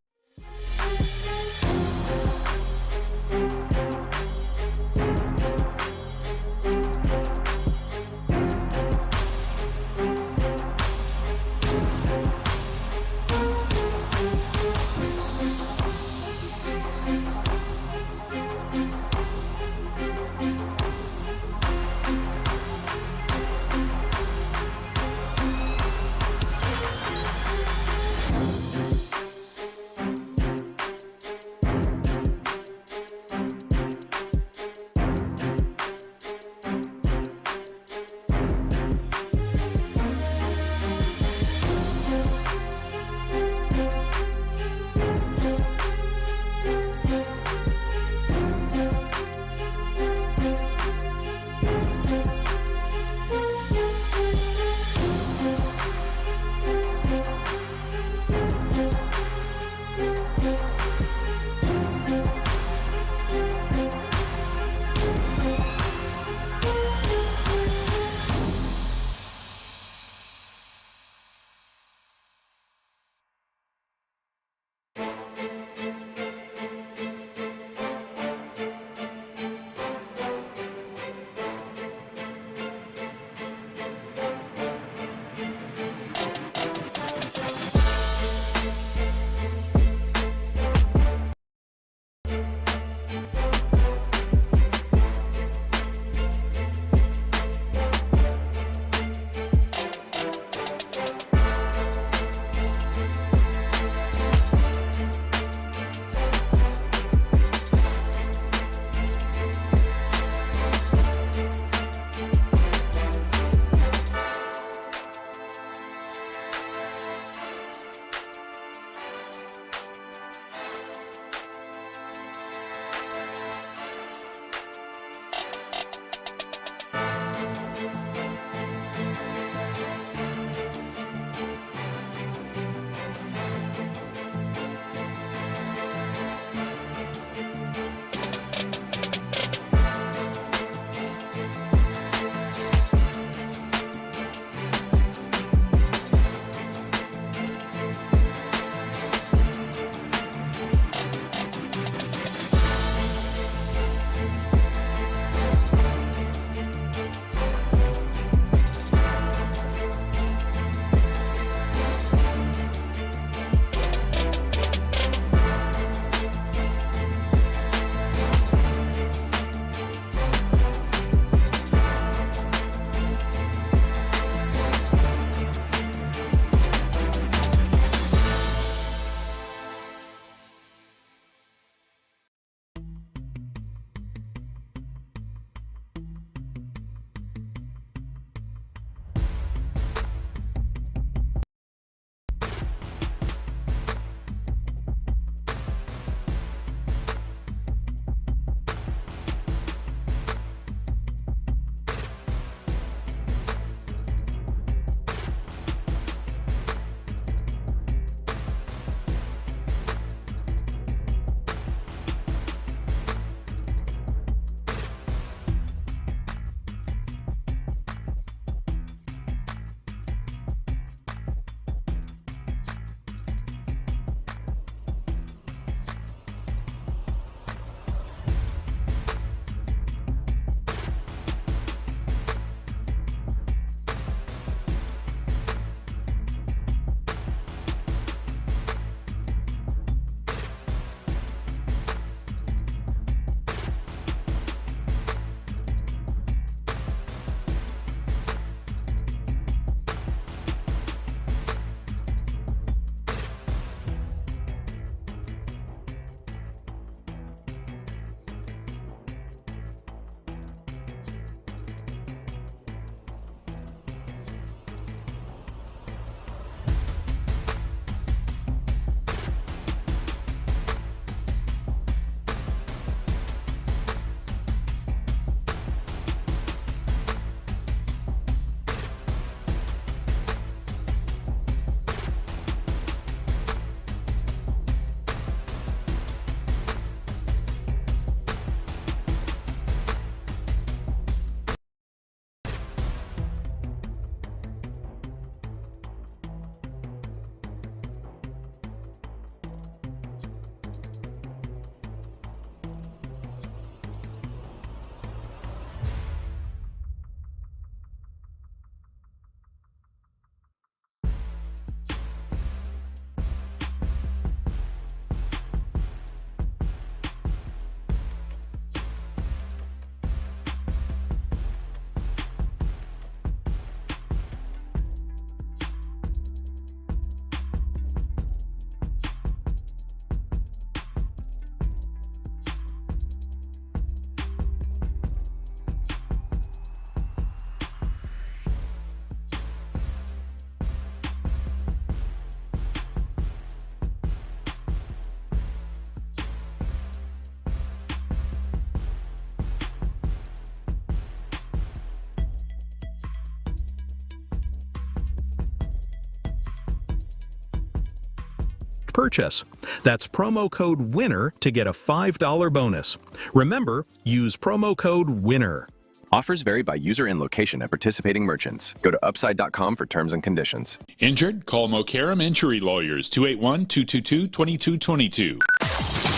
purchase. That's promo code WINNER to get a $5 bonus. Remember, use promo code WINNER. Offers vary by user and location at participating merchants. Go to upside.com for terms and conditions. Injured? Call Mokaram Injury Lawyers, 281-222-2222.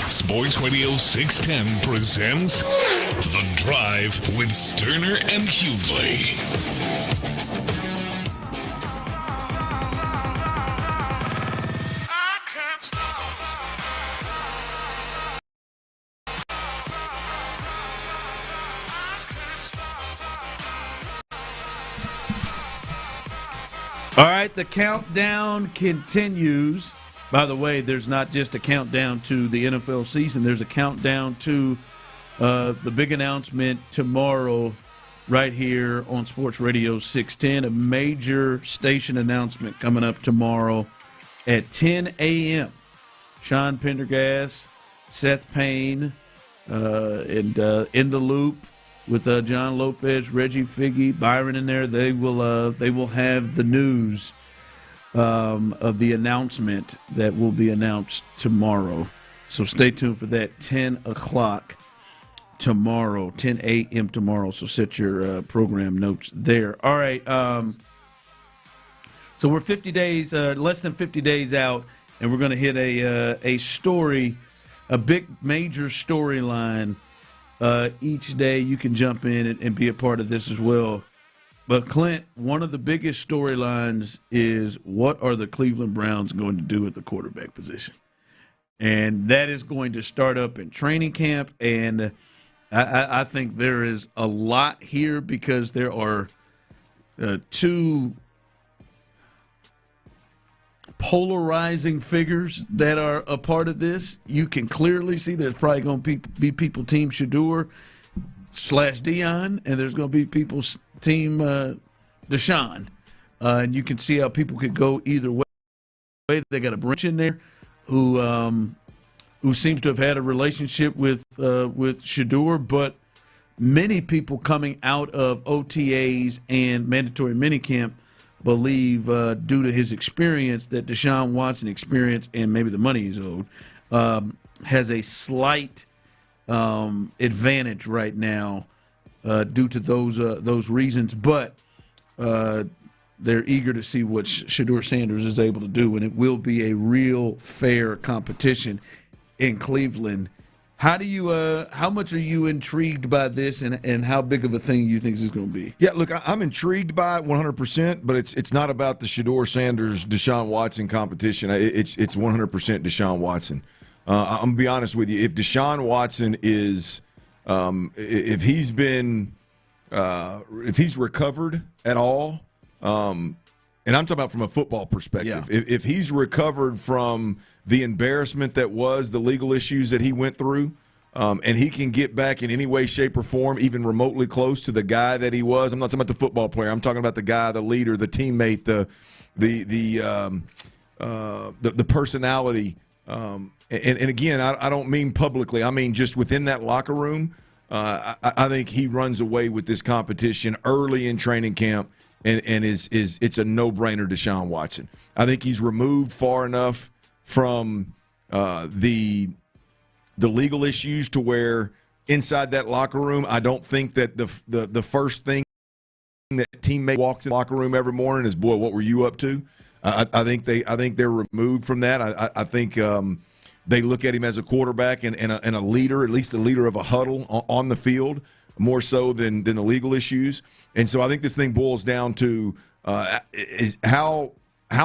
Sports Radio 610 presents The Drive with Stoerner and Hughley. All right, the countdown continues. By the way, there's not just a countdown to the NFL season. There's a countdown to the big announcement tomorrow right here on Sports Radio 610, a major station announcement coming up tomorrow at 10 a.m. Sean Pendergast, Seth Payne, and In the Loop with John Lopez, Reggie Figge, Byron in there. They will have the news of the announcement that will be announced tomorrow. So stay tuned for that, 10 o'clock tomorrow, 10 a.m. tomorrow. So set your program notes there. All right. So we're 50 days, less than 50 days out, and we're going to hit a story, a big major storyline each day. You can jump in and be a part of this as well. But, Clint, one of the biggest storylines is what are the Cleveland Browns going to do at the quarterback position? And that is going to start up in training camp. And I think there is a lot here because there are two polarizing figures that are a part of this. You can clearly see there's probably going to be people Team Shedeur / Dion, and there's going to be people Team Deshaun. And you can see how people could go either way. They got a branch in there who seems to have had a relationship with Shedeur, but many people coming out of OTAs and mandatory minicamp believe, due to his experience, that Deshaun Watson experience and maybe the money he's owed has a slight advantage right now due to those reasons. But they're eager to see what Shedeur Sanders is able to do, and it will be a real fair competition in Cleveland. How much are you intrigued by this, and how big of a thing you think this is going to be? Yeah, look, I'm intrigued by it 100%, but it's not about the Shedeur Sanders Deshaun Watson competition. It's 100% Deshaun Watson. I'm gonna be honest with you. If Deshaun Watson is, if he's recovered at all, and I'm talking about from a football perspective. Yeah. If he's recovered from the embarrassment that was the legal issues that he went through, and he can get back in any way, shape, or form, even remotely close to the guy that he was. I'm not talking about the football player. I'm talking about the guy, the leader, the teammate, the personality. And again, I don't mean publicly. I mean just within that locker room. I think he runs away with this competition early in training camp. And it's a no-brainer, Deshaun Watson. I think he's removed far enough from the legal issues to where inside that locker room, I don't think that the first thing that teammate walks in the locker room every morning is, boy, what were you up to? I think they're removed from that. I think they look at him as a quarterback and a leader, at least a leader of a huddle on the field, more so than the legal issues. And so I think this thing boils down to is how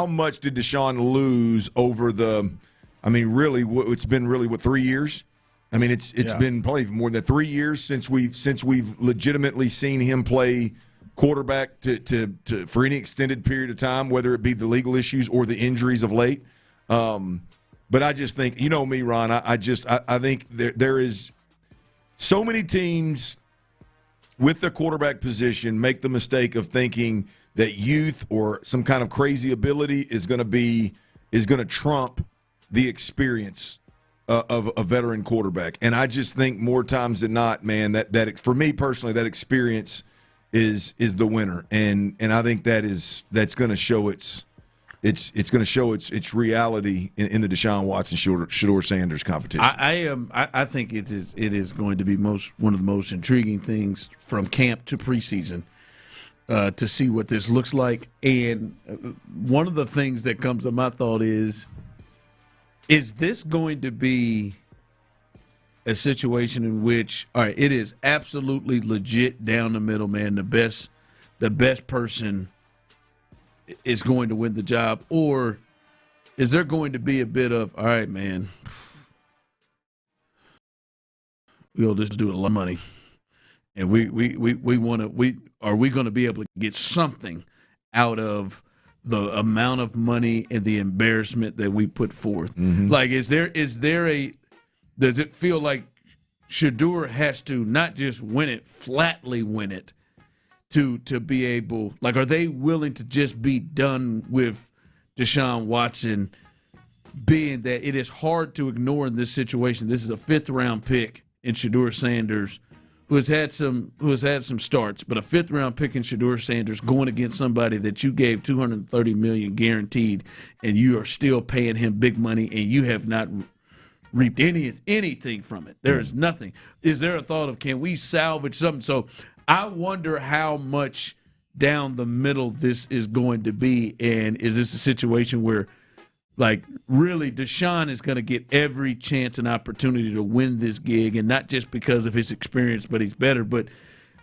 much did Deshaun lose over really it's been 3 years? I mean, it's been probably more than 3 years since we've legitimately seen him play quarterback to for any extended period of time, whether it be the legal issues or the injuries of late. But I just think, you know me, Ron, I think there is so many teams with the quarterback position make the mistake of thinking that youth or some kind of crazy ability is going to trump the experience of a veteran quarterback. And I just think more times than not, man, that for me personally, that experience is the winner. And I think that's going to show its it's going to show its reality in the Deshaun Watson Shedeur Sanders competition. I think it is going to be one of the most intriguing things from camp to preseason to see what this looks like. And one of the things that comes to my thought is this going to be a situation in which, all right, it is absolutely legit down the middle, man. The best person is going to win the job, or is there going to be a bit of, all right, man, we'll just do a lot of money, and we are we going to be able to get something out of the amount of money and the embarrassment that we put forth? Mm-hmm. Like, does it feel like Shedeur has to not just win it, flatly win it, to be able, like, are they willing to just be done with Deshaun Watson, being that it is hard to ignore in this situation? This is a 5th-round pick in Shedeur Sanders, who has had some starts, but a 5th-round pick in Shedeur Sanders going against somebody that you gave $230 million guaranteed, and you are still paying him big money, and you have not reaped anything from it. There is nothing. Is there a thought of, can we salvage something? So I wonder how much down the middle this is going to be, and is this a situation where, like, really Deshaun is going to get every chance and opportunity to win this gig, and not just because of his experience, but he's better, but,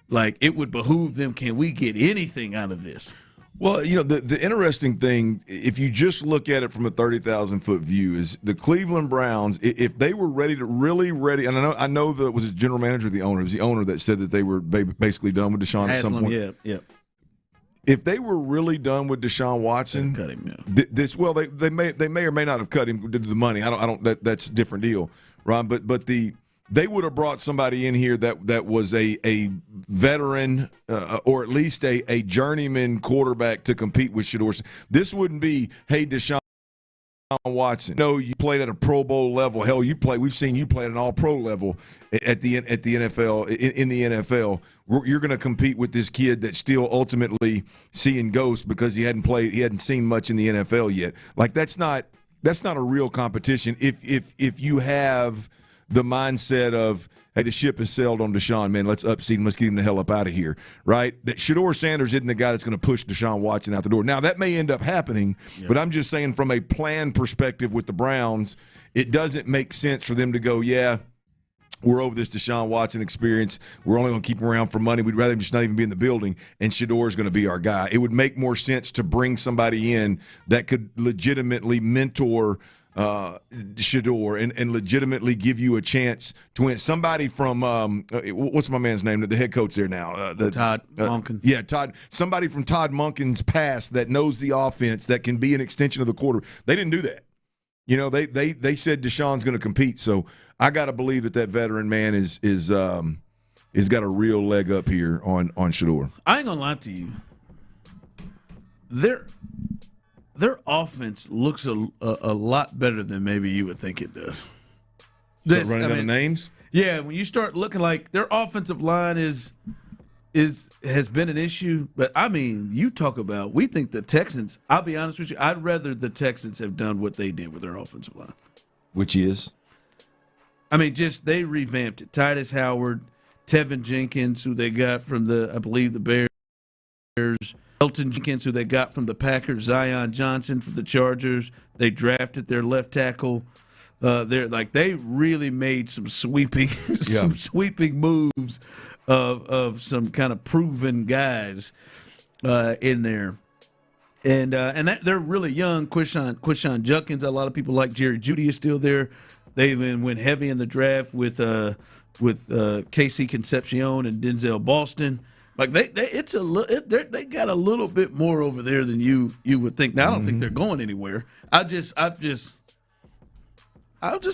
like, it would behoove them, can we get anything out of this? Well, the interesting thing, if you just look at it from a 30,000-foot view, is the Cleveland Browns, if they were really ready, and I know was it general manager or the owner? It was the owner that said that they were basically done with Deshaun at some point. Yeah. If they were really done with Deshaun Watson, cut him. Yeah. They may or may not have cut him due to the money. I don't. That's a different deal, Ron. But they would have brought somebody in here that was a veteran or at least a journeyman quarterback to compete with Shedeur. This wouldn't be, hey, Deshaun Watson, no, you played at a Pro Bowl level. Hell, we've seen you play at an All-Pro level at the NFL. In the NFL, you're going to compete with this kid that's still ultimately seeing ghosts because he hadn't seen much in the NFL yet. Like, that's not a real competition. If you have the mindset of, hey, the ship has sailed on Deshaun, man, let's upseat him, let's get him the hell up out of here, right? That Shedeur Sanders isn't the guy that's going to push Deshaun Watson out the door. Now, that may end up happening, but I'm just saying from a plan perspective with the Browns, it doesn't make sense for them to go, yeah, we're over this Deshaun Watson experience. We're only going to keep him around for money. We'd rather him just not even be in the building, and Shedeur is going to be our guy. It would make more sense to bring somebody in that could legitimately mentor Shedeur and legitimately give you a chance to win. Somebody from what's my man's name? The head coach there now, Todd Monken. Yeah, Todd. Somebody from Todd Monken's past that knows the offense, that can be an extension of the quarter. They didn't do that. They said Deshaun's going to compete. So I got to believe that veteran man is got a real leg up here on Shedeur. I ain't gonna lie to you. Their offense looks a lot better than maybe you would think it does. Start running down the names? Yeah, when you start looking, like, their offensive line has been an issue. But, I mean, you talk about, we think the Texans, I'll be honest with you, I'd rather the Texans have done what they did with their offensive line. Which is? I mean, just they revamped it. Titus Howard, Tevin Jenkins, who they got from the Bears, Elton Jenkins, who they got from the Packers, Zion Johnson from the Chargers. They drafted their left tackle. They really made some sweeping moves of some kind of proven guys in there. And they're really young. Quishon Judkins, a lot of people like. Jerry Jeudy is still there. They then went heavy in the draft with Casey Concepcion and Denzel Boston. Like they got a little bit more over there than you would think. Now I don't think they're going anywhere. I was just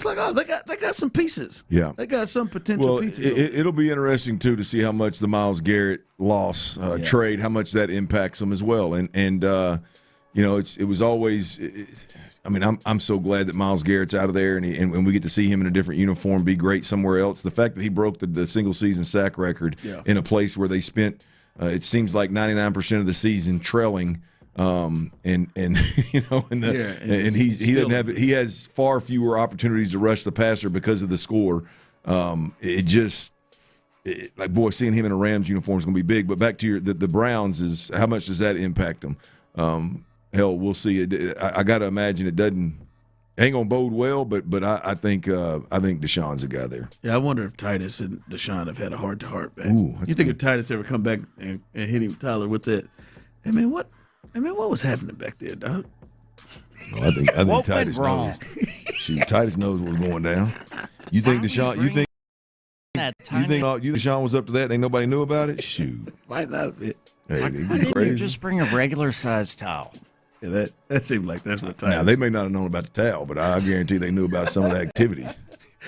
like, oh, they got some pieces. Yeah, they got some potential pieces. It'll be interesting too to see how much the Myles Garrett loss trade, how much that impacts them as well. And it was always. I'm so glad that Myles Garrett's out of there and we get to see him in a different uniform, be great somewhere else. The fact that he broke the single-season sack record in a place where they spent, it seems like 99% of the season trailing and you know, and he doesn't have he has far fewer opportunities to rush the passer because of the score. Like, boy, seeing him in a Rams uniform is going to be big. But back to the Browns, is how much does that impact them? Hell, we'll see. I got to imagine it ain't going to bode well. But I think Deshaun's a guy there. Yeah, I wonder if Titus and Deshaun have had a heart-to-heart back. Ooh, you think if Titus ever come back and hit him, Tyler, with that? Hey man, what was happening back there, dog? No, I think Titus knows. Shoot, Titus knows what's going down. You think Deshaun? You think Deshaun was up to that? Ain't nobody knew about it? Shoot, might not have it. Hey, Why didn't you just bring a regular sized towel? Yeah, that seemed like that's what Titus. Now they may not have known about the towel, but I guarantee they knew about some of the activities.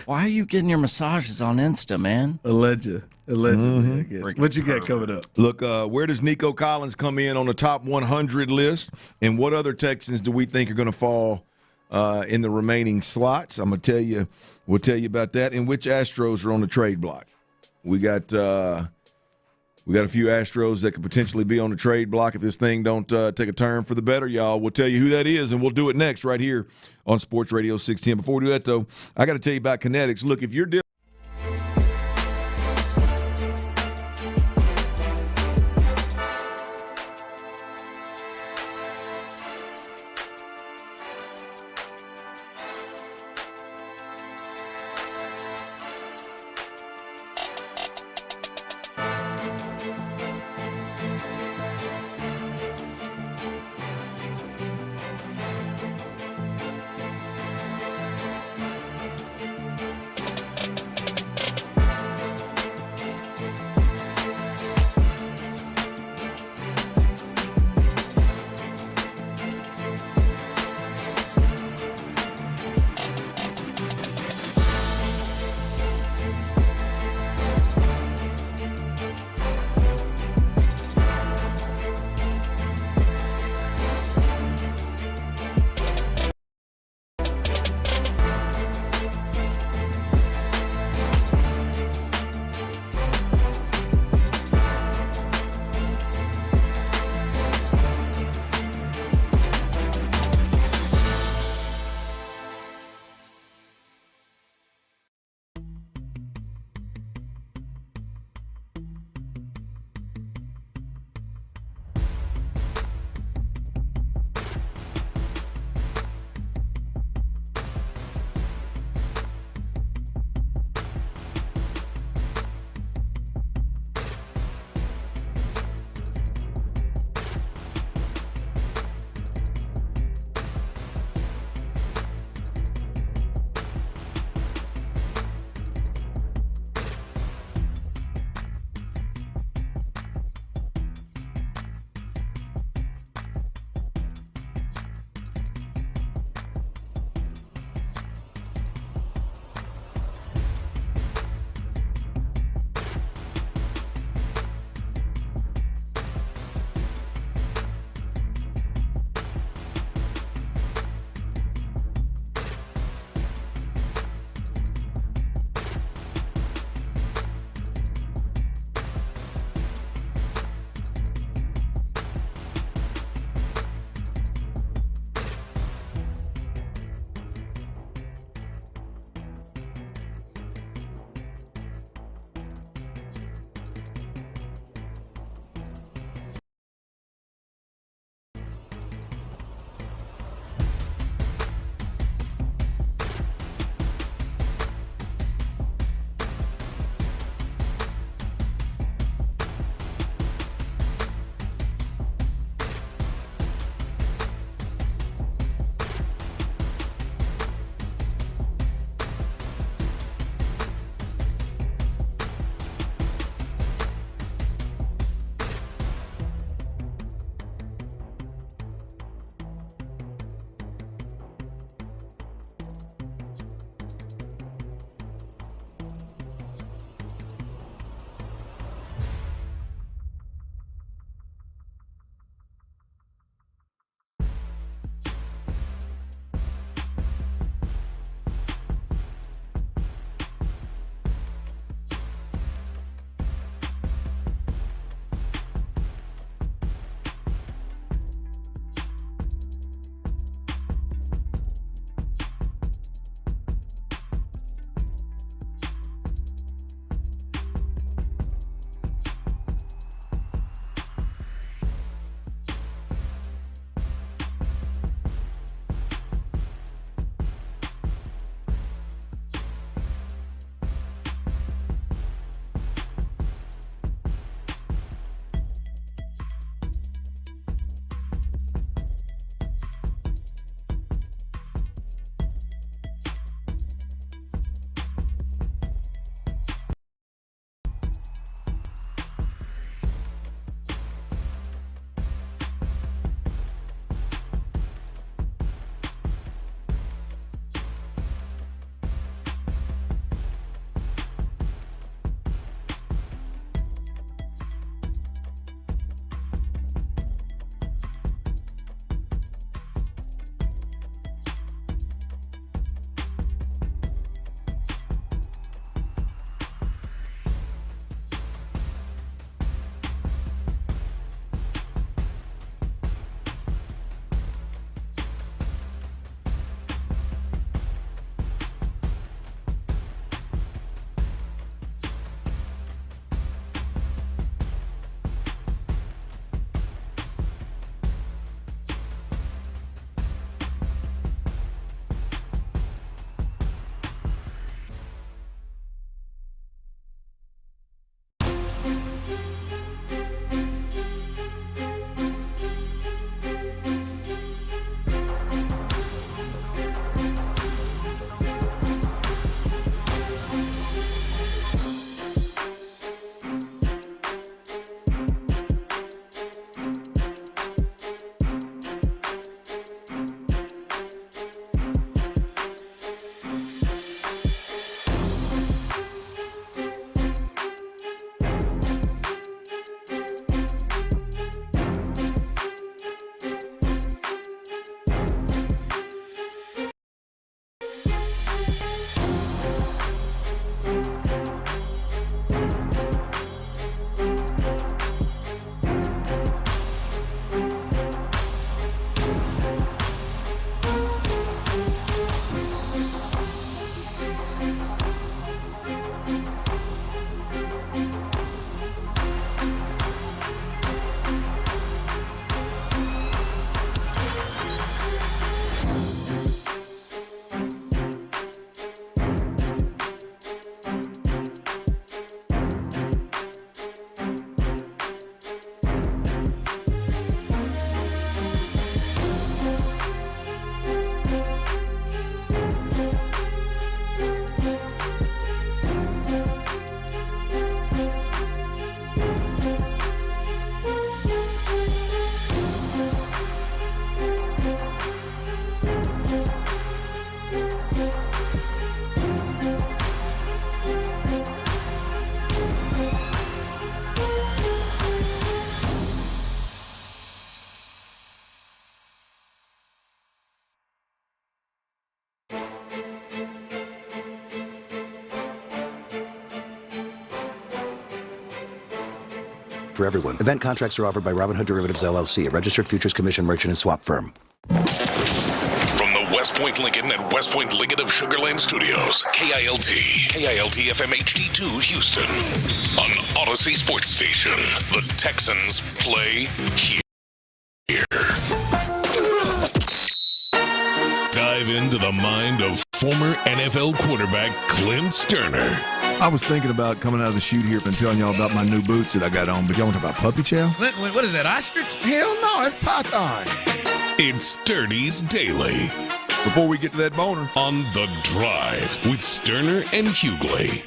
Why are you getting your massages on Insta, man? Allegedly, I guess. What you got coming up? Look, where does Nico Collins come in on the top 100 list? And what other Texans do we think are going to fall in the remaining slots? I'm going to tell you. We'll tell you about that. And which Astros are on the trade block? We got a few Astros that could potentially be on the trade block if this thing don't take a turn for the better, y'all. We'll tell you who that is, and we'll do it next right here on Sports Radio 610. Before we do that, though, I got to tell you about Kinetics. Look, if you're dealing for everyone. Event contracts are offered by Robinhood Derivatives, LLC, a registered futures commission merchant and swap firm. From the West Point Lincoln and West Point Lincoln of Sugar Land Studios, KILT FM HD2 Houston. On Odyssey Sports Station, the Texans play here. Dive into the mind of former NFL quarterback Clint Stoerner. I was thinking about coming out of the chute here and telling y'all about my new boots that I got on, but y'all want to talk about puppy chow? What is that, ostrich? Hell no, that's python. It's Sturdy's Daily. Before we get to that boner. On The Drive with Stoerner and Hughley.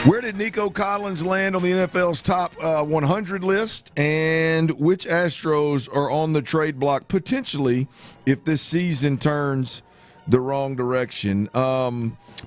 Where did Nico Collins land on the NFL's top 100 list? And which Astros are on the trade block potentially if this season turns the wrong direction?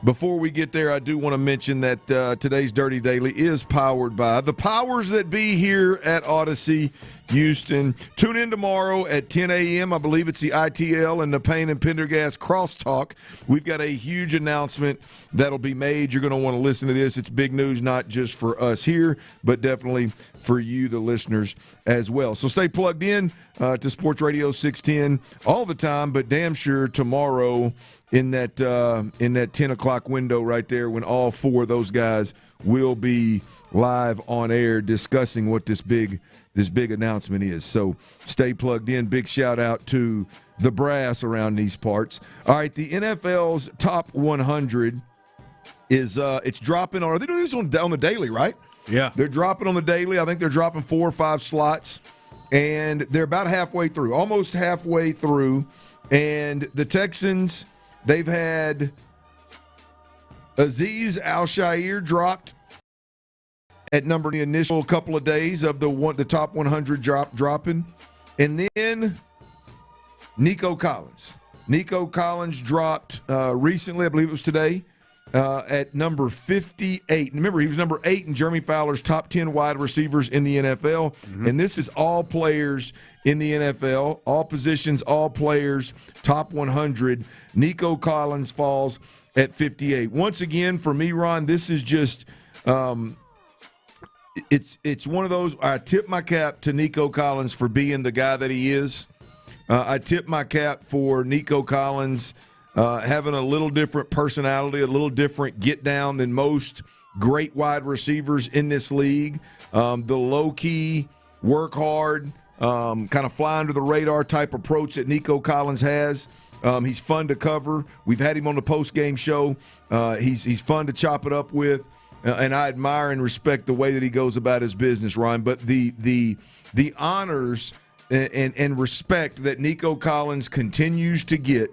Before we get there, I do want to mention that today's Dirty Daily is powered by the powers that be here at Odyssey Houston. Tune in tomorrow at 10 a.m. I believe it's the ITL and the Payne and Pendergast crosstalk. We've got a huge announcement that'll be made. You're going to want to listen to this. It's big news, not just for us here, but definitely for you, the listeners, as well. So stay plugged in to Sports Radio 610 all the time, but damn sure tomorrow in that 10 o'clock window right there when all four of those guys will be live on air discussing what this big announcement is. So stay plugged in. Big shout out to the brass around these parts. All right, the NFL's top 100 is it's dropping on. Are they doing this on the daily, right? Yeah. They're dropping on the daily. I think they're dropping 4 or 5 slots, and they're about halfway through, almost halfway through. And the Texans, they've had Azeez Al-Shaair dropped at number the initial couple of days of the top 100 dropping. And then Nico Collins. Nico Collins dropped recently, I believe it was today, at number 58. Remember, he was number 8 in Jeremy Fowler's top 10 wide receivers in the NFL. Mm-hmm. And this is all players in the NFL, all positions, all players, top 100. Nico Collins falls at 58. Once again, for me, Ron, this is just it's one of those. I tip my cap to Nico Collins for being the guy that he is. I tip my cap for Nico Collins having a little different personality, a little different get down than most great wide receivers in this league. The low-key, work hard, kind of fly under the radar type approach that Nico Collins has. He's fun to cover. We've had him on the post-game show. He's fun to chop it up with. And I admire and respect the way that he goes about his business, Ryan. But the honors and respect that Nico Collins continues to get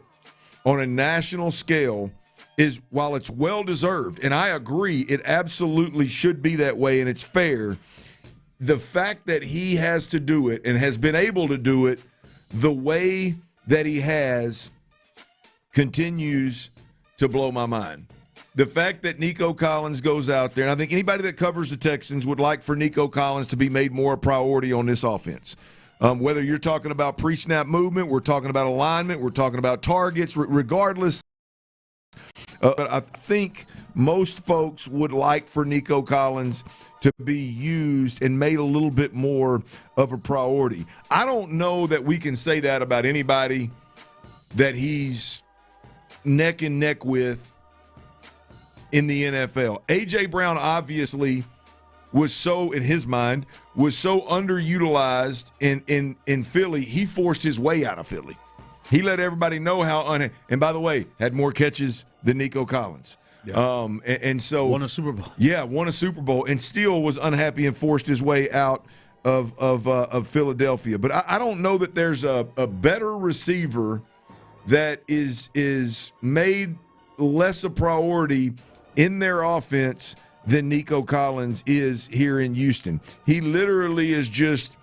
on a national scale is, while it's well-deserved, and I agree, it absolutely should be that way and it's fair, the fact that he has to do it and has been able to do it the way that he has continues to blow my mind. The fact that Nico Collins goes out there, and I think anybody that covers the Texans would like for Nico Collins to be made more a priority on this offense. Whether you're talking about pre-snap movement, we're talking about alignment, we're talking about targets, regardless. I think most folks would like for Nico Collins to be used and made a little bit more of a priority. I don't know that we can say that about anybody that he's neck and neck with in the NFL. A.J. Brown obviously was so, in his mind, was so underutilized in Philly, he forced his way out of Philly. He let everybody know how and by the way, had more catches than Nico Collins. Yeah. And so won a Super Bowl. Yeah, won a Super Bowl and still was unhappy and forced his way out of Philadelphia. But I don't know that there's a better receiver that is made less a priority in their offense than Nico Collins is here in Houston. He literally is just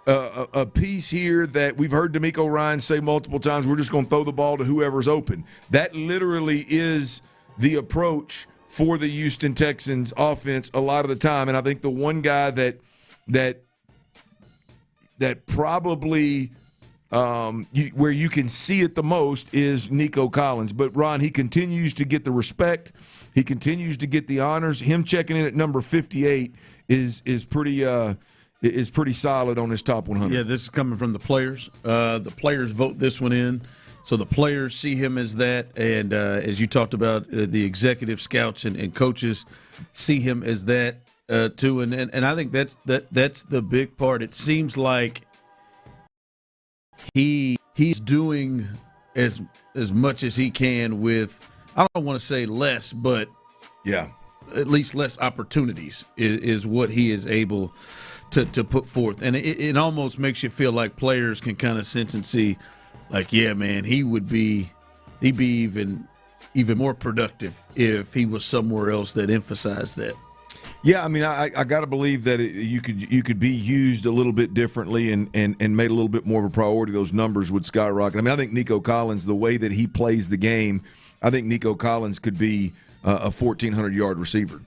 a piece here that we've heard D'Amico Ryans say multiple times, we're just going to throw the ball to whoever's open. That literally is the approach for the Houston Texans offense a lot of the time. And I think the one guy that probably where you can see it the most is Nico Collins. But, Ron, he continues to get the respect. He continues to get the honors. Him checking in at number 58 is pretty is pretty solid on this top 100. Yeah, this is coming from the players. The players vote this one in. So the players see him as that, and as you talked about, the executive scouts and coaches see him as that too. And I think that's the big part. It seems like he's doing as much as he can with, I don't want to say less, but yeah, at least less opportunities is what he is able to put forth. And it almost makes you feel like players can kind of sense and see, like, yeah, man, he'd be even more productive if he was somewhere else that emphasized that. Yeah, I mean, I got to believe that you could be used a little bit differently and made a little bit more of a priority. Those numbers would skyrocket. I mean, I think Nico Collins, the way that he plays the game, I think Nico Collins could be a 1,400-yard receiver.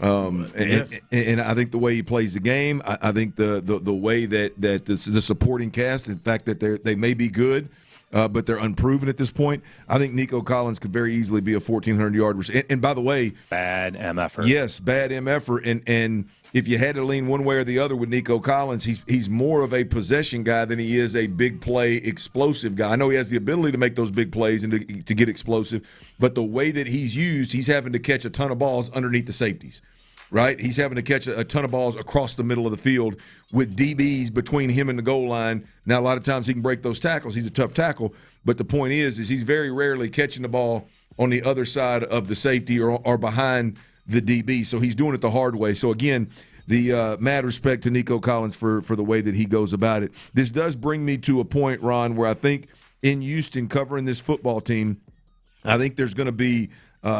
Yes. And I think the way he plays the game, I think the way that the supporting cast, in fact, that they may be good, but they're unproven at this point. I think Nico Collins could very easily be a 1,400-yard receiver. And by the way, bad MFer. Yes, bad MFer. And if you had to lean one way or the other with Nico Collins, he's more of a possession guy than he is a big play explosive guy. I know he has the ability to make those big plays and to get explosive, but the way that he's used, he's having to catch a ton of balls underneath the safeties. Right? He's having to catch a ton of balls across the middle of the field with DBs between him and the goal line. Now, a lot of times he can break those tackles. He's a tough tackle. But the point is he's very rarely catching the ball on the other side of the safety or behind the DB. So he's doing it the hard way. So, again, the mad respect to Nico Collins for the way that he goes about it. This does bring me to a point, Ron, where I think in Houston covering this football team, I think there's going to be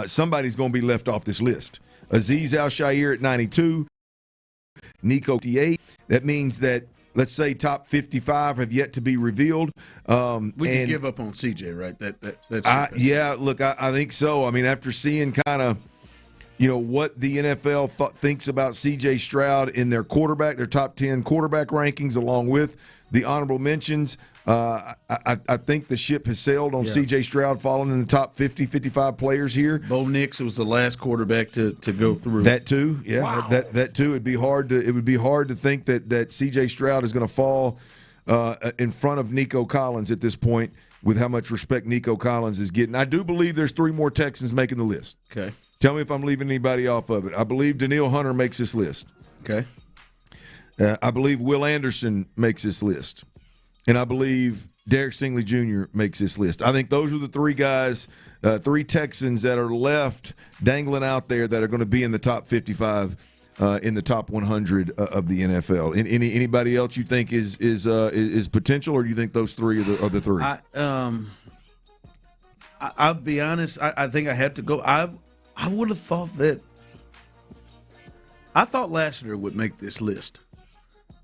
somebody's going to be left off this list. Azeez Al-Shaair at 92, Nico 58. That means that, let's say, top 55 have yet to be revealed. We can give up on CJ, right? That's yeah, look, I think so. I mean, after seeing kind of, what the NFL thinks about C.J. Stroud in their top 10 quarterback rankings, along with the honorable mentions, I think the ship has sailed on C.J. Stroud falling in the top 50, 55 players here. Bo Nix was the last quarterback to go through. That too, yeah. Wow. That too. It would be hard to think that C.J. Stroud is going to fall in front of Nico Collins at this point with how much respect Nico Collins is getting. I do believe there's 3 more Texans making the list. Okay. Tell me if I'm leaving anybody off of it. I believe Danielle Hunter makes this list. Okay. I believe Will Anderson makes this list. And I believe Derek Stingley Jr. makes this list. I think those are the 3 guys, 3 Texans that are left dangling out there that are going to be in the top 55, in the top 100 of the NFL. Anybody else you think is potential, or do you think those 3 are the 3? I'll be honest. I think I had to go. I would have thought that. I thought Lassiter would make this list.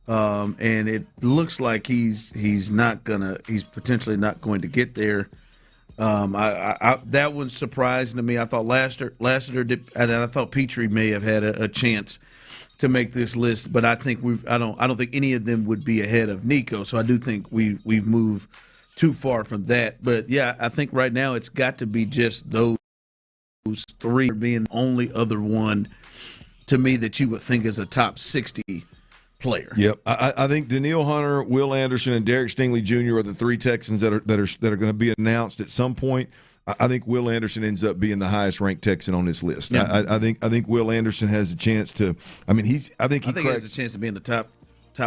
And it looks like he's potentially not going to get there. That one surprised me. I thought Lassiter did, and I thought Petrie may have had a chance to make this list, but I think I don't think any of them would be ahead of Nico. So I do think we've moved too far from that. But yeah, I think right now it's got to be just those 3 being the only other one to me that you would think is a top 60 player. Yep, I think Danielle Hunter, Will Anderson, and Derek Stingley Jr. are the 3 Texans that are going to be announced at some point. I think Will Anderson ends up being the highest ranked Texan on this list. Yeah. I think Will Anderson has a chance to. I mean, I think he has a chance to be in the top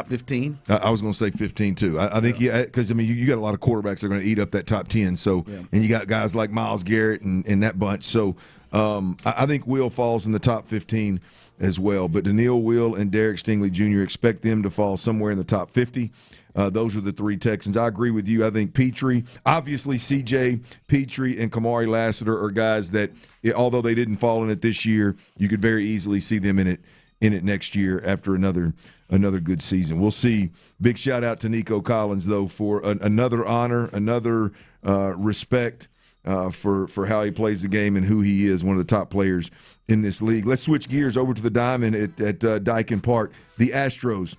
15. I was going to say 15 too. I think because you got a lot of quarterbacks that are going to eat up that top 10. So and you got guys like Myles Garrett and that bunch. So I think Will falls in the top 15 as well. But Danielle, Will, and Derek Stingley Jr., expect them to fall somewhere in the top 50. Those are the 3 Texans. I agree with you. I think Petrie, obviously CJ, Petrie, and Kamari Lassiter are guys that, although they didn't fall in it this year, you could very easily see them in it next year after another good season. We'll see. Big shout out to Nico Collins, though, for another honor, another respect for how he plays the game and who he is, one of the top players in this league. Let's switch gears over to the Diamond at Daikin Park. The Astros.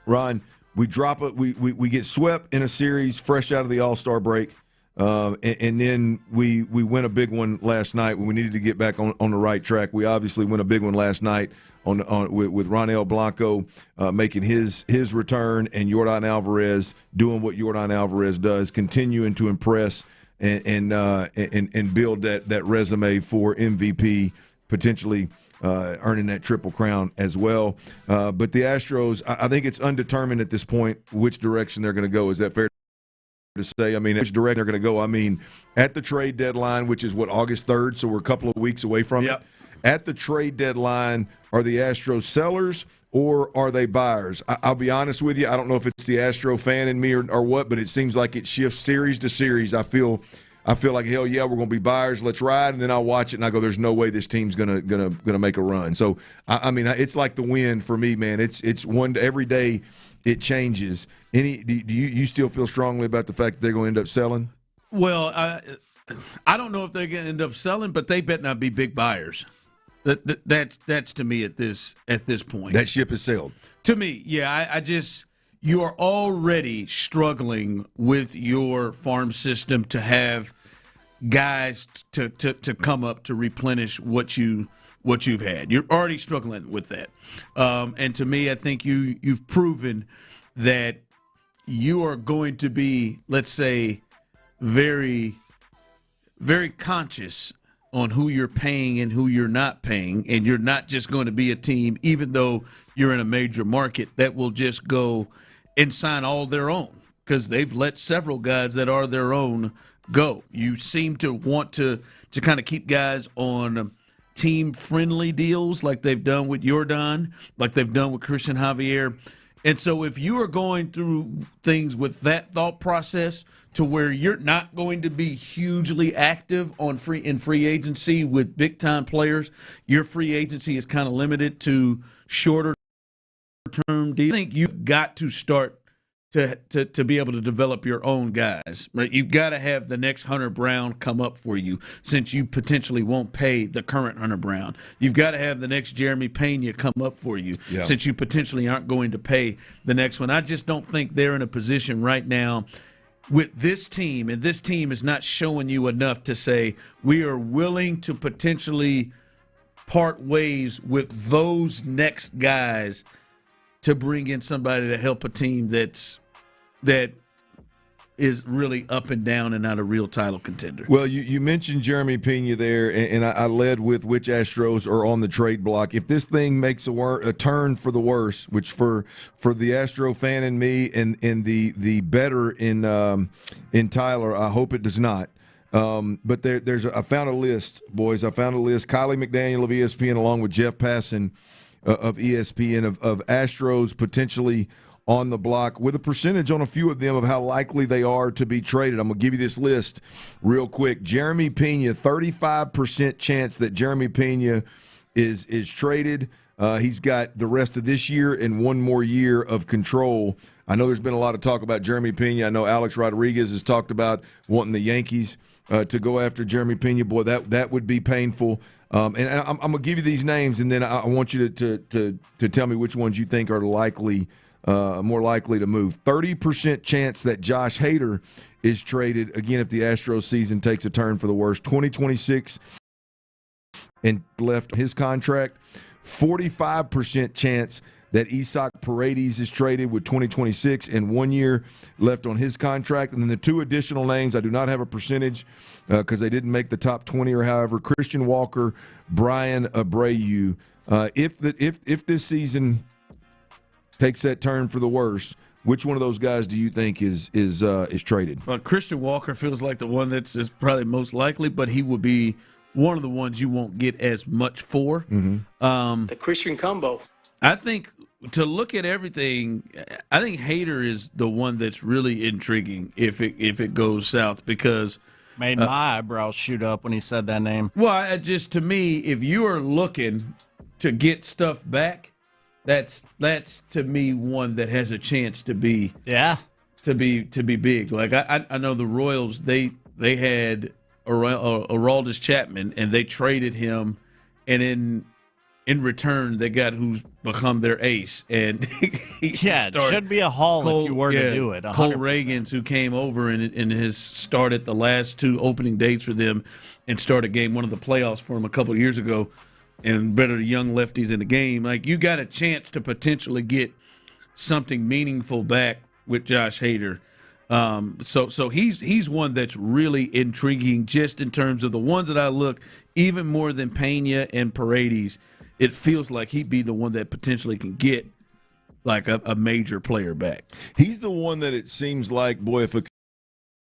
Ron, we get swept in a series fresh out of the All-Star break, and then we win a big one last night when we needed to get back on the right track. We obviously win a big one last night with Ronel Blanco making his return, and Yordan Alvarez doing what Yordan Alvarez does, continuing to impress and build that resume for MVP, potentially earning that Triple Crown as well. But the Astros, I think it's undetermined at this point which direction they're going to go. Is that fair to say? I mean, which direction they're going to go? I mean, at the trade deadline, which is August 3rd, so we're a couple of weeks away from it. At the trade deadline, are the Astros sellers or are they buyers? I'll be honest with you. I don't know if it's the Astro fan in me or what, but it seems like it shifts series to series. I feel like, hell yeah, we're going to be buyers. Let's ride. And then I'll watch it and I go, there's no way this team's gonna make a run. So I mean, it's like the wind for me, man. It's one every day. It changes. Do you still feel strongly about the fact that they're going to end up selling? Well, I don't know if they're going to end up selling, but they better not be big buyers. That's to me at this point. That ship has sailed. To me, yeah. You are already struggling with your farm system to have guys to come up to replenish what you've had. You're already struggling with that. And to me, I think you've proven that you are going to be, let's say, very, very conscious on who you're paying and who you're not paying, and you're not just going to be a team, even though you're in a major market, that will just go and sign all their own, because they've let several guys that are their own go. You seem to want to kind of keep guys on team-friendly deals like they've done with Yordan, like they've done with Christian Javier. And so if you are going through things with that thought process to where you're not going to be hugely active in free agency with big-time players, your free agency is kind of limited to shorter-term deals, I think you've got to start to be able to develop your own guys. Right? You've got to have the next Hunter Brown come up for you, since you potentially won't pay the current Hunter Brown. You've got to have the next Jeremy Pena come up for you, since you potentially aren't going to pay the next one. I just don't think they're in a position right now with this team, and this team is not showing you enough to say we are willing to potentially part ways with those next guys to bring in somebody to help a team that is really up and down and not a real title contender. Well, you mentioned Jeremy Pena there, and I led with which Astros are on the trade block. If this thing makes a turn for the worse, which for the Astro fan in me and the better in Tyler, I hope it does not. But I found a list, boys. I found a list. Kylie McDaniel of ESPN, along with Jeff Passan of ESPN, of Astros potentially on the block, with a percentage on a few of them of how likely they are to be traded. I'm going to give you this list real quick. Jeremy Pena, 35% chance that Jeremy Pena is traded. He's got the rest of this year and one more year of control. I know there's been a lot of talk about Jeremy Pena. I know Alex Rodriguez has talked about wanting the Yankees to go after Jeremy Pena. Boy, that would be painful. And I'm going to give you these names, and then I want you to tell me which ones you think are more likely to move. 30% chance that Josh Hader is traded, again, if the Astros season takes a turn for the worse. 2026 and left his contract. 45% chance that Isaac Paredes is traded with 2026 and 1 year left on his contract. And then the two additional names, I do not have a percentage because they didn't make the top 20 or however, Christian Walker, Brian Abreu. If this season takes that turn for the worse, which one of those guys do you think is traded? Well, Christian Walker feels like the one that's probably most likely, but he would be one of the ones you won't get as much for. Mm-hmm. The Christian combo. I think to look at everything, I think Hader is the one that's really intriguing if it goes south, because made my eyebrows shoot up when he said that name. Well, just to me, if you are looking to get stuff back, that's to me one that has a chance to be to be big. Like I know the Royals, they had Aroldis Chapman, and they traded him, and in return they got who's become their ace, and it should be a haul if you were to do it. 100%. Cole Reagans, who came over and has started the last two opening dates for them and started game one of the playoffs for them a couple of years ago. and better young lefties in the game. Like, you got a chance to potentially get something meaningful back with Josh Hader. So he's one that's really intriguing just in terms of the ones that I look, even more than Pena and Paredes. It feels like he'd be the one that potentially can get like a major player back. He's the one that it seems like, boy, if a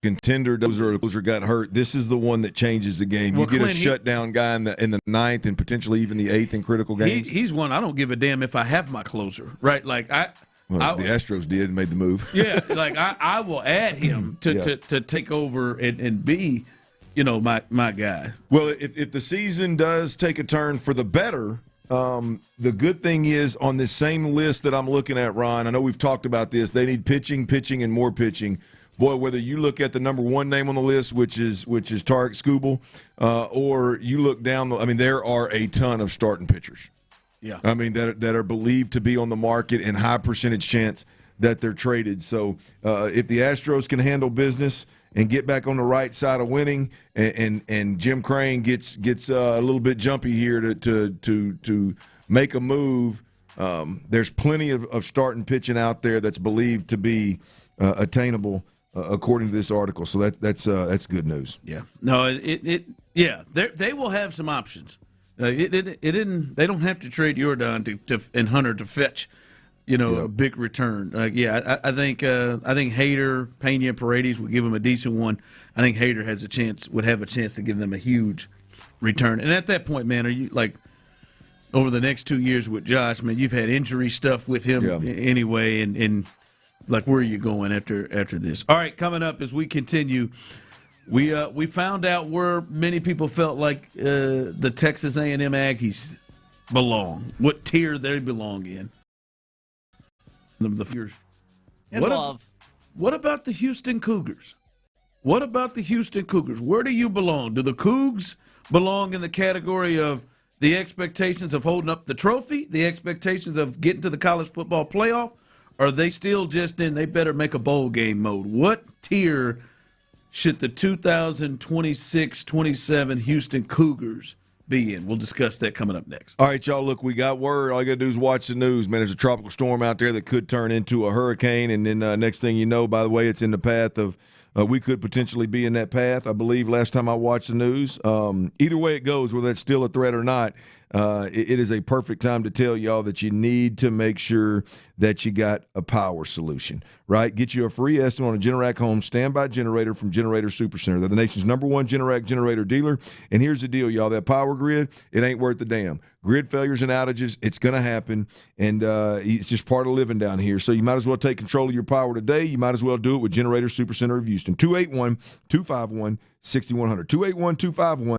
contender dozer got hurt, this is the one that changes the game. You get Clint, a shutdown guy in the ninth and potentially even the eighth in critical games. He's one I don't give a damn if I have my closer, right? Like the Astros did and made the move. Yeah, like I will add him to take over and be, my guy. Well, if the season does take a turn for the better, the good thing is on this same list that I'm looking at, Ron, I know we've talked about this, they need pitching, and more pitching. Boy, whether you look at the number one name on the list, which is Tarek Skubal, or you look down, there are a ton of starting pitchers. Yeah. That are believed to be on the market and high percentage chance that they're traded. So if the Astros can handle business and get back on the right side of winning, and Jim Crane gets a little bit jumpy here to make a move, there's plenty of starting pitching out there that's believed to be attainable according to this article. So that's good news. Yeah. No, they will have some options. They don't have to trade Jordan and Hunter to fetch, a big return. I think Hader, Pena, Paredes would give them a decent one. I think Hader would have a chance to give them a huge return. And at that point, man, are you like over the next 2 years with Josh? Man, you've had injury stuff with him anyway, and like where are you going after this? All right, coming up as we continue. We found out where many people felt like the Texas A&M Aggies belong, what tier they belong in. What about the Houston Cougars? Where do you belong? Do the Cougs belong in the category of the expectations of holding up the trophy, the expectations of getting to the college football playoff, or are they still just in they better make a bowl game mode? What tier should the 2026-27 Houston Cougars be in? We'll discuss that coming up next. All right, y'all, look, we got word. All you got to do is watch the news, man. There's a tropical storm out there that could turn into a hurricane, and then next thing you know, by the way, it's in the path of we could potentially be in that path, I believe, last time I watched the news. Either way it goes, whether that's still a threat or not, it is a perfect time to tell y'all that you need to make sure that you got a power solution, right? Get you a free estimate on a Generac home standby generator from Generator Supercenter. They're the nation's #1 Generac generator dealer. And here's the deal, y'all. That power grid, it ain't worth a damn. Grid failures and outages, it's going to happen, and it's just part of living down here. So you might as well take control of your power today. You might as well do it with Generator Supercenter of Houston. 281-251-6100. 281-251.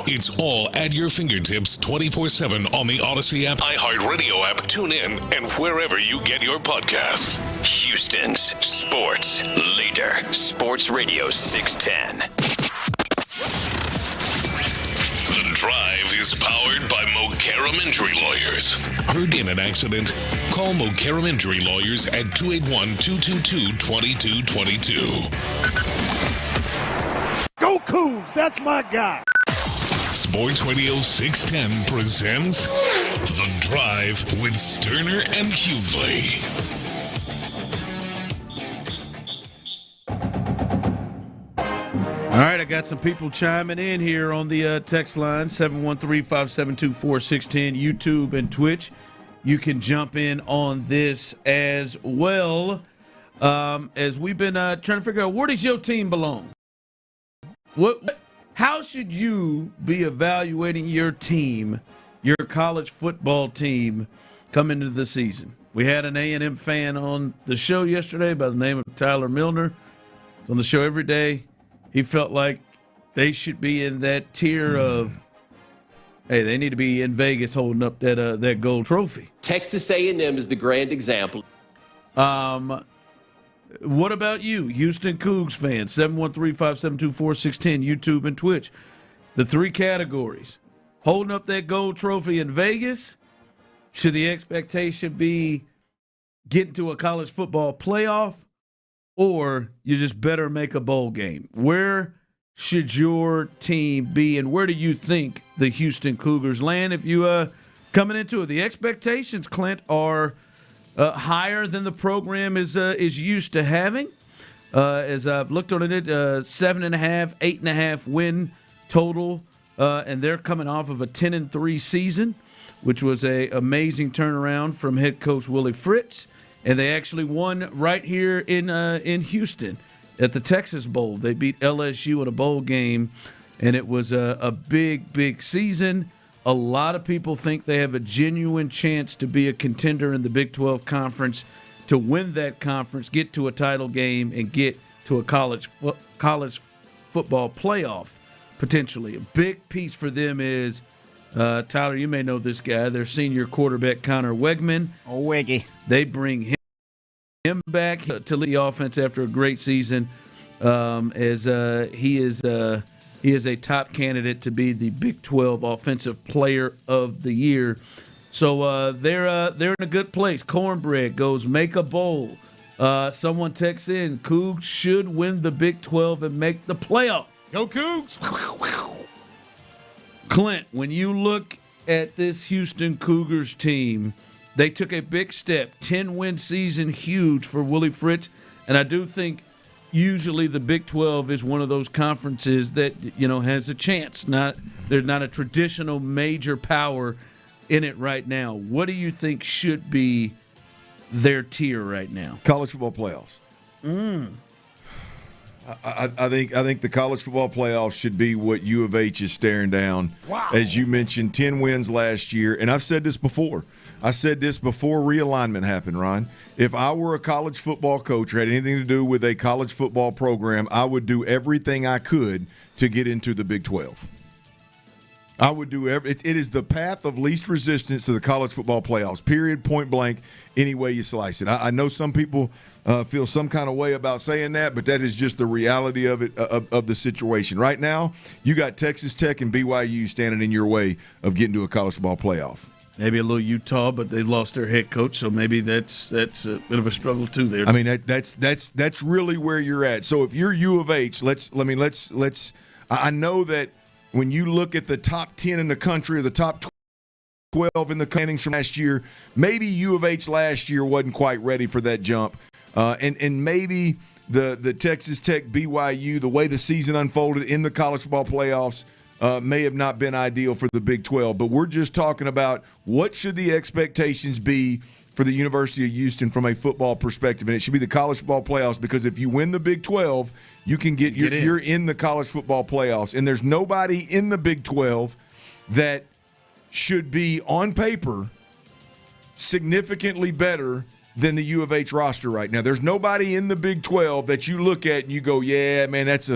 It's all at your fingertips 24/7 on the Odyssey app, iHeartRadio app, TuneIn, and wherever you get your podcasts. Houston's sports leader, Sports Radio 610. The Drive is powered by Mokaram Injury Lawyers. Heard in an accident? Call Mokaram Injury Lawyers at 281-222-2222. Go Cougs, that's my guy. Sports Radio 610 presents The Drive with Stoerner and Hughley. All right, I got some people chiming in here on the text line, 713-572-4610, YouTube and Twitch. You can jump in on this as well. As we've been trying to figure out, where does your team belong? How should you be evaluating your team, your college football team, coming into the season? We had an A&M fan on the show yesterday by the name of Tyler Milner. It's on the show every day. He felt like they should be in that tier of, hey, they need to be in Vegas holding up that gold trophy. Texas A&M is the grand example. What about you, Houston Cougs fans? 713-572-4610, YouTube and Twitch. The three categories. Holding up that gold trophy in Vegas. Should the expectation be getting to a college football playoff? Or you just better make a bowl game? Where should your team be, and where do you think the Houston Cougars land if you coming into it? The expectations, Clint, are higher than the program is used to having. As I've looked on it, 7.5, 8.5 win total, and they're coming off of a 10-3 season, which was an amazing turnaround from head coach Willie Fritz. And they actually won right here in Houston at the Texas Bowl. They beat LSU in a bowl game, and it was a big, big season. A lot of people think they have a genuine chance to be a contender in the Big 12 Conference, to win that conference, get to a title game, and get to a college football playoff, potentially. A big piece for them is, Tyler, you may know this guy, their senior quarterback, Connor Wegman. Oh, Weggy. They bring him back to lead the offense after a great season, as he is a top candidate to be the Big 12 Offensive Player of the Year. So they're in a good place. Cornbread goes, make a bowl. Someone texts in, Cougs should win the Big 12 and make the playoff. Go Cougs! Clint, when you look at this Houston Cougars team, they took a big step. 10-win season, huge for Willie Fritz. And I do think usually the Big 12 is one of those conferences that, has a chance. There's not a traditional major power in it right now. What do you think should be their tier right now? College football playoffs. I think the college football playoffs should be what U of H is staring down. Wow. As you mentioned, 10 wins last year. And I've said this before. I said this before realignment happened, Ryan. If I were a college football coach or had anything to do with a college football program, I would do everything I could to get into the Big 12. I would do it is the path of least resistance to the college football playoffs, period, point blank, any way you slice it. I know some people feel some kind of way about saying that, but that is just the reality of it, of the situation. Right now, you got Texas Tech and BYU standing in your way of getting to a college football playoff. Maybe a little Utah, but they've lost their head coach, so maybe that's a bit of a struggle too there. I mean, that's really where you're at. So if you're U of H, let's. I know that when you look at the top 10 in the country or the top 12 in the standings from last year, maybe U of H last year wasn't quite ready for that jump, and maybe the Texas Tech BYU, the way the season unfolded in the college football playoffs, may have not been ideal for the Big 12, but we're just talking about what should the expectations be for the University of Houston from a football perspective, and it should be the college football playoffs, because if you win the Big 12, you can you're in the college football playoffs, and there's nobody in the Big 12 that should be on paper significantly better than the U of H roster right now. There's nobody in the Big 12 that you look at and you go, yeah, man, that's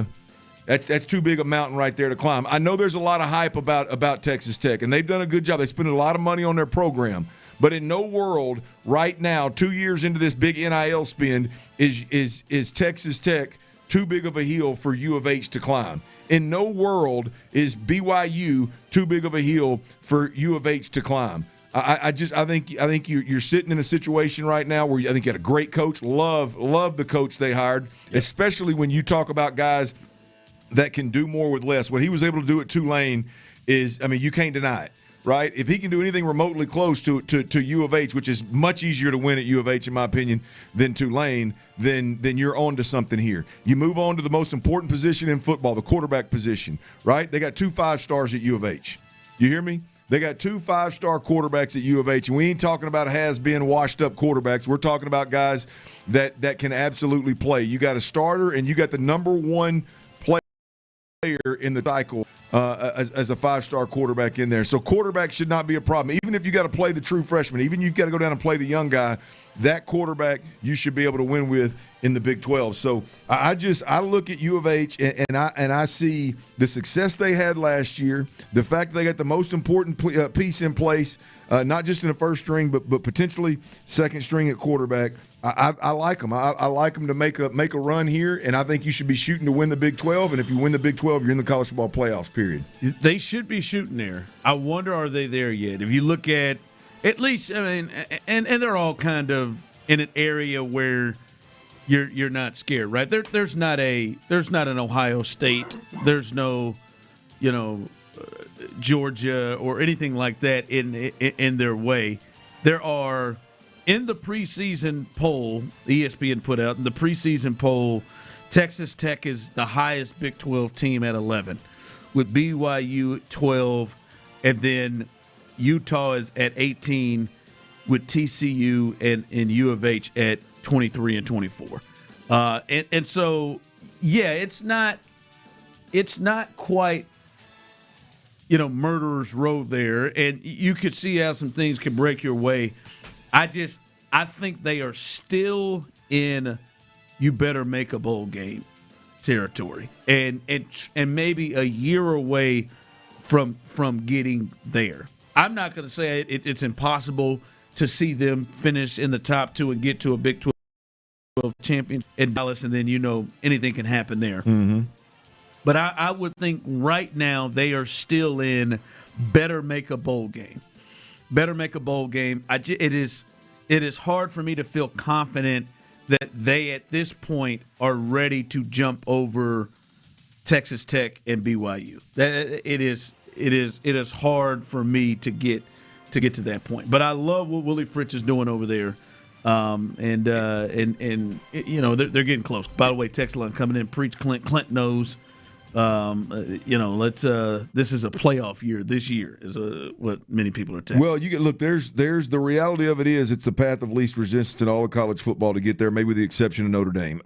That's too big a mountain right there to climb. I know there's a lot of hype about Texas Tech, and they've done a good job. They spend a lot of money on their program. But in no world right now, 2 years into this big NIL spend, is Texas Tech too big of a hill for U of H to climb. In no world is BYU too big of a hill for U of H to climb. I think you're sitting in a situation right now where I think you had a great coach. Love the coach they hired, especially when you talk about guys that can do more with less. What he was able to do at Tulane is, I mean, you can't deny it, right? If he can do anything remotely close to U of H, which is much easier to win at U of H, in my opinion, than Tulane, then you're on to something here. You move on to the most important position in football, the quarterback position, right? They got 2 5-stars at U of H. You hear me? They got 2 5-star quarterbacks at U of H, and we ain't talking about has-been, washed-up quarterbacks. We're talking about guys that can absolutely play. You got a starter, and you got the number one player in the cycle as a 5-star quarterback in there. So quarterback should not be a problem. Even if you got to play the true freshman, even if you've got to go down and play the young guy, that quarterback you should be able to win with in the Big 12. So I look at U of H and I see the success they had last year, the fact that they got the most important piece in place, not just in the first string, but potentially second string at quarterback. I like them. I like them to make a run here, and I think you should be shooting to win the Big 12. And if you win the Big 12, you're in the college football playoffs. Period. They should be shooting there. I wonder, are they there yet? If you look at least, I mean, and they're all kind of in an area where you're not scared, right? There's not an Ohio State. There's no, Georgia or anything like that in their way. There are. In the preseason poll, ESPN put out, in the preseason poll, Texas Tech is the highest Big 12 team at 11, with BYU at 12, and then Utah is at 18, with TCU and U of H at 23 and 24. And so, yeah, it's not quite, murderer's row there, and you could see how some things can break your way. I think they are still in you better make a bowl game territory, and maybe a year away from getting there. I'm not going to say it's impossible to see them finish in the top 2 and get to a Big 12 champion in Dallas, and then anything can happen there. Mm-hmm. But I would think right now they are still in better make a bowl game. Better make a bowl game. It is hard for me to feel confident that they at this point are ready to jump over Texas Tech and BYU. It is hard for me to get to that point. But I love what Willie Fritz is doing over there, and they're getting close. By the way, text line coming in. Preach Clint. Clint knows. Let's. This is a playoff year. This year is what many people are texting. Well, there's the reality of it is it's the path of least resistance in all of college football to get there, maybe with the exception of Notre Dame.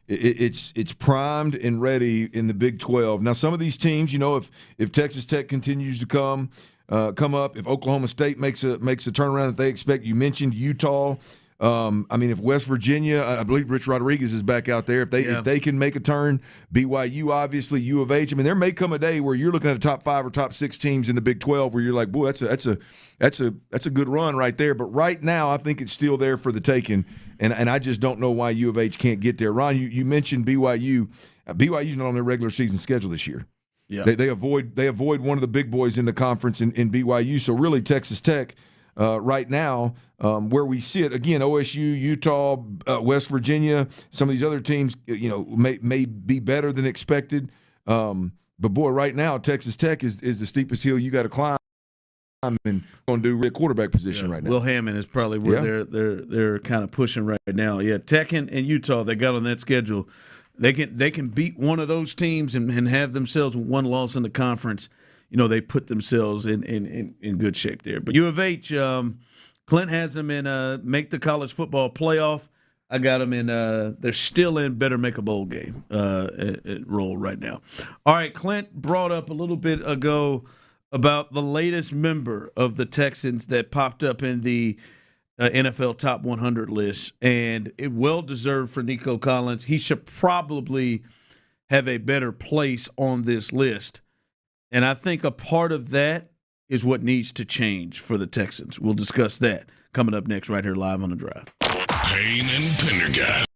It's primed and ready in the Big 12. Now, some of these teams, if Texas Tech continues to come up, if Oklahoma State makes a turnaround that they expect, you mentioned Utah. If West Virginia, I believe Rich Rodriguez is back out there. If they can make a turn, BYU, obviously, U of H. There may come a day where you're looking at a top 5 or top 6 teams in the Big 12 where you're like, boy, that's a good run right there. But right now, I think it's still there for the taking, and I just don't know why U of H can't get there. Ron, you mentioned BYU. BYU's not on their regular season schedule this year. Yeah. They avoid one of the big boys in the conference in BYU. So really, Texas Tech. Right now, where we sit, again, OSU, Utah, West Virginia, some of these other teams, may be better than expected. But boy, right now, Texas Tech is the steepest hill you got to climb, and going to do real quarterback position right now. Will Hammond is probably where they're kind of pushing right now. Yeah, Tech and Utah, they got on that schedule. They can beat one of those teams and have themselves one loss in the conference. They put themselves in good shape there. But U of H, Clint has them in make the college football playoff. I got them in they're still in better make a bowl game role right now. All right, Clint brought up a little bit ago about the latest member of the Texans that popped up in the NFL Top 100 list, and it well-deserved for Nico Collins. He should probably have a better place on this list. And I think a part of that is what needs to change for the Texans. We'll discuss that coming up next right here live on The Drive. Payne and Pendergast.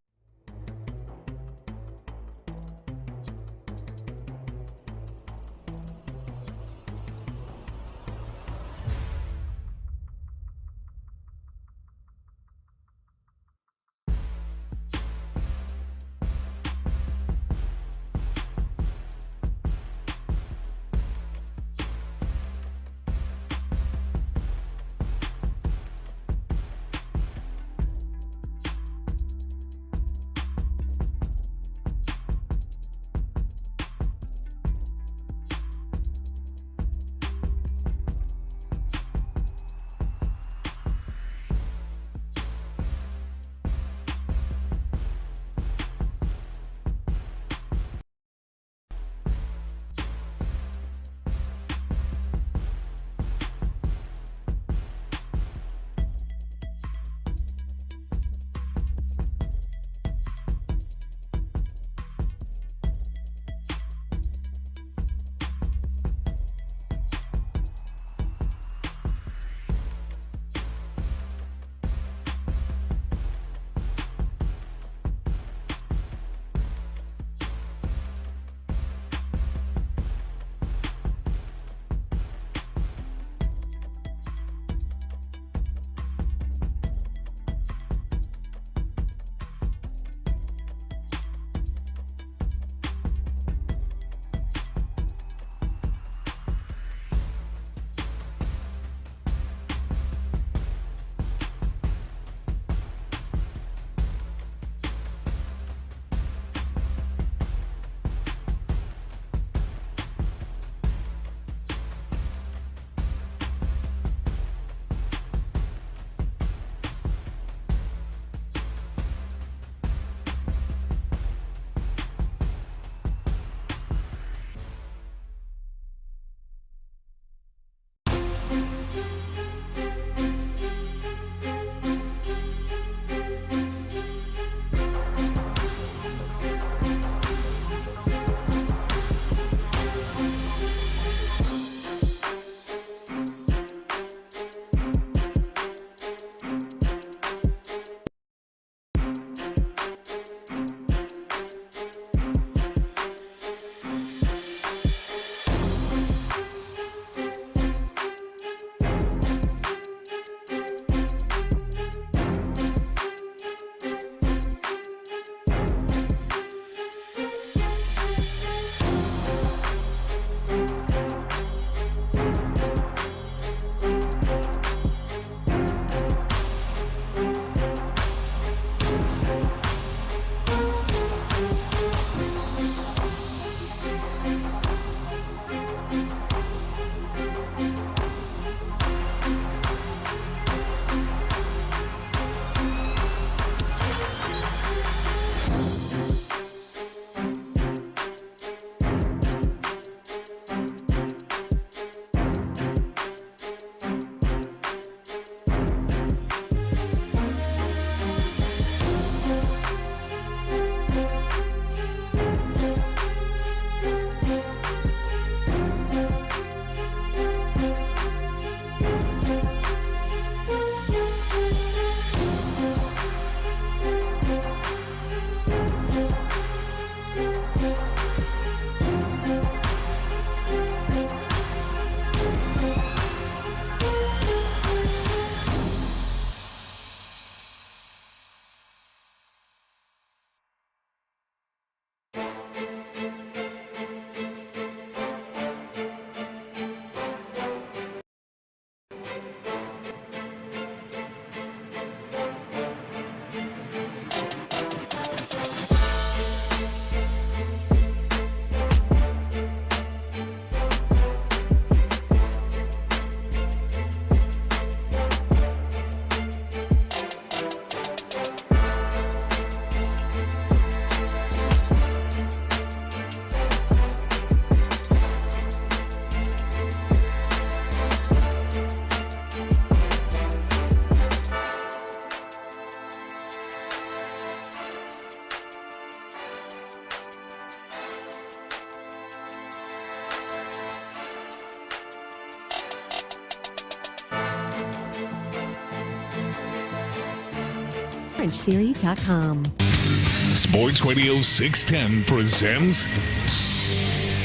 OrangeTheory.com. Sports Radio 610 presents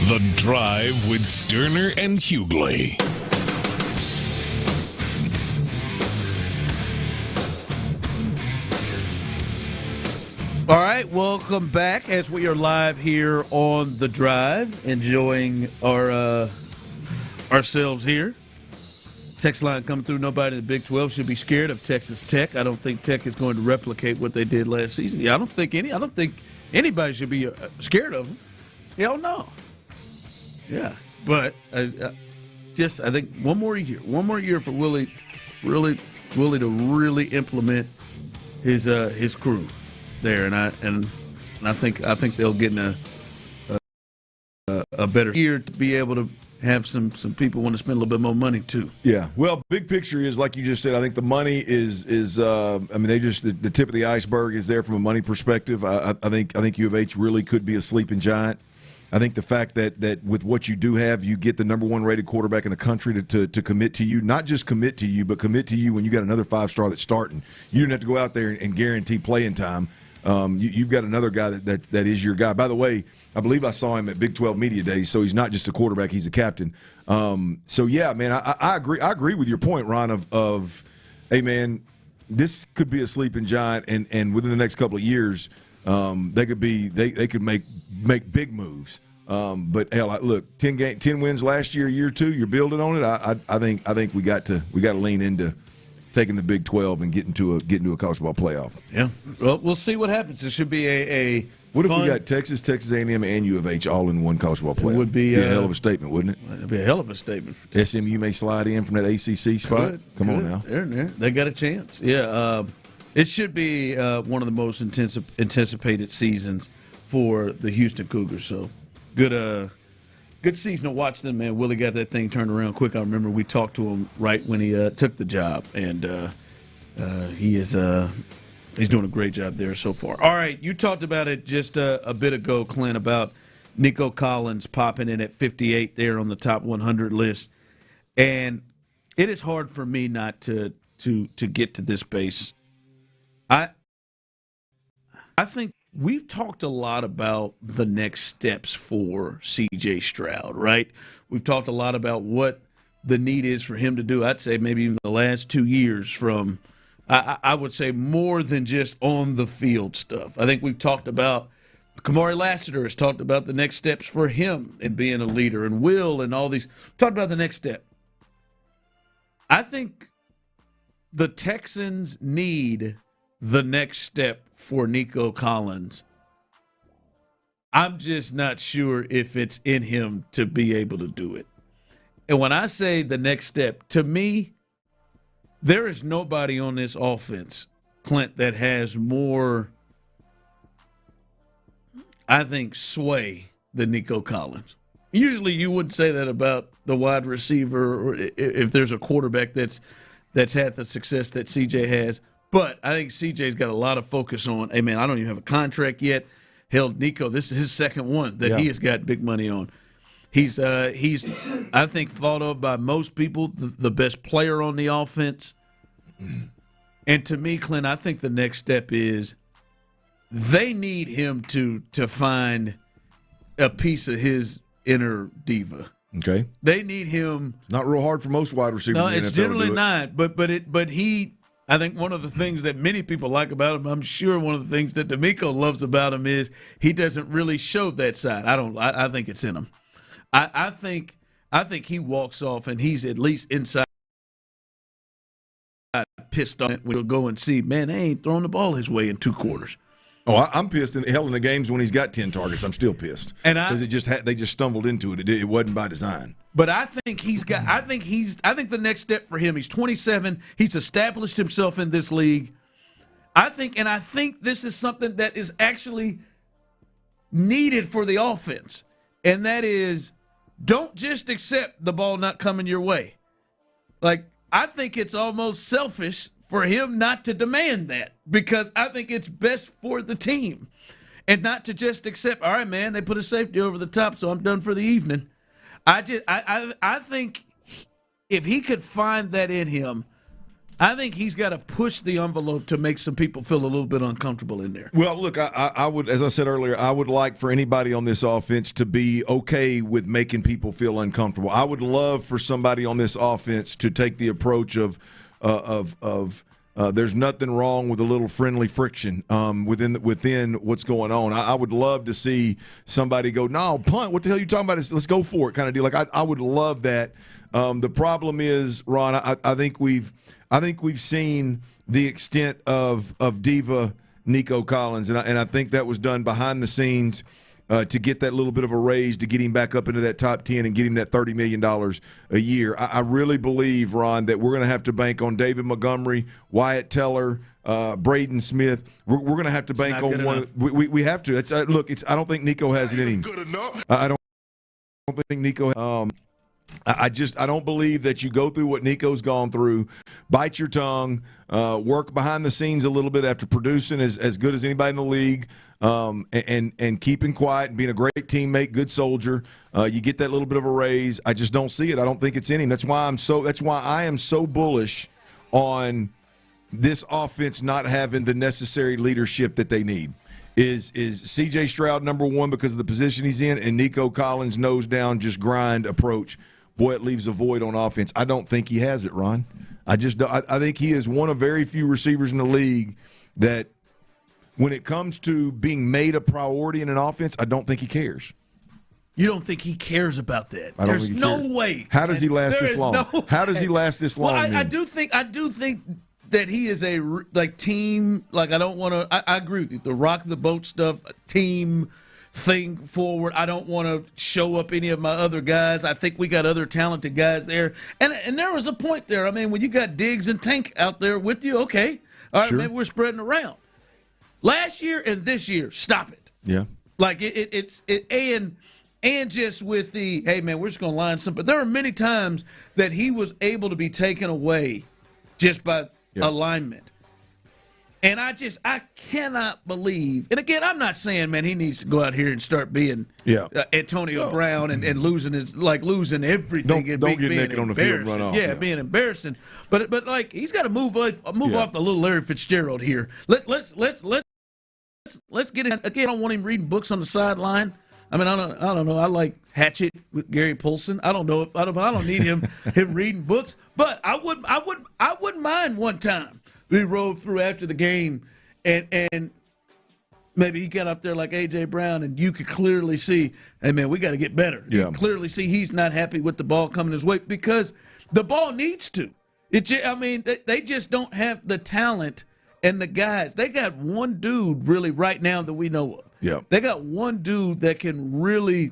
The Drive with Stoerner and Hughley. All right, welcome back as we are live here on The Drive, enjoying ourselves here. Text line coming through. Nobody in the Big 12 should be scared of Texas Tech. I don't think Tech is going to replicate what they did last season. Yeah, I don't think anybody should be scared of them. Hell no. Yeah, but I think one more year for Willie to really implement his crew there, and I think they'll get in a better year to be able to have some people want to spend a little bit more money too. Yeah. Well, big picture is like you just said. I think the money is the tip of the iceberg is there from a money perspective. I think U of H really could be a sleeping giant. I think the fact that with what you do have, you get the number 1 rated quarterback in the country to commit to you, not just commit to you, but commit to you when you got another 5-star that's starting. You don't have to go out there and guarantee playing time. You've got another guy that is your guy. By the way, I believe I saw him at Big 12 Media Days, so he's not just a quarterback, he's a captain. So, yeah, man, I agree. I agree with your point, Ron, of hey, man, this could be a sleeping giant, and within the next couple of years, they could make big moves. But hell, look, 10 wins last year 2, you're building on it. I think we got to lean into taking the Big 12 and getting to a college football playoff. Yeah. Well, we'll see what happens. It should be a what if we got Texas A&M, and U of H all in one college football playoff? It would be a hell of a statement, wouldn't it? It'd be a hell of a statement. For Texas. SMU may slide in from that ACC spot. Come on now. They're in there. They got a chance. Yeah. It should be one of the most anticipated seasons for the Houston Cougars. So good season to watch them, man. Willie got that thing turned around quick. I remember we talked to him right when he took the job, and he's doing a great job there so far. All right, you talked about it just a bit ago, Clint, about Nico Collins popping in at 58 there on the top 100 list, and it is hard for me not to get to this base. I think we've talked a lot about the next steps for C.J. Stroud, right? We've talked a lot about what the need is for him to do. I'd say maybe even the last 2 years from, I would say, more than just on the field stuff. I think we've talked about, Kamari Lassiter has talked about the next steps for him in being a leader, and Will and all these. Talked about the next step. I think the Texans need the next step for Nico Collins. I'm just not sure if it's in him to be able to do it. And when I say the next step, to me, there is nobody on this offense, Clint, that has more, I think, sway than Nico Collins. Usually you wouldn't say that about the wide receiver or if there's a quarterback that's had the success that CJ has. But I think CJ's got a lot of focus on, hey, man, I don't even have a contract yet. Hell, Nico, this is his second one that he has got big money on. He's I think, thought of by most people the best player on the offense. And to me, Clint, I think the next step is they need him to find a piece of his inner diva. Okay. They need him. It's not real hard for most wide receivers. No, in the it's NFL generally to do it. not. But he, I think one of the things that many people like about him, I'm sure one of the things that D'Amico loves about him is he doesn't really show that side. I think it's in him. I think he walks off and he's at least inside pissed off when he'll go and see, man, they ain't throwing the ball his way in 2 quarters. Oh, I'm pissed. In the games when he's got 10 targets, I'm still pissed. And because they just stumbled into it. It wasn't by design. But I think I think the next step for him, he's 27. He's established himself in this league. I think this is something that is actually needed for the offense. And that is, don't just accept the ball not coming your way. Like, I think it's almost selfish for him not to demand that, because I think it's best for the team and not to just accept, all right, man, they put a safety over the top, so I'm done for the evening. I think if he could find that in him, I think he's got to push the envelope to make some people feel a little bit uncomfortable in there. Well, look, I would, as I said earlier, I would like for anybody on this offense to be okay with making people feel uncomfortable. I would love for somebody on this offense to take the approach of there's nothing wrong with a little friendly friction within what's going on. I would love to see somebody go, no, punt, what the hell are you talking about? Let's go for it kind of deal. Like I would love that. The problem is, Ron, I think we've seen the extent of diva Nico Collins, and I think that was done behind the scenes to get that little bit of a raise, to get him back up into that top 10 and get him that $30 million a year. I really believe, Ron, that we're going to have to bank on David Montgomery, Wyatt Teller, Braden Smith. We're going to have to bank on one. We have to. I don't think Nico has it in him. Good enough. I don't think Nico. I don't believe that you go through what Nico's gone through, bite your tongue, work behind the scenes a little bit after producing as good as anybody in the league, and keeping quiet and being a great teammate, good soldier. You get that little bit of a raise. I just don't see it. I don't think it's in him. That's why I am so bullish on this offense not having the necessary leadership that they need. Is C.J. Stroud number one because of the position he's in, and Nico Collins nose down, just grind approach. Boy, it leaves a void on offense. I don't think he has it, Ron. I think he is one of very few receivers in the league that, when it comes to being made a priority in an offense, I don't think he cares. You don't think he cares about that? I don't There's think he no cares. way. How does he last this long? How does he last this long? Well, I do think that he is a team. Like, I don't want to. I agree with you. The rock the boat stuff, team thing forward. I don't want to show up any of my other guys. I think we got other talented guys there, and there was a point there. I mean, when you got Diggs and Tank out there with you, okay, all right, sure. Maybe we're spreading around. Last year and this year, stop it. Yeah, like and just with the, hey man, we're just gonna line some. But there are many times that he was able to be taken away just by alignment. And I cannot believe, and again, I'm not saying, man, he needs to go out here and start being Antonio Brown and losing everything. Don't get naked on the field and run off. Yeah, being embarrassing. But like, he's got to move off the little Larry Fitzgerald here. Let's get in. Again, I don't want him reading books on the sideline. I mean, I don't know. I like Hatchet with Gary Polson. I don't know. I don't need him reading books. But I wouldn't mind one time we rode through after the game, and maybe he got up there like A.J. Brown, and you could clearly see, hey, man, we got to get better. Yeah. You can clearly see he's not happy with the ball coming his way because the ball needs to. They just don't have the talent and the guys. They got one dude really right now that we know of. Yeah. They got one dude that can really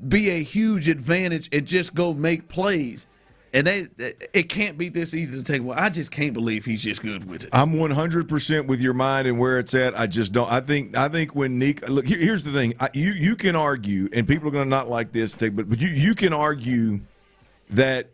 be a huge advantage and just go make plays. And it can't be this easy to take away. I just can't believe he's just good with it. I'm 100% with your mind and where it's at. I just don't. I think when Nico, look, here's the thing. You can argue, and people are going to not like this, but you can argue that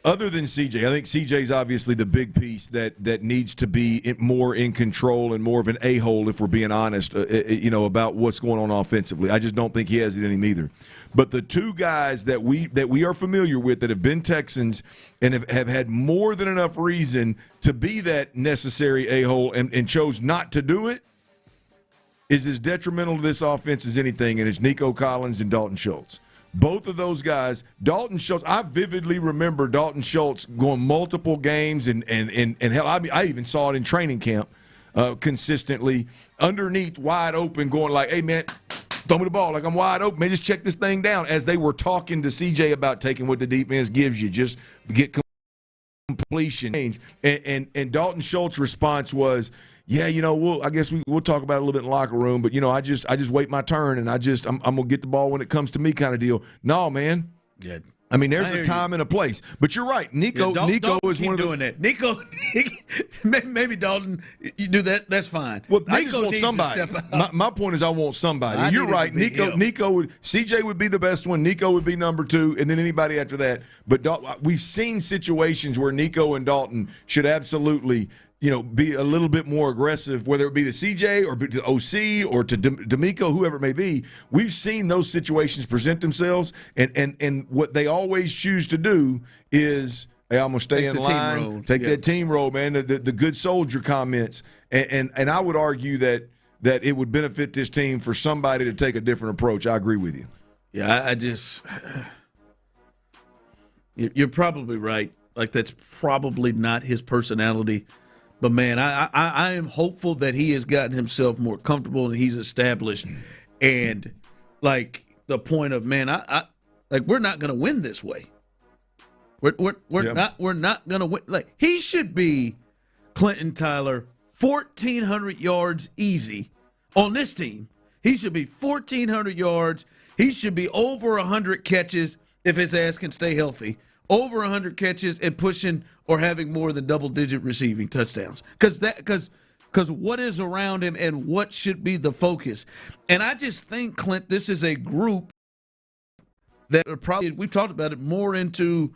other than CJ, I think CJ's obviously the big piece that needs to be more in control and more of an a-hole, if we're being honest, about what's going on offensively. I just don't think he has it in him either. But the two guys that we are familiar with that have been Texans and have had more than enough reason to be that necessary a-hole and chose not to do it is as detrimental to this offense as anything, and it's Nico Collins and Dalton Schultz. Both of those guys, Dalton Schultz, I vividly remember Dalton Schultz going multiple games, and hell, I even saw it in training camp consistently, underneath, wide open, going like, hey, man, throw me the ball like I'm wide open. Man, just check this thing down, as they were talking to CJ about taking what the defense gives you. Just get completion. And Dalton Schultz's response was, yeah, I guess we'll talk about it a little bit in the locker room, but I just wait my turn, and I'm gonna get the ball when it comes to me, kind of deal. No, man. Yeah. I mean, there's a time and a place, but you're right. Nico is one of doing that. Nico, maybe Dalton, you do that. That's fine. Well, Nico, I just want somebody. My point is, I want somebody. You're right. Nico CJ would be the best one. Nico would be number two, and then anybody after that. But we've seen situations where Nico and Dalton should absolutely, be a little bit more aggressive, whether it be to CJ or to OC or to D'Amico, whoever it may be. We've seen those situations present themselves, and what they always choose to do is Hey, I'm gonna stay in line. Take that team role, man. The good soldier comments, and I would argue that it would benefit this team for somebody to take a different approach. I agree with you. Yeah, you're probably right. Like, that's probably not his personality. But, man, I am hopeful that he has gotten himself more comfortable and he's established. And, like, the point of, man, we're not going to win this way. We're not going to win. Like, he should be, Clinton Tyler, 1,400 yards easy on this team. He should be 1,400 yards. He should be over 100 catches if his ass can stay healthy. Over 100 catches and pushing or having more than double-digit receiving touchdowns. Because what is around him and what should be the focus. And I just think, Clint, this is a group that are probably, we've talked about it, more into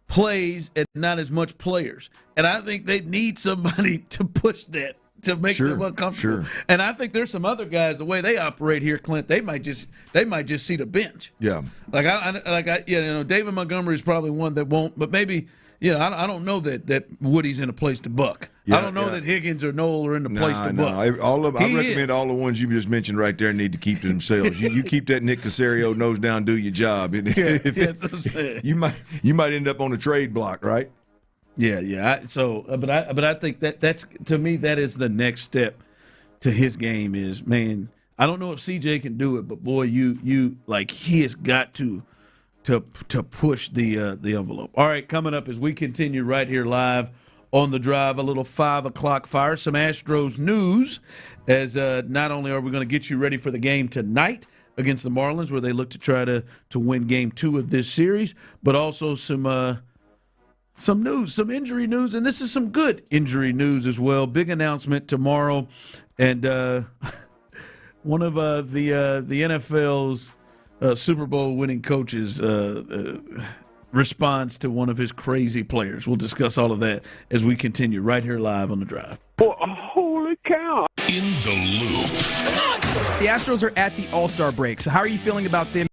plays and not as much players. And I think they need somebody to push that, to make them uncomfortable. Sure. And I think there's some other guys, the way they operate here, Clint, they might just see the bench. Yeah. David Montgomery is probably one that won't, but maybe, I don't know that Woody's in a place to buck. I don't know that Higgins or Noel are in the place to buck. I recommend all the ones you just mentioned right there need to keep to themselves. you keep that Nick Caserio nose down, do your job. That's what I'm saying. You might end up on the trade block, right? Yeah. But I think that's, to me, that is the next step to his game. Is, man, I don't know if CJ can do it, but boy, you like, he has got to push the envelope. All right, coming up as we continue right here live on The Drive, a little 5 o'clock fire, some Astros news, as not only are we going to get you ready for the game tonight against the Marlins, where they look to try to win Game 2 of this series, but also some news, some injury news, and this is some good injury news as well. Big announcement tomorrow, and one of the NFL's Super Bowl winning coaches responds to one of his crazy players. We'll discuss all of that as we continue right here live on The Drive. Holy cow. In the Loop. The Astros are at the All-Star break, so how are you feeling about them?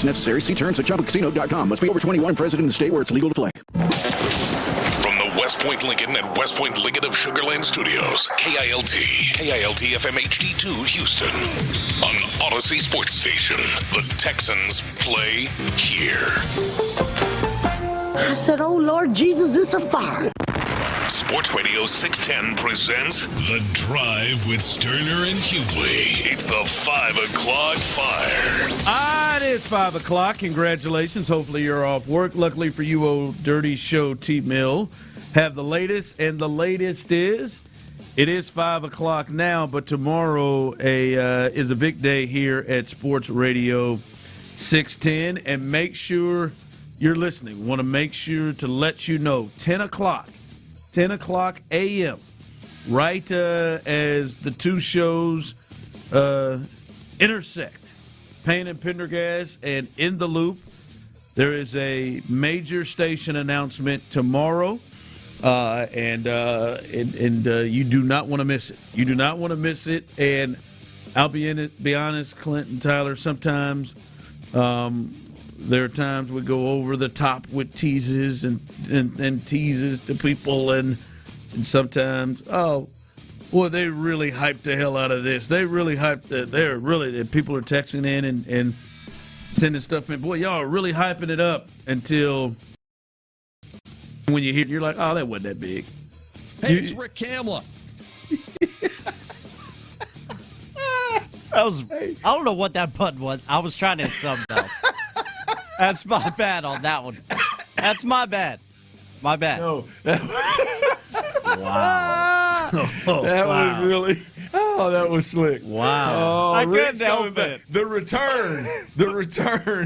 purchase necessary. See terms at ChumbaCasino.com. Must be over 21, present in the state where it's legal to play. From the West Point Lincoln and West Point Lincoln of Sugar Land Studios, KILT FM HD2 Houston. On Odyssey Sports Station, the Texans play here. I said, oh, Lord Jesus, it's a fire. Sports Radio 610 presents The Drive with Stoerner and Hughley. It's the 5 o'clock fire. It is 5 o'clock. Congratulations. Hopefully you're off work. Luckily for you, old dirty show T-Mill have the latest, and the latest is it is 5 o'clock now, but tomorrow is a big day here at Sports Radio 610, and make sure you're listening. Want to make sure to let you know 10 o'clock a.m., right as the two shows intersect, Payne and Pendergast and In the Loop, there is a major station announcement tomorrow, and you do not want to miss it. You do not want to miss it, and I'll be honest, Clint and Tyler, sometimes there are times we go over the top with teases and teases to people, and sometimes, oh, boy, they really hyped the hell out of this. They really hyped it. People are texting in and sending stuff in. Boy, y'all are really hyping it up until when you hear it, you're like, oh, that wasn't that big. Hey, it's Rick Kamla. I don't know what that button was. I was trying to hit something else. That's my bad on that one. That's my bad. My bad. No. Wow. That was really. Oh, that was slick. Wow. Oh, I Rick's couldn't help coming back. it. The return.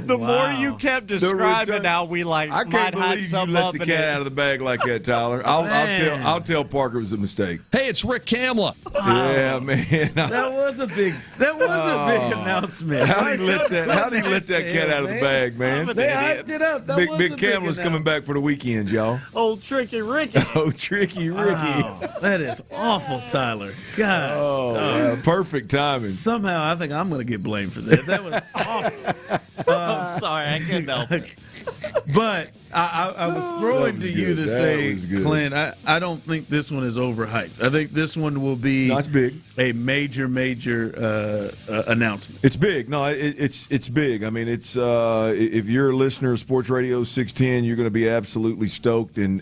The more you kept describing how we I might can't hype believe you something let up the and cat it- out of the bag like that, Tyler. I'll tell Parker it was a mistake. Hey, it's Rick Kamla. Yeah, man. That was a big announcement. How did he let that cat out of the bag, man? They hyped it up. That Big was a Camel's coming back for the weekend, y'all. Old Tricky Ricky. Oh, Tricky Ricky. Wow, that is awful, Tyler. God. Oh, wow. Perfect timing. Somehow I think I'm going to get blamed for that. That was awful. I'm sorry, I couldn't help it. But I was throwing to you to say, Clint, I don't think this one is overhyped. I think this one will be big. A major announcement. It's big. No, it's big. I mean, it's if you're a listener of Sports Radio 610, you're going to be absolutely stoked, and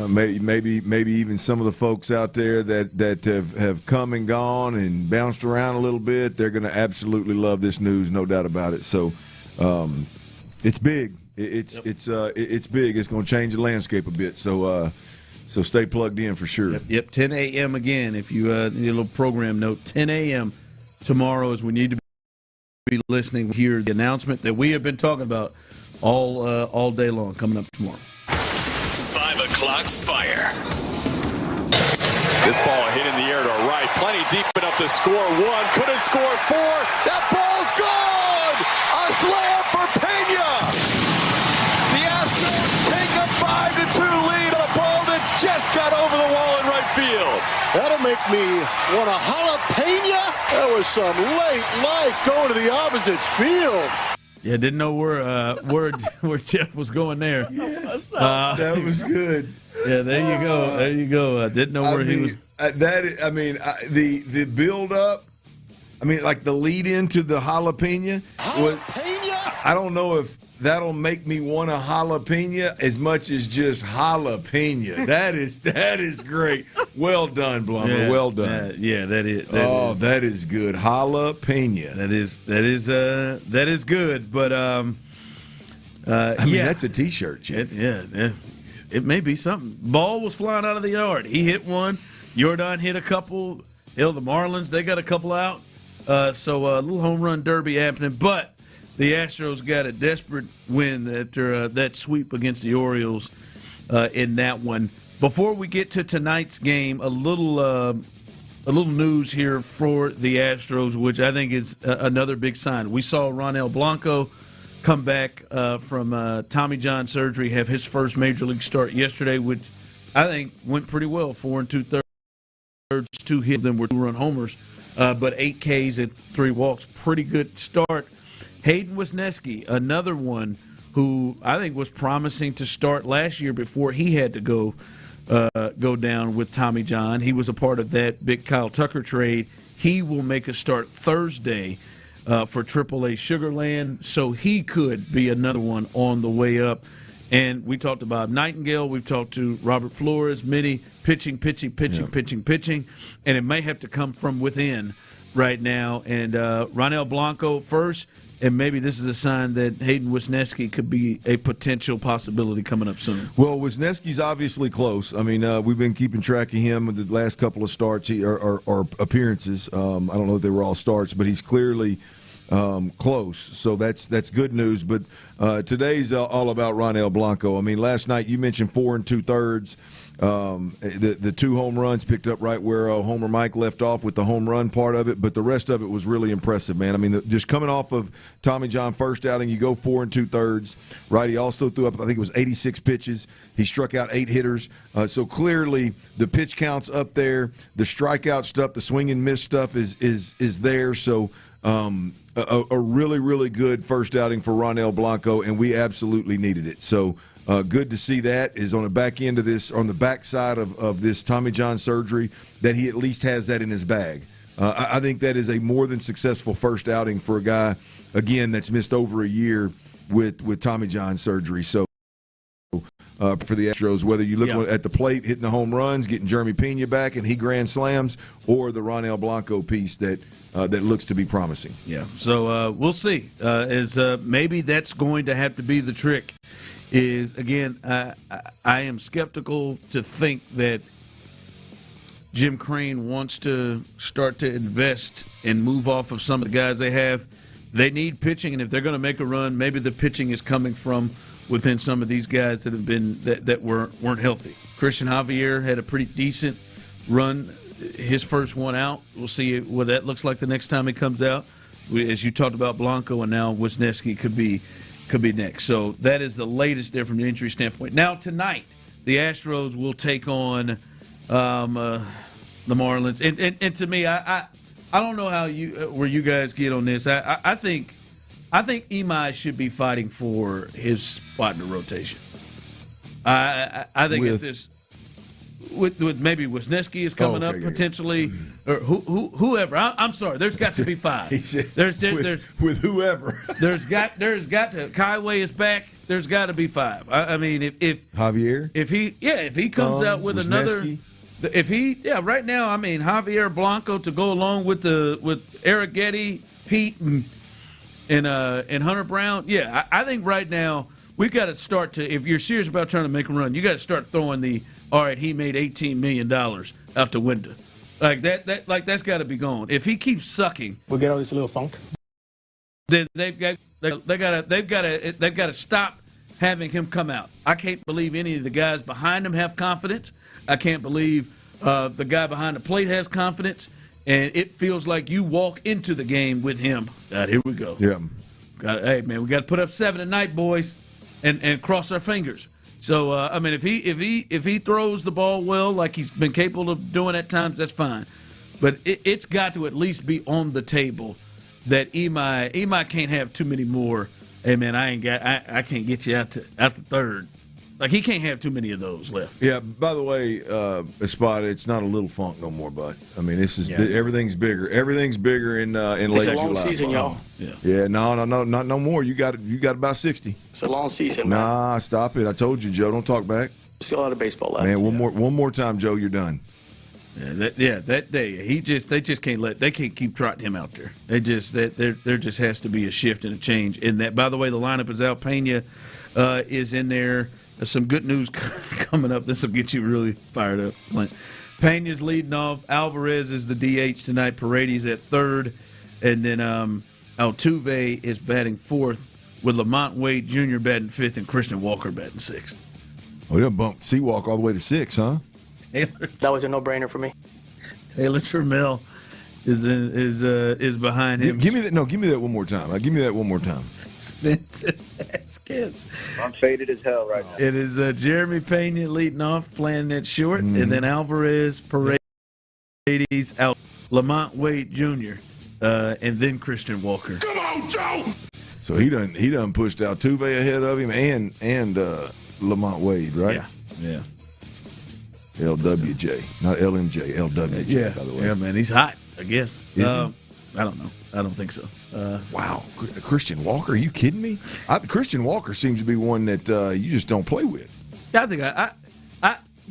maybe even some of the folks out there that have come and gone and bounced around a little bit, they're going to absolutely love this news, no doubt about it. So, it's big. It's big. It's going to change the landscape a bit. So stay plugged in for sure. Yep. 10 a.m. again. If you need a little program note, 10 a.m. tomorrow is we need to be listening. Hear the announcement that we have been talking about all day long coming up tomorrow. 5 o'clock fire. This ball hit in the air to right. Plenty deep enough to score one. Couldn't score four. That ball's gone! A slam for Pena! The Astros take a 5-2 lead on a ball that just got over the wall in right field. That'll make me want to jalapeno. That was some late life going to the opposite field. Yeah, didn't know where Jeff was going there. That was good. Yeah, there you go. Didn't know where he was. The build up. I mean, like the lead into the jalapeno. I don't know if that'll make me want a jalapeno as much as just jalapeno. That is great. Well done, Blumber. Yeah, well done. That is. That is good. Jalapeno. That is good. But that's a T-shirt, Jeff. It may be something. Ball was flying out of the yard. He hit one. Jordan hit a couple. Hell, the Marlins, they got a couple out. So a little home run derby happening. But the Astros got a desperate win after that sweep against the Orioles in that one. Before we get to tonight's game, a little news here for the Astros, which I think is another big sign. We saw Ronel Blanco come back from Tommy John surgery, have his first major league start yesterday, which I think went pretty well. 4 2/3, 2 hits, then were 2-run homers, but 8 Ks and 3 walks. Pretty good start. Hayden Wisniewski, another one who I think was promising to start last year before he had to go down with Tommy John. He was a part of that big Kyle Tucker trade. He will make a start Thursday for AAA Sugar Land, so he could be another one on the way up. And we talked about Nightingale. We've talked to Robert Flores, Mitty, pitching. And it may have to come from within right now. And Ronel Blanco first, and maybe this is a sign that Hayden Wisniewski could be a potential possibility coming up soon. Well, Wisniewski's obviously close. I mean, we've been keeping track of him with the last couple of starts or appearances. I don't know if they were all starts, but he's clearly close, so that's good news. But today's all about Ronel Blanco. I mean, last night you mentioned 4 2/3. The 2 home runs picked up right where Homer Mike left off with the home run part of it, but the rest of it was really impressive, man. I mean, just coming off of Tommy John first outing, you go 4 2/3. Right, he also threw up, I think it was 86 pitches. He struck out 8 hitters. So clearly the pitch count's up there. The strikeout stuff, the swing and miss stuff is there. So. A really, really good first outing for Ronel Blanco, and we absolutely needed it. So good to see that is on the back end of this, on the backside of this Tommy John surgery, that he at least has that in his bag. I think that is a more than successful first outing for a guy, again, that's missed over a year with Tommy John surgery. So for the Astros, whether you look at the plate, hitting the home runs, getting Jeremy Pena back, and he grand slams, or the Ronel Blanco piece that looks to be promising. Yeah, so we'll see. Maybe that's going to have to be the trick. Is, again, I am skeptical to think that Jim Crane wants to start to invest and move off of some of the guys they have. They need pitching, and if they're going to make a run, maybe the pitching is coming from within some of these guys that have been that weren't healthy. Christian Javier had a pretty decent run, his first one out. We'll see what that looks like the next time he comes out. As you talked about Blanco, and now Wisniewski could be next. So that is the latest there from the injury standpoint. Now tonight, the Astros will take on the Marlins. And to me, I don't know where you guys get on this. I think Imai should be fighting for his spot in the rotation. I think if this with maybe Wisniewski is coming up potentially, or whoever. I'm sorry. There's got to be 5. There's with whoever. there's got to. Kaiway is back. There's got to be 5. I mean, if Javier, if he comes out with Wisniewski. another, right now, I mean, Javier Blanco to go along with Eric Getty, Pete, and Hunter Brown. Yeah, I think right now we've got to start to. If you're serious about trying to make a run, you got to start throwing the. All right, he made $18 million out the window. Like that's got to be gone. If he keeps sucking, we'll get all this little funk. Then they've got to stop having him come out. I can't believe any of the guys behind him have confidence. I can't believe the guy behind the plate has confidence. And it feels like you walk into the game with him. God, here we go. Yeah. Hey man, we got to put up 7 tonight, boys, and cross our fingers. So I mean, if he throws the ball well, like he's been capable of doing at times, that's fine. But it's got to at least be on the table that Imai can't have too many more. Hey man, I can't get you out the third. Like, he can't have too many of those left. Yeah, by the way, Spot, it's not a little funk no more, bud. I mean, this is everything's bigger. Everything's bigger in late July. It's a long season, y'all. Yeah, no, not no more. You got about 60. It's a long season, Nah, man. Stop it. I told you, Joe, don't talk back. Still a lot of baseball left. Man, one more time, Joe, you're done. That day they just can't keep trotting him out there. There just has to be a shift and a change in that. By the way, the lineup is out. Pena is in there. There's some good news coming up. This will get you really fired up. Pena's leading off. Alvarez is the DH tonight. Paredes at third, and then Altuve is batting fourth, with Lamont Wade Jr. batting fifth and Christian Walker batting sixth. Oh, they bumped Seawalk all the way to 6, huh? That was a no-brainer for me. Taylor Trammell is behind him. Give me that one more time. Give me that one more time. Spencer Vasquez. I'm faded as hell right now. It is Jeremy Pena leading off, playing that short, and then Alvarez, Paredes, out, Lamont Wade Jr., and then Christian Walker. Come on, Joe! So he done pushed Altuve ahead of him and Lamont Wade, right? Yeah. LWJ, not LMJ, LWJ. Yeah, by the way. Yeah, man, he's hot. I guess. Is he? I don't know. I don't think so. Wow, Christian Walker? Are you kidding me? Christian Walker seems to be one that you just don't play with. Yeah, I think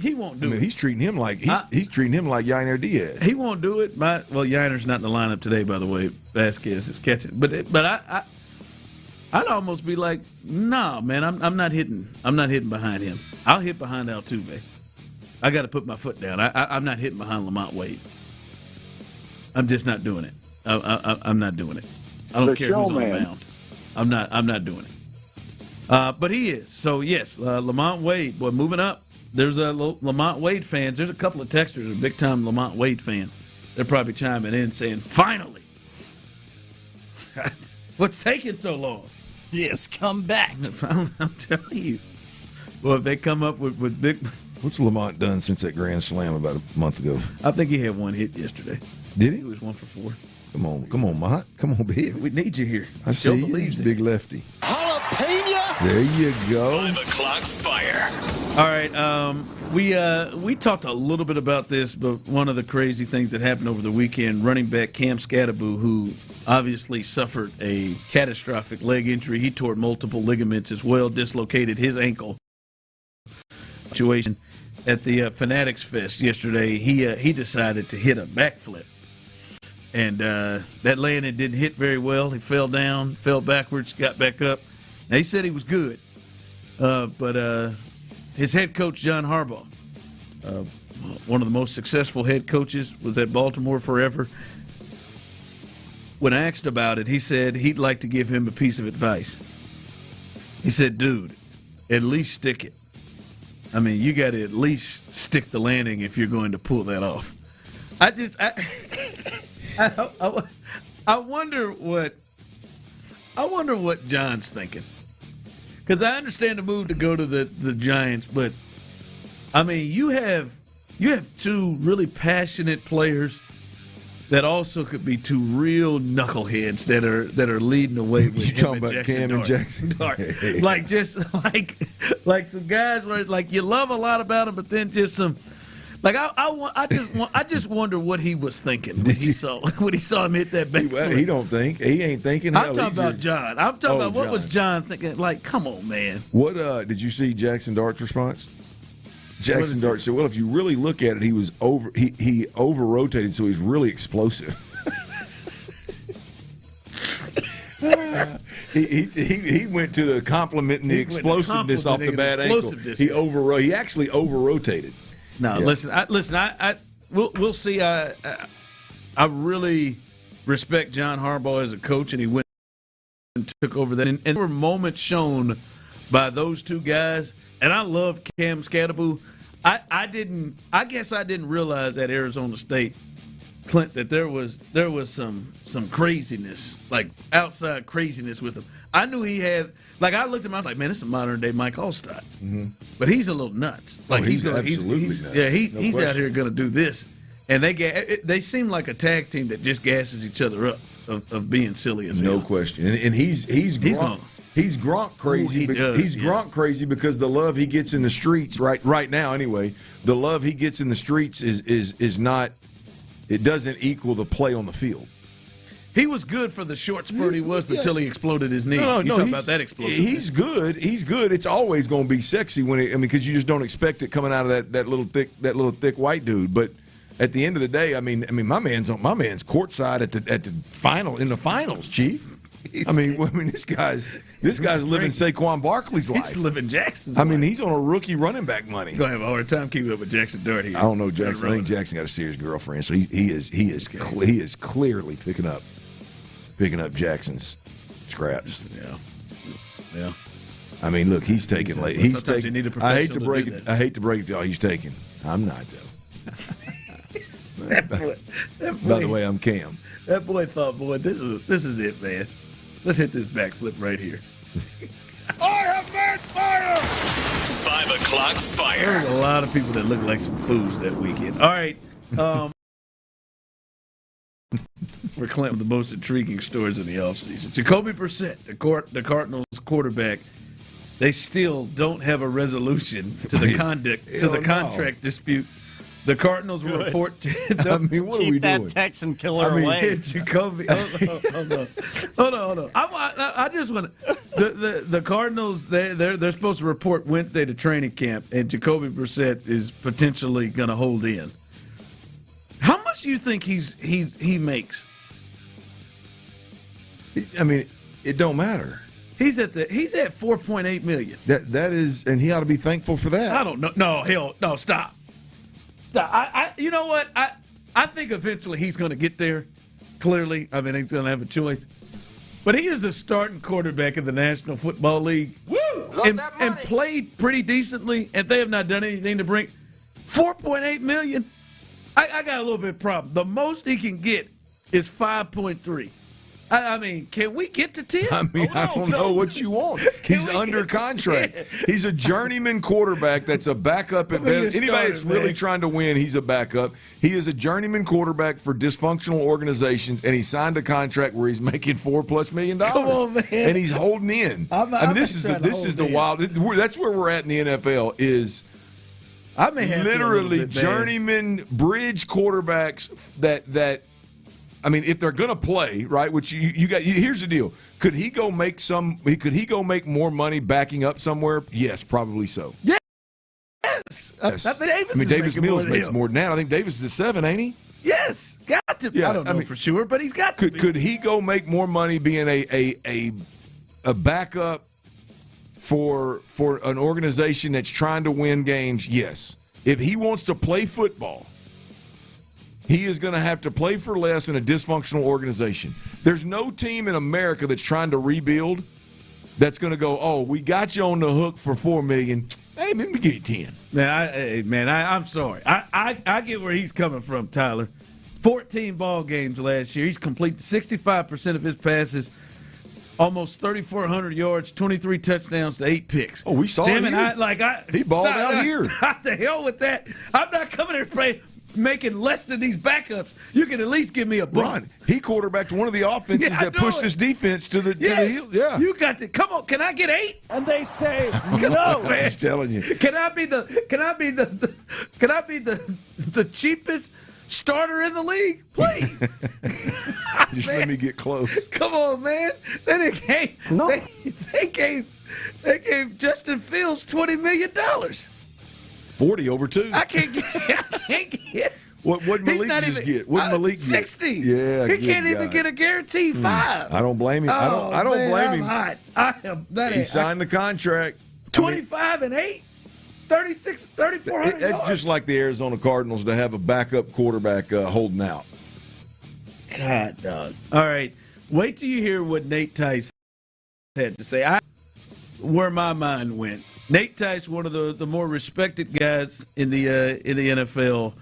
he won't do it. He's treating him like he's treating him like Yainer Diaz. He won't do it. Yainer's not in the lineup today, by the way. Vasquez is catching, but I'd almost be like, nah, man, I'm not hitting behind him. I'll hit behind Altuve. I got to put my foot down. I'm not hitting behind Lamont Wade. I'm just not doing it. I'm not doing it. I don't care who's on the mound. I'm not doing it. But he is. So yes, Lamont Wade. Boy, moving up. There's Lamont Wade fans. There's a couple of texters who are big time Lamont Wade fans. They're probably chiming in saying, "Finally, what's taking so long?" Yes, come back. I'm telling you. Well, if they come up with big. What's Lamont done since that grand slam about a month ago? I think he had one hit yesterday. Did he? He was 1 for 4. Come on, Mont. Come on, big. We need you here. I see you, big lefty. Jalapeno. There you go. 5 o'clock fire. All right. We talked a little bit about this, but one of the crazy things that happened over the weekend, running back Cam Scatterbo, who obviously suffered a catastrophic leg injury. He tore multiple ligaments as well, dislocated his ankle. Situation at the Fanatics Fest yesterday, he decided to hit a backflip. And that landing didn't hit very well. He fell down, fell backwards, got back up. Now, he said he was good. But his head coach, John Harbaugh, one of the most successful head coaches, was at Baltimore forever. When asked about it, he said he'd like to give him a piece of advice. He said, dude, at least stick it. I mean, you got to at least stick the landing if you're going to pull that off. I wonder what John's thinking. Because I understand the move to go to the Giants, but I mean, you have two really passionate players that also could be two real knuckleheads that are leading the way with you talking about Cam and Jackson Dart. like some guys where like you love a lot about them, but then just some like I just wonder what he was thinking when he saw him hit that back. He don't think he ain't thinking. I'm talking about John. I'm talking about what was John thinking? Like, come on, man. What did you see Jackson Dart's response? Jackson Dart said, "Well, if you really look at it, he was he over rotated, so he's really explosive." he went to the complimenting the explosiveness off the bad ankle. He actually over rotated. No, yeah. Listen. We'll see. I really respect John Harbaugh as a coach, and he went and took over that. And there were moments shown by those two guys. And I love Cam Scatterbo. I guess I didn't realize at Arizona State, Clint, that there was some craziness, like outside craziness with him. I knew he had, like, I looked at him, I was like, man, this is a modern day Mike Allstott. Mm-hmm. But he's a little nuts. Like he's absolutely nuts. Yeah, he's out here going to do this. And they seem like a tag team that just gasses each other up of being silly as hell. No question. And he's Gronk. He's Gronk crazy. He's Gronk crazy because the love he gets in the streets right now. Anyway, the love he gets in the streets is not. It doesn't equal the play on the field. He was good for the short spurt he was until he exploded his knee. No, talk about that explosion. He's good. He's good. It's always going to be sexy because you just don't expect it coming out of that little thick white dude. But at the end of the day, I mean, my man's courtside at the final in the finals, Chief. This guy's living Saquon Barkley's life. He's living Jackson's life. He's on a rookie running back money. Gonna have a hard time keeping up with Jackson Dart here. I don't know Jackson. I think Jackson got a serious girlfriend, so he is clearly picking up Jackson's scraps. Yeah. Look, he's taking late. He's taking. I hate to break it to y'all. He's taking. I'm not though. By the way, I'm Cam. That boy thought, this is it, man. Let's hit this backflip right here. I have made fire! 5 o'clock fire. There were a lot of people that looked like some fools that weekend. All right. We're claiming the most intriguing stories in the offseason. Jacoby Brissett, the Cardinals quarterback, they still don't have a resolution to the contract dispute. The Cardinals will report. What are we doing? Keep that Texan killer away. Jacoby, hold on. I just want the Cardinals. They're supposed to report Wednesday to training camp, and Jacoby Brissett is potentially going to hold in. How much do you think he makes? I mean, it don't matter. He's at $4.8 million. That is, and he ought to be thankful for that. I don't know. No, stop. You know what? I think eventually he's going to get there. Clearly, I mean, he's going to have a choice. But he is a starting quarterback in the National Football League. Woo! And played pretty decently, and they have not done anything to bring $4.8 million. I got a little bit of problem. The most he can get is 5.3. I mean, can we get to 10? I mean, I don't know what you want. He's under contract. He's a journeyman quarterback that's a backup at best. Anybody that's really trying to win, he's a backup. He is a journeyman quarterback for dysfunctional organizations, and he signed a contract where he's making $4+ million. Come on, man. And he's holding in. This is the wild. That's where we're at in the NFL is I may have literally journeyman bridge quarterbacks that I mean, if they're going to play, right? Which you got. Here's the deal: could he go make more money backing up somewhere? Yes, probably so. Yes. Davis Mills makes more than that. I think Davis is at 7, ain't he? Yes, got to. Yeah, I don't know for sure, but he's got to. Could he go make more money being a backup for an organization that's trying to win games? Yes. If he wants to play football, he is going to have to play for less in a dysfunctional organization. There's no team in America that's trying to rebuild that's going to go, oh, we got you on the hook for $4 million. Hey, let me get you 10. I'm sorry. I get where he's coming from, Tyler. 14 ball games last year. He's completed 65% of his passes, almost 3,400 yards, 23 touchdowns to 8 picks. Oh, we saw it. He balled out here. What the hell with that? I'm not coming here to play making less than these backups. You can at least give me a bump. Ron, he quarterbacked one of the offenses that pushed this defense to the hill. Yeah, you got to come on. Can I get 8? And they say no. I'm just telling you. Can I be the cheapest starter in the league, please? Just let me get close. Come on, man. Then they gave Justin Fields $20 million. 40 over 2. I can't get. What Malik just get? What Malik get? 60. Yeah, he can't even get a guaranteed 5. I don't blame him. I don't blame him. Hot. I am. He signed the contract. 25 and 8, 36, 3,400 That's yards. just like the Arizona Cardinals to have a backup quarterback holding out. God, dog. All right, wait till you hear what Nate Tice had to say. Where my mind went. Nate Tice, one of the more respected guys in the NFL.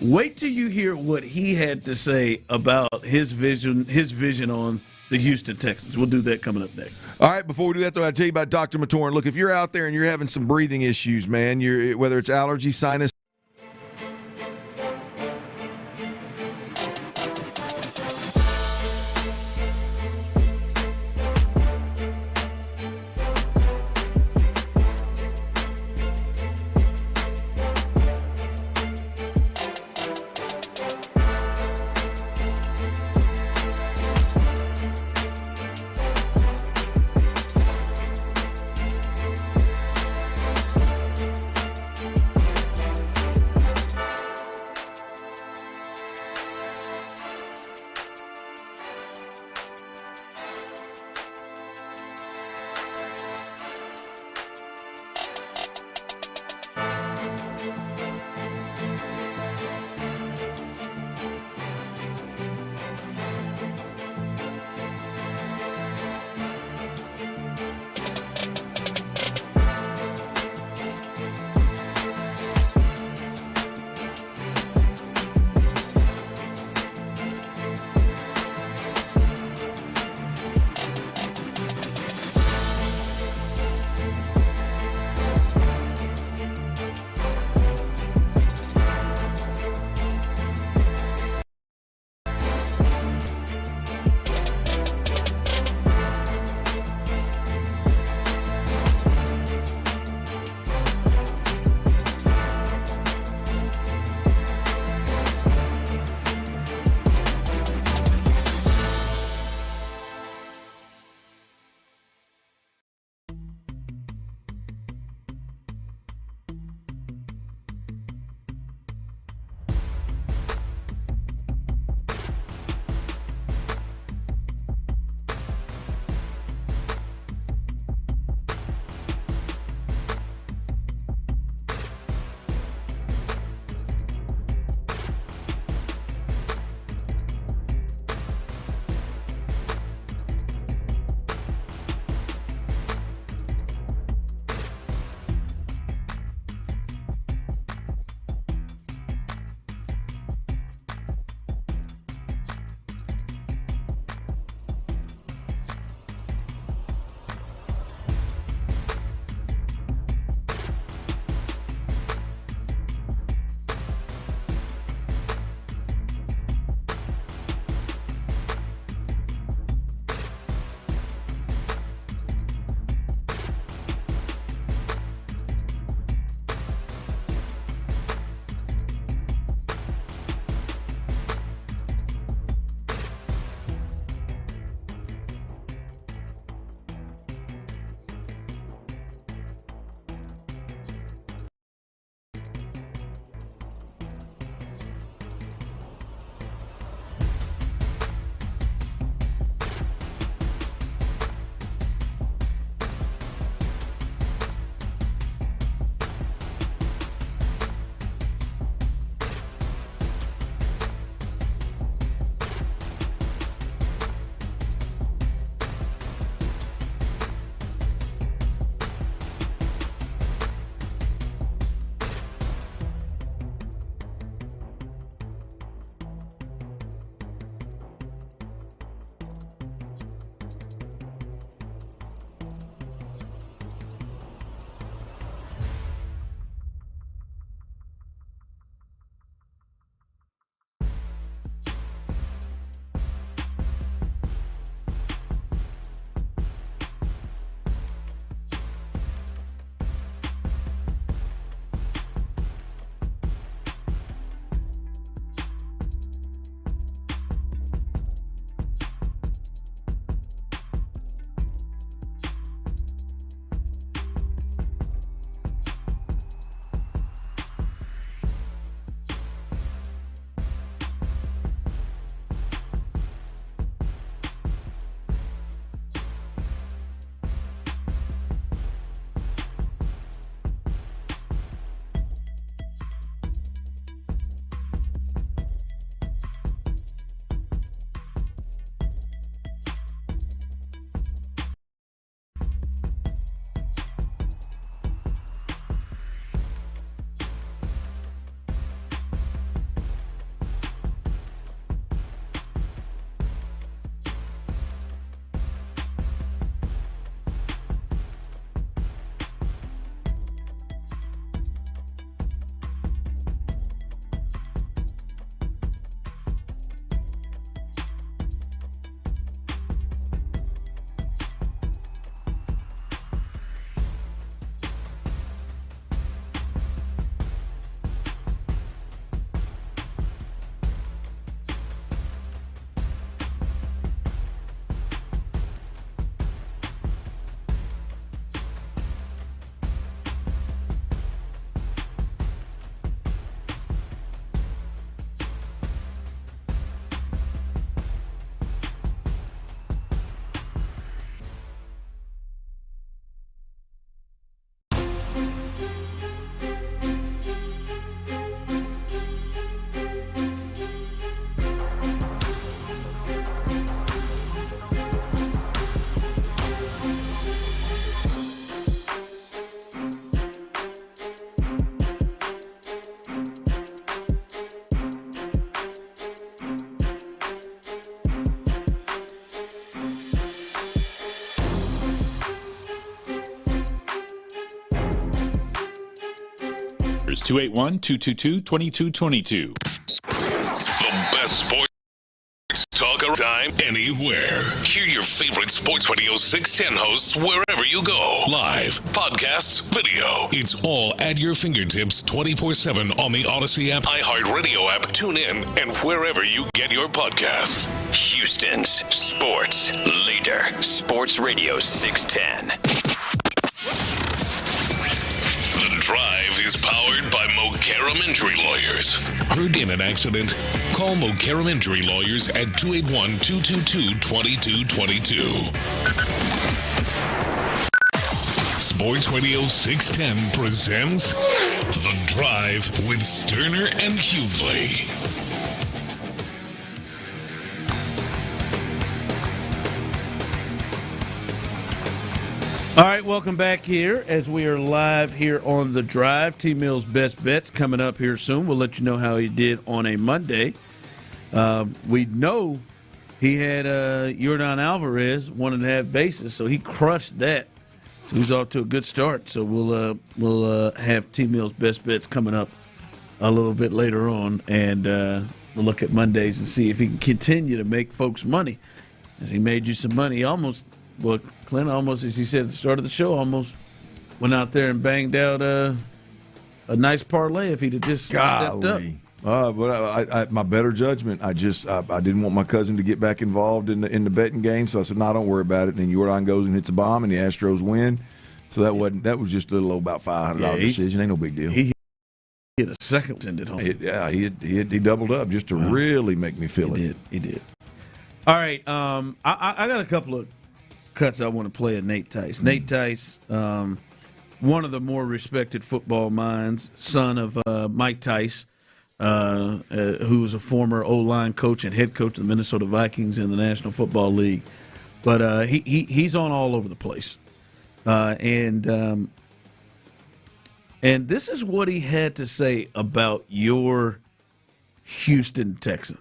Wait till you hear what he had to say about his vision on the Houston Texans. We'll do that coming up next. All right, before we do that, though, I'll tell you about Dr. Matoran. Look, if you're out there and you're having some breathing issues, man, whether it's allergy, sinus, 281-222-2222. The best sports talk around time anywhere. Hear your favorite Sports Radio 610 hosts wherever you go. Live, podcasts, video. It's all at your fingertips 24/7 on the Odyssey app, iHeartRadio app, TuneIn, and wherever you get your podcasts. Houston's sports leader. Sports Radio 610. The Drive is powered by Mokaram Injury Lawyers. Heard in an accident? Call Mokaram Injury Lawyers at 281-222-2222. Sports Radio 610 presents The Drive with Stoerner and Hughley. All right, welcome back here as we are live here on The Drive. T. Mill's Best Bets coming up here soon. We'll let you know how he did on a Monday. We know he had Yordan Alvarez 1.5 bases, so he crushed that. So he's off to a good start. So we'll have T. Mill's Best Bets coming up a little bit later on, and we'll look at Mondays and see if he can continue to make folks money, as he made you some money. Clint almost, as he said at the start of the show, almost went out there and banged out a nice parlay if he'd have just stepped up. But my better judgment, I didn't want my cousin to get back involved in the betting game, so I said, "No, don't worry about it." And then Yordan goes and hits a bomb, and the Astros win. So that was just a little about $500 decision. Ain't no big deal. He hit a second and at home. He doubled up just to really make me feel it. He did. All right, I got a couple of cuts I want to play at Nate Tice. Nate Tice, one of the more respected football minds, son of Mike Tice, who was a former O-line coach and head coach of the Minnesota Vikings in the National Football League. But he's on all over the place. And this is what he had to say about your Houston Texans.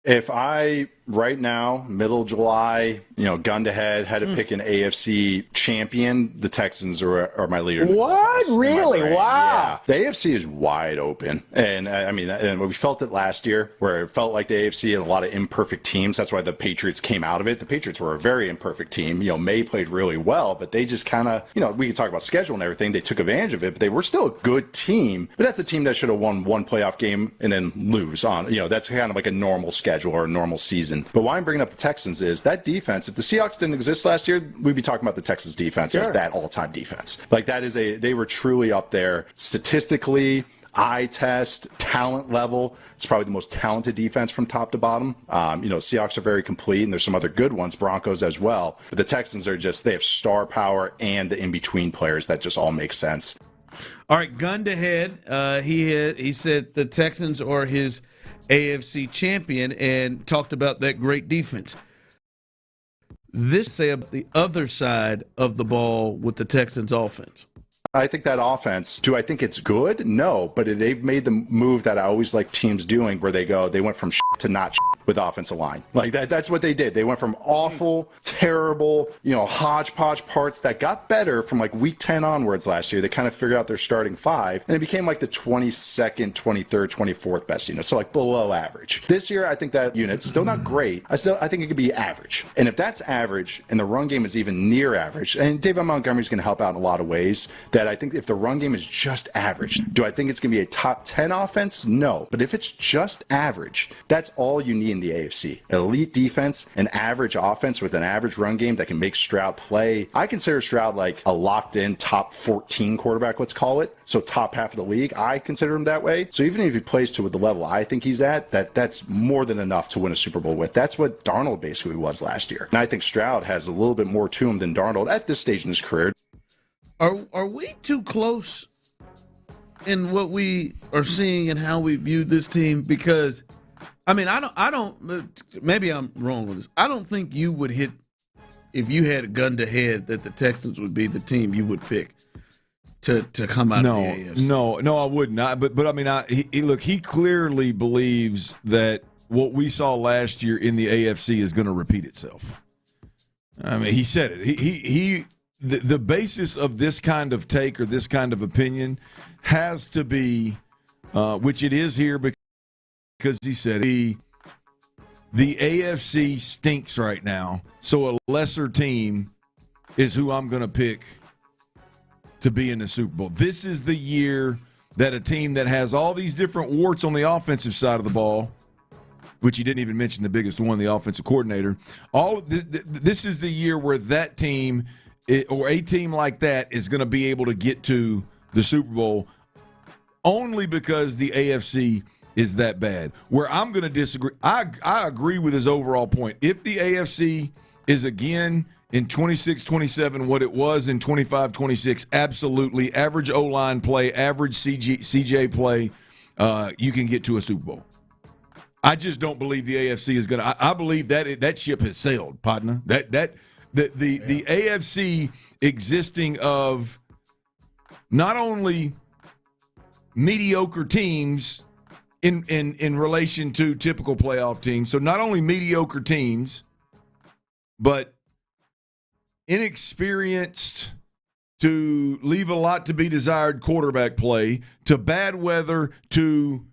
If I, right now, middle of July, gun to head, had to pick an AFC champion, the Texans are my leader. What? Really? Wow. Yeah. The AFC is wide open. And and we felt it last year, where it felt like the AFC had a lot of imperfect teams. That's why the Patriots came out of it. The Patriots were a very imperfect team. May played really well, but they just kind of, we can talk about schedule and everything. They took advantage of it, but they were still a good team. But that's a team that should have won one playoff game and then lose on. That's kind of like a normal schedule or a normal season. But why I'm bringing up the Texans is that defense. If the Seahawks didn't exist last year, we'd be talking about the Texans defense as that all-time defense. Like they were truly up there statistically, eye test, talent level. It's probably the most talented defense from top to bottom. Seahawks are very complete, and there's some other good ones, Broncos as well. But the Texans they have star power and the in-between players that just all make sense. All right, gun to head. He said the Texans are his AFC champion and talked about that great defense. This say about the other side of the ball with the Texans offense. I think that offense, do I think it's good? No, but they've made the move that I always like teams doing, where they went from to not with offensive line. Like that's what they did. They went from awful, terrible, hodgepodge parts that got better from like week 10 onwards last year. They kind of figured out their starting five, and it became like the 22nd, 23rd, 24th best unit. So like below average. This year, I think that unit's still not great. I think it could be average. And if that's average and the run game is even near average, and David Montgomery's going to help out in a lot of ways, that I think if the run game is just average, do I think it's going to be a top 10 offense? No. But if it's just average, that's all you need in the AFC. Elite defense, an average offense with an average run game that can make Stroud play. I consider Stroud like a locked-in top 14 quarterback, let's call it. So top half of the league, I consider him that way. So even if he plays to the level I think he's at, that's more than enough to win a Super Bowl with. That's what Darnold basically was last year. And I think Stroud has a little bit more to him than Darnold at this stage in his career. Are we too close in what we are seeing and how we view this team? Because, I don't. Maybe I'm wrong with this. I don't think you would hit, if you had a gun to head, that the Texans would be the team you would pick to come out of the AFC. No, I would not. But he clearly believes that what we saw last year in the AFC is going to repeat itself. He said it. the basis of this kind of take or this kind of opinion has to be, which it is here because he said the AFC stinks right now, so a lesser team is who I'm going to pick to be in the Super Bowl. This is the year that a team that has all these different warts on the offensive side of the ball, which he didn't even mention the biggest one, the offensive coordinator, this is the year where that team or a team like that is going to be able to get to the Super Bowl only because the AFC is that bad. Where I'm going to disagree, I agree with his overall point. If the AFC is again in 26-27 what it was in 25-26, absolutely. Average O-line play, average CJ play, you can get to a Super Bowl. I just don't believe the AFC is going to. I believe that ship has sailed, partner. The AFC existing of not only mediocre teams in relation to typical playoff teams, so not only mediocre teams, but inexperienced to leave a lot to be desired quarterback play, to bad weather, to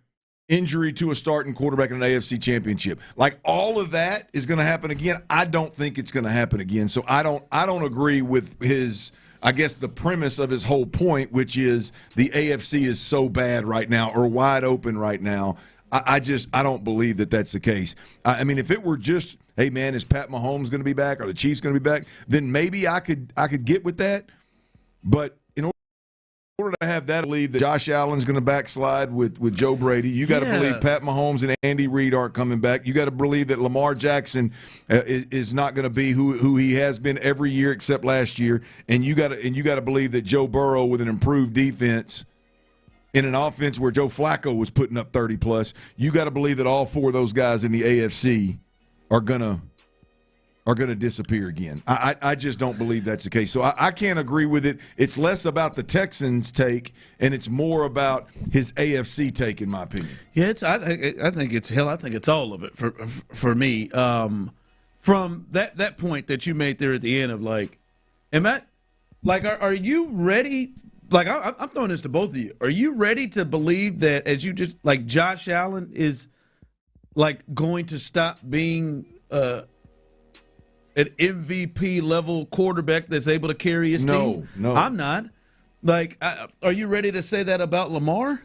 injury to a starting quarterback in an AFC championship. Like, all of that is going to happen again. I don't think it's going to happen again. So I don't agree with his, I guess, the premise of his whole point, which is the AFC is so bad right now or wide open right now. I don't believe that that's the case. I mean, if it were just, hey man, is Pat Mahomes going to be back or the Chiefs going to be back, then maybe I could get with that. But in order to have that, I believe that Josh Allen's going to backslide with Joe Brady. You got to believe Pat Mahomes and Andy Reid aren't coming back. You got to believe that Lamar Jackson is not going to be who he has been every year except last year. And you got to believe that Joe Burrow with an improved defense in an offense where Joe Flacco was putting up 30+, you got to believe that all four of those guys in the AFC are gonna disappear again. I just don't believe that's the case. So I can't agree with it. It's less about the Texans' take, and it's more about his AFC take, in my opinion. Yeah, I think it's all of it for me. From that point that you made there at the end of like, are you ready? Like, I'm throwing this to both of you. Are you ready to believe that, as you just like, Josh Allen is like going to stop being an MVP level quarterback that's able to carry his team? No, I'm not. Like, are you ready to say that about Lamar?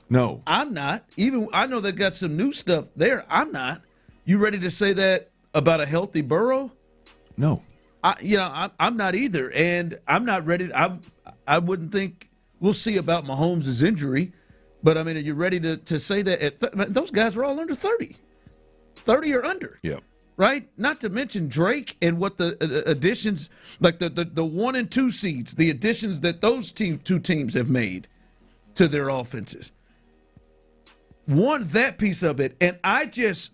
No, I'm not. Even I know they got some new stuff there. I'm not. You ready to say that about a healthy Burrow? No. I'm not either, and I'm not ready. I wouldn't think we'll see about Mahomes' injury, but I mean, are you ready to say that? Those guys are all under 30 or under. Yeah. Right? Not to mention Drake and what the additions, like the 1 and 2 seeds, the additions that those two teams have made to their offenses. That piece of it, and I just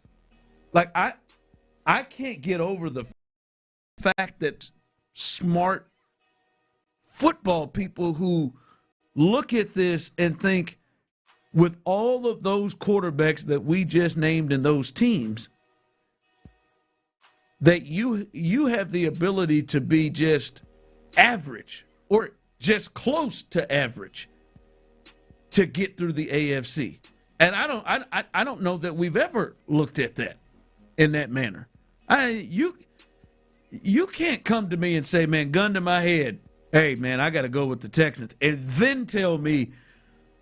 like I can't get over the fact that smart football people who look at this and think, with all of those quarterbacks that we just named in those teams, that you have the ability to be just average or just close to average to get through the AFC. And I don't know that we've ever looked at that in that manner. You can't come to me and say, man, gun to my head, hey, man, I got to go with the Texans, and then tell me,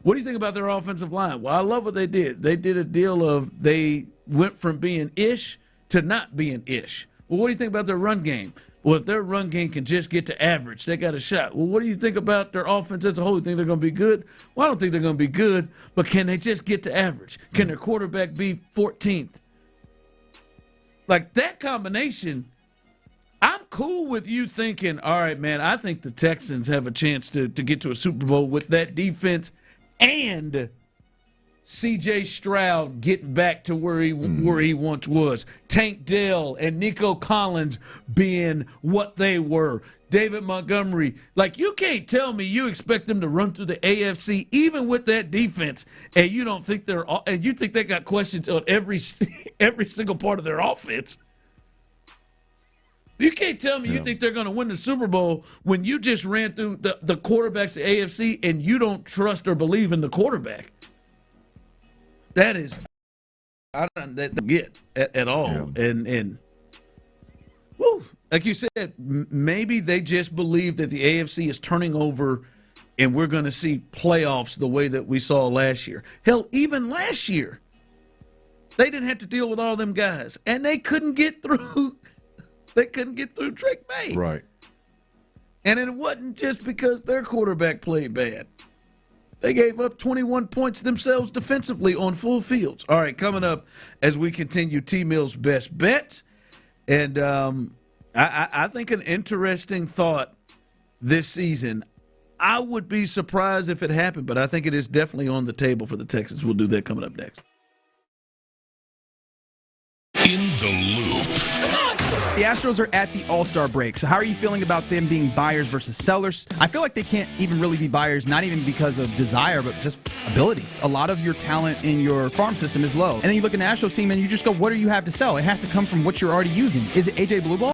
what do you think about their offensive line? Well, I love what they did. They did a deal of they went from being ish to not being ish. Well, what do you think about their run game? Well, if their run game can just get to average, they got a shot. Well, what do you think about their offense as a whole? You think they're going to be good? Well, I don't think they're going to be good, but can they just get to average? Can their quarterback be 14th? Like, that combination, I'm cool with you thinking, all right, man, I think the Texans have a chance to get to a Super Bowl with that defense and C.J. Stroud getting back to where he once was. Tank Dell and Nico Collins being what they were. David Montgomery. Like, you can't tell me you expect them to run through the AFC even with that defense, and you don't think you think they got questions on every single part of their offense. You can't tell me you think they're going to win the Super Bowl when you just ran through the quarterbacks of AFC and you don't trust or believe in the quarterback. That is, I don't get at all. Yeah. And woo, like you said, maybe they just believe that the AFC is turning over and we're going to see playoffs the way that we saw last year. Hell, even last year, they didn't have to deal with all them guys, and they couldn't get through. They couldn't get through Drake May. Right. And it wasn't just because their quarterback played bad. They gave up 21 points themselves defensively on full fields. All right, coming up as we continue T-Mill's best bets. And I think an interesting thought this season, I would be surprised if it happened, but I think it is definitely on the table for the Texans. We'll do that coming up next. In the Loop. The Astros are at the All-Star break, so how are you feeling about them being buyers versus sellers? I feel like they can't even really be buyers, not even because of desire, but just ability. A lot of your talent in your farm system is low. And then you look at an Astros team and you just go, what do you have to sell? It has to come from what you're already using. Is it AJ Blueball?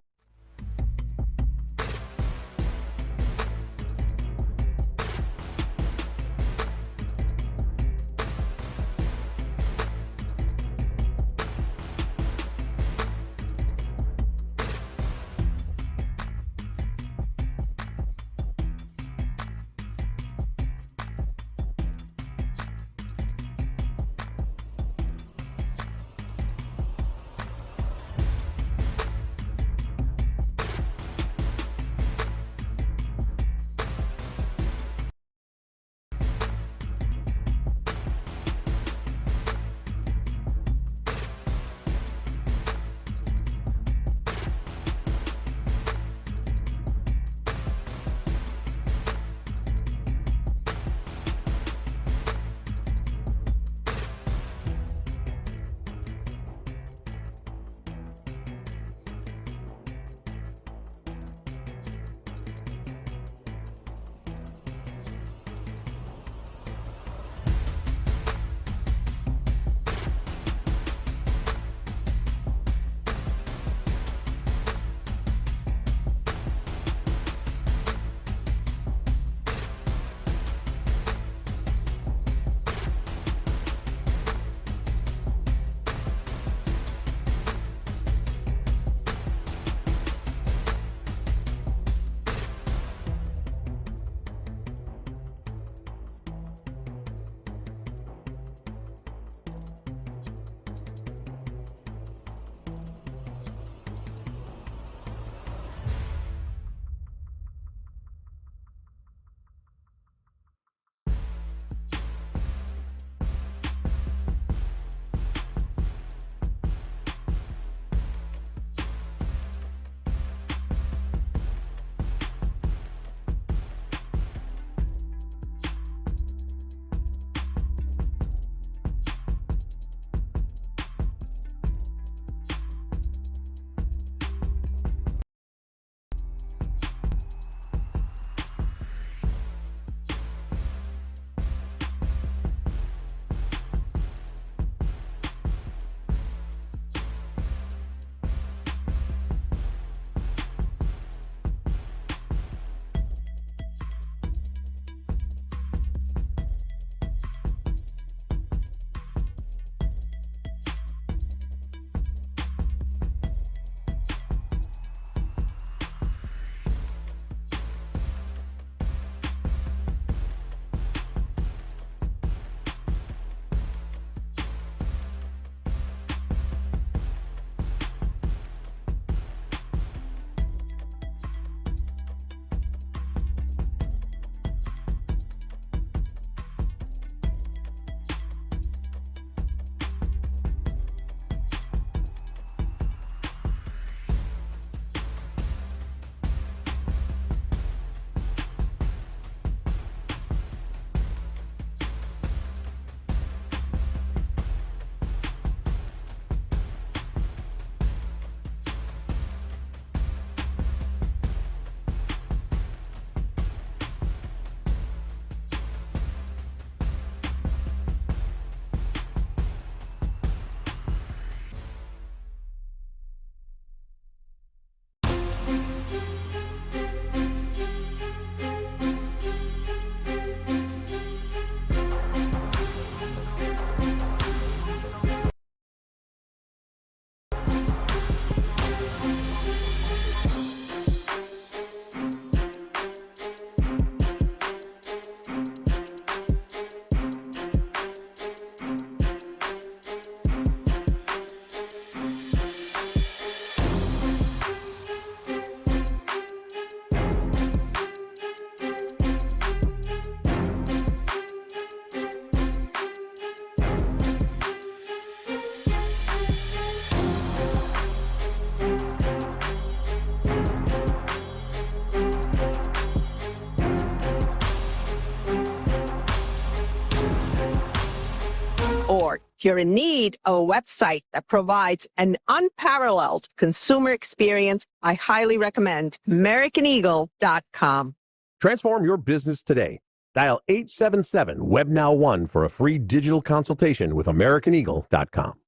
If you're in need of a website that provides an unparalleled consumer experience, I highly recommend AmericanEagle.com. Transform your business today. Dial 877-WebNow1 for a free digital consultation with AmericanEagle.com.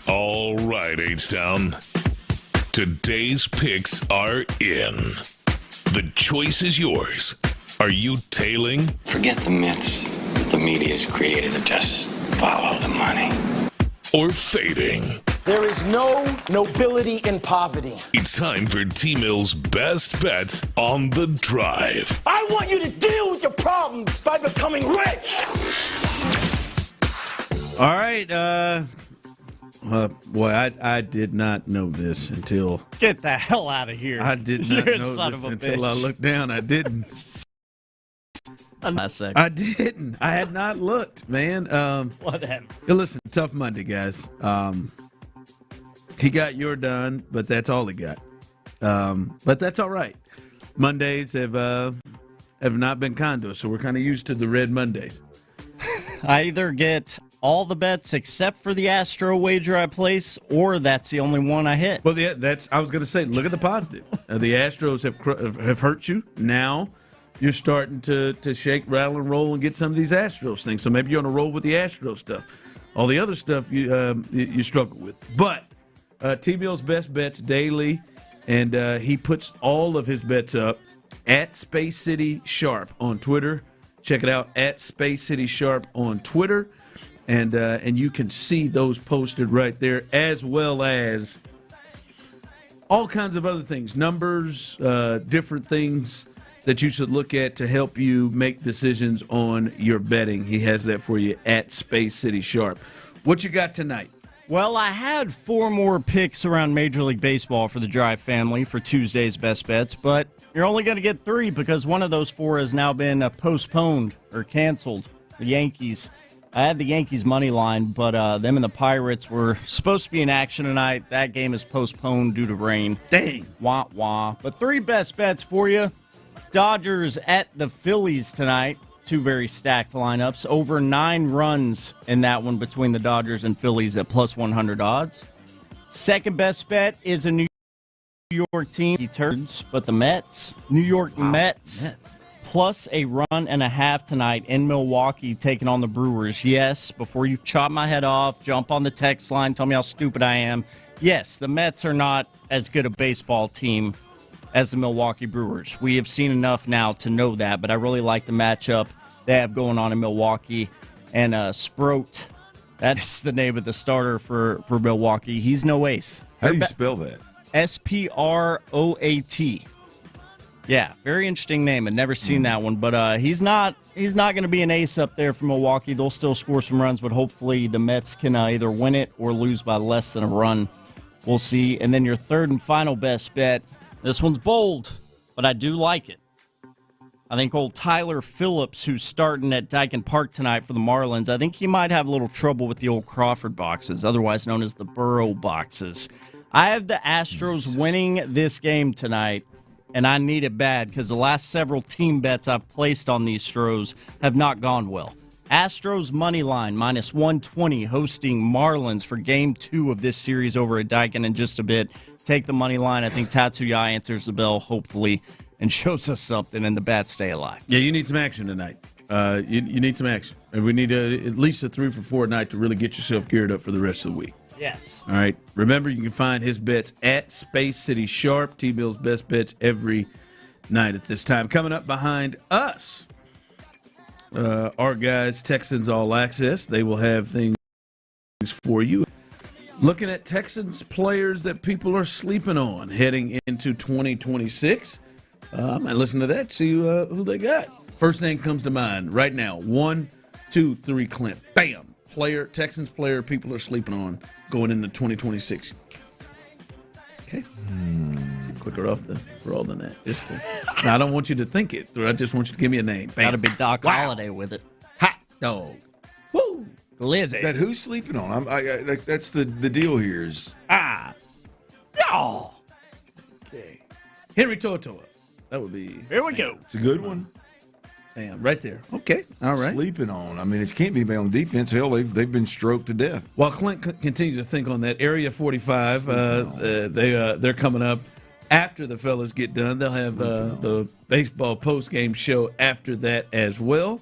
All right, H-Town. Today's picks are in. The choice is yours. Are you tailing? Forget the myths the media's created and just follow the money. Or fading? There is no nobility in poverty. It's time for T-Mill's best bets on the drive. I want you to deal with your problems by becoming rich. All right. Boy, I did not know this until... Get the hell out of here. I did not You're know son this of a until bitch. I looked down. I didn't. Last second. I didn't. I had not looked, man. Whatever. Listen, tough Monday, guys. He got your done, but that's all he got. But that's all right. Mondays have not been kind to us, so we're kind of used to the red Mondays. I either get all the bets except for the Astro wager I place, or that's the only one I hit. Well, yeah, I was going to say, look at the positive. The Astros have hurt you. Now you're starting to shake, rattle, and roll and get some of these Astros things. So maybe you're on a roll with the Astro stuff. All the other stuff you struggle with. But T-Mill's best bets daily, and he puts all of his bets up at Space City Sharp on Twitter. Check it out at Space City Sharp on Twitter. And you can see those posted right there, as well as all kinds of other things, numbers, different things that you should look at to help you make decisions on your betting. He has that for you at Space City Sharp. What you got tonight? Well, I had 4 more picks around Major League Baseball for the Drive family for Tuesday's Best Bets, but you're only going to get 3 because one of those 4 has now been postponed or canceled. The Yankees. I had the Yankees money line, but them and the Pirates were supposed to be in action tonight. That game is postponed due to rain. Dang. Wah, wah. But 3 best bets for you. Dodgers at the Phillies tonight. 2 very stacked lineups. Over 9 runs in that one between the Dodgers and Phillies at plus 100 odds. Second best bet is a New York team. Turds, but the Mets. New York Mets. Plus a run and a half tonight in Milwaukee taking on the Brewers. Yes, before you chop my head off, jump on the text line, tell me how stupid I am. Yes, the Mets are not as good a baseball team as the Milwaukee Brewers. We have seen enough now to know that, but I really like the matchup they have going on in Milwaukee. And Sproat, that's the name of the starter for Milwaukee. He's no ace. How do you spell that? Sproat. Yeah, very interesting name. I'd never seen that one, but he's not going to be an ace up there for Milwaukee. They'll still score some runs, but hopefully the Mets can either win it or lose by less than a run. We'll see. And then your third and final best bet. This one's bold, but I do like it. I think old Tyler Phillips, who's starting at Dyken Park tonight for the Marlins, I think he might have a little trouble with the old Crawford boxes, otherwise known as the Burrow boxes. I have the Astros winning this game tonight. And I need it bad because the last several team bets I've placed on these Astros have not gone well. Astros money line minus 120 hosting Marlins for game 2 of this series over at Dyken in just a bit. Take the money line. I think Tatsuya answers the bell, hopefully, and shows us something, and the bats stay alive. Yeah, you need some action tonight. You need some action. And we need at least a 3 for 4 night to really get yourself geared up for the rest of the week. Yes. All right. Remember, you can find his bets at Space City Sharp. T-Bill's best bets every night at this time. Coming up behind us, our guys, Texans All Access. They will have things for you. Looking at Texans players that people are sleeping on heading into 2026. I might listen to that, see who they got. First name comes to mind right now. 1, 2, 3, Clint. Bam. Texans player people are sleeping on going into 2026. Okay. Quicker off the roll than that. I don't want you to think it through. I just want you to give me a name. Bam. Got to be Doc Holliday with it. Hot dog. Woo. Lizzie. That who's sleeping on? That's the deal here is. Oh. Okay. Henry Totoa. That would be. Here we go. It's a good one. Bam, right there. Okay, all right. Sleeping on. I mean, it can't be anybody on the defense. Hell, they've been stroked to death. While Clint continues to think on that, Area 45, they're coming up after the fellas get done. They'll have the baseball post-game show after that as well,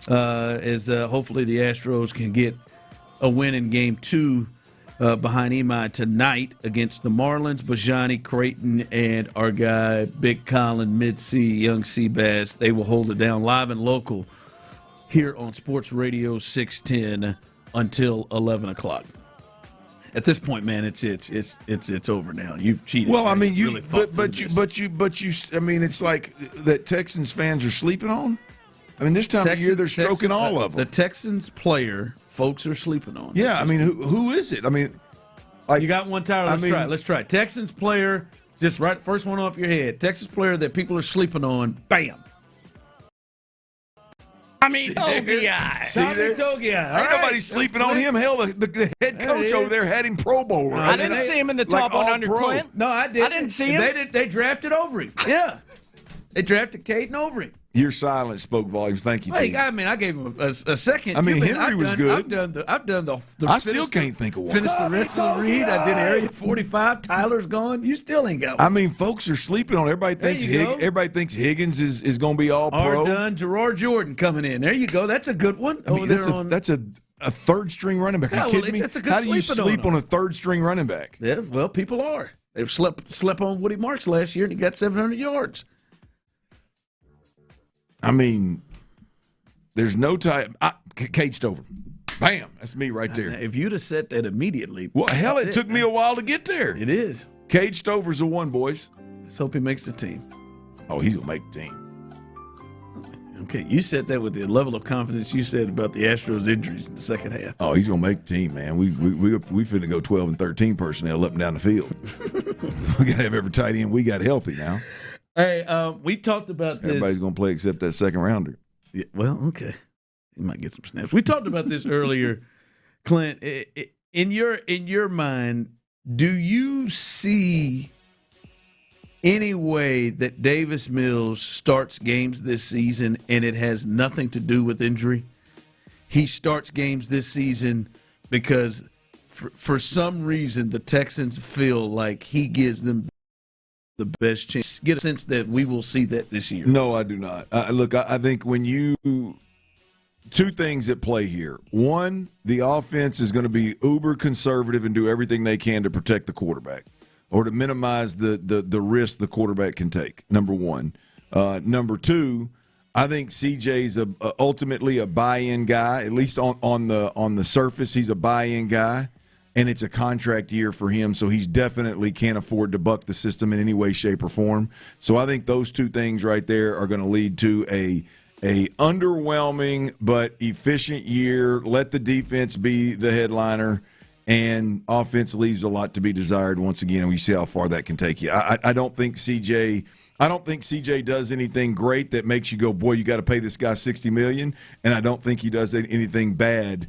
as hopefully the Astros can get a win in Game 2 behind Imai tonight against the Marlins. Bijani, Creighton, and our guy Big Colin, Mid-C, Young Seabass, they will hold it down live and local here on Sports Radio 610 until 11 o'clock. At this point, man, it's over now. You've cheated. Well, I man. mean, really but you. I mean, it's like that Texans fans are sleeping on. I mean, this time of year they're stroking all of them. The Texans player, folks are sleeping on. Yeah, I mean, who is it? I mean, like, you got one, Tyler. Let's try it. Texans player, just right, first one off your head. Texans player that people are sleeping on. Bam. Togiai. Tommy Togiai. Ain't nobody sleeping on him. Hell, the head coach over there had him Pro Bowler. I didn't see him in the top 100, Clint. No, I didn't. I didn't see him. They drafted over him. Yeah. They drafted Caden over him. Your silence spoke volumes. Thank you, Hey, I mean, I gave him a second. I mean, Henry was good. I've done the I still can't think of one. Finished the rest of the read. I did Area 45. Tyler's gone. You still ain't got one. I mean, folks are sleeping on. Everybody thinks Higgins is going to be all pro. Done. Gerard Jordan coming in. There you go. That's a good one. I mean, that's a third string running back. Are you kidding me? That's a good How do you sleep on a third string running back? Yeah, well, people are. They've slept on Woody Marks last year, and he got 700 yards. I mean, there's no time. Kate Stover. Bam. That's me right there. If you'd have said that immediately. Well, hell, it took me a while to get there. It is. Cage Stover's the one, boys. Let's hope he makes the team. Oh, he's going to make the team. Okay, you said that with the level of confidence you said about the Astros' injuries in the second half. Oh, he's going to make the team, man. We finna go 12 and 13 personnel up and down the field. We got to have every tight end we got healthy now. Hey, we talked about this. Everybody's going to play except that second rounder. Yeah, well, okay. He might get some snaps. We talked about this earlier, Clint. In your mind, do you see any way that Davis Mills starts games this season and it has nothing to do with injury? He starts games this season because for some reason the Texans feel like he gives them the best chance. Get a sense that we will see that this year. No, I do not. Look, I think two things at play here. One, the offense is going to be uber conservative and do everything they can to protect the quarterback or to minimize the risk the quarterback can take, number one. Number two, I think CJ's ultimately a buy-in guy, at least on the surface. He's a buy-in guy. And it's a contract year for him, so he's definitely can't afford to buck the system in any way, shape, or form. So I think those two things right there are going to lead to a underwhelming but efficient year. Let the defense be the headliner, and offense leaves a lot to be desired once again, and we see how far that can take you. I don't think CJ does anything great that makes you go, boy, you got to pay this guy $60 million, and I don't think he does anything bad